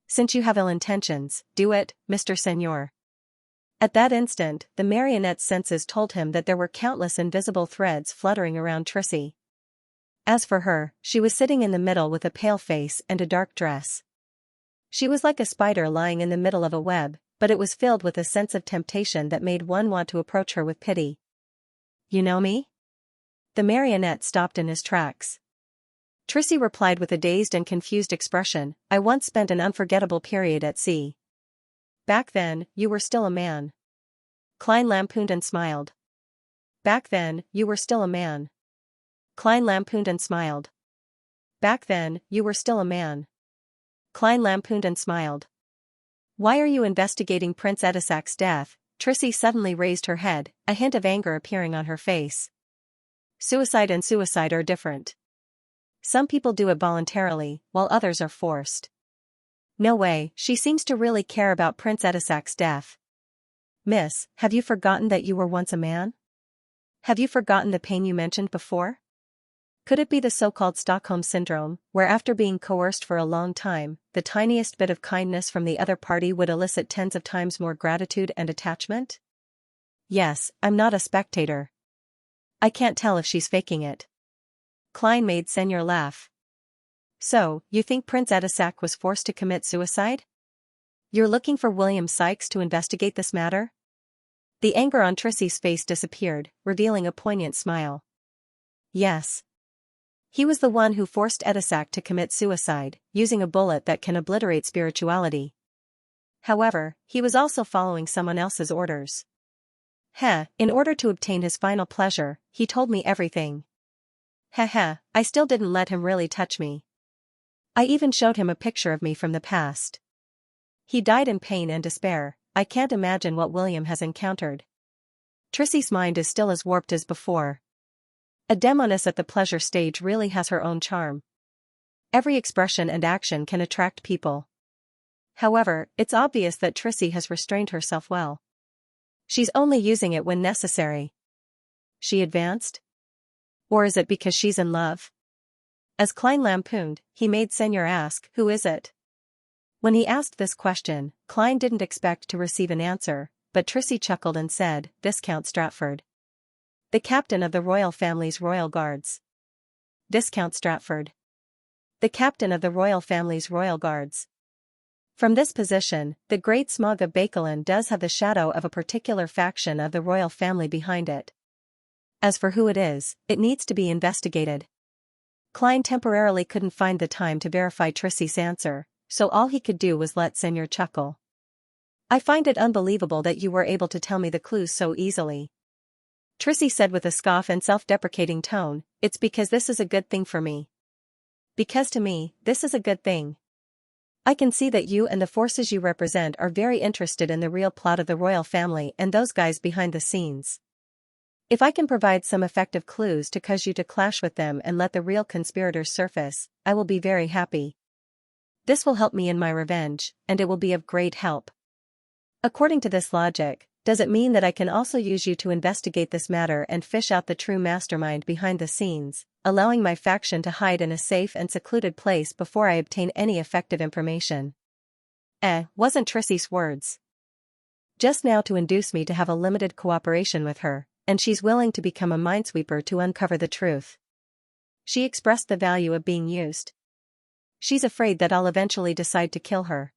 Since you have ill intentions, do it, Mr. Senor. At that instant, the marionette's senses told him that there were countless invisible threads fluttering around Trissy. As for her, she was sitting in the middle with a pale face and a dark dress. She was like a spider lying in the middle of a web, but it was filled with a sense of temptation that made one want to approach her with pity. You know me? The marionette stopped in his tracks. Trissy replied with a dazed and confused expression, I once spent an unforgettable period at sea. Back then, you were still a man. Klein lampooned and smiled. Back then, you were still a man. Klein lampooned and smiled. Back then, you were still a man. Klein lampooned and smiled. Why are you investigating Prince Edisac's death? Trissy suddenly raised her head, a hint of anger appearing on her face. Suicide and suicide are different. Some people do it voluntarily, while others are forced. No way, she seems to really care about Prince Edisac's death. Miss, have you forgotten that you were once a man? Have you forgotten the pain you mentioned before? Could it be the so-called Stockholm Syndrome, where after being coerced for a long time, the tiniest bit of kindness from the other party would elicit tens of times more gratitude and attachment? Yes, I'm not a spectator. I can't tell if she's faking it. Klein made Senor laugh. So, you think Prince Edisac was forced to commit suicide? You're looking for William Sykes to investigate this matter? The anger on Trissy's face disappeared, revealing a poignant smile. Yes. He was the one who forced Edisac to commit suicide, using a bullet that can obliterate spirituality. However, he was also following someone else's orders. In order to obtain his final pleasure, he told me everything. I still didn't let him really touch me. I even showed him a picture of me from the past. He died in pain and despair. I can't imagine what William has encountered. Trissy's mind is still as warped as before. A demoness at the pleasure stage really has her own charm. Every expression and action can attract people. However, it's obvious that Trissy has restrained herself well. She's only using it when necessary. She advanced? Or is it because she's in love? As Klein lampooned, he made Senor ask, who is it? When he asked this question, Klein didn't expect to receive an answer, but Trissy chuckled and said, Viscount Stratford. The captain of the royal family's royal guards. Viscount Stratford. The captain of the royal family's royal guards. From this position, the Great Smog of Bakeland does have the shadow of a particular faction of the royal family behind it. As for who it is, it needs to be investigated. Klein temporarily couldn't find the time to verify Trissie's answer, so all he could do was let Senor chuckle. I find it unbelievable that you were able to tell me the clues so easily. Trissie said with a scoff and self-deprecating tone, it's because this is a good thing for me. Because to me, this is a good thing. I can see that you and the forces you represent are very interested in the real plot of the royal family and those guys behind the scenes. If I can provide some effective clues to cause you to clash with them and let the real conspirators surface, I will be very happy. This will help me in my revenge, and it will be of great help. According to this logic, does it mean that I can also use you to investigate this matter and fish out the true mastermind behind the scenes, allowing my faction to hide in a safe and secluded place before I obtain any effective information? Wasn't Trissie's words. Just now to induce me to have a limited cooperation with her, and she's willing to become a minesweeper to uncover the truth. She expressed the value of being used. She's afraid that I'll eventually decide to kill her.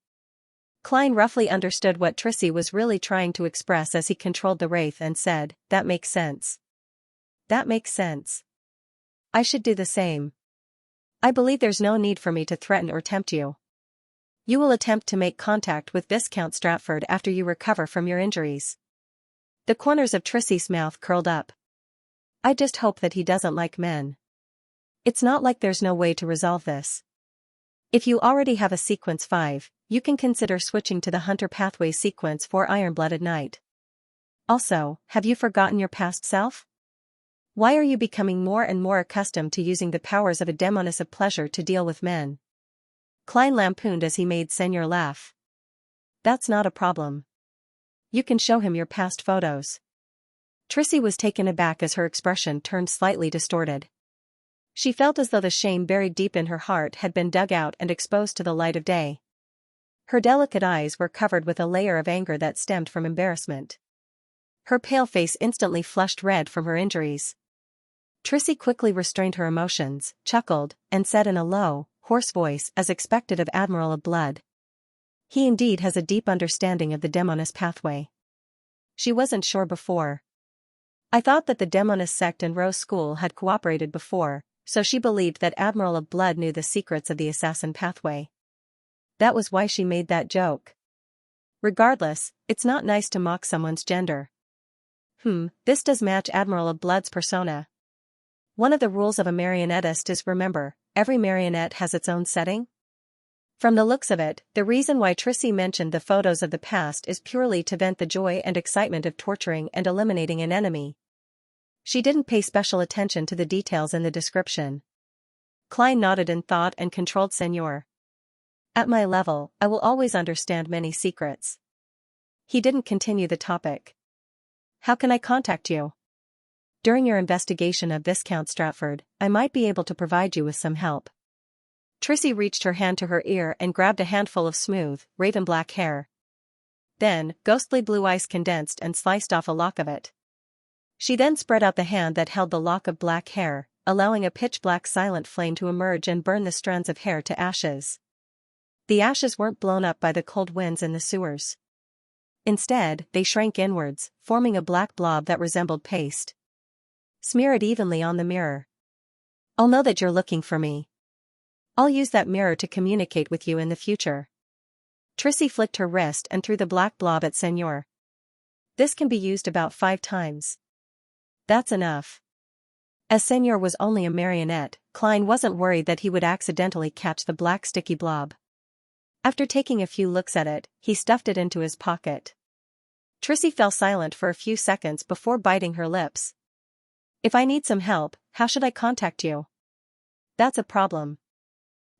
Klein roughly understood what Trissie was really trying to express as he controlled the wraith and said, that makes sense. That makes sense. I should do the same. I believe there's no need for me to threaten or tempt you. You will attempt to make contact with Viscount Stratford after you recover from your injuries. The corners of Trissie's mouth curled up. I just hope that he doesn't like men. It's not like there's no way to resolve this. If you already have a sequence 5, you can consider switching to the Hunter Pathway sequence for Iron-Blooded Knight. Also, have you forgotten your past self? Why are you becoming more and more accustomed to using the powers of a demoness of pleasure to deal with men? Klein lampooned as he made Senor laugh. That's not a problem. You can show him your past photos. Trissie was taken aback as her expression turned slightly distorted. She felt as though the shame buried deep in her heart had been dug out and exposed to the light of day. Her delicate eyes were covered with a layer of anger that stemmed from embarrassment. Her pale face instantly flushed red from her injuries. Trissie quickly restrained her emotions, chuckled, and said in a low, hoarse voice as expected of Admiral of Blood. He indeed has a deep understanding of the Demoness pathway. She wasn't sure before. I thought that the Demoness sect and Rose School had cooperated before, so she believed that Admiral of Blood knew the secrets of the assassin pathway. That was why she made that joke. Regardless, it's not nice to mock someone's gender. This does match Admiral of Blood's persona. One of the rules of a marionettist is remember, every marionette has its own setting. From the looks of it, the reason why Trissie mentioned the photos of the past is purely to vent the joy and excitement of torturing and eliminating an enemy. She didn't pay special attention to the details in the description. Klein nodded in thought and controlled Senor. At my level, I will always understand many secrets. He didn't continue the topic. How can I contact you? During your investigation of Viscount Stratford, I might be able to provide you with some help. Trissie reached her hand to her ear and grabbed a handful of smooth, raven-black hair. Then, ghostly blue ice condensed and sliced off a lock of it. She then spread out the hand that held the lock of black hair, allowing a pitch-black silent flame to emerge and burn the strands of hair to ashes. The ashes weren't blown up by the cold winds in the sewers. Instead, they shrank inwards, forming a black blob that resembled paste. Smear it evenly on the mirror. I'll know that you're looking for me. I'll use that mirror to communicate with you in the future. Trissie flicked her wrist and threw the black blob at Senor. This can be used about 5 times. That's enough. As Senor was only a marionette, Klein wasn't worried that he would accidentally catch the black sticky blob. After taking a few looks at it, he stuffed it into his pocket. Trissie fell silent for a few seconds before biting her lips. If I need some help, how should I contact you? That's a problem.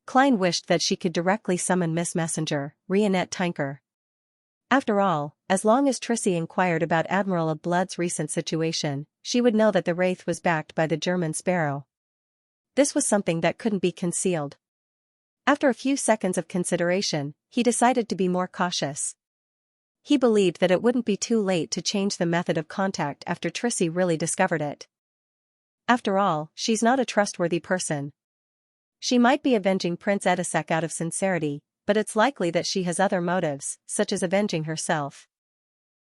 Klein wished that she could directly summon Miss Messenger, Rionette Tinker. After all, as long as Trissie inquired about Admiral of Blood's recent situation, she would know that the Wraith was backed by the German Sparrow. This was something that couldn't be concealed. After a few seconds of consideration, he decided to be more cautious. He believed that it wouldn't be too late to change the method of contact after Trissie really discovered it. After all, she's not a trustworthy person. She might be avenging Prince Edisek out of sincerity, but it's likely that she has other motives, such as avenging herself.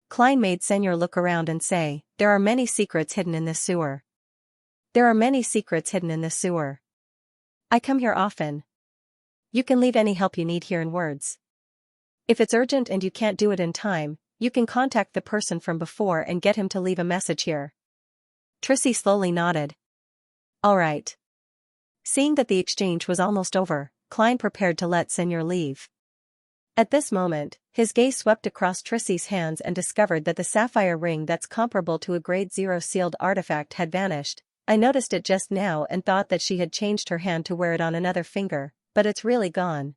Klein made Senor look around and say, there are many secrets hidden in this sewer. There are many secrets hidden in this sewer. I come here often. You can leave any help you need here in words. If it's urgent and you can't do it in time, you can contact the person from before and get him to leave a message here. Trissy slowly nodded. All right. Seeing that the exchange was almost over, Klein prepared to let Senior leave. At this moment, his gaze swept across Trissy's hands and discovered that the sapphire ring that's comparable to a grade 0 sealed artifact had vanished. I noticed it just now and thought that she had changed her hand to wear it on another finger, but it's really gone.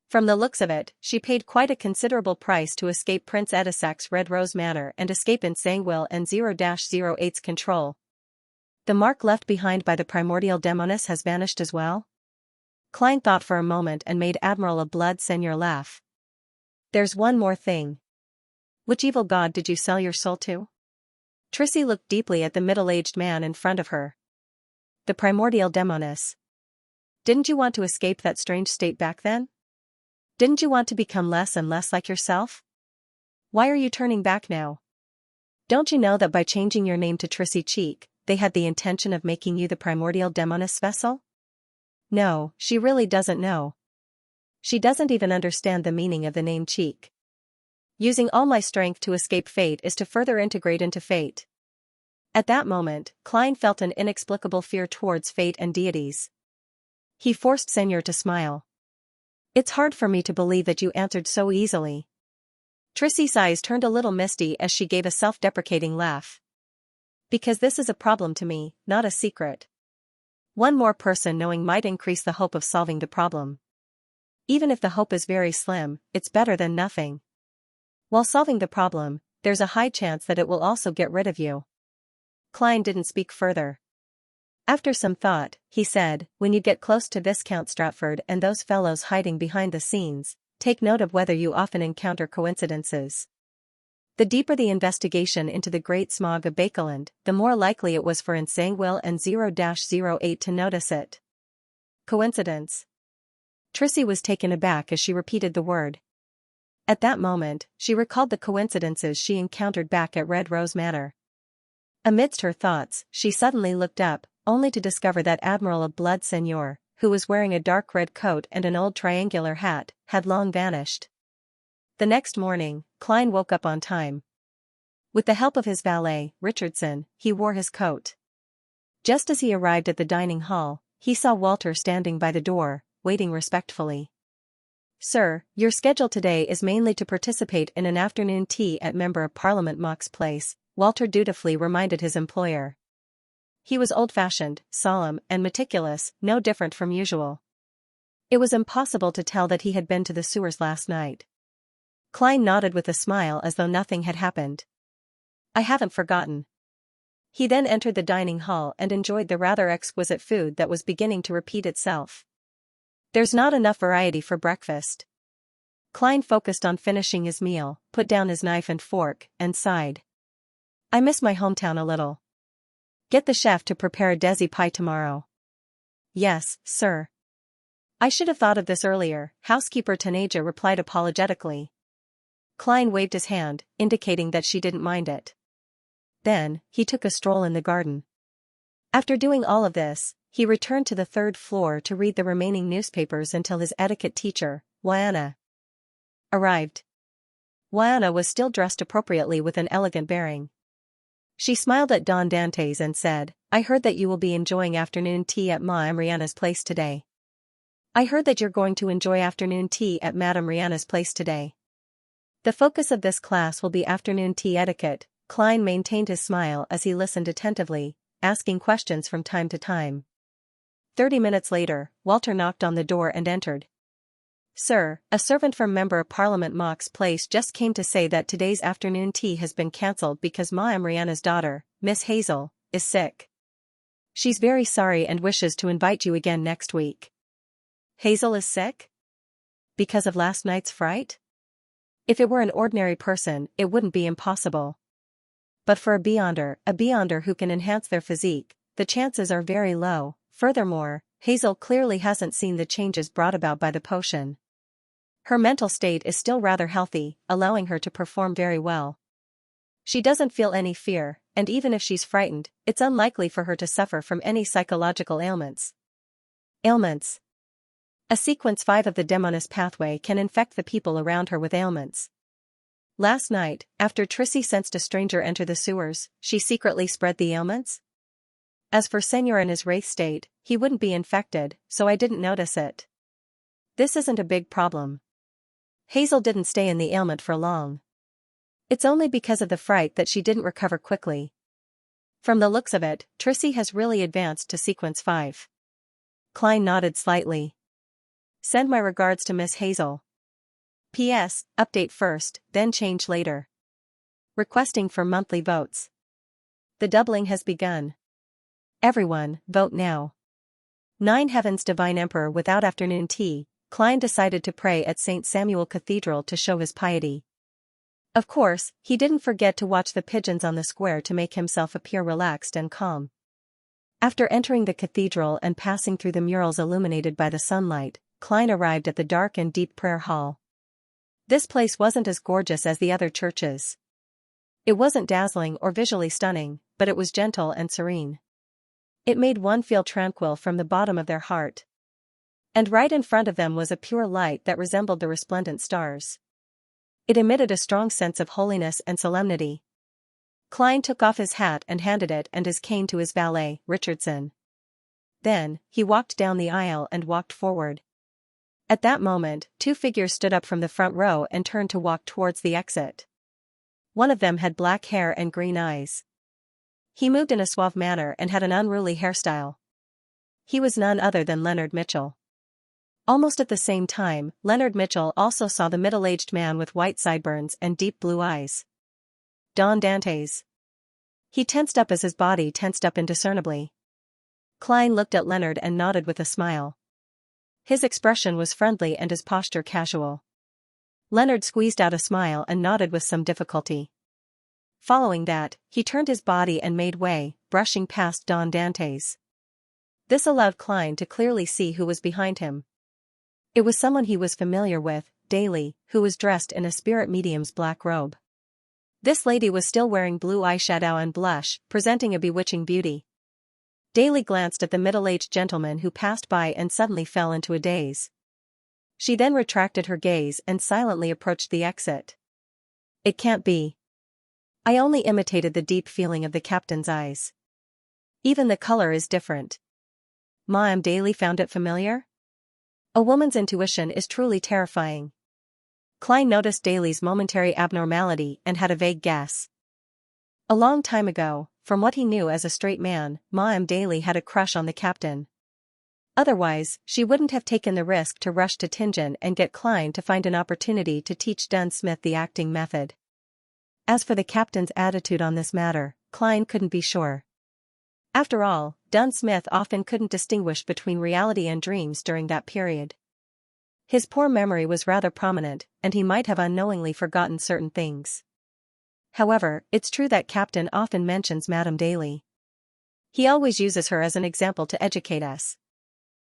From the looks of it, she paid quite a considerable price to escape Prince Edisac's Red Rose Manor and escape in Sangwil and 0-08's control. The mark left behind by the primordial demoness has vanished as well? Klein thought for a moment and made Admiral of Blood Senior laugh. There's one more thing. Which evil god did you sell your soul to? Trissy looked deeply at the middle-aged man in front of her. The primordial demoness. Didn't you want to escape that strange state back then? Didn't you want to become less and less like yourself? Why are you turning back now? Don't you know that by changing your name to Trissy Cheek, they had the intention of making you the primordial demoness vessel? No, she really doesn't know. She doesn't even understand the meaning of the name Cheek. Using all my strength to escape fate is to further integrate into fate. At that moment, Klein felt an inexplicable fear towards fate and deities. He forced Senior to smile. It's hard for me to believe that you answered so easily. Trissy's eyes turned a little misty as she gave a self-deprecating laugh. Because this is a problem to me, not a secret. One more person knowing might increase the hope of solving the problem. Even if the hope is very slim, it's better than nothing. While solving the problem, there's a high chance that it will also get rid of you. Klein didn't speak further. After some thought, he said, when you get close to Viscount Stratford and those fellows hiding behind the scenes, take note of whether you often encounter coincidences. The deeper the investigation into the Great Smog of Bakeland, the more likely it was for Nsangwil and 0-08 to notice it. Coincidence. Trissy was taken aback as she repeated the word. At that moment, she recalled the coincidences she encountered back at Red Rose Manor. Amidst her thoughts, she suddenly looked up, only to discover that Admiral of Blood Senior, who was wearing a dark red coat and an old triangular hat, had long vanished. The next morning, Klein woke up on time. With the help of his valet, Richardson, he wore his coat. Just as he arrived at the dining hall, he saw Walter standing by the door, waiting respectfully. Sir, your schedule today is mainly to participate in an afternoon tea at Member of Parliament Mock's place, Walter dutifully reminded his employer. He was old-fashioned, solemn, and meticulous, no different from usual. It was impossible to tell that he had been to the sewers last night. Klein nodded with a smile as though nothing had happened. I haven't forgotten. He then entered the dining hall and enjoyed the rather exquisite food that was beginning to repeat itself. There's not enough variety for breakfast. Klein focused on finishing his meal, put down his knife and fork, and sighed. I miss my hometown a little. Get the chef to prepare a desi pie tomorrow. Yes, sir. I should have thought of this earlier, housekeeper Tanaja replied apologetically. Klein waved his hand, indicating that she didn't mind it. Then, he took a stroll in the garden. After doing all of this, he returned to the third floor to read the remaining newspapers until his etiquette teacher, Xianxia, arrived. Xianxia was still dressed appropriately with an elegant bearing. She smiled at Don Dantes and said, I heard that you will be enjoying afternoon tea at Madame Rihanna's place today. I heard that you're going to enjoy afternoon tea at Madame Rihanna's place today. The focus of this class will be afternoon tea etiquette. Klein maintained his smile as he listened attentively, asking questions from time to time. 30 minutes later, Walter knocked on the door and entered. Sir, a servant from Member of Parliament Mock's place just came to say that today's afternoon tea has been cancelled because Madame Rihanna's daughter, Miss Hazel, is sick. She's very sorry and wishes to invite you again next week. Hazel is sick? Because of last night's fright? If it were an ordinary person, it wouldn't be impossible. But for a beyonder who can enhance their physique, the chances are very low. Furthermore, Hazel clearly hasn't seen the changes brought about by the potion. Her mental state is still rather healthy, allowing her to perform very well. She doesn't feel any fear, and even if she's frightened, it's unlikely for her to suffer from any psychological ailments. Ailments. A sequence 5 of the demoness pathway can infect the people around her with ailments. Last night, after Trissy sensed a stranger enter the sewers, she secretly spread the ailments? As for Senor in his wraith state, he wouldn't be infected, so I didn't notice it. This isn't a big problem. Hazel didn't stay in the ailment for long. It's only because of the fright that she didn't recover quickly. From the looks of it, Trissy has really advanced to sequence 5. Klein nodded slightly. Send my regards to Miss Hazel. P.S. Update first, then change later. Requesting for monthly votes. The doubling has begun. Everyone, vote now. 9 Heaven's Divine Emperor. Without afternoon tea, Klein decided to pray at St. Samuel Cathedral to show his piety. Of course, he didn't forget to watch the pigeons on the square to make himself appear relaxed and calm. After entering the cathedral and passing through the murals illuminated by the sunlight, Klein arrived at the dark and deep prayer hall. This place wasn't as gorgeous as the other churches. It wasn't dazzling or visually stunning, but it was gentle and serene. It made one feel tranquil from the bottom of their heart. And right in front of them was a pure light that resembled the resplendent stars. It emitted a strong sense of holiness and solemnity. Klein took off his hat and handed it and his cane to his valet, Richardson. Then, he walked down the aisle and walked forward. At that moment, 2 figures stood up from the front row and turned to walk towards the exit. One of them had black hair and green eyes. He moved in a suave manner and had an unruly hairstyle. He was none other than Leonard Mitchell. Almost at the same time, Leonard Mitchell also saw the middle-aged man with white sideburns and deep blue eyes. Don Dantes. He tensed up as his body tensed up indiscernibly. Klein looked at Leonard and nodded with a smile. His expression was friendly and his posture casual. Leonard squeezed out a smile and nodded with some difficulty. Following that, he turned his body and made way, brushing past Don Dantes. This allowed Klein to clearly see who was behind him. It was someone he was familiar with, Daly, who was dressed in a spirit medium's black robe. This lady was still wearing blue eyeshadow and blush, presenting a bewitching beauty. Daly glanced at the middle-aged gentleman who passed by and suddenly fell into a daze. She then retracted her gaze and silently approached the exit. It can't be. I only imitated the deep feeling of the captain's eyes. Even the color is different. Ma'am Daly found it familiar? A woman's intuition is truly terrifying. Klein noticed Daly's momentary abnormality and had a vague guess. A long time ago, from what he knew as a straight man, Ma'am Daly had a crush on the captain. Otherwise, she wouldn't have taken the risk to rush to Tingen and get Klein to find an opportunity to teach Dunn Smith the acting method. As for the captain's attitude on this matter, Klein couldn't be sure. After all, Dunn Smith often couldn't distinguish between reality and dreams during that period. His poor memory was rather prominent, and he might have unknowingly forgotten certain things. However, it's true that Captain often mentions Madame Daly. He always uses her as an example to educate us.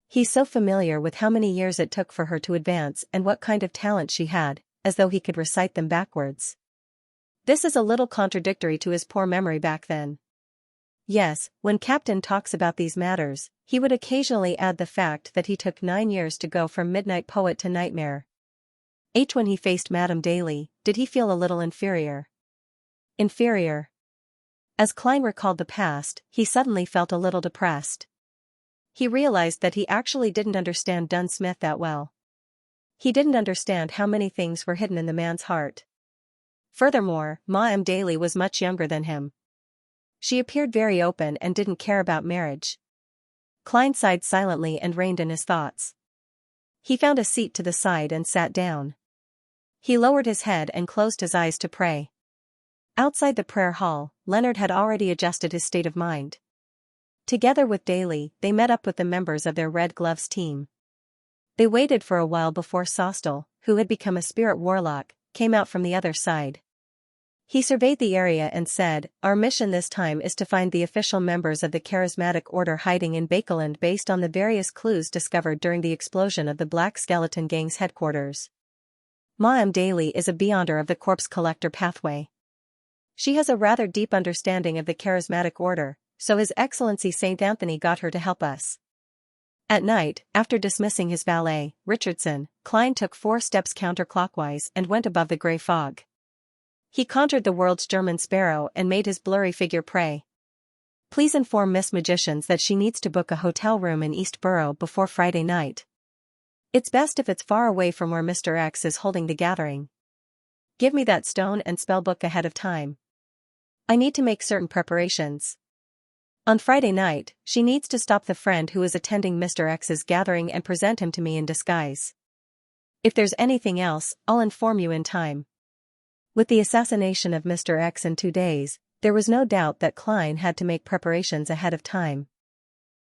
He's so familiar with how many years it took for her to advance and what kind of talent she had, as though he could recite them backwards. This is a little contradictory to his poor memory back then. Yes, when Captain talks about these matters, he would occasionally add the fact that he took 9 years to go from midnight poet to nightmare. When he faced Madame Daly, did he feel a little inferior? Inferior. As Klein recalled the past, he suddenly felt a little depressed. He realized that he actually didn't understand Dunn Smith that well. He didn't understand how many things were hidden in the man's heart. Furthermore, Ma'am Daly was much younger than him. She appeared very open and didn't care about marriage. Klein sighed silently and reined in his thoughts. He found a seat to the side and sat down. He lowered his head and closed his eyes to pray. Outside the prayer hall, Leonard had already adjusted his state of mind. Together with Daly, they met up with the members of their Red Gloves team. They waited for a while before Sostel, who had become a spirit warlock, came out from the other side. He surveyed the area and said, "Our mission this time is to find the official members of the charismatic order hiding in Bakeland based on the various clues discovered during the explosion of the Black Skeleton Gang's headquarters. Ma'am Daly is a beyonder of the corpse collector pathway. She has a rather deep understanding of the charismatic order, so His Excellency St. Anthony got her to help us." At night, after dismissing his valet, Richardson, Klein took 4 steps counterclockwise and went above the grey fog. He conjured the world's German sparrow and made his blurry figure pray. Please inform Miss Magicians that she needs to book a hotel room in East Borough before Friday night. It's best if it's far away from where Mr. X is holding the gathering. Give me that stone and spell book ahead of time. I need to make certain preparations. On Friday night, she needs to stop the friend who is attending Mr. X's gathering and present him to me in disguise. If there's anything else, I'll inform you in time. With the assassination of Mr. X in 2 days, there was no doubt that Klein had to make preparations ahead of time.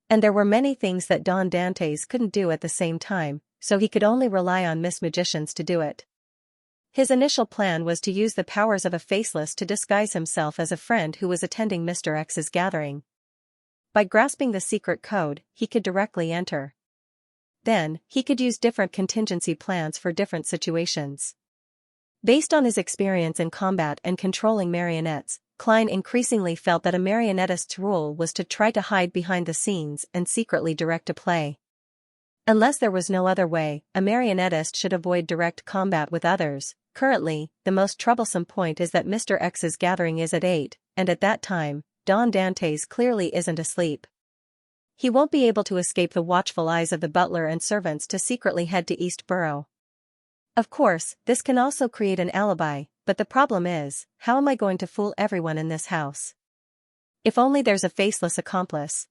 And there were many things that Don Dantes couldn't do at the same time, so he could only rely on Miss Magicians to do it. His initial plan was to use the powers of a faceless to disguise himself as a friend who was attending Mr. X's gathering. By grasping the secret code, he could directly enter. Then, he could use different contingency plans for different situations. Based on his experience in combat and controlling marionettes, Klein increasingly felt that a marionettist's role was to try to hide behind the scenes and secretly direct a play. Unless there was no other way, a marionettist should avoid direct combat with others. Currently, the most troublesome point is that Mr. X's gathering is at 8, and at that time, Don Dantes clearly isn't asleep. He won't be able to escape the watchful eyes of the butler and servants to secretly head to East Borough. Of course, this can also create an alibi, but the problem is, how am I going to fool everyone in this house? If only there's a faceless accomplice.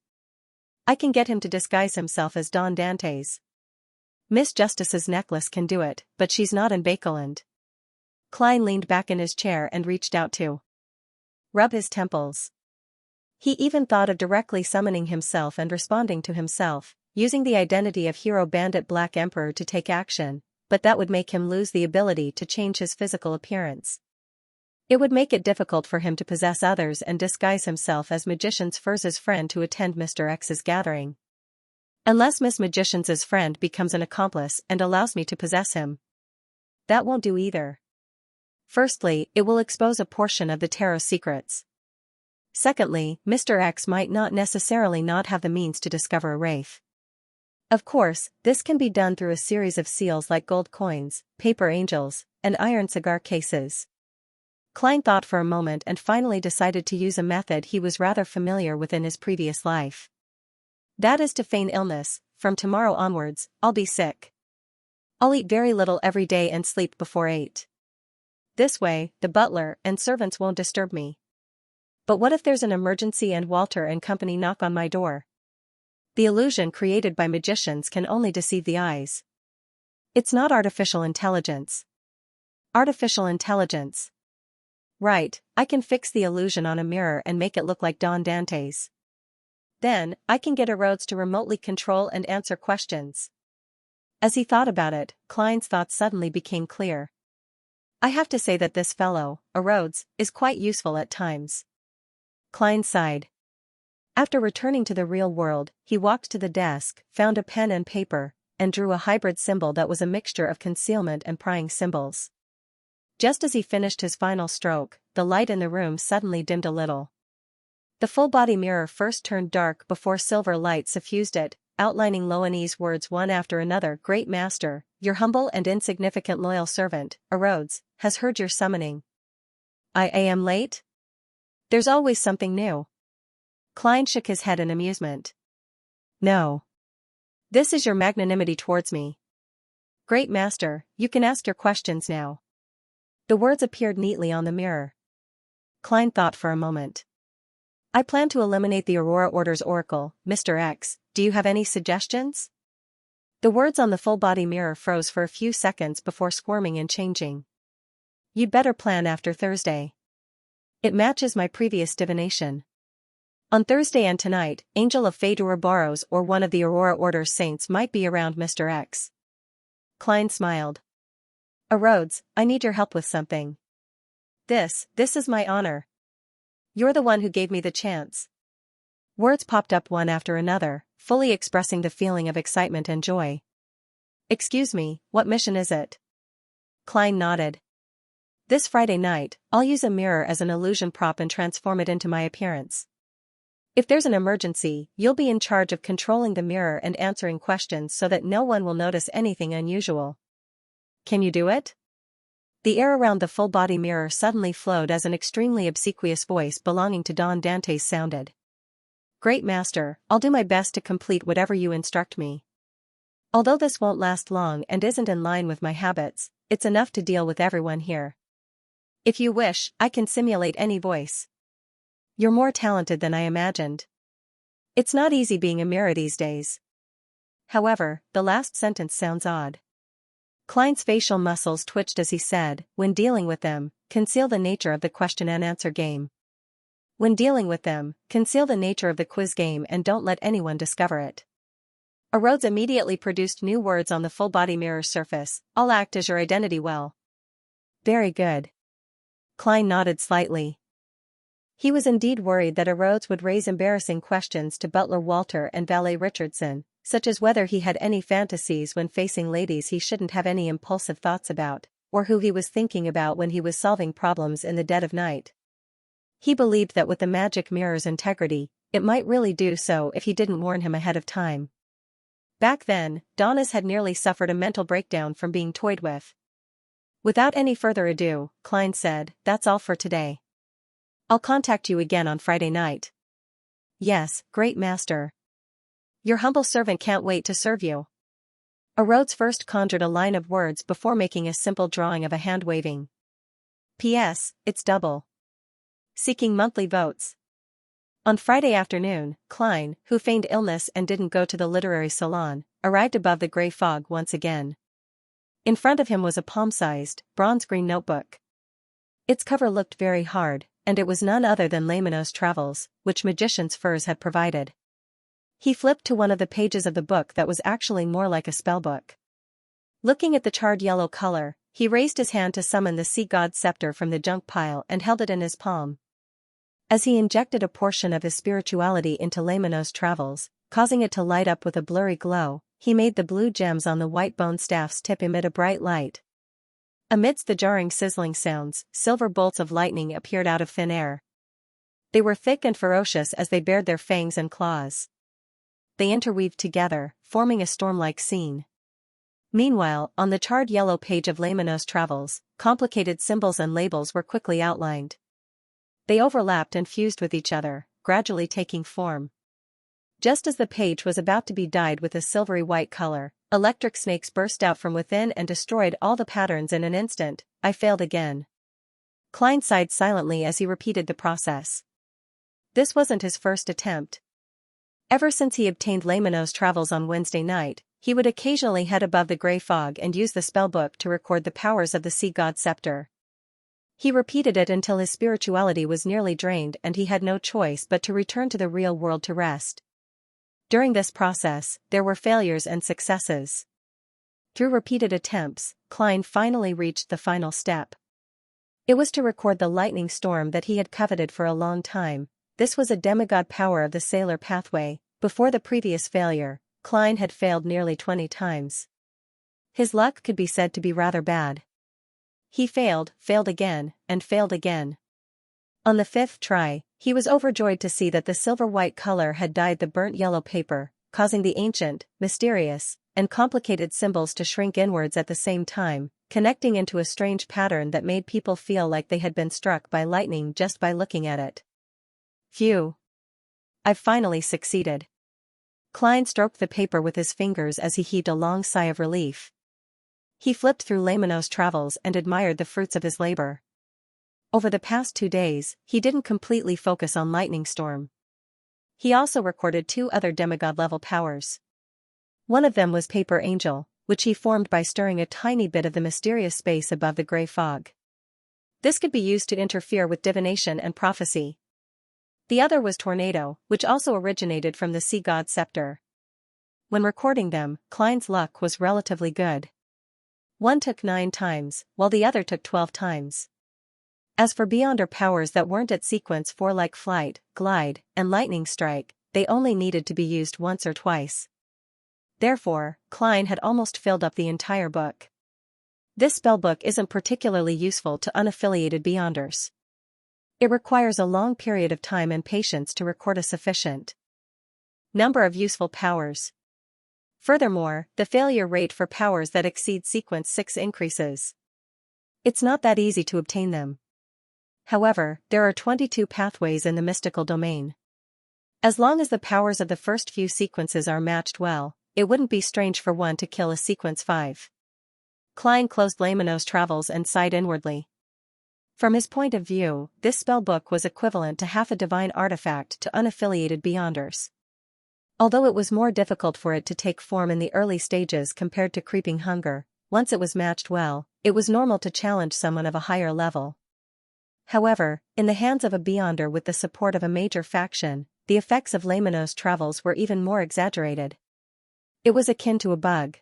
I can get him to disguise himself as Don Dantes. Miss Justice's necklace can do it, but she's not in Bakeland. Klein leaned back in his chair and reached out to rub his temples. He even thought of directly summoning himself and responding to himself, using the identity of Hero Bandit Black Emperor to take action, but that would make him lose the ability to change his physical appearance. It would make it difficult for him to possess others and disguise himself as Magician's Furz's friend to attend Mr. X's gathering. Unless Miss Magician's friend becomes an accomplice and allows me to possess him. That won't do either. Firstly, it will expose a portion of the tarot's secrets. Secondly, Mr. X might not necessarily not have the means to discover a wraith. Of course, this can be done through a series of seals like gold coins, paper angels, and iron cigar cases. Klein thought for a moment and finally decided to use a method he was rather familiar with in his previous life. That is to feign illness. From tomorrow onwards, I'll be sick. I'll eat very little every day and sleep before 8. This way, the butler and servants won't disturb me. But what if there's an emergency and Walter and company knock on my door? The illusion created by magicians can only deceive the eyes. It's not artificial intelligence. Artificial intelligence. Right, I can fix the illusion on a mirror and make it look like Don Dantes. Then, I can get Rhodes to remotely control and answer questions. As he thought about it, Klein's thoughts suddenly became clear. I have to say that this fellow, Rhodes, is quite useful at times. Klein sighed. After returning to the real world, he walked to the desk, found a pen and paper, and drew a hybrid symbol that was a mixture of concealment and prying symbols. Just as he finished his final stroke, the light in the room suddenly dimmed a little. The full-body mirror first turned dark before silver light suffused it, outlining Loanese words one after another. Great Master, your humble and insignificant loyal servant, Rhodes, has heard your summoning. I am late? There's always something new. Klein shook his head in amusement. No. This is your magnanimity towards me. Great Master, you can ask your questions now. The words appeared neatly on the mirror. Klein thought for a moment. I plan to eliminate the Aurora Order's oracle, Mr. X, do you have any suggestions? The words on the full-body mirror froze for a few seconds before squirming and changing. You'd better plan after Thursday. It matches my previous divination. On Thursday and tonight, Angel of Fate Ouroboros or one of the Aurora Order's saints might be around Mr. X. Klein smiled. Rhodes, I need your help with something. This is my honor. You're the one who gave me the chance. Words popped up one after another, fully expressing the feeling of excitement and joy. Excuse me, what mission is it? Klein nodded. This Friday night, I'll use a mirror as an illusion prop and transform it into my appearance. If there's an emergency, you'll be in charge of controlling the mirror and answering questions so that no one will notice anything unusual. Can you do it? The air around the full-body mirror suddenly flowed as an extremely obsequious voice belonging to Don Dantes sounded. Great master, I'll do my best to complete whatever you instruct me. Although this won't last long and isn't in line with my habits, it's enough to deal with everyone here. If you wish, I can simulate any voice. You're more talented than I imagined. It's not easy being a mirror these days. However, the last sentence sounds odd. Klein's facial muscles twitched as he said, when dealing with them, conceal the nature of the question and answer game. When dealing with them, conceal the nature of the quiz game and don't let anyone discover it. Rhodes immediately produced new words on the full-body mirror surface. I'll act as your identity well. Very good. Klein nodded slightly. He was indeed worried that Rhodes would raise embarrassing questions to butler Walter and valet Richardson, such as whether he had any fantasies when facing ladies he shouldn't have any impulsive thoughts about, or who he was thinking about when he was solving problems in the dead of night. He believed that with the magic mirror's integrity, it might really do so if he didn't warn him ahead of time. Back then, Donis had nearly suffered a mental breakdown from being toyed with. Without any further ado, Klein said, that's all for today. I'll contact you again on Friday night. Yes, great master. Your humble servant can't wait to serve you. Rhodes first conjured a line of words before making a simple drawing of a hand waving. P.S. It's double. Seeking monthly votes. On Friday afternoon, Klein, who feigned illness and didn't go to the literary salon, arrived above the gray fog once again. In front of him was a palm-sized, bronze-green notebook. Its cover looked very hard, and it was none other than Lemano's Travels, which Magician's Furs had provided. He flipped to one of the pages of the book that was actually more like a spellbook. Looking at the charred yellow color, he raised his hand to summon the sea god's scepter from the junk pile and held it in his palm. As he injected a portion of his spirituality into Lemano's Travels, causing it to light up with a blurry glow, he made the blue gems on the white bone staff's tip emit a bright light. Amidst the jarring sizzling sounds, silver bolts of lightning appeared out of thin air. They were thick and ferocious as they bared their fangs and claws. They interweaved together, forming a storm-like scene. Meanwhile, on the charred yellow page of Lemano's Travels, complicated symbols and labels were quickly outlined. They overlapped and fused with each other, gradually taking form. Just as the page was about to be dyed with a silvery white color, electric snakes burst out from within and destroyed all the patterns in an instant. I failed again. Klein sighed silently as he repeated the process. This wasn't his first attempt. Ever since he obtained Lemano's Travels on Wednesday night, he would occasionally head above the gray fog and use the spellbook to record the powers of the sea god's scepter. He repeated it until his spirituality was nearly drained and he had no choice but to return to the real world to rest. During this process, there were failures and successes. Through repeated attempts, Klein finally reached the final step. It was to record the lightning storm that he had coveted for a long time. This was a demigod power of the sailor pathway. Before the previous failure, Klein had failed nearly 20 times. His luck could be said to be rather bad. He failed again, and failed again. On the 5th try, he was overjoyed to see that the silver-white color had dyed the burnt yellow paper, causing the ancient, mysterious, and complicated symbols to shrink inwards at the same time, connecting into a strange pattern that made people feel like they had been struck by lightning just by looking at it. Phew! I've finally succeeded. Klein stroked the paper with his fingers as he heaved a long sigh of relief. He flipped through Lemano's Travels and admired the fruits of his labor. Over the past 2 days, he didn't completely focus on Lightning Storm. He also recorded 2 other demigod-level powers. One of them was Paper Angel, which he formed by stirring a tiny bit of the mysterious space above the gray fog. This could be used to interfere with divination and prophecy. The other was Tornado, which also originated from the sea god's scepter. When recording them, Klein's luck was relatively good. One took 9 times, while the other took 12 times. As for Beyonder powers that weren't at sequence 4 like Flight, Glide, and Lightning Strike, they only needed to be used once or twice. Therefore, Klein had almost filled up the entire book. This spellbook isn't particularly useful to unaffiliated Beyonders. It requires a long period of time and patience to record a sufficient number of useful powers. Furthermore, the failure rate for powers that exceed sequence 6 increases. It's not that easy to obtain them. However, there are 22 pathways in the mystical domain. As long as the powers of the first few sequences are matched well, it wouldn't be strange for one to kill a sequence 5. Klein closed Lamino's travels and sighed inwardly. From his point of view, this spellbook was equivalent to half a divine artifact to unaffiliated Beyonders. Although it was more difficult for it to take form in the early stages compared to Creeping Hunger, once it was matched well, it was normal to challenge someone of a higher level. However, in the hands of a Beyonder with the support of a major faction, the effects of Lamino's travels were even more exaggerated. It was akin to a bug.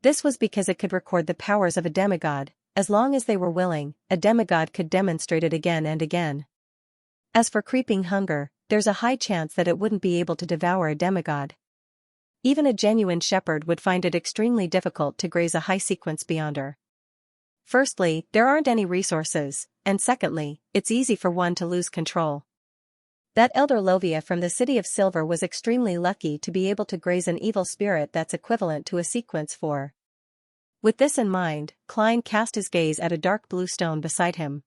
This was because it could record the powers of a demigod. As long as they were willing, a demigod could demonstrate it again and again. As for Creeping Hunger, there's a high chance that it wouldn't be able to devour a demigod. Even a genuine shepherd would find it extremely difficult to graze a high-sequence Beyonder. Firstly, there aren't any resources, and secondly, it's easy for one to lose control. That elder Lovia from the City of Silver was extremely lucky to be able to graze an evil spirit that's equivalent to a sequence 4. With this in mind, Klein cast his gaze at a dark blue stone beside him.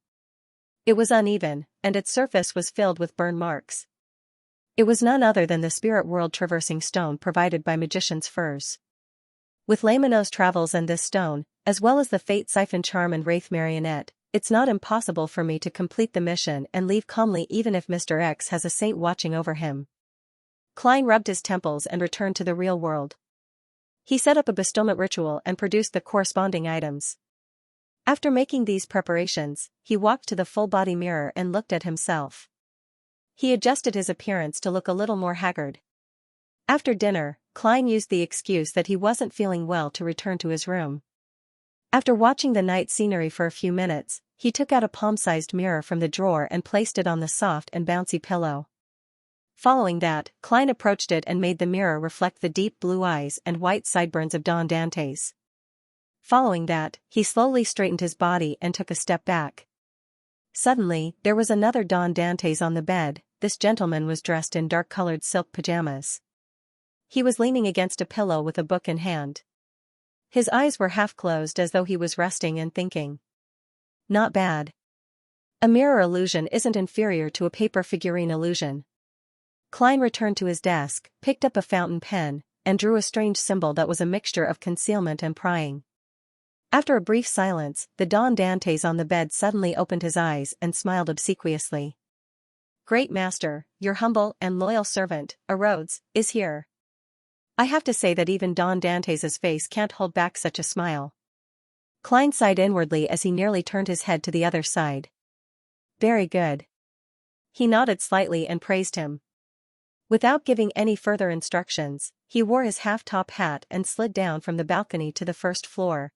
It was uneven, and its surface was filled with burn marks. It was none other than the spirit world traversing stone provided by magician's furs. With Lamino's travels and this stone, as well as the Fate Siphon Charm and Wraith Marionette, it's not impossible for me to complete the mission and leave calmly even if Mr. X has a saint watching over him. Klein rubbed his temples and returned to the real world. He set up a bestowment ritual and produced the corresponding items. After making these preparations, he walked to the full-body mirror and looked at himself. He adjusted his appearance to look a little more haggard. After dinner, Klein used the excuse that he wasn't feeling well to return to his room. After watching the night scenery for a few minutes, he took out a palm-sized mirror from the drawer and placed it on the soft and bouncy pillow. Following that, Klein approached it and made the mirror reflect the deep blue eyes and white sideburns of Don Dantes. Following that, he slowly straightened his body and took a step back. Suddenly, there was another Don Dantes on the bed. This gentleman was dressed in dark-colored silk pajamas. He was leaning against a pillow with a book in hand. His eyes were half closed as though he was resting and thinking. Not bad. A mirror illusion isn't inferior to a paper figurine illusion. Klein returned to his desk, picked up a fountain pen, and drew a strange symbol that was a mixture of concealment and prying. After a brief silence, the Don Dantes on the bed suddenly opened his eyes and smiled obsequiously. Great Master, your humble and loyal servant, Rhodes, is here. I have to say that even Don Dantes' face can't hold back such a smile. Klein sighed inwardly as he nearly turned his head to the other side. Very good. He nodded slightly and praised him. Without giving any further instructions, he wore his half-top hat and slid down from the balcony to the first floor.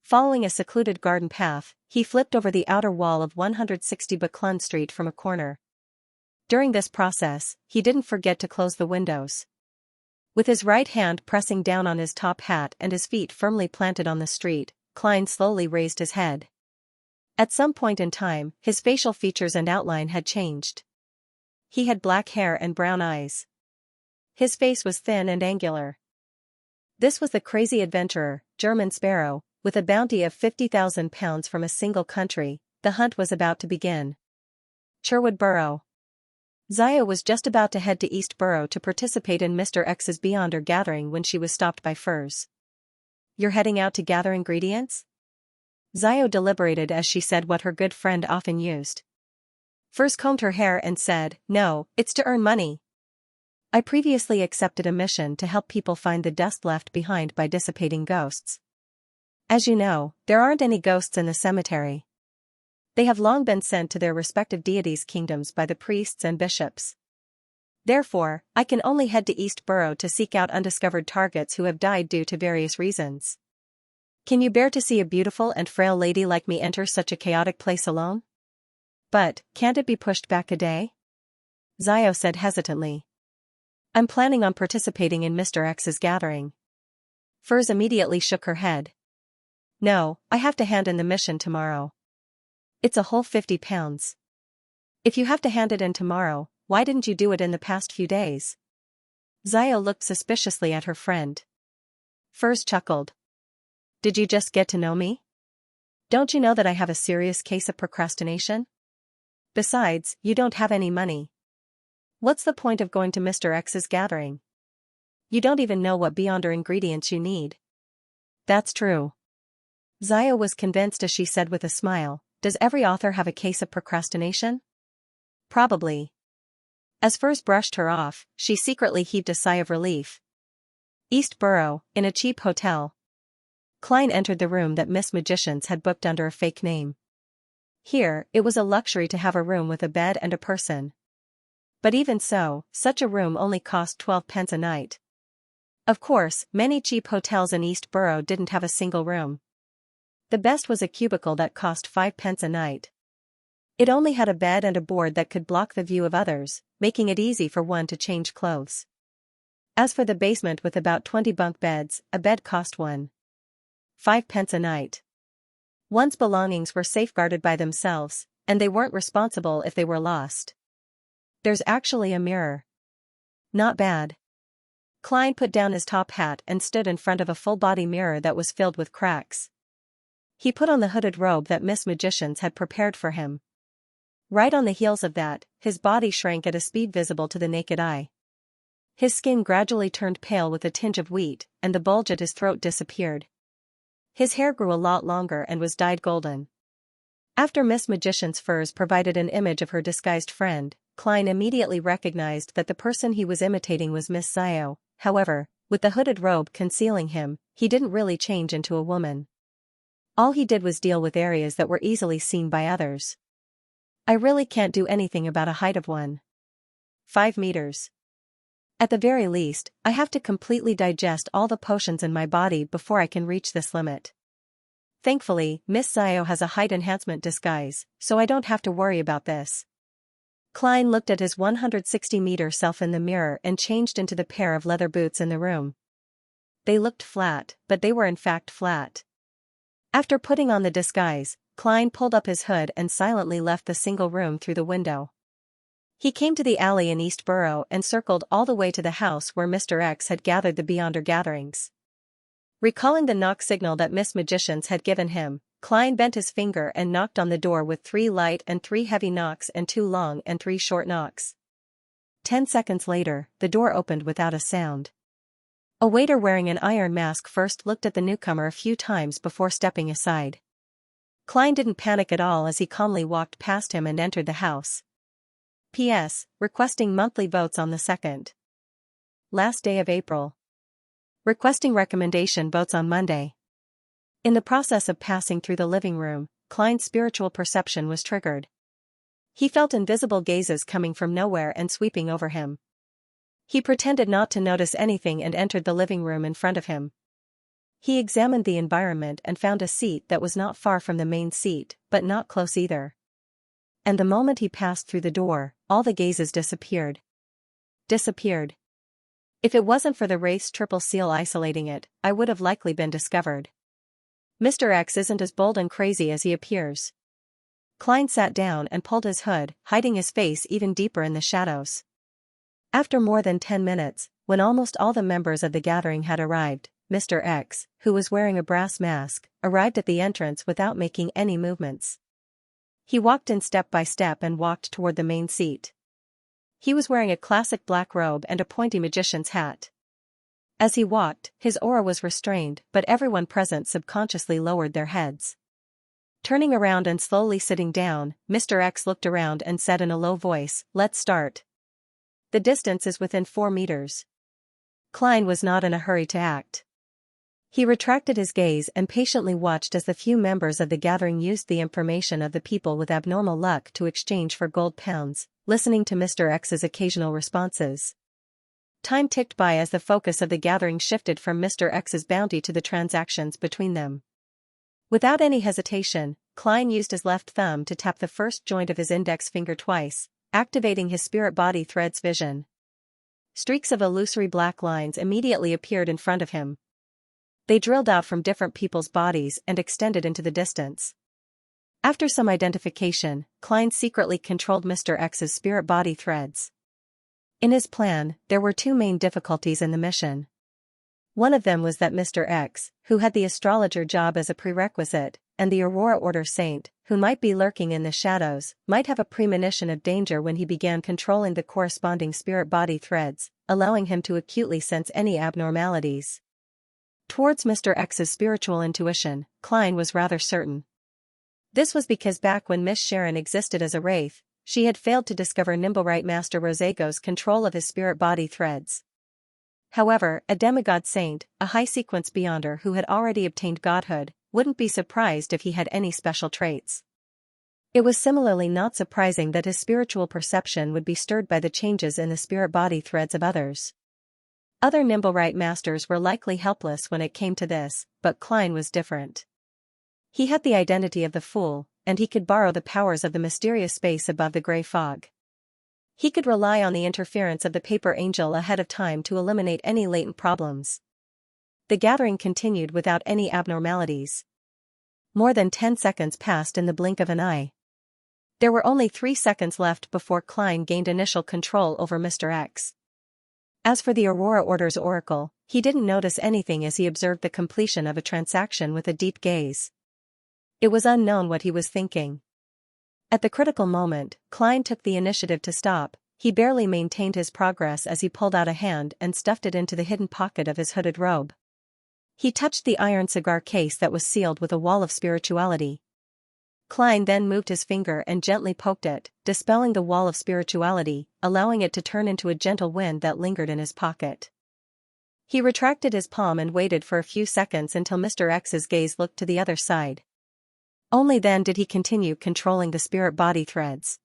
Following a secluded garden path, he flipped over the outer wall of 160 Buckland Street from a corner. During this process, he didn't forget to close the windows. With his right hand pressing down on his top hat and his feet firmly planted on the street, Klein slowly raised his head. At some point in time, his facial features and outline had changed. He had black hair and brown eyes. His face was thin and angular. This was the crazy adventurer, German Sparrow, with a bounty of 50,000 pounds from a single country. The hunt was about to begin. Sherwood Borough. Xianxia was just about to head to East Borough to participate in Mr. X's Beyonder gathering when she was stopped by Furs. You're heading out to gather ingredients? Xianxia deliberated as she said what her good friend often used. Furs combed her hair and said, No, it's to earn money. I previously accepted a mission to help people find the dust left behind by dissipating ghosts. As you know, there aren't any ghosts in the cemetery. They have long been sent to their respective deities' kingdoms by the priests and bishops. Therefore, I can only head to East Borough to seek out undiscovered targets who have died due to various reasons. Can you bear to see a beautiful and frail lady like me enter such a chaotic place alone? But, can't it be pushed back a day? Xianxia said hesitantly. I'm planning on participating in Mr. X's gathering. Furs immediately shook her head. No, I have to hand in the mission tomorrow. It's a whole 50 pounds. If you have to hand it in tomorrow, why didn't you do it in the past few days? Xiao looked suspiciously at her friend. Furs chuckled. Did you just get to know me? Don't you know that I have a serious case of procrastination? Besides, you don't have any money. What's the point of going to Mr. X's gathering? You don't even know what beyonder ingredients you need. That's true. Xiao was convinced as she said with a smile, does every author have a case of procrastination? Probably. As Furs brushed her off, she secretly heaved a sigh of relief. East Borough, in a cheap hotel. Klein entered the room that Miss Magicians had booked under a fake name. Here, it was a luxury to have a room with a bed and a person. But even so, such a room only cost 12 pence a night. Of course, many cheap hotels in East Borough didn't have a single room. The best was a cubicle that cost 5 pence a night. It only had a bed and a board that could block the view of others, making it easy for one to change clothes. As for the basement with about 20 bunk beds, a bed cost 5 pence a night. One's belongings were safeguarded by themselves, and they weren't responsible if they were lost. There's actually a mirror. Not bad. Klein put down his top hat and stood in front of a full-body mirror that was filled with cracks. He put on the hooded robe that Miss Magicians had prepared for him. Right on the heels of that, his body shrank at a speed visible to the naked eye. His skin gradually turned pale with a tinge of wheat, and the bulge at his throat disappeared. His hair grew a lot longer and was dyed golden. After Miss Magician's furs provided an image of her disguised friend, Klein immediately recognized that the person he was imitating was Miss Xiao. However, with the hooded robe concealing him, he didn't really change into a woman. All he did was deal with areas that were easily seen by others. I really can't do anything about a height of 5 meters. At the very least, I have to completely digest all the potions in my body before I can reach this limit. Thankfully, Miss Xiao has a height enhancement disguise, so I don't have to worry about this. Klein looked at his 160-meter self in the mirror and changed into the pair of leather boots in the room. They looked flat, but they were in fact flat. After putting on the disguise, Klein pulled up his hood and silently left the single room through the window. He came to the alley in East Borough and circled all the way to the house where Mr. X had gathered the beyonder gatherings. Recalling the knock signal that Miss Magicians had given him, Klein bent his finger and knocked on the door with 3 light and 3 heavy knocks and 2 long and 3 short knocks. 10 seconds later, the door opened without a sound. A waiter wearing an iron mask first looked at the newcomer a few times before stepping aside. Klein didn't panic at all as he calmly walked past him and entered the house. P.S. Requesting monthly votes on the 2nd. Last day of April. Requesting recommendation votes on Monday. In the process of passing through the living room, Klein's spiritual perception was triggered. He felt invisible gazes coming from nowhere and sweeping over him. He pretended not to notice anything and entered the living room in front of him. He examined the environment and found a seat that was not far from the main seat, but not close either. And the moment he passed through the door, all the gazes disappeared. Disappeared. If it wasn't for the Wraith's triple seal isolating it, I would have likely been discovered. Mr. X isn't as bold and crazy as he appears. Klein sat down and pulled his hood, hiding his face even deeper in the shadows. After more than 10 minutes, when almost all the members of the gathering had arrived, Mr. X, who was wearing a brass mask, arrived at the entrance without making any movements. He walked in step by step and walked toward the main seat. He was wearing a classic black robe and a pointy magician's hat. As he walked, his aura was restrained, but everyone present subconsciously lowered their heads. Turning around and slowly sitting down, Mr. X looked around and said in a low voice, "Let's start. The distance is within 4 meters." Klein was not in a hurry to act. He retracted his gaze and patiently watched as the few members of the gathering used the information of the people with abnormal luck to exchange for gold pounds, listening to Mr. X's occasional responses. Time ticked by as the focus of the gathering shifted from Mr. X's bounty to the transactions between them. Without any hesitation, Klein used his left thumb to tap the first joint of his index finger twice, activating his spirit body thread's vision. Streaks of illusory black lines immediately appeared in front of him. They drilled out from different people's bodies and extended into the distance. After some identification, Klein secretly controlled Mr. X's spirit body threads. In his plan, there were two main difficulties in the mission. One of them was that Mr. X, who had the astrologer job as a prerequisite, and the Aurora Order Saint, who might be lurking in the shadows, might have a premonition of danger when he began controlling the corresponding spirit body threads, allowing him to acutely sense any abnormalities. Towards Mr. X's spiritual intuition, Klein was rather certain. This was because back when Miss Sharon existed as a wraith, she had failed to discover Nimblewright Master Rosego's control of his spirit body threads. However, a demigod saint, a high-sequence beyonder who had already obtained godhood, wouldn't be surprised if he had any special traits. It was similarly not surprising that his spiritual perception would be stirred by the changes in the spirit body threads of others. Other Nimblewright Masters were likely helpless when it came to this, but Klein was different. He had the identity of the Fool, and he could borrow the powers of the mysterious space above the gray fog. He could rely on the interference of the paper angel ahead of time to eliminate any latent problems. The gathering continued without any abnormalities. More than 10 seconds passed in the blink of an eye. There were only 3 seconds left before Klein gained initial control over Mr. X. As for the Aurora Order's oracle, he didn't notice anything as he observed the completion of a transaction with a deep gaze. It was unknown what he was thinking. At the critical moment, Klein took the initiative to stop. He barely maintained his progress as he pulled out a hand and stuffed it into the hidden pocket of his hooded robe. He touched the iron cigar case that was sealed with a wall of spirituality. Klein then moved his finger and gently poked it, dispelling the wall of spirituality, allowing it to turn into a gentle wind that lingered in his pocket. He retracted his palm and waited for a few seconds until Mr. X's gaze looked to the other side. Only then did he continue controlling the spirit body threads.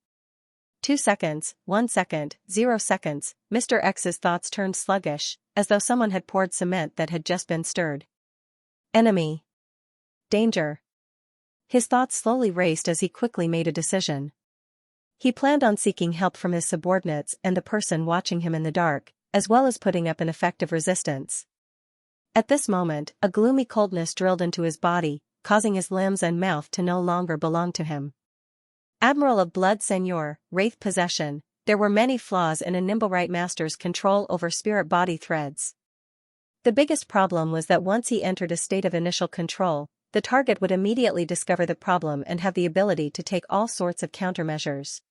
2 seconds, 1 second, 0 seconds, Mr. X's thoughts turned sluggish, as though someone had poured cement that had just been stirred. Enemy. Danger. His thoughts slowly raced as he quickly made a decision. He planned on seeking help from his subordinates and the person watching him in the dark, as well as putting up an effective resistance. At this moment, a gloomy coldness drilled into his body, causing his limbs and mouth to no longer belong to him. Admiral of Blood Seigneur, Wraith Possession, there were many flaws in a Nimblewright Master's control over spirit body threads. The biggest problem was that once he entered a state of initial control, the target would immediately discover the problem and have the ability to take all sorts of countermeasures.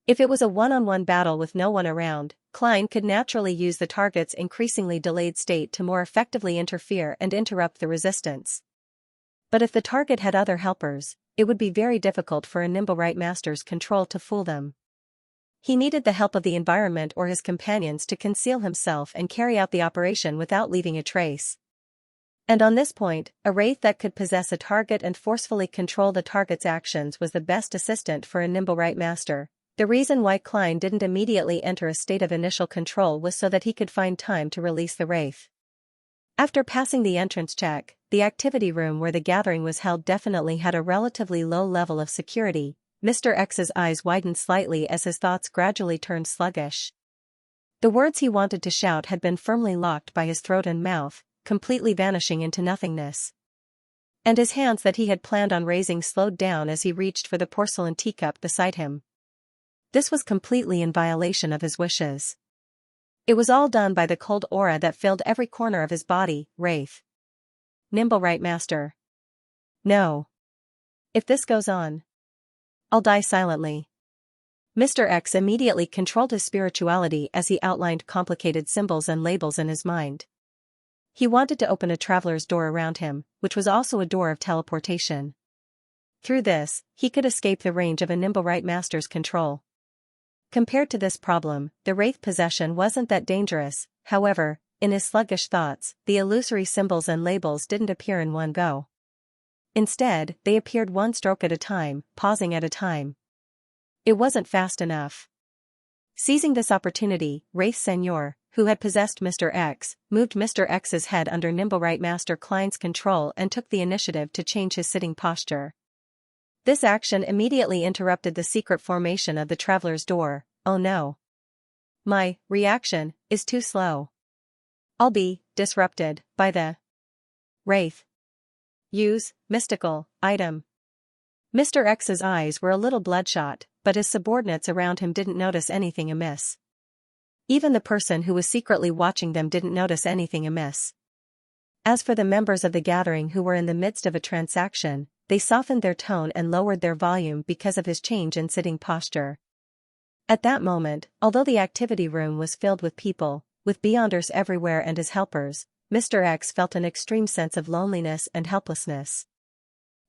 If it was a one-on-one battle with no one around, Klein could naturally use the target's increasingly delayed state to more effectively interfere and interrupt the resistance. But if the target had other helpers, it would be very difficult for a Nimblewright Master's control to fool them. He needed the help of the environment or his companions to conceal himself and carry out the operation without leaving a trace. And on this point, a wraith that could possess a target and forcefully control the target's actions was the best assistant for a Nimblewright Master. The reason why Klein didn't immediately enter a state of initial control was so that he could find time to release the wraith. After passing the entrance check, the activity room where the gathering was held definitely had a relatively low level of security. Mr. X's eyes widened slightly as his thoughts gradually turned sluggish. The words he wanted to shout had been firmly locked by his throat and mouth, completely vanishing into nothingness. And his hands that he had planned on raising slowed down as he reached for the porcelain teacup beside him. This was completely in violation of his wishes. It was all done by the cold aura that filled every corner of his body. Wraith. Nimblewright Master. No. If this goes on, I'll die silently. Mr. X immediately controlled his spirituality as he outlined complicated symbols and labels in his mind. He wanted to open a traveler's door around him, which was also a door of teleportation. Through this, he could escape the range of a Nimblewright Master's control. Compared to this problem, the wraith possession wasn't that dangerous. However, in his sluggish thoughts, the illusory symbols and labels didn't appear in one go. Instead, they appeared one stroke at a time, pausing at a time. It wasn't fast enough. Seizing this opportunity, Wraith Seigneur, who had possessed Mr. X, moved Mr. X's head under Nimblewright Master Klein's control and took the initiative to change his sitting posture. This action immediately interrupted the secret formation of the traveler's door. Oh no. My reaction is too slow. I'll be disrupted by the wraith. Use mystical item. Mr. X's eyes were a little bloodshot, but his subordinates around him didn't notice anything amiss. Even the person who was secretly watching them didn't notice anything amiss. As for the members of the gathering who were in the midst of a transaction, they softened their tone and lowered their volume because of his change in sitting posture. At that moment, although the activity room was filled with people, with Beyonders everywhere and his helpers, Mr. X felt an extreme sense of loneliness and helplessness.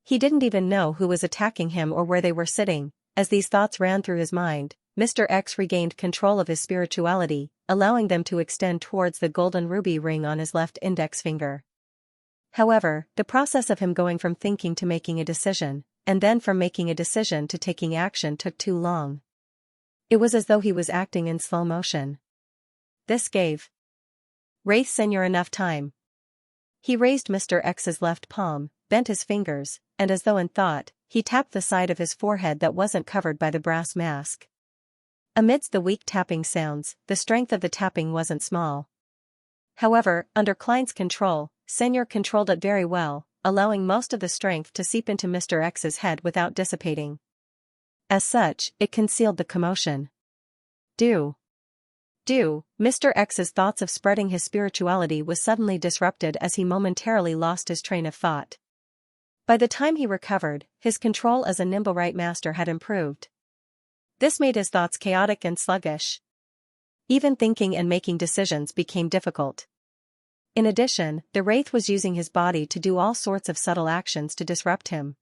He didn't even know who was attacking him or where they were sitting. As these thoughts ran through his mind, Mr. X regained control of his spirituality, allowing them to extend towards the golden ruby ring on his left index finger. However, the process of him going from thinking to making a decision, and then from making a decision to taking action took too long. It was as though he was acting in slow motion. This gave Wraith Senior enough time. He raised Mr. X's left palm, bent his fingers, and as though in thought, he tapped the side of his forehead that wasn't covered by the brass mask. Amidst the weak tapping sounds, the strength of the tapping wasn't small. However, under Klein's control, Senior controlled it very well, allowing most of the strength to seep into Mr. X's head without dissipating. As such, it concealed the commotion. Mr. X's thoughts of spreading his spirituality was suddenly disrupted as he momentarily lost his train of thought. By the time he recovered, his control as a Nimblewright master had improved. This made his thoughts chaotic and sluggish. Even thinking and making decisions became difficult. In addition, the Wraith was using his body to do all sorts of subtle actions to disrupt him.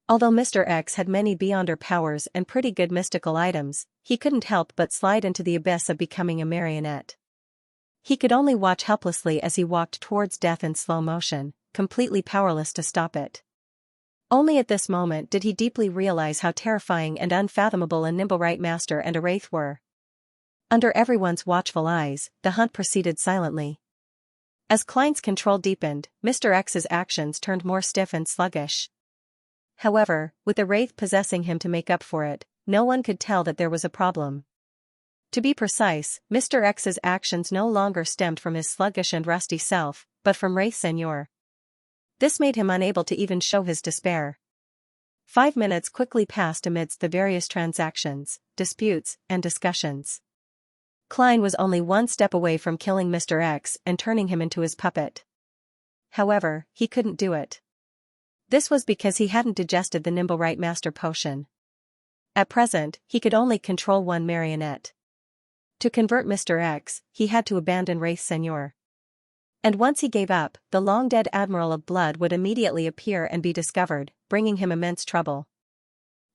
Although Mr. X had many Beyonder powers and pretty good mystical items, he couldn't help but slide into the abyss of becoming a marionette. He could only watch helplessly as he walked towards death in slow motion, completely powerless to stop it. Only at this moment did he deeply realize how terrifying and unfathomable a Nimblewright master and a Wraith were. Under everyone's watchful eyes, the hunt proceeded silently. As Klein's control deepened, Mr. X's actions turned more stiff and sluggish. However, with the Wraith possessing him to make up for it, no one could tell that there was a problem. To be precise, Mr. X's actions no longer stemmed from his sluggish and rusty self, but from Wraith Senior. This made him unable to even show his despair. 5 minutes quickly passed amidst the various transactions, disputes, and discussions. Klein was only one step away from killing Mr. X and turning him into his puppet. However, he couldn't do it. This was because he hadn't digested the Nimblewright Master Potion. At present, he could only control one marionette. To convert Mr. X, he had to abandon Wraith Senior. And once he gave up, the long-dead Admiral of Blood would immediately appear and be discovered, bringing him immense trouble.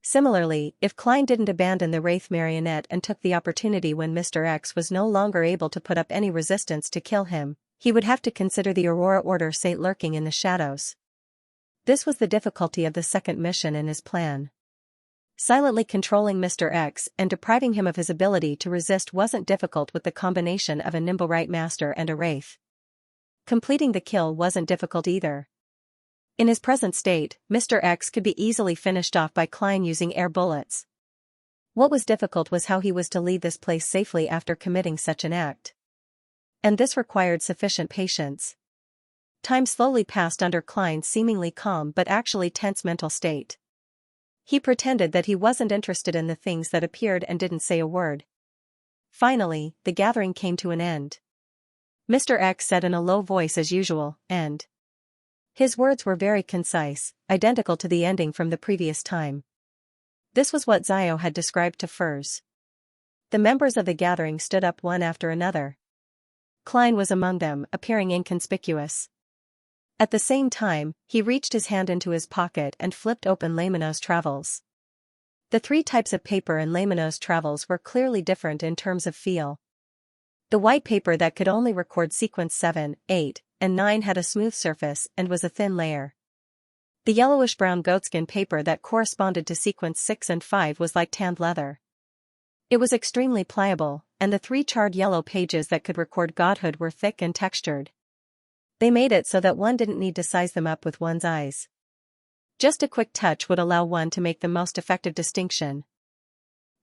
Similarly, if Klein didn't abandon the Wraith marionette and took the opportunity when Mr. X was no longer able to put up any resistance to kill him, he would have to consider the Aurora Order Saint lurking in the shadows. This was the difficulty of the second mission in his plan. Silently controlling Mr. X and depriving him of his ability to resist wasn't difficult with the combination of a Nimblewright Master and a Wraith. Completing the kill wasn't difficult either. In his present state, Mr. X could be easily finished off by Klein using air bullets. What was difficult was how he was to leave this place safely after committing such an act. And this required sufficient patience. Time slowly passed under Klein's seemingly calm but actually tense mental state. He pretended that he wasn't interested in the things that appeared and didn't say a word. Finally, the gathering came to an end. Mr. X said in a low voice as usual, and his words were very concise, identical to the ending from the previous time. This was what Zio had described to Furs. The members of the gathering stood up one after another. Klein was among them, appearing inconspicuous. At the same time, he reached his hand into his pocket and flipped open Lamino's Travels. The 3 types of paper in Lamino's Travels were clearly different in terms of feel. The white paper that could only record sequence 7, 8, and 9 had a smooth surface and was a thin layer. The yellowish-brown goatskin paper that corresponded to sequence 6 and 5 was like tanned leather. It was extremely pliable, and the 3 charred yellow pages that could record godhood were thick and textured. They made it so that one didn't need to size them up with one's eyes. Just a quick touch would allow one to make the most effective distinction.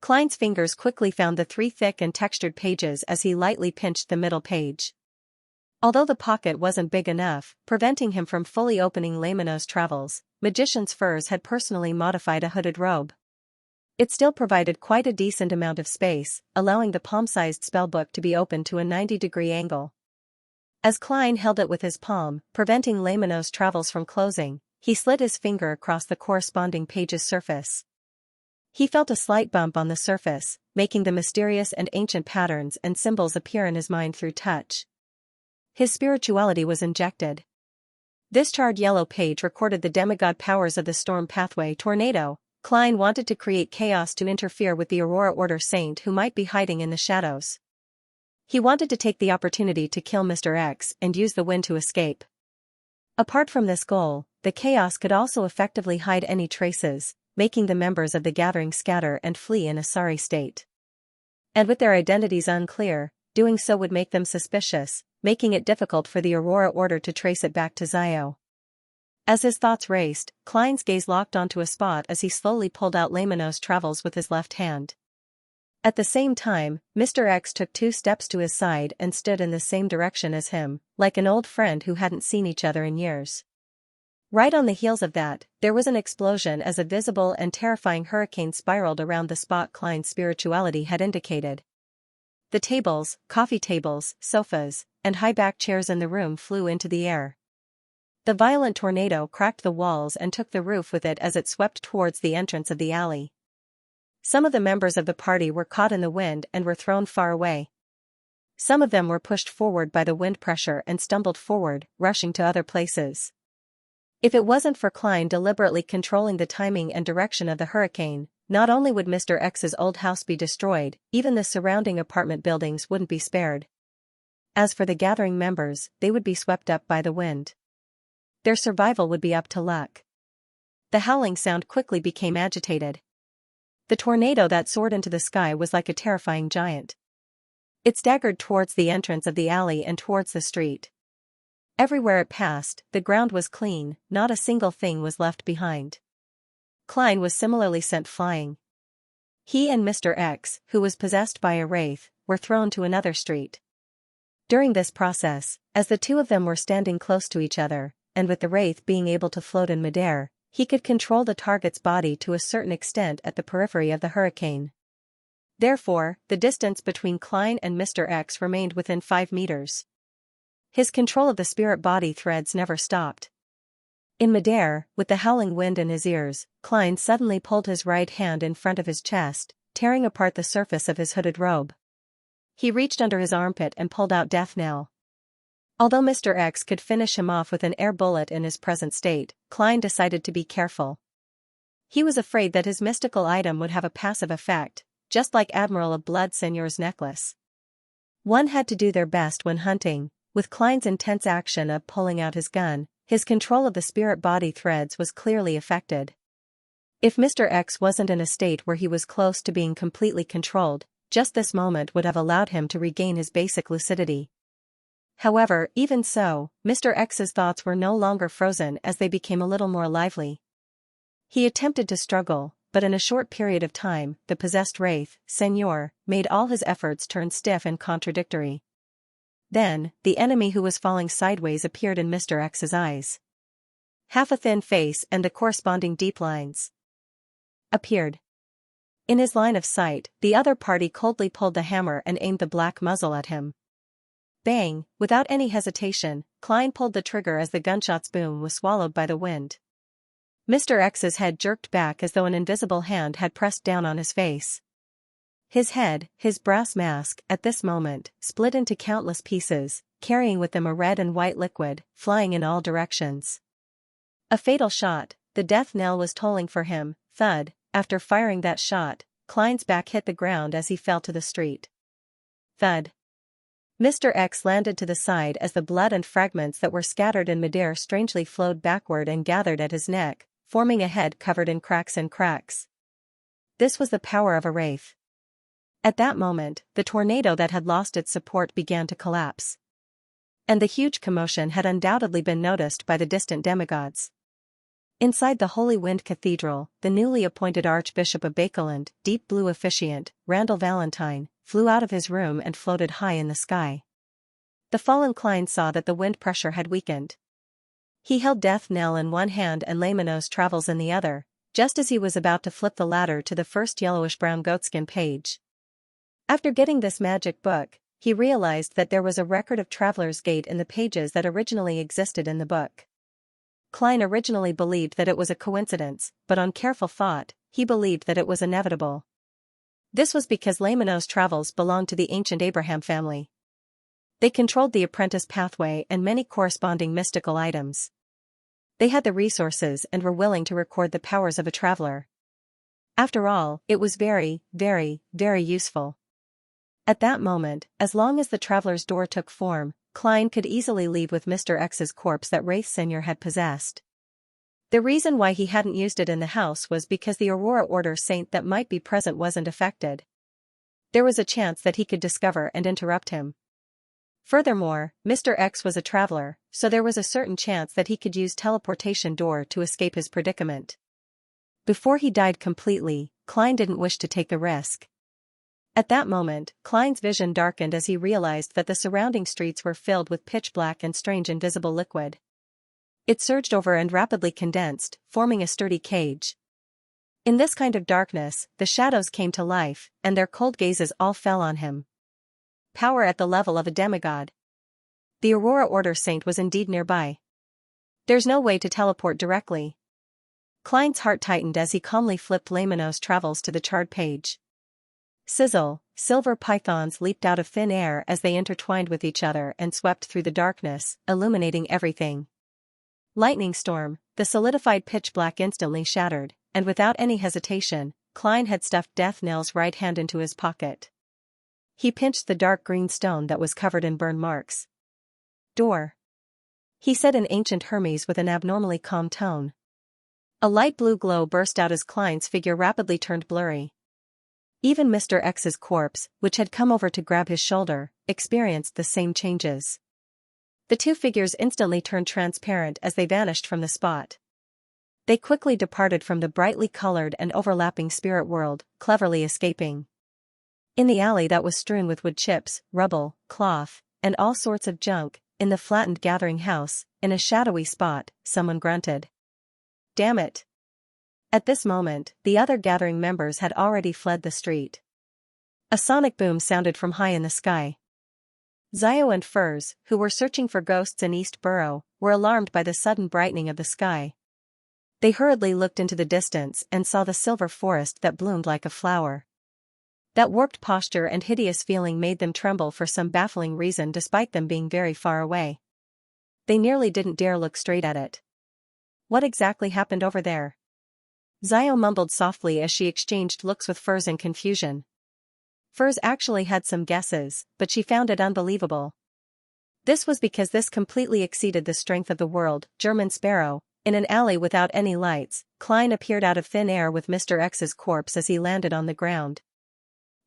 Klein's fingers quickly found the 3 thick and textured pages as he lightly pinched the middle page. Although the pocket wasn't big enough, preventing him from fully opening Lamino's travels, Magician's Furs had personally modified a hooded robe. It still provided quite a decent amount of space, allowing the palm-sized spellbook to be opened to a 90-degree angle. As Klein held it with his palm, preventing Lamino's travels from closing, he slid his finger across the corresponding page's surface. He felt a slight bump on the surface, making the mysterious and ancient patterns and symbols appear in his mind through touch. His spirituality was injected. This charred yellow page recorded the demigod powers of the storm pathway tornado. Klein wanted to create chaos to interfere with the Aurora Order Saint who might be hiding in the shadows. He wanted to take the opportunity to kill Mr. X and use the wind to escape. Apart from this goal, the chaos could also effectively hide any traces, making the members of the gathering scatter and flee in a sorry state. And with their identities unclear, doing so would make them suspicious, making it difficult for the Aurora Order to trace it back to Zio. As his thoughts raced, Klein's gaze locked onto a spot as he slowly pulled out Lamino's travels with his left hand. At the same time, Mr. X took 2 steps to his side and stood in the same direction as him, like an old friend who hadn't seen each other in years. Right on the heels of that, there was an explosion as a visible and terrifying hurricane spiraled around the spot Klein's spirituality had indicated. The tables, coffee tables, sofas, and high-backed chairs in the room flew into the air. The violent tornado cracked the walls and took the roof with it as it swept towards the entrance of the alley. Some of the members of the party were caught in the wind and were thrown far away. Some of them were pushed forward by the wind pressure and stumbled forward, rushing to other places. If it wasn't for Klein deliberately controlling the timing and direction of the hurricane, not only would Mr. X's old house be destroyed, even the surrounding apartment buildings wouldn't be spared. As for the gathering members, they would be swept up by the wind. Their survival would be up to luck. The howling sound quickly became agitated. The tornado that soared into the sky was like a terrifying giant. It staggered towards the entrance of the alley and towards the street. Everywhere it passed, the ground was clean, not a single thing was left behind. Klein was similarly sent flying. He and Mr. X, who was possessed by a wraith, were thrown to another street. During this process, as the two of them were standing close to each other, and with the wraith being able to float in midair, he could control the target's body to a certain extent at the periphery of the hurricane. Therefore, the distance between Klein and Mr. X remained within 5 meters. His control of the spirit body threads never stopped. In midair, with the howling wind in his ears, Klein suddenly pulled his right hand in front of his chest, tearing apart the surface of his hooded robe. He reached under his armpit and pulled out Death Knell. Although Mr. X could finish him off with an air bullet in his present state, Klein decided to be careful. He was afraid that his mystical item would have a passive effect, just like Admiral of Blood Seigneur's necklace. One had to do their best when hunting. With Klein's intense action of pulling out his gun, his control of the spirit body threads was clearly affected. If Mr. X wasn't in a state where he was close to being completely controlled, just this moment would have allowed him to regain his basic lucidity. However, even so, Mr. X's thoughts were no longer frozen as they became a little more lively. He attempted to struggle, but in a short period of time, the possessed wraith, Seigneur, made all his efforts turn stiff and contradictory. Then, the enemy who was falling sideways appeared in Mr. X's eyes. Half a thin face and the corresponding deep lines appeared. In his line of sight, the other party coldly pulled the hammer and aimed the black muzzle at him. Bang! Without any hesitation, Klein pulled the trigger as the gunshot's boom was swallowed by the wind. Mr. X's head jerked back as though an invisible hand had pressed down on his face. His head, his brass mask, at this moment, split into countless pieces, carrying with them a red and white liquid, flying in all directions. A fatal shot, the death knell was tolling for him. Thud. After firing that shot, Klein's back hit the ground as he fell to the street. Thud. Mr. X landed to the side as the blood and fragments that were scattered in midair strangely flowed backward and gathered at his neck, forming a head covered in cracks and cracks. This was the power of a wraith. At that moment, the tornado that had lost its support began to collapse. And the huge commotion had undoubtedly been noticed by the distant demigods. Inside the Holy Wind Cathedral, the newly appointed Archbishop of Bakeland, Deep Blue Officiant, Randall Valentine, flew out of his room and floated high in the sky. The fallen Klein saw that the wind pressure had weakened. He held Death Knell in one hand and Laymanos Travels in the other, just as he was about to flip the latter to the first yellowish-brown goatskin page. After getting this magic book, he realized that there was a record of Traveler's Gate in the pages that originally existed in the book. Klein originally believed that it was a coincidence, but on careful thought, he believed that it was inevitable. This was because Laymanos Travels belonged to the ancient Abraham family. They controlled the apprentice pathway and many corresponding mystical items. They had the resources and were willing to record the powers of a traveler. After all, it was very, very, very useful. At that moment, as long as the traveler's door took form, Klein could easily leave with Mr. X's corpse that Xianxia had possessed. The reason why he hadn't used it in the house was because the Aurora Order saint that might be present wasn't affected. There was a chance that he could discover and interrupt him. Furthermore, Mr. X was a traveler, so there was a certain chance that he could use teleportation door to escape his predicament. Before he died completely, Klein didn't wish to take the risk. At that moment, Klein's vision darkened as he realized that the surrounding streets were filled with pitch black and strange invisible liquid. It surged over and rapidly condensed, forming a sturdy cage. In this kind of darkness, the shadows came to life, and their cold gazes all fell on him. Power at the level of a demigod. The Aurora Order saint was indeed nearby. There's no way to teleport directly. Klein's heart tightened as he calmly flipped Laymanos Travels to the charred page. Sizzle, silver pythons leaped out of thin air as they intertwined with each other and swept through the darkness, illuminating everything. Lightning storm, the solidified pitch black instantly shattered, and without any hesitation, Klein had stuffed Death Knell's right hand into his pocket. He pinched the dark green stone that was covered in burn marks. Door. He said in ancient Hermes with an abnormally calm tone. A light blue glow burst out as Klein's figure rapidly turned blurry. Even Mr. X's corpse, which had come over to grab his shoulder, experienced the same changes. The two figures instantly turned transparent as they vanished from the spot. They quickly departed from the brightly colored and overlapping spirit world, cleverly escaping. In the alley that was strewn with wood chips, rubble, cloth, and all sorts of junk, in the flattened gathering house, in a shadowy spot, someone grunted. Damn it! At this moment, the other gathering members had already fled the street. A sonic boom sounded from high in the sky. Zio and Furs, who were searching for ghosts in East Borough, were alarmed by the sudden brightening of the sky. They hurriedly looked into the distance and saw the silver forest that bloomed like a flower. That warped posture and hideous feeling made them tremble for some baffling reason despite them being very far away. They nearly didn't dare look straight at it. What exactly happened over there? Zio mumbled softly as she exchanged looks with Furs in confusion. Furs actually had some guesses, but she found it unbelievable. This was because this completely exceeded the strength of the world. German Sparrow, in an alley without any lights, Klein appeared out of thin air with Mr. X's corpse as he landed on the ground.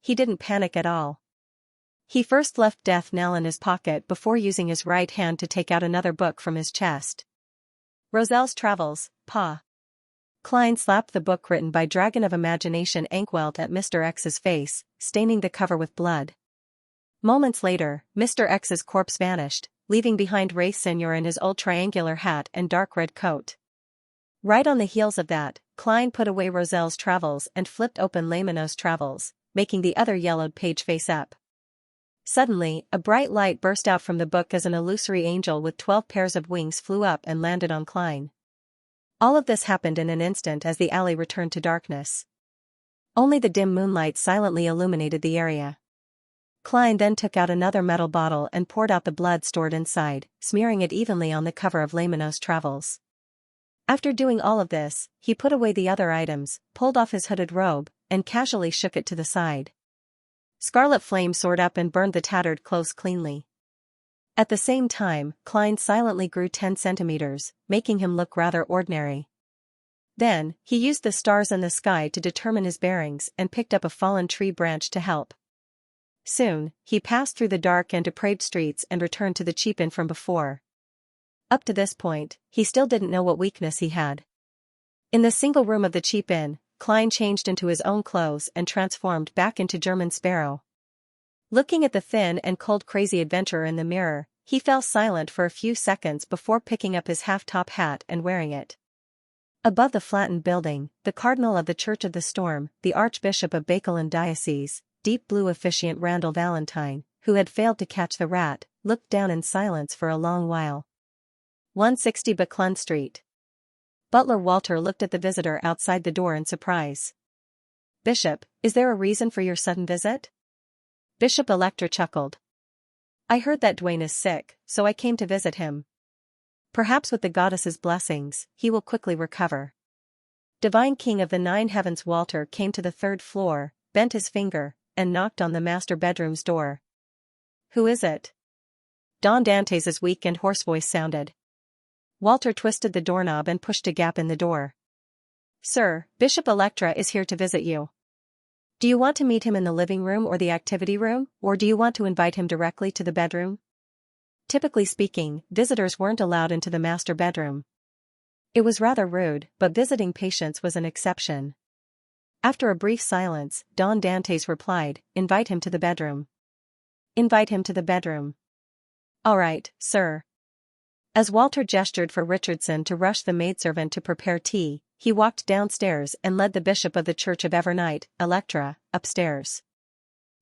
He didn't panic at all. He first left Death Knell in his pocket before using his right hand to take out another book from his chest. Roselle's Travels, Pa. Klein slapped the book written by Dragon of Imagination Ankwelt at Mr. X's face, staining the cover with blood. Moments later, Mr. X's corpse vanished, leaving behind Xianxia in his old triangular hat and dark red coat. Right on the heels of that, Klein put away Roselle's Travels and flipped open Laymanos Travels, making the other yellowed page face up. Suddenly, a bright light burst out from the book as an illusory angel with 12 pairs of wings flew up and landed on Klein. All of this happened in an instant as the alley returned to darkness. Only the dim moonlight silently illuminated the area. Klein then took out another metal bottle and poured out the blood stored inside, smearing it evenly on the cover of Laymanos Travels. After doing all of this, he put away the other items, pulled off his hooded robe, and casually shook it to the side. Scarlet flame soared up and burned the tattered clothes cleanly. At the same time, Klein silently grew 10 centimeters, making him look rather ordinary. Then, he used the stars in the sky to determine his bearings and picked up a fallen tree branch to help. Soon, he passed through the dark and depraved streets and returned to the cheap inn from before. Up to this point, he still didn't know what weakness he had. In the single room of the cheap inn, Klein changed into his own clothes and transformed back into German Sparrow. Looking at the thin and cold crazy adventurer in the mirror, He fell silent for a few seconds before picking up his half-top hat and wearing it. Above the flattened building, the cardinal of the Church of the Storm, the Archbishop of Bacolod Diocese, deep blue officiant Randall Valentine, who had failed to catch the rat, looked down in silence for a long while. 160 Buckland Street. Butler Walter looked at the visitor outside the door in surprise. "Bishop, is there a reason for your sudden visit?" Bishop Electra chuckled. "I heard that Dwayne is sick, so I came to visit him. Perhaps with the goddess's blessings, he will quickly recover." Divine King of the Nine Heavens Walter came to the third floor, bent his finger, and knocked on the master bedroom's door. "Who is it?" Don Dante's weak and hoarse voice sounded. Walter twisted the doorknob and pushed a gap in the door. "Sir, Bishop Electra is here to visit you. Do you want to meet him in the living room or the activity room, or do you want to invite him directly to the bedroom?" Typically speaking, visitors weren't allowed into the master bedroom. It was rather rude, but visiting patients was an exception. After a brief silence, Don Dantes replied, "Invite him to the bedroom." "Invite him to the bedroom." "All right, sir." As Walter gestured for Richardson to rush the maidservant to prepare tea, he walked downstairs and led the bishop of the Church of Evernight, Electra, upstairs.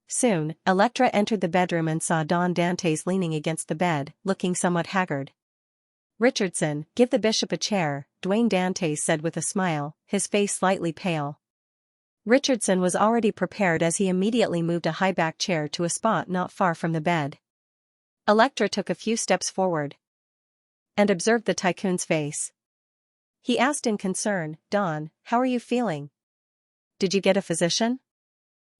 Soon, Electra entered the bedroom and saw Don Dantes leaning against the bed, looking somewhat haggard. "Richardson, give the bishop a chair," Dwayne Dantes said with a smile, his face slightly pale. Richardson was already prepared as he immediately moved a high-backed chair to a spot not far from the bed. Electra took a few steps forward and observed the tycoon's face. He asked in concern, "Don, how are you feeling? Did you get a physician?"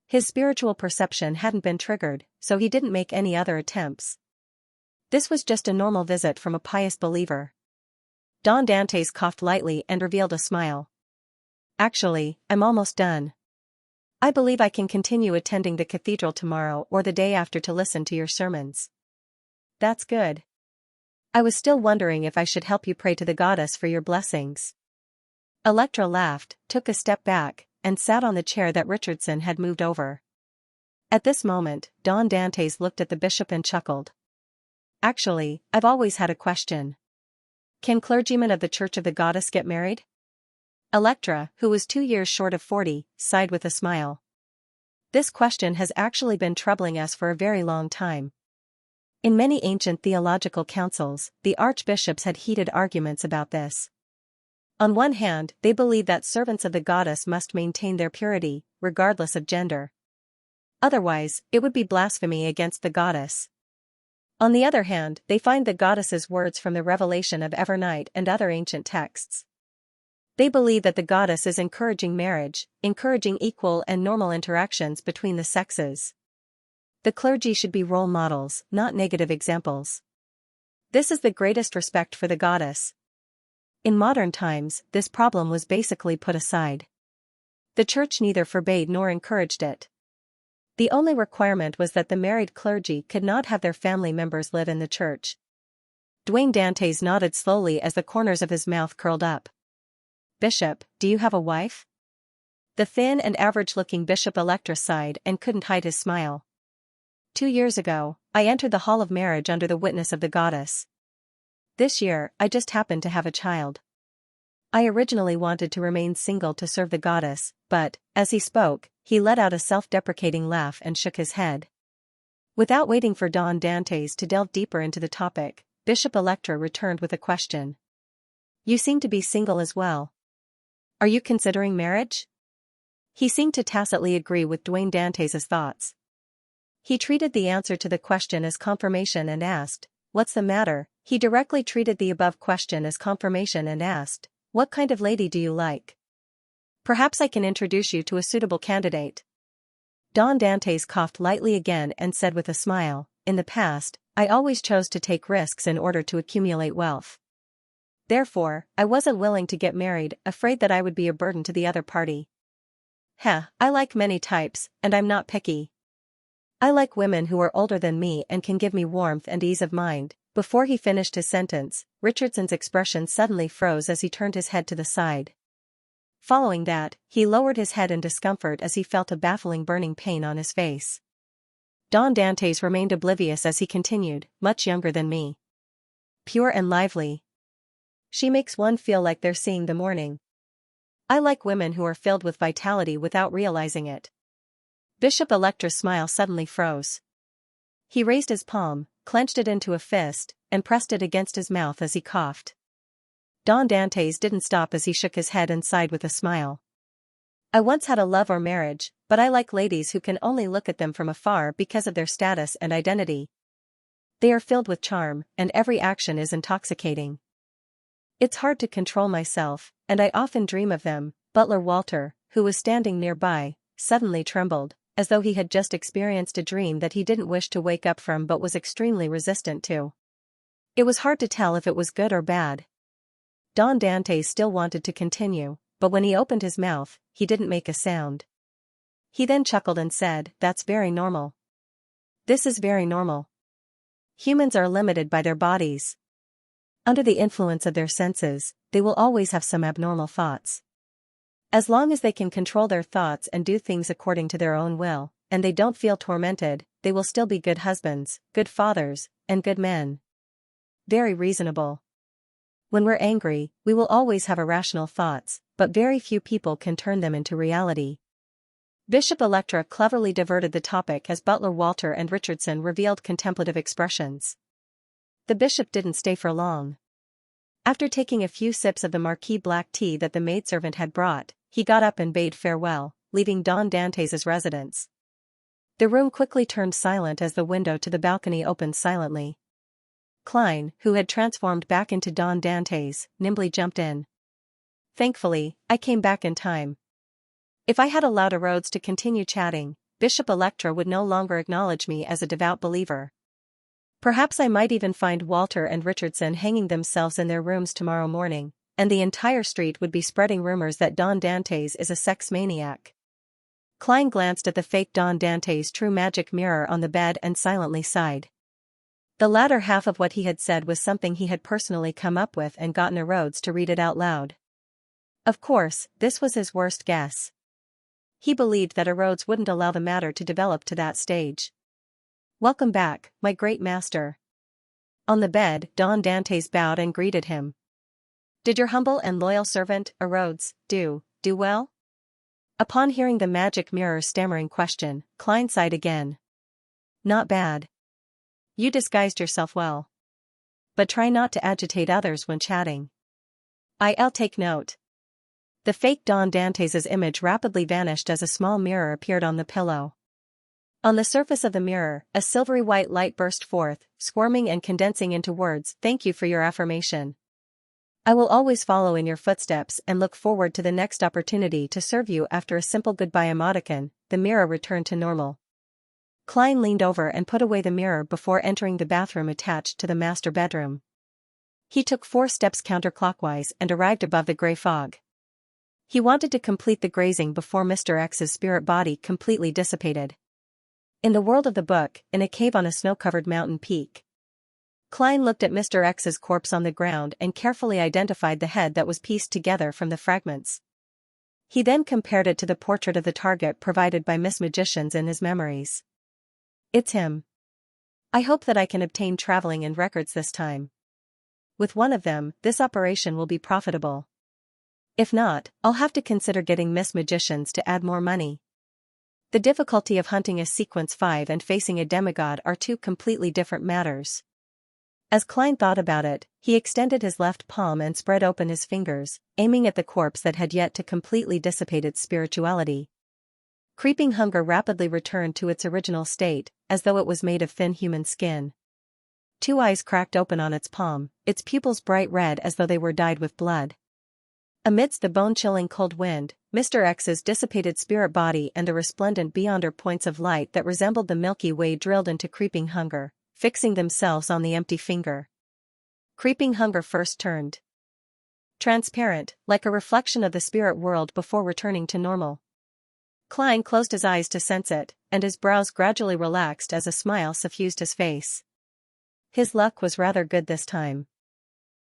His spiritual perception hadn't been triggered, so he didn't make any other attempts. This was just a normal visit from a pious believer. Don Dantes coughed lightly and revealed a smile. "Actually, I'm almost done. I believe I can continue attending the cathedral tomorrow or the day after to listen to your sermons." "That's good. I was still wondering if I should help you pray to the goddess for your blessings." Electra laughed, took a step back, and sat on the chair that Richardson had moved over. At this moment, Don Dantes looked at the bishop and chuckled. "Actually, I've always had a question. Can clergymen of the Church of the Goddess get married?" Electra, who was 2 years short of 40, sighed with a smile. "This question has actually been troubling us for a very long time. In many ancient theological councils, the archbishops had heated arguments about this. On one hand, they believed that servants of the goddess must maintain their purity, regardless of gender. Otherwise, it would be blasphemy against the goddess. On the other hand, they find the goddess's words from the Revelation of Evernight and other ancient texts. They believe that the goddess is encouraging marriage, encouraging equal and normal interactions between the sexes. The clergy should be role models, not negative examples. This is the greatest respect for the goddess. In modern times, this problem was basically put aside. The church neither forbade nor encouraged it. The only requirement was that the married clergy could not have their family members live in the church. Dwayne Dantes nodded slowly as the corners of his mouth curled up. "Bishop, do you have a wife?" The thin and average-looking Bishop Electra sighed and couldn't hide his smile. 2 years ago, I entered the hall of marriage under the witness of the goddess. This year, I just happened to have a child. I originally wanted to remain single to serve the goddess, but, as he spoke, he let out a self-deprecating laugh and shook his head. Without waiting for Don Dantes to delve deeper into the topic, Bishop Electra returned with a question. "You seem to be single as well. Are you considering marriage?" He seemed to tacitly agree with Dwayne Dantes' thoughts. He treated the answer to the question as confirmation and asked, "What's the matter?" He directly treated the above question as confirmation and asked, "What kind of lady do you like? Perhaps I can introduce you to a suitable candidate." Don Dantes coughed lightly again and said with a smile, "In the past, I always chose to take risks in order to accumulate wealth. Therefore, I wasn't willing to get married, afraid that I would be a burden to the other party. I like many types, and I'm not picky. I like women who are older than me and can give me warmth and ease of mind." Before he finished his sentence, Richardson's expression suddenly froze as he turned his head to the side. Following that, he lowered his head in discomfort as he felt a baffling burning pain on his face. Don Dantes remained oblivious as he continued, much younger than me. Pure and lively. She makes one feel like they're seeing the morning. I like women who are filled with vitality without realizing it. Bishop Electra's smile suddenly froze. He raised his palm, clenched it into a fist, and pressed it against his mouth as he coughed. Don Dantes didn't stop as he shook his head and sighed with a smile. I once had a love or marriage, but I like ladies who can only look at them from afar because of their status and identity. They are filled with charm, and every action is intoxicating. It's hard to control myself, and I often dream of them. Butler Walter, who was standing nearby, suddenly trembled, as though he had just experienced a dream that he didn't wish to wake up from but was extremely resistant to. It was hard to tell if it was good or bad. Don Dantes still wanted to continue, but when he opened his mouth, he didn't make a sound. He then chuckled and said, "That's very normal. This is very normal. Humans are limited by their bodies. Under the influence of their senses, they will always have some abnormal thoughts. As long as they can control their thoughts and do things according to their own will, and they don't feel tormented, they will still be good husbands, good fathers, and good men. Very reasonable. When we're angry, we will always have irrational thoughts, but very few people can turn them into reality." Bishop Electra cleverly diverted the topic as Butler Walter and Richardson revealed contemplative expressions. The bishop didn't stay for long. After taking a few sips of the marquis black tea that the maidservant had brought, he got up and bade farewell, leaving Don Dantes's residence. The room quickly turned silent as the window to the balcony opened silently. Klein, who had transformed back into Don Dantes, nimbly jumped in. "Thankfully, I came back in time. If I had allowed Rhodes to continue chatting, Bishop Electra would no longer acknowledge me as a devout believer. Perhaps I might even find Walter and Richardson hanging themselves in their rooms tomorrow morning, and the entire street would be spreading rumors that Don Dantes is a sex maniac." Klein glanced at the fake Don Dantes' true magic mirror on the bed and silently sighed. The latter half of what he had said was something he had personally come up with and gotten Rhodes to read it out loud. Of course, this was his worst guess. He believed that Rhodes wouldn't allow the matter to develop to that stage. "Welcome back, my great master." On the bed, Don Dantes bowed and greeted him. "Did your humble and loyal servant, Rhodes, do well?" Upon hearing the magic mirror's stammering question, Klein sighed again. "Not bad. You disguised yourself well. But try not to agitate others when chatting." "I'll take note." The fake Don Dantes's image rapidly vanished as a small mirror appeared on the pillow. On the surface of the mirror, a silvery white light burst forth, squirming and condensing into words, "Thank you for your affirmation. I will always follow in your footsteps and look forward to the next opportunity to serve you." After a simple goodbye emoticon, the mirror returned to normal. Klein leaned over and put away the mirror before entering the bathroom attached to the master bedroom. He took 4 steps counterclockwise and arrived above the gray fog. He wanted to complete the grazing before Mr. X's spirit body completely dissipated. In the world of the book, in a cave on a snow-covered mountain peak. Klein looked at Mr. X's corpse on the ground and carefully identified the head that was pieced together from the fragments. He then compared it to the portrait of the target provided by Miss Magicians in his memories. "It's him. I hope that I can obtain traveling and records this time. With one of them, this operation will be profitable. If not, I'll have to consider getting Miss Magicians to add more money." The difficulty of hunting a sequence 5 and facing a demigod are two completely different matters. As Klein thought about it, he extended his left palm and spread open his fingers, aiming at the corpse that had yet to completely dissipate its spirituality. Creeping hunger rapidly returned to its original state, as though it was made of thin human skin. 2 eyes cracked open on its palm, its pupils bright red as though they were dyed with blood. Amidst the bone-chilling cold wind, Mr. X's dissipated spirit body and the resplendent beyonder points of light that resembled the Milky Way drilled into Creeping Hunger, fixing themselves on the empty finger. Creeping Hunger first turned transparent, like a reflection of the spirit world before returning to normal. Klein closed his eyes to sense it, and his brows gradually relaxed as a smile suffused his face. His luck was rather good this time.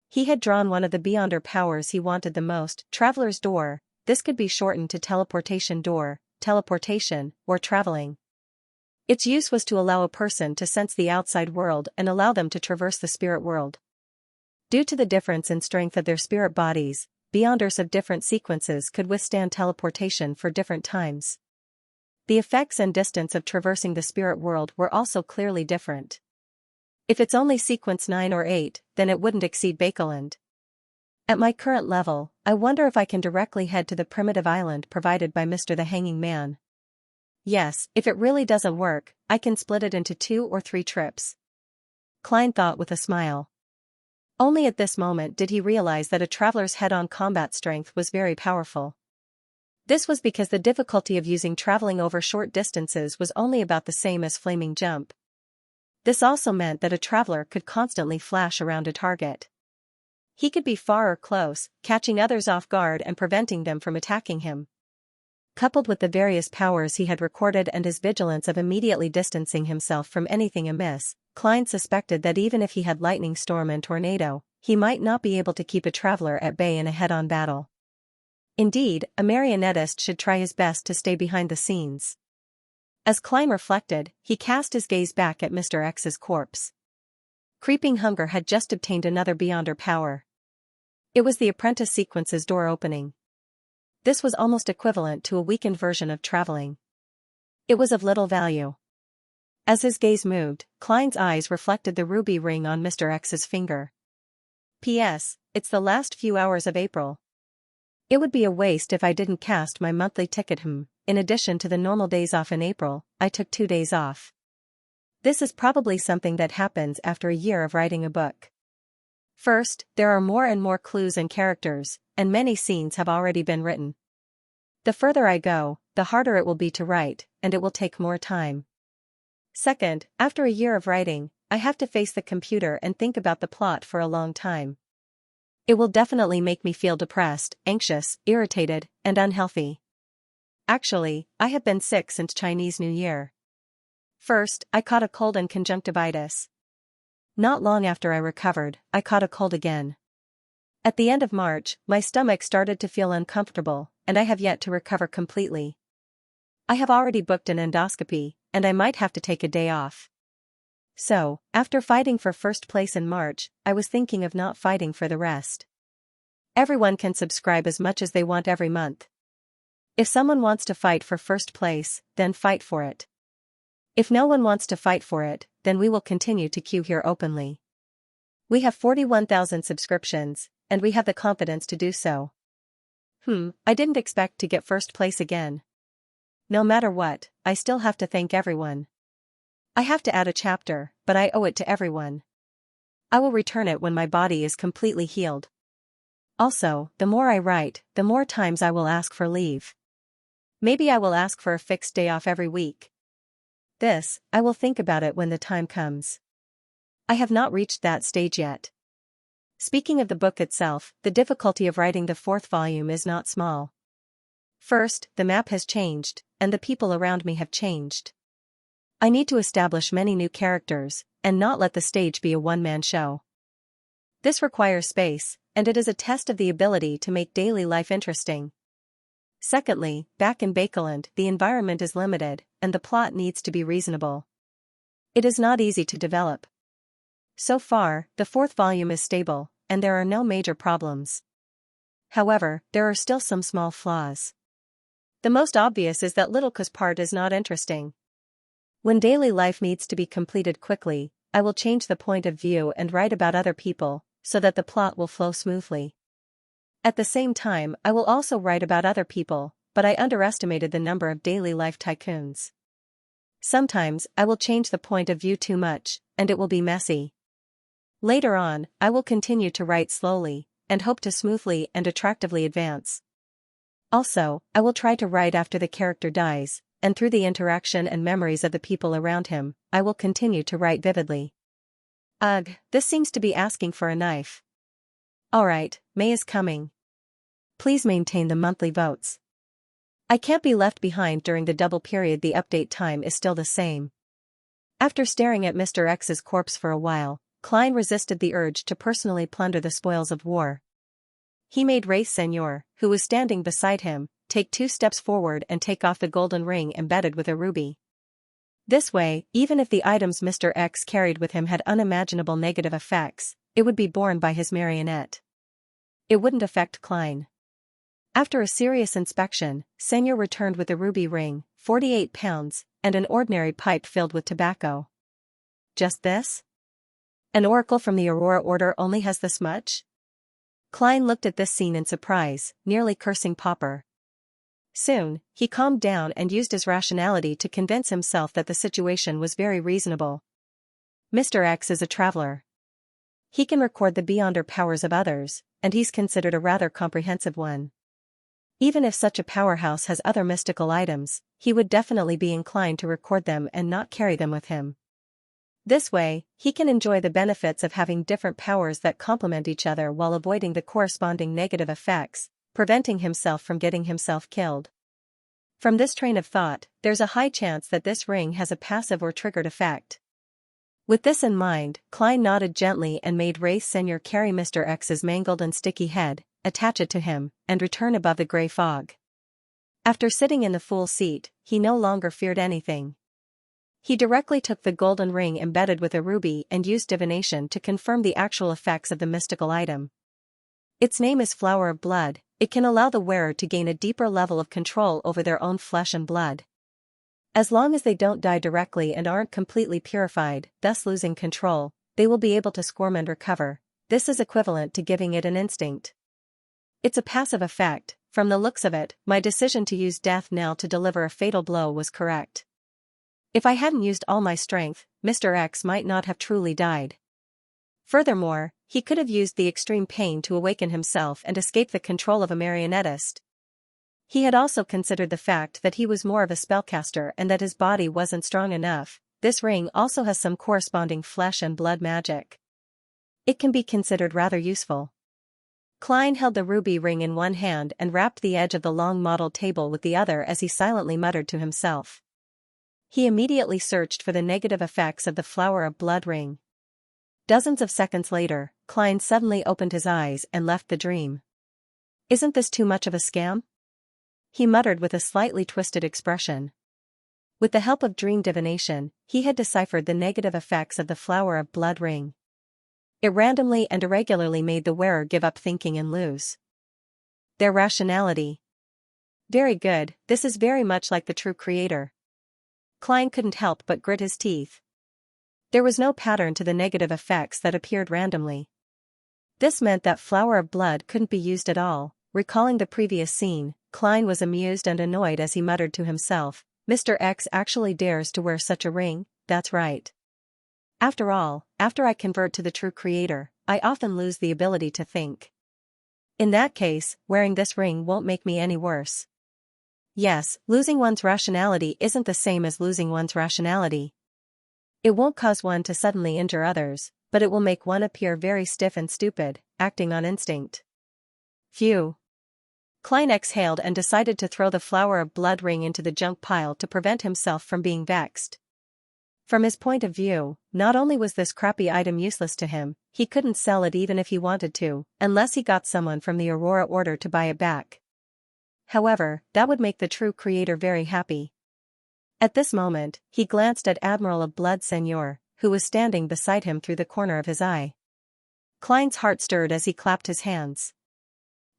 He had drawn one of the beyonder powers he wanted the most, Traveler's Door. This could be shortened to Teleportation Door, Teleportation, or Traveling. Its use was to allow a person to sense the outside world and allow them to traverse the spirit world. Due to the difference in strength of their spirit bodies, beyonders of different sequences could withstand teleportation for different times. The effects and distance of traversing the spirit world were also clearly different. If it's only sequence 9 or 8, then it wouldn't exceed Bakeland. At my current level, I wonder if I can directly head to the primitive island provided by Mr. the Hanging Man. Yes, if it really doesn't work, I can split it into 2 or 3 trips. Klein thought with a smile. Only at this moment did he realize that a traveler's head-on combat strength was very powerful. This was because the difficulty of using traveling over short distances was only about the same as flaming jump. This also meant that a traveler could constantly flash around a target. He could be far or close, catching others off guard and preventing them from attacking him. Coupled with the various powers he had recorded and his vigilance of immediately distancing himself from anything amiss, Klein suspected that even if he had lightning storm and tornado, he might not be able to keep a traveler at bay in a head-on battle. Indeed, a marionettist should try his best to stay behind the scenes. As Klein reflected, he cast his gaze back at Mr. X's corpse. Creeping hunger had just obtained another beyonder power. It was the apprentice sequence's door opening. This was almost equivalent to a weakened version of traveling. It was of little value. As his gaze moved, Klein's eyes reflected the ruby ring on Mr. X's finger. P.S. It's the last few hours of April. It would be a waste if I didn't cast my monthly ticket. In addition to the normal days off in April, I took 2 days off. This is probably something that happens after a year of writing a book. First, there are more and more clues and characters, and many scenes have already been written. The further I go, the harder it will be to write, and it will take more time. Second, after a year of writing, I have to face the computer and think about the plot for a long time. It will definitely make me feel depressed, anxious, irritated, and unhealthy. Actually, I have been sick since Chinese New Year. First, I caught a cold and conjunctivitis. Not long after I recovered, I caught a cold again. At the end of March, my stomach started to feel uncomfortable, and I have yet to recover completely. I have already booked an endoscopy, and I might have to take a day off. So, after fighting for first place in March, I was thinking of not fighting for the rest. Everyone can subscribe as much as they want every month. If someone wants to fight for first place, then fight for it. If no one wants to fight for it, then we will continue to queue here openly. We have 41,000 subscriptions, and we have the confidence to do so. I didn't expect to get first place again. No matter what, I still have to thank everyone. I have to add a chapter, but I owe it to everyone. I will return it when my body is completely healed. Also, the more I write, the more times I will ask for leave. Maybe I will ask for a fixed day off every week. I will think about it when the time comes. I have not reached that stage yet. Speaking of the book itself, the difficulty of writing the 4th volume is not small. First, the map has changed, and the people around me have changed. I need to establish many new characters, and not let the stage be a one-man show. This requires space, and it is a test of the ability to make daily life interesting. Secondly, back in Bakeland, the environment is limited, and the plot needs to be reasonable. It is not easy to develop. So far, the 4th volume is stable, and there are no major problems. However, there are still some small flaws. The most obvious is that Little's part is not interesting. When daily life needs to be completed quickly, I will change the point of view and write about other people, so that the plot will flow smoothly. At the same time, I will also write about other people, but I underestimated the number of daily life tycoons. Sometimes, I will change the point of view too much, and it will be messy. Later on, I will continue to write slowly, and hope to smoothly and attractively advance. Also, I will try to write after the character dies, and through the interaction and memories of the people around him, I will continue to write vividly. Ugh, this seems to be asking for a knife. Alright, May is coming. Please maintain the monthly votes. I can't be left behind during the double period. The update time is still the same. After staring at Mr. X's corpse for a while, Klein resisted the urge to personally plunder the spoils of war. He made Race Senor, who was standing beside him, take 2 steps forward and take off the golden ring embedded with a ruby. This way, even if the items Mr. X carried with him had unimaginable negative effects, it would be borne by his marionette. It wouldn't affect Klein. After a serious inspection, Xianxia returned with a ruby ring, 48 pounds, and an ordinary pipe filled with tobacco. Just this? An oracle from the Aurora Order only has this much? Klein looked at this scene in surprise, nearly cursing Popper. Soon, he calmed down and used his rationality to convince himself that the situation was very reasonable. Mr. X is a traveler. He can record the beyonder powers of others, and he's considered a rather comprehensive one. Even if such a powerhouse has other mystical items, he would definitely be inclined to record them and not carry them with him. This way, he can enjoy the benefits of having different powers that complement each other while avoiding the corresponding negative effects, preventing himself from getting himself killed. From this train of thought, there's a high chance that this ring has a passive or triggered effect. With this in mind, Klein nodded gently and made Wraith Senior carry Mr. X's mangled and sticky head, attach it to him, and return above the grey fog. After sitting in the fool seat, he no longer feared anything. He directly took the golden ring embedded with a ruby and used divination to confirm the actual effects of the mystical item. Its name is Flower of Blood. It can allow the wearer to gain a deeper level of control over their own flesh and blood. As long as they don't die directly and aren't completely purified, thus losing control, they will be able to squirm and recover. This is equivalent to giving it an instinct. It's a passive effect. From the looks of it, my decision to use death knell to deliver a fatal blow was correct. If I hadn't used all my strength, Mr. X might not have truly died. Furthermore, he could have used the extreme pain to awaken himself and escape the control of a marionettist. He had also considered the fact that he was more of a spellcaster and that his body wasn't strong enough. This ring also has some corresponding flesh and blood magic. It can be considered rather useful. Klein held the ruby ring in one hand and rapped the edge of the long model table with the other as he silently muttered to himself. He immediately searched for the negative effects of the Flower of Blood ring. Dozens of seconds later, Klein suddenly opened his eyes and left the dream. Isn't this too much of a scam? He muttered with a slightly twisted expression. With the help of dream divination, he had deciphered the negative effects of the Flower of Blood ring. It randomly and irregularly made the wearer give up thinking and lose their rationality. Very good, this is very much like the true creator. Klein couldn't help but grit his teeth. There was no pattern to the negative effects that appeared randomly. This meant that Flower of Blood couldn't be used at all. Recalling the previous scene, Klein was amused and annoyed as he muttered to himself, Mr. X actually dares to wear such a ring, that's right. After all, after I convert to the true creator, I often lose the ability to think. In that case, wearing this ring won't make me any worse. Yes, losing one's rationality isn't the same as losing one's rationality. It won't cause one to suddenly injure others, but it will make one appear very stiff and stupid, acting on instinct. Phew. Klein exhaled and decided to throw the Flower of Blood ring into the junk pile to prevent himself from being vexed. From his point of view, not only was this crappy item useless to him, he couldn't sell it even if he wanted to, unless he got someone from the Aurora Order to buy it back. However, that would make the true creator very happy. At this moment, he glanced at Admiral of Blood Senior, who was standing beside him through the corner of his eye. Klein's heart stirred as he clapped his hands.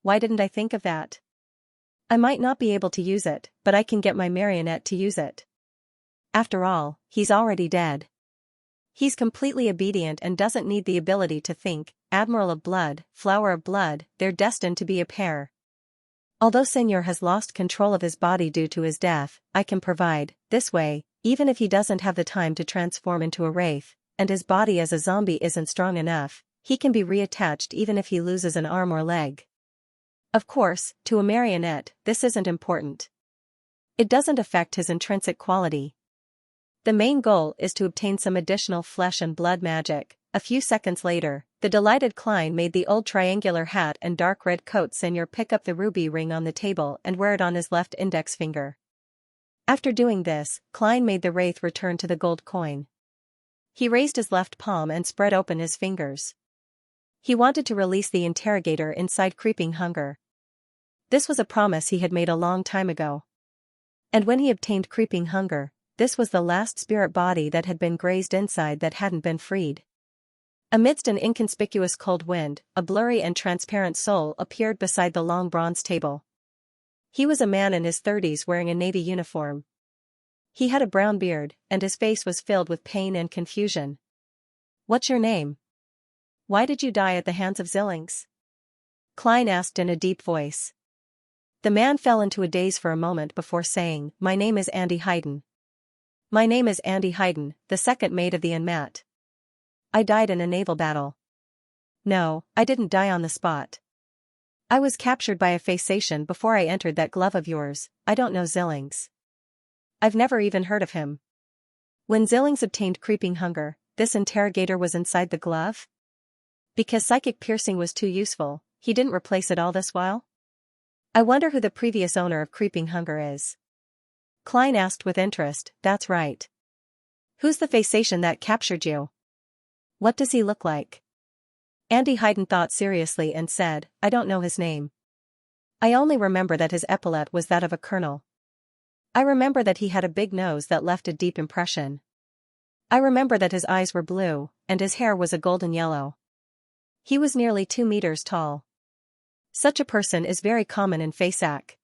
Why didn't I think of that? I might not be able to use it, but I can get my marionette to use it. After all, he's already dead. He's completely obedient and doesn't need the ability to think. Admiral of Blood, Flower of Blood, they're destined to be a pair. Although Senior has lost control of his body due to his death, I can provide. This way, even if he doesn't have the time to transform into a wraith, and his body as a zombie isn't strong enough, he can be reattached even if he loses an arm or leg. Of course, to a marionette, this isn't important. It doesn't affect his intrinsic quality. The main goal is to obtain some additional flesh and blood magic. A few seconds later, the delighted Klein made the old triangular hat and dark red coat Senior pick up the ruby ring on the table and wear it on his left index finger. After doing this, Klein made the wraith return to the gold coin. He raised his left palm and spread open his fingers. He wanted to release the interrogator inside Creeping Hunger. This was a promise he had made a long time ago. And when he obtained Creeping Hunger, this was the last spirit body that had been grazed inside that hadn't been freed. Amidst an inconspicuous cold wind, a blurry and transparent soul appeared beside the long bronze table. He was a man in his 30s wearing a navy uniform. He had a brown beard, and his face was filled with pain and confusion. "What's your name? Why did you die at the hands of Xianxia?" Klein asked in a deep voice. The man fell into a daze for a moment before saying, "My name is Andy Hayden. My name is Andy Hayden, the second mate of the Unmat. I died in a naval battle." "No, I didn't die on the spot. I was captured by a Phasation before I entered that glove of yours. I don't know Xianxia. I've never even heard of him." When Xianxia obtained creeping hunger, this interrogator was inside the glove? Because psychic piercing was too useful, he didn't replace it all this while? I wonder who the previous owner of creeping hunger is. Klein asked with interest. "That's right. Who's the Phasation that captured you? What does he look like?" Andy Hayden thought seriously and said, "I don't know his name. I only remember that his epaulet was that of a colonel. I remember that he had a big nose that left a deep impression. I remember that his eyes were blue, and his hair was a golden yellow. He was nearly 2 meters tall. Such a person is very common in Phasak.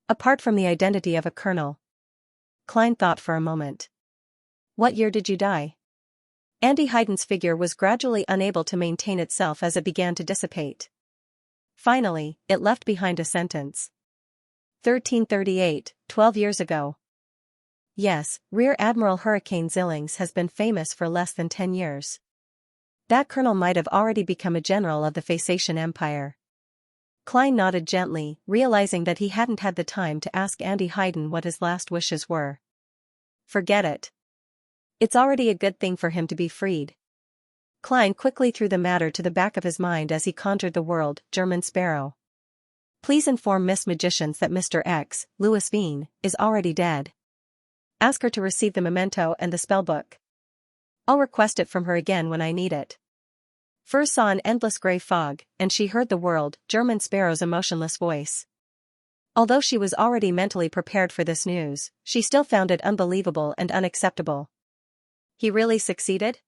Apart from the identity of a colonel." Klein thought for a moment. "What year did you die?" Andy Hayden's figure was gradually unable to maintain itself as it began to dissipate. Finally, it left behind a sentence. 1338, 12 years ago. Yes, Rear Admiral Hurricane Xianxia has been famous for less than 10 years. That colonel might have already become a general of the Phasation Empire. Klein nodded gently, realizing that he hadn't had the time to ask Andy Hayden what his last wishes were. Forget it. It's already a good thing for him to be freed. Klein quickly threw the matter to the back of his mind as he conjured the word, "German Sparrow. Please inform Miss Magicians that Mr. X, Louis Veen, is already dead. Ask her to receive the memento and the spellbook. I'll request it from her again when I need it." Furs saw an endless gray fog, and she heard the word, German Sparrow's emotionless voice. Although she was already mentally prepared for this news, she still found it unbelievable and unacceptable. He really succeeded?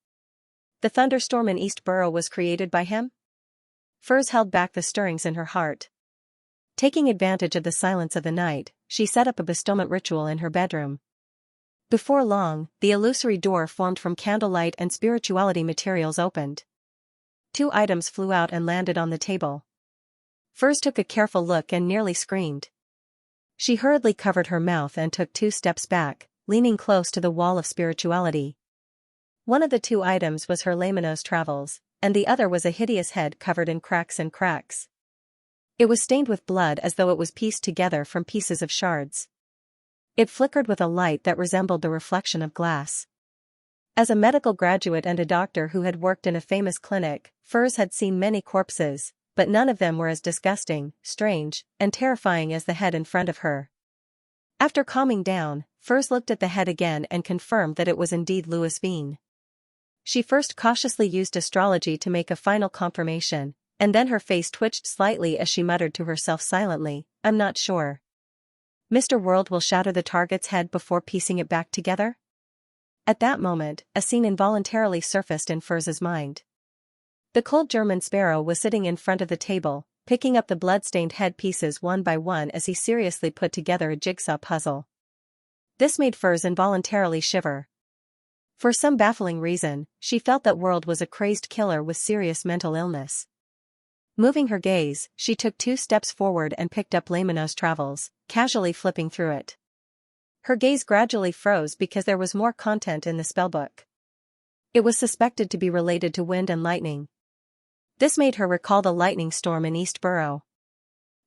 The thunderstorm in East Borough was created by him? Furs held back the stirrings in her heart. Taking advantage of the silence of the night, she set up a bestowment ritual in her bedroom. Before long, the illusory door formed from candlelight and spirituality materials opened. 2 items flew out and landed on the table. Furs took a careful look and nearly screamed. She hurriedly covered her mouth and took 2 steps back, leaning close to the wall of spirituality. One of the 2 items was her Laymanos travels, and the other was a hideous head covered in cracks and cracks. It was stained with blood as though it was pieced together from pieces of shards. It flickered with a light that resembled the reflection of glass. As a medical graduate and a doctor who had worked in a famous clinic, Furs had seen many corpses, but none of them were as disgusting, strange, and terrifying as the head in front of her. After calming down, Furs looked at the head again and confirmed that it was indeed Louis Veen. She first cautiously used astrology to make a final confirmation, and then her face twitched slightly as she muttered to herself silently, "I'm not sure. Mr. World will shatter the target's head before piecing it back together?" At that moment, a scene involuntarily surfaced in Furs's mind. The cold German Sparrow was sitting in front of the table, picking up the blood-stained head pieces one by one as he seriously put together a jigsaw puzzle. This made Furs involuntarily shiver. For some baffling reason, she felt that World was a crazed killer with serious mental illness. Moving her gaze, she took 2 steps forward and picked up Laymanos Travels, casually flipping through it. Her gaze gradually froze because there was more content in the spellbook. It was suspected to be related to wind and lightning. This made her recall the lightning storm in East Borough.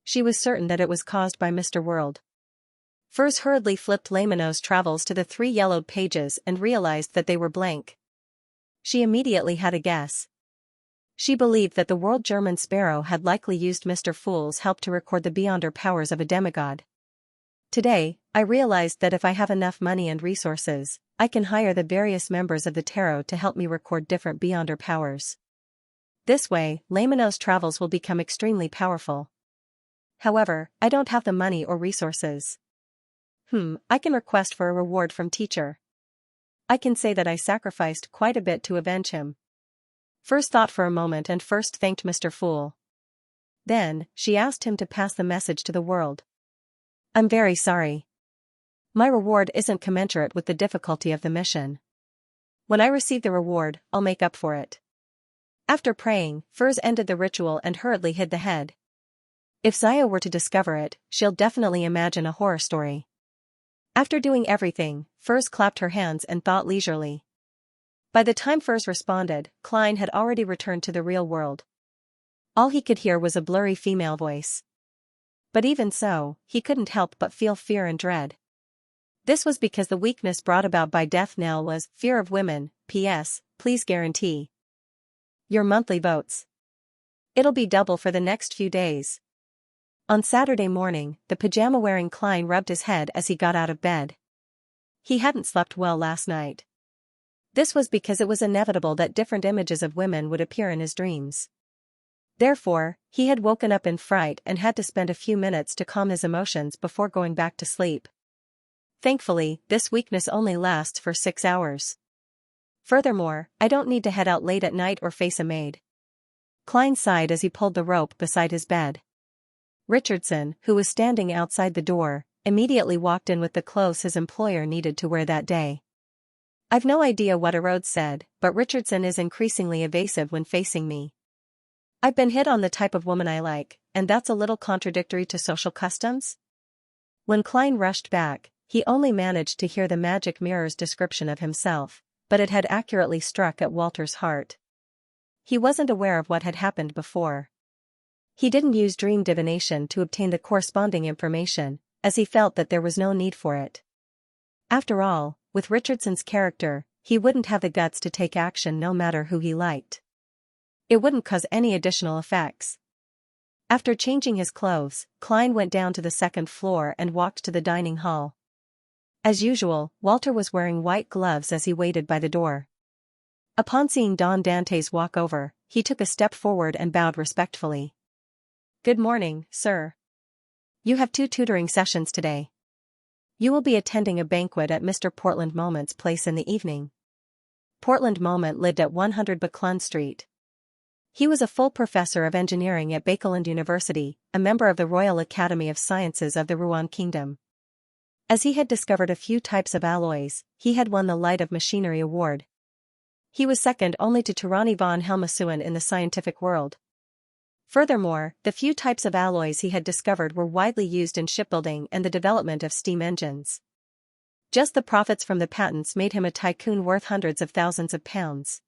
She was certain that it was caused by Mr. World. Furs hurriedly flipped Laymanos Travels to the 3 yellowed pages and realized that they were blank. She immediately had a guess. She believed that the World German Sparrow had likely used Mr. Fool's help to record the beyonder powers of a demigod. Today, I realized that if I have enough money and resources, I can hire the various members of the tarot to help me record different beyonder powers. This way, Laymanos Travels will become extremely powerful. However, I don't have the money or resources. I can request for a reward from teacher. I can say that I sacrificed quite a bit to avenge him. First thought for a moment and first thanked Mr. Fool. Then, she asked him to pass the message to the world. I'm very sorry. My reward isn't commensurate with the difficulty of the mission. When I receive the reward, I'll make up for it. After praying, Furs ended the ritual and hurriedly hid the head. If Xiao were to discover it, she'll definitely imagine a horror story. After doing everything, Furs clapped her hands and thought leisurely. By the time Furs responded, Klein had already returned to the real world. All he could hear was a blurry female voice. But even so, he couldn't help but feel fear and dread. This was because the weakness brought about by death knell was fear of women. P.S. Please guarantee your monthly votes. It'll be double for the next few days. On Saturday morning, the pajama-wearing Klein rubbed his head as he got out of bed. He hadn't slept well last night. This was because it was inevitable that different images of women would appear in his dreams. Therefore, he had woken up in fright and had to spend a few minutes to calm his emotions before going back to sleep. Thankfully, this weakness only lasts for 6 hours. Furthermore, I don't need to head out late at night or face a maid. Klein sighed as he pulled the rope beside his bed. Richardson, who was standing outside the door, immediately walked in with the clothes his employer needed to wear that day. I've no idea what Erode said, but Richardson is increasingly evasive when facing me. I've been hit on the type of woman I like, and that's a little contradictory to social customs? When Klein rushed back, he only managed to hear the magic mirror's description of himself, but it had accurately struck at Walter's heart. He wasn't aware of what had happened before. He didn't use dream divination to obtain the corresponding information, as he felt that there was no need for it. After all, with Richardson's character, he wouldn't have the guts to take action no matter who he liked. It wouldn't cause any additional effects. After changing his clothes, Klein went down to the second floor and walked to the dining hall. As usual, Walter was wearing white gloves as he waited by the door. Upon seeing Don Dantes walk over, he took a step forward and bowed respectfully. Good morning, sir. You have 2 tutoring sessions today. You will be attending a banquet at Mr. Portland Moment's place in the evening. Portland Moment lived at 100 Buckland Street. He was a full professor of engineering at Bakeland University, a member of the Royal Academy of Sciences of the Ruan Kingdom. As he had discovered a few types of alloys, he had won the Light of Machinery Award. He was second only to Tirani von Helmasuin in the scientific world. Furthermore, the few types of alloys he had discovered were widely used in shipbuilding and the development of steam engines. Just the profits from the patents made him a tycoon worth hundreds of thousands of pounds.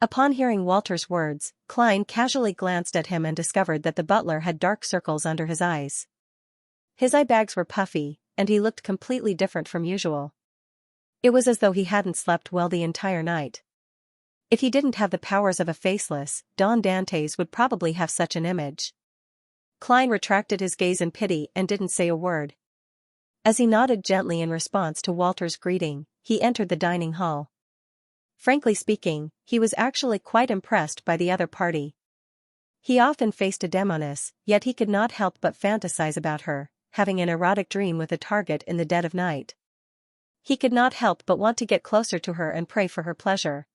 Upon hearing Walter's words, Klein casually glanced at him and discovered that the butler had dark circles under his eyes. His eye bags were puffy, and he looked completely different from usual. It was as though he hadn't slept well the entire night. If he didn't have the powers of a faceless, Don Dantes would probably have such an image. Klein retracted his gaze in pity and didn't say a word. As he nodded gently in response to Walter's greeting, he entered the dining hall. Frankly speaking, he was actually quite impressed by the other party. He often faced a demoness, yet he could not help but fantasize about her, having an erotic dream with a target in the dead of night. He could not help but want to get closer to her and pray for her pleasure.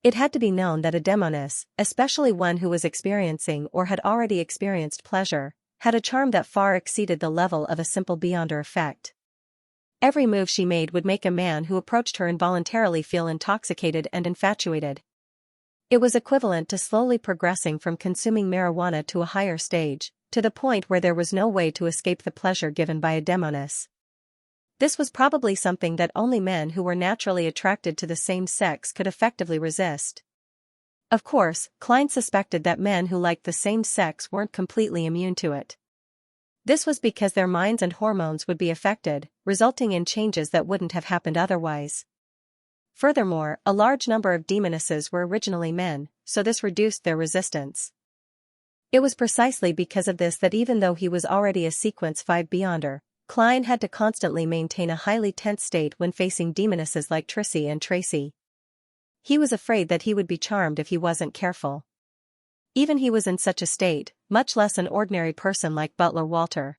It had to be known that a demoness, especially one who was experiencing or had already experienced pleasure, had a charm that far exceeded the level of a simple beyonder effect. Every move she made would make a man who approached her involuntarily feel intoxicated and infatuated. It was equivalent to slowly progressing from consuming marijuana to a higher stage, to the point where there was no way to escape the pleasure given by a demoness. This was probably something that only men who were naturally attracted to the same sex could effectively resist. Of course, Klein suspected that men who liked the same sex weren't completely immune to it. This was because their minds and hormones would be affected, resulting in changes that wouldn't have happened otherwise. Furthermore, a large number of demonesses were originally men, so this reduced their resistance. It was precisely because of this that even though he was already a Sequence 5 Beyonder, Klein had to constantly maintain a highly tense state when facing demonesses like Trissy and Tracy. He was afraid that he would be charmed if he wasn't careful. Even he was in such a state, much less an ordinary person like Butler Walter.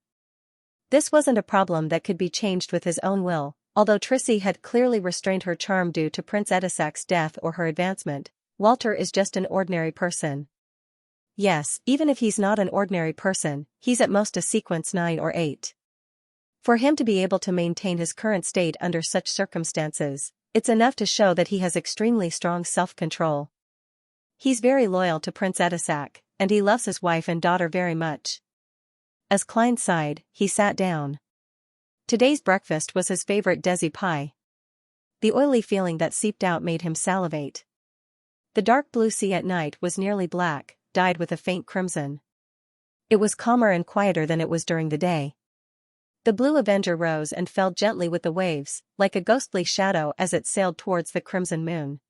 This wasn't a problem that could be changed with his own will, although Trissy had clearly restrained her charm due to Prince Edisac's death or her advancement. Walter is just an ordinary person. Yes, even if he's not an ordinary person, he's at most a sequence 9 or 8. For him to be able to maintain his current state under such circumstances, it's enough to show that he has extremely strong self-control. He's very loyal to Prince Edisac, and he loves his wife and daughter very much. As Klein sighed, he sat down. Today's breakfast was his favorite desi pie. The oily feeling that seeped out made him salivate. The dark blue sea at night was nearly black, dyed with a faint crimson. It was calmer and quieter than it was during the day. The Blue Avenger rose and fell gently with the waves, like a ghostly shadow as it sailed towards the crimson moon.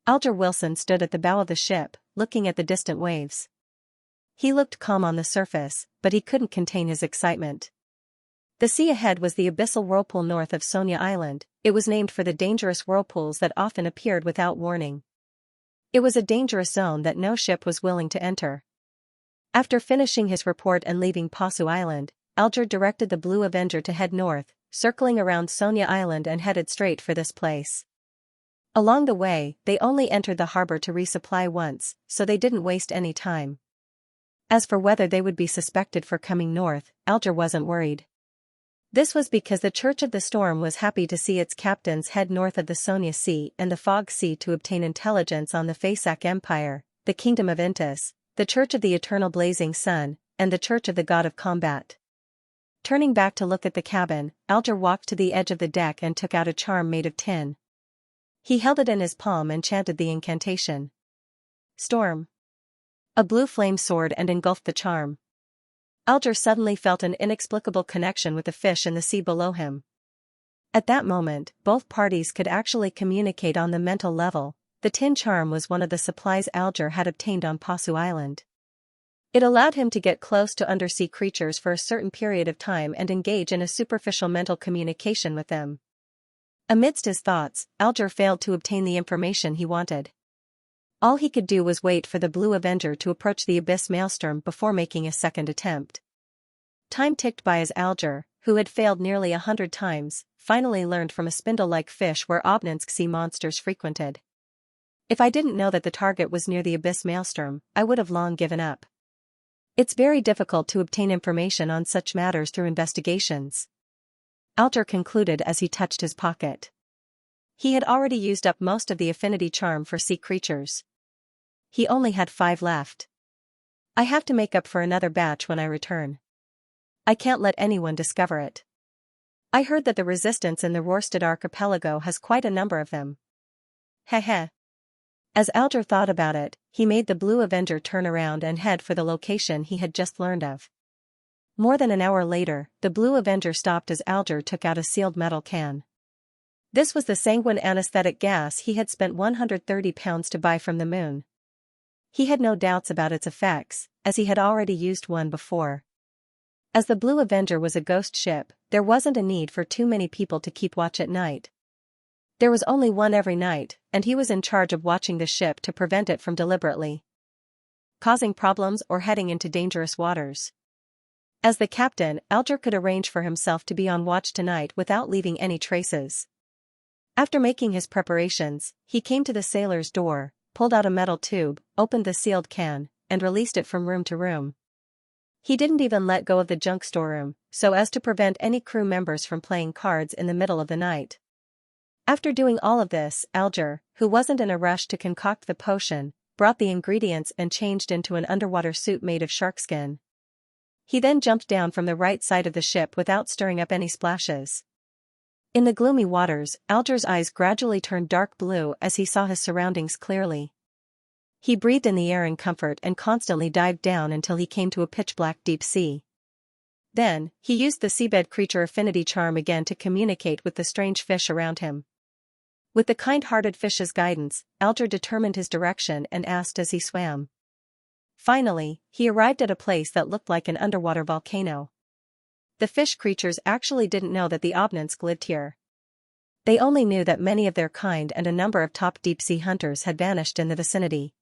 Alger Wilson stood at the bow of the ship, looking at the distant waves. He looked calm on the surface, but he couldn't contain his excitement. The sea ahead was the abyssal whirlpool north of Sonia Island. It was named for the dangerous whirlpools that often appeared without warning. It was a dangerous zone that no ship was willing to enter. After finishing his report and leaving Possou Island, Alger directed the Blue Avenger to head north, circling around Sonia Island and headed straight for this place. Along the way, they only entered the harbor to resupply once, so they didn't waste any time. As for whether they would be suspected for coming north, Alger wasn't worried. This was because the Church of the Storm was happy to see its captains head north of the Sonia Sea and the Fog Sea to obtain intelligence on the Fasak Empire, the Kingdom of Intis, the Church of the Eternal Blazing Sun, and the Church of the God of Combat. Turning back to look at the cabin, Alger walked to the edge of the deck and took out a charm made of tin. He held it in his palm and chanted the incantation. Storm. A blue flame soared and engulfed the charm. Alger suddenly felt an inexplicable connection with the fish in the sea below him. At that moment, both parties could actually communicate on the mental level. The tin charm was one of the supplies Alger had obtained on Possou Island. It allowed him to get close to undersea creatures for a certain period of time and engage in a superficial mental communication with them. Amidst his thoughts, Alger failed to obtain the information he wanted. All he could do was wait for the Blue Avenger to approach the Abyss Maelstrom before making a second attempt. Time ticked by as Alger, who had failed nearly 100 times, finally learned from a spindle-like fish where Obninsk sea monsters frequented. If I didn't know that the target was near the Abyss Maelstrom, I would have long given up. It's very difficult to obtain information on such matters through investigations. Alger concluded as he touched his pocket. He had already used up most of the affinity charm for sea creatures. He only had 5 left. I have to make up for another batch when I return. I can't let anyone discover it. I heard that the resistance in the Rorstad archipelago has quite a number of them. Heh. As Alger thought about it, he made the Blue Avenger turn around and head for the location he had just learned of. More than an hour later, the Blue Avenger stopped as Alger took out a sealed metal can. This was the sanguine anesthetic gas he had spent 130 pounds to buy from the moon. He had no doubts about its effects, as he had already used one before. As the Blue Avenger was a ghost ship, there wasn't a need for too many people to keep watch at night. There was only one every night, and he was in charge of watching the ship to prevent it from deliberately causing problems or heading into dangerous waters. As the captain, Alger could arrange for himself to be on watch tonight without leaving any traces. After making his preparations, he came to the sailor's door, pulled out a metal tube, opened the sealed can, and released it from room to room. He didn't even let go of the junk storeroom, so as to prevent any crew members from playing cards in the middle of the night. After doing all of this, Alger, who wasn't in a rush to concoct the potion, brought the ingredients and changed into an underwater suit made of sharkskin. He then jumped down from the right side of the ship without stirring up any splashes. In the gloomy waters, Alger's eyes gradually turned dark blue as he saw his surroundings clearly. He breathed in the air in comfort and constantly dived down until he came to a pitch-black deep sea. Then, he used the seabed creature affinity charm again to communicate with the strange fish around him. With the kind-hearted fish's guidance, Alger determined his direction and asked as he swam. Finally, he arrived at a place that looked like an underwater volcano. The fish creatures actually didn't know that the Obninsk lived here. They only knew that many of their kind and a number of top deep-sea hunters had vanished in the vicinity.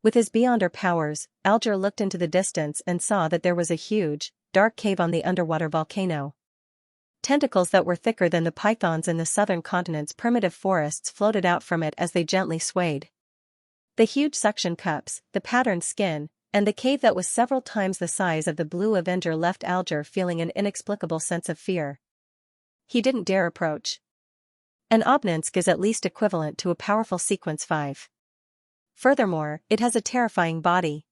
With his beyonder powers, Alger looked into the distance and saw that there was a huge, dark cave on the underwater volcano. Tentacles that were thicker than the pythons in the southern continent's primitive forests floated out from it as they gently swayed. The huge suction cups, the patterned skin, and the cave that was several times the size of the Blue Avenger left Alger feeling an inexplicable sense of fear. He didn't dare approach. An obelisk is at least equivalent to a powerful sequence 5. Furthermore, it has a terrifying body.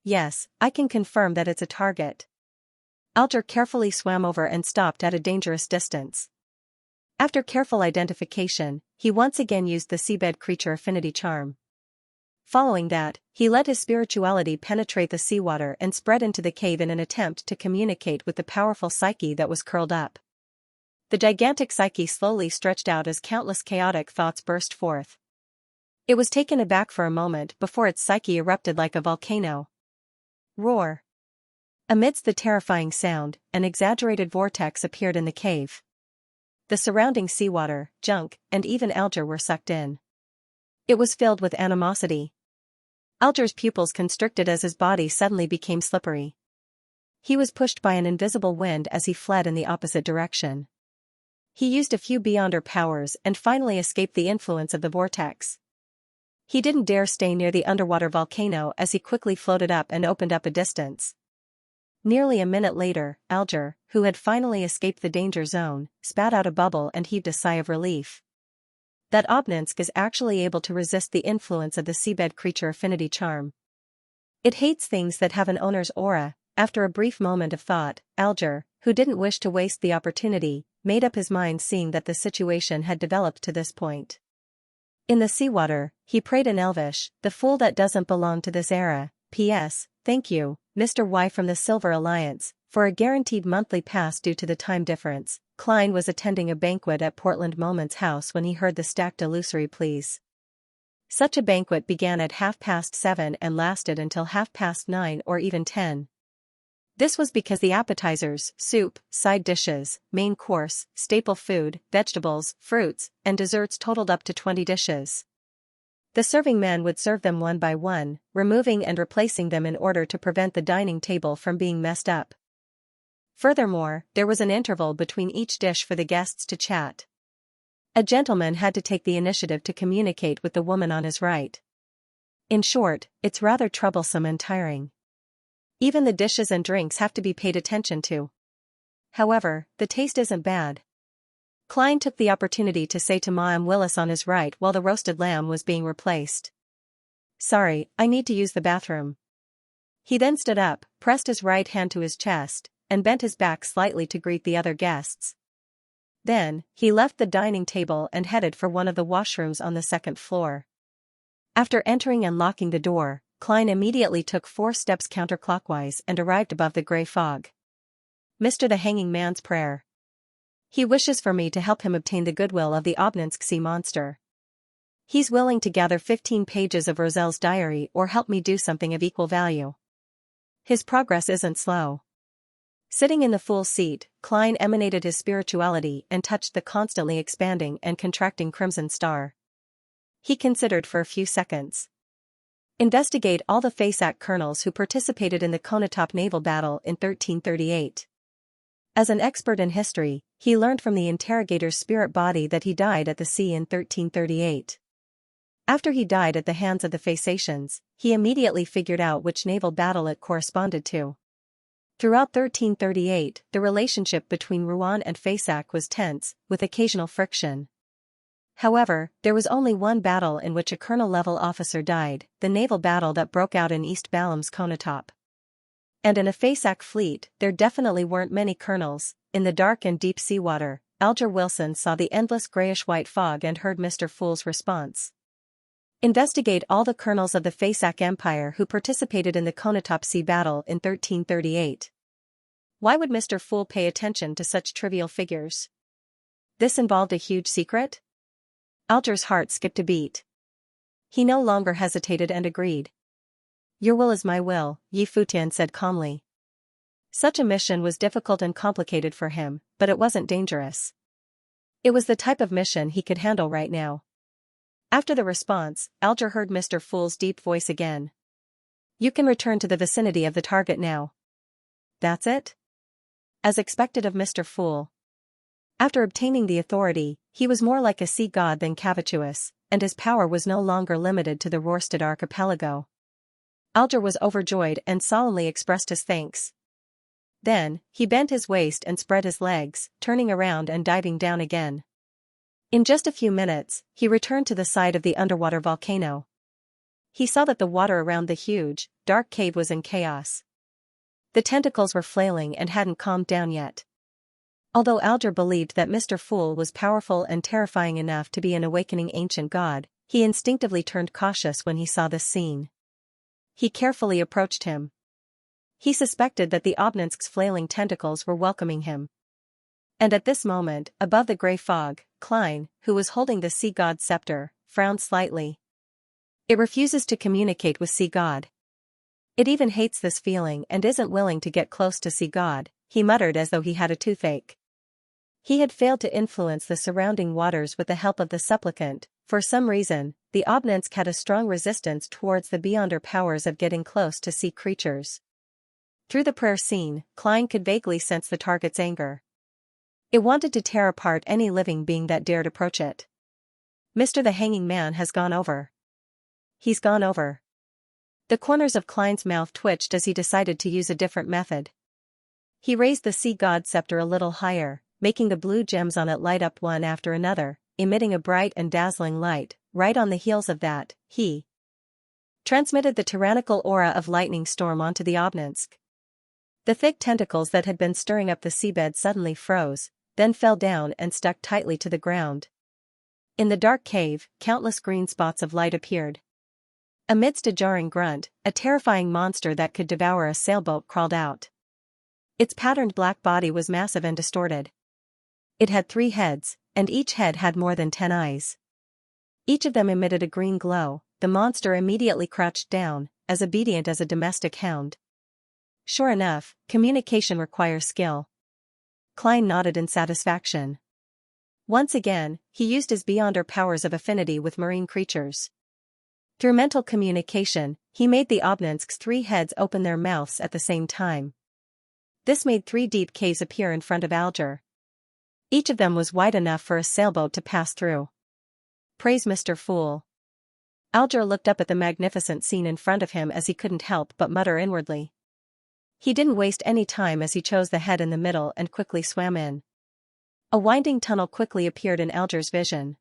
Yes, I can confirm that it's a target. Alger carefully swam over and stopped at a dangerous distance. After careful identification, he once again used the seabed creature affinity charm. Following that, he let his spirituality penetrate the seawater and spread into the cave in an attempt to communicate with the powerful psyche that was curled up. The gigantic psyche slowly stretched out as countless chaotic thoughts burst forth. It was taken aback for a moment before its psyche erupted like a volcano. Roar! Amidst the terrifying sound, an exaggerated vortex appeared in the cave. The surrounding seawater, junk, and even Alger were sucked in. It was filled with animosity. Alger's pupils constricted as his body suddenly became slippery. He was pushed by an invisible wind as he fled in the opposite direction. He used a few Beyonder powers and finally escaped the influence of the vortex. He didn't dare stay near the underwater volcano as he quickly floated up and opened up a distance. Nearly a minute later, Alger, who had finally escaped the danger zone, spat out a bubble and heaved a sigh of relief. That obelisk is actually able to resist the influence of the seabed creature affinity charm. It hates things that have an owner's aura. After a brief moment of thought, Alger, who didn't wish to waste the opportunity, made up his mind seeing that the situation had developed to this point. In the seawater, he prayed in Elvish, "The fool that doesn't belong to this era. P.S. Thank you, Mr. Y from the Silver Alliance, for a guaranteed monthly pass due to the time difference." Klein was attending a banquet at Portland Moment's house when he heard the stacked illusory pleas. Such a banquet began at 7:30 and lasted until 9:30 or even 10. This was because the appetizers, soup, side dishes, main course, staple food, vegetables, fruits, and desserts totaled up to 20 dishes. The serving men would serve them one by one, removing and replacing them in order to prevent the dining table from being messed up. Furthermore, there was an interval between each dish for the guests to chat. A gentleman had to take the initiative to communicate with the woman on his right. In short, it's rather troublesome and tiring. Even the dishes and drinks have to be paid attention to. However, the taste isn't bad. Klein took the opportunity to say to Ma'am Willis on his right while the roasted lamb was being replaced, "Sorry, I need to use the bathroom." He then stood up, pressed his right hand to his chest, and bent his back slightly to greet the other guests. Then, he left the dining table and headed for one of the washrooms on the second floor. After entering and locking the door, Klein immediately took 4 steps counterclockwise and arrived above the gray fog. "Mr. the Hanging Man's prayer. He wishes for me to help him obtain the goodwill of the Obninsk sea monster. He's willing to gather 15 pages of Roselle's diary or help me do something of equal value. His progress isn't slow." Sitting in the full seat, Klein emanated his spirituality and touched the constantly expanding and contracting crimson star. He considered for a few seconds. Investigate all the FASAC colonels who participated in the Konotop naval battle in 1338. As an expert in history, he learned from the interrogator's spirit body that he died at the sea in 1338. After he died at the hands of the Phasacians, he immediately figured out which naval battle it corresponded to. Throughout 1338, the relationship between Rouen and Faisac was tense, with occasional friction. However, there was only one battle in which a colonel-level officer died, the naval battle that broke out in East Balam's Konotop. And in a Faisac fleet, there definitely weren't many colonels. In the dark and deep seawater, Alger Wilson saw the endless grayish-white fog and heard Mr. Fool's response. Investigate all the colonels of the Faisac Empire who participated in the Konotop Sea battle in 1338. Why would Mr. Fool pay attention to such trivial figures? This involved a huge secret? Alger's heart skipped a beat. He no longer hesitated and agreed. "Your will is my will," Yi Futian said calmly. Such a mission was difficult and complicated for him, but it wasn't dangerous. It was the type of mission he could handle right now. After the response, Alger heard Mr. Fool's deep voice again. "You can return to the vicinity of the target now." that's it? As expected of Mr. Fool. After obtaining the authority, he was more like a sea god than cavituous, and his power was no longer limited to the Rorstad archipelago. Alger was overjoyed and solemnly expressed his thanks. Then, he bent his waist and spread his legs, turning around and diving down again. In just a few minutes, he returned to the side of the underwater volcano. He saw that the water around the huge, dark cave was in chaos. The tentacles were flailing and hadn't calmed down yet. Although Alger believed that Mr. Fool was powerful and terrifying enough to be an awakening ancient god, he instinctively turned cautious when he saw this scene. He carefully approached him. He suspected that the Obninsk's flailing tentacles were welcoming him. And at this moment, above the grey fog, Klein, who was holding the sea god's scepter, frowned slightly. It refuses to communicate with sea god. It even hates this feeling and isn't willing to get close to sea god, he muttered as though he had a toothache. He had failed to influence the surrounding waters with the help of the supplicant. For some reason, the Obninsk had a strong resistance towards the beyonder powers of getting close to sea creatures. Through the prayer scene, Klein could vaguely sense the target's anger. It wanted to tear apart any living being that dared approach it. Mr. the Hanging Man has gone over. He's gone over. The corners of Klein's mouth twitched as he decided to use a different method. He raised the sea god scepter a little higher, making the blue gems on it light up one after another, emitting a bright and dazzling light. Right on the heels of that, he transmitted the tyrannical aura of lightning storm onto the Obninsk. The thick tentacles that had been stirring up the seabed suddenly froze, then fell down and stuck tightly to the ground. In the dark cave, countless green spots of light appeared. Amidst a jarring grunt, a terrifying monster that could devour a sailboat crawled out. Its patterned black body was massive and distorted. It had 3 heads, and each head had more than 10 eyes. Each of them emitted a green glow. The monster immediately crouched down, as obedient as a domestic hound. Sure enough, communication requires skill. Klein nodded in satisfaction. Once again, he used his beyonder powers of affinity with marine creatures. Through mental communication, he made the Obninsk's 3 heads open their mouths at the same time. This made 3 deep caves appear in front of Alger. Each of them was wide enough for a sailboat to pass through. Praise Mr. Fool. Alger looked up at the magnificent scene in front of him as he couldn't help but mutter inwardly. He didn't waste any time as he chose the head in the middle and quickly swam in. A winding tunnel quickly appeared in Alger's vision.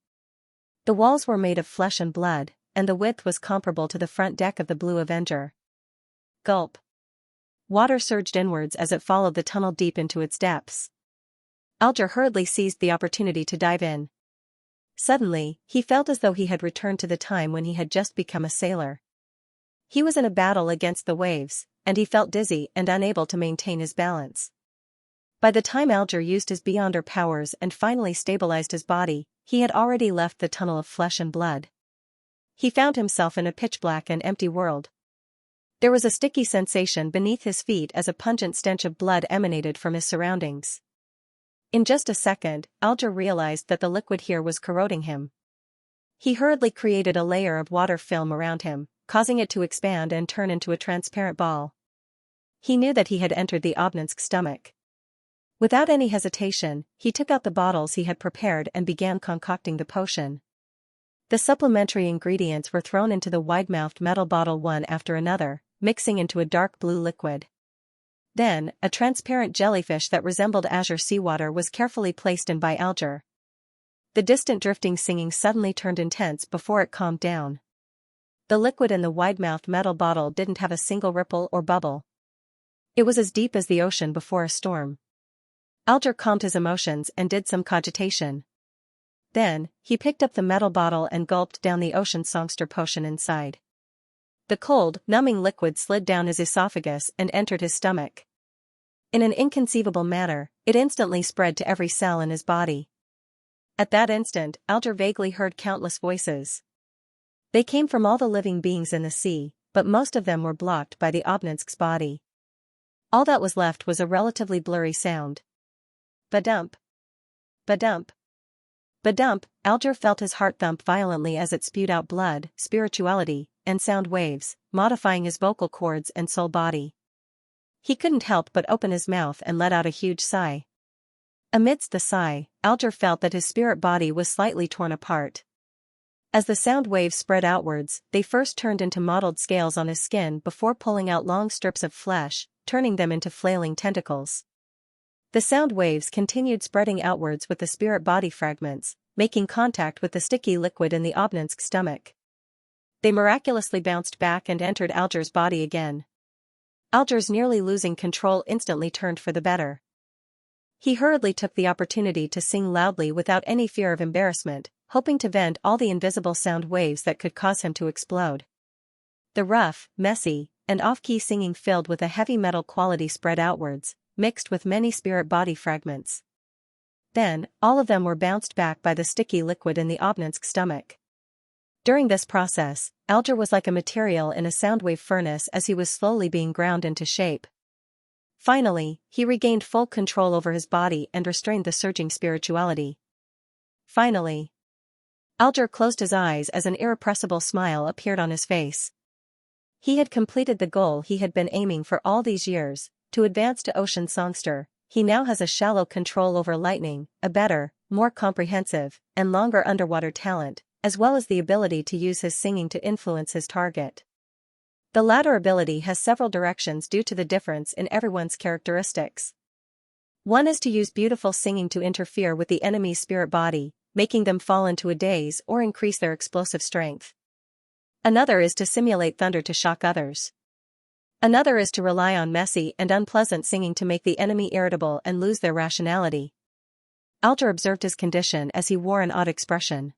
The walls were made of flesh and blood, and the width was comparable to the front deck of the Blue Avenger. Gulp. Water surged inwards as it followed the tunnel deep into its depths. Alger hurriedly seized the opportunity to dive in. Suddenly, he felt as though he had returned to the time when he had just become a sailor. He was in a battle against the waves, and he felt dizzy and unable to maintain his balance. By the time Alger used his beyonder powers and finally stabilized his body, he had already left the tunnel of flesh and blood. He found himself in a pitch-black and empty world. There was a sticky sensation beneath his feet as a pungent stench of blood emanated from his surroundings. In just a second, Alger realized that the liquid here was corroding him. He hurriedly created a layer of water film around him, causing it to expand and turn into a transparent ball. He knew that he had entered the Obninsk's stomach. Without any hesitation, he took out the bottles he had prepared and began concocting the potion. The supplementary ingredients were thrown into the wide-mouthed metal bottle one after another, mixing into a dark blue liquid. Then, a transparent jellyfish that resembled azure seawater was carefully placed in by Alger. The distant drifting singing suddenly turned intense before it calmed down. The liquid in the wide-mouthed metal bottle didn't have a single ripple or bubble. It was as deep as the ocean before a storm. Alger calmed his emotions and did some cogitation. Then, he picked up the metal bottle and gulped down the ocean songster potion inside. The cold, numbing liquid slid down his esophagus and entered his stomach. In an inconceivable manner, it instantly spread to every cell in his body. At that instant, Alger vaguely heard countless voices. They came from all the living beings in the sea, but most of them were blocked by the Obninsk's body. All that was left was a relatively blurry sound. Ba-dump. Ba-dump. Ba-dump. Alger felt his heart thump violently as it spewed out blood, spirituality, and sound waves, modifying his vocal cords and soul body. He couldn't help but open his mouth and let out a huge sigh. Amidst the sigh, Alger felt that his spirit body was slightly torn apart. As the sound waves spread outwards, they first turned into mottled scales on his skin before pulling out long strips of flesh, turning them into flailing tentacles. The sound waves continued spreading outwards with the spirit body fragments, making contact with the sticky liquid in the Obninsk's stomach. They miraculously bounced back and entered Alger's body again. Alger's nearly losing control instantly turned for the better. He hurriedly took the opportunity to sing loudly without any fear of embarrassment, hoping to vent all the invisible sound waves that could cause him to explode. The rough, messy, and off-key singing filled with a heavy metal quality spread outwards, mixed with many spirit body fragments. Then, all of them were bounced back by the sticky liquid in the Obninsk's stomach. During this process, Alger was like a material in a soundwave furnace as he was slowly being ground into shape. Finally, he regained full control over his body and restrained the surging spirituality. Finally, Alger closed his eyes as an irrepressible smile appeared on his face. He had completed the goal he had been aiming for all these years, to advance to ocean songster. He now has a shallow control over lightning, a better, more comprehensive, and longer underwater talent, as well as the ability to use his singing to influence his target. The latter ability has several directions due to the difference in everyone's characteristics. One is to use beautiful singing to interfere with the enemy's spirit body, making them fall into a daze or increase their explosive strength. Another is to simulate thunder to shock others. Another is to rely on messy and unpleasant singing to make the enemy irritable and lose their rationality. Alger observed his condition as he wore an odd expression.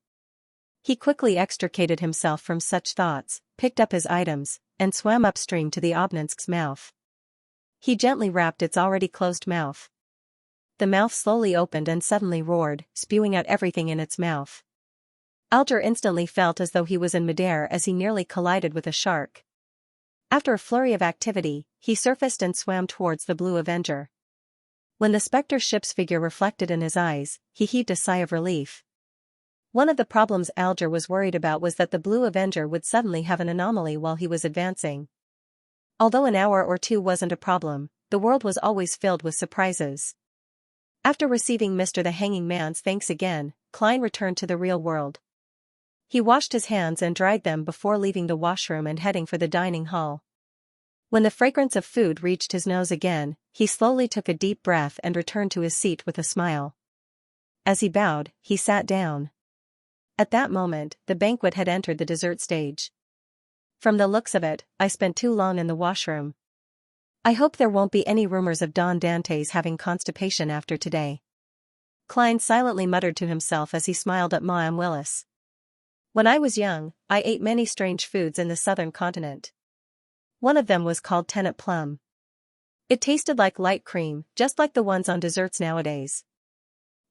He quickly extricated himself from such thoughts, picked up his items, and swam upstream to the Obninsk's mouth. He gently rapped its already closed mouth. The mouth slowly opened and suddenly roared, spewing out everything in its mouth. Alger instantly felt as though he was in midair as he nearly collided with a shark. After a flurry of activity, he surfaced and swam towards the Blue Avenger. When the specter ship's figure reflected in his eyes, he heaved a sigh of relief. One of the problems Alger was worried about was that the Blue Avenger would suddenly have an anomaly while he was advancing. Although an hour or two wasn't a problem, the world was always filled with surprises. After receiving Mr. the Hanging Man's thanks again, Klein returned to the real world. He washed his hands and dried them before leaving the washroom and heading for the dining hall. When the fragrance of food reached his nose again, he slowly took a deep breath and returned to his seat with a smile. As he bowed, he sat down. At that moment, the banquet had entered the dessert stage. From the looks of it, I spent too long in the washroom. I hope there won't be any rumors of Don Dante's having constipation after today. Klein silently muttered to himself as he smiled at Ma Willis. When I was young, I ate many strange foods in the southern continent. One of them was called tennet plum. It tasted like light cream, just like the ones on desserts nowadays.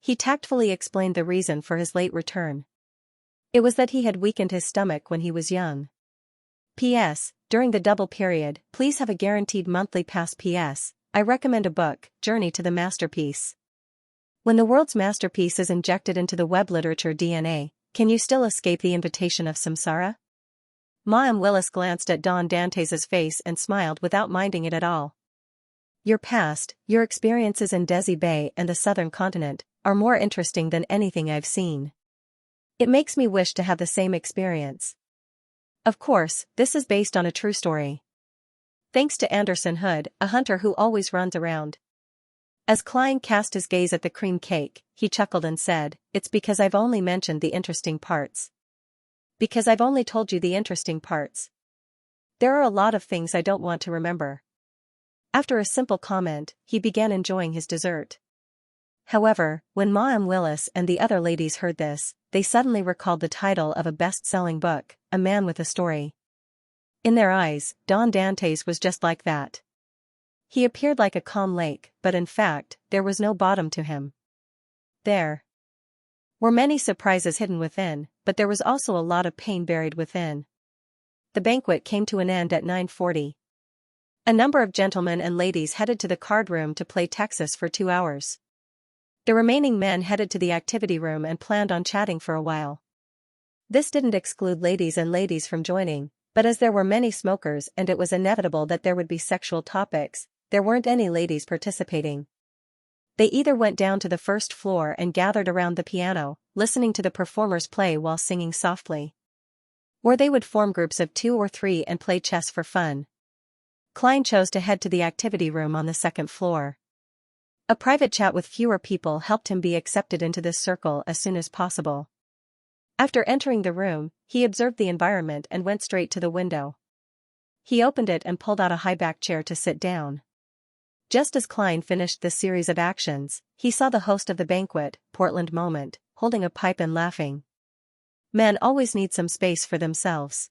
He tactfully explained the reason for his late return. It was that he had weakened his stomach when he was young. P.S. During the double period, please have a guaranteed monthly pass. P.S. I recommend a book, Journey to the Masterpiece. When the world's masterpiece is injected into the web literature DNA, can you still escape the invitation of samsara? Ma Willis glanced at Don Dante's face and smiled without minding it at all. Your past, your experiences in Desi Bay and the southern continent, are more interesting than anything I've seen. It makes me wish to have the same experience. Of course, this is based on a true story. Thanks to Anderson Hood, a hunter who always runs around. As Klein cast his gaze at the cream cake, he chuckled and said, "It's because I've only mentioned the interesting parts. Because I've only told you the interesting parts. There are a lot of things I don't want to remember." After a simple comment, he began enjoying his dessert. However, when Ma Willis and the other ladies heard this, they suddenly recalled the title of a best-selling book, A Man with a Story. In their eyes, Don Dante's was just like that. He appeared like a calm lake, but in fact, there was no bottom to him. There were many surprises hidden within, but there was also a lot of pain buried within. The banquet came to an end at 9:40. A number of gentlemen and ladies headed to the card room to play Texas for 2 hours. The remaining men headed to the activity room and planned on chatting for a while. This didn't exclude ladies from joining, but as there were many smokers and it was inevitable that there would be sexual topics, there weren't any ladies participating. They either went down to the first floor and gathered around the piano, listening to the performers play while singing softly. Or they would form groups of 2 or 3 and play chess for fun. Klein chose to head to the activity room on the second floor. A private chat with fewer people helped him be accepted into this circle as soon as possible. After entering the room, he observed the environment and went straight to the window. He opened it and pulled out a high-back chair to sit down. Just as Klein finished this series of actions, he saw the host of the banquet, Portland Moment, holding a pipe and laughing. Men always need some space for themselves.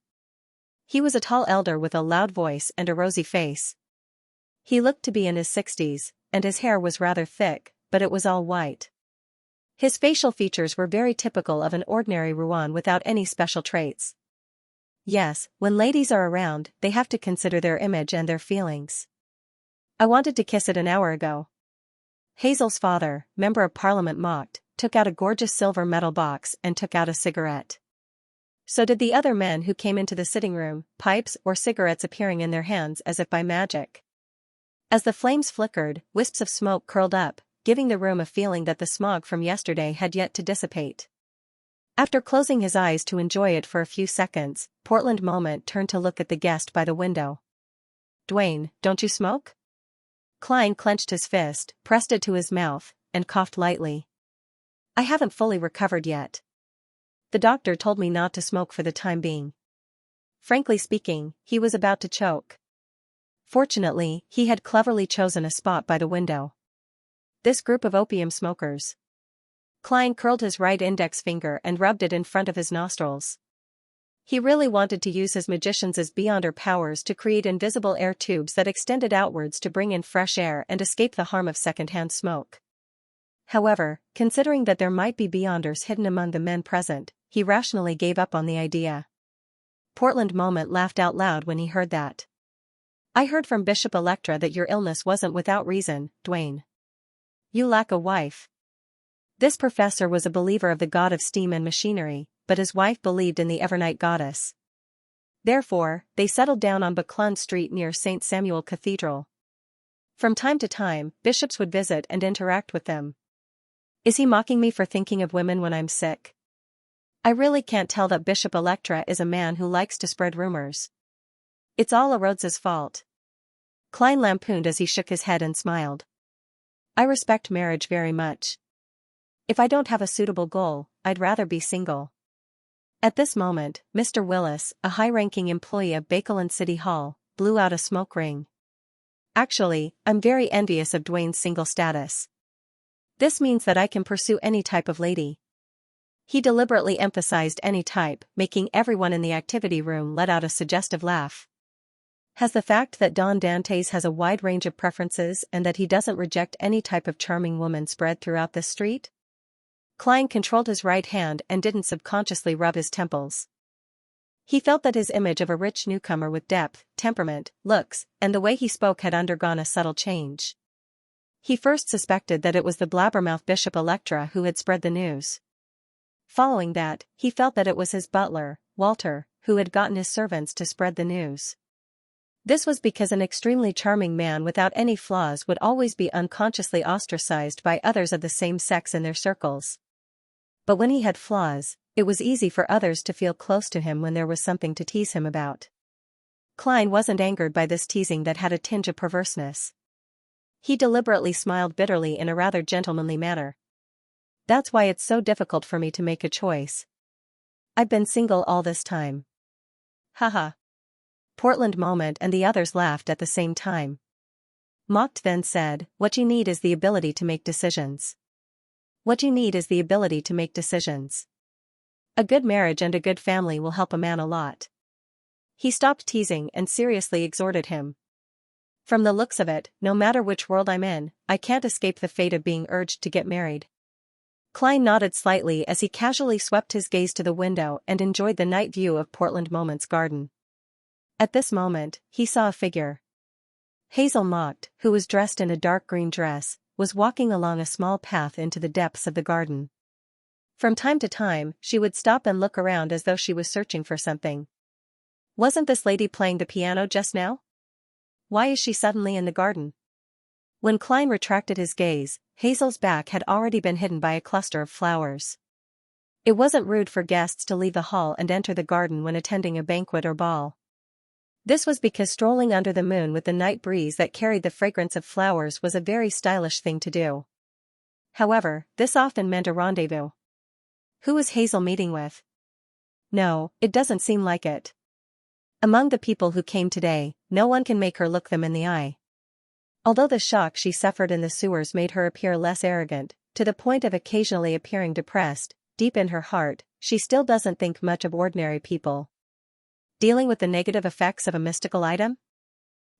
He was a tall elder with a loud voice and a rosy face. He looked to be in his 60s, and his hair was rather thick, but it was all white. His facial features were very typical of an ordinary Ruan without any special traits. Yes, when ladies are around, they have to consider their image and their feelings. I wanted to kiss it an hour ago. Hazel's father, Member of Parliament, mocked, took out a gorgeous silver metal box and took out a cigarette. So did the other men who came into the sitting room, pipes or cigarettes appearing in their hands as if by magic. As the flames flickered, wisps of smoke curled up, giving the room a feeling that the smog from yesterday had yet to dissipate. After closing his eyes to enjoy it for a few seconds, Portland Moment turned to look at the guest by the window. "Dwayne, don't you smoke?" Klein clenched his fist, pressed it to his mouth, and coughed lightly. "I haven't fully recovered yet. The doctor told me not to smoke for the time being." Frankly speaking, he was about to choke. Fortunately, he had cleverly chosen a spot by the window. This group of opium smokers. Klein curled his right index finger and rubbed it in front of his nostrils. He really wanted to use his magician's beyonder powers to create invisible air tubes that extended outwards to bring in fresh air and escape the harm of secondhand smoke. However, considering that there might be beyonders hidden among the men present, he rationally gave up on the idea. Portland Moment laughed out loud when he heard that. "I heard from Bishop Electra that your illness wasn't without reason, Dwayne. You lack a wife." This professor was a believer of the god of steam and machinery, but his wife believed in the Evernight goddess. Therefore, they settled down on Buckland Street near St. Samuel Cathedral. From time to time, bishops would visit and interact with them. Is he mocking me for thinking of women when I'm sick? I really can't tell that Bishop Electra is a man who likes to spread rumors. It's all Rhodes's fault. Klein lampooned as he shook his head and smiled. I respect marriage very much. If I don't have a suitable goal, I'd rather be single. At this moment, Mr. Willis, a high-ranking employee of Bakeland City Hall, blew out a smoke ring. Actually, I'm very envious of Dwayne's single status. This means that I can pursue any type of lady. He deliberately emphasized any type, making everyone in the activity room let out a suggestive laugh. Has the fact that Don Dantes has a wide range of preferences and that he doesn't reject any type of charming woman spread throughout this street? Klein controlled his right hand and didn't subconsciously rub his temples. He felt that his image of a rich newcomer with depth, temperament, looks, and the way he spoke had undergone a subtle change. He first suspected that it was the blabbermouth Bishop Electra who had spread the news. Following that, he felt that it was his butler, Walter, who had gotten his servants to spread the news. This was because an extremely charming man without any flaws would always be unconsciously ostracized by others of the same sex in their circles. But when he had flaws, it was easy for others to feel close to him when there was something to tease him about. Klein wasn't angered by this teasing that had a tinge of perverseness. He deliberately smiled bitterly in a rather gentlemanly manner. That's why it's so difficult for me to make a choice. I've been single all this time. Haha. Portland Moment and the others laughed at the same time. Mocked then said, "What you need is the ability to make decisions. What you need is the ability to make decisions. A good marriage and a good family will help a man a lot." He stopped teasing and seriously exhorted him. "From the looks of it, no matter which world I'm in, I can't escape the fate of being urged to get married." Klein nodded slightly as he casually swept his gaze to the window and enjoyed the night view of Portland Moment's garden. At this moment, he saw a figure. Hazel mocked, who was dressed in a dark green dress, was walking along a small path into the depths of the garden. From time to time, she would stop and look around as though she was searching for something. Wasn't this lady playing the piano just now? Why is she suddenly in the garden? When Klein retracted his gaze, Hazel's back had already been hidden by a cluster of flowers. It wasn't rude for guests to leave the hall and enter the garden when attending a banquet or ball. This was because strolling under the moon with the night breeze that carried the fragrance of flowers was a very stylish thing to do. However, this often meant a rendezvous. Who was Hazel meeting with? No, it doesn't seem like it. Among the people who came today, no one can make her look them in the eye. Although the shock she suffered in the sewers made her appear less arrogant, to the point of occasionally appearing depressed, deep in her heart, she still doesn't think much of ordinary people. Dealing with the negative effects of a mystical item?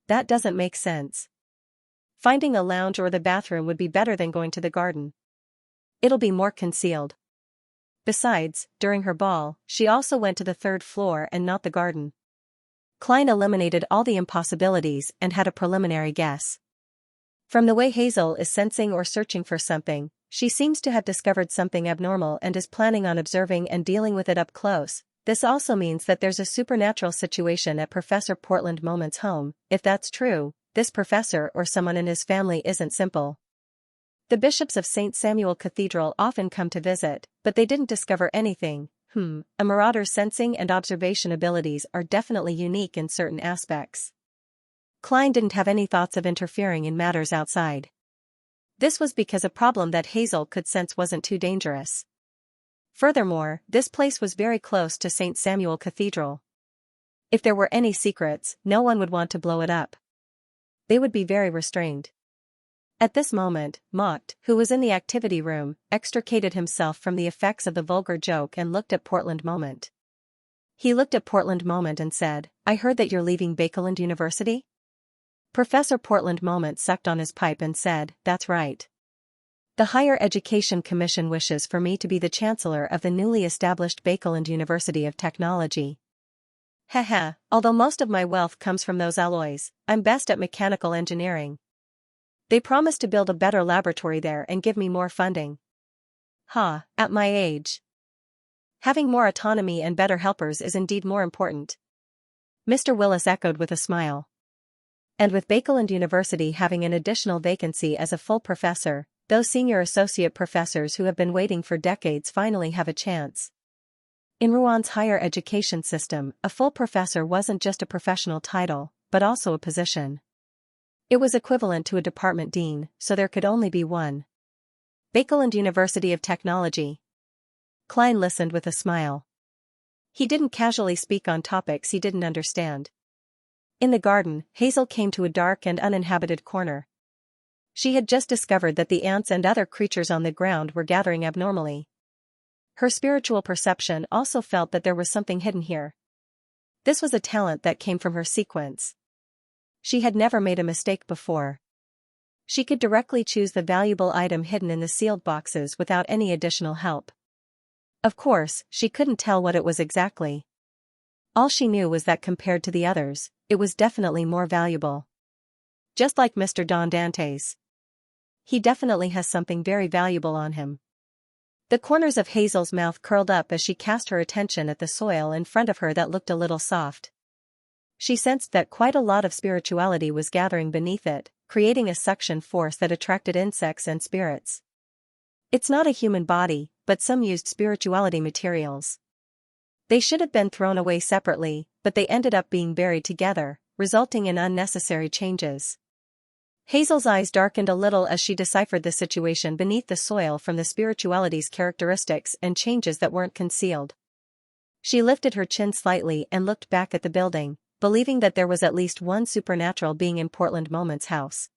That doesn't make sense. Finding a lounge or the bathroom would be better than going to the garden. It'll be more concealed. Besides, during her ball, she also went to the third floor and not the garden. Klein eliminated all the impossibilities and had a preliminary guess. From the way Hazel is sensing or searching for something, she seems to have discovered something abnormal and is planning on observing and dealing with it up close. This also means that there's a supernatural situation at Professor Portland Moment's home. If that's true, this professor or someone in his family isn't simple. The bishops of St. Samuel Cathedral often come to visit, but they didn't discover anything. A marauder's sensing and observation abilities are definitely unique in certain aspects. Klein didn't have any thoughts of interfering in matters outside. This was because a problem that Hazel could sense wasn't too dangerous. Furthermore, this place was very close to St. Samuel Cathedral. If there were any secrets, no one would want to blow it up. They would be very restrained. At this moment, Mott, who was in the activity room, extricated himself from the effects of the vulgar joke and looked at Portland Moment. He looked at Portland Moment and said, "I heard that you're leaving Bakeland University?" Professor Portland Moment sucked on his pipe and said, "That's right. The Higher Education Commission wishes for me to be the chancellor of the newly established Bakeland University of Technology. Haha, although most of my wealth comes from those alloys, I'm best at mechanical engineering. They promised to build a better laboratory there and give me more funding. At my age. Having more autonomy and better helpers is indeed more important." Mr. Willis echoed with a smile. And with Bakeland University having an additional vacancy as a full professor, those senior associate professors who have been waiting for decades finally have a chance. In Rouen higher education system, a full professor wasn't just a professional title, but also a position. It was equivalent to a department dean, so there could only be one. Bakeland University of Technology. Klein listened with a smile. He didn't casually speak on topics he didn't understand. In the garden, Hazel came to a dark and uninhabited corner. She had just discovered that the ants and other creatures on the ground were gathering abnormally. Her spiritual perception also felt that there was something hidden here. This was a talent that came from her sequence. She had never made a mistake before. She could directly choose the valuable item hidden in the sealed boxes without any additional help. Of course, she couldn't tell what it was exactly. All she knew was that compared to the others, it was definitely more valuable. Just like Mr. Don Dante's. He definitely has something very valuable on him. The corners of Hazel's mouth curled up as she cast her attention at the soil in front of her that looked a little soft. She sensed that quite a lot of spirituality was gathering beneath it, creating a suction force that attracted insects and spirits. It's not a human body, but some used spirituality materials. They should have been thrown away separately, but they ended up being buried together, resulting in unnecessary changes. Hazel's eyes darkened a little as she deciphered the situation beneath the soil from the spirituality's characteristics and changes that weren't concealed. She lifted her chin slightly and looked back at the building, believing that there was at least one supernatural being in Portland Moment's house.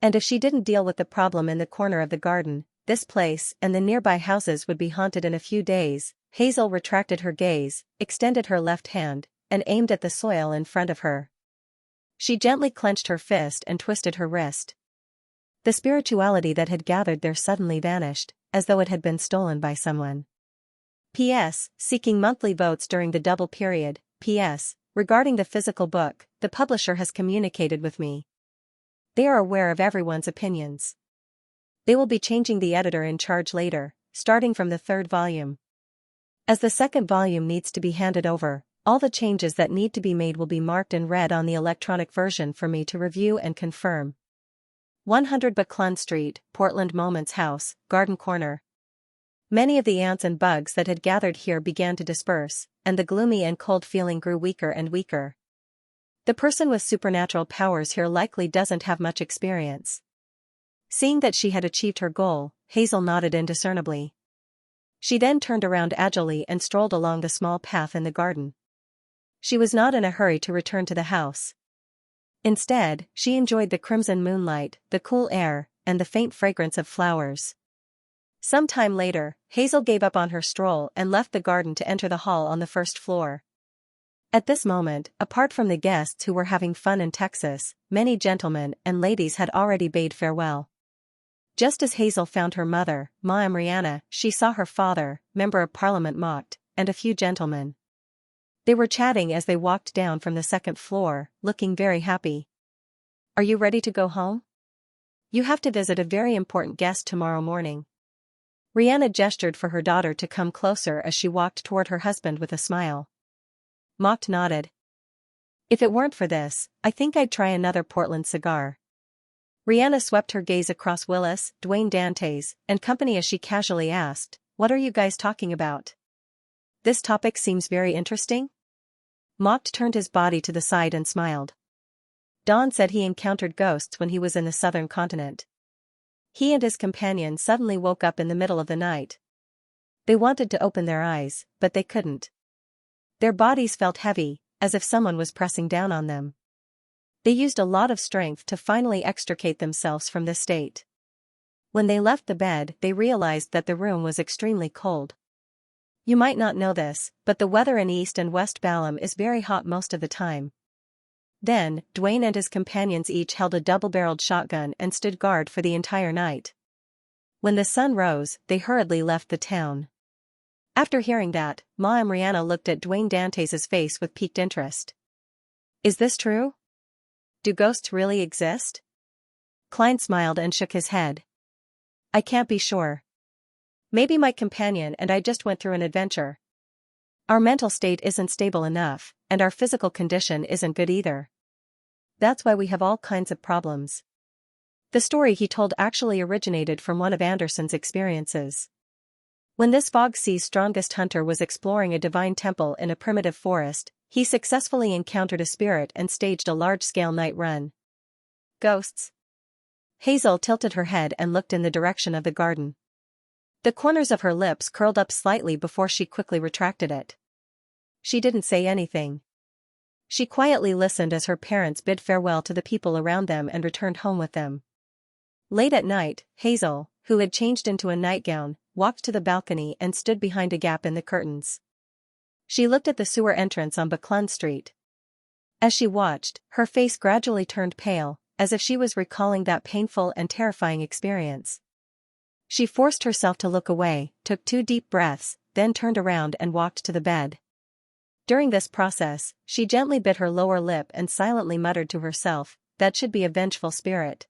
And if she didn't deal with the problem in the corner of the garden, this place and the nearby houses would be haunted in a few days. Hazel retracted her gaze, extended her left hand, and aimed at the soil in front of her. She gently clenched her fist and twisted her wrist. The spirituality that had gathered there suddenly vanished, as though it had been stolen by someone. P.S. Seeking monthly votes during the double period. P.S. Regarding the physical book, the publisher has communicated with me. They are aware of everyone's opinions. They will be changing the editor in charge later, starting from the third volume. As the second volume needs to be handed over, all the changes that need to be made will be marked and read on the electronic version for me to review and confirm. 100 Buckland Street, Portland Moments House, Garden Corner. Many of the ants and bugs that had gathered here began to disperse, and the gloomy and cold feeling grew weaker and weaker. The person with supernatural powers here likely doesn't have much experience. Seeing that she had achieved her goal, Hazel nodded indiscernibly. She then turned around agilely and strolled along the small path in the garden. She was not in a hurry to return to the house. Instead, she enjoyed the crimson moonlight, the cool air, and the faint fragrance of flowers. Some time later, Hazel gave up on her stroll and left the garden to enter the hall on the first floor. At this moment, apart from the guests who were having fun in Texas, many gentlemen and ladies had already bade farewell. Just as Hazel found her mother, Ma Mariana, she saw her father, Member of Parliament Mocked, and a few gentlemen. They were chatting as they walked down from the second floor, looking very happy. "Are you ready to go home? You have to visit a very important guest tomorrow morning." Rihanna gestured for her daughter to come closer as she walked toward her husband with a smile. Mocked nodded. "If it weren't for this, I think I'd try another Portland cigar." Rihanna swept her gaze across Willis, Dwayne Dantes, and company as she casually asked, "What are you guys talking about? This topic seems very interesting?" Mocked turned his body to the side and smiled. Don said he encountered ghosts when he was in the southern continent. He and his companion suddenly woke up in the middle of the night. They wanted to open their eyes, but they couldn't. Their bodies felt heavy, as if someone was pressing down on them. They used a lot of strength to finally extricate themselves from this state. When they left the bed, they realized that the room was extremely cold. You might not know this, but the weather in East and West Balham is very hot most of the time. Then, Dwayne and his companions each held a double-barreled shotgun and stood guard for the entire night. When the sun rose, they hurriedly left the town. After hearing that, Ma and Rihanna looked at Dwayne Dantes' face with piqued interest. "Is this true? Do ghosts really exist?" Klein smiled and shook his head. "I can't be sure. Maybe my companion and I just went through an adventure. Our mental state isn't stable enough, and our physical condition isn't good either. That's why we have all kinds of problems." The story he told actually originated from one of Anderson's experiences. When this Fog Sea's strongest hunter was exploring a divine temple in a primitive forest, he successfully encountered a spirit and staged a large-scale night run. "Ghosts?" Hazel tilted her head and looked in the direction of the garden. The corners of her lips curled up slightly before she quickly retracted it. She didn't say anything. She quietly listened as her parents bid farewell to the people around them and returned home with them. Late at night, Hazel, who had changed into a nightgown, walked to the balcony and stood behind a gap in the curtains. She looked at the sewer entrance on Buckland Street. As she watched, her face gradually turned pale, as if she was recalling that painful and terrifying experience. She forced herself to look away, took 2 deep breaths, then turned around and walked to the bed. During this process, she gently bit her lower lip and silently muttered to herself, "That should be a vengeful spirit.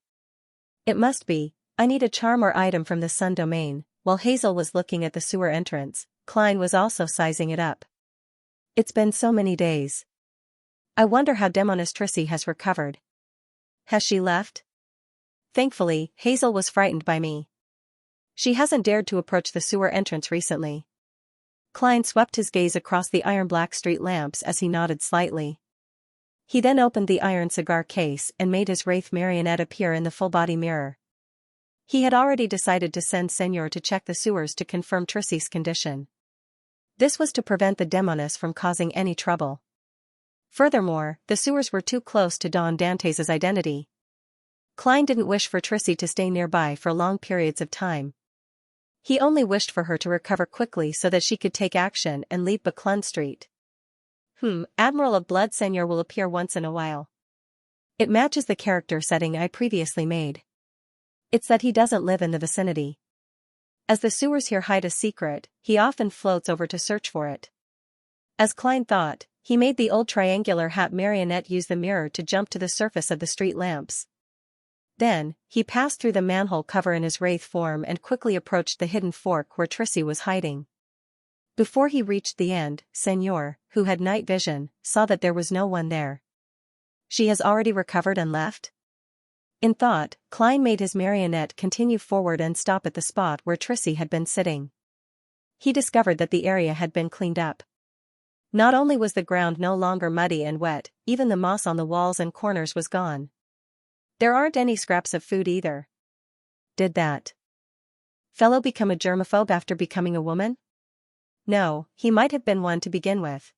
It must be. I need a charm or item from the sun domain." While Hazel was looking at the sewer entrance, Klein was also sizing it up. "It's been so many days. I wonder how Demoness Trissy has recovered. Has she left? Thankfully, Hazel was frightened by me. She hasn't dared to approach the sewer entrance recently." Klein swept his gaze across the iron-black street lamps as he nodded slightly. He then opened the iron cigar case and made his wraith marionette appear in the full-body mirror. He had already decided to send Senor to check the sewers to confirm Trissy's condition. This was to prevent the Demoness from causing any trouble. Furthermore, the sewers were too close to Don Dantes' identity. Klein didn't wish for Trissy to stay nearby for long periods of time. He only wished for her to recover quickly so that she could take action and leave Buckland Street. Admiral of Blood Senor will appear once in a while. It matches the character setting I previously made. It's that he doesn't live in the vicinity. As the sewers here hide a secret, he often floats over to search for it. As Klein thought, he made the old triangular hat marionette use the mirror to jump to the surface of the street lamps. Then, he passed through the manhole cover in his wraith form and quickly approached the hidden fork where Trissy was hiding. Before he reached the end, Senor, who had night vision, saw that there was no one there. "She has already recovered and left?" In thought, Klein made his marionette continue forward and stop at the spot where Trissy had been sitting. He discovered that the area had been cleaned up. Not only was the ground no longer muddy and wet, even the moss on the walls and corners was gone. There aren't any scraps of food either. Did that fellow become a germaphobe after becoming a woman? No, he might have been one to begin with.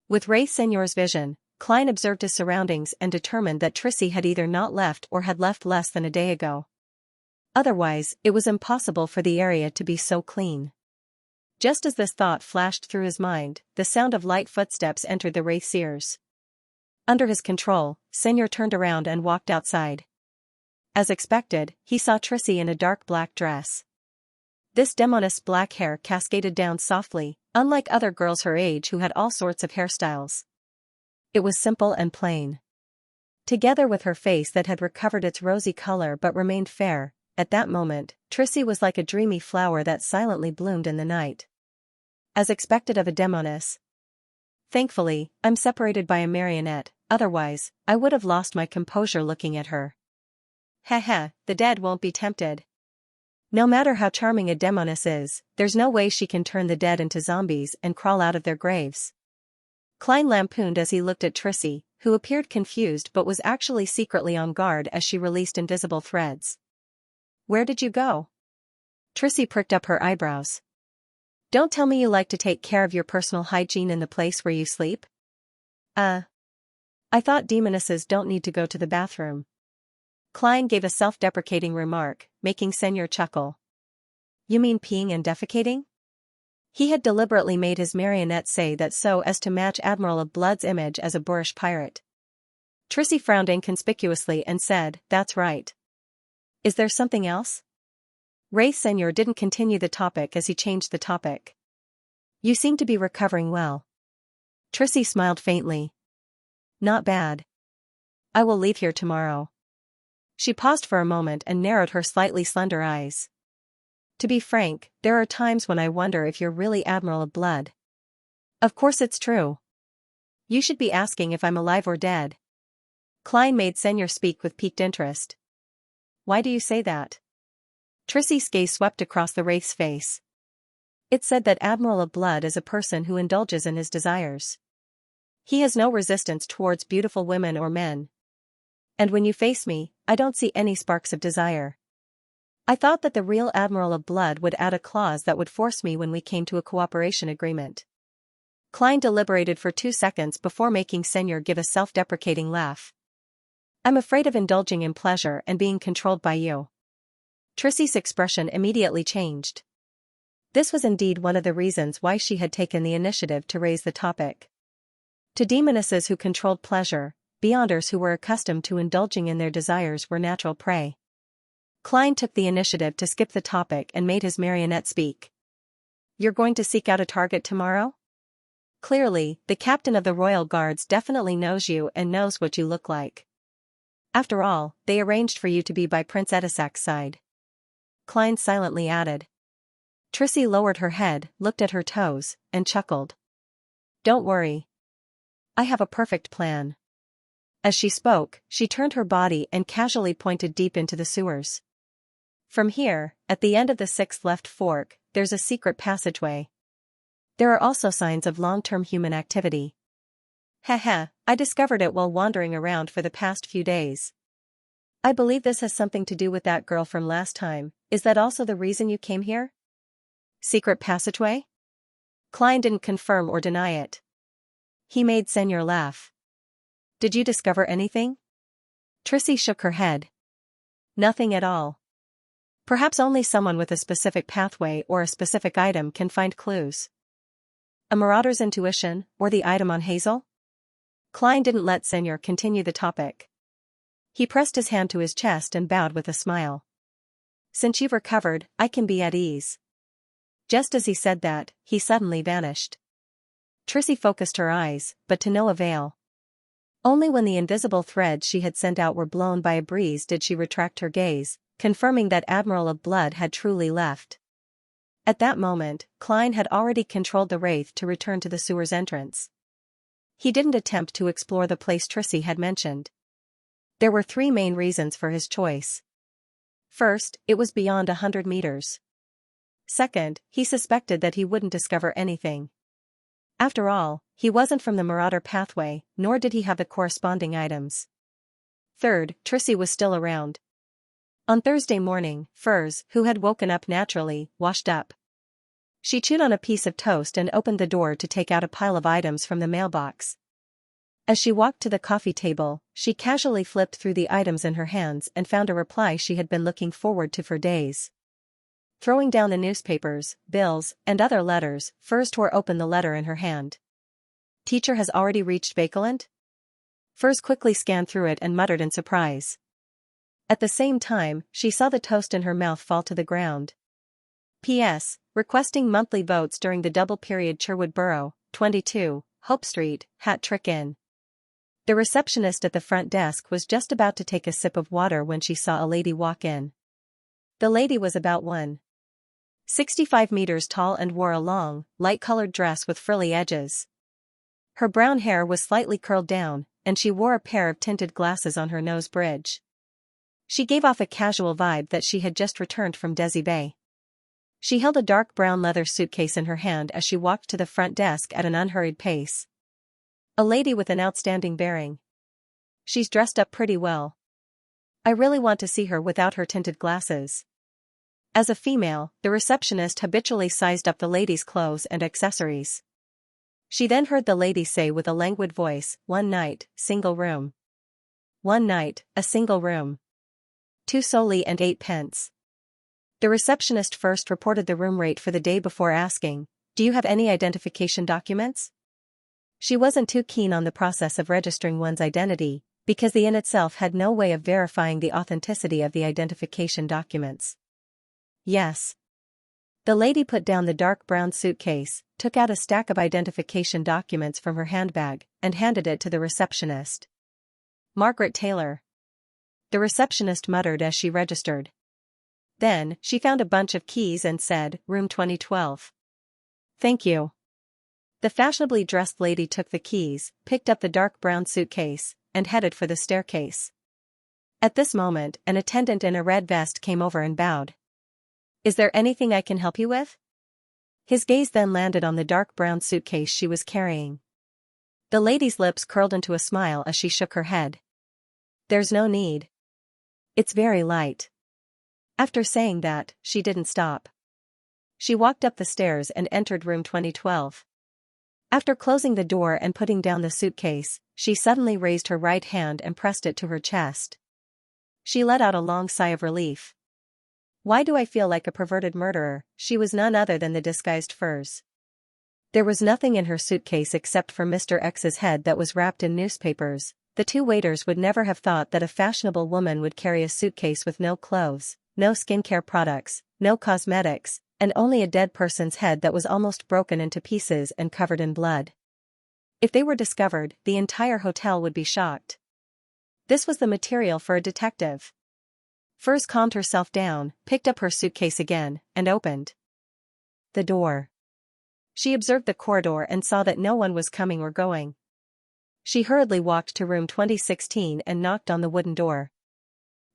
With Ray Señor's vision, Klein observed his surroundings and determined that Trissy had either not left or had left less than a day ago. Otherwise, it was impossible for the area to be so clean. Just as this thought flashed through his mind, the sound of light footsteps entered the Wraith's ears. Under his control, Señor turned around and walked outside. As expected, he saw Trissy in a dark black dress. This demoness' black hair cascaded down softly, unlike other girls her age who had all sorts of hairstyles. It was simple and plain. Together with her face that had recovered its rosy color but remained fair, at that moment, Trissy was like a dreamy flower that silently bloomed in the night. As expected of a demoness. Thankfully, I'm separated by a marionette, otherwise, I would have lost my composure looking at her. Heh, the dead won't be tempted. No matter how charming a demoness is, there's no way she can turn the dead into zombies and crawl out of their graves. Klein lampooned as he looked at Trissy, who appeared confused but was actually secretly on guard as she released invisible threads. Where did you go? Trissy pricked up her eyebrows. Don't tell me you like to take care of your personal hygiene in the place where you sleep? I thought demonesses don't need to go to the bathroom. Klein gave a self-deprecating remark, making Señor chuckle. You mean peeing and defecating? He had deliberately made his marionette say that so as to match Admiral of Blood's image as a boorish pirate. Trissy frowned inconspicuously and said, That's right. Is there something else? Ray Señor didn't continue the topic as he changed the topic. You seem to be recovering well. Trissy smiled faintly. Not bad. I will leave here tomorrow. She paused for a moment and narrowed her slightly slender eyes. To be frank, there are times when I wonder if you're really Admiral of Blood. Of course it's true. You should be asking if I'm alive or dead. Klein made Señor speak with piqued interest. Why do you say that? Trissy's gaze swept across the Wraith's face. It said that Admiral of Blood is a person who indulges in his desires. He has no resistance towards beautiful women or men. And when you face me, I don't see any sparks of desire. I thought that the real Admiral of Blood would add a clause that would force me when we came to a cooperation agreement. Klein deliberated for 2 seconds before making Señor give a self-deprecating laugh. I'm afraid of indulging in pleasure and being controlled by you. Trissy's expression immediately changed. This was indeed one of the reasons why she had taken the initiative to raise the topic. To demonesses who controlled pleasure, beyonders who were accustomed to indulging in their desires were natural prey. Klein took the initiative to skip the topic and made his marionette speak. You're going to seek out a target tomorrow? Clearly, the captain of the Royal Guards definitely knows you and knows what you look like. After all, they arranged for you to be by Prince Edisac's side. Klein silently added. Trissy lowered her head, looked at her toes, and chuckled. Don't worry. I have a perfect plan. As she spoke, she turned her body and casually pointed deep into the sewers. From here, at the end of the 6th left fork, there's a secret passageway. There are also signs of long-term human activity. Heh, I discovered it while wandering around for the past few days. I believe this has something to do with that girl from last time. Is that also the reason you came here? Secret passageway? Klein didn't confirm or deny it. He made Señor laugh. Did you discover anything? Trissy shook her head. Nothing at all. Perhaps only someone with a specific pathway or a specific item can find clues. A marauder's intuition, or the item on Hazel? Klein didn't let Señor continue the topic. He pressed his hand to his chest and bowed with a smile. Since you've recovered, I can be at ease. Just as he said that, he suddenly vanished. Trissy focused her eyes, but to no avail. Only when the invisible threads she had sent out were blown by a breeze did she retract her gaze, confirming that Admiral of Blood had truly left. At that moment, Klein had already controlled the Wraith to return to the sewer's entrance. He didn't attempt to explore the place Trissy had mentioned. There were three main reasons for his choice. First, it was beyond 100 meters. Second, he suspected that he wouldn't discover anything. After all, he wasn't from the Marauder pathway, nor did he have the corresponding items. Third, Trissy was still around. On Thursday morning, Furs, who had woken up naturally, washed up. She chewed on a piece of toast and opened the door to take out a pile of items from the mailbox. As she walked to the coffee table, she casually flipped through the items in her hands and found a reply she had been looking forward to for days. Throwing down the newspapers, bills, and other letters, Furs tore open the letter in her hand. Teacher has already reached Bakeland? Furs quickly scanned through it and muttered in surprise. At the same time, she saw the toast in her mouth fall to the ground. P.S. Requesting monthly votes during the double period Sherwood Borough, 22, Hope Street, Hat Trick Inn. The receptionist at the front desk was just about to take a sip of water when she saw a lady walk in. The lady was about 1.65 meters tall and wore a long, light-colored dress with frilly edges. Her brown hair was slightly curled down, and she wore a pair of tinted glasses on her nose bridge. She gave off a casual vibe that she had just returned from Desi Bay. She held a dark brown leather suitcase in her hand as she walked to the front desk at an unhurried pace. A lady with an outstanding bearing. She's dressed up pretty well. I really want to see her without her tinted glasses. As a female, the receptionist habitually sized up the lady's clothes and accessories. She then heard the lady say with a languid voice, 1 night, single room. 1 night, a single room. 2 soldi and 8 pence. The receptionist first reported the room rate for the day before asking, do you have any identification documents? She wasn't too keen on the process of registering one's identity, because the inn itself had no way of verifying the authenticity of the identification documents. Yes. The lady put down the dark brown suitcase, took out a stack of identification documents from her handbag, and handed it to the receptionist. Margaret Taylor. The receptionist muttered as she registered. Then, she found a bunch of keys and said, Room 2012. Thank you. The fashionably dressed lady took the keys, picked up the dark brown suitcase, and headed for the staircase. At this moment, an attendant in a red vest came over and bowed. Is there anything I can help you with? His gaze then landed on the dark brown suitcase she was carrying. The lady's lips curled into a smile as she shook her head. There's no need. It's very light. After saying that, she didn't stop. She walked up the stairs and entered room 2012. After closing the door and putting down the suitcase, she suddenly raised her right hand and pressed it to her chest. She let out a long sigh of relief. Why do I feel like a perverted murderer? She was none other than the disguised Furs. There was nothing in her suitcase except for Mr. X's head that was wrapped in newspapers. The two waiters would never have thought that a fashionable woman would carry a suitcase with no clothes, no skincare products, no cosmetics, and only a dead person's head that was almost broken into pieces and covered in blood. If they were discovered, the entire hotel would be shocked. This was the material for a detective. Furs calmed herself down, picked up her suitcase again, and opened the door. She observed the corridor and saw that no one was coming or going. She hurriedly walked to room 2016 and knocked on the wooden door.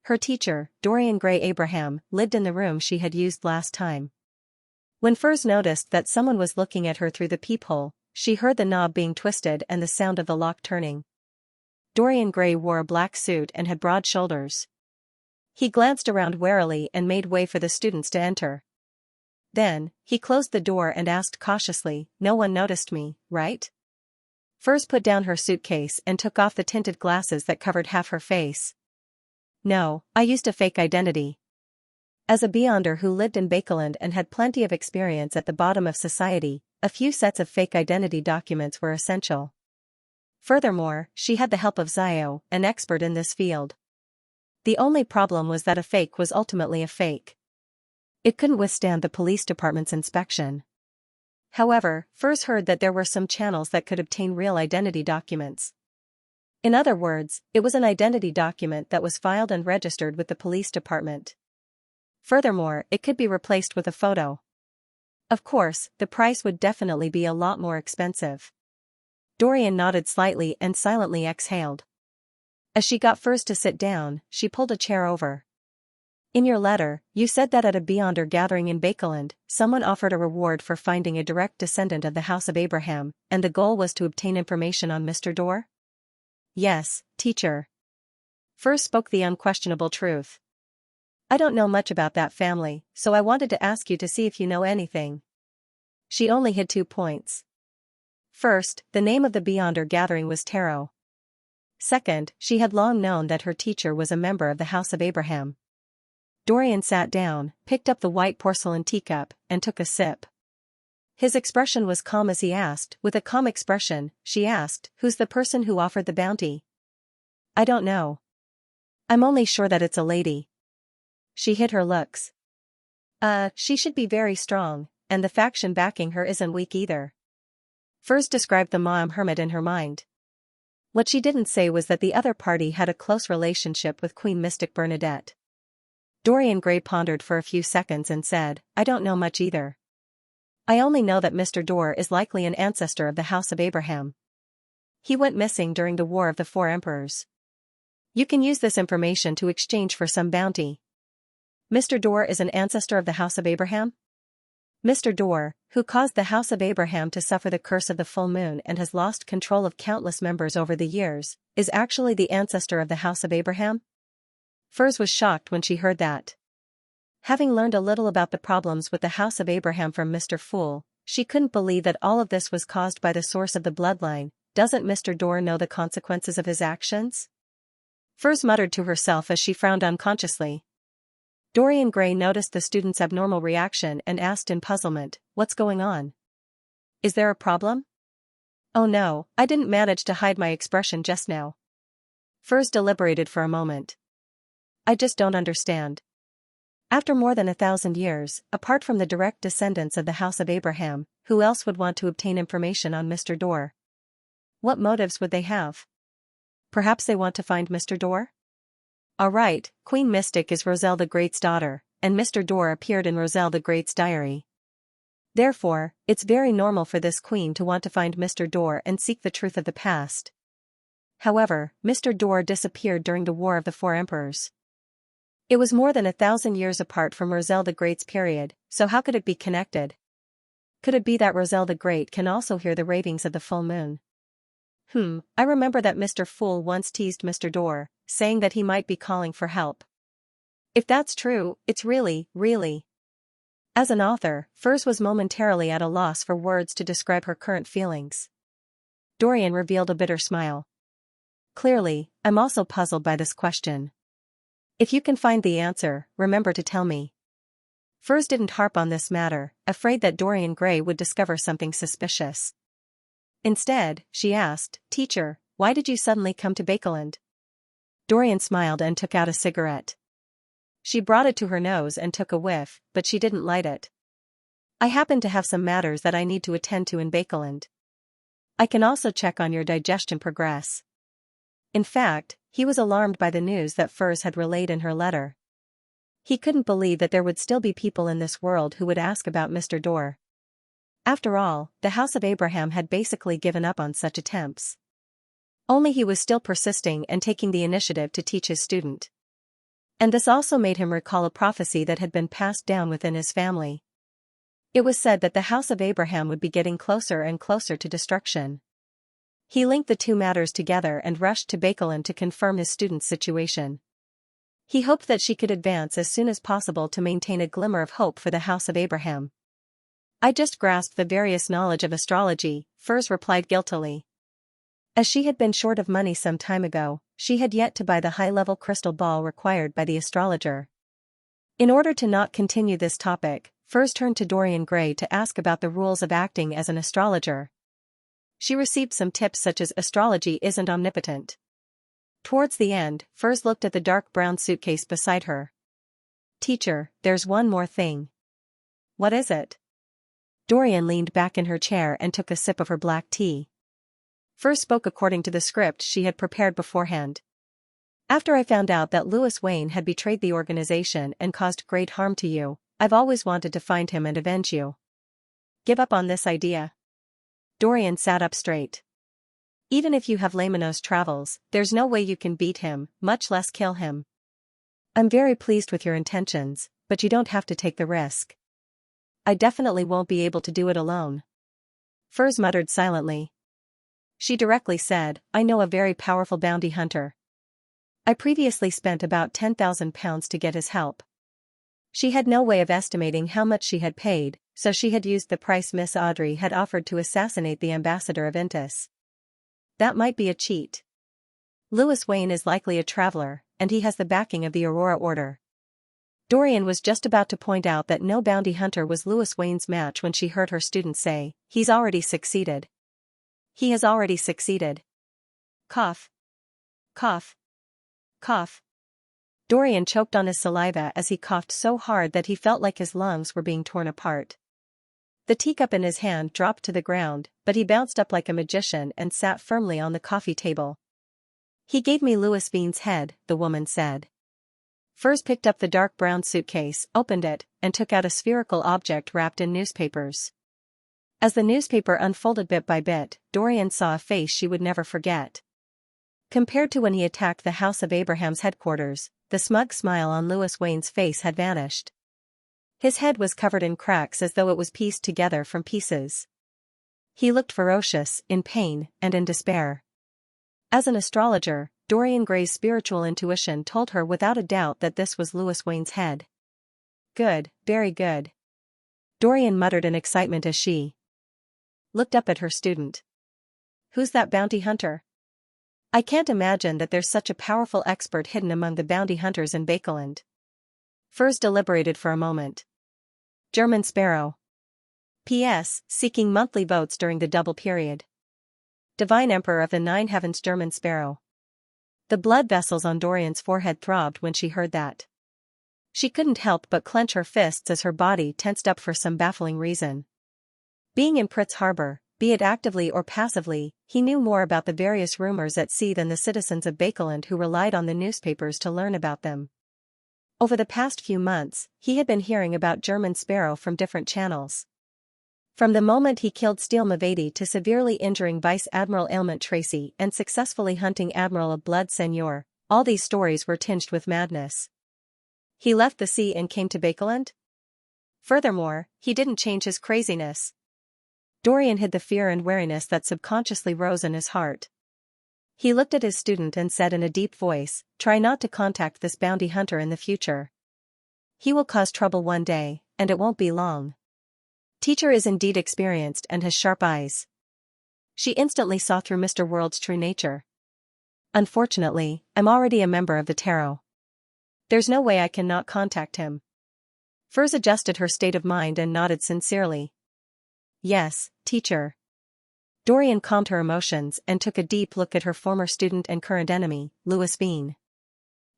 Her teacher, Dorian Gray Abraham, lived in the room she had used last time. When Furs noticed that someone was looking at her through the peephole, she heard the knob being twisted and the sound of the lock turning. Dorian Gray wore a black suit and had broad shoulders. He glanced around warily and made way for the students to enter. Then, he closed the door and asked cautiously, no one noticed me, right? Furs put down her suitcase and took off the tinted glasses that covered half her face. No, I used a fake identity. As a beyonder who lived in Bakeland and had plenty of experience at the bottom of society, a few sets of fake identity documents were essential. Furthermore, she had the help of Zio, an expert in this field. The only problem was that a fake was ultimately a fake. It couldn't withstand the police department's inspection. However, Furs heard that there were some channels that could obtain real identity documents. In other words, it was an identity document that was filed and registered with the police department. Furthermore, it could be replaced with a photo. Of course, the price would definitely be a lot more expensive. Dorian nodded slightly and silently exhaled. As she got Furs to sit down, she pulled a chair over. In your letter, you said that at a Beyonder gathering in Bakeland, someone offered a reward for finding a direct descendant of the House of Abraham, and the goal was to obtain information on Mr. Dorr? Yes, teacher. Furs spoke the unquestionable truth. I don't know much about that family, so I wanted to ask you to see if you know anything. She only hid 2 points. First, the name of the Beyonder gathering was Taro. Second, she had long known that her teacher was a member of the House of Abraham. Dorian sat down, picked up the white porcelain teacup, and took a sip. His expression was calm as he asked, with a calm expression, she asked, who's the person who offered the bounty? I don't know. I'm only sure that it's a lady. She hid her looks. She should be very strong, and the faction backing her isn't weak either. Furs described the Ma'am hermit in her mind. What she didn't say was that the other party had a close relationship with Queen Mystic Bernadette. Dorian Gray pondered for a few seconds and said, I don't know much either. I only know that Mr. Dorr is likely an ancestor of the House of Abraham. He went missing during the War of the Four Emperors. You can use this information to exchange for some bounty. Mr. Dorr is an ancestor of the House of Abraham? Mr. Dorr, who caused the House of Abraham to suffer the curse of the full moon and has lost control of countless members over the years, is actually the ancestor of the House of Abraham? Furs was shocked when she heard that. Having learned a little about the problems with the House of Abraham from Mr. Fool, she couldn't believe that all of this was caused by the source of the bloodline. Doesn't Mr. Dorr know the consequences of his actions? Furs muttered to herself as she frowned unconsciously. Dorian Gray noticed the student's abnormal reaction and asked in puzzlement, what's going on? Is there a problem? Oh no, I didn't manage to hide my expression just now. Furs deliberated for a moment. I just don't understand. After more than 1,000 years, apart from the direct descendants of the House of Abraham, who else would want to obtain information on Mr. Dorr? What motives would they have? Perhaps they want to find Mr. Dorr? Alright, Queen Mystic is Roselle the Great's daughter, and Mr. Dorr appeared in Roselle the Great's diary. Therefore, it's very normal for this queen to want to find Mr. Dorr and seek the truth of the past. However, Mr. Dorr disappeared during the War of the Four Emperors. It was more than 1,000 years apart from Roselle the Great's period, so how could it be connected? Could it be that Roselle the Great can also hear the ravings of the full moon? I remember that Mr. Fool once teased Mr. Dorr, saying that he might be calling for help. If that's true, it's really. As an author, Furs was momentarily at a loss for words to describe her current feelings. Dorian revealed a bitter smile. Clearly, I'm also puzzled by this question. If you can find the answer, remember to tell me. Furs didn't harp on this matter, afraid that Dorian Gray would discover something suspicious. Instead, she asked, Teacher, why did you suddenly come to Bakeland? Dorian smiled and took out a cigarette. She brought it to her nose and took a whiff, but she didn't light it. I happen to have some matters that I need to attend to in Bakeland. I can also check on your digestion progress. In fact, he was alarmed by the news that Furs had relayed in her letter. He couldn't believe that there would still be people in this world who would ask about Mr. Dorr. After all, the House of Abraham had basically given up on such attempts. Only he was still persisting and taking the initiative to teach his student. And this also made him recall a prophecy that had been passed down within his family. It was said that the House of Abraham would be getting closer and closer to destruction. He linked the two matters together and rushed to Bakeland to confirm his student's situation. He hoped that she could advance as soon as possible to maintain a glimmer of hope for the House of Abraham. I just grasped the various knowledge of astrology, Furs replied guiltily. As she had been short of money some time ago, she had yet to buy the high-level crystal ball required by the astrologer. In order to not continue this topic, Furs turned to Dorian Gray to ask about the rules of acting as an astrologer. She received some tips such as astrology isn't omnipotent. Towards the end, Furs looked at the dark brown suitcase beside her. Teacher, there's one more thing. What is it? Dorian leaned back in her chair and took a sip of her black tea. Furs spoke according to the script she had prepared beforehand. After I found out that Louis Wayne had betrayed the organization and caused great harm to you, I've always wanted to find him and avenge you. Give up on this idea. Dorian sat up straight. Even if you have Lamino's travels, there's no way you can beat him, much less kill him. I'm very pleased with your intentions, but you don't have to take the risk. I definitely won't be able to do it alone. Furs muttered silently. She directly said, I know a very powerful bounty hunter. I previously spent about £10,000 to get his help. She had no way of estimating how much she had paid, so she had used the price Miss Audrey had offered to assassinate the ambassador of Intis. That might be a cheat. Louis Wayne is likely a traveler, and he has the backing of the Aurora Order. Dorian was just about to point out that no bounty hunter was Louis Wayne's match when she heard her student say, He's already succeeded. He has already succeeded. Cough. Cough. Cough. Dorian choked on his saliva as he coughed so hard that he felt like his lungs were being torn apart. The teacup in his hand dropped to the ground, but he bounced up like a magician and sat firmly on the coffee table. He gave me Louis Vine's head, the woman said. Furs picked up the dark brown suitcase, opened it, and took out a spherical object wrapped in newspapers. As the newspaper unfolded bit by bit, Dorian saw a face she would never forget. Compared to when he attacked the House of Abraham's headquarters, the smug smile on Louis Wayne's face had vanished. His head was covered in cracks as though it was pieced together from pieces. He looked ferocious, in pain, and in despair. As an astrologer, Dorian Gray's spiritual intuition told her without a doubt that this was Louis Wayne's head. Good, very good. Dorian muttered in excitement as she looked up at her student. Who's that bounty hunter? I can't imagine that there's such a powerful expert hidden among the bounty hunters in Bakeland. Furs deliberated for a moment. German Sparrow. P.S. Seeking monthly votes during the double period. Divine Emperor of the Nine Heavens German Sparrow. The blood vessels on Dorian's forehead throbbed when she heard that. She couldn't help but clench her fists as her body tensed up for some baffling reason. Being in Pritz Harbor, be it actively or passively, he knew more about the various rumors at sea than the citizens of Bakeland who relied on the newspapers to learn about them. Over the past few months, he had been hearing about German Sparrow from different channels. From the moment he killed Steele Mavady to severely injuring Vice Admiral Ailment Tracy and successfully hunting Admiral of Blood Seigneur, all these stories were tinged with madness. He left the sea and came to Bakeland? Furthermore, he didn't change his craziness. Dorian hid the fear and wariness that subconsciously rose in his heart. He looked at his student and said in a deep voice, Try not to contact this bounty hunter in the future. He will cause trouble one day, and it won't be long. Teacher is indeed experienced and has sharp eyes. She instantly saw through Mr. World's true nature. Unfortunately, I'm already a member of the Tarot. There's no way I can not contact him. Furs adjusted her state of mind and nodded sincerely. Yes, teacher. Dorian calmed her emotions and took a deep look at her former student and current enemy, Louis Vine.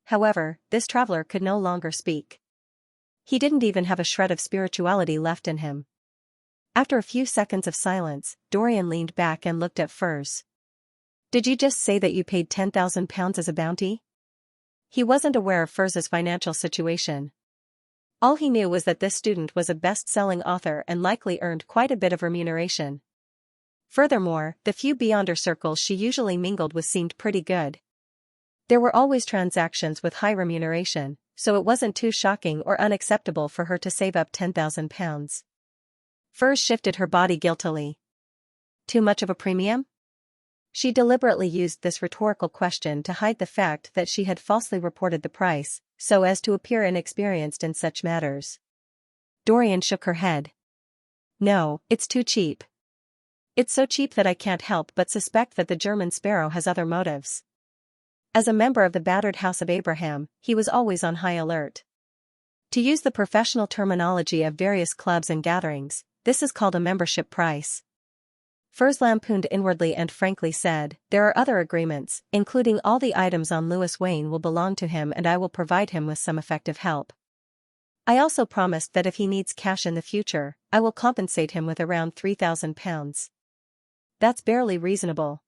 However, this traveler could no longer speak. He didn't even have a shred of spirituality left in him. After a few seconds of silence, Dorian leaned back and looked at Furs. Did you just say that you paid £10,000 as a bounty? He wasn't aware of Furs's financial situation. All he knew was that this student was a best-selling author and likely earned quite a bit of remuneration. Furthermore, the few Beyonder circles she usually mingled with seemed pretty good. There were always transactions with high remuneration, so it wasn't too shocking or unacceptable for her to save up £10,000. Furs shifted her body guiltily. Too much of a premium? She deliberately used this rhetorical question to hide the fact that she had falsely reported the price, so as to appear inexperienced in such matters. Dorian shook her head. No, it's too cheap. It's so cheap that I can't help but suspect that the German Sparrow has other motives. As a member of the battered House of Abraham, he was always on high alert. To use the professional terminology of various clubs and gatherings, this is called a membership price. Furs lampooned inwardly and frankly said, There are other agreements, including all the items on Louis Wayne will belong to him and I will provide him with some effective help. I also promised that if he needs cash in the future, I will compensate him with around £3,000. That's barely reasonable.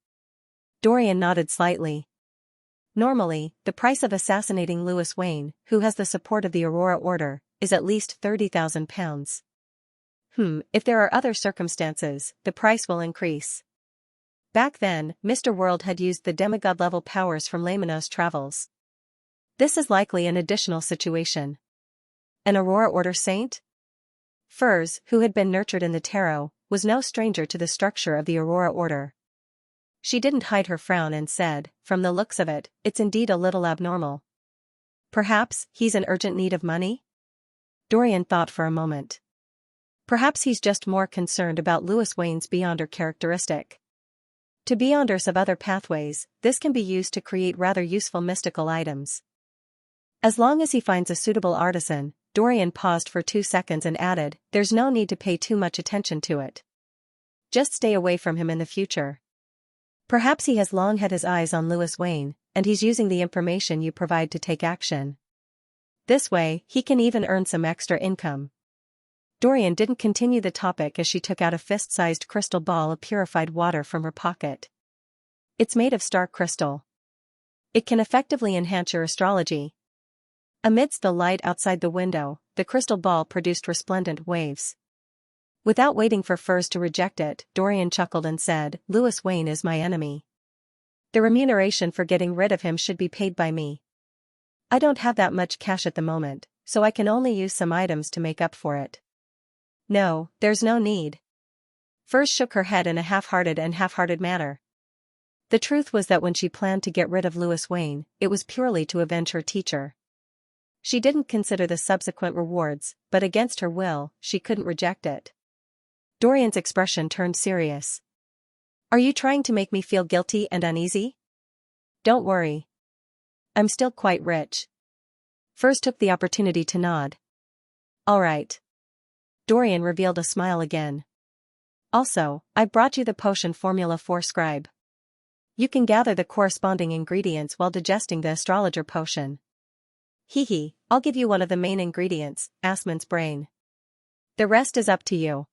Dorian nodded slightly. Normally, the price of assassinating Louis Wayne, who has the support of the Aurora Order, is at least £30,000. If there are other circumstances, the price will increase. Back then, Mr. World had used the demigod-level powers from Lamino's travels. This is likely an additional situation. An Aurora Order saint? Furs, who had been nurtured in the tarot, was no stranger to the structure of the Aurora Order. She didn't hide her frown and said, "From the looks of it, it's indeed a little abnormal. Perhaps he's in urgent need of money?" Dorian thought for a moment. Perhaps he's just more concerned about Louis Wayne's Beyonder characteristic. To Beyonders of other pathways, this can be used to create rather useful mystical items. As long as he finds a suitable artisan, Dorian paused for 2 seconds and added, "There's no need to pay too much attention to it. Just stay away from him in the future. Perhaps he has long had his eyes on Louis Wayne, and he's using the information you provide to take action. This way, he can even earn some extra income." Dorian didn't continue the topic as she took out a fist-sized crystal ball of purified water from her pocket. It's made of star crystal. It can effectively enhance your astrology. Amidst the light outside the window, the crystal ball produced resplendent waves. Without waiting for Furs to reject it, Dorian chuckled and said, "Louis Wayne is my enemy. The remuneration for getting rid of him should be paid by me. I don't have that much cash at the moment, so I can only use some items to make up for it." "No, there's no need." Furs shook her head in a half-hearted manner. The truth was that when she planned to get rid of Louis Wayne, it was purely to avenge her teacher. She didn't consider the subsequent rewards, but against her will, she couldn't reject it. Dorian's expression turned serious. "Are you trying to make me feel guilty and uneasy?" "Don't worry. I'm still quite rich." Furs took the opportunity to nod. "All right." Dorian revealed a smile again. "Also, I brought you the potion formula for Scribe. You can gather the corresponding ingredients while digesting the astrologer potion." "Hee, I'll give you one of the main ingredients, Asmon's brain. The rest is up to you."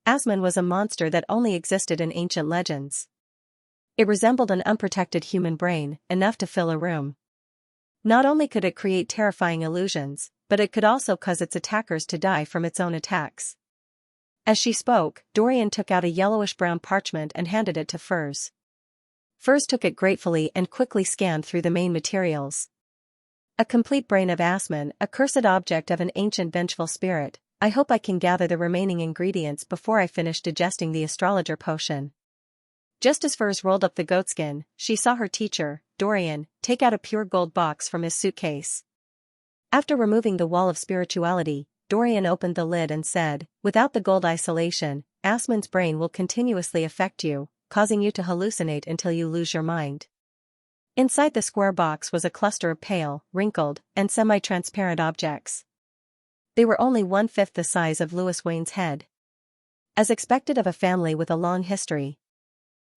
Asmon was a monster that only existed in ancient legends. It resembled an unprotected human brain, enough to fill a room. Not only could it create terrifying illusions, but it could also cause its attackers to die from its own attacks. As she spoke, Dorian took out a yellowish-brown parchment and handed it to Furs. Furs took it gratefully and quickly scanned through the main materials. "A complete brain of Asmon, a cursed object of an ancient vengeful spirit. I hope I can gather the remaining ingredients before I finish digesting the astrologer potion." Just as Furs rolled up the goatskin, she saw her teacher, Dorian, take out a pure gold box from his suitcase. After removing the wall of spirituality, Dorian opened the lid and said, "Without the gold isolation, Asmon's brain will continuously affect you, causing you to hallucinate until you lose your mind." Inside the square box was a cluster of pale, wrinkled, and semi-transparent objects. They were only 1/5 the size of Louis Wayne's head. As expected of a family with a long history.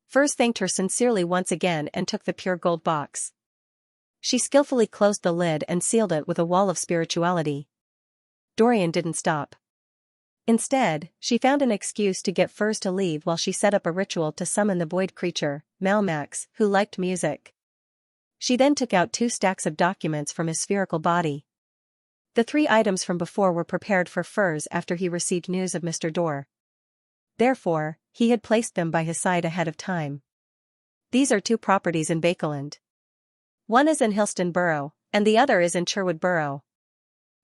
Furs thanked her sincerely once again and took the pure gold box. She skillfully closed the lid and sealed it with a wall of spirituality. Dorian didn't stop. Instead, she found an excuse to get Furs to leave while she set up a ritual to summon the void creature, Malmax, who liked music. She then took out 2 stacks of documents from his spherical body. The 3 items from before were prepared for Furs after he received news of Mr. Dorr. Therefore, he had placed them by his side ahead of time. These are 2 properties in Bakeland. One is in Hillston Borough, and the other is in Sherwood Borough.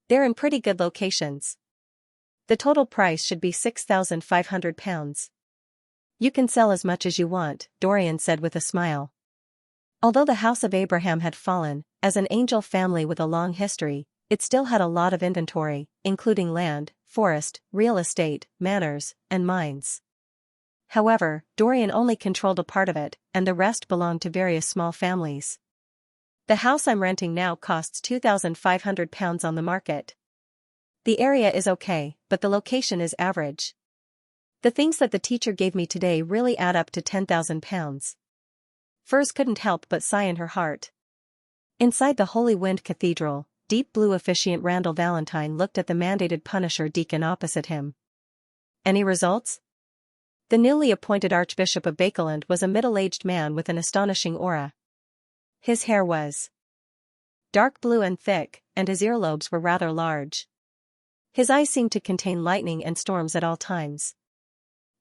They're in pretty good locations. The total price should be £6,500. "You can sell as much as you want," Dorian said with a smile. Although the House of Abraham had fallen, as an angel family with a long history, it still had a lot of inventory, including land, forest, real estate, manors, and mines. However, Dorian only controlled a part of it, and the rest belonged to various small families. "The house I'm renting now costs £2,500 on the market. The area is okay, but the location is average. The things that the teacher gave me today really add up to £10,000. Furs couldn't help but sigh in her heart. Inside the Holy Wind Cathedral, deep blue officiant Randall Valentine looked at the mandated Punisher deacon opposite him. Any results? The newly appointed Archbishop of Bakeland was a middle-aged man with an astonishing aura. His hair was dark blue and thick, and his earlobes were rather large. His eyes seemed to contain lightning and storms at all times.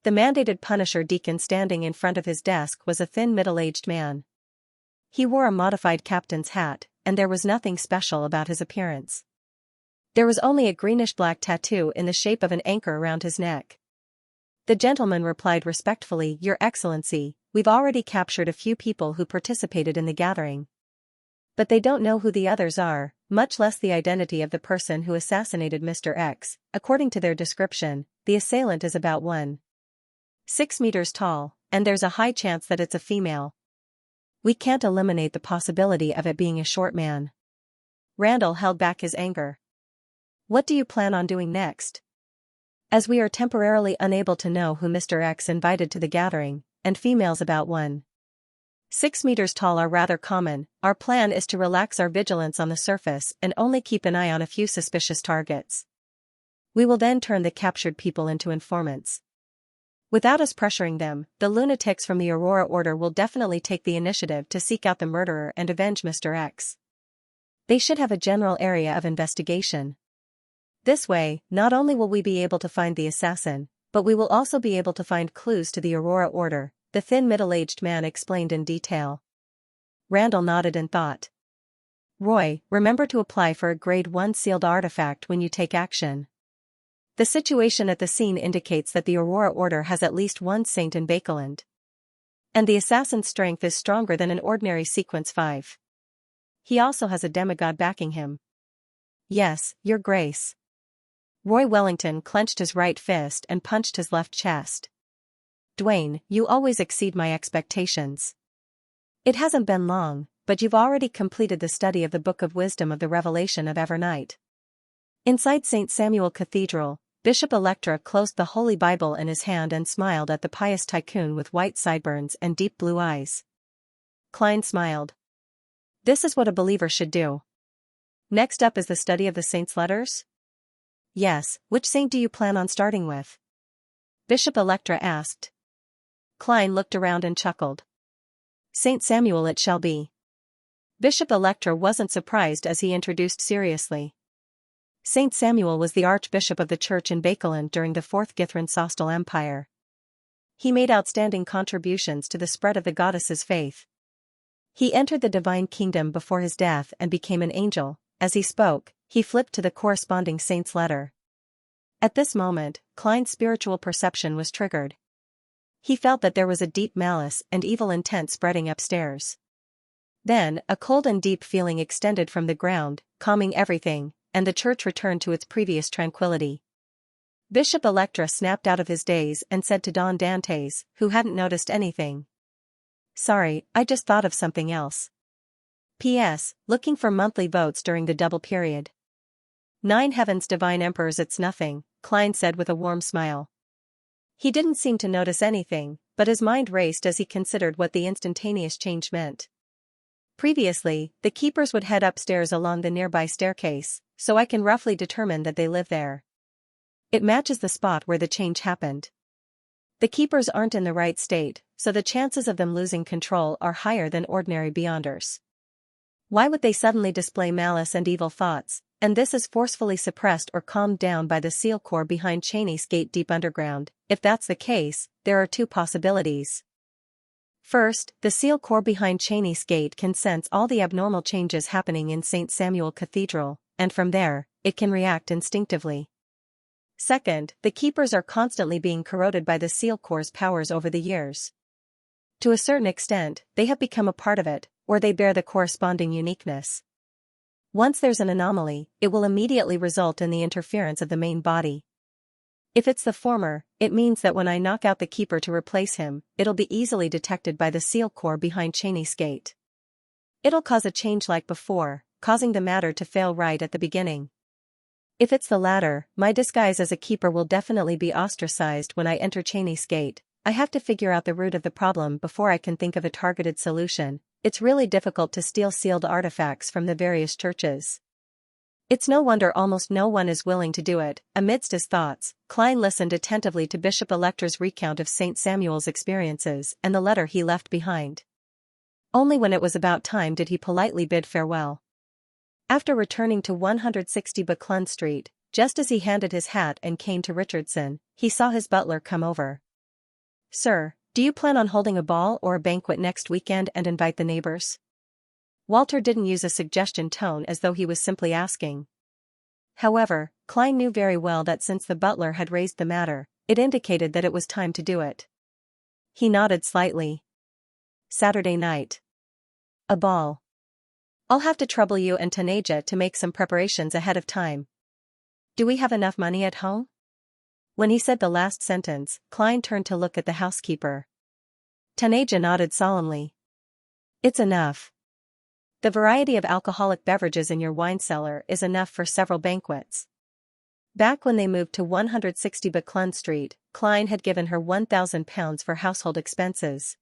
The mandated Punisher deacon standing in front of his desk was a thin middle-aged man. He wore a modified captain's hat, and there was nothing special about his appearance. There was only a greenish-black tattoo in the shape of an anchor around his neck. The gentleman replied respectfully, "Your Excellency, we've already captured a few people who participated in the gathering. But they don't know who the others are, much less the identity of the person who assassinated Mr. X. According to their description, the assailant is about 1.6 meters tall, and there's a high chance that it's a female. We can't eliminate the possibility of it being a short man." Randall held back his anger. "What do you plan on doing next? As we are temporarily unable to know who Mr. X invited to the gathering, and females about 1.6 meters tall are rather common, our plan is to relax our vigilance on the surface and only keep an eye on a few suspicious targets. We will then turn the captured people into informants. Without us pressuring them, the lunatics from the Aurora Order will definitely take the initiative to seek out the murderer and avenge Mr. X. They should have a general area of investigation. This way, not only will we be able to find the assassin, but we will also be able to find clues to the Aurora Order," the thin middle-aged man explained in detail. Randall nodded in thought. "Roy, remember to apply for a Grade 1 sealed artifact when you take action. The situation at the scene indicates that the Aurora Order has at least one saint in Bakeland. And the assassin's strength is stronger than an ordinary Sequence 5. He also has a demigod backing him." "Yes, Your Grace." Roy Wellington clenched his right fist and punched his left chest. "Dwayne, you always exceed my expectations. It hasn't been long, but you've already completed the study of the Book of Wisdom of the Revelation of Evernight." Inside St. Samuel Cathedral, Bishop Electra closed the Holy Bible in his hand and smiled at the pious tycoon with white sideburns and deep blue eyes. Klein smiled. "This is what a believer should do. Next up is the study of the saints' letters?" "Yes, which saint do you plan on starting with?" Bishop Electra asked. Klein looked around and chuckled. "Saint Samuel it shall be." Bishop Electra wasn't surprised as he introduced seriously. Saint Samuel was the Archbishop of the Church in Bakeland during the Fourth Githran-Sostal Empire. He made outstanding contributions to the spread of the goddess's faith. He entered the divine kingdom before his death and became an angel. As he spoke, he flipped to the corresponding saint's letter. At this moment, Klein's spiritual perception was triggered. He felt that there was a deep malice and evil intent spreading upstairs. Then, a cold and deep feeling extended from the ground, calming everything, and the church returned to its previous tranquility. Bishop Electra snapped out of his daze and said to Don Dantes, who hadn't noticed anything. "Sorry, I just thought of something else. P.S. Looking for monthly votes during the double period." "Nine heavens divine emperors, it's nothing," Klein said with a warm smile. He didn't seem to notice anything, but his mind raced as he considered what the instantaneous change meant. Previously, the keepers would head upstairs along the nearby staircase, so I can roughly determine that they live there. It matches the spot where the change happened. The keepers aren't in the right state, so the chances of them losing control are higher than ordinary beyonders. Why would they suddenly display malice and evil thoughts, and this is forcefully suppressed or calmed down by the seal core behind Cheney's gate deep underground? If that's the case, there are two possibilities. First, the seal core behind Cheney's gate can sense all the abnormal changes happening in St. Samuel Cathedral, and from there, it can react instinctively. Second, the keepers are constantly being corroded by the seal core's powers over the years. To a certain extent, they have become a part of it, or they bear the corresponding uniqueness. Once there's an anomaly, it will immediately result in the interference of the main body. If it's the former, it means that when I knock out the keeper to replace him, it'll be easily detected by the seal core behind Cheney's gate. It'll cause a change like before, causing the matter to fail right at the beginning. If it's the latter, my disguise as a keeper will definitely be ostracized when I enter Cheney's gate. I have to figure out the root of the problem before I can think of a targeted solution. It's really difficult to steal sealed artifacts from the various churches. It's no wonder almost no one is willing to do it. Amidst his thoughts, Klein listened attentively to Bishop Electra's recount of St. Samuel's experiences and the letter he left behind. Only when it was about time did he politely bid farewell. After returning to 160 Buckland Street, just as he handed his hat and cane to Richardson, he saw his butler come over. "Sir, do you plan on holding a ball or a banquet next weekend and invite the neighbors?" Walter didn't use a suggestion tone as though he was simply asking. However, Klein knew very well that since the butler had raised the matter, it indicated that it was time to do it. He nodded slightly. "Saturday night. A ball. I'll have to trouble you and Tanaja to make some preparations ahead of time. Do we have enough money at home?" When he said the last sentence, Klein turned to look at the housekeeper. Tanaja nodded solemnly. "It's enough. The variety of alcoholic beverages in your wine cellar is enough for several banquets." Back when they moved to 160 Buckland Street, Klein had given her £1,000 for household expenses.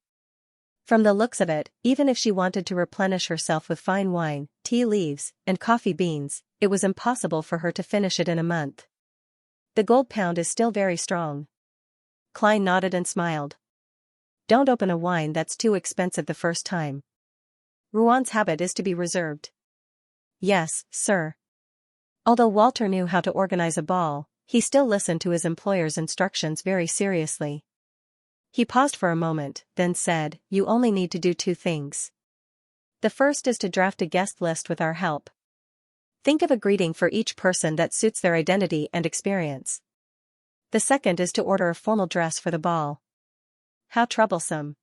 From the looks of it, even if she wanted to replenish herself with fine wine, tea leaves, and coffee beans, it was impossible for her to finish it in a month. "The gold pound is still very strong." Klein nodded and smiled. "Don't open a wine that's too expensive the first time. Ruan's habit is to be reserved." "Yes, sir." Although Walter knew how to organize a ball, he still listened to his employer's instructions very seriously. He paused for a moment, then said, "You only need to do 2 things. The first is to draft a guest list with our help. Think of a greeting for each person that suits their identity and experience. The second is to order a formal dress for the ball." "How troublesome.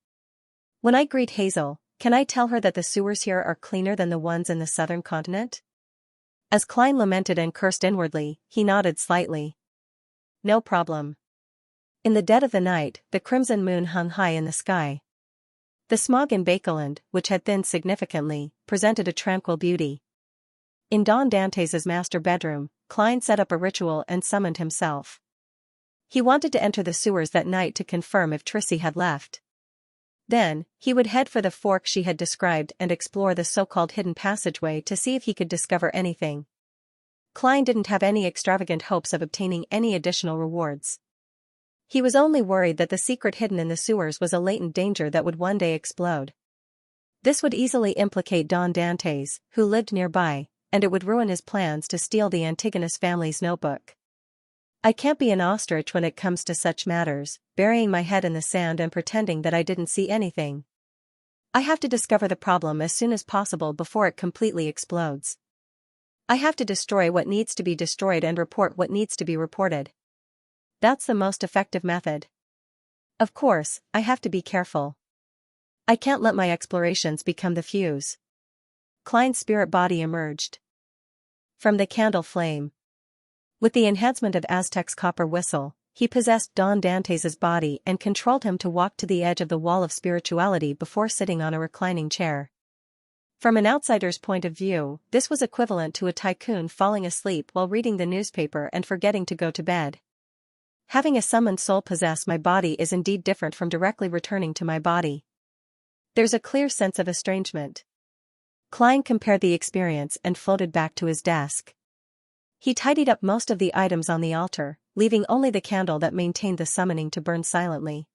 When I greet Hazel, can I tell her that the sewers here are cleaner than the ones in the southern continent?" As Klein lamented and cursed inwardly, he nodded slightly. "No problem." In the dead of the night, the crimson moon hung high in the sky. The smog in Bakeland, which had thinned significantly, presented a tranquil beauty. In Don Dantes' master bedroom, Klein set up a ritual and summoned himself. He wanted to enter the sewers that night to confirm if Trissy had left. Then, he would head for the fork she had described and explore the so-called hidden passageway to see if he could discover anything. Klein didn't have any extravagant hopes of obtaining any additional rewards. He was only worried that the secret hidden in the sewers was a latent danger that would one day explode. This would easily implicate Don Dantes, who lived nearby, and it would ruin his plans to steal the Antigonus family's notebook. "I can't be an ostrich when it comes to such matters, burying my head in the sand and pretending that I didn't see anything. I have to discover the problem as soon as possible before it completely explodes. I have to destroy what needs to be destroyed and report what needs to be reported. That's the most effective method. Of course, I have to be careful. I can't let my explorations become the fuse." Klein's spirit body emerged from the candle flame. With the enhancement of Aztec's copper whistle, he possessed Don Dantes' body and controlled him to walk to the edge of the wall of spirituality before sitting on a reclining chair. From an outsider's point of view, this was equivalent to a tycoon falling asleep while reading the newspaper and forgetting to go to bed. "Having a summoned soul possess my body is indeed different from directly returning to my body. There's a clear sense of estrangement." Klein compared the experience and floated back to his desk. He tidied up most of the items on the altar, leaving only the candle that maintained the summoning to burn silently.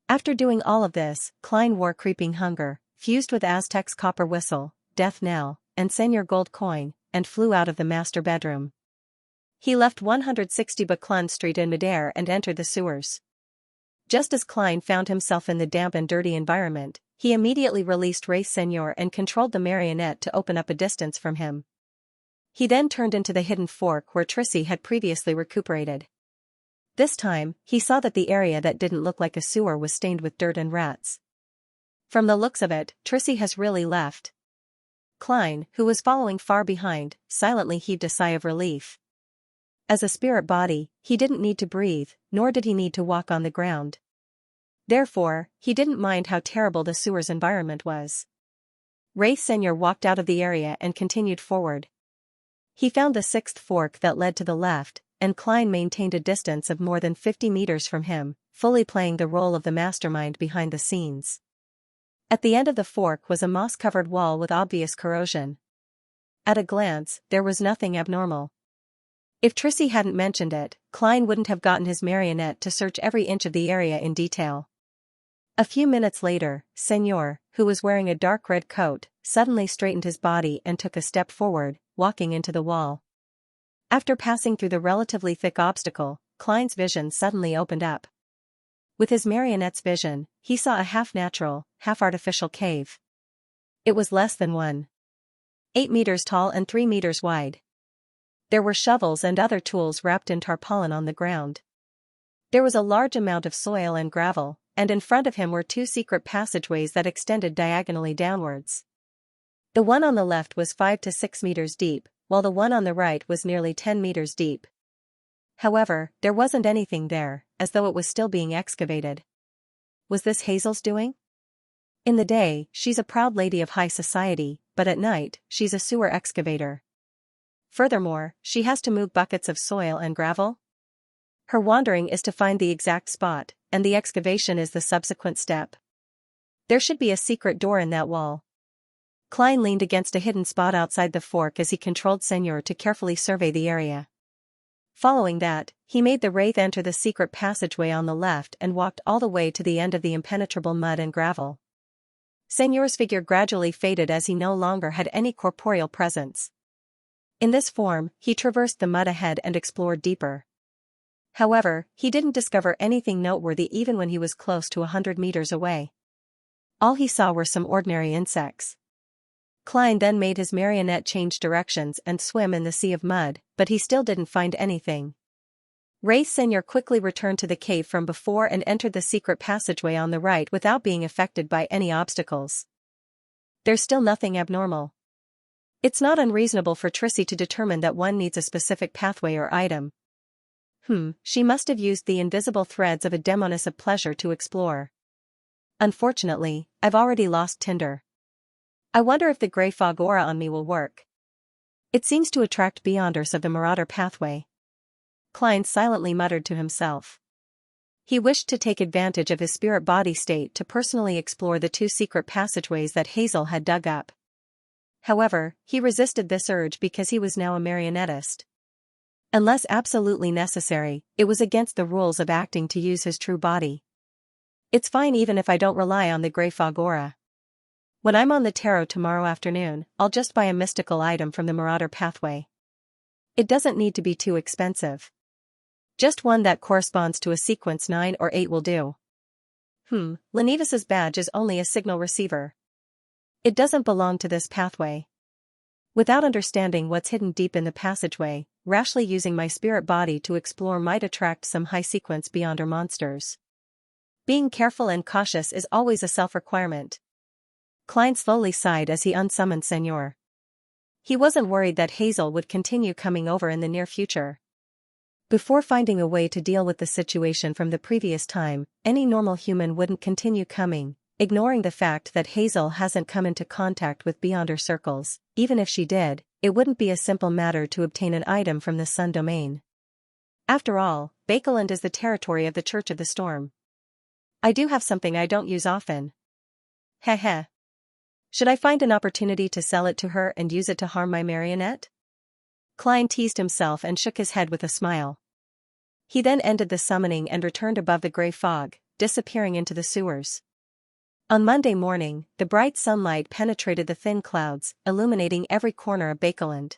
After doing all of this, Klein wore creeping hunger, fused with Aztec's copper whistle, death knell, and senior gold coin, and flew out of the master bedroom. He left 160 Buckland Street in midair and entered the sewers. Just as Klein found himself in the damp and dirty environment, he immediately released Ray Senor and controlled the marionette to open up a distance from him. He then turned into the hidden fork where Trissy had previously recuperated. This time, he saw that the area that didn't look like a sewer was stained with dirt and rats. "From the looks of it, Trissy has really left." Klein, who was following far behind, silently heaved a sigh of relief. As a spirit body, he didn't need to breathe, nor did he need to walk on the ground. Therefore, he didn't mind how terrible the sewer's environment was. Ray Senor walked out of the area and continued forward. He found the 6th fork that led to the left, and Klein maintained a distance of more than 50 meters from him, fully playing the role of the mastermind behind the scenes. At the end of the fork was a moss-covered wall with obvious corrosion. At a glance, there was nothing abnormal. If Trissy hadn't mentioned it, Klein wouldn't have gotten his marionette to search every inch of the area in detail. A few minutes later, Senor, who was wearing a dark red coat, suddenly straightened his body and took a step forward, walking into the wall. After passing through the relatively thick obstacle, Klein's vision suddenly opened up. With his marionette's vision, he saw a half-natural, half-artificial cave. It was less than 1.8 meters tall and 3 meters wide. There were shovels and other tools wrapped in tarpaulin on the ground. There was a large amount of soil and gravel, and in front of him were 2 secret passageways that extended diagonally downwards. The one on the left was 5 to 6 meters deep, while the one on the right was nearly 10 meters deep. However, there wasn't anything there, as though it was still being excavated. Was this Hazel's doing? In the day, she's a proud lady of high society, but at night, she's a sewer excavator. Furthermore, she has to move buckets of soil and gravel. Her wandering is to find the exact spot, and the excavation is the subsequent step. There should be a secret door in that wall. Klein leaned against a hidden spot outside the fork as he controlled Xianxia to carefully survey the area. Following that, he made the wraith enter the secret passageway on the left and walked all the way to the end of the impenetrable mud and gravel. Xianxia's figure gradually faded as he no longer had any corporeal presence. In this form, he traversed the mud ahead and explored deeper. However, he didn't discover anything noteworthy even when he was close to 100 meters away. All he saw were some ordinary insects. Klein then made his marionette change directions and swim in the sea of mud, but he still didn't find anything. Wraith Xianxia quickly returned to the cave from before and entered the secret passageway on the right without being affected by any obstacles. There's still nothing abnormal. It's not unreasonable for Trissy to determine that one needs a specific pathway or item. She must have used the invisible threads of a demoness of pleasure to explore. Unfortunately, I've already lost Tinder. I wonder if the grey fog aura on me will work. It seems to attract beyonders of the Marauder pathway. Klein silently muttered to himself. He wished to take advantage of his spirit body state to personally explore the 2 secret passageways that Hazel had dug up. However, he resisted this urge because he was now a marionettist. Unless absolutely necessary, it was against the rules of acting to use his true body. It's fine even if I don't rely on the grey fog aura. When I'm on the tarot tomorrow afternoon, I'll just buy a mystical item from the Marauder pathway. It doesn't need to be too expensive. Just one that corresponds to a sequence 9 or 8 will do. Lenivas's badge is only a signal receiver. It doesn't belong to this pathway. Without understanding what's hidden deep in the passageway, rashly using my spirit body to explore might attract some high sequence beyonder monsters. Being careful and cautious is always a self-requirement. Klein slowly sighed as he unsummoned Xianxia. He wasn't worried that Hazel would continue coming over in the near future. Before finding a way to deal with the situation from the previous time, any normal human wouldn't continue coming, ignoring the fact that Hazel hasn't come into contact with beyonder circles. Even if she did, it wouldn't be a simple matter to obtain an item from the Sun domain. After all, Bakeland is the territory of the Church of the Storm. I do have something I don't use often. Heh. Should I find an opportunity to sell it to her and use it to harm my marionette? Klein teased himself and shook his head with a smile. He then ended the summoning and returned above the grey fog, disappearing into the sewers. On Monday morning, the bright sunlight penetrated the thin clouds, illuminating every corner of Bakeland.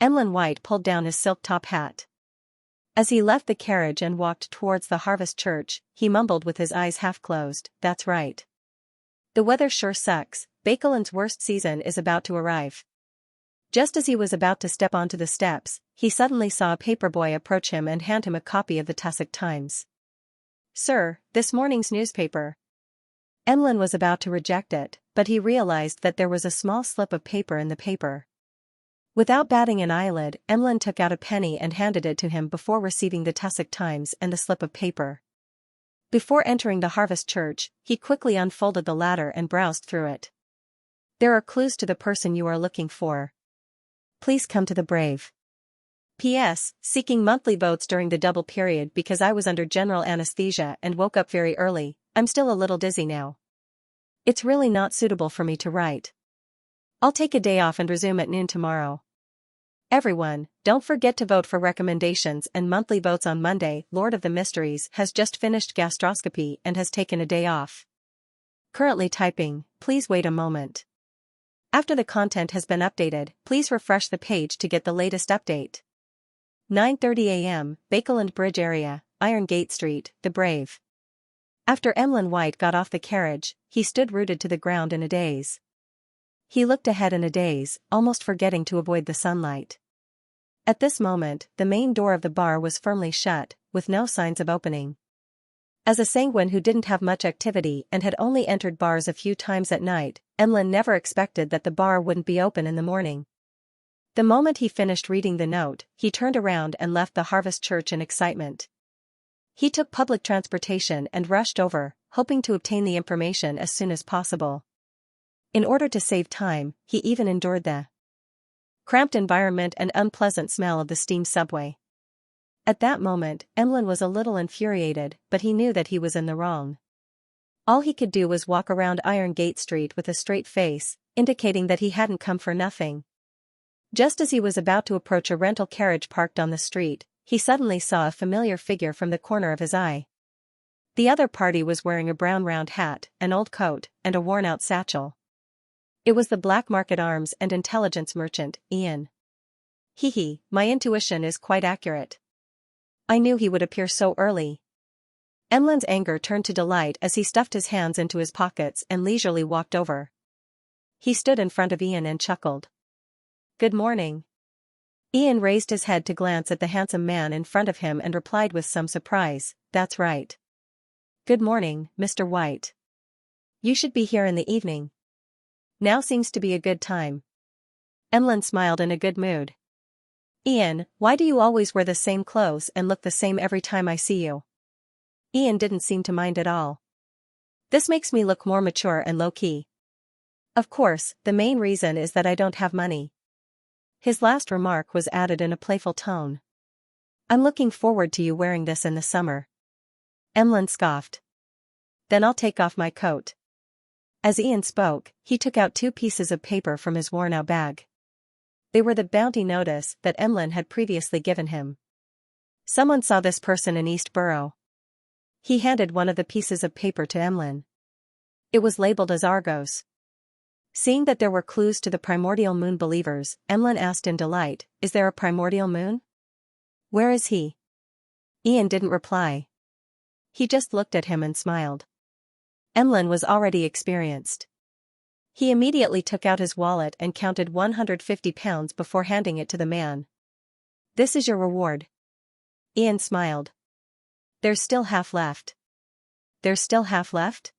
Emlyn White pulled down his silk top hat. As he left the carriage and walked towards the Harvest Church, he mumbled with his eyes half closed, "That's right. The weather sure sucks, Bakeland's worst season is about to arrive." Just as he was about to step onto the steps, he suddenly saw a paperboy approach him and hand him a copy of the Tussock Times. "Sir, this morning's newspaper." Emlyn was about to reject it, but he realized that there was a small slip of paper in the paper. Without batting an eyelid, Emlyn took out a penny and handed it to him before receiving the Tussock Times and the slip of paper. Before entering the Harvest Church, he quickly unfolded the latter and browsed through it. "There are clues to the person you are looking for. Please come to the Brave. P.S. Seeking monthly votes during the double period because I was under general anesthesia and woke up very early. I'm still a little dizzy now. It's really not suitable for me to write. I'll take a day off and resume at noon tomorrow. Everyone, don't forget to vote for recommendations and monthly votes on Monday. Lord of the Mysteries has just finished gastroscopy and has taken a day off. Currently typing, please wait a moment." After the content has been updated, please refresh the page to get the latest update. 9:30 a.m., Bakeland Bridge area, Iron Gate Street, The Brave. After Emlyn White got off the carriage, he stood rooted to the ground in a daze. He looked ahead in a daze, almost forgetting to avoid the sunlight. At this moment, the main door of the bar was firmly shut, with no signs of opening. As a sanguine who didn't have much activity and had only entered bars a few times at night, Emlyn never expected that the bar wouldn't be open in the morning. The moment he finished reading the note, he turned around and left the Harvest Church in excitement. He took public transportation and rushed over, hoping to obtain the information as soon as possible. In order to save time, he even endured the cramped environment and unpleasant smell of the steam subway. At that moment, Emlyn was a little infuriated, but he knew that he was in the wrong. All he could do was walk around Iron Gate Street with a straight face, indicating that he hadn't come for nothing. Just as he was about to approach a rental carriage parked on the street, he suddenly saw a familiar figure from the corner of his eye. The other party was wearing a brown round hat, an old coat, and a worn-out satchel. It was the black market arms and intelligence merchant, Ian. Hee, my intuition is quite accurate. I knew he would appear so early. Emlyn's anger turned to delight as he stuffed his hands into his pockets and leisurely walked over. He stood in front of Ian and chuckled. Good morning. Ian raised his head to glance at the handsome man in front of him and replied with some surprise, That's right. Good morning, Mr. White. You should be here in the evening. Now seems to be a good time. Emlyn smiled in a good mood. Ian, why do you always wear the same clothes and look the same every time I see you? Ian didn't seem to mind at all. This makes me look more mature and low-key. Of course, the main reason is that I don't have money. His last remark was added in a playful tone. I'm looking forward to you wearing this in the summer. Emlyn scoffed. Then I'll take off my coat. As Ian spoke, he took out 2 pieces of paper from his worn-out bag. They were the bounty notice that Emlyn had previously given him. Someone saw this person in East Borough. He handed one of the pieces of paper to Emlyn. It was labeled as Argos. Seeing that there were clues to the primordial moon believers, Emlyn asked in delight, Is there a primordial moon? Where is he? Ian didn't reply. He just looked at him and smiled. Emlyn was already experienced. He immediately took out his wallet and counted £150 before handing it to the man. This is your reward. Ian smiled. There's still half left. There's still half left?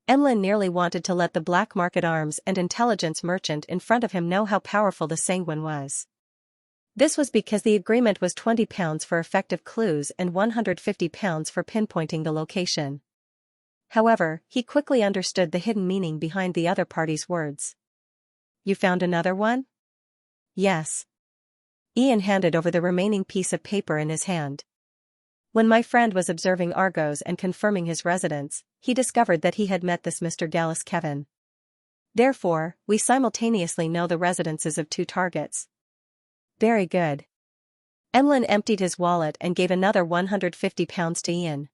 Emlyn nearly wanted to let the black market arms and intelligence merchant in front of him know how powerful the sanguine was. This was because the agreement was £20 for effective clues and £150 for pinpointing the location. However, he quickly understood the hidden meaning behind the other party's words. You found another one? Yes. Ian handed over the remaining piece of paper in his hand. When my friend was observing Argos and confirming his residence, he discovered that he had met this Mr. Gallus Kevin. Therefore, we simultaneously know the residences of 2 targets. Very good. Emlyn emptied his wallet and gave another £150 to Ian.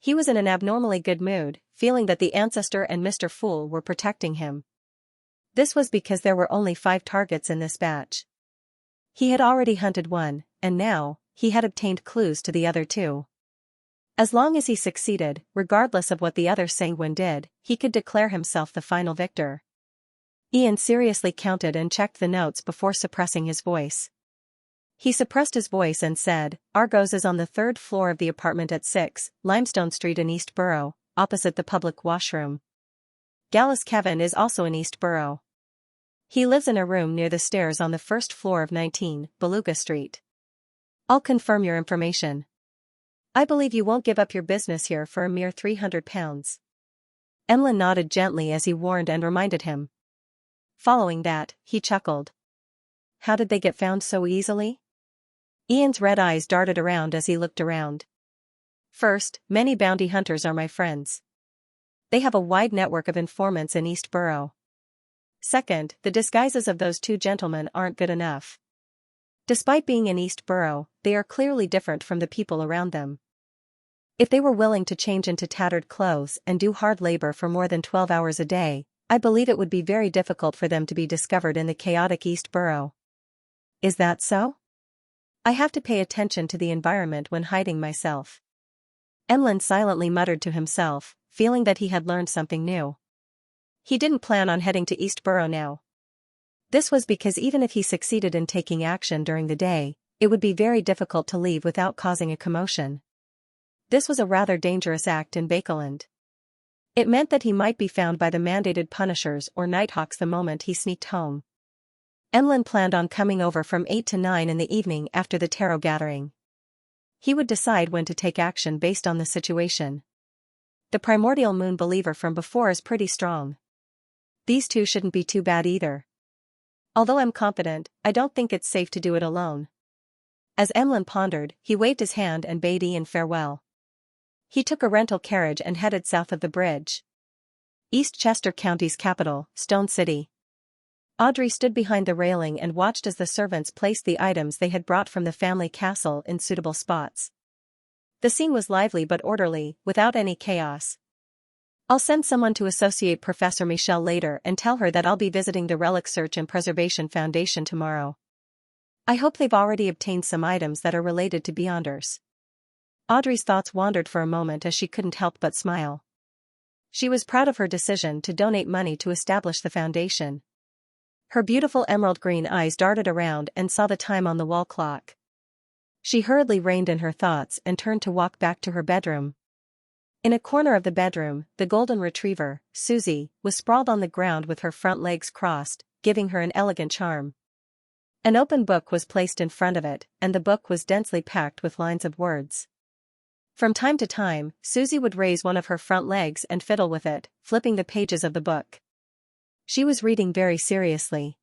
He was in an abnormally good mood, feeling that the ancestor and Mr. Fool were protecting him. This was because there were only 5 targets in this batch. He had already hunted one, and now, he had obtained clues to the other 2. As long as he succeeded, regardless of what the other sanguine did, he could declare himself the final victor. Ian seriously counted and checked the notes before suppressing his voice. He suppressed his voice and said, Argos is on the 3rd floor of the apartment at 6, Limestone Street in East Borough, opposite the public washroom. Gallus Kevin is also in East Borough. He lives in a room near the stairs on the 1st floor of 19, Beluga Street. I'll confirm your information. I believe you won't give up your business here for a mere £300. Emlyn nodded gently as he warned and reminded him. Following that, he chuckled. How did they get found so easily? Ian's red eyes darted around as he looked around. First, many bounty hunters are my friends. They have a wide network of informants in East Borough. Second, the disguises of those 2 gentlemen aren't good enough. Despite being in East Borough, they are clearly different from the people around them. If they were willing to change into tattered clothes and do hard labor for more than 12 hours a day, I believe it would be very difficult for them to be discovered in the chaotic East Borough. Is that so? I have to pay attention to the environment when hiding myself. Emlyn silently muttered to himself, feeling that he had learned something new. He didn't plan on heading to Eastborough now. This was because even if he succeeded in taking action during the day, it would be very difficult to leave without causing a commotion. This was a rather dangerous act in Bakeland. It meant that he might be found by the mandated punishers or nighthawks the moment he sneaked home. Emlyn planned on coming over from 8 to 9 in the evening after the tarot gathering. He would decide when to take action based on the situation. The primordial moon believer from before is pretty strong. These two shouldn't be too bad either. Although I'm confident, I don't think it's safe to do it alone. As Emlyn pondered, he waved his hand and bade Ian farewell. He took a rental carriage and headed south of the bridge. East Chester County's capital, Stone City. Audrey stood behind the railing and watched as the servants placed the items they had brought from the family castle in suitable spots. The scene was lively but orderly, without any chaos. I'll send someone to associate Professor Michelle later and tell her that I'll be visiting the Relic Search and Preservation Foundation tomorrow. I hope they've already obtained some items that are related to Beyonders. Audrey's thoughts wandered for a moment as she couldn't help but smile. She was proud of her decision to donate money to establish the foundation. Her beautiful emerald green eyes darted around and saw the time on the wall clock. She hurriedly reined in her thoughts and turned to walk back to her bedroom. In a corner of the bedroom, the golden retriever, Susie, was sprawled on the ground with her front legs crossed, giving her an elegant charm. An open book was placed in front of it, and the book was densely packed with lines of words. From time to time, Susie would raise one of her front legs and fiddle with it, flipping the pages of the book. She was reading very seriously.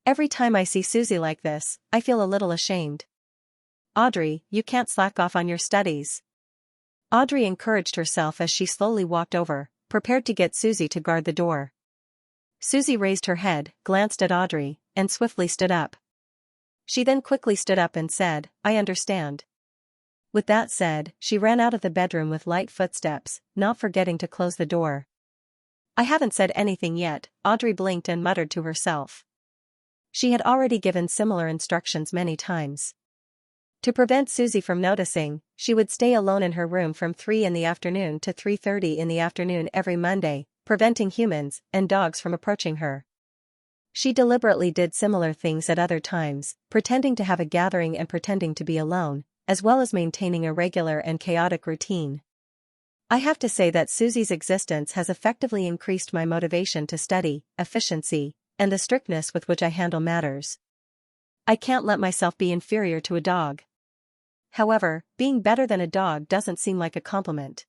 Every time I see Susie like this, I feel a little ashamed. Audrey, you can't slack off on your studies. Audrey encouraged herself as she slowly walked over, prepared to get Susie to guard the door. Susie raised her head, glanced at Audrey, and swiftly stood up. She then quickly stood up and said, "I understand." With that said, she ran out of the bedroom with light footsteps, not forgetting to close the door. "I haven't said anything yet," Audrey blinked and muttered to herself. She had already given similar instructions many times. To prevent Susie from noticing, she would stay alone in her room from 3 in the afternoon to 3:30 in the afternoon every Monday, preventing humans and dogs from approaching her. She deliberately did similar things at other times, pretending to have a gathering and pretending to be alone, as well as maintaining a regular and chaotic routine. I have to say that Susie's existence has effectively increased my motivation to study, efficiency, and the strictness with which I handle matters. I can't let myself be inferior to a dog. However, being better than a dog doesn't seem like a compliment.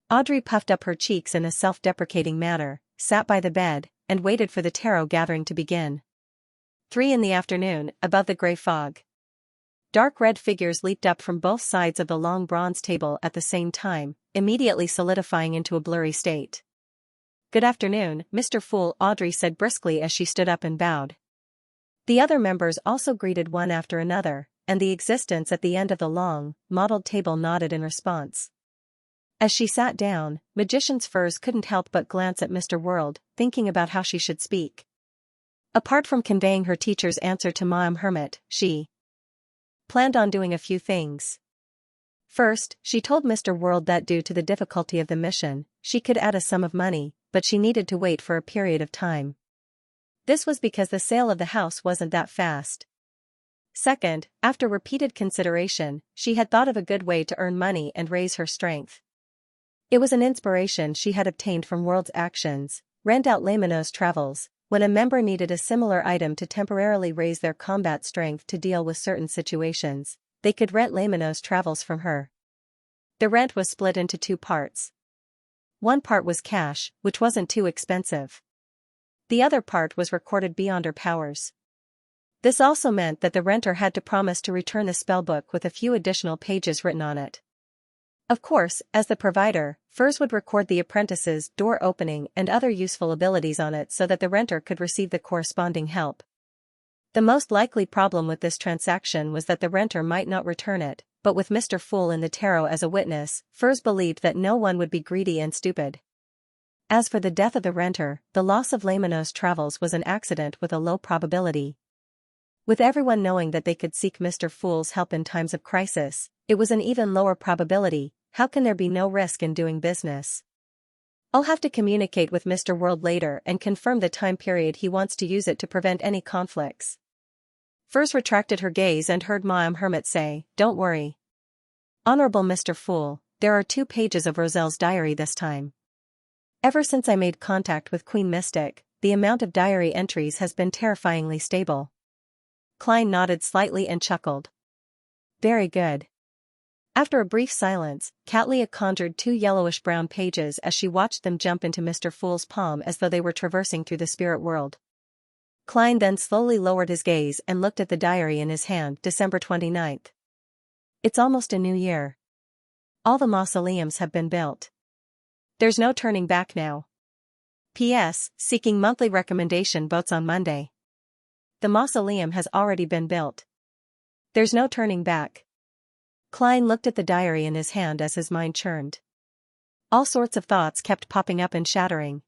Audrey puffed up her cheeks in a self-deprecating manner, sat by the bed, and waited for the tarot gathering to begin. 3 in the afternoon, above the gray fog. Dark red figures leaped up from both sides of the long bronze table at the same time, immediately solidifying into a blurry state. "Good afternoon, Mr. Fool," Audrey said briskly as she stood up and bowed. The other members also greeted one after another, and the existence at the end of the long, mottled table nodded in response. As she sat down, Magician's Furs couldn't help but glance at Mr. World, thinking about how she should speak. Apart from conveying her teacher's answer to Ma'am Hermit, she planned on doing a few things. First, she told Mr. World that due to the difficulty of the mission, she could add a sum of money, but she needed to wait for a period of time. This was because the sale of the house wasn't that fast. Second, after repeated consideration, she had thought of a good way to earn money and raise her strength. It was an inspiration she had obtained from World's actions, rent out Lemano's travels. When a member needed a similar item to temporarily raise their combat strength to deal with certain situations, they could rent Lemano's travels from her. The rent was split into 2 parts. One part was cash, which wasn't too expensive. The other part was recorded beyond her powers. This also meant that the renter had to promise to return the spellbook with a few additional pages written on it. Of course, as the provider, Furs would record the apprentice's door opening and other useful abilities on it so that the renter could receive the corresponding help. The most likely problem with this transaction was that the renter might not return it, but with Mr. Fool in the tarot as a witness, Furs believed that no one would be greedy and stupid. As for the death of the renter, the loss of Lemano's travels was an accident with a low probability. With everyone knowing that they could seek Mr. Fool's help in times of crisis, it was an even lower probability, how can there be no risk in doing business? I'll have to communicate with Mr. World later and confirm the time period he wants to use it to prevent any conflicts. Furs retracted her gaze and heard Ma'am Hermit say, "Don't worry. Honorable Mr. Fool, there are 2 pages of Roselle's diary this time. Ever since I made contact with Queen Mystic, the amount of diary entries has been terrifyingly stable." Klein nodded slightly and chuckled. Very good. After a brief silence, Catleya conjured 2 yellowish-brown pages as she watched them jump into Mr. Fool's palm as though they were traversing through the spirit world. Klein then slowly lowered his gaze and looked at the diary in his hand. December 29th. It's almost a new year. All the mausoleums have been built. There's no turning back now. P.S. Seeking monthly recommendation votes on Monday. The mausoleum has already been built. There's no turning back. Klein looked at the diary in his hand as his mind churned. All sorts of thoughts kept popping up and shattering.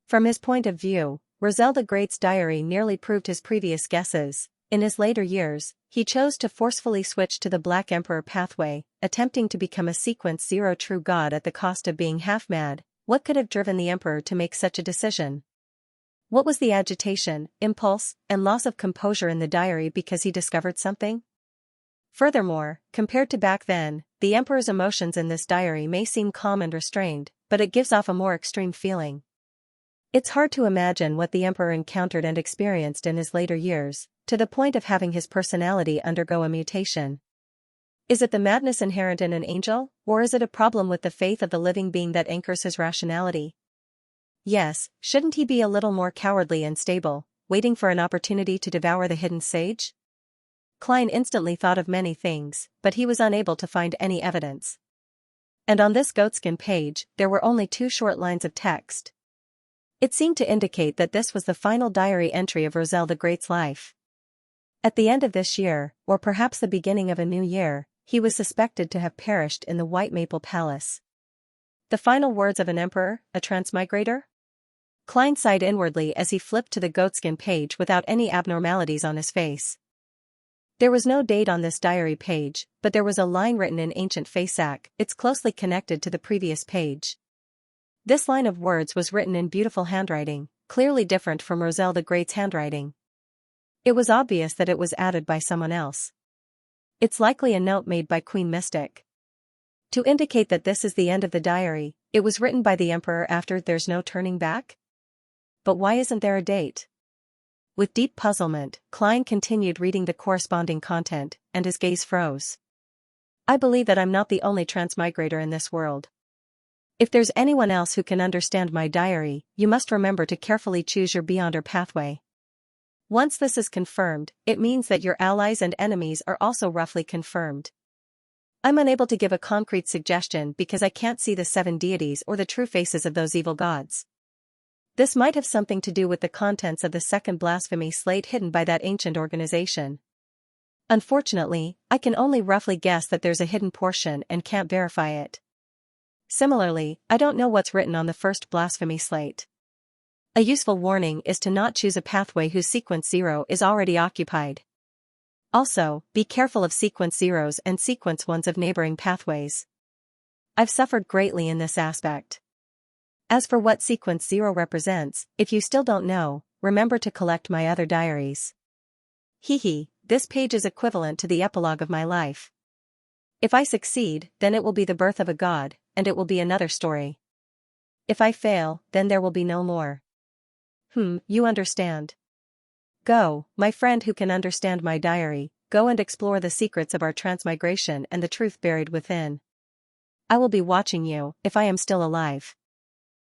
From his point of view, Roselle the Great's diary nearly proved his previous guesses. In his later years, he chose to forcefully switch to the Black Emperor pathway, attempting to become a Sequence Zero true god at the cost of being half mad. What could have driven the Emperor to make such a decision? What was the agitation, impulse, and loss of composure in the diary because he discovered something? Furthermore, compared to back then, the Emperor's emotions in this diary may seem calm and restrained, but it gives off a more extreme feeling. It's hard to imagine what the Emperor encountered and experienced in his later years, to the point of having his personality undergo a mutation. Is it the madness inherent in an angel, or is it a problem with the faith of the living being that anchors his rationality? Yes, shouldn't he be a little more cowardly and stable, waiting for an opportunity to devour the hidden sage? Klein instantly thought of many things, but he was unable to find any evidence. And on this goatskin page, there were only 2 short lines of text. It seemed to indicate that this was the final diary entry of Roselle the Great's life. At the end of this year, or perhaps the beginning of a new year, he was suspected to have perished in the White Maple Palace. The final words of an emperor, a transmigrator? Klein sighed inwardly as he flipped to the goatskin page without any abnormalities on his face. There was no date on this diary page, but there was a line written in ancient Fasak. It's closely connected to the previous page. This line of words was written in beautiful handwriting, clearly different from Roselle the Great's handwriting. It was obvious that it was added by someone else. It's likely a note made by Queen Mystic. To indicate that this is the end of the diary, it was written by the Emperor after "There's no turning back." But why isn't there a date? With deep puzzlement, Klein continued reading the corresponding content, and his gaze froze. I believe that I'm not the only transmigrator in this world. If there's anyone else who can understand my diary, you must remember to carefully choose your beyonder pathway. Once this is confirmed, it means that your allies and enemies are also roughly confirmed. I'm unable to give a concrete suggestion because I can't see the 7 deities or the true faces of those evil gods. This might have something to do with the contents of the second blasphemy slate hidden by that ancient organization. Unfortunately, I can only roughly guess that there's a hidden portion and can't verify it. Similarly, I don't know what's written on the first blasphemy slate. A useful warning is to not choose a pathway whose sequence 0 is already occupied. Also, be careful of sequence 0s and sequence 1s of neighboring pathways. I've suffered greatly in this aspect. As for what sequence 0 represents, if you still don't know, remember to collect my other diaries. This page is equivalent to the epilogue of my life. If I succeed, then it will be the birth of a god, and it will be another story. If I fail, then there will be no more. You understand. Go, my friend who can understand my diary, go and explore the secrets of our transmigration and the truth buried within. I will be watching you, if I am still alive.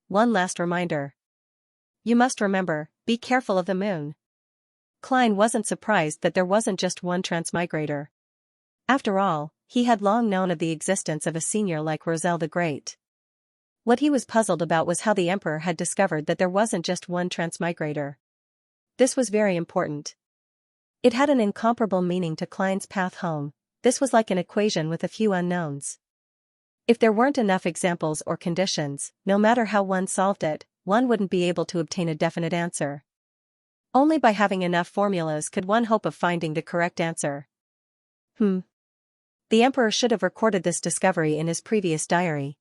One last reminder. You must remember, be careful of the moon. Klein wasn't surprised that there wasn't just one transmigrator. After all, he had long known of the existence of a senior like Roselle the Great. What he was puzzled about was how the Emperor had discovered that there wasn't just one transmigrator. This was very important. It had an incomparable meaning to Klein's path home. This was like an equation with a few unknowns. If there weren't enough examples or conditions, no matter how one solved it, one wouldn't be able to obtain a definite answer. Only by having enough formulas could one hope of finding the correct answer. The The emperor should have recorded this discovery in his previous diary.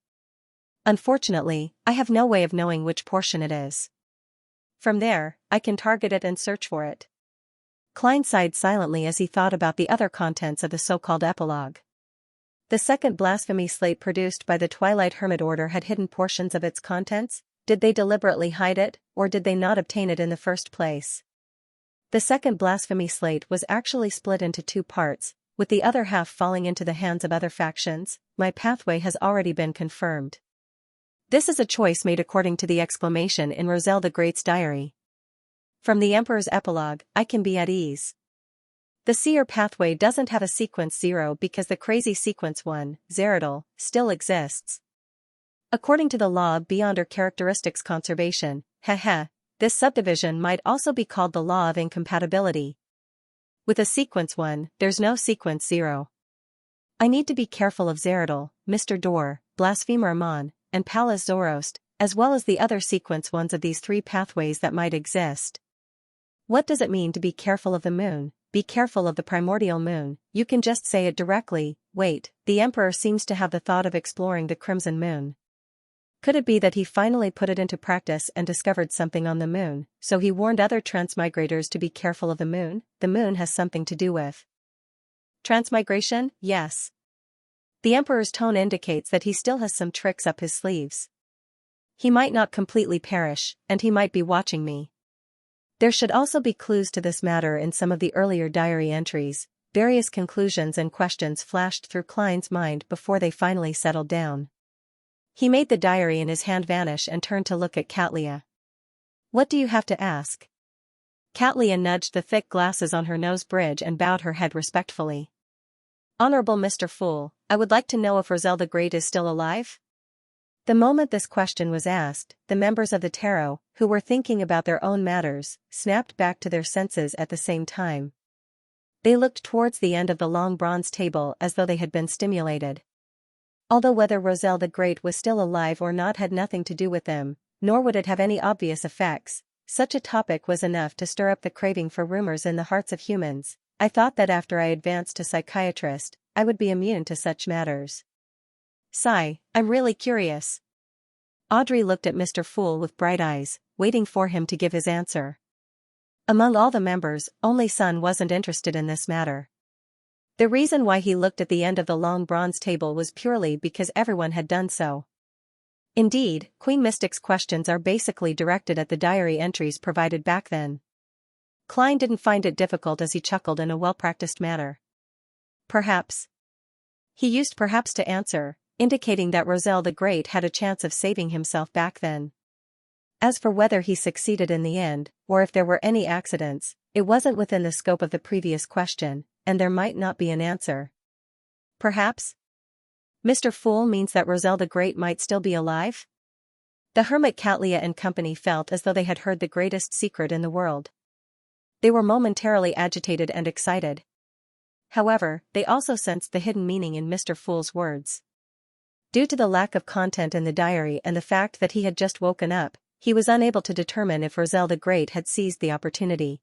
Unfortunately, I have no way of knowing which portion it is. From there, I can target it and search for it. Klein sighed silently as he thought about the other contents of the so-called epilogue. The second blasphemy slate produced by the Twilight Hermit Order had hidden portions of its contents. Did they deliberately hide it, or did they not obtain it in the first place? The second blasphemy slate was actually split into two parts, with the other half falling into the hands of other factions. My pathway has already been confirmed. This is a choice made according to the exclamation in Roselle the Great's diary. From the Emperor's epilogue, I can be at ease. The seer pathway doesn't have a sequence 0 because the crazy sequence 1, Zeridal, still exists. According to the law of beyond or characteristics conservation, this subdivision might also be called the law of incompatibility. With a sequence 1, there's no sequence 0. I need to be careful of Zeridal, Mr. Dor, Blasphemer Amon, and Pallas Zoroast, as well as the other sequence 1s of these three pathways that might exist. What does it mean to be careful of the moon? Be careful of the primordial moon. You can just say it directly. Wait, the Emperor seems to have the thought of exploring the crimson moon. Could it be that he finally put it into practice and discovered something on the moon, so he warned other transmigrators to be careful of the moon? The moon has something to do with transmigration, yes. The Emperor's tone indicates that he still has some tricks up his sleeves. He might not completely perish, and he might be watching me. There should also be clues to this matter in some of the earlier diary entries. Various conclusions and questions flashed through Klein's mind before they finally settled down. He made the diary in his hand vanish and turned to look at Katlia. What do you have to ask? Katlia nudged the thick glasses on her nose bridge and bowed her head respectfully. Honorable Mr. Fool, I would like to know if Roselle the Great is still alive? The moment this question was asked, the members of the tarot, who were thinking about their own matters, snapped back to their senses at the same time. They looked towards the end of the long bronze table as though they had been stimulated. Although whether Roselle the Great was still alive or not had nothing to do with them, nor would it have any obvious effects, such a topic was enough to stir up the craving for rumors in the hearts of humans. I thought that after I advanced to psychiatrist, I would be immune to such matters. Sigh, I'm really curious. Audrey looked at Mr. Fool with bright eyes, waiting for him to give his answer. Among all the members, only Sun wasn't interested in this matter. The reason why he looked at the end of the long bronze table was purely because everyone had done so. Indeed, Queen Mystic's questions are basically directed at the diary entries provided back then. Klein didn't find it difficult as he chuckled in a well-practiced manner. Perhaps. He used perhaps to answer, indicating that Roselle the Great had a chance of saving himself back then. As for whether he succeeded in the end, or if there were any accidents, it wasn't within the scope of the previous question, and there might not be an answer. Perhaps? Mr. Fool means that Roselle the Great might still be alive? The hermit Katlia and company felt as though they had heard the greatest secret in the world. They were momentarily agitated and excited. However, they also sensed the hidden meaning in Mr. Fool's words. Due to the lack of content in the diary and the fact that he had just woken up, he was unable to determine if Roselle the Great had seized the opportunity.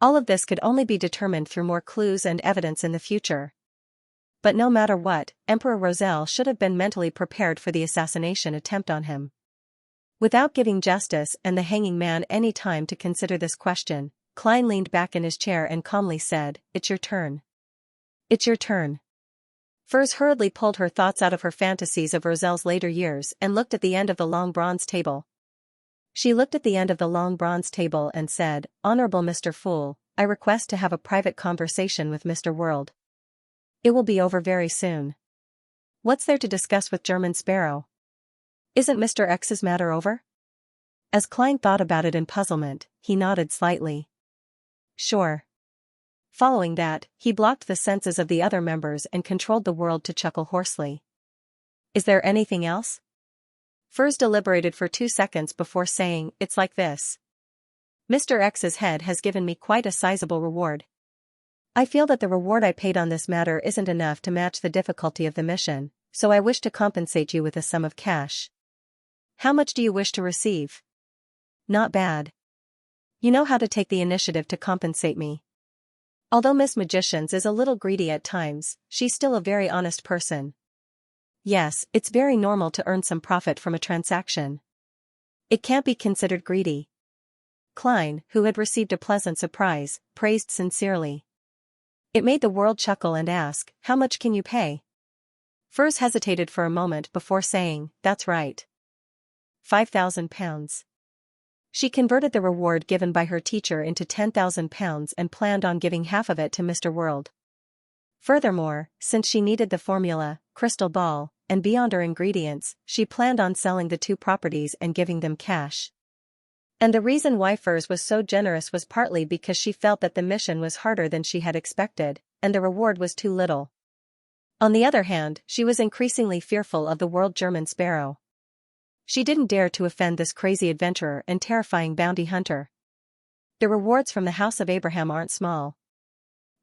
All of this could only be determined through more clues and evidence in the future. But no matter what, Emperor Roselle should have been mentally prepared for the assassination attempt on him. Without giving Justice and the hanging man any time to consider this question, Klein leaned back in his chair and calmly said, "It's your turn. It's your turn." Furs hurriedly pulled her thoughts out of her fantasies of Roselle's later years and looked at the end of the long bronze table. She looked at the end of the long bronze table and said, "Honorable Mr. Fool, I request to have a private conversation with Mr. World. It will be over very soon." What's there to discuss with German Sparrow? Isn't Mr. X's matter over? As Klein thought about it in puzzlement, he nodded slightly. Sure. Following that, he blocked the senses of the other members and controlled the world to chuckle hoarsely. Is there anything else? Furs deliberated for 2 seconds before saying, "It's like this. Mr. X's head has given me quite a sizable reward. I feel that the reward I paid on this matter isn't enough to match the difficulty of the mission, so I wish to compensate you with a sum of cash. How much do you wish to receive?" Not bad. You know how to take the initiative to compensate me. Although Miss Magicians is a little greedy at times, she's still a very honest person. Yes, it's very normal to earn some profit from a transaction. It can't be considered greedy. Klein, who had received a pleasant surprise, praised sincerely. It made the world chuckle and ask, "How much can you pay?" Furs hesitated for a moment before saying, "That's right. £5,000. She converted the reward given by her teacher into £10,000 and planned on giving half of it to Mr. World. Furthermore, since she needed the formula, crystal ball, and beyond her ingredients, she planned on selling the two properties and giving them cash. And the reason why Furs was so generous was partly because she felt that the mission was harder than she had expected, and the reward was too little. On the other hand, she was increasingly fearful of the World German Sparrow. She didn't dare to offend this crazy adventurer and terrifying bounty hunter. The rewards from the House of Abraham aren't small.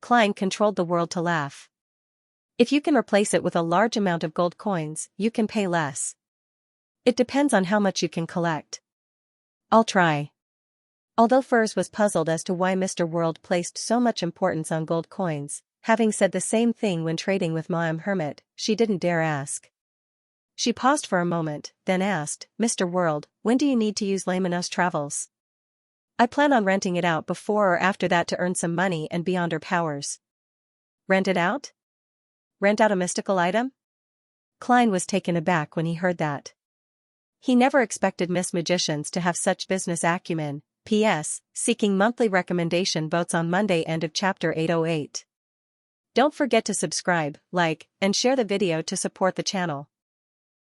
Klein controlled the world to laugh. If you can replace it with a large amount of gold coins, you can pay less. It depends on how much you can collect. I'll try. Although Furs was puzzled as to why Mr. World placed so much importance on gold coins, having said the same thing when trading with Maam Hermit, she didn't dare ask. She paused for a moment, then asked, "Mr. World, when do you need to use Laymanus Travels? I plan on renting it out before or after that to earn some money and beyond her powers." Rent it out? Rent out a mystical item? Klein was taken aback when he heard that. He never expected Miss Magicians to have such business acumen. P.S. Seeking monthly recommendation votes on Monday. End of chapter 808. Don't forget to subscribe, like, and share the video to support the channel.